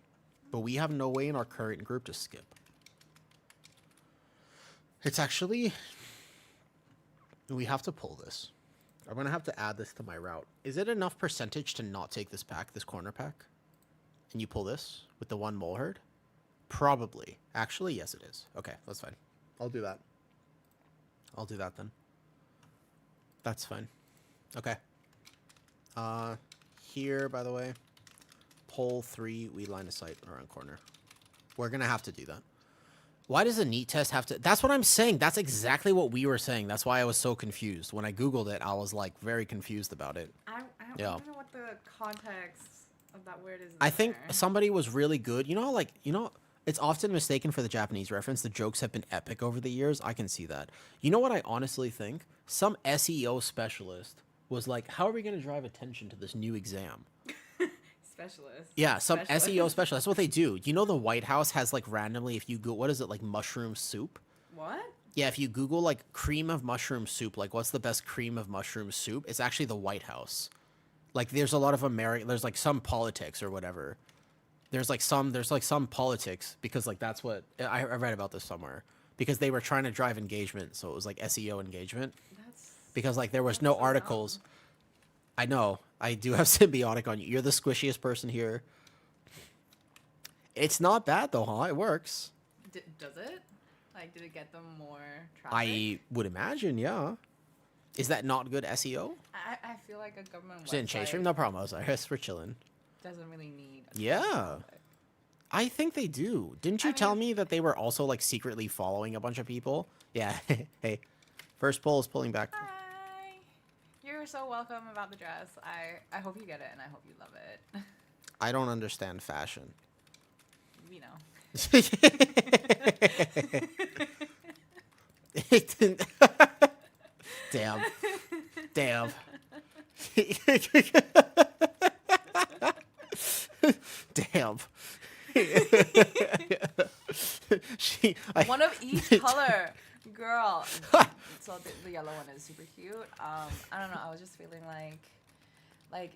but we have no way in our current group to skip. It's actually... We have to pull this. I'm gonna have to add this to my route. Is it enough percentage to not take this pack, this corner pack? And you pull this with the one mole herd? Probably. Actually, yes it is. Okay, that's fine. I'll do that. I'll do that then. That's fine. Okay. Here, by the way, pull 3, we line of sight around corner. We're gonna have to do that. Why does a NEET test have to... That's what I'm saying. That's exactly what we were saying. That's why I was so confused. When I Googled it, I was, like, very confused about it. I Yeah. don't know what the context of that word is. I think there. somebody was really good. You know, like, it's often mistaken for the Japanese reference. The jokes have been epic over the years. I can see that. You know what I honestly think? Some SEO specialist was like, how are we going to drive attention to this new exam? Specialist. Yeah, some Specialist. SEO specialist. That's what they do. You know, the White House has, like, randomly, if you go, what is it, like, mushroom soup? What? Yeah, if you Google, like, cream of mushroom soup, like, what's the best cream of mushroom soup? It's actually the White House. Like, there's a lot of there's, like, some politics or whatever. There's some politics, because, like, that's what... I read about this somewhere. Because they were trying to drive engagement, so it was, like, SEO engagement. That's Because, like, there was that's no so articles. dumb. I know. I do have symbiotic on you. You're the squishiest person here. It's not bad, though, huh? It works. Does it? Like, did it get them more traffic? I would imagine, yeah. Is that not good SEO? I feel like a government Just in chase website stream? No problem, Osiris. We're chilling. doesn't really need. A Yeah. traffic. I think they do. Didn't you I tell mean- me that they were also, like, secretly following a bunch of people? Yeah. Hey. First pull is pulling back. Hi. You're so welcome about the dress. I hope you get it and I hope you love it. I don't understand fashion. You know. Damn. Damn. Damn. One of each color, girl. So the yellow one is super cute. I don't know. I was just feeling like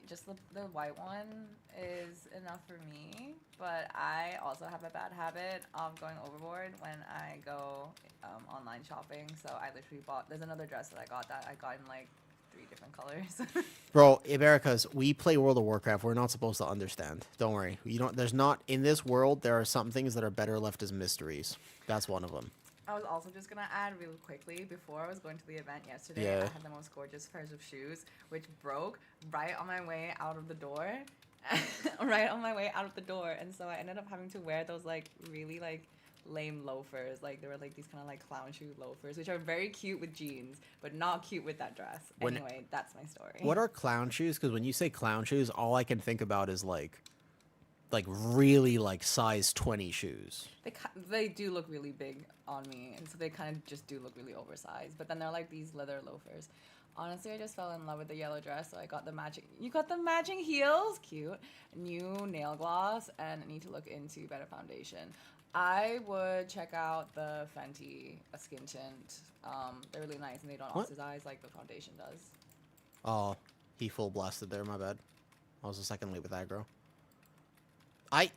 just the white one is enough for me. But I also have a bad habit of going overboard when I go online shopping. So I literally bought. There's another dress that I got in like 3 different colors. Bro, Iberica's, we play World of Warcraft. We're not supposed to understand. Don't worry. There's not, in this world, there are some things that are better left as mysteries. That's one of them. I was also just gonna add really quickly before I was going to the event yesterday. Yeah. I had the most gorgeous pairs of shoes, which broke right on my way out of the door. Right on my way out of the door, and so I ended up having to wear those like really like lame loafers. Like they were like these kind of like clown shoe loafers, which are very cute with jeans, but not cute with that dress. Anyway, that's my story. What are clown shoes? Because when you say clown shoes, all I can think about is like really like size 20 shoes. They do look really big on me, and so they kind of just do look really oversized. But then they're like these leather loafers. Honestly, I just fell in love with the yellow dress, so I got the matching. You got the matching heels, cute. New nail gloss, and I need to look into better foundation. I would check out the Fenty skin tint. They're really nice, and they don't What? oxidize like the foundation does. Oh, he full blasted there. My bad. I was a second late with aggro.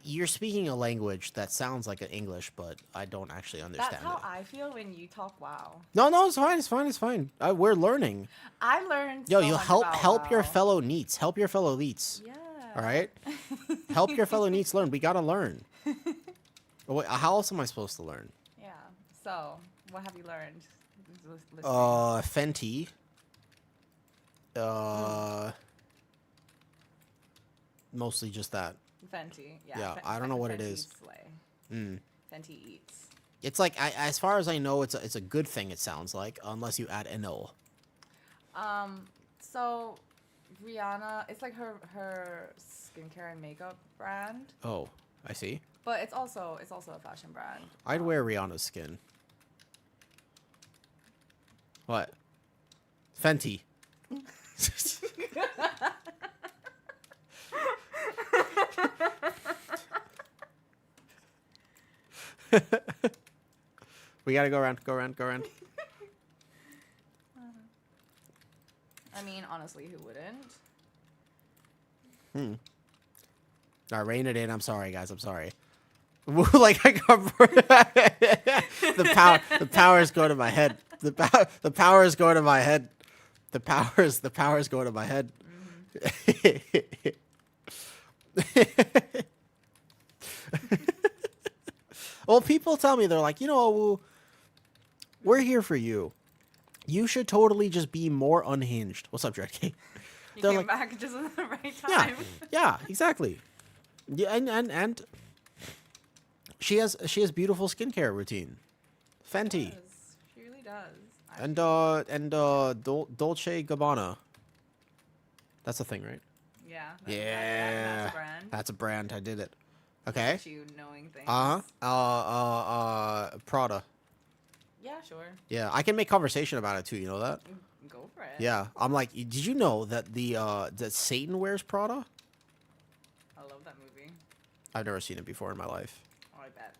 You're speaking a language that sounds like an English, but I don't actually understand That's how it. I feel when you talk WoW. No, it's fine. It's fine. It's fine. We're learning. I learned. Yo, so you much help about your WoW. fellow neets. Help your fellow elites. Yeah. All right. Help your fellow neets learn. We gotta learn. Oh, wait, how else am I supposed to learn? Yeah. So, what have you learned? Listening. Fenty. Mostly just that. Fenty. Yeah. Yeah, I don't know what it Fenty is. Slay. Mm. Fenty eats. It's like, as far as I know, it's a good thing. It sounds like, unless you add anil. So Rihanna, it's like her skincare and makeup brand, Oh, I see. but it's also a fashion brand. I'd wear Rihanna's skin. What? Fenty. We gotta go around, go around, go around. I mean, honestly, who wouldn't? All right, rein it in. I'm sorry, guys. I'm sorry. Like I got the power is going to my head. The power is going to my head. The power is going to my head. Well, people tell me, they're like, Awoo, we're here for you. You should totally just be more unhinged. What's up, Jackie? You They're came like, back just at the right yeah, time. yeah, exactly. Yeah, and she has beautiful skincare routine. Fenty. Yes, she really does. And Dolce Gabbana. That's a thing, right? Yeah. Yeah. That's a brand. That's a brand. I did it. Okay. That's you knowing things. Prada. Yeah, sure. Yeah, I can make conversation about it too. You know that? Go for it. Yeah. I'm like, did you know that that Satan wears Prada? I love that movie. I've never seen it before in my life. Oh, I bet.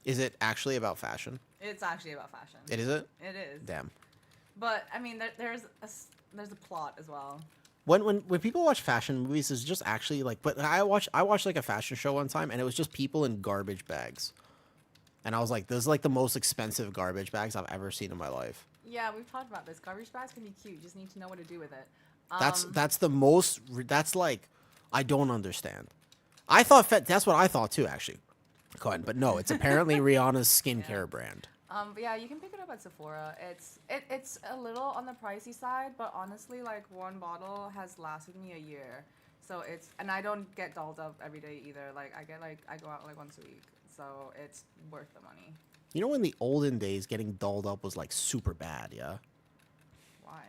Is it actually about fashion? It's actually about fashion. It is it? It is. Damn. But I mean, there's a plot as well. When people watch fashion movies, it's just actually like. But I watched like a fashion show one time, and it was just people in garbage bags, and I was like, "This is like the most expensive garbage bags I've ever seen in my life." Yeah, we've talked about this. Garbage bags can be cute. You just need to know what to do with it. That's the most. That's like, I don't understand. I thought that's what I thought too, actually. Go ahead, but no, it's apparently Rihanna's skincare brand. But yeah, you can pick it up at Sephora. It's a little on the pricey side, but honestly, like one bottle has lasted me a year. So and I don't get dolled up every day either. Like I go out like once a week, so it's worth the money. You know, in the olden days, getting dolled up was like super bad. Yeah. Why?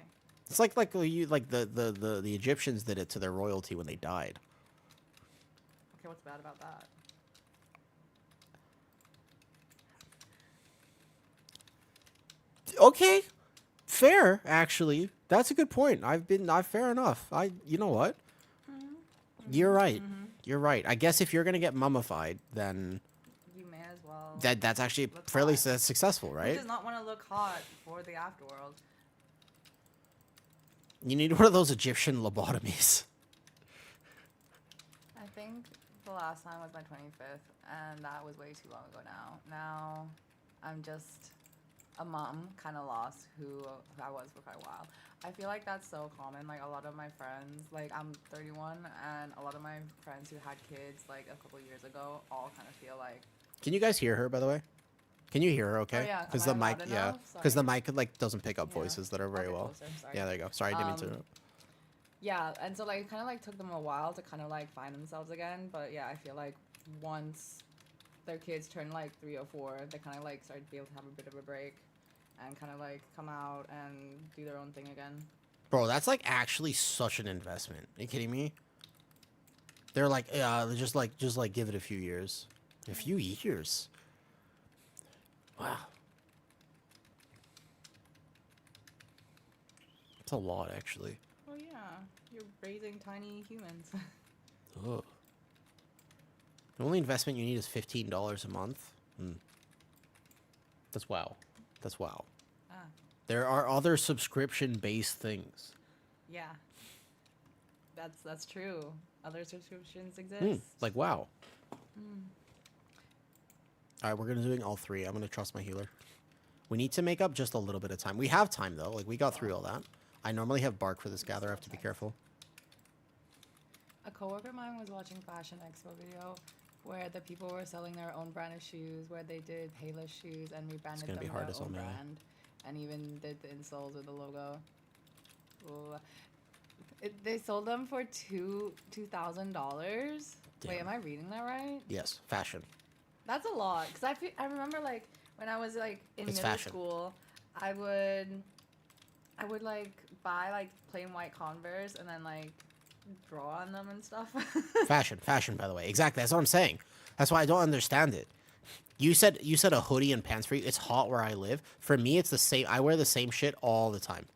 It's like the Egyptians did it to their royalty when they died. Okay, what's bad about that? Okay, fair. Actually, that's a good point. Fair enough. You know what? You're right. You're right. I guess if you're gonna get mummified, then You may as well. that's actually Look fairly hot. successful, Who right? does not want to look hot for the afterworld? You need one of those Egyptian lobotomies. I think the last time was my 25th, and that was way too long ago now. Now, I'm just a mom, kind of lost who I was for quite a while. I feel like that's so common. Like, a lot of my friends, like, I'm 31, and a lot of my friends who had kids, like, a couple years ago, all kind of feel like... Can you guys hear her, by the way? Can you hear her okay? Oh, yeah. Because Am the I mic, loud yeah. enough? Because the Sorry. mic, like, doesn't pick up Yeah. voices that are I'll very get well. closer, sorry. Yeah, there you go. Sorry, I didn't mean to interrupt. Yeah, and so, like, it kind of, like, took them a while to kind of, like, find themselves again. But, yeah, I feel like once their kids turn, like, 3 or 4, they kind of, like, start to be able to have a bit of a break and kind of, like, come out and do their own thing again. Bro, that's, like, actually such an investment. Are you kidding me? They're like, yeah, just give it a few years. A few years? Wow. That's a lot, actually. Oh, yeah. You're raising tiny humans. Ugh. The only investment you need is $15 a month. That's wow. That's wow. Ah, There are other subscription-based things. yeah. That's true. Other subscriptions exist. Like, wow. All right, we're going to doing all three. I'm going to trust my healer. We need to make up just a little bit of time. We have time, though. Like, we got through all that. I normally have bark for this gather. I have to be careful. A coworker of mine was watching Fashion Expo video where the people were selling their own brand of shoes, where they did Payless shoes and rebranded gonna them be hard their to sell own melee. brand, and even did the insoles with the logo. Ooh. They sold them for $2,000. Wait, Damn. am I reading that right? Yes, fashion. That's a lot. Cause I remember like when I was like in It's middle fashion. school, I would like buy like plain white Converse and then like draw on them and stuff. Fashion, by the way. Exactly. That's what I'm saying. That's why I don't understand it. You said a hoodie and pants for you. It's hot where I live. For me, it's the same. I wear the same shit all the time.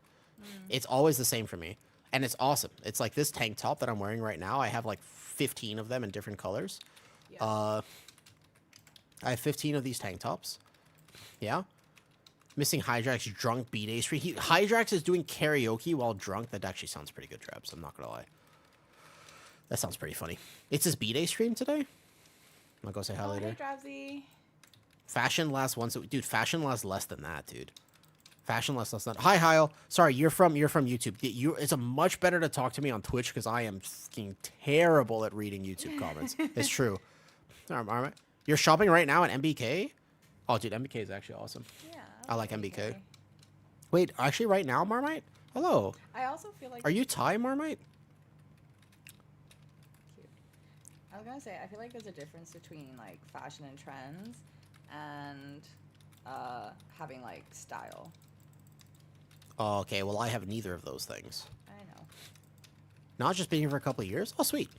It's always the same for me, and it's awesome. It's like this tank top that I'm wearing right now. I have like 15 of them in different colors. Yeah. I have 15 of these tank tops. Yeah. Missing Hydrax drunk B-Day stream. Hydrax is doing karaoke while drunk. That actually sounds pretty good, Traps. I'm not gonna lie. That sounds pretty funny. It's his B-Day stream today? I'm gonna go say hi Oh, later. hey, Drowsy. Fashion lasts once. Dude, fashion lasts less than that, dude. Fashion lasts less than that. Hi, Hyle. Sorry, you're from YouTube. It's a much better to talk to me on Twitch because I am fucking terrible at reading YouTube comments. It's true. All right. You're shopping right now at MBK? Oh, dude, MBK is actually awesome. Yeah. I like MBK. Wait, actually, right now, Marmite? Hello. I also feel like Are you Thai, Marmite? cute. I was gonna say I feel like there's a difference between like fashion and trends and having like style. Oh, okay, well, I have neither of those things. I know. Not just been here for a couple of years? Oh, sweet.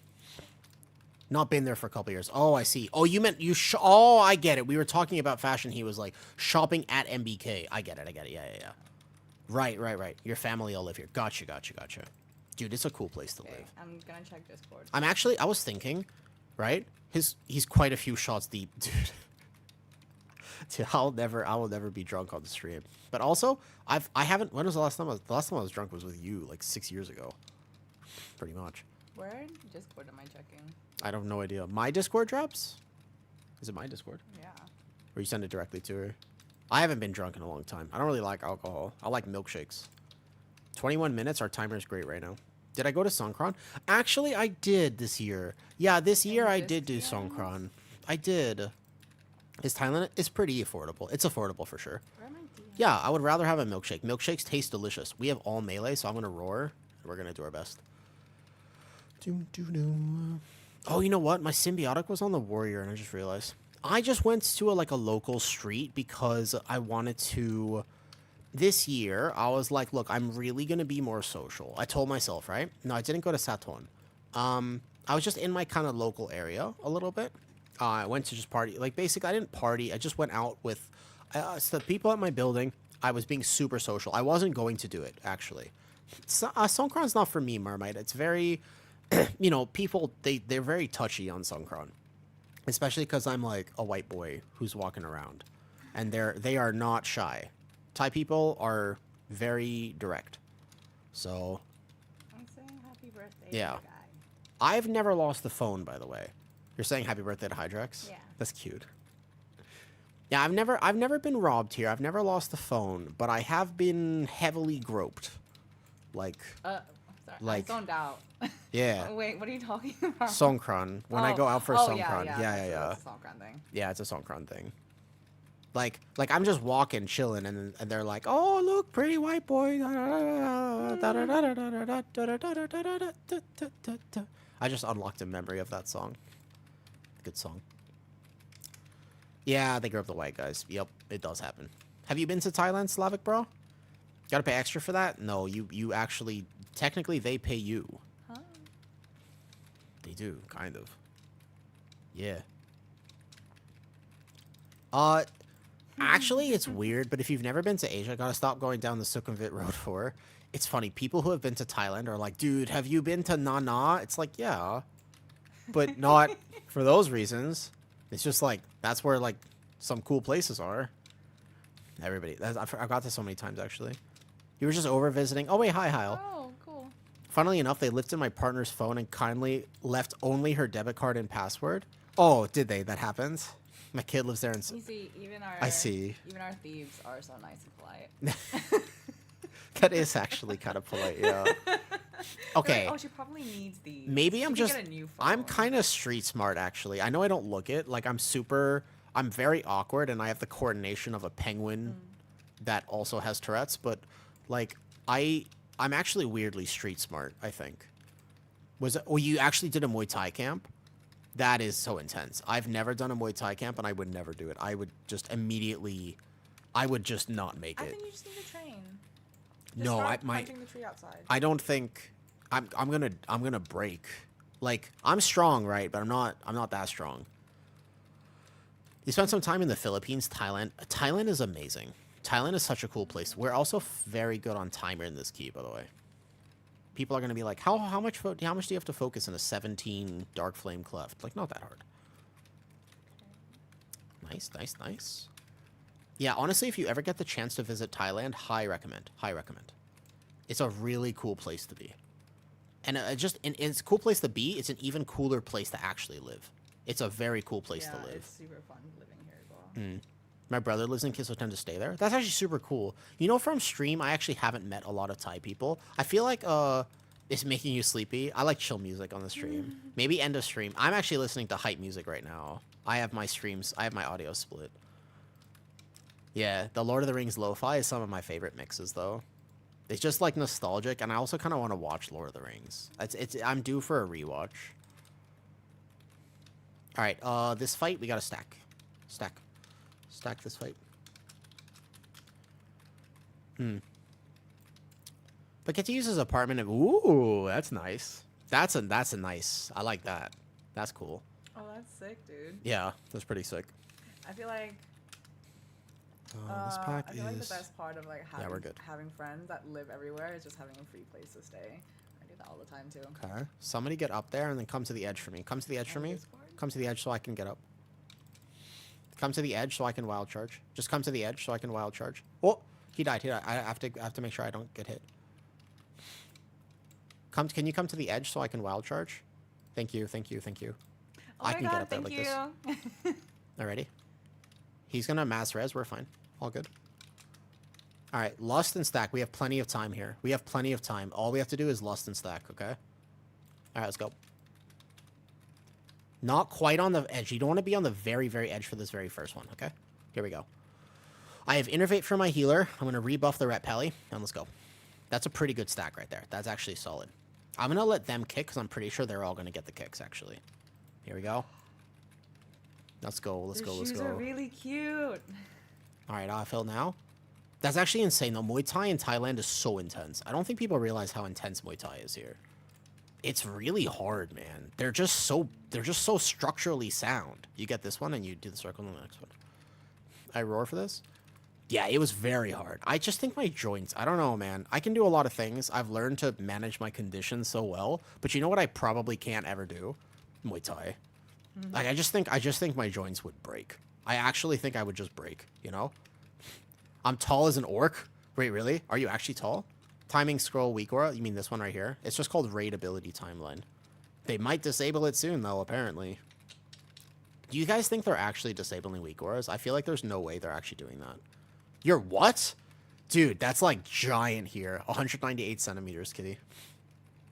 Not been there for a couple of years. Oh, I see. Oh, you meant you... Oh, I get it. We were talking about fashion. He was like, shopping at MBK. I get it. Yeah. Right. Your family all live here. Gotcha. Dude, it's a cool place to Okay, live. I'm gonna check Discord. I was thinking, right? He's quite a few shots deep, dude. Dude, I will never be drunk on the stream. But also, I haven't... When was the last time I was drunk was with you, like 6 years ago. Pretty much. Where in Discord am I checking? I have no idea. My Discord drops? Is it my Discord? Yeah. Or you send it directly to her? I haven't been drunk in a long time. I don't really like alcohol. I like milkshakes. 21 minutes. Our timer is great right now. Did I go to Songkran? Actually, I did this year. Yeah, this year I did do Songkran. I did. Is Thailand... It's pretty affordable. It's affordable for sure. Where am I DMing? Yeah, I would rather have a milkshake. Milkshakes taste delicious. We have all melee, so I'm going to roar. And we're going to do our best. Oh, you know what? My symbiotic was on the warrior, and I just realized. I just went to a local street because I wanted to... This year, I was like, look, I'm really going to be more social. I told myself, right? No, I didn't go to Saton. I was just in my kind of local area a little bit. I went to just party. Like, basically, I didn't party. I just went out with the people at my building. I was being super social. I wasn't going to do it, actually. Songkran's not for me, Marmite. It's very... you know, people, they're very touchy on Songkran. Especially because I'm like a white boy who's walking around. And they are not shy. Thai people are very direct. So, I'm saying happy birthday Yeah. to the guy. I've never lost the phone, by the way. You're saying happy birthday to Hydrax? Yeah. That's cute. Yeah, I've never been robbed here. I've never lost the phone, but I have been heavily groped. Like, Sorry, Like- I zoned out. yeah. Wait, what are you talking about? Songkran. When I go out for Songkran. Yeah. That's a Songkran thing. Yeah, it's a Songkran thing. Like I'm just walking, chilling, and they're like, "Oh, look, pretty white boy." I just unlocked a memory of that song. Good song. Yeah, they grew up the white guys. Yep, it does happen. Have you been to Thailand, Slavic bro? Gotta pay extra for that? No, you actually... Technically, they pay you. Huh? They do, kind of. Yeah. Actually, it's weird, but if you've never been to Asia, gotta stop going down the Sukhumvit Road 4. It's funny, people who have been to Thailand are like, dude, have you been to Nana? It's like, yeah. But not for those reasons. It's just like, that's where, like, some cool places are. Everybody. I've got this so many times, actually. You were just over visiting. Oh, wait, hi, Hyle. Oh, cool. Funnily enough, they lifted my partner's phone and kindly left only her debit card and password. Oh, did they? That happens? My kid lives there. You see, even our I see. Even our thieves are so nice and polite. That is actually kind of polite, yeah. Okay. Like, oh, she probably needs these. Maybe I'm She can just... get a new I'm phone. kind of street smart, actually. I know I don't look it. Like, I'm very awkward, and I have the coordination of a penguin that also has Tourette's, but, like, I I'm actually weirdly street smart, I think. Was it, oh, you actually did a Muay Thai camp? That is so intense. I've never done a Muay Thai camp, and I would never do it. I would just immediately, I would just not make I it. think you just need to train. Just No, start my punching the tree outside. I don't think I'm gonna break. Like, I'm strong, right? But I'm not that strong. You spent some time in the Philippines, Thailand. Thailand is amazing. Thailand is such a cool place. We're also very good on timer in this key, by the way. People are gonna be like, how much do you have to focus in a 17 dark flame cleft? Like, not that hard. Nice, nice, nice. Yeah, honestly, if you ever get the chance to visit Thailand, highly recommend. Highly recommend. It's a really cool place to be. And it's a cool place to be. It's an even cooler place to actually live. It's a very cool place to live. It's super fun living here as well. My brother lives in Kisoten to stay there. That's actually super cool. You know, from stream, I actually haven't met a lot of Thai people. I feel like it's making you sleepy. I like chill music on the stream. Maybe end of stream. I'm actually listening to hype music right now. I have my streams. I have my audio split. Yeah, the Lord of the Rings lo-fi is some of my favorite mixes, though. It's just like nostalgic, and I also kind of want to watch Lord of the Rings. I'm due for a rewatch. All right, this fight we gotta stack, stack this fight. But get to use his apartment. Ooh, that's nice. That's a nice. I like that. That's cool. Oh, that's sick, dude. Yeah, that's pretty sick. I feel like This pack I feel like is. the best part of like Yeah, we're good. having friends that live everywhere is just having a free place to stay. I do that all the time too. Okay. Somebody get up there and then come to the edge for me. Come to the edge for me. Discord? Come to the edge so I can get up. Come to the edge so I can wild charge. Just come to the edge so I can wild charge. Oh, he died. He died. I have to make sure I don't get hit. Can you come to the edge so I can wild charge? Thank you. Thank you. Thank you. Oh I my can God, get up there thank like you. this. Alrighty. He's gonna mass res. We're fine. All good. All right, lust and stack. We have plenty of time here. We have plenty of time. All we have to do is lust and stack, okay? All right, let's go. Not quite on the edge. You don't want to be on the very, very edge for this very first one, okay? Here we go. I have Innervate for my healer. I'm going to rebuff the Ret Pelly, and let's go. That's a pretty good stack right there. That's actually solid. I'm going to let them kick, because I'm pretty sure they're all going to get the kicks, actually. Here we go. Let's go, let's go, let's go. Shoes are really cute. All right, Phil now. That's actually insane, though. Muay Thai in Thailand is so intense. I don't think people realize how intense Muay Thai is here. It's really hard, man. They're just so structurally sound. You get this one, and you do the circle on the next one. I roar for this? Yeah, it was very hard. I just think my joints, I don't know, man. I can do a lot of things. I've learned to manage my conditions so well. But you know what I probably can't ever do? Muay Thai. Like, I just think my joints would break. I actually think I would just break, you know? I'm tall as an orc. Wait, really? Are you actually tall? Timing scroll weak aura? You mean this one right here? It's just called raid ability timeline. They might disable it soon, though, apparently. Do you guys think they're actually disabling weak auras? I feel like there's no way they're actually doing that. You're what? Dude, that's like giant here. 198 centimeters, kitty.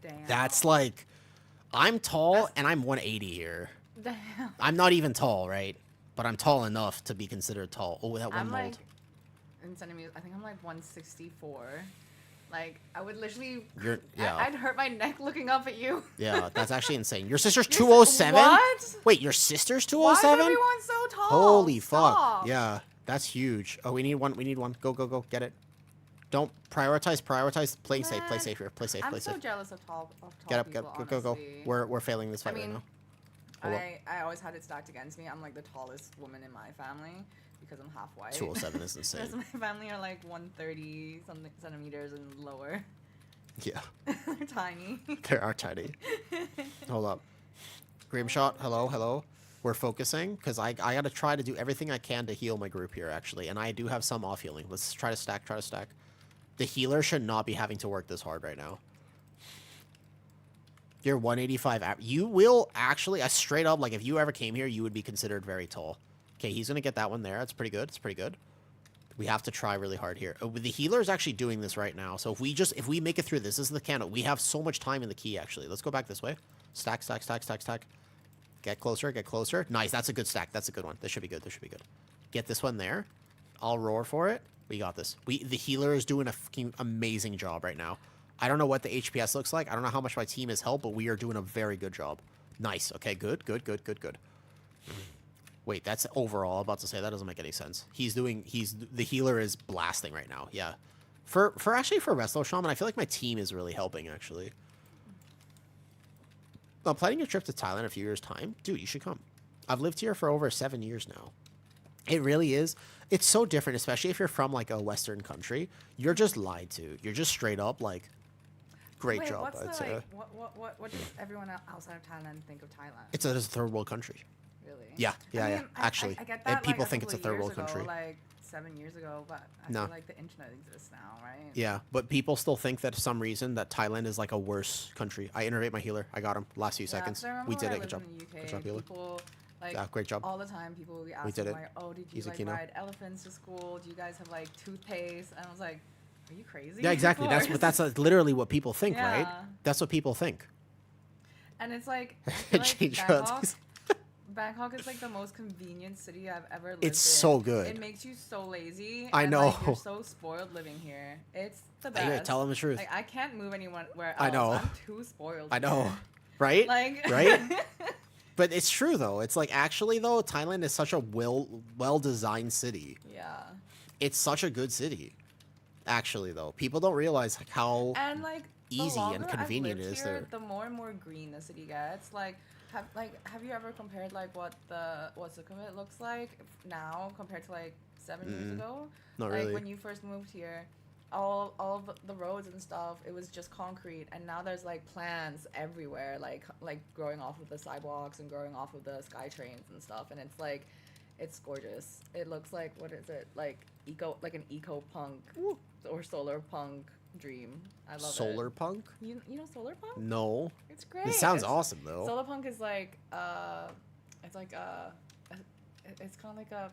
Damn. That's like... I'm tall, and I'm 180 here. Damn. I'm not even tall, right? But I'm tall enough to be considered tall. Oh, that one I'm mold. like, in centimeters, I think I'm like 164. Like, I would literally... Yeah. I'd hurt my neck looking up at you. Yeah, that's actually insane. Your sister's 207? What? Wait, your sister's Why is 207? everyone so tall? Holy Stop. fuck. Yeah, that's huge. Oh, we need one. We need one. Go, go, go. Get it. Don't prioritize. Play safe. Play Man, safe here. Play safe. I'm Play so safe. jealous of tall Get up. people, Go, go, go. honestly. We're failing this fight I mean, right now. Hold up. I always had it stacked against me. I'm like the tallest woman in my family because I'm half white. 207 is The rest of insane. my family are like 130 something centimeters and lower. Yeah, They're tiny. they are tiny. Hold up. Grimshot, hello, hello. We're focusing because I gotta try to do everything I can to heal my group here, actually, and I do have some off healing. Let's try to stack. Try to stack. The healer should not be having to work this hard right now. You're 185. You will actually, straight up, like, if you ever came here, you would be considered very tall. Okay, he's going to get that one there. That's pretty good. It's pretty good. We have to try really hard here. The healer is actually doing this right now. So if we make it through this is the candle. We have so much time in the key, actually. Let's go back this way. Stack, stack, stack, stack, stack. Get closer, get closer. Nice, that's a good stack. That's a good one. This should be good. This should be good. Get this one there. I'll roar for it. We got this. The healer is doing a fucking amazing job right now. I don't know what the HPS looks like. I don't know how much my team has helped, but we are doing a very good job. Nice. Okay, good. Wait, that's overall. I'm about to say that doesn't make any sense. The healer is blasting right now. Yeah. For Resto Shaman, I feel like my team is really helping, actually. I'm planning a trip to Thailand in a few years' time. Dude, you should come. I've lived here for over 7 years now. It really is. It's so different, especially if you're from, like, a Western country. You're just lied to. You're just straight up, like, great Wait, job, what's I'd the, say. like, what does everyone outside of Thailand think of Thailand? It's a third world country. Really? Yeah, I mean, actually. I get And that, people like, think it's a third world couple of country. years ago, like 7 years ago, but I No. feel like the internet exists now, right? Yeah, but people still think that for some reason that Thailand is like a worse country. I innervate my healer. I got him last few Yeah, seconds. 'cause I remember We when did I it. Good lived job. in the UK, Good job, healer. people, like, Yeah, great job. all the time, people would be asking, did it. like, oh, did you, Easy like, Kino. ride elephants to school? Do you guys have, like, toothpaste? And I was like, are you crazy? Yeah, exactly. Of That's course. literally what people think, right? Yeah. That's what people think. And it's like, I feel like Change Bangkok, routes. Bangkok is like the most convenient city I've ever lived It's in. so good. It makes you so lazy. I and, know. Like, you're so spoiled living here. It's the I best. gotta tell them the truth. Like, I can't move anywhere else. I know. I'm too spoiled. I know, here. right? Like, Right? But it's true though. It's like actually though, Thailand is such a well designed city. Yeah. It's such a good city. Actually though, people don't realize like how And like the easy and longer convenient I've it lived is here, there. the more and more green the city gets. Have you ever compared like what Sukhumvit looks like now compared to like 7 years ago? Not Like really. when you first moved here, all of the roads and stuff, it was just concrete, and now there's like plants everywhere, like growing off of the sidewalks and growing off of the sky trains and stuff, and it's gorgeous. It looks like, what is it, like an eco punk or solar punk dream. I love Solar it. punk? You know solar punk? No. It's great. This sounds awesome though. Solar punk is like it's like it's kind of like a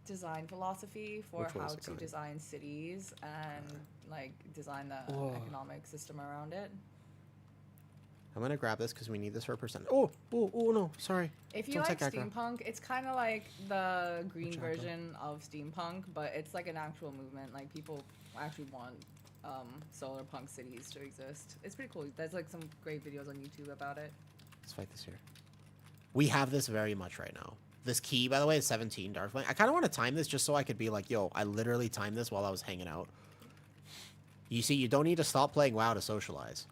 design philosophy for Which one how is it to kinda? design cities and like design the Oh. economic system around it. I'm gonna grab this because we need this for a percent. Oh no, sorry. If you Don't like take aggro. steampunk, it's kind of like the green aggro. version of steampunk, but it's like an actual movement. Like people actually want solar punk cities to exist. It's pretty cool. There's like some great videos on YouTube about it. Let's fight this here. We have this very much right now. This key, by the way, is 17 Dark Flame. I kind of want to time this just so I could be like, yo, I literally timed this while I was hanging out. You see, you don't need to stop playing WoW to socialize.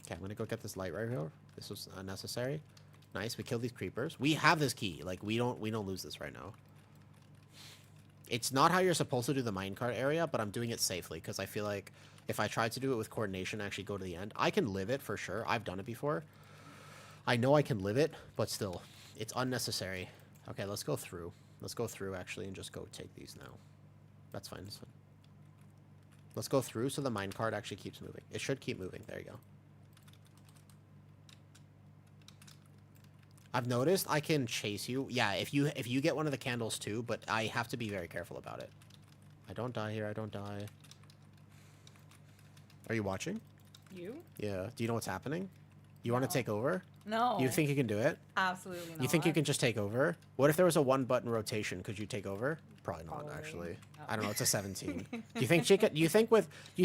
Okay, I'm going to go get this light right here. This was unnecessary. Nice, we killed these creepers. We have this key. Like, we don't lose this right now. It's not how you're supposed to do the minecart area, but I'm doing it safely because I feel like if I tried to do it with coordination, actually go to the end, I can live it for sure. I've done it before. I know I can live it, but still, it's unnecessary. Okay, let's go through. Let's go through, actually, and just go take these now. That's fine. That's fine. Let's go through so the minecart actually keeps moving. It should keep moving. There you go. I've noticed I can chase you. Yeah, if you get one of the candles too, but I have to be very careful about it. I don't die here. I don't die. Are you watching? You? Yeah. Do you know what's happening? You want to No. take over? No. You think you can do it? Absolutely not. You think you can just take over? What if there was a one-button rotation? Could you take over? Probably not, Probably. actually. Oh. I don't know. It's a 17. Do you think she could? Do you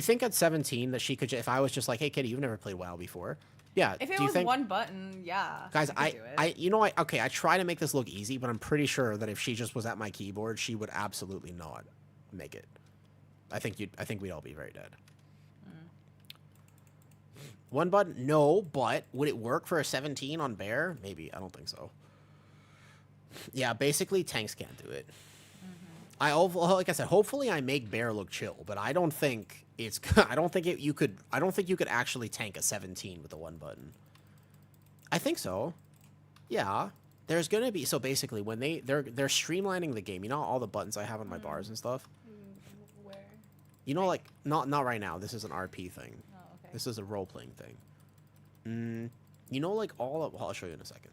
think at 17 that she could? If I was just like, hey, Kitty, you've never played WoW before. Yeah. If it do you was think, one button, yeah. guys, I could do it. you know, okay, I try to make this look easy, but I'm pretty sure that if she just was at my keyboard, she would absolutely not make it. I think we'd all be very dead. One button, no, but would it work for a 17 on Bear? Maybe. I don't think so. Yeah, basically tanks can't do it. Like I said, hopefully I make Bear look chill, but I don't think it's. I don't think you could actually tank a 17 with a one button. I think so. Yeah, there's gonna be. So basically, when they're streamlining the game, you know all the buttons I have on my bars and stuff. Where? You know, like not right now. This is an RP thing. Oh, okay. This is a role playing thing. You know, like all of. Well, I'll show you in a second.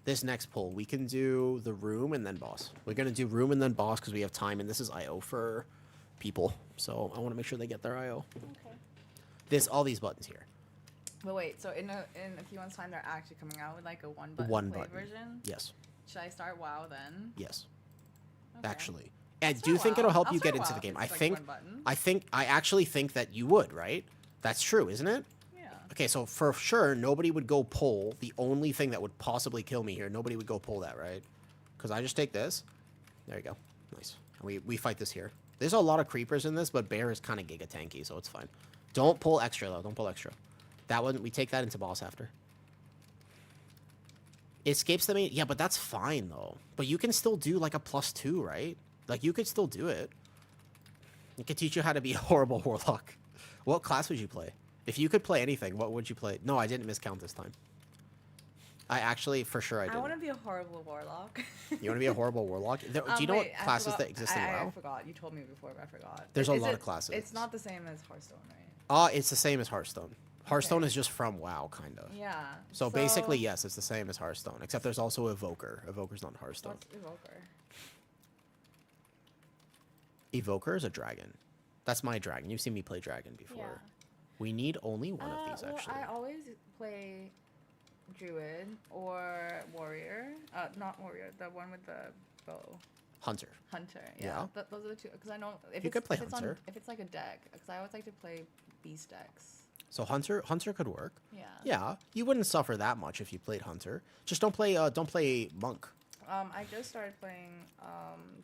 This next pull, we can do the room and then boss. We're gonna do room and then boss because we have time, and this is IO for people. So I want to make sure they get their IO. Okay. All these buttons here. But wait, so in a few months' time, they're actually coming out with like a one button One play button. version? Yes. Should I start WoW then? Yes. Okay. Actually, I That's do not think WoW. it'll help I'll you try get into WoW the if game. it's, like, one button. I actually think that you would, right? That's true, isn't it? Yeah. Okay, so for sure, nobody would go pull the only thing that would possibly kill me here. Nobody would go pull that, right? Because I just take this. There you go. Nice. And we fight this here. There's a lot of creepers in this, but bear is kind of giga tanky, so it's fine. Don't pull extra, though. Don't pull extra. That one, we take that into boss after. Escapes the main... Yeah, but that's fine, though. But you can still do, like, a +2, right? Like, you could still do it. It could teach you how to be a horrible warlock. What class would you play? If you could play anything, what would you play? No, I didn't miscount this time. I actually, for sure, I did. I want to be a horrible warlock. You want to be a horrible warlock? Do you know Wait, what classes that exist in WoW? I forgot. You told me before, but I forgot. There's a Is lot it- of classes. It's not the same as Hearthstone, right? It's the same as Hearthstone. Hearthstone Okay. is just from WoW, kind of. Yeah. So basically, yes, it's the same as Hearthstone, except there's also Evoker. Evoker's not Hearthstone. What's Evoker? Evoker is a dragon. That's my dragon. You've seen me play dragon before. Yeah. We need only one of these, Well, actually. I always play Druid or Warrior. Not Warrior. The one with the bow. Hunter. Hunter. Yeah. Yeah. Those are the two. Because I know if You it's, could play if it's Hunter. On, if it's like a deck, because I always like to play beast decks. So Hunter could work. Yeah. Yeah, you wouldn't suffer that much if you played Hunter. Just don't play Monk. I just started playing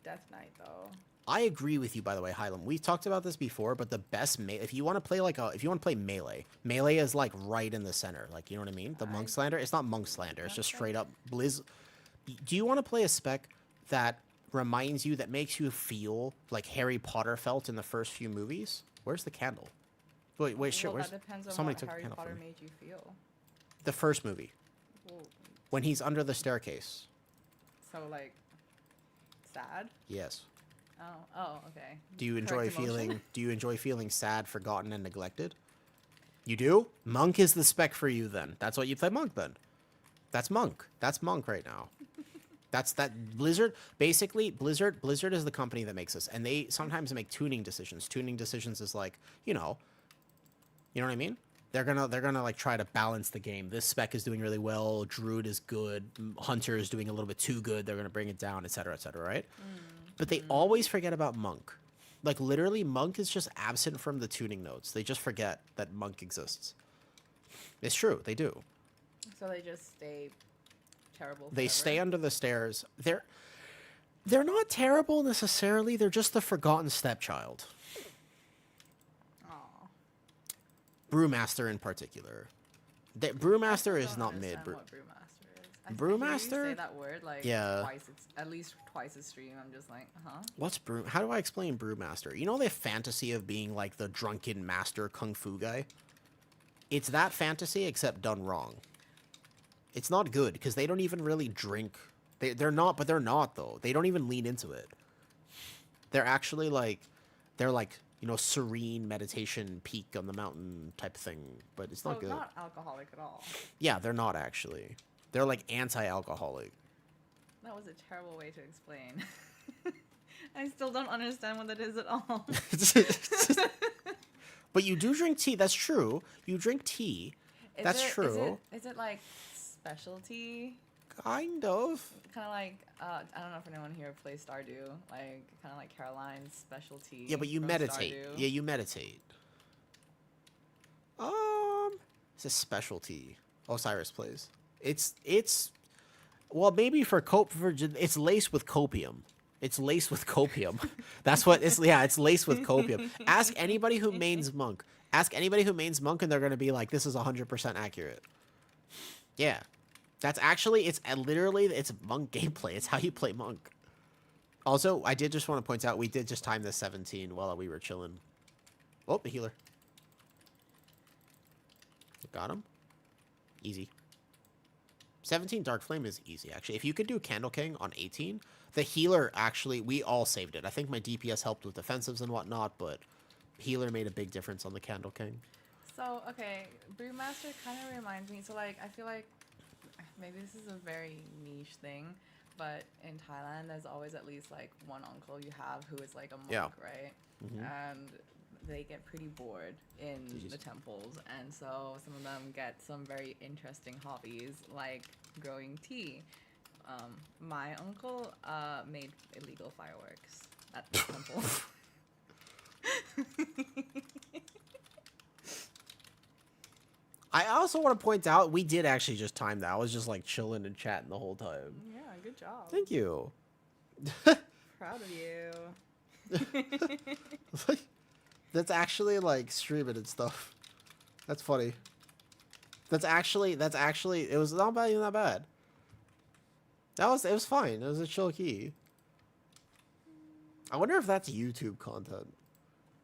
Death Knight though. I agree with you, by the way, Hylam. We've talked about this before, but the best if you want to play melee is like right in the center. Like, you know what I mean? The Monk Slander. It's not Monk Slander. It's just straight up Blizz. Do you want to play a spec that reminds you, that makes you feel like Harry Potter felt in the first few movies? Where's the candle? Wait, shit. Well, Where's that depends on somebody what took the Harry candle Potter from me. made you feel. The first movie, Well, when he's under the staircase. so like sad. Yes. Oh, okay. Do you enjoy Correct emotion? feeling? Do you enjoy feeling sad, forgotten, and neglected? You do. Monk is the spec for you. Then that's what you play. Monk. Then that's Monk. That's Monk right now. That's that Blizzard. Basically, Blizzard is the company that makes this, and they sometimes make tuning decisions. Tuning decisions is like, you know what I mean? They're gonna like try to balance the game. This spec is doing really well. Druid is good. Hunter is doing a little bit too good. They're gonna bring it down, etc., etc. Right? But they always forget about Monk. Like, literally, Monk is just absent from the tuning notes. They just forget that Monk exists. It's true. They do. So they just stay terrible. They forever? stay under the stairs. They're not terrible necessarily. They're just the forgotten stepchild. Aw. Brewmaster in particular. Brewmaster I is don't not mid. understand what Brewmaster is. I hear you Brewmaster? say that word like Yeah. twice. It's at least twice a stream. I'm just like, huh? What's brew? How do I explain Brewmaster? You know the fantasy of being like the drunken master kung fu guy? It's that fantasy, except done wrong. It's not good, because they don't even really drink. They're not, but they're not, though. They don't even lean into it. They're actually like, serene meditation peak on the mountain type thing, but it's not So good. not alcoholic at all. Yeah, they're not actually. They're like anti-alcoholic. That was a terrible way to explain. I still don't understand what that is at all. But you do drink tea. That's true. You drink tea. That's true. Is it like specialty? Kind of. Kind of like I don't know if anyone here plays Stardew. Like kind of like Caroline's specialty. Yeah, but you from meditate. Stardew. Yeah, you meditate. It's a specialty. Osiris plays. It's well, maybe it's laced with copium. It's laced with copium. That's what it's. Yeah, it's laced with copium. Ask anybody who mains monk. Ask anybody who mains monk, and they're gonna be like, "This is 100% accurate." Yeah, that's actually it's monk gameplay. It's how you play monk. Also, I did just want to point out we did just time this 17 while we were chilling. Oh, the healer. Got him. Easy. 17 Dark Flame is easy, actually. If you could do Candle King on 18, the healer, actually, we all saved it. I think my DPS helped with defensives and whatnot, but healer made a big difference on the Candle King. So, okay, Brewmaster kind of reminds me, so like, I feel like maybe this is a very niche thing, but in Thailand, there's always at least like one uncle you have who is like a monk, Yeah. right? Mhm. And they get pretty bored in Jeez. the temples, and so some of them get some very interesting hobbies like growing tea. My uncle made illegal fireworks. at the temple. I also want to point out we did actually just time that. I was just like chilling and chatting the whole time. Yeah, good job. Thank you. Proud of you. That's actually like streaming and stuff. That's funny. That's actually it was not bad, even that bad. It was fine. It was a chill key. I wonder if that's YouTube content.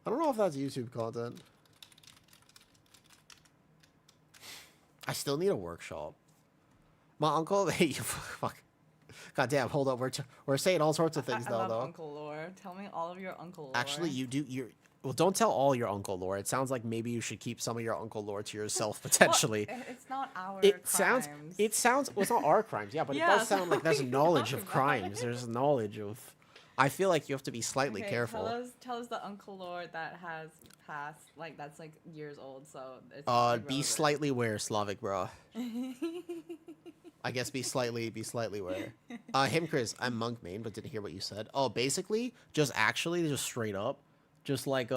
I don't know if that's YouTube content. I still need a workshop. My uncle, hey, fuck. God damn, hold up. We're saying all sorts of things I now, love though. Uncle lore. Tell me all of your uncle lore. Actually, well, don't tell all your uncle lore. It sounds like maybe you should keep some of your uncle lore to yourself, potentially. Well, it's not our It crimes. sounds, well, it's not our crimes, yeah, but Yeah, it does sound like there's what are you knowledge of talking about? crimes. There's knowledge of, I feel like you have to be slightly Okay, careful. Tell us the uncle lore that has passed, like that's like years old. So it's not, like, Be relevant. slightly aware, Slavic, bro. I guess be slightly aware. Chris, I'm monk main, but didn't hear what you said. Oh, basically, just straight up, just like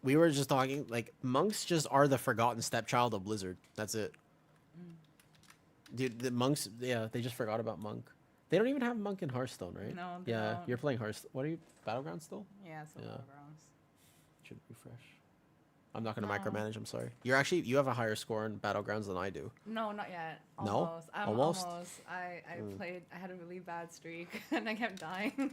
we were just talking, like monks just are the forgotten stepchild of Blizzard. That's it. Dude, the monks, yeah, they just forgot about monk. They don't even have monk in Hearthstone, right? No, they Yeah, don't. you're playing Hearthstone. What are you, Battlegrounds still? Yeah, so Yeah. battlegrounds. Should refresh. I'm not gonna No. micromanage. I'm sorry. You have a higher score in Battlegrounds than I do. No, not yet. No? Almost. I'm Almost? almost. I played. I had a really bad streak, and I kept dying.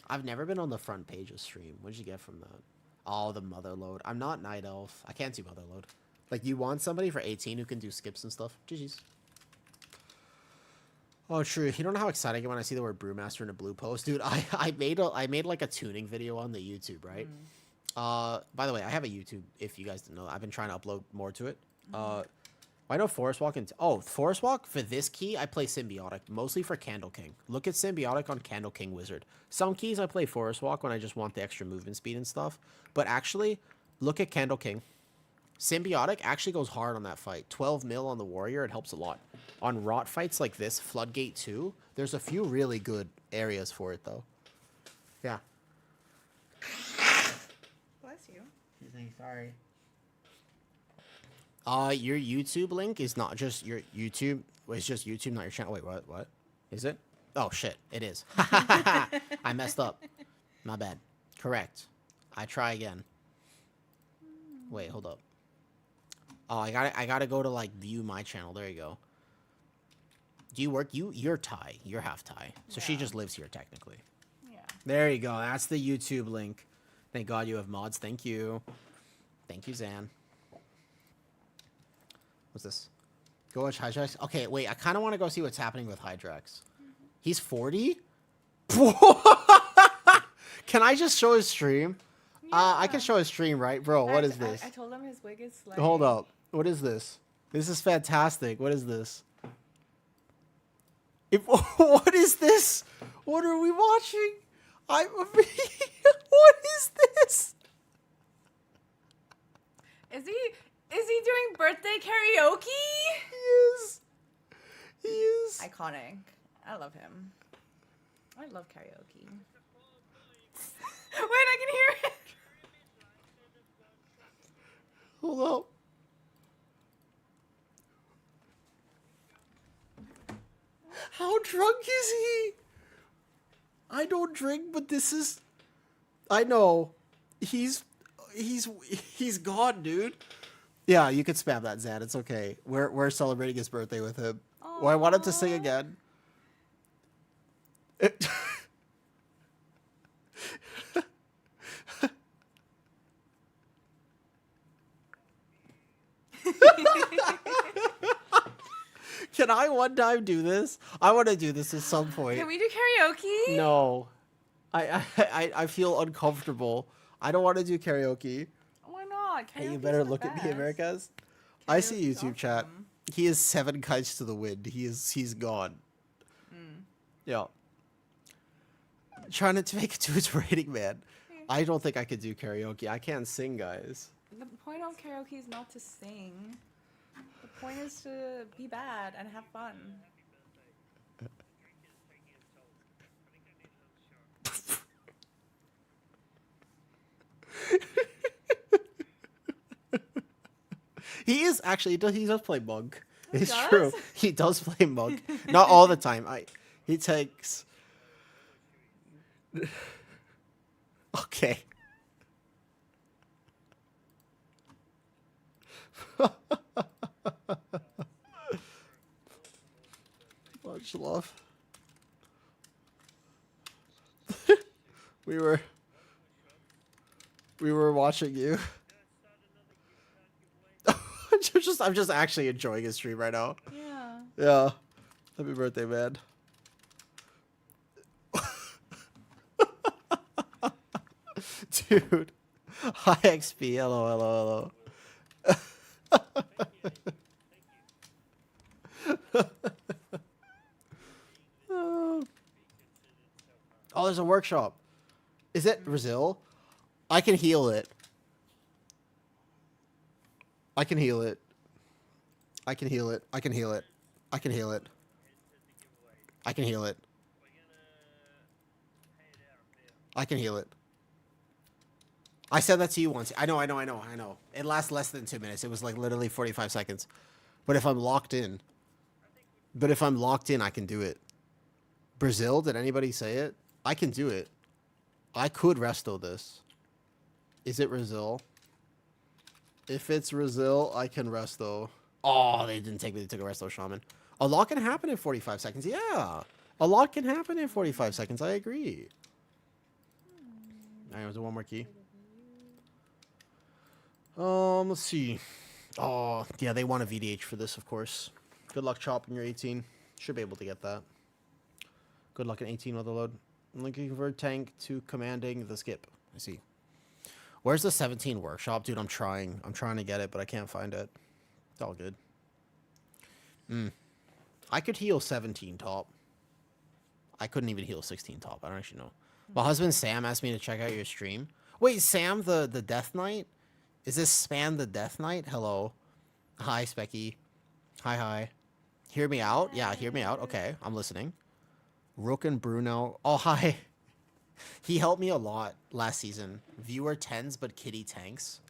I've never been on the front page of stream. What'd you get from that? Oh, the mother load. I'm not night elf. I can't do mother load. Like, you want somebody for 18 who can do skips and stuff? GG's. Oh, true. You don't know how excited I get when I see the word brewmaster in a blue post, dude. I made like a tuning video on the YouTube, right? By the way, I have a YouTube. If you guys didn't know, I've been trying to upload more to it. I know Forest Walk and Forest Walk for this key. I play Symbiotic mostly for Candle King. Look at Symbiotic on Candle King Wizard. Some keys I play Forest Walk when I just want the extra movement speed and stuff. But actually, look at Candle King. Symbiotic actually goes hard on that fight. 12 mil on the warrior, it helps a lot. On rot fights like this, Floodgate 2, there's a few really good areas for it though. Yeah. Bless you. Sorry. Your YouTube link is not just your YouTube. It's just YouTube, not your channel. Wait, what? Is it? Oh shit, it is. I messed up. My bad. Correct. I try again. Wait, hold up. Oh, I gotta go to like view my channel. There you go. Do you work? You're Thai. You're half Thai. So she Yeah. just lives here technically. Yeah. There you go. That's the YouTube link. Thank God you have mods. Thank you. Thank you, Zan. What's this? Go watch Hydrax. Okay, wait. I kind of want to go see what's happening with Hydrax. He's 40? Can I just show his stream? I can show his stream, right? Bro, what is this? I told him his wig is slaying. Hold up. What is this? This is fantastic. What is this? What is this? What are we watching? What is this? Is he doing birthday karaoke? He is. Iconic. I love him. I love karaoke. Wait, I can hear it. Hold up. How drunk is he? I don't drink, but this is... I know. He's gone, dude. Yeah, you can spam that, Zan. It's okay. We're celebrating his birthday with him. Well, I want him to sing again. Can I one time do this? I want to do this at some point. Can we do karaoke? No. I feel uncomfortable. I don't want to do karaoke. Why not? Hey, you Karaoke's better the look at me, best. Americas. I see Karaoke's YouTube chat. awesome. He is 7 kites to the wind. He's gone. Yeah. Trying to make it to his rating, man. I don't think I could do karaoke. I can't sing, guys. The point of karaoke is not to sing. The point is to be bad and have fun. He is actually he does play monk. He It's does? true. He does play monk. Not all the time. He takes. Okay. Much love. we were watching you. I'm just actually enjoying his stream right now. Yeah. Yeah. Happy birthday, man. Dude. Hi XP. Hello, hello, hello. Oh, there's a workshop. Is it Brazil? I can heal it. I can heal it. I can heal it. I can heal it. I can heal it. I can heal it. I can heal it. I said that to you once. I know. It lasts less than 2 minutes. It was like literally 45 seconds. But if I'm locked in, I can do it. Brazil, did anybody say it? I can do it. I could resto this. Is it Brazil? If it's Brazil, I can resto. Oh, they didn't take me. They took a resto shaman. A lot can happen in 45 seconds. Yeah. A lot can happen in 45 seconds. I agree. All right, was there one more key? Let's see. Oh, yeah, they want a VDH for this, of course. Good luck chopping your 18. Should be able to get that. Good luck in 18 with the load. Linking convert tank to commanding the skip. I see. Where's the 17 workshop? Dude, I'm trying. I'm trying to get it, but I can't find it. It's all good. I could heal 17 top. I couldn't even heal 16 top. I don't actually know. My husband Sam asked me to check out your stream. Wait, Sam, the Death Knight? Is this Span the Death Knight? Hello. Hi, Specky. Hi. Hear me out? Yeah, hear me out. Okay, I'm listening. Rook and Bruno. Oh, hi. He helped me a lot last season. Viewer 10s, but Kitty tanks.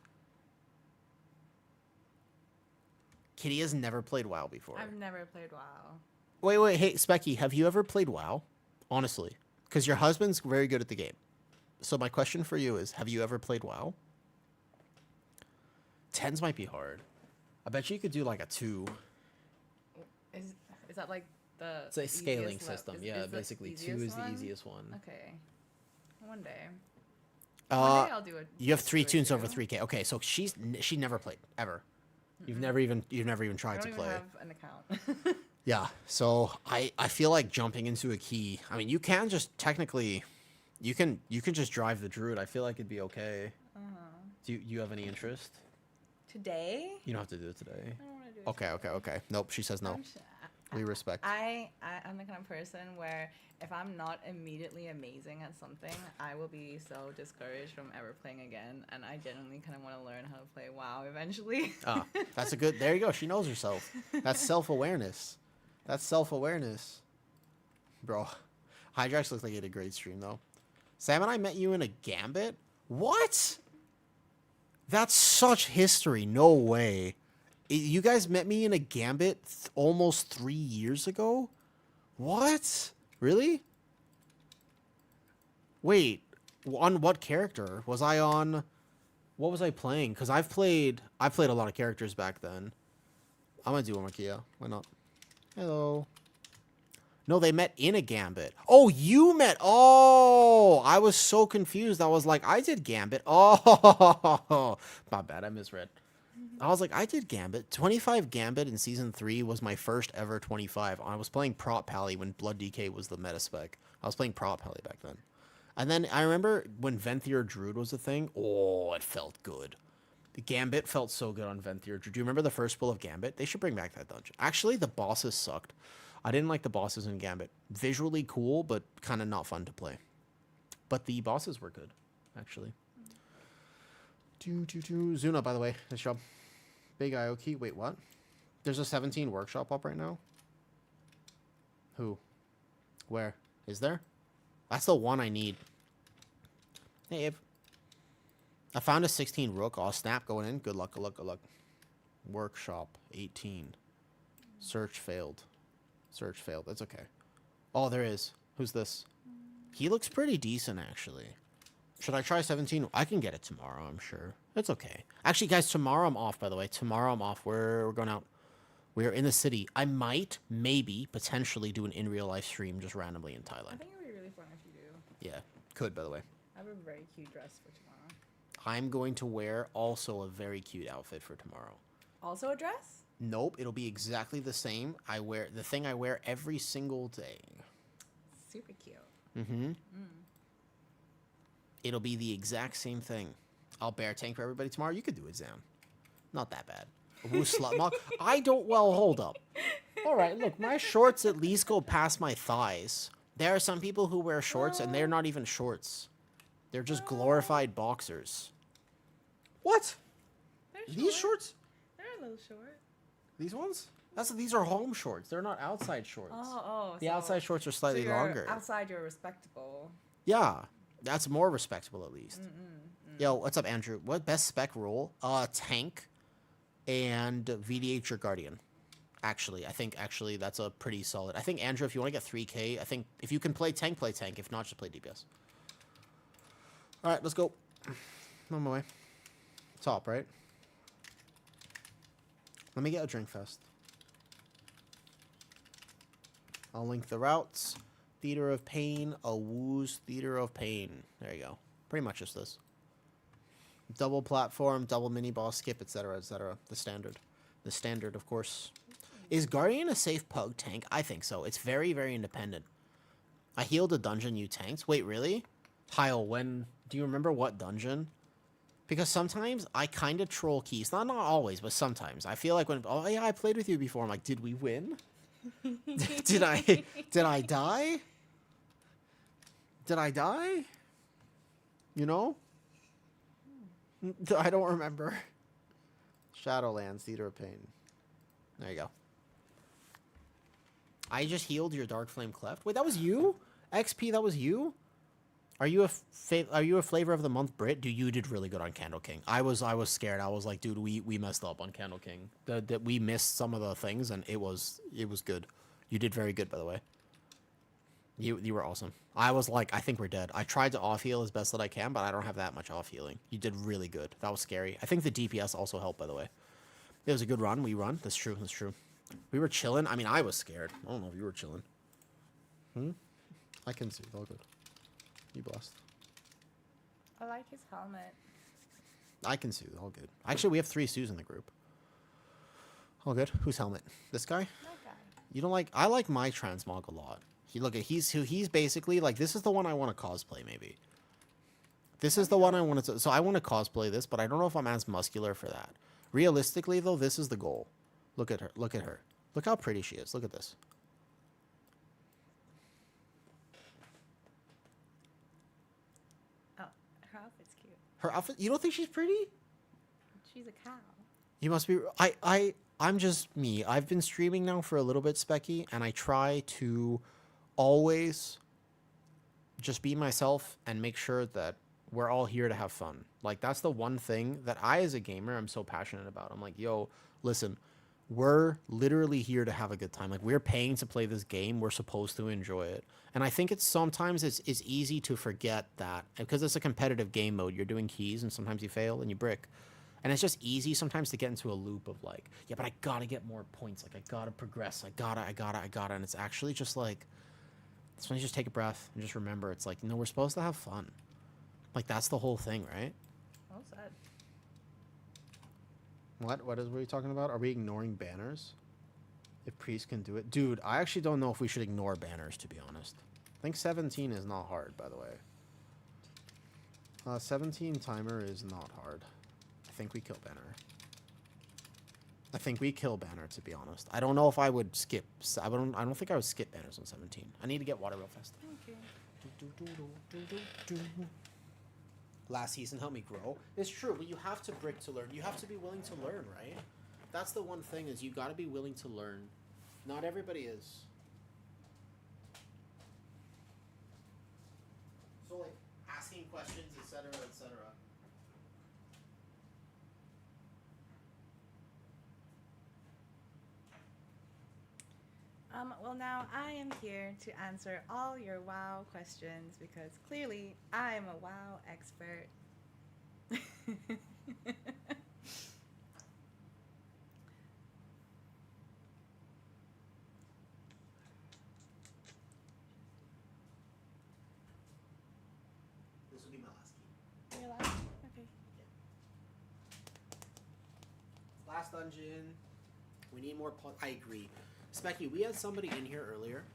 Kitty has never played WoW before. I've never played WoW. Wait. Hey, Specky, have you ever played WoW? Honestly. Because your husband's very good at the game. So my question for you is, have you ever played WoW? 10s might be hard. I bet you could do like a 2. Is that like the? It's a scaling easiest system. is Yeah, the basically 2 easiest is the one? easiest one. Okay. One day. One day I'll do it. You have 3 tunes over 3K. Okay, so she never played ever. You've never even I tried don't to even play. have an account. Yeah, so I feel like jumping into a key. I mean, you can just technically, you can just drive the druid. I feel like it'd be okay. Do you have any interest? Today? You don't have to do it today. I don't want to do it. Okay. Nope, she says no. We respect. I'm the kind of person where if I'm not immediately amazing at something, I will be so discouraged from ever playing again. And I genuinely kind of want to learn how to play WoW eventually. Ah, that's a good. There you go. She knows herself. That's self-awareness. That's self-awareness, bro. Hydrax looks like he had a great stream though. Sam and I met you in a Gambit. What? That's such history. No way. You guys met me in a Gambit almost 3 years ago? What? Really? Wait, on what character? Was I on... What was I playing? Because I played a lot of characters back then. I'm going to do one more Kia. Why not? Hello. No, they met in a Gambit. Oh, you met... Oh! I was so confused. I was like, I did Gambit. Oh! My bad, I misread. I was like, I did Gambit. 25 Gambit in Season 3 was my first ever 25. I was playing Prop Pally when Blood DK was the meta spec. I was playing Prop Pally back then. And then I remember when Venthyr Druid was a thing. Oh, it felt good. The Gambit felt so good on Venthyr Druid. Do you remember the first pull of Gambit? They should bring back that dungeon. Actually, the bosses sucked. I didn't like the bosses in Gambit. Visually cool, but kind of not fun to play. But the bosses were good, actually. Zuna, by the way. Nice job. Big IO key. Wait, what? There's a 17 workshop up right now? Who? Where? Is there? That's the one I need. Hey, Abe. I found a 16 rook. Oh, snap going in. Good luck. Workshop 18. Search failed. Search failed. That's okay. Oh, there is. Who's this? He looks pretty decent, actually. Should I try 17? I can get it tomorrow, I'm sure. It's okay. Actually, guys, tomorrow I'm off, by the way. Tomorrow I'm off. We're going out. We're in the city. I might, maybe, potentially do an in real life stream just randomly in I Thailand. think it would be really fun if you do. Yeah, could, by the way. I have a very cute dress for tomorrow. I'm going to wear also a very cute outfit for tomorrow. Also a dress? Nope, it'll be exactly the same. I wear the thing I wear every single day. Super cute. Mm-hmm. It'll be the exact same thing. I'll bear tank for everybody tomorrow. You could do it, Zan. Not that bad. Awoo slut mom. I don't. Well, hold up. All right, look, my shorts at least go past my thighs. There are some people who wear shorts and they're not even shorts. They're just glorified boxers. What? They're These shorts? They're a little short. These ones? These are home shorts. They're not outside shorts. The So- outside shorts are so slightly you're longer. Outside, you're respectable. Yeah, that's more respectable at least. Yo, what's up, Andrew? What best spec role? Tank and VDH or Guardian. Actually, I think that's a pretty solid. I think, Andrew, if you want to get 3K, I think if you can play tank, play tank. If not, just play DPS. All right, let's go. I'm on my way. Top, right? Let me get a drink first. I'll link the routes. Theater of Pain, Awoo's Theater of Pain. There you go. Pretty much just this. Double platform, double mini boss skip, etc., etc. The standard. The standard, of course. Is Guardian a safe pug tank? I think so. It's very, very independent. I healed a dungeon you tanked. Wait, really? Kyle, when... Do you remember what dungeon? Because sometimes I kind of troll keys. Not always, but sometimes. I feel like when... Oh, yeah, I played with you before. I'm like, did we win? Did I die? Did I die? You know? I don't remember. Shadowlands, Theater of Pain. There you go. I just healed your Dark Flame Cleft. Wait, that was you? XP, that was you? Are you a flavor of the month Brit? Dude, you did really good on Candle King. I was scared. I was like, dude, we messed up on Candle King. That we missed some of the things, and it was good. You did very good, by the way. You were awesome. I was like, I think we're dead. I tried to off heal as best that I can, but I don't have that much off healing. You did really good. That was scary. I think the DPS also helped, by the way. It was a good run. We run. That's true. That's true. We were chilling. I mean, I was scared. I don't know if you were chilling. I can see. It's all good. You blessed. I like his helmet. I can sue. All good. Actually, we have 3 Sues in the group. All good. Whose helmet? This guy? That guy. You don't like... I like my transmog a lot. He's basically like, this is the one I want to cosplay, maybe. This is the one I want to... So I want to cosplay this, but I don't know if I'm as muscular for that. Realistically, though, this is the goal. Look at her. Look at her. Look how pretty she is. Look at this. Oh, her outfit's cute. Her outfit... You don't think she's pretty? She's a cow. You must be... I'm just me. I've been streaming now for a little bit, Specky, and I try to always just be myself and make sure that we're all here to have fun. Like, that's the one thing that I, as a gamer, I'm so passionate about. I'm like, yo, listen, we're literally here to have a good time. Like, we're paying to play this game. We're supposed to enjoy it. And I think sometimes it's easy to forget that. Because it's a competitive game mode. You're doing keys, and sometimes you fail, and you brick. And it's just easy sometimes to get into a loop of like, yeah, but I gotta get more points. Like, I gotta progress. I gotta. And it's actually just like, it's when you just take a breath and just remember, it's like, no, we're supposed to have fun. Like, that's the whole thing, right? Well said. What are you talking about? Are we ignoring banners? If Priest can do it. Dude, I actually don't know if we should ignore banners, to be honest. I think 17 is not hard, by the way. 17 timer is not hard. I think we kill banner. I think we kill banner, to be honest. I don't know if I would skip. I don't think I would skip banners on 17. I need to get water real fast. Thank you. Last season helped me grow. It's true, but you have to brick to learn. You have to be willing to learn, right? That's the one thing, is you got to be willing to learn. Not everybody is. So, like, asking questions, etc., etc. Well, now I am here to answer all your WoW questions because clearly I am a WoW expert. This will be my last key. Your last? Okay. Last dungeon. We need more. I agree. Specky, we had somebody in here earlier.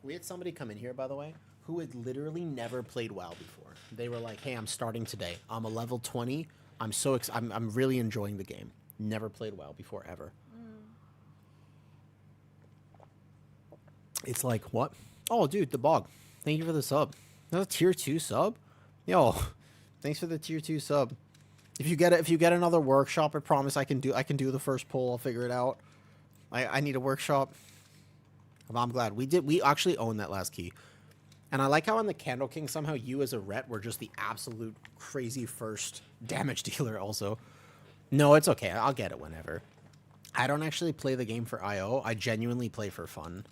We had somebody come in here, by the way, who had literally never played WoW before. They were like, "Hey, I'm starting today. I'm a level 20. I'm so I'm really enjoying the game. Never played WoW before ever." It's like, what? Oh, dude, the bog. Thank you for the sub. That's a tier 2 sub? Yo, thanks for the tier 2 sub. If you get another workshop, I promise I can do the first pull. I'll figure it out. I need a workshop. I'm glad we actually own that last key. And I like how on the Candle King somehow you as a ret were just the absolute crazy first damage dealer also. No, it's okay. I'll get it whenever. I don't actually play the game for IO. I genuinely play for fun.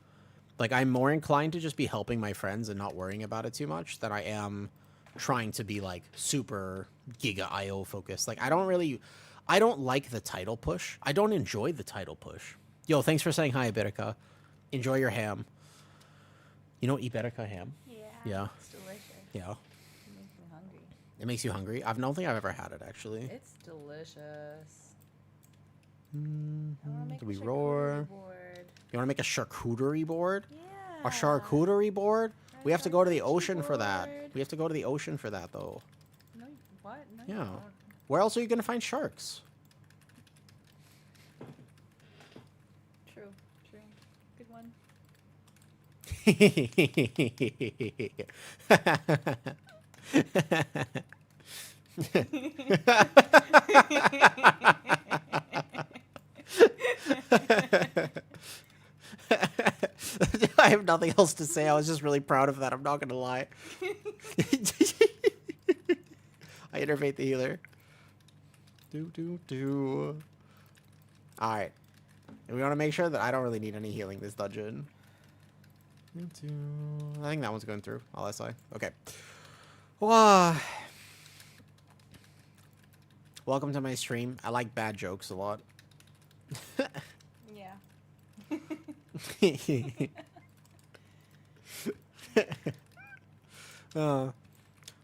Like, I'm more inclined to just be helping my friends and not worrying about it too much than I am trying to be, like, super giga IO focused. Like, I don't like the title push. I don't enjoy the title push. Yo, thanks for saying hi, Iberica. Enjoy your ham. You know Iberica ham? Yeah. It's delicious. Yeah. It makes me hungry. It makes you hungry? I don't think I've ever had it, actually. It's delicious. Do we roar? Board. You want to make a charcuterie board? Yeah. A charcuterie board? We have to go to the charcuterie ocean for that. board. We have to go to the ocean for that, though. No, what? No, you Yeah. don't. Where else are you going to find sharks? True. Good one. I have nothing else to say. I was just really proud of that. I'm not going to lie. I innervate the healer. Alright. And we want to make sure that I don't really need any healing this dungeon. I think that one's going through. LSI. Okay. Wow. Welcome to my stream. I like bad jokes a lot. Yeah.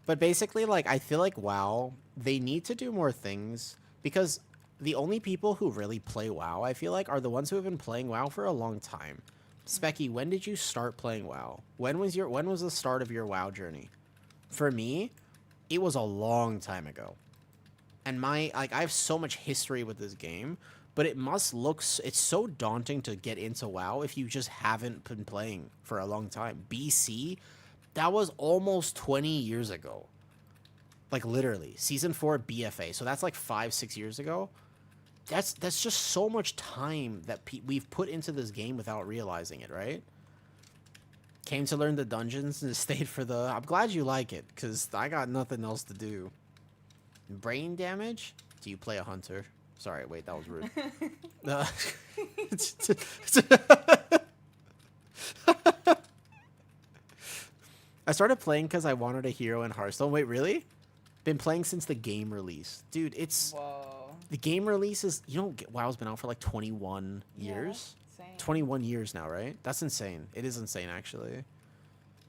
But basically, like, I feel like WoW, they need to do more things because the only people who really play WoW, I feel like, are the ones who have been playing WoW for a long time. Specky, when did you start playing WoW? When was the start of your WoW journey? For me, it was a long time ago. And I have so much history with this game, but it's so daunting to get into WoW if you just haven't been playing for a long time. BC, that was almost 20 years ago. Like, literally. Season 4 BFA. So that's like 5-6 years ago. That's just so much time that we've put into this game without realizing it, right? Came to learn the dungeons and stayed for the... I'm glad you like it, because I got nothing else to do. Brain damage? Do you play a hunter? Sorry, wait, that was rude. I started playing because I wanted a hero in Hearthstone. Wait, really? Been playing since the game release. Dude, it's... Whoa. The game release is... You know, WoW's been out for like 21 years? Yeah, insane. 21 years now, right? That's insane. It is insane, actually.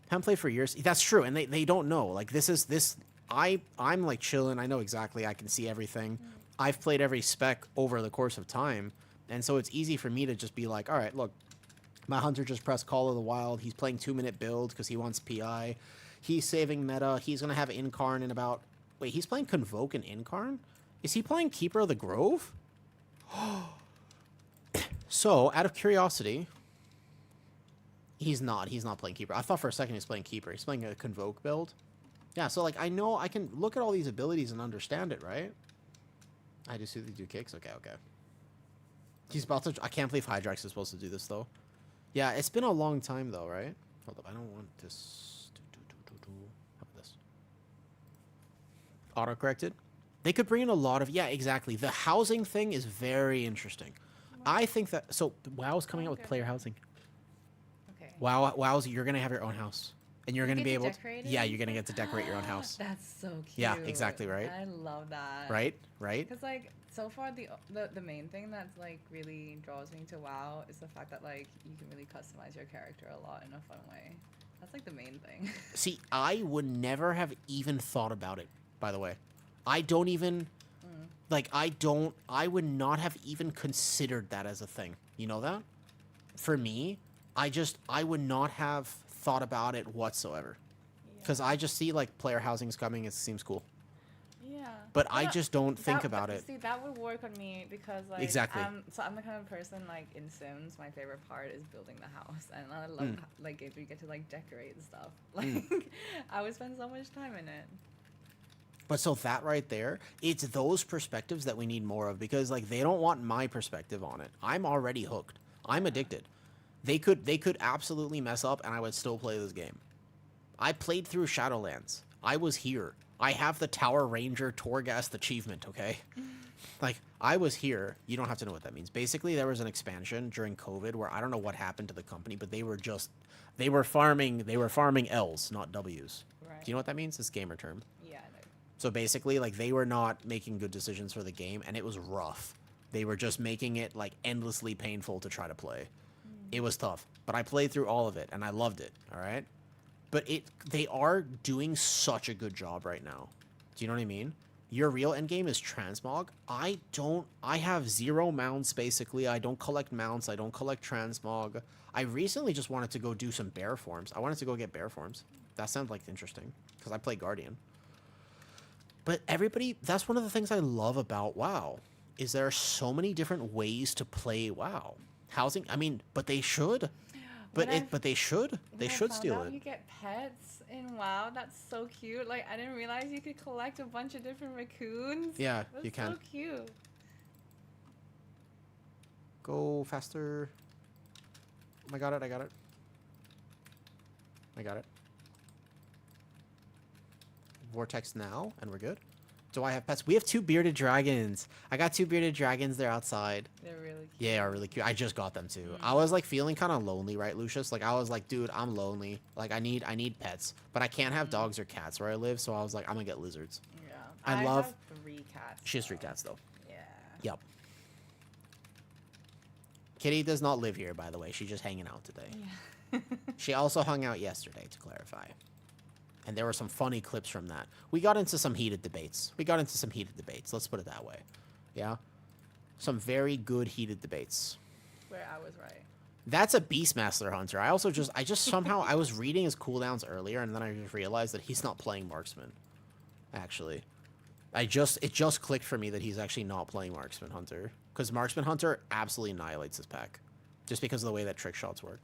Haven't played for years. That's true, and they don't know. Like, I'm like chilling. I know exactly. I can see everything. I've played every spec over the course of time, and so it's easy for me to just be like, all right, look, my hunter just pressed Call of the Wild. He's playing 2-minute build because he wants PI. He's saving meta. He's going to have Incarn in about... Wait, he's playing Convoke and Incarn? Is he playing Keeper of the Grove? So, out of curiosity... He's not playing Keeper. I thought for a second he was playing Keeper. He's playing a Convoke build. Yeah, so, like, I know I can look at all these abilities and understand it, right? I just do kicks? Okay. He's about to... I can't believe Hydrax is supposed to do this, though. Yeah, it's been a long time, though, right? Hold up, I don't want this... How about this? Auto-corrected? They could bring in a lot of... Yeah, exactly. The housing thing is very interesting. I think that... So, WoW's coming out with player housing. WoW's you're gonna have your own house, and you're You gonna get be to able. decorate Yeah, it? you're gonna get to decorate your own house. That's so cute. Yeah, exactly right. I love that. Right, right. Because like so far the main thing that's like really draws me to WoW is the fact that like you can really customize your character a lot in a fun way. That's like the main thing. See, I would never have even thought about it. By the way, I don't even like. I would not have even considered that as a thing. You know that? For me, I would not have thought about it whatsoever. Because I just see like player housings coming. It seems cool. Yeah. But I just don't think that- about it. See, that would work on me because like Exactly. so I'm the kind of person like in Sims, my favorite part is building the house, and I love like if you get to like decorate and stuff. Like I would spend so much time in it. But so that right there, it's those perspectives that we need more of because like they don't want my perspective on it. I'm already hooked. I'm addicted. They could absolutely mess up and I would still play this game. I played through Shadowlands. I was here. I have the Tower Ranger Torghast achievement, okay? Like, I was here. You don't have to know what that means. Basically, there was an expansion during COVID where I don't know what happened to the company, but they were farming L's, not W's. Right. Do you know what that means? It's a gamer term. Yeah. I know. So basically, like, they were not making good decisions for the game, and it was rough. They were just making it, like, endlessly painful to try to play. It was tough. But I played through all of it, and I loved it, all right? But they are doing such a good job right now. Do you know what I mean? Your real endgame is transmog. I have 0 mounts, basically. I don't collect mounts. I don't collect transmog. I recently just wanted to go do some bear forms. I wanted to go get bear forms. That sounds like interesting, because I play Guardian. But everybody, that's one of the things I love about WoW, is there are so many different ways to play WoW. Housing, I mean, but they should. But they should. They should steal it. You get pets in WoW. That's so cute. Like I didn't realize you could collect a bunch of different raccoons. Yeah, That's you can. So cute. Go faster. I got it. I got it. I got it. Vortex now, and we're good. Do I have pets? We have 2 bearded dragons. I got 2 bearded dragons. They're outside. They're really cute. Yeah, are really cute. I just got them too. I was like feeling kind of lonely, right, Lucius? Like I was like, dude, I'm lonely. Like I need pets, but I can't have dogs or cats where I live. So I was like, I'm gonna get lizards. Yeah. I love- have 3 cats. She has 3 though. cats though. Yeah. Yep. Kitty does not live here, by the way. She's just hanging out today. Yeah. She also hung out yesterday, to clarify. And there were some funny clips from that. We got into some heated debates. Let's put it that way. Yeah? Some very good heated debates. Where I was right. That's a Beastmaster Hunter. I just somehow, I was reading his cooldowns earlier, and then I just realized that he's not playing Marksman. Actually. It just clicked for me that he's actually not playing Marksman Hunter. Because Marksman Hunter absolutely annihilates his pack. Just because of the way that trick shots work.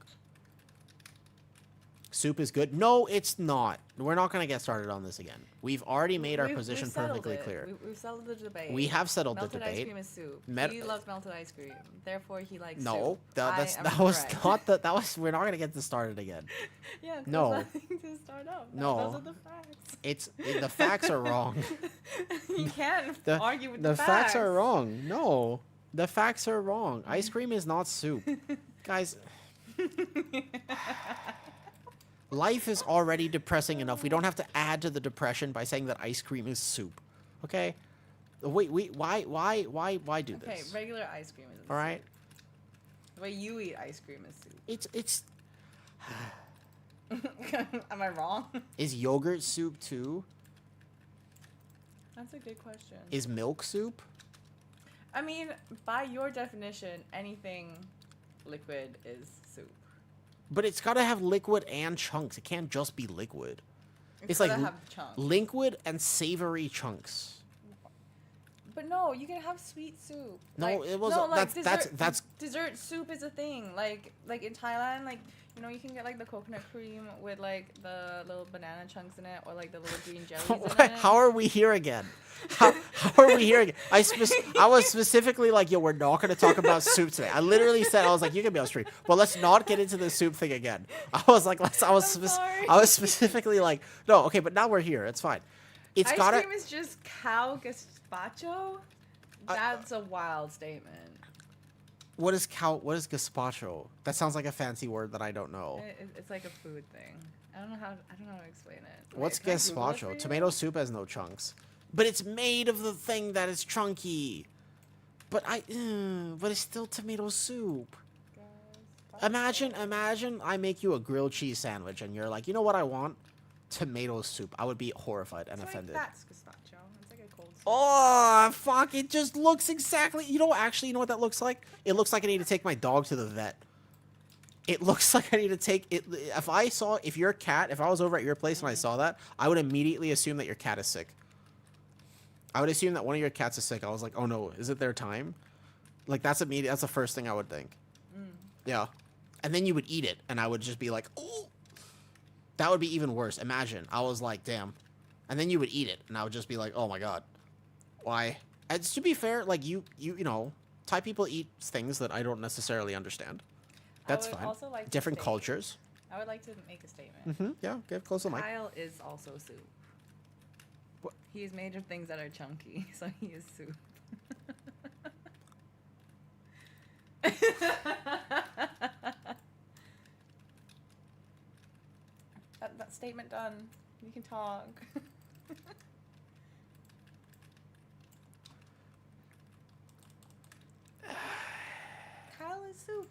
Soup is good. No, it's not. We're not going to get started on this again. We've already made our position we've settled perfectly it. clear. We've settled the debate. We have settled the melted ice debate. cream is soup. Met- He loves melted ice cream. Therefore, he likes No, soup. that I was am correct. not the, that was, we're not going to get this started again. Yeah, there's No. nothing to start up. No. Those are the facts. The facts are wrong. You can't The, argue with the the facts are wrong. No, the facts are wrong. Ice cream is not soup. Guys, life is already depressing enough. We don't have to add to the depression by saying that ice cream is soup. Okay? Wait, why do Okay, this? regular ice cream is All right? the way you eat ice cream is soup. It's Am I wrong? is yogurt soup too? That's a good question. Is milk soup? I mean, by your definition, anything liquid is soup. But it's got to have liquid and chunks. It can't just be liquid. It's like gotta have chunks. liquid and savory chunks. But no, you can have sweet soup. No, Like- it was no, like that's dessert soup is a thing. Like in Thailand, like you know you can get like the coconut cream with like the little banana chunks in it, or like the little green jellies in it. How are we here again? How are we here again? I was specifically like, yo, we're not going to talk about soup today. I literally said, I was like, you can be on stream, but let's not get into the soup thing again. I was like, I was specifically like, no, okay, but now we're here. It's fine. It's Ice gotta. cream is just cow gazpacho. That's a wild statement. What is gazpacho? That sounds like a fancy word that I don't know. It's like a food thing. I don't know how to explain it. What's Wait, can I Google this for gazpacho? you? Tomato soup has no chunks, but it's made of the thing that is chunky. But but it's still tomato soup. Imagine I make you a grilled cheese sandwich and you're like, you know what I want? Tomato soup. I would be horrified and It's offended. like that's gazpacho. It's like a cold soup. Oh, fuck. It just looks exactly... You know what that looks like? It looks like I need to take my dog to the vet. It looks like I need to take... If I was over at your place and I saw that, I would immediately assume that your cat is sick. I would assume that one of your cats is sick. I was like, oh no, is it their time? Like, that's immediate. That's the first thing I would think. Yeah. And then you would eat it, and I would just be like, oh. That would be even worse. Imagine. I was like, damn. And then you would eat it, and I would just be like, oh my god. Why? And to be fair, like, you know, Thai people eat things that I don't necessarily understand. That's I would fine. also like to Different state- cultures. I would like to make a statement. Mm-hmm. Yeah, get close to the mic. Kyle is also soup. What? He is made of things that are chunky, so he is soup. that statement done. You can talk. Kyle is soup.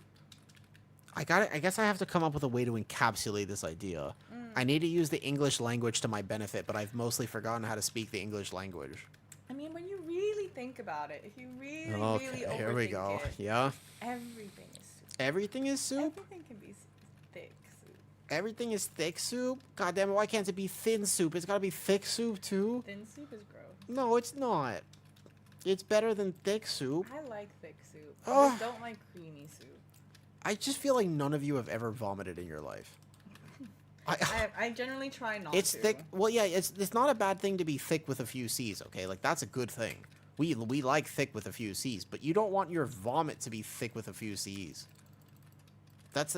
I guess I have to come up with a way to encapsulate this idea. I need to use the English language to my benefit, but I've mostly forgotten how to speak the English language. I mean, when you really think about it, if you really, really Okay, overthink here we go. it, Yeah. everything is soup. Everything is soup? Everything can be thick soup. Everything is thick soup? God damn it, why can't it be thin soup? It's gotta be thick soup too? Thin soup is gross. No, it's not. It's better than thick soup. I like thick soup. I Ugh. just don't like creamy soup. I just feel like none of you have ever vomited in your life. I generally try not It's to. thick. Well, yeah, it's not a bad thing to be thick with a few C's, okay? Like, that's a good thing. We like thick with a few C's, but you don't want your vomit to be thick with a few C's.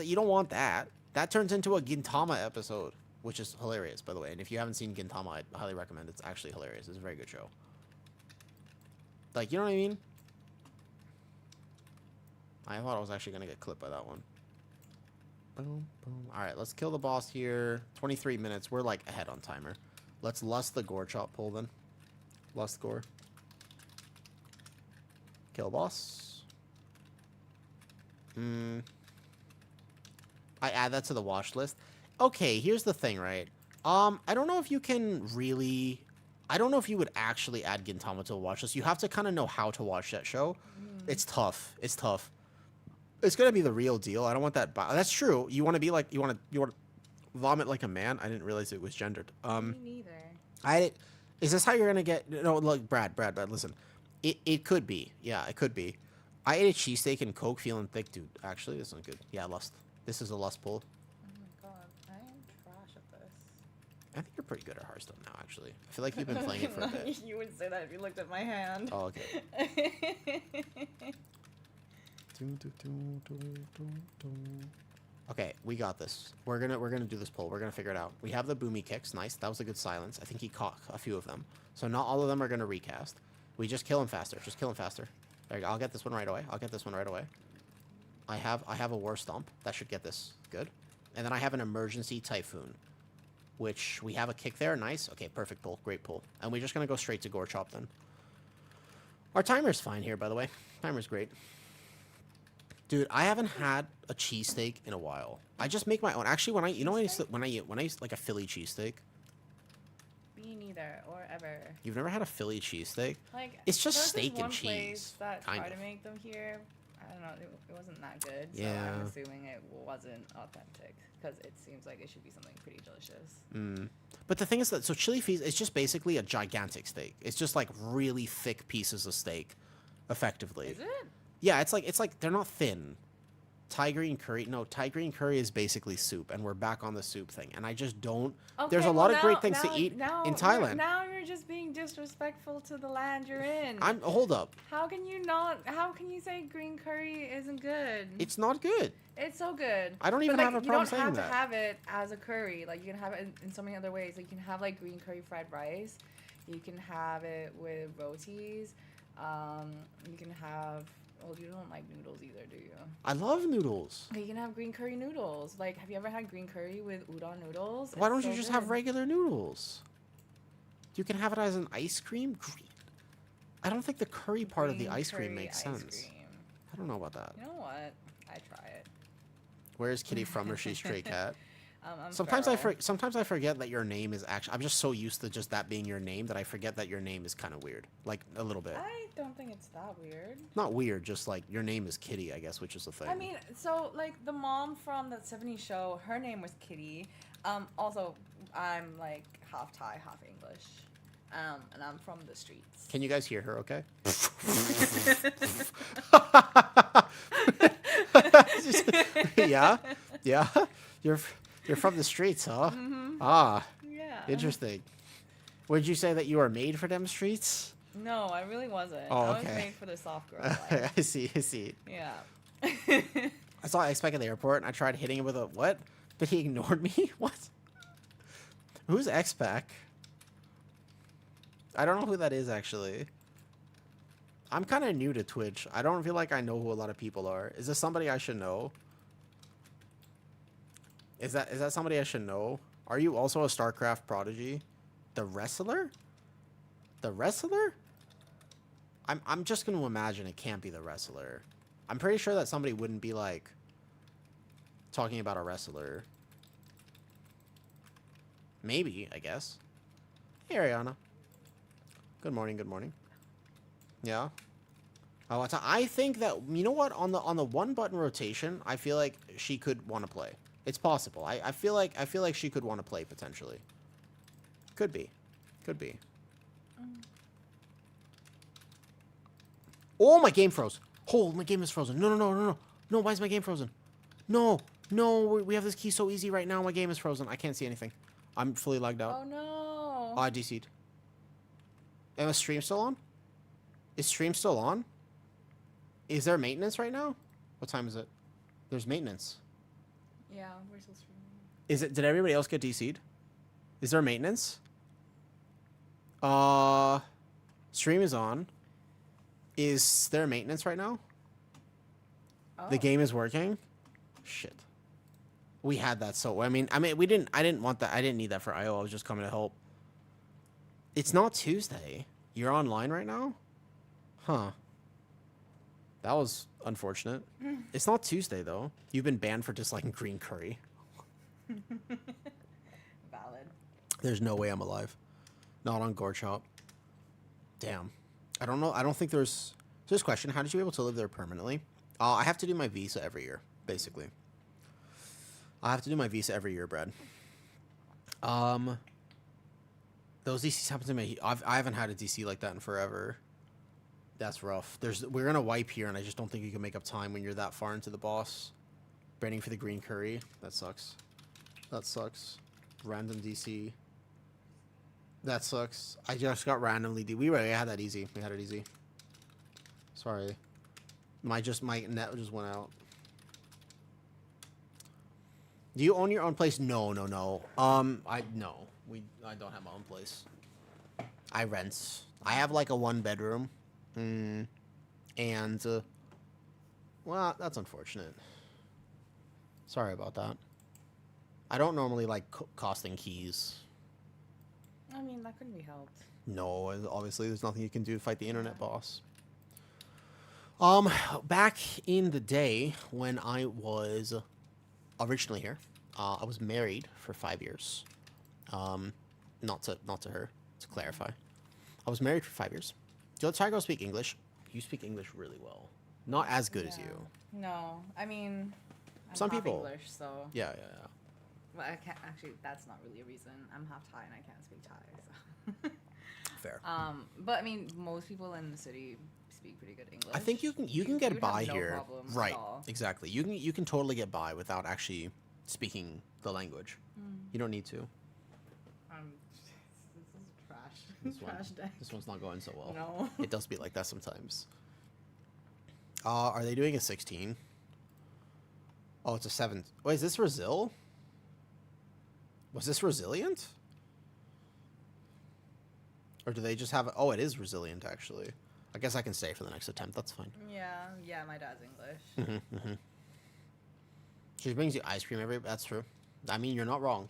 You don't want that. That turns into a Gintama episode, which is hilarious, by the way. And if you haven't seen Gintama, I highly recommend it. It's actually hilarious. It's a very good show. Like, you know what I mean? I thought I was actually going to get clipped by that one. Boom, boom. Alright, let's kill the boss here. 23 minutes. We're, like, ahead on timer. Let's lust the gore chop pull, then. Lust gore. Kill boss. I add that to the watch list. Okay, here's the thing, right? I don't know if you can really... I don't know if you would actually add Gintama to a watch list. You have to kind of know how to watch that show. It's tough. It's tough. It's gonna be the real deal. I don't want that... That's true. You want to be like... You want to vomit like a man? I didn't realize it was gendered. Me neither. Is this how you're gonna get... No, look, Brad, listen. It could be. Yeah, it could be. I ate a cheesesteak and Coke feeling thick, dude. Actually, this isn't good. Yeah, lust. This is a lust pull. Oh my god, I am trash at this. I think you're pretty good at Hearthstone now, actually. I feel like you've been playing it for a bit. You would say that if you looked at my hand. Oh, okay. Okay, we got this. We're gonna do this pull. We're gonna figure it out. We have the boomy kicks. Nice. That was a good silence. I think he caught a few of them. So not all of them are gonna recast. We just kill him faster. Just kill him faster. There you go. I'll get this one right away. I have a war stomp. That should get this. Good. And then I have an emergency typhoon, which we have a kick there. Nice. Okay, perfect pull. Great pull. And we're just gonna go straight to gore chop then. Our timer's fine here, by the way. Timer's great. Dude, I haven't had a cheesesteak in a while. I just make my own. Actually, when I eat like a Philly cheesesteak. Me neither, or ever. You've never had a Philly cheesesteak? Like, It's just there was this steak and one cheese, place that kind tried of. to make them here. I don't know, it wasn't that good. So Yeah. I'm assuming it wasn't authentic because it seems like it should be something pretty delicious. But the thing is that chili feast is just basically a gigantic steak. It's just like really thick pieces of steak, effectively. Is it? Yeah, it's like they're not thin. Thai green curry is basically soup, and we're back on the soup thing. And I just don't. There's a lot of great things to eat in Thailand. Now you're just being disrespectful to the land you're in. Hold up. How can you not? How can you say green curry isn't good? It's not good. It's so good. I don't even But, have a problem saying You don't that. have to have it as a curry. Like, you can have it in so many other ways. Like, you can have, like, green curry fried rice. You can have it with rotis. You can have Well, you don't like noodles either, do you? I love noodles. Okay, you can have green curry noodles. Like, have you ever had green curry with udon noodles? Why It's don't you so just good. have regular noodles? You can have it as an ice cream. I don't think the curry part of the Green ice cream curry makes ice sense. cream. I don't know about that. You know what? I try it. Where is Kitty from? Or she's stray cat? I'm Sometimes feral. sometimes I forget that your name is actually. I'm just so used to just that being your name that I forget that your name is kind of weird, like a little bit. I don't think it's that weird. Not weird, just like your name is Kitty, I guess, which is the thing. I mean, so like the mom from that '70s show, her name was Kitty. Also, I'm like half Thai, half English. And I'm from the streets. Can you guys hear her? Okay. Yeah, yeah. You're from the streets, huh? Ah, Yeah. interesting. Would you say that you are made for them streets? No, I really wasn't. Oh, I was okay. made for the soft girl life. I see. I see. Yeah. I saw X-Pac at the airport, and I tried hitting him with a what? But he ignored me. What? Who's X-Pac? I don't know who that is actually. I'm kind of new to Twitch. I don't feel like I know who a lot of people are. Is this somebody I should know? Is that somebody I should know? Are you also a StarCraft prodigy? The wrestler? The wrestler? I'm just gonna imagine it can't be the wrestler. I'm pretty sure that somebody wouldn't be like talking about a wrestler. Maybe, I guess. Hey Ariana. Good morning, good morning. Yeah. Oh, I think that, you know what, on the one button rotation, I feel like she could want to play. It's possible. I feel like she could want to play potentially. Could be. Could be. Oh, my game froze. Oh, my game is frozen. No, no, no, no, no. No, why is my game frozen? No. No, we have this key so easy right now. My game is frozen. I can't see anything. I'm fully lagged out. Oh no. Oh, I DC'd. Am stream still on? Is stream still on? Is there maintenance right now? What time is it? There's maintenance. Yeah, we're still streaming. Is it? Did everybody else get DC'd? Is there maintenance? Stream is on. Is there maintenance right now? Oh. The game is working. Shit. We had that, so I mean, we didn't. I didn't want that. I didn't need that for IO. I was just coming to help. It's not Tuesday. You're online right now? Huh. That was unfortunate. It's not Tuesday though. You've been banned for disliking green curry. Valid. There's no way I'm alive. Not on Gore Chop. Damn. I don't know. I don't think there's... So this question, how did you be able to live there permanently? I have to do my visa every year, basically. I have to do my visa every year, Brad. Those DCs happen to me. I haven't had a DC like that in forever. That's rough. We're going to wipe here, and I just don't think you can make up time when you're that far into the boss. Branding for the green curry. That sucks. That sucks. Random DC. That sucks. I just got randomly We already had that easy. We had it easy. Sorry. My net just went out. Do you own your own place? No. I don't have my own place. I rent. I have like a 1-bedroom. And well, that's unfortunate. Sorry about that. I don't normally like costing keys. I mean, that couldn't be helped. No, obviously there's nothing you can do to fight the internet boss. Back in the day when I was originally here, I was married for 5 years. Not to her, to clarify. I was married for 5 years. Do Tiger speak English? You speak English really well. Not as good as you. No, I mean, I'm Some half people. English, so. Yeah. Well, I can't actually. That's not really a reason. I'm half Thai and I can't speak Thai. So. Fair. But I mean, most people in the city speak pretty good English. I think you can get would by have no here. problems at Right. all. Exactly. You can totally get by without actually speaking the language. You don't need to. This is trash. This one- Trash deck. This one's not going so well. No. It does be like that sometimes. Are they doing a 16? Oh, it's a 7. Wait, is this Resil? Was this resilient? Or do they just have... Oh, it is resilient, actually. I guess I can stay for the next attempt. That's fine. Yeah, my dad's English. She brings you ice cream every. That's true. I mean, you're not wrong.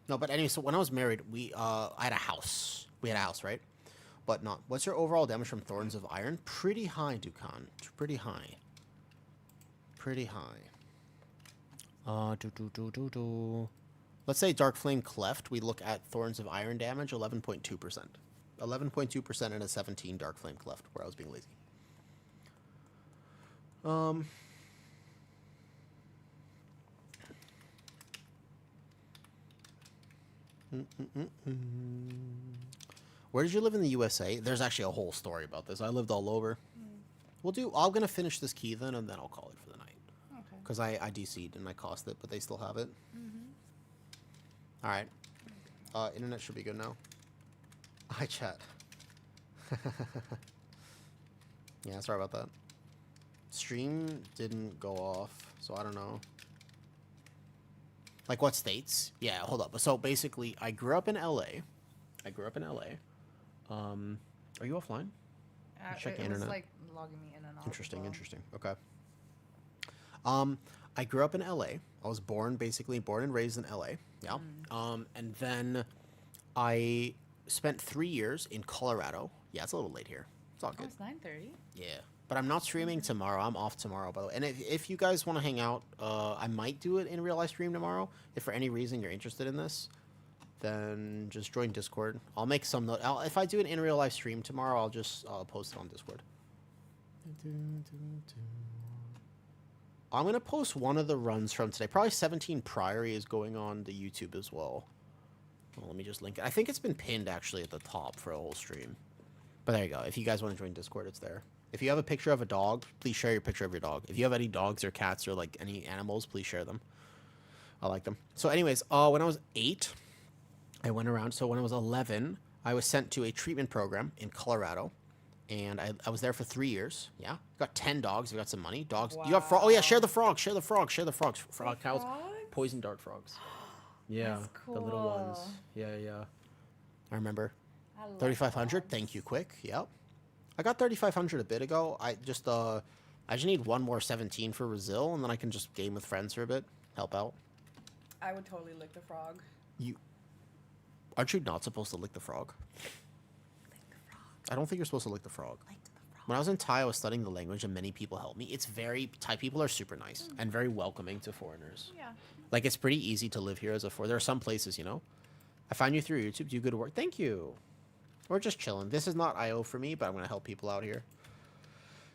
No, but anyway, so when I was married, I had a house. We had a house, right? But not. What's your overall damage from Thorns of Iron? Pretty high, Dukan. Pretty high. Pretty high. Let's say Dark Flame Cleft. We look at Thorns of Iron damage, 11.2%. 11.2% and a 17 Dark Flame Cleft, where I was being lazy. Where did you live in the USA? There's actually a whole story about this. I lived all over. I'm gonna finish this key then, and then I'll call it for the night. Okay. Because I DC'd and I cost it, but they still have it. All right. Internet should be good now. Hi, chat. Yeah, sorry about that. Stream didn't go off, so I don't know. Like what states? Yeah, hold up. So basically, I grew up in LA. Are you offline? Check the it internet. was like logging me in and out. Interesting. Okay. I grew up in LA. I was born and raised in LA. Yeah. And then I spent 3 years in Colorado. Yeah, it's a little late here. It's all Oh, good. it's 9:30. Yeah. But I'm not streaming tomorrow. I'm off tomorrow, by the way. And if you guys want to hang out, I might do it in real life stream tomorrow. If for any reason you're interested in this, then just join Discord. I'll make some note. If I do an in real life stream tomorrow, I'll just post it on Discord. I'm going to post one of the runs from today. Probably 17 Priory is going on the YouTube as well. Well, let me just link it. I think it's been pinned actually at the top for a whole stream. But there you go. If you guys want to join Discord, it's there. If you have a picture of a dog, please share your picture of your dog. If you have any dogs or cats or like any animals, please share them. I like them. So anyways, when I was 8, I went around. So when I was 11, I was sent to a treatment program in Colorado. And I was there for 3 years. Yeah. Got 10 dogs. We got some money. Dogs. You got oh yeah, share the frogs. Share the frogs. Share the frogs. Frog cows. Frogs? Poison dart frogs. Yeah. That's The little ones. cool. Yeah. I remember. I love 3,500. frogs. Thank you, quick. Yep. I got 3,500 a bit ago. I just need one more 17 for Brazil, and then I can just game with friends for a bit, help out. I would totally lick the frog. Aren't you not supposed to lick the frog? Lick the frog. I don't think you're supposed to lick the frog. Lick the frog. When I was in Thai, I was studying the language, and many people helped me. Thai people are super nice and very welcoming to foreigners. Yeah. Like, it's pretty easy to live here as a foreigner. There are some places, I find you through YouTube, do good work. Thank you. We're just chilling. This is not IO for me, but I'm going to help people out here.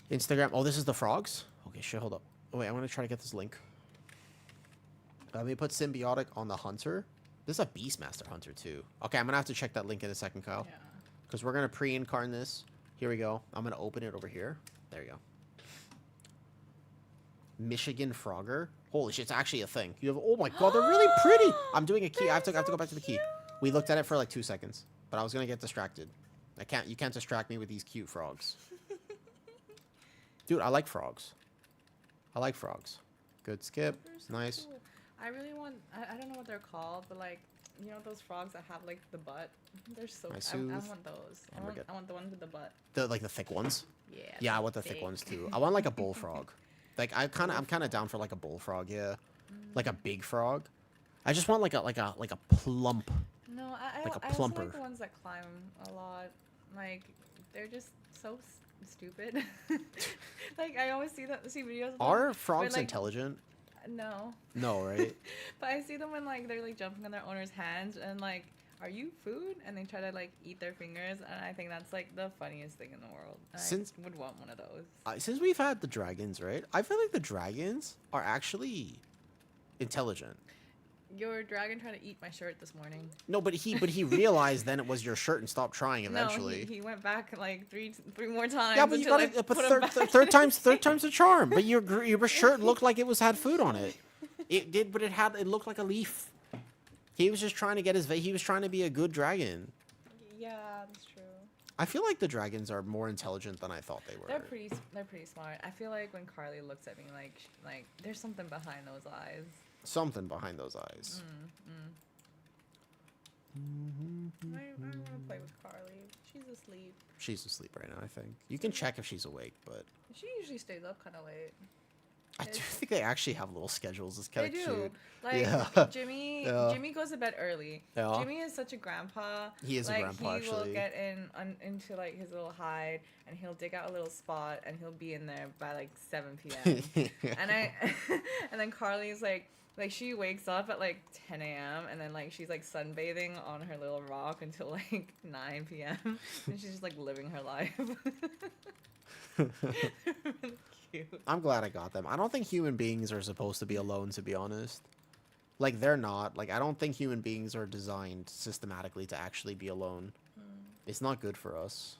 Instagram. Oh, this is the frogs? Okay, shit, hold up. Oh, wait, I'm going to try to get this link. Let me put Symbiotic on the Hunter. This is a Beastmaster Hunter, too. Okay, I'm going to have to check that link in a second, Kyle. Yeah. Because we're going to pre-incarn this. Here we go. I'm going to open it over here. There you go. Michigan Frogger. Holy shit, it's actually a thing. You have. Oh my god, they're really pretty. I'm doing a key. I have to go back to the key. We looked at it for like 2 seconds, but I was gonna get distracted. You can't distract me with these cute frogs. Dude, I like frogs. Good skip. They're so Nice. cool. I really want. I don't know what they're called, but like those frogs that have like the butt. They're so. I I soothe. want those. I want the ones with the butt. The thick ones. Yeah. Yeah, I want the thick ones too. I want like a bullfrog. Like I'm kind of down for like a bullfrog. Yeah, like a big frog. I just want like a plump. No, I Like a also plumper. like the ones that climb a lot. Like they're just so stupid. Like I always see videos. Of them, Are where, frogs like, intelligent? No. No, right? But I see them when like they're like jumping on their owner's hands and like, are you food? And they try to like eat their fingers, and I think that's like the funniest thing in the world. And Since- I would want one of those. Since we've had the dragons, right? I feel like the dragons are actually intelligent. Your dragon tried to eat my shirt this morning. No, but he realized then it was your shirt and stopped trying eventually. No, he went back like three more times. Yeah, but you until got I to put him third, back third in time's his third time's the charm. But your shirt looked like it had food on it. It did, but it looked like a leaf. He was just trying to get he was trying to be a good dragon. Yeah, that's true. I feel like the dragons are more intelligent than I thought they were. They're pretty smart. I feel like when Carly looks at me like there's something behind those eyes. Something behind those eyes. I don't want to play with Carly. She's asleep. She's asleep right now, I think. You can check if she's awake, but She usually stays up kind of late. I do think they actually have little schedules. It's kind They of do. cute. Like Yeah. Jimmy. Yeah. Jimmy goes to bed early. Yeah. Jimmy is such a grandpa. He is a like, grandpa, he will actually. get into like his little hide, and he'll dig out a little spot, and he'll be in there by like 7 p.m. and and then Carly's like she wakes up at like 10 a.m. and then like she's like sunbathing on her little rock until like 9 p.m. and she's just like living her life. Really cute. I'm glad I got them. I don't think human beings are supposed to be alone, to be honest. Like, they're not. Like, I don't think human beings are designed systematically to actually be alone. It's not good for us.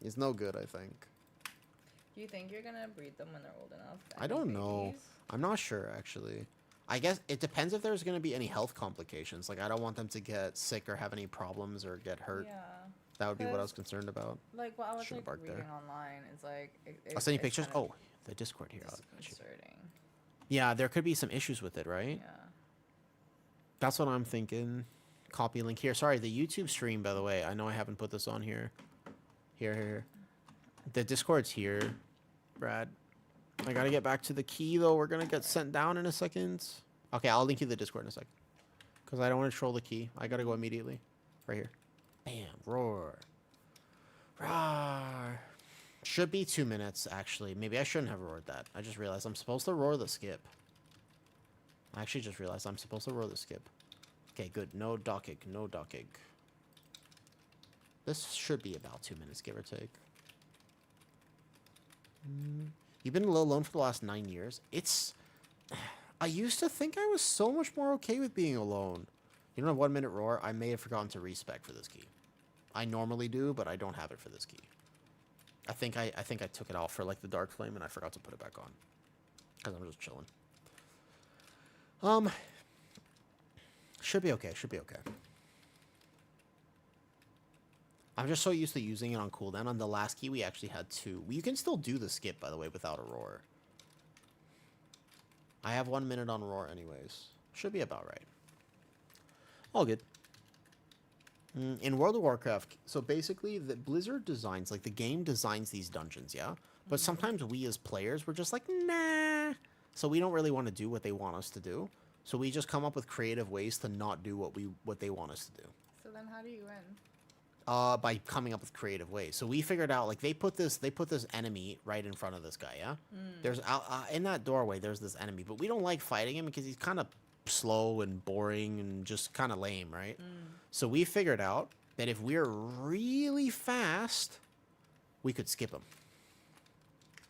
It's no good, I think. Do you think you're gonna breed them when they're old enough? I don't know. I'm not sure, actually. I guess it depends if there's going to be any health complications. Like, I don't want them to get sick or have any problems or get hurt. Yeah. That would be what I was 'Cause, concerned about. Like what I was Should've like barked reading there. online is like I'll send you it's pictures. kind of Oh, the Discord here. disconcerting. Yeah, there could be some issues with it, right? Yeah. That's what I'm thinking. Copy link here. Sorry, the YouTube stream, by the way. I know I haven't put this on here. Here. The Discord's here, Brad. I gotta get back to the key, though. We're gonna get sent down in a second. Okay, I'll link you the Discord in a second. Because I don't want to troll the key. I gotta go immediately. Right here. Bam. Roar. Roar. Should be 2 minutes, actually. Maybe I shouldn't have roared that. I just realized I'm supposed to roar the skip. I actually just realized I'm supposed to roar the skip. Okay, good. No docking. No docking. This should be about 2 minutes, give or take. You've been alone for the last 9 years. I used to think I was so much more okay with being alone. You don't have 1 minute roar? I may have forgotten to respec for this key. I normally do, but I don't have it for this key. I think I took it off for like the dark flame and I forgot to put it back on. Because I'm just chilling. Should be okay. I'm just so used to using it on cooldown. On the last key, we actually had 2. You can still do the skip, by the way, without a roar. I have 1 minute on roar anyways. Should be about right. All good. In World of Warcraft, so basically, the Blizzard designs, like, the game designs these dungeons, yeah? But sometimes we as players, we're just like, nah. So we don't really want to do what they want us to do. So we just come up with creative ways to not do what they want us to do. So then how do you win? By coming up with creative ways. So we figured out, like, they put this enemy right in front of this guy, yeah? There's in that doorway, there's this enemy, but we don't like fighting him because he's kind of slow and boring and just kind of lame, right? So we figured out that if we're really fast, we could skip him.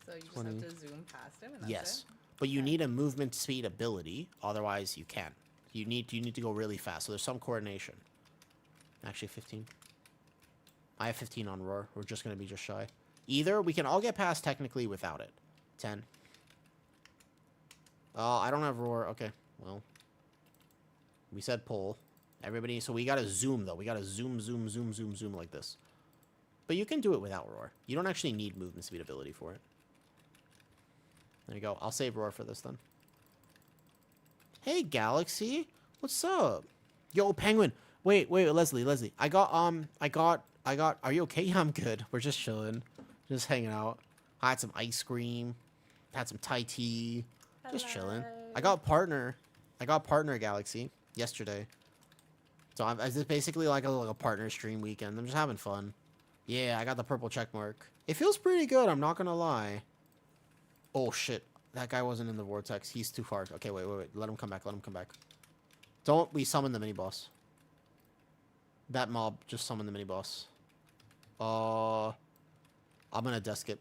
So you just have to zoom past him and that's Yes. it? But you need a movement speed ability, otherwise you can't. You need to go really fast. So there's some coordination. Actually 15. I have 15 on roar. We're just going to be just shy. Either we can all get past technically without it. 10. I don't have roar. Okay, well. We said pull. Everybody, so we got to zoom, though. We got to zoom like this. But you can do it without roar. You don't actually need movement speed ability for it. There you go. I'll save roar for this, then. Hey, Galaxy. What's up? Yo, Penguin. Wait, Leslie. I got, are you okay? Yeah, I'm good. We're just chilling. Just hanging out. I had some ice cream. Had some Thai tea. Just chilling. I got partner, Galaxy, yesterday. So it's just basically like a partner stream weekend. I'm just having fun. Yeah, I got the purple check mark. It feels pretty good, I'm not gonna lie. Oh, shit. That guy wasn't in the vortex. He's too far. Okay, wait. Let him come back. Don't we summon the mini-boss. That mob just summoned the mini-boss. I'm gonna death skip.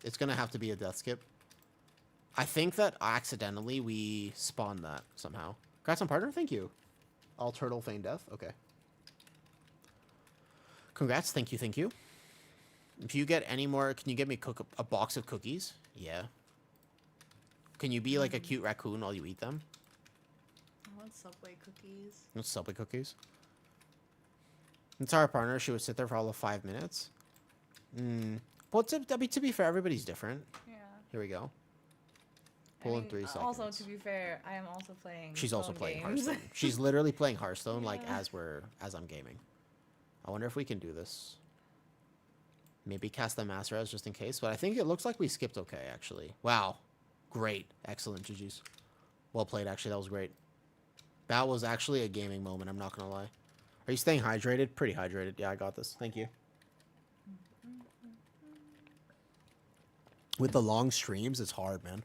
It's gonna have to be a death skip. I think that accidentally we spawned that somehow. Got some partner? Thank you. All turtle feign death? Okay. Congrats. Thank you. If you get any more, can you get me a box of cookies? Yeah. Can you be like a cute raccoon while you eat them? I want Subway cookies. What's Subway cookies? It's our partner. She would sit there for all of 5 minutes. Well, to be fair, everybody's different. Yeah. Here we go. Pull in 3 seconds. Also, to be fair, I am also playing. She's also phone playing games. Hearthstone. She's literally playing Hearthstone like Yeah. as I'm gaming. I wonder if we can do this. Maybe cast the Master Res just in case, but I think it looks like we skipped okay, actually. Wow. Great. Excellent, GG's. Well played, actually. That was great. That was actually a gaming moment, I'm not going to lie. Are you staying hydrated? Pretty hydrated. Yeah, I got this. Thank you. With the long streams, it's hard, man.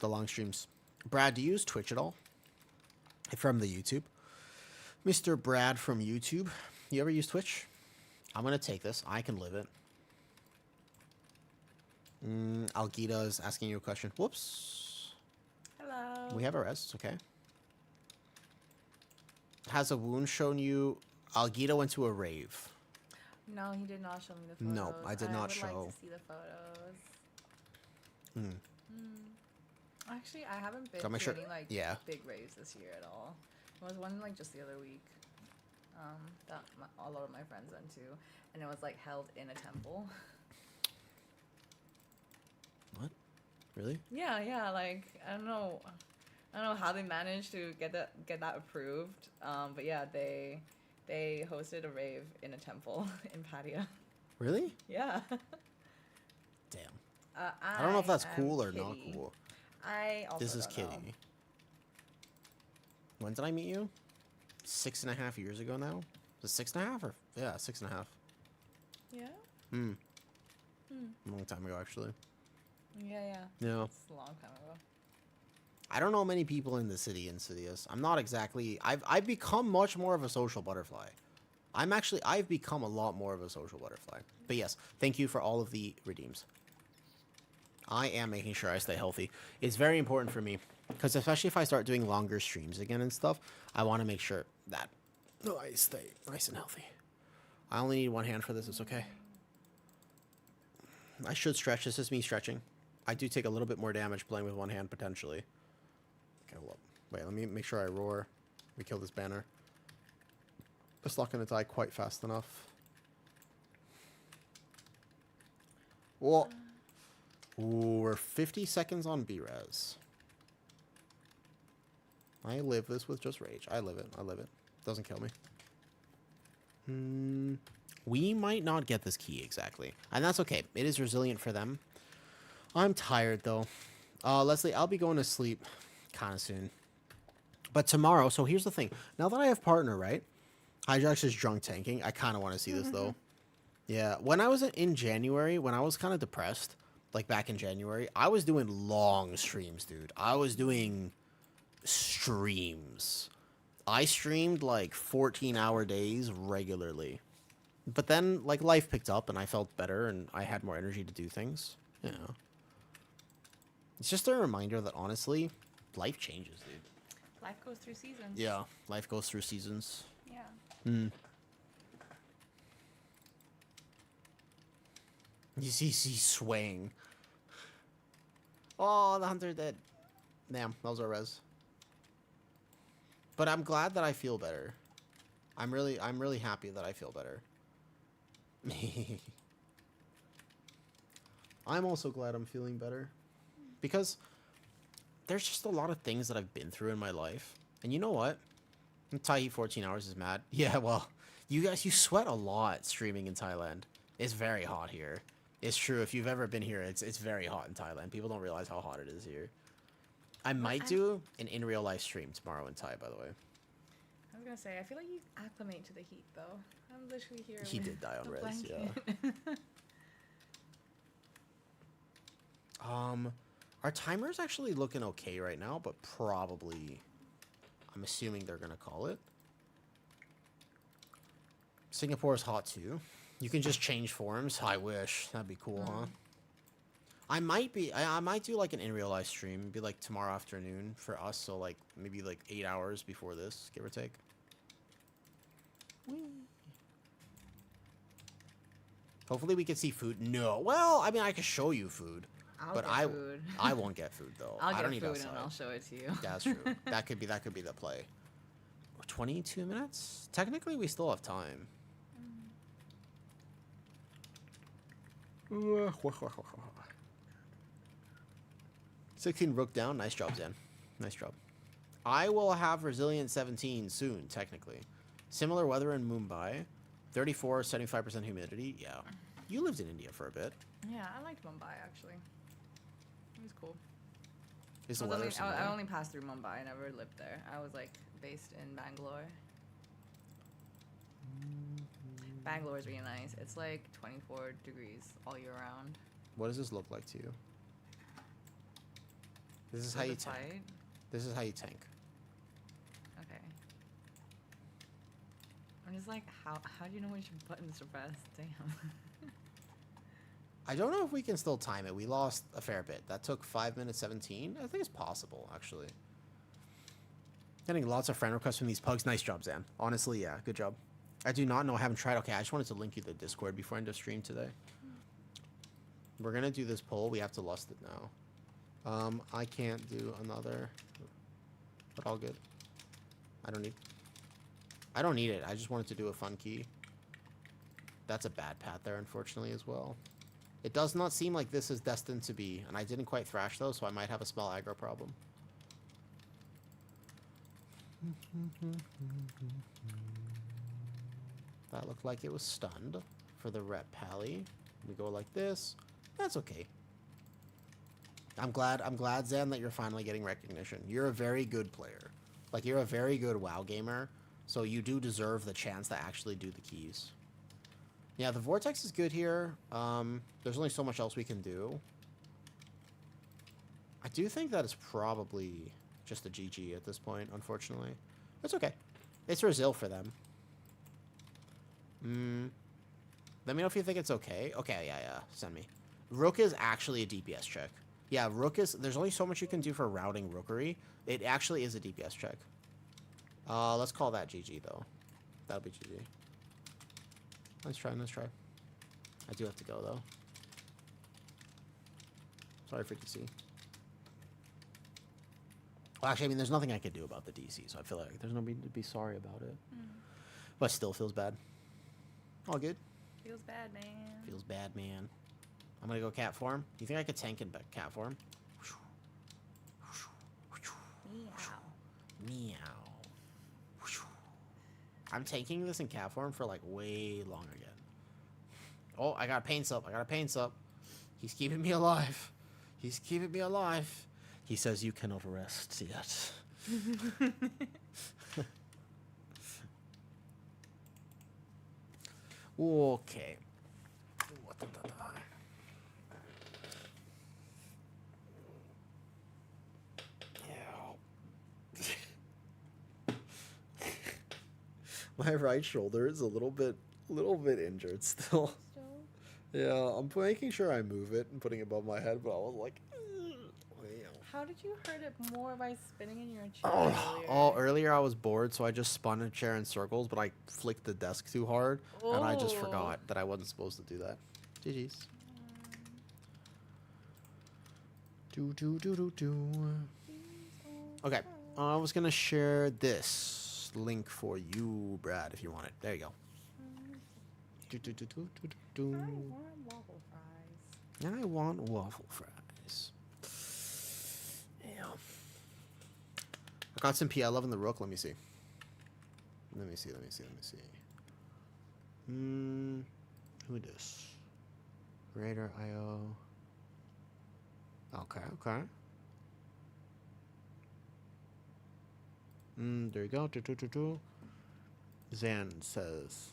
The long streams. Brad, do you use Twitch at all? From the YouTube? Mr. Brad from YouTube. You ever use Twitch? I'm going to take this. I can live it. Algita is asking you a question. Whoops. Hello. We have a res. It's okay. Has a wound shown you? Algita went to a rave. No, he did not show me the photos. No, I did not would show. like to see the photos. Mm. Actually, I haven't been Gotta make to sure- any like yeah. big raves this year at all. There was one like just the other week that a lot of my friends went to, and it was like held in a temple. What? Really? Yeah. Like I don't know how they managed to get that approved. But yeah, they hosted a rave in a temple in Pattaya. Really? Yeah. Damn. I I don't know if that's am cool or not Kitty. cool. I also This is don't know. Kitty. When did I meet you? 6.5 years ago now? Was it 6.5 or? Yeah, 6.5. Yeah. A long time ago, actually. Yeah. No. It's a long time ago. I don't know many people in the city Insidious. I'm not exactly... I've become much more of a social butterfly. I've become a lot more of a social butterfly. But yes, thank you for all of the redeems. I am making sure I stay healthy. It's very important for me. Because especially if I start doing longer streams again and stuff, I want to make sure that I stay nice and healthy. I only need one hand for this. It's okay. I should stretch. This is me stretching. I do take a little bit more damage playing with one hand, potentially. Okay, well, wait, let me make sure I roar. We kill this banner. It's not going to die quite fast enough. Whoa. Ooh, we're 50 seconds on B-Res. I live this with just rage. I live it. Doesn't kill me. We might not get this key exactly. And that's okay. It is resilient for them. I'm tired, though. Leslie, I'll be going to sleep kind of soon. But tomorrow, so here's the thing. Now that I have partner, right? Hydrax is drunk tanking. I kind of want to see this, though. Yeah, when I was in January, when I was kind of depressed, like back in January, I was doing long streams, dude. I was doing streams. I streamed like 14-hour days regularly. But then, like, life picked up and I felt better and I had more energy to do things. You know. It's just a reminder that, honestly, life changes, dude. Life goes through seasons. Yeah, life goes through seasons. Yeah. You see swaying. Oh, the hunter dead. Damn, that was our res. But I'm glad that I feel better. I'm really happy that I feel better. I'm also glad I'm feeling better. Because there's just a lot of things that I've been through in my life. And you know what? Thai 14 hours is mad. Yeah, well, you guys, you sweat a lot streaming in Thailand. It's very hot here. It's true. If you've ever been here, it's very hot in Thailand. People don't realize how hot it is here. I might do an in real life stream tomorrow in Thai, by the way. I was gonna say, I feel like you acclimate to the heat though. I'm literally here. He with did die on a res, blanket. Our timer's actually looking okay right now, but probably, I'm assuming they're gonna call it. Singapore is hot too. You can just change forms. I wish. That'd be cool, huh? I might do like an in real life stream. It'd be like tomorrow afternoon for us, so like maybe like 8 hours before this, give or take. Whee. Hopefully we can see food. No. Well, I mean I could show you food. I'll But get food. I won't get food though. I'll I don't get need food outside. and I'll show it to you. That's true. that could be the play. 22 minutes? Technically we still have time. 16 rook down. Nice job, Zen. Nice job. I will have Resilient 17 soon, technically. Similar weather in Mumbai. 34, 75% humidity. Yeah. You lived in India for a bit. Yeah, I liked Mumbai actually. It was cool. Is the I, was weather only, similar? I only passed through Mumbai. I never lived there. I was like based in Bangalore. Bangalore is really nice. It's like 24 degrees all year round. What does this look like to you? This is how you tank. Fight? This is how you tank. Okay. I'm just like, how do you know which buttons to press? Damn. I don't know if we can still time it. We lost a fair bit. That took 5 minutes 17. I think it's possible, actually. Getting lots of friend requests from these pugs. Nice job, Zan. Honestly, yeah, good job. I do not know. I haven't tried. Okay, I just wanted to link you the Discord before I end the stream today. We're going to do this poll. We have to lust it now. I can't do another, but all good. I don't need it. I just wanted to do a fun key. That's a bad path there, unfortunately, as well. It does not seem like this is destined to be, and I didn't quite thrash, though, so I might have a small aggro problem. That looked like it was stunned for the rep pally. We go like this. That's okay. I'm glad, Zan, that you're finally getting recognition. You're a very good player. Like, you're a very good WoW gamer, so you do deserve the chance to actually do the keys. Yeah, the Vortex is good here. There's only so much else we can do. I do think that is probably just a GG at this point, unfortunately. It's okay. It's Resil for them. Let me know if you think it's okay. Okay, yeah. Send me. Rook is actually a DPS check. Yeah, Rook is... There's only so much you can do for routing Rookery. It actually is a DPS check. Let's call that GG, though. That'll be GG. Nice try, nice try. I do have to go, though. Sorry for DC. Well, actually, I mean, there's nothing I could do about the DC, so I feel like there's no need to be sorry about it. But still feels bad. All good. Feels bad, man. Feels bad, man. I'm gonna go cat form. You think I could tank in cat form? Meow. Meow. I'm taking this in cat form for like way long again. Oh, I got a pain sup. He's keeping me alive. He's keeping me alive. He says you cannot rest yet. Okay. My right shoulder is a little bit injured still. Yeah, I'm making sure I move it and putting it above my head, but I was like, How did you hurt it more by spinning in your chair earlier? Earlier I was bored, so I just spun a chair in circles, but I flicked the desk too hard, and I just forgot that I wasn't supposed to do that. GG's. Okay, I was gonna share this link for you, Brad, if you want it. There you go. I want I want waffle fries. waffle fries. Yeah. I got some PL love in the Rook. Let me see. Who this? Raider IO. Okay. There you go. Zan says,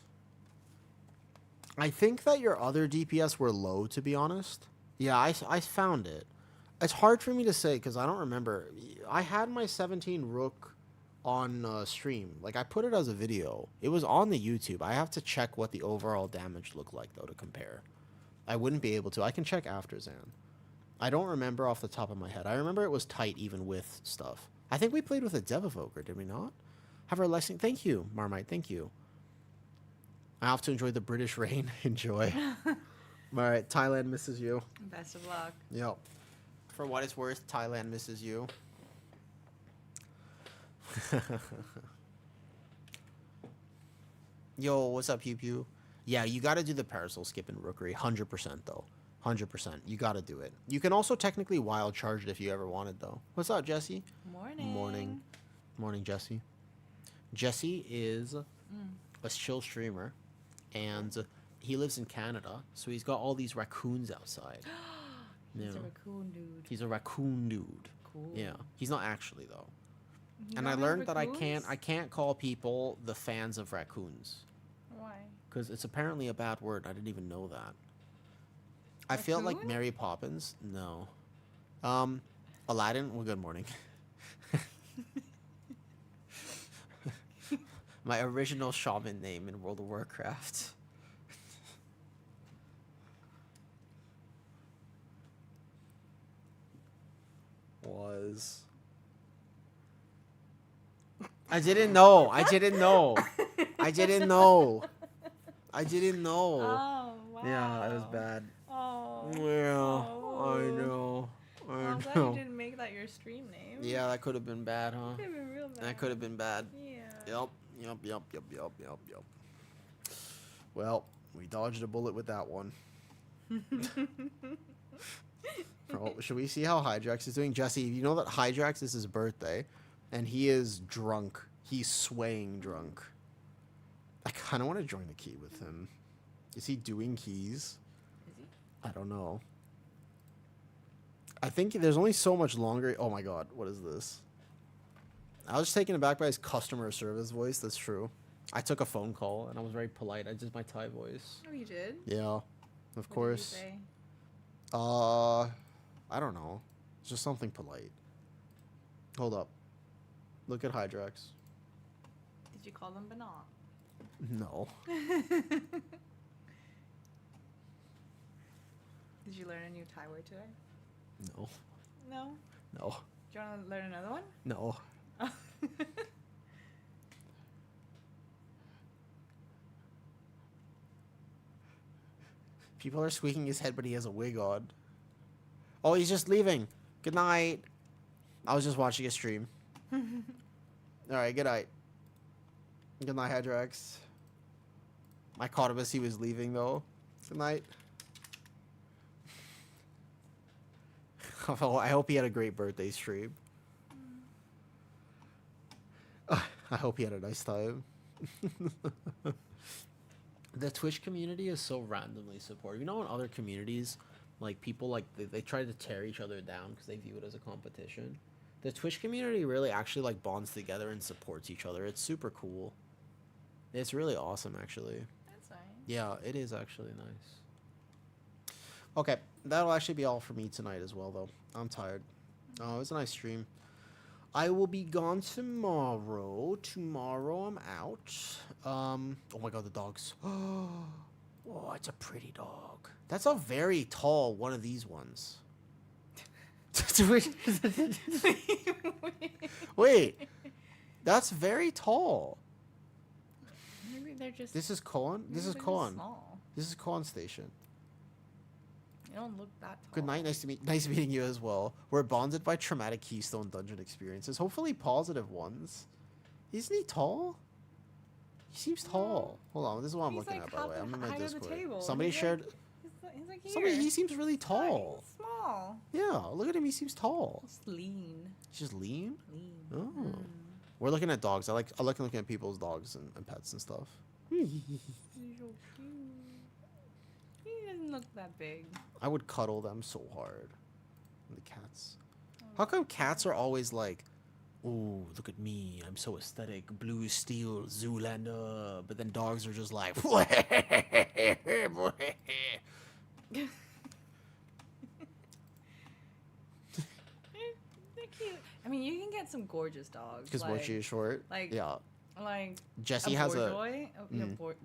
I think that your other DPS were low, to be honest. Yeah, I found it. It's hard for me to say because I don't remember. I had my 17 Rook on stream. Like, I put it as a video. It was on the YouTube. I have to check what the overall damage looked like, though, to compare. I wouldn't be able to. I can check after, Zan. I don't remember off the top of my head. I remember it was tight even with stuff. I think we played with a Dev-Evoker, did we not? Have our lesson. Thank you, Marmite. Thank you. I have to enjoy the British rain. Enjoy. All right, Thailand misses you. Best of luck. Yep. For what it's worth, Thailand misses you. Yo, what's up, Pew Pew? Yeah, you got to do the parasol skip in Rookery. 100% though. 100%. You got to do it. You can also technically wild charge it if you ever wanted, though. What's up, Jesse? Morning. Morning, Jesse. Jesse is a chill streamer, and he lives in Canada, so he's got all these raccoons outside. He's a raccoon dude. He's a raccoon dude. Cool. Yeah, he's not actually though. You And don't I have learned that raccoons? I can't call people the fans of raccoons Why? because it's apparently a bad word. I didn't even know that. I feel like Raccoon? Mary Poppins. No. Aladdin. Well, good morning. My original shaman name in World of Warcraft. Was. I didn't know. I didn't know. I didn't know. I didn't know. Oh, wow. Yeah, it was bad. Oh. Yeah, Oh. I know. Well, I'm glad you didn't make that your stream name. Yeah, that could have been bad, huh? Could have been real bad. That could have been bad. Yeah. Yep. Well, we dodged a bullet with that one. Bro, should we see how Hydrax is doing? Jesse, you know that Hydrax is his birthday, and he is drunk. He's swaying drunk. I kind of want to join the key with him. Is he doing keys? Is he? I don't know. I think there's only so much longer. Oh my god, what is this? I was just taken aback by his customer service voice. That's true. I took a phone call and I was very polite. I did my Thai voice. Oh, you did? Yeah, of course. What did you say? I don't know. It's just something polite. Hold up. Look at Hydrax. Did you call them Banat? No. Did you learn a new Thai word today? No. No. No. Do you want to learn another one? No. People are squeaking his head, but he has a wig on. Oh, he's just leaving. Good night. I was just watching a stream. Alright, good night. Good night, Hydrax. I caught him as he was leaving, though. Good night. Oh, I hope he had a great birthday stream. I hope he had a nice time. The Twitch community is so randomly supportive. You know, in other communities, like people like they try to tear each other down because they view it as a competition. The Twitch community really actually like bonds together and supports each other. It's super cool. It's really awesome, actually. That's nice. Yeah, it is actually nice. Okay, that'll actually be all for me tonight as well, though. I'm tired. Oh, it was a nice stream. I will be gone tomorrow. Tomorrow I'm out. Oh my god, the dogs. Oh, it's a pretty dog. That's a very tall one of these ones. Wait, that's very tall. Maybe they're just. This is Koan? This is maybe they're just Koan. small. This is Koan Station. You don't look that tall. Good night. Nice meeting you as well. We're bonded by traumatic Keystone Dungeon experiences. Hopefully positive ones. Isn't he tall? He seems tall. Hold on. This is what I'm He's looking like at, by the way. half I'm the in my height of the Discord. table. Somebody He's shared. He's like here. Somebody. He seems really tall. He's small. Yeah. Look at him. He seems tall. He's lean. He's just lean. Lean. Oh. We're looking at dogs. I like looking at people's dogs and pets and stuff. He's so cute. He doesn't look that big. I would cuddle them so hard. And the cats. How come cats are always like, "Ooh, look at me, I'm so aesthetic, blue steel, Zoolander," but then dogs are just like, They're cute. I mean, you can get some gorgeous dogs. because like, Mochi is short. like- Yeah. like Jesse a has bourgeois. Yeah, Mm. what?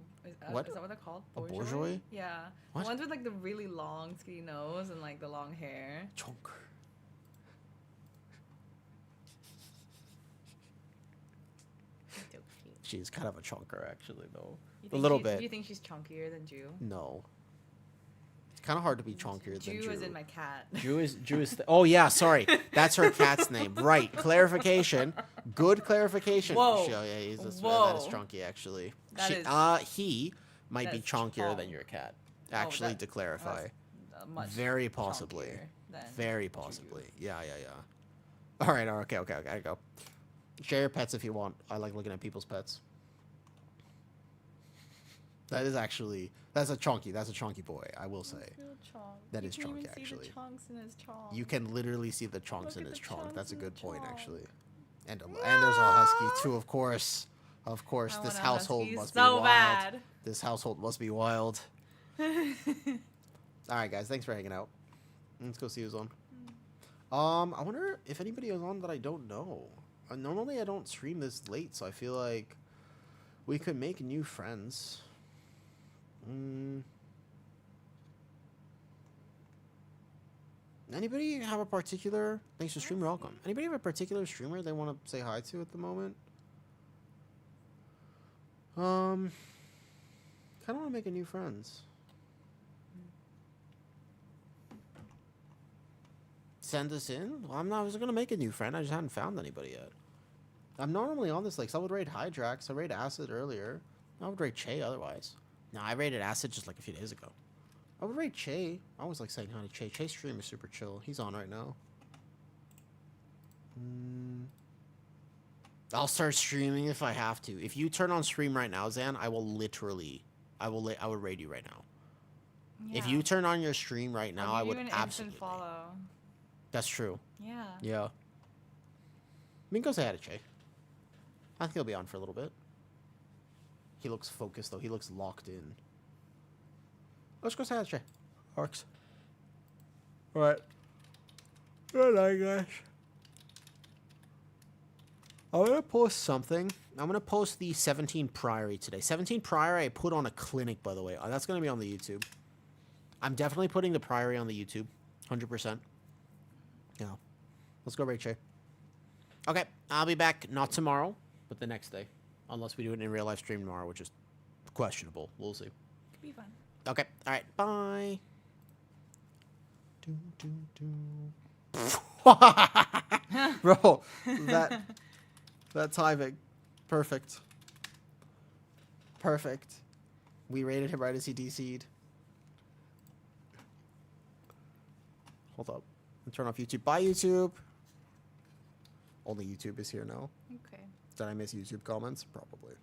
What? Is that what they're called? A bourgeois? Yeah. What? The ones with like the really long, skinny nose and like the long hair. Chunk. So cute. She's kind of a chunker, actually, though. You A think little she's- bit. Do you think she's chunkier than Jew? No. It's kind of hard to be chunkier than Jew Drew. is in my cat. Drew is oh yeah, sorry, that's her cat's name. Right, clarification. Good clarification. Whoa. Yeah, that is Whoa. chunky actually. That is- He might be that's chunkier tall. than your cat. Oh, Actually, that- to clarify. much Very possibly. chunkier than Very Juju. possibly. Yeah. All right. Okay. I gotta go. Share your pets if you want. I like looking at people's pets. That is actually that's a chunky boy. I will say. That You is can even chunky, see actually. the chunks in his chonk. You can literally see the chunks Look in at his the trunk. chunks That's a in the good point, trunk. actually. And there's a husky too, of course. Of course, I this want a household husky must so be wild. bad. This household must be wild. All right, guys, thanks for hanging out. Let's go see who's on. I wonder if anybody is on that I don't know. Normally, I don't stream this late, so I feel like we could make new friends. Anybody have a particular... Thanks for stream, welcome. Anybody have a particular streamer they want to say hi to at the moment? Kind of want to make a new friends. Send us in? Well, I was going to make a new friend. I just hadn't found anybody yet. I'm normally on this, like, so I would raid Hydrax. I raided Acid earlier. I would raid Che otherwise. No, I raided Acid just like a few days ago. I would raid Che. I always like saying hi to Che. Che's stream is super chill. He's on right now. I'll start streaming if I have to. If you turn on stream right now, Zan, I will literally... I would raid you right now. Yeah. If you turn on your stream right now, I I'll give would you an instant absolutely... follow. That's true. Yeah. Yeah. I mean, go say hi to Che. I think he'll be on for a little bit. He looks focused, though. He looks locked in. Let's go say hi to Che. Works. Alright. Good night, guys. I'm going to post something. I'm going to post the 17 Priory today. 17 Priory I put on a clinic, by the way. That's going to be on the YouTube. I'm definitely putting the Priory on the YouTube. 100%. Yeah. Let's go, Ray Che. Okay. I'll be back not tomorrow, but the next day. Unless we do it in real life stream tomorrow, which is questionable. We'll see. Could be fun. Okay. All right. Bye. Bro, that timing. Perfect. Perfect. We rated him right as he DC'd. Hold up. Turn off YouTube. Bye, YouTube. Only YouTube is here now. Okay. Did I miss YouTube comments? Probably.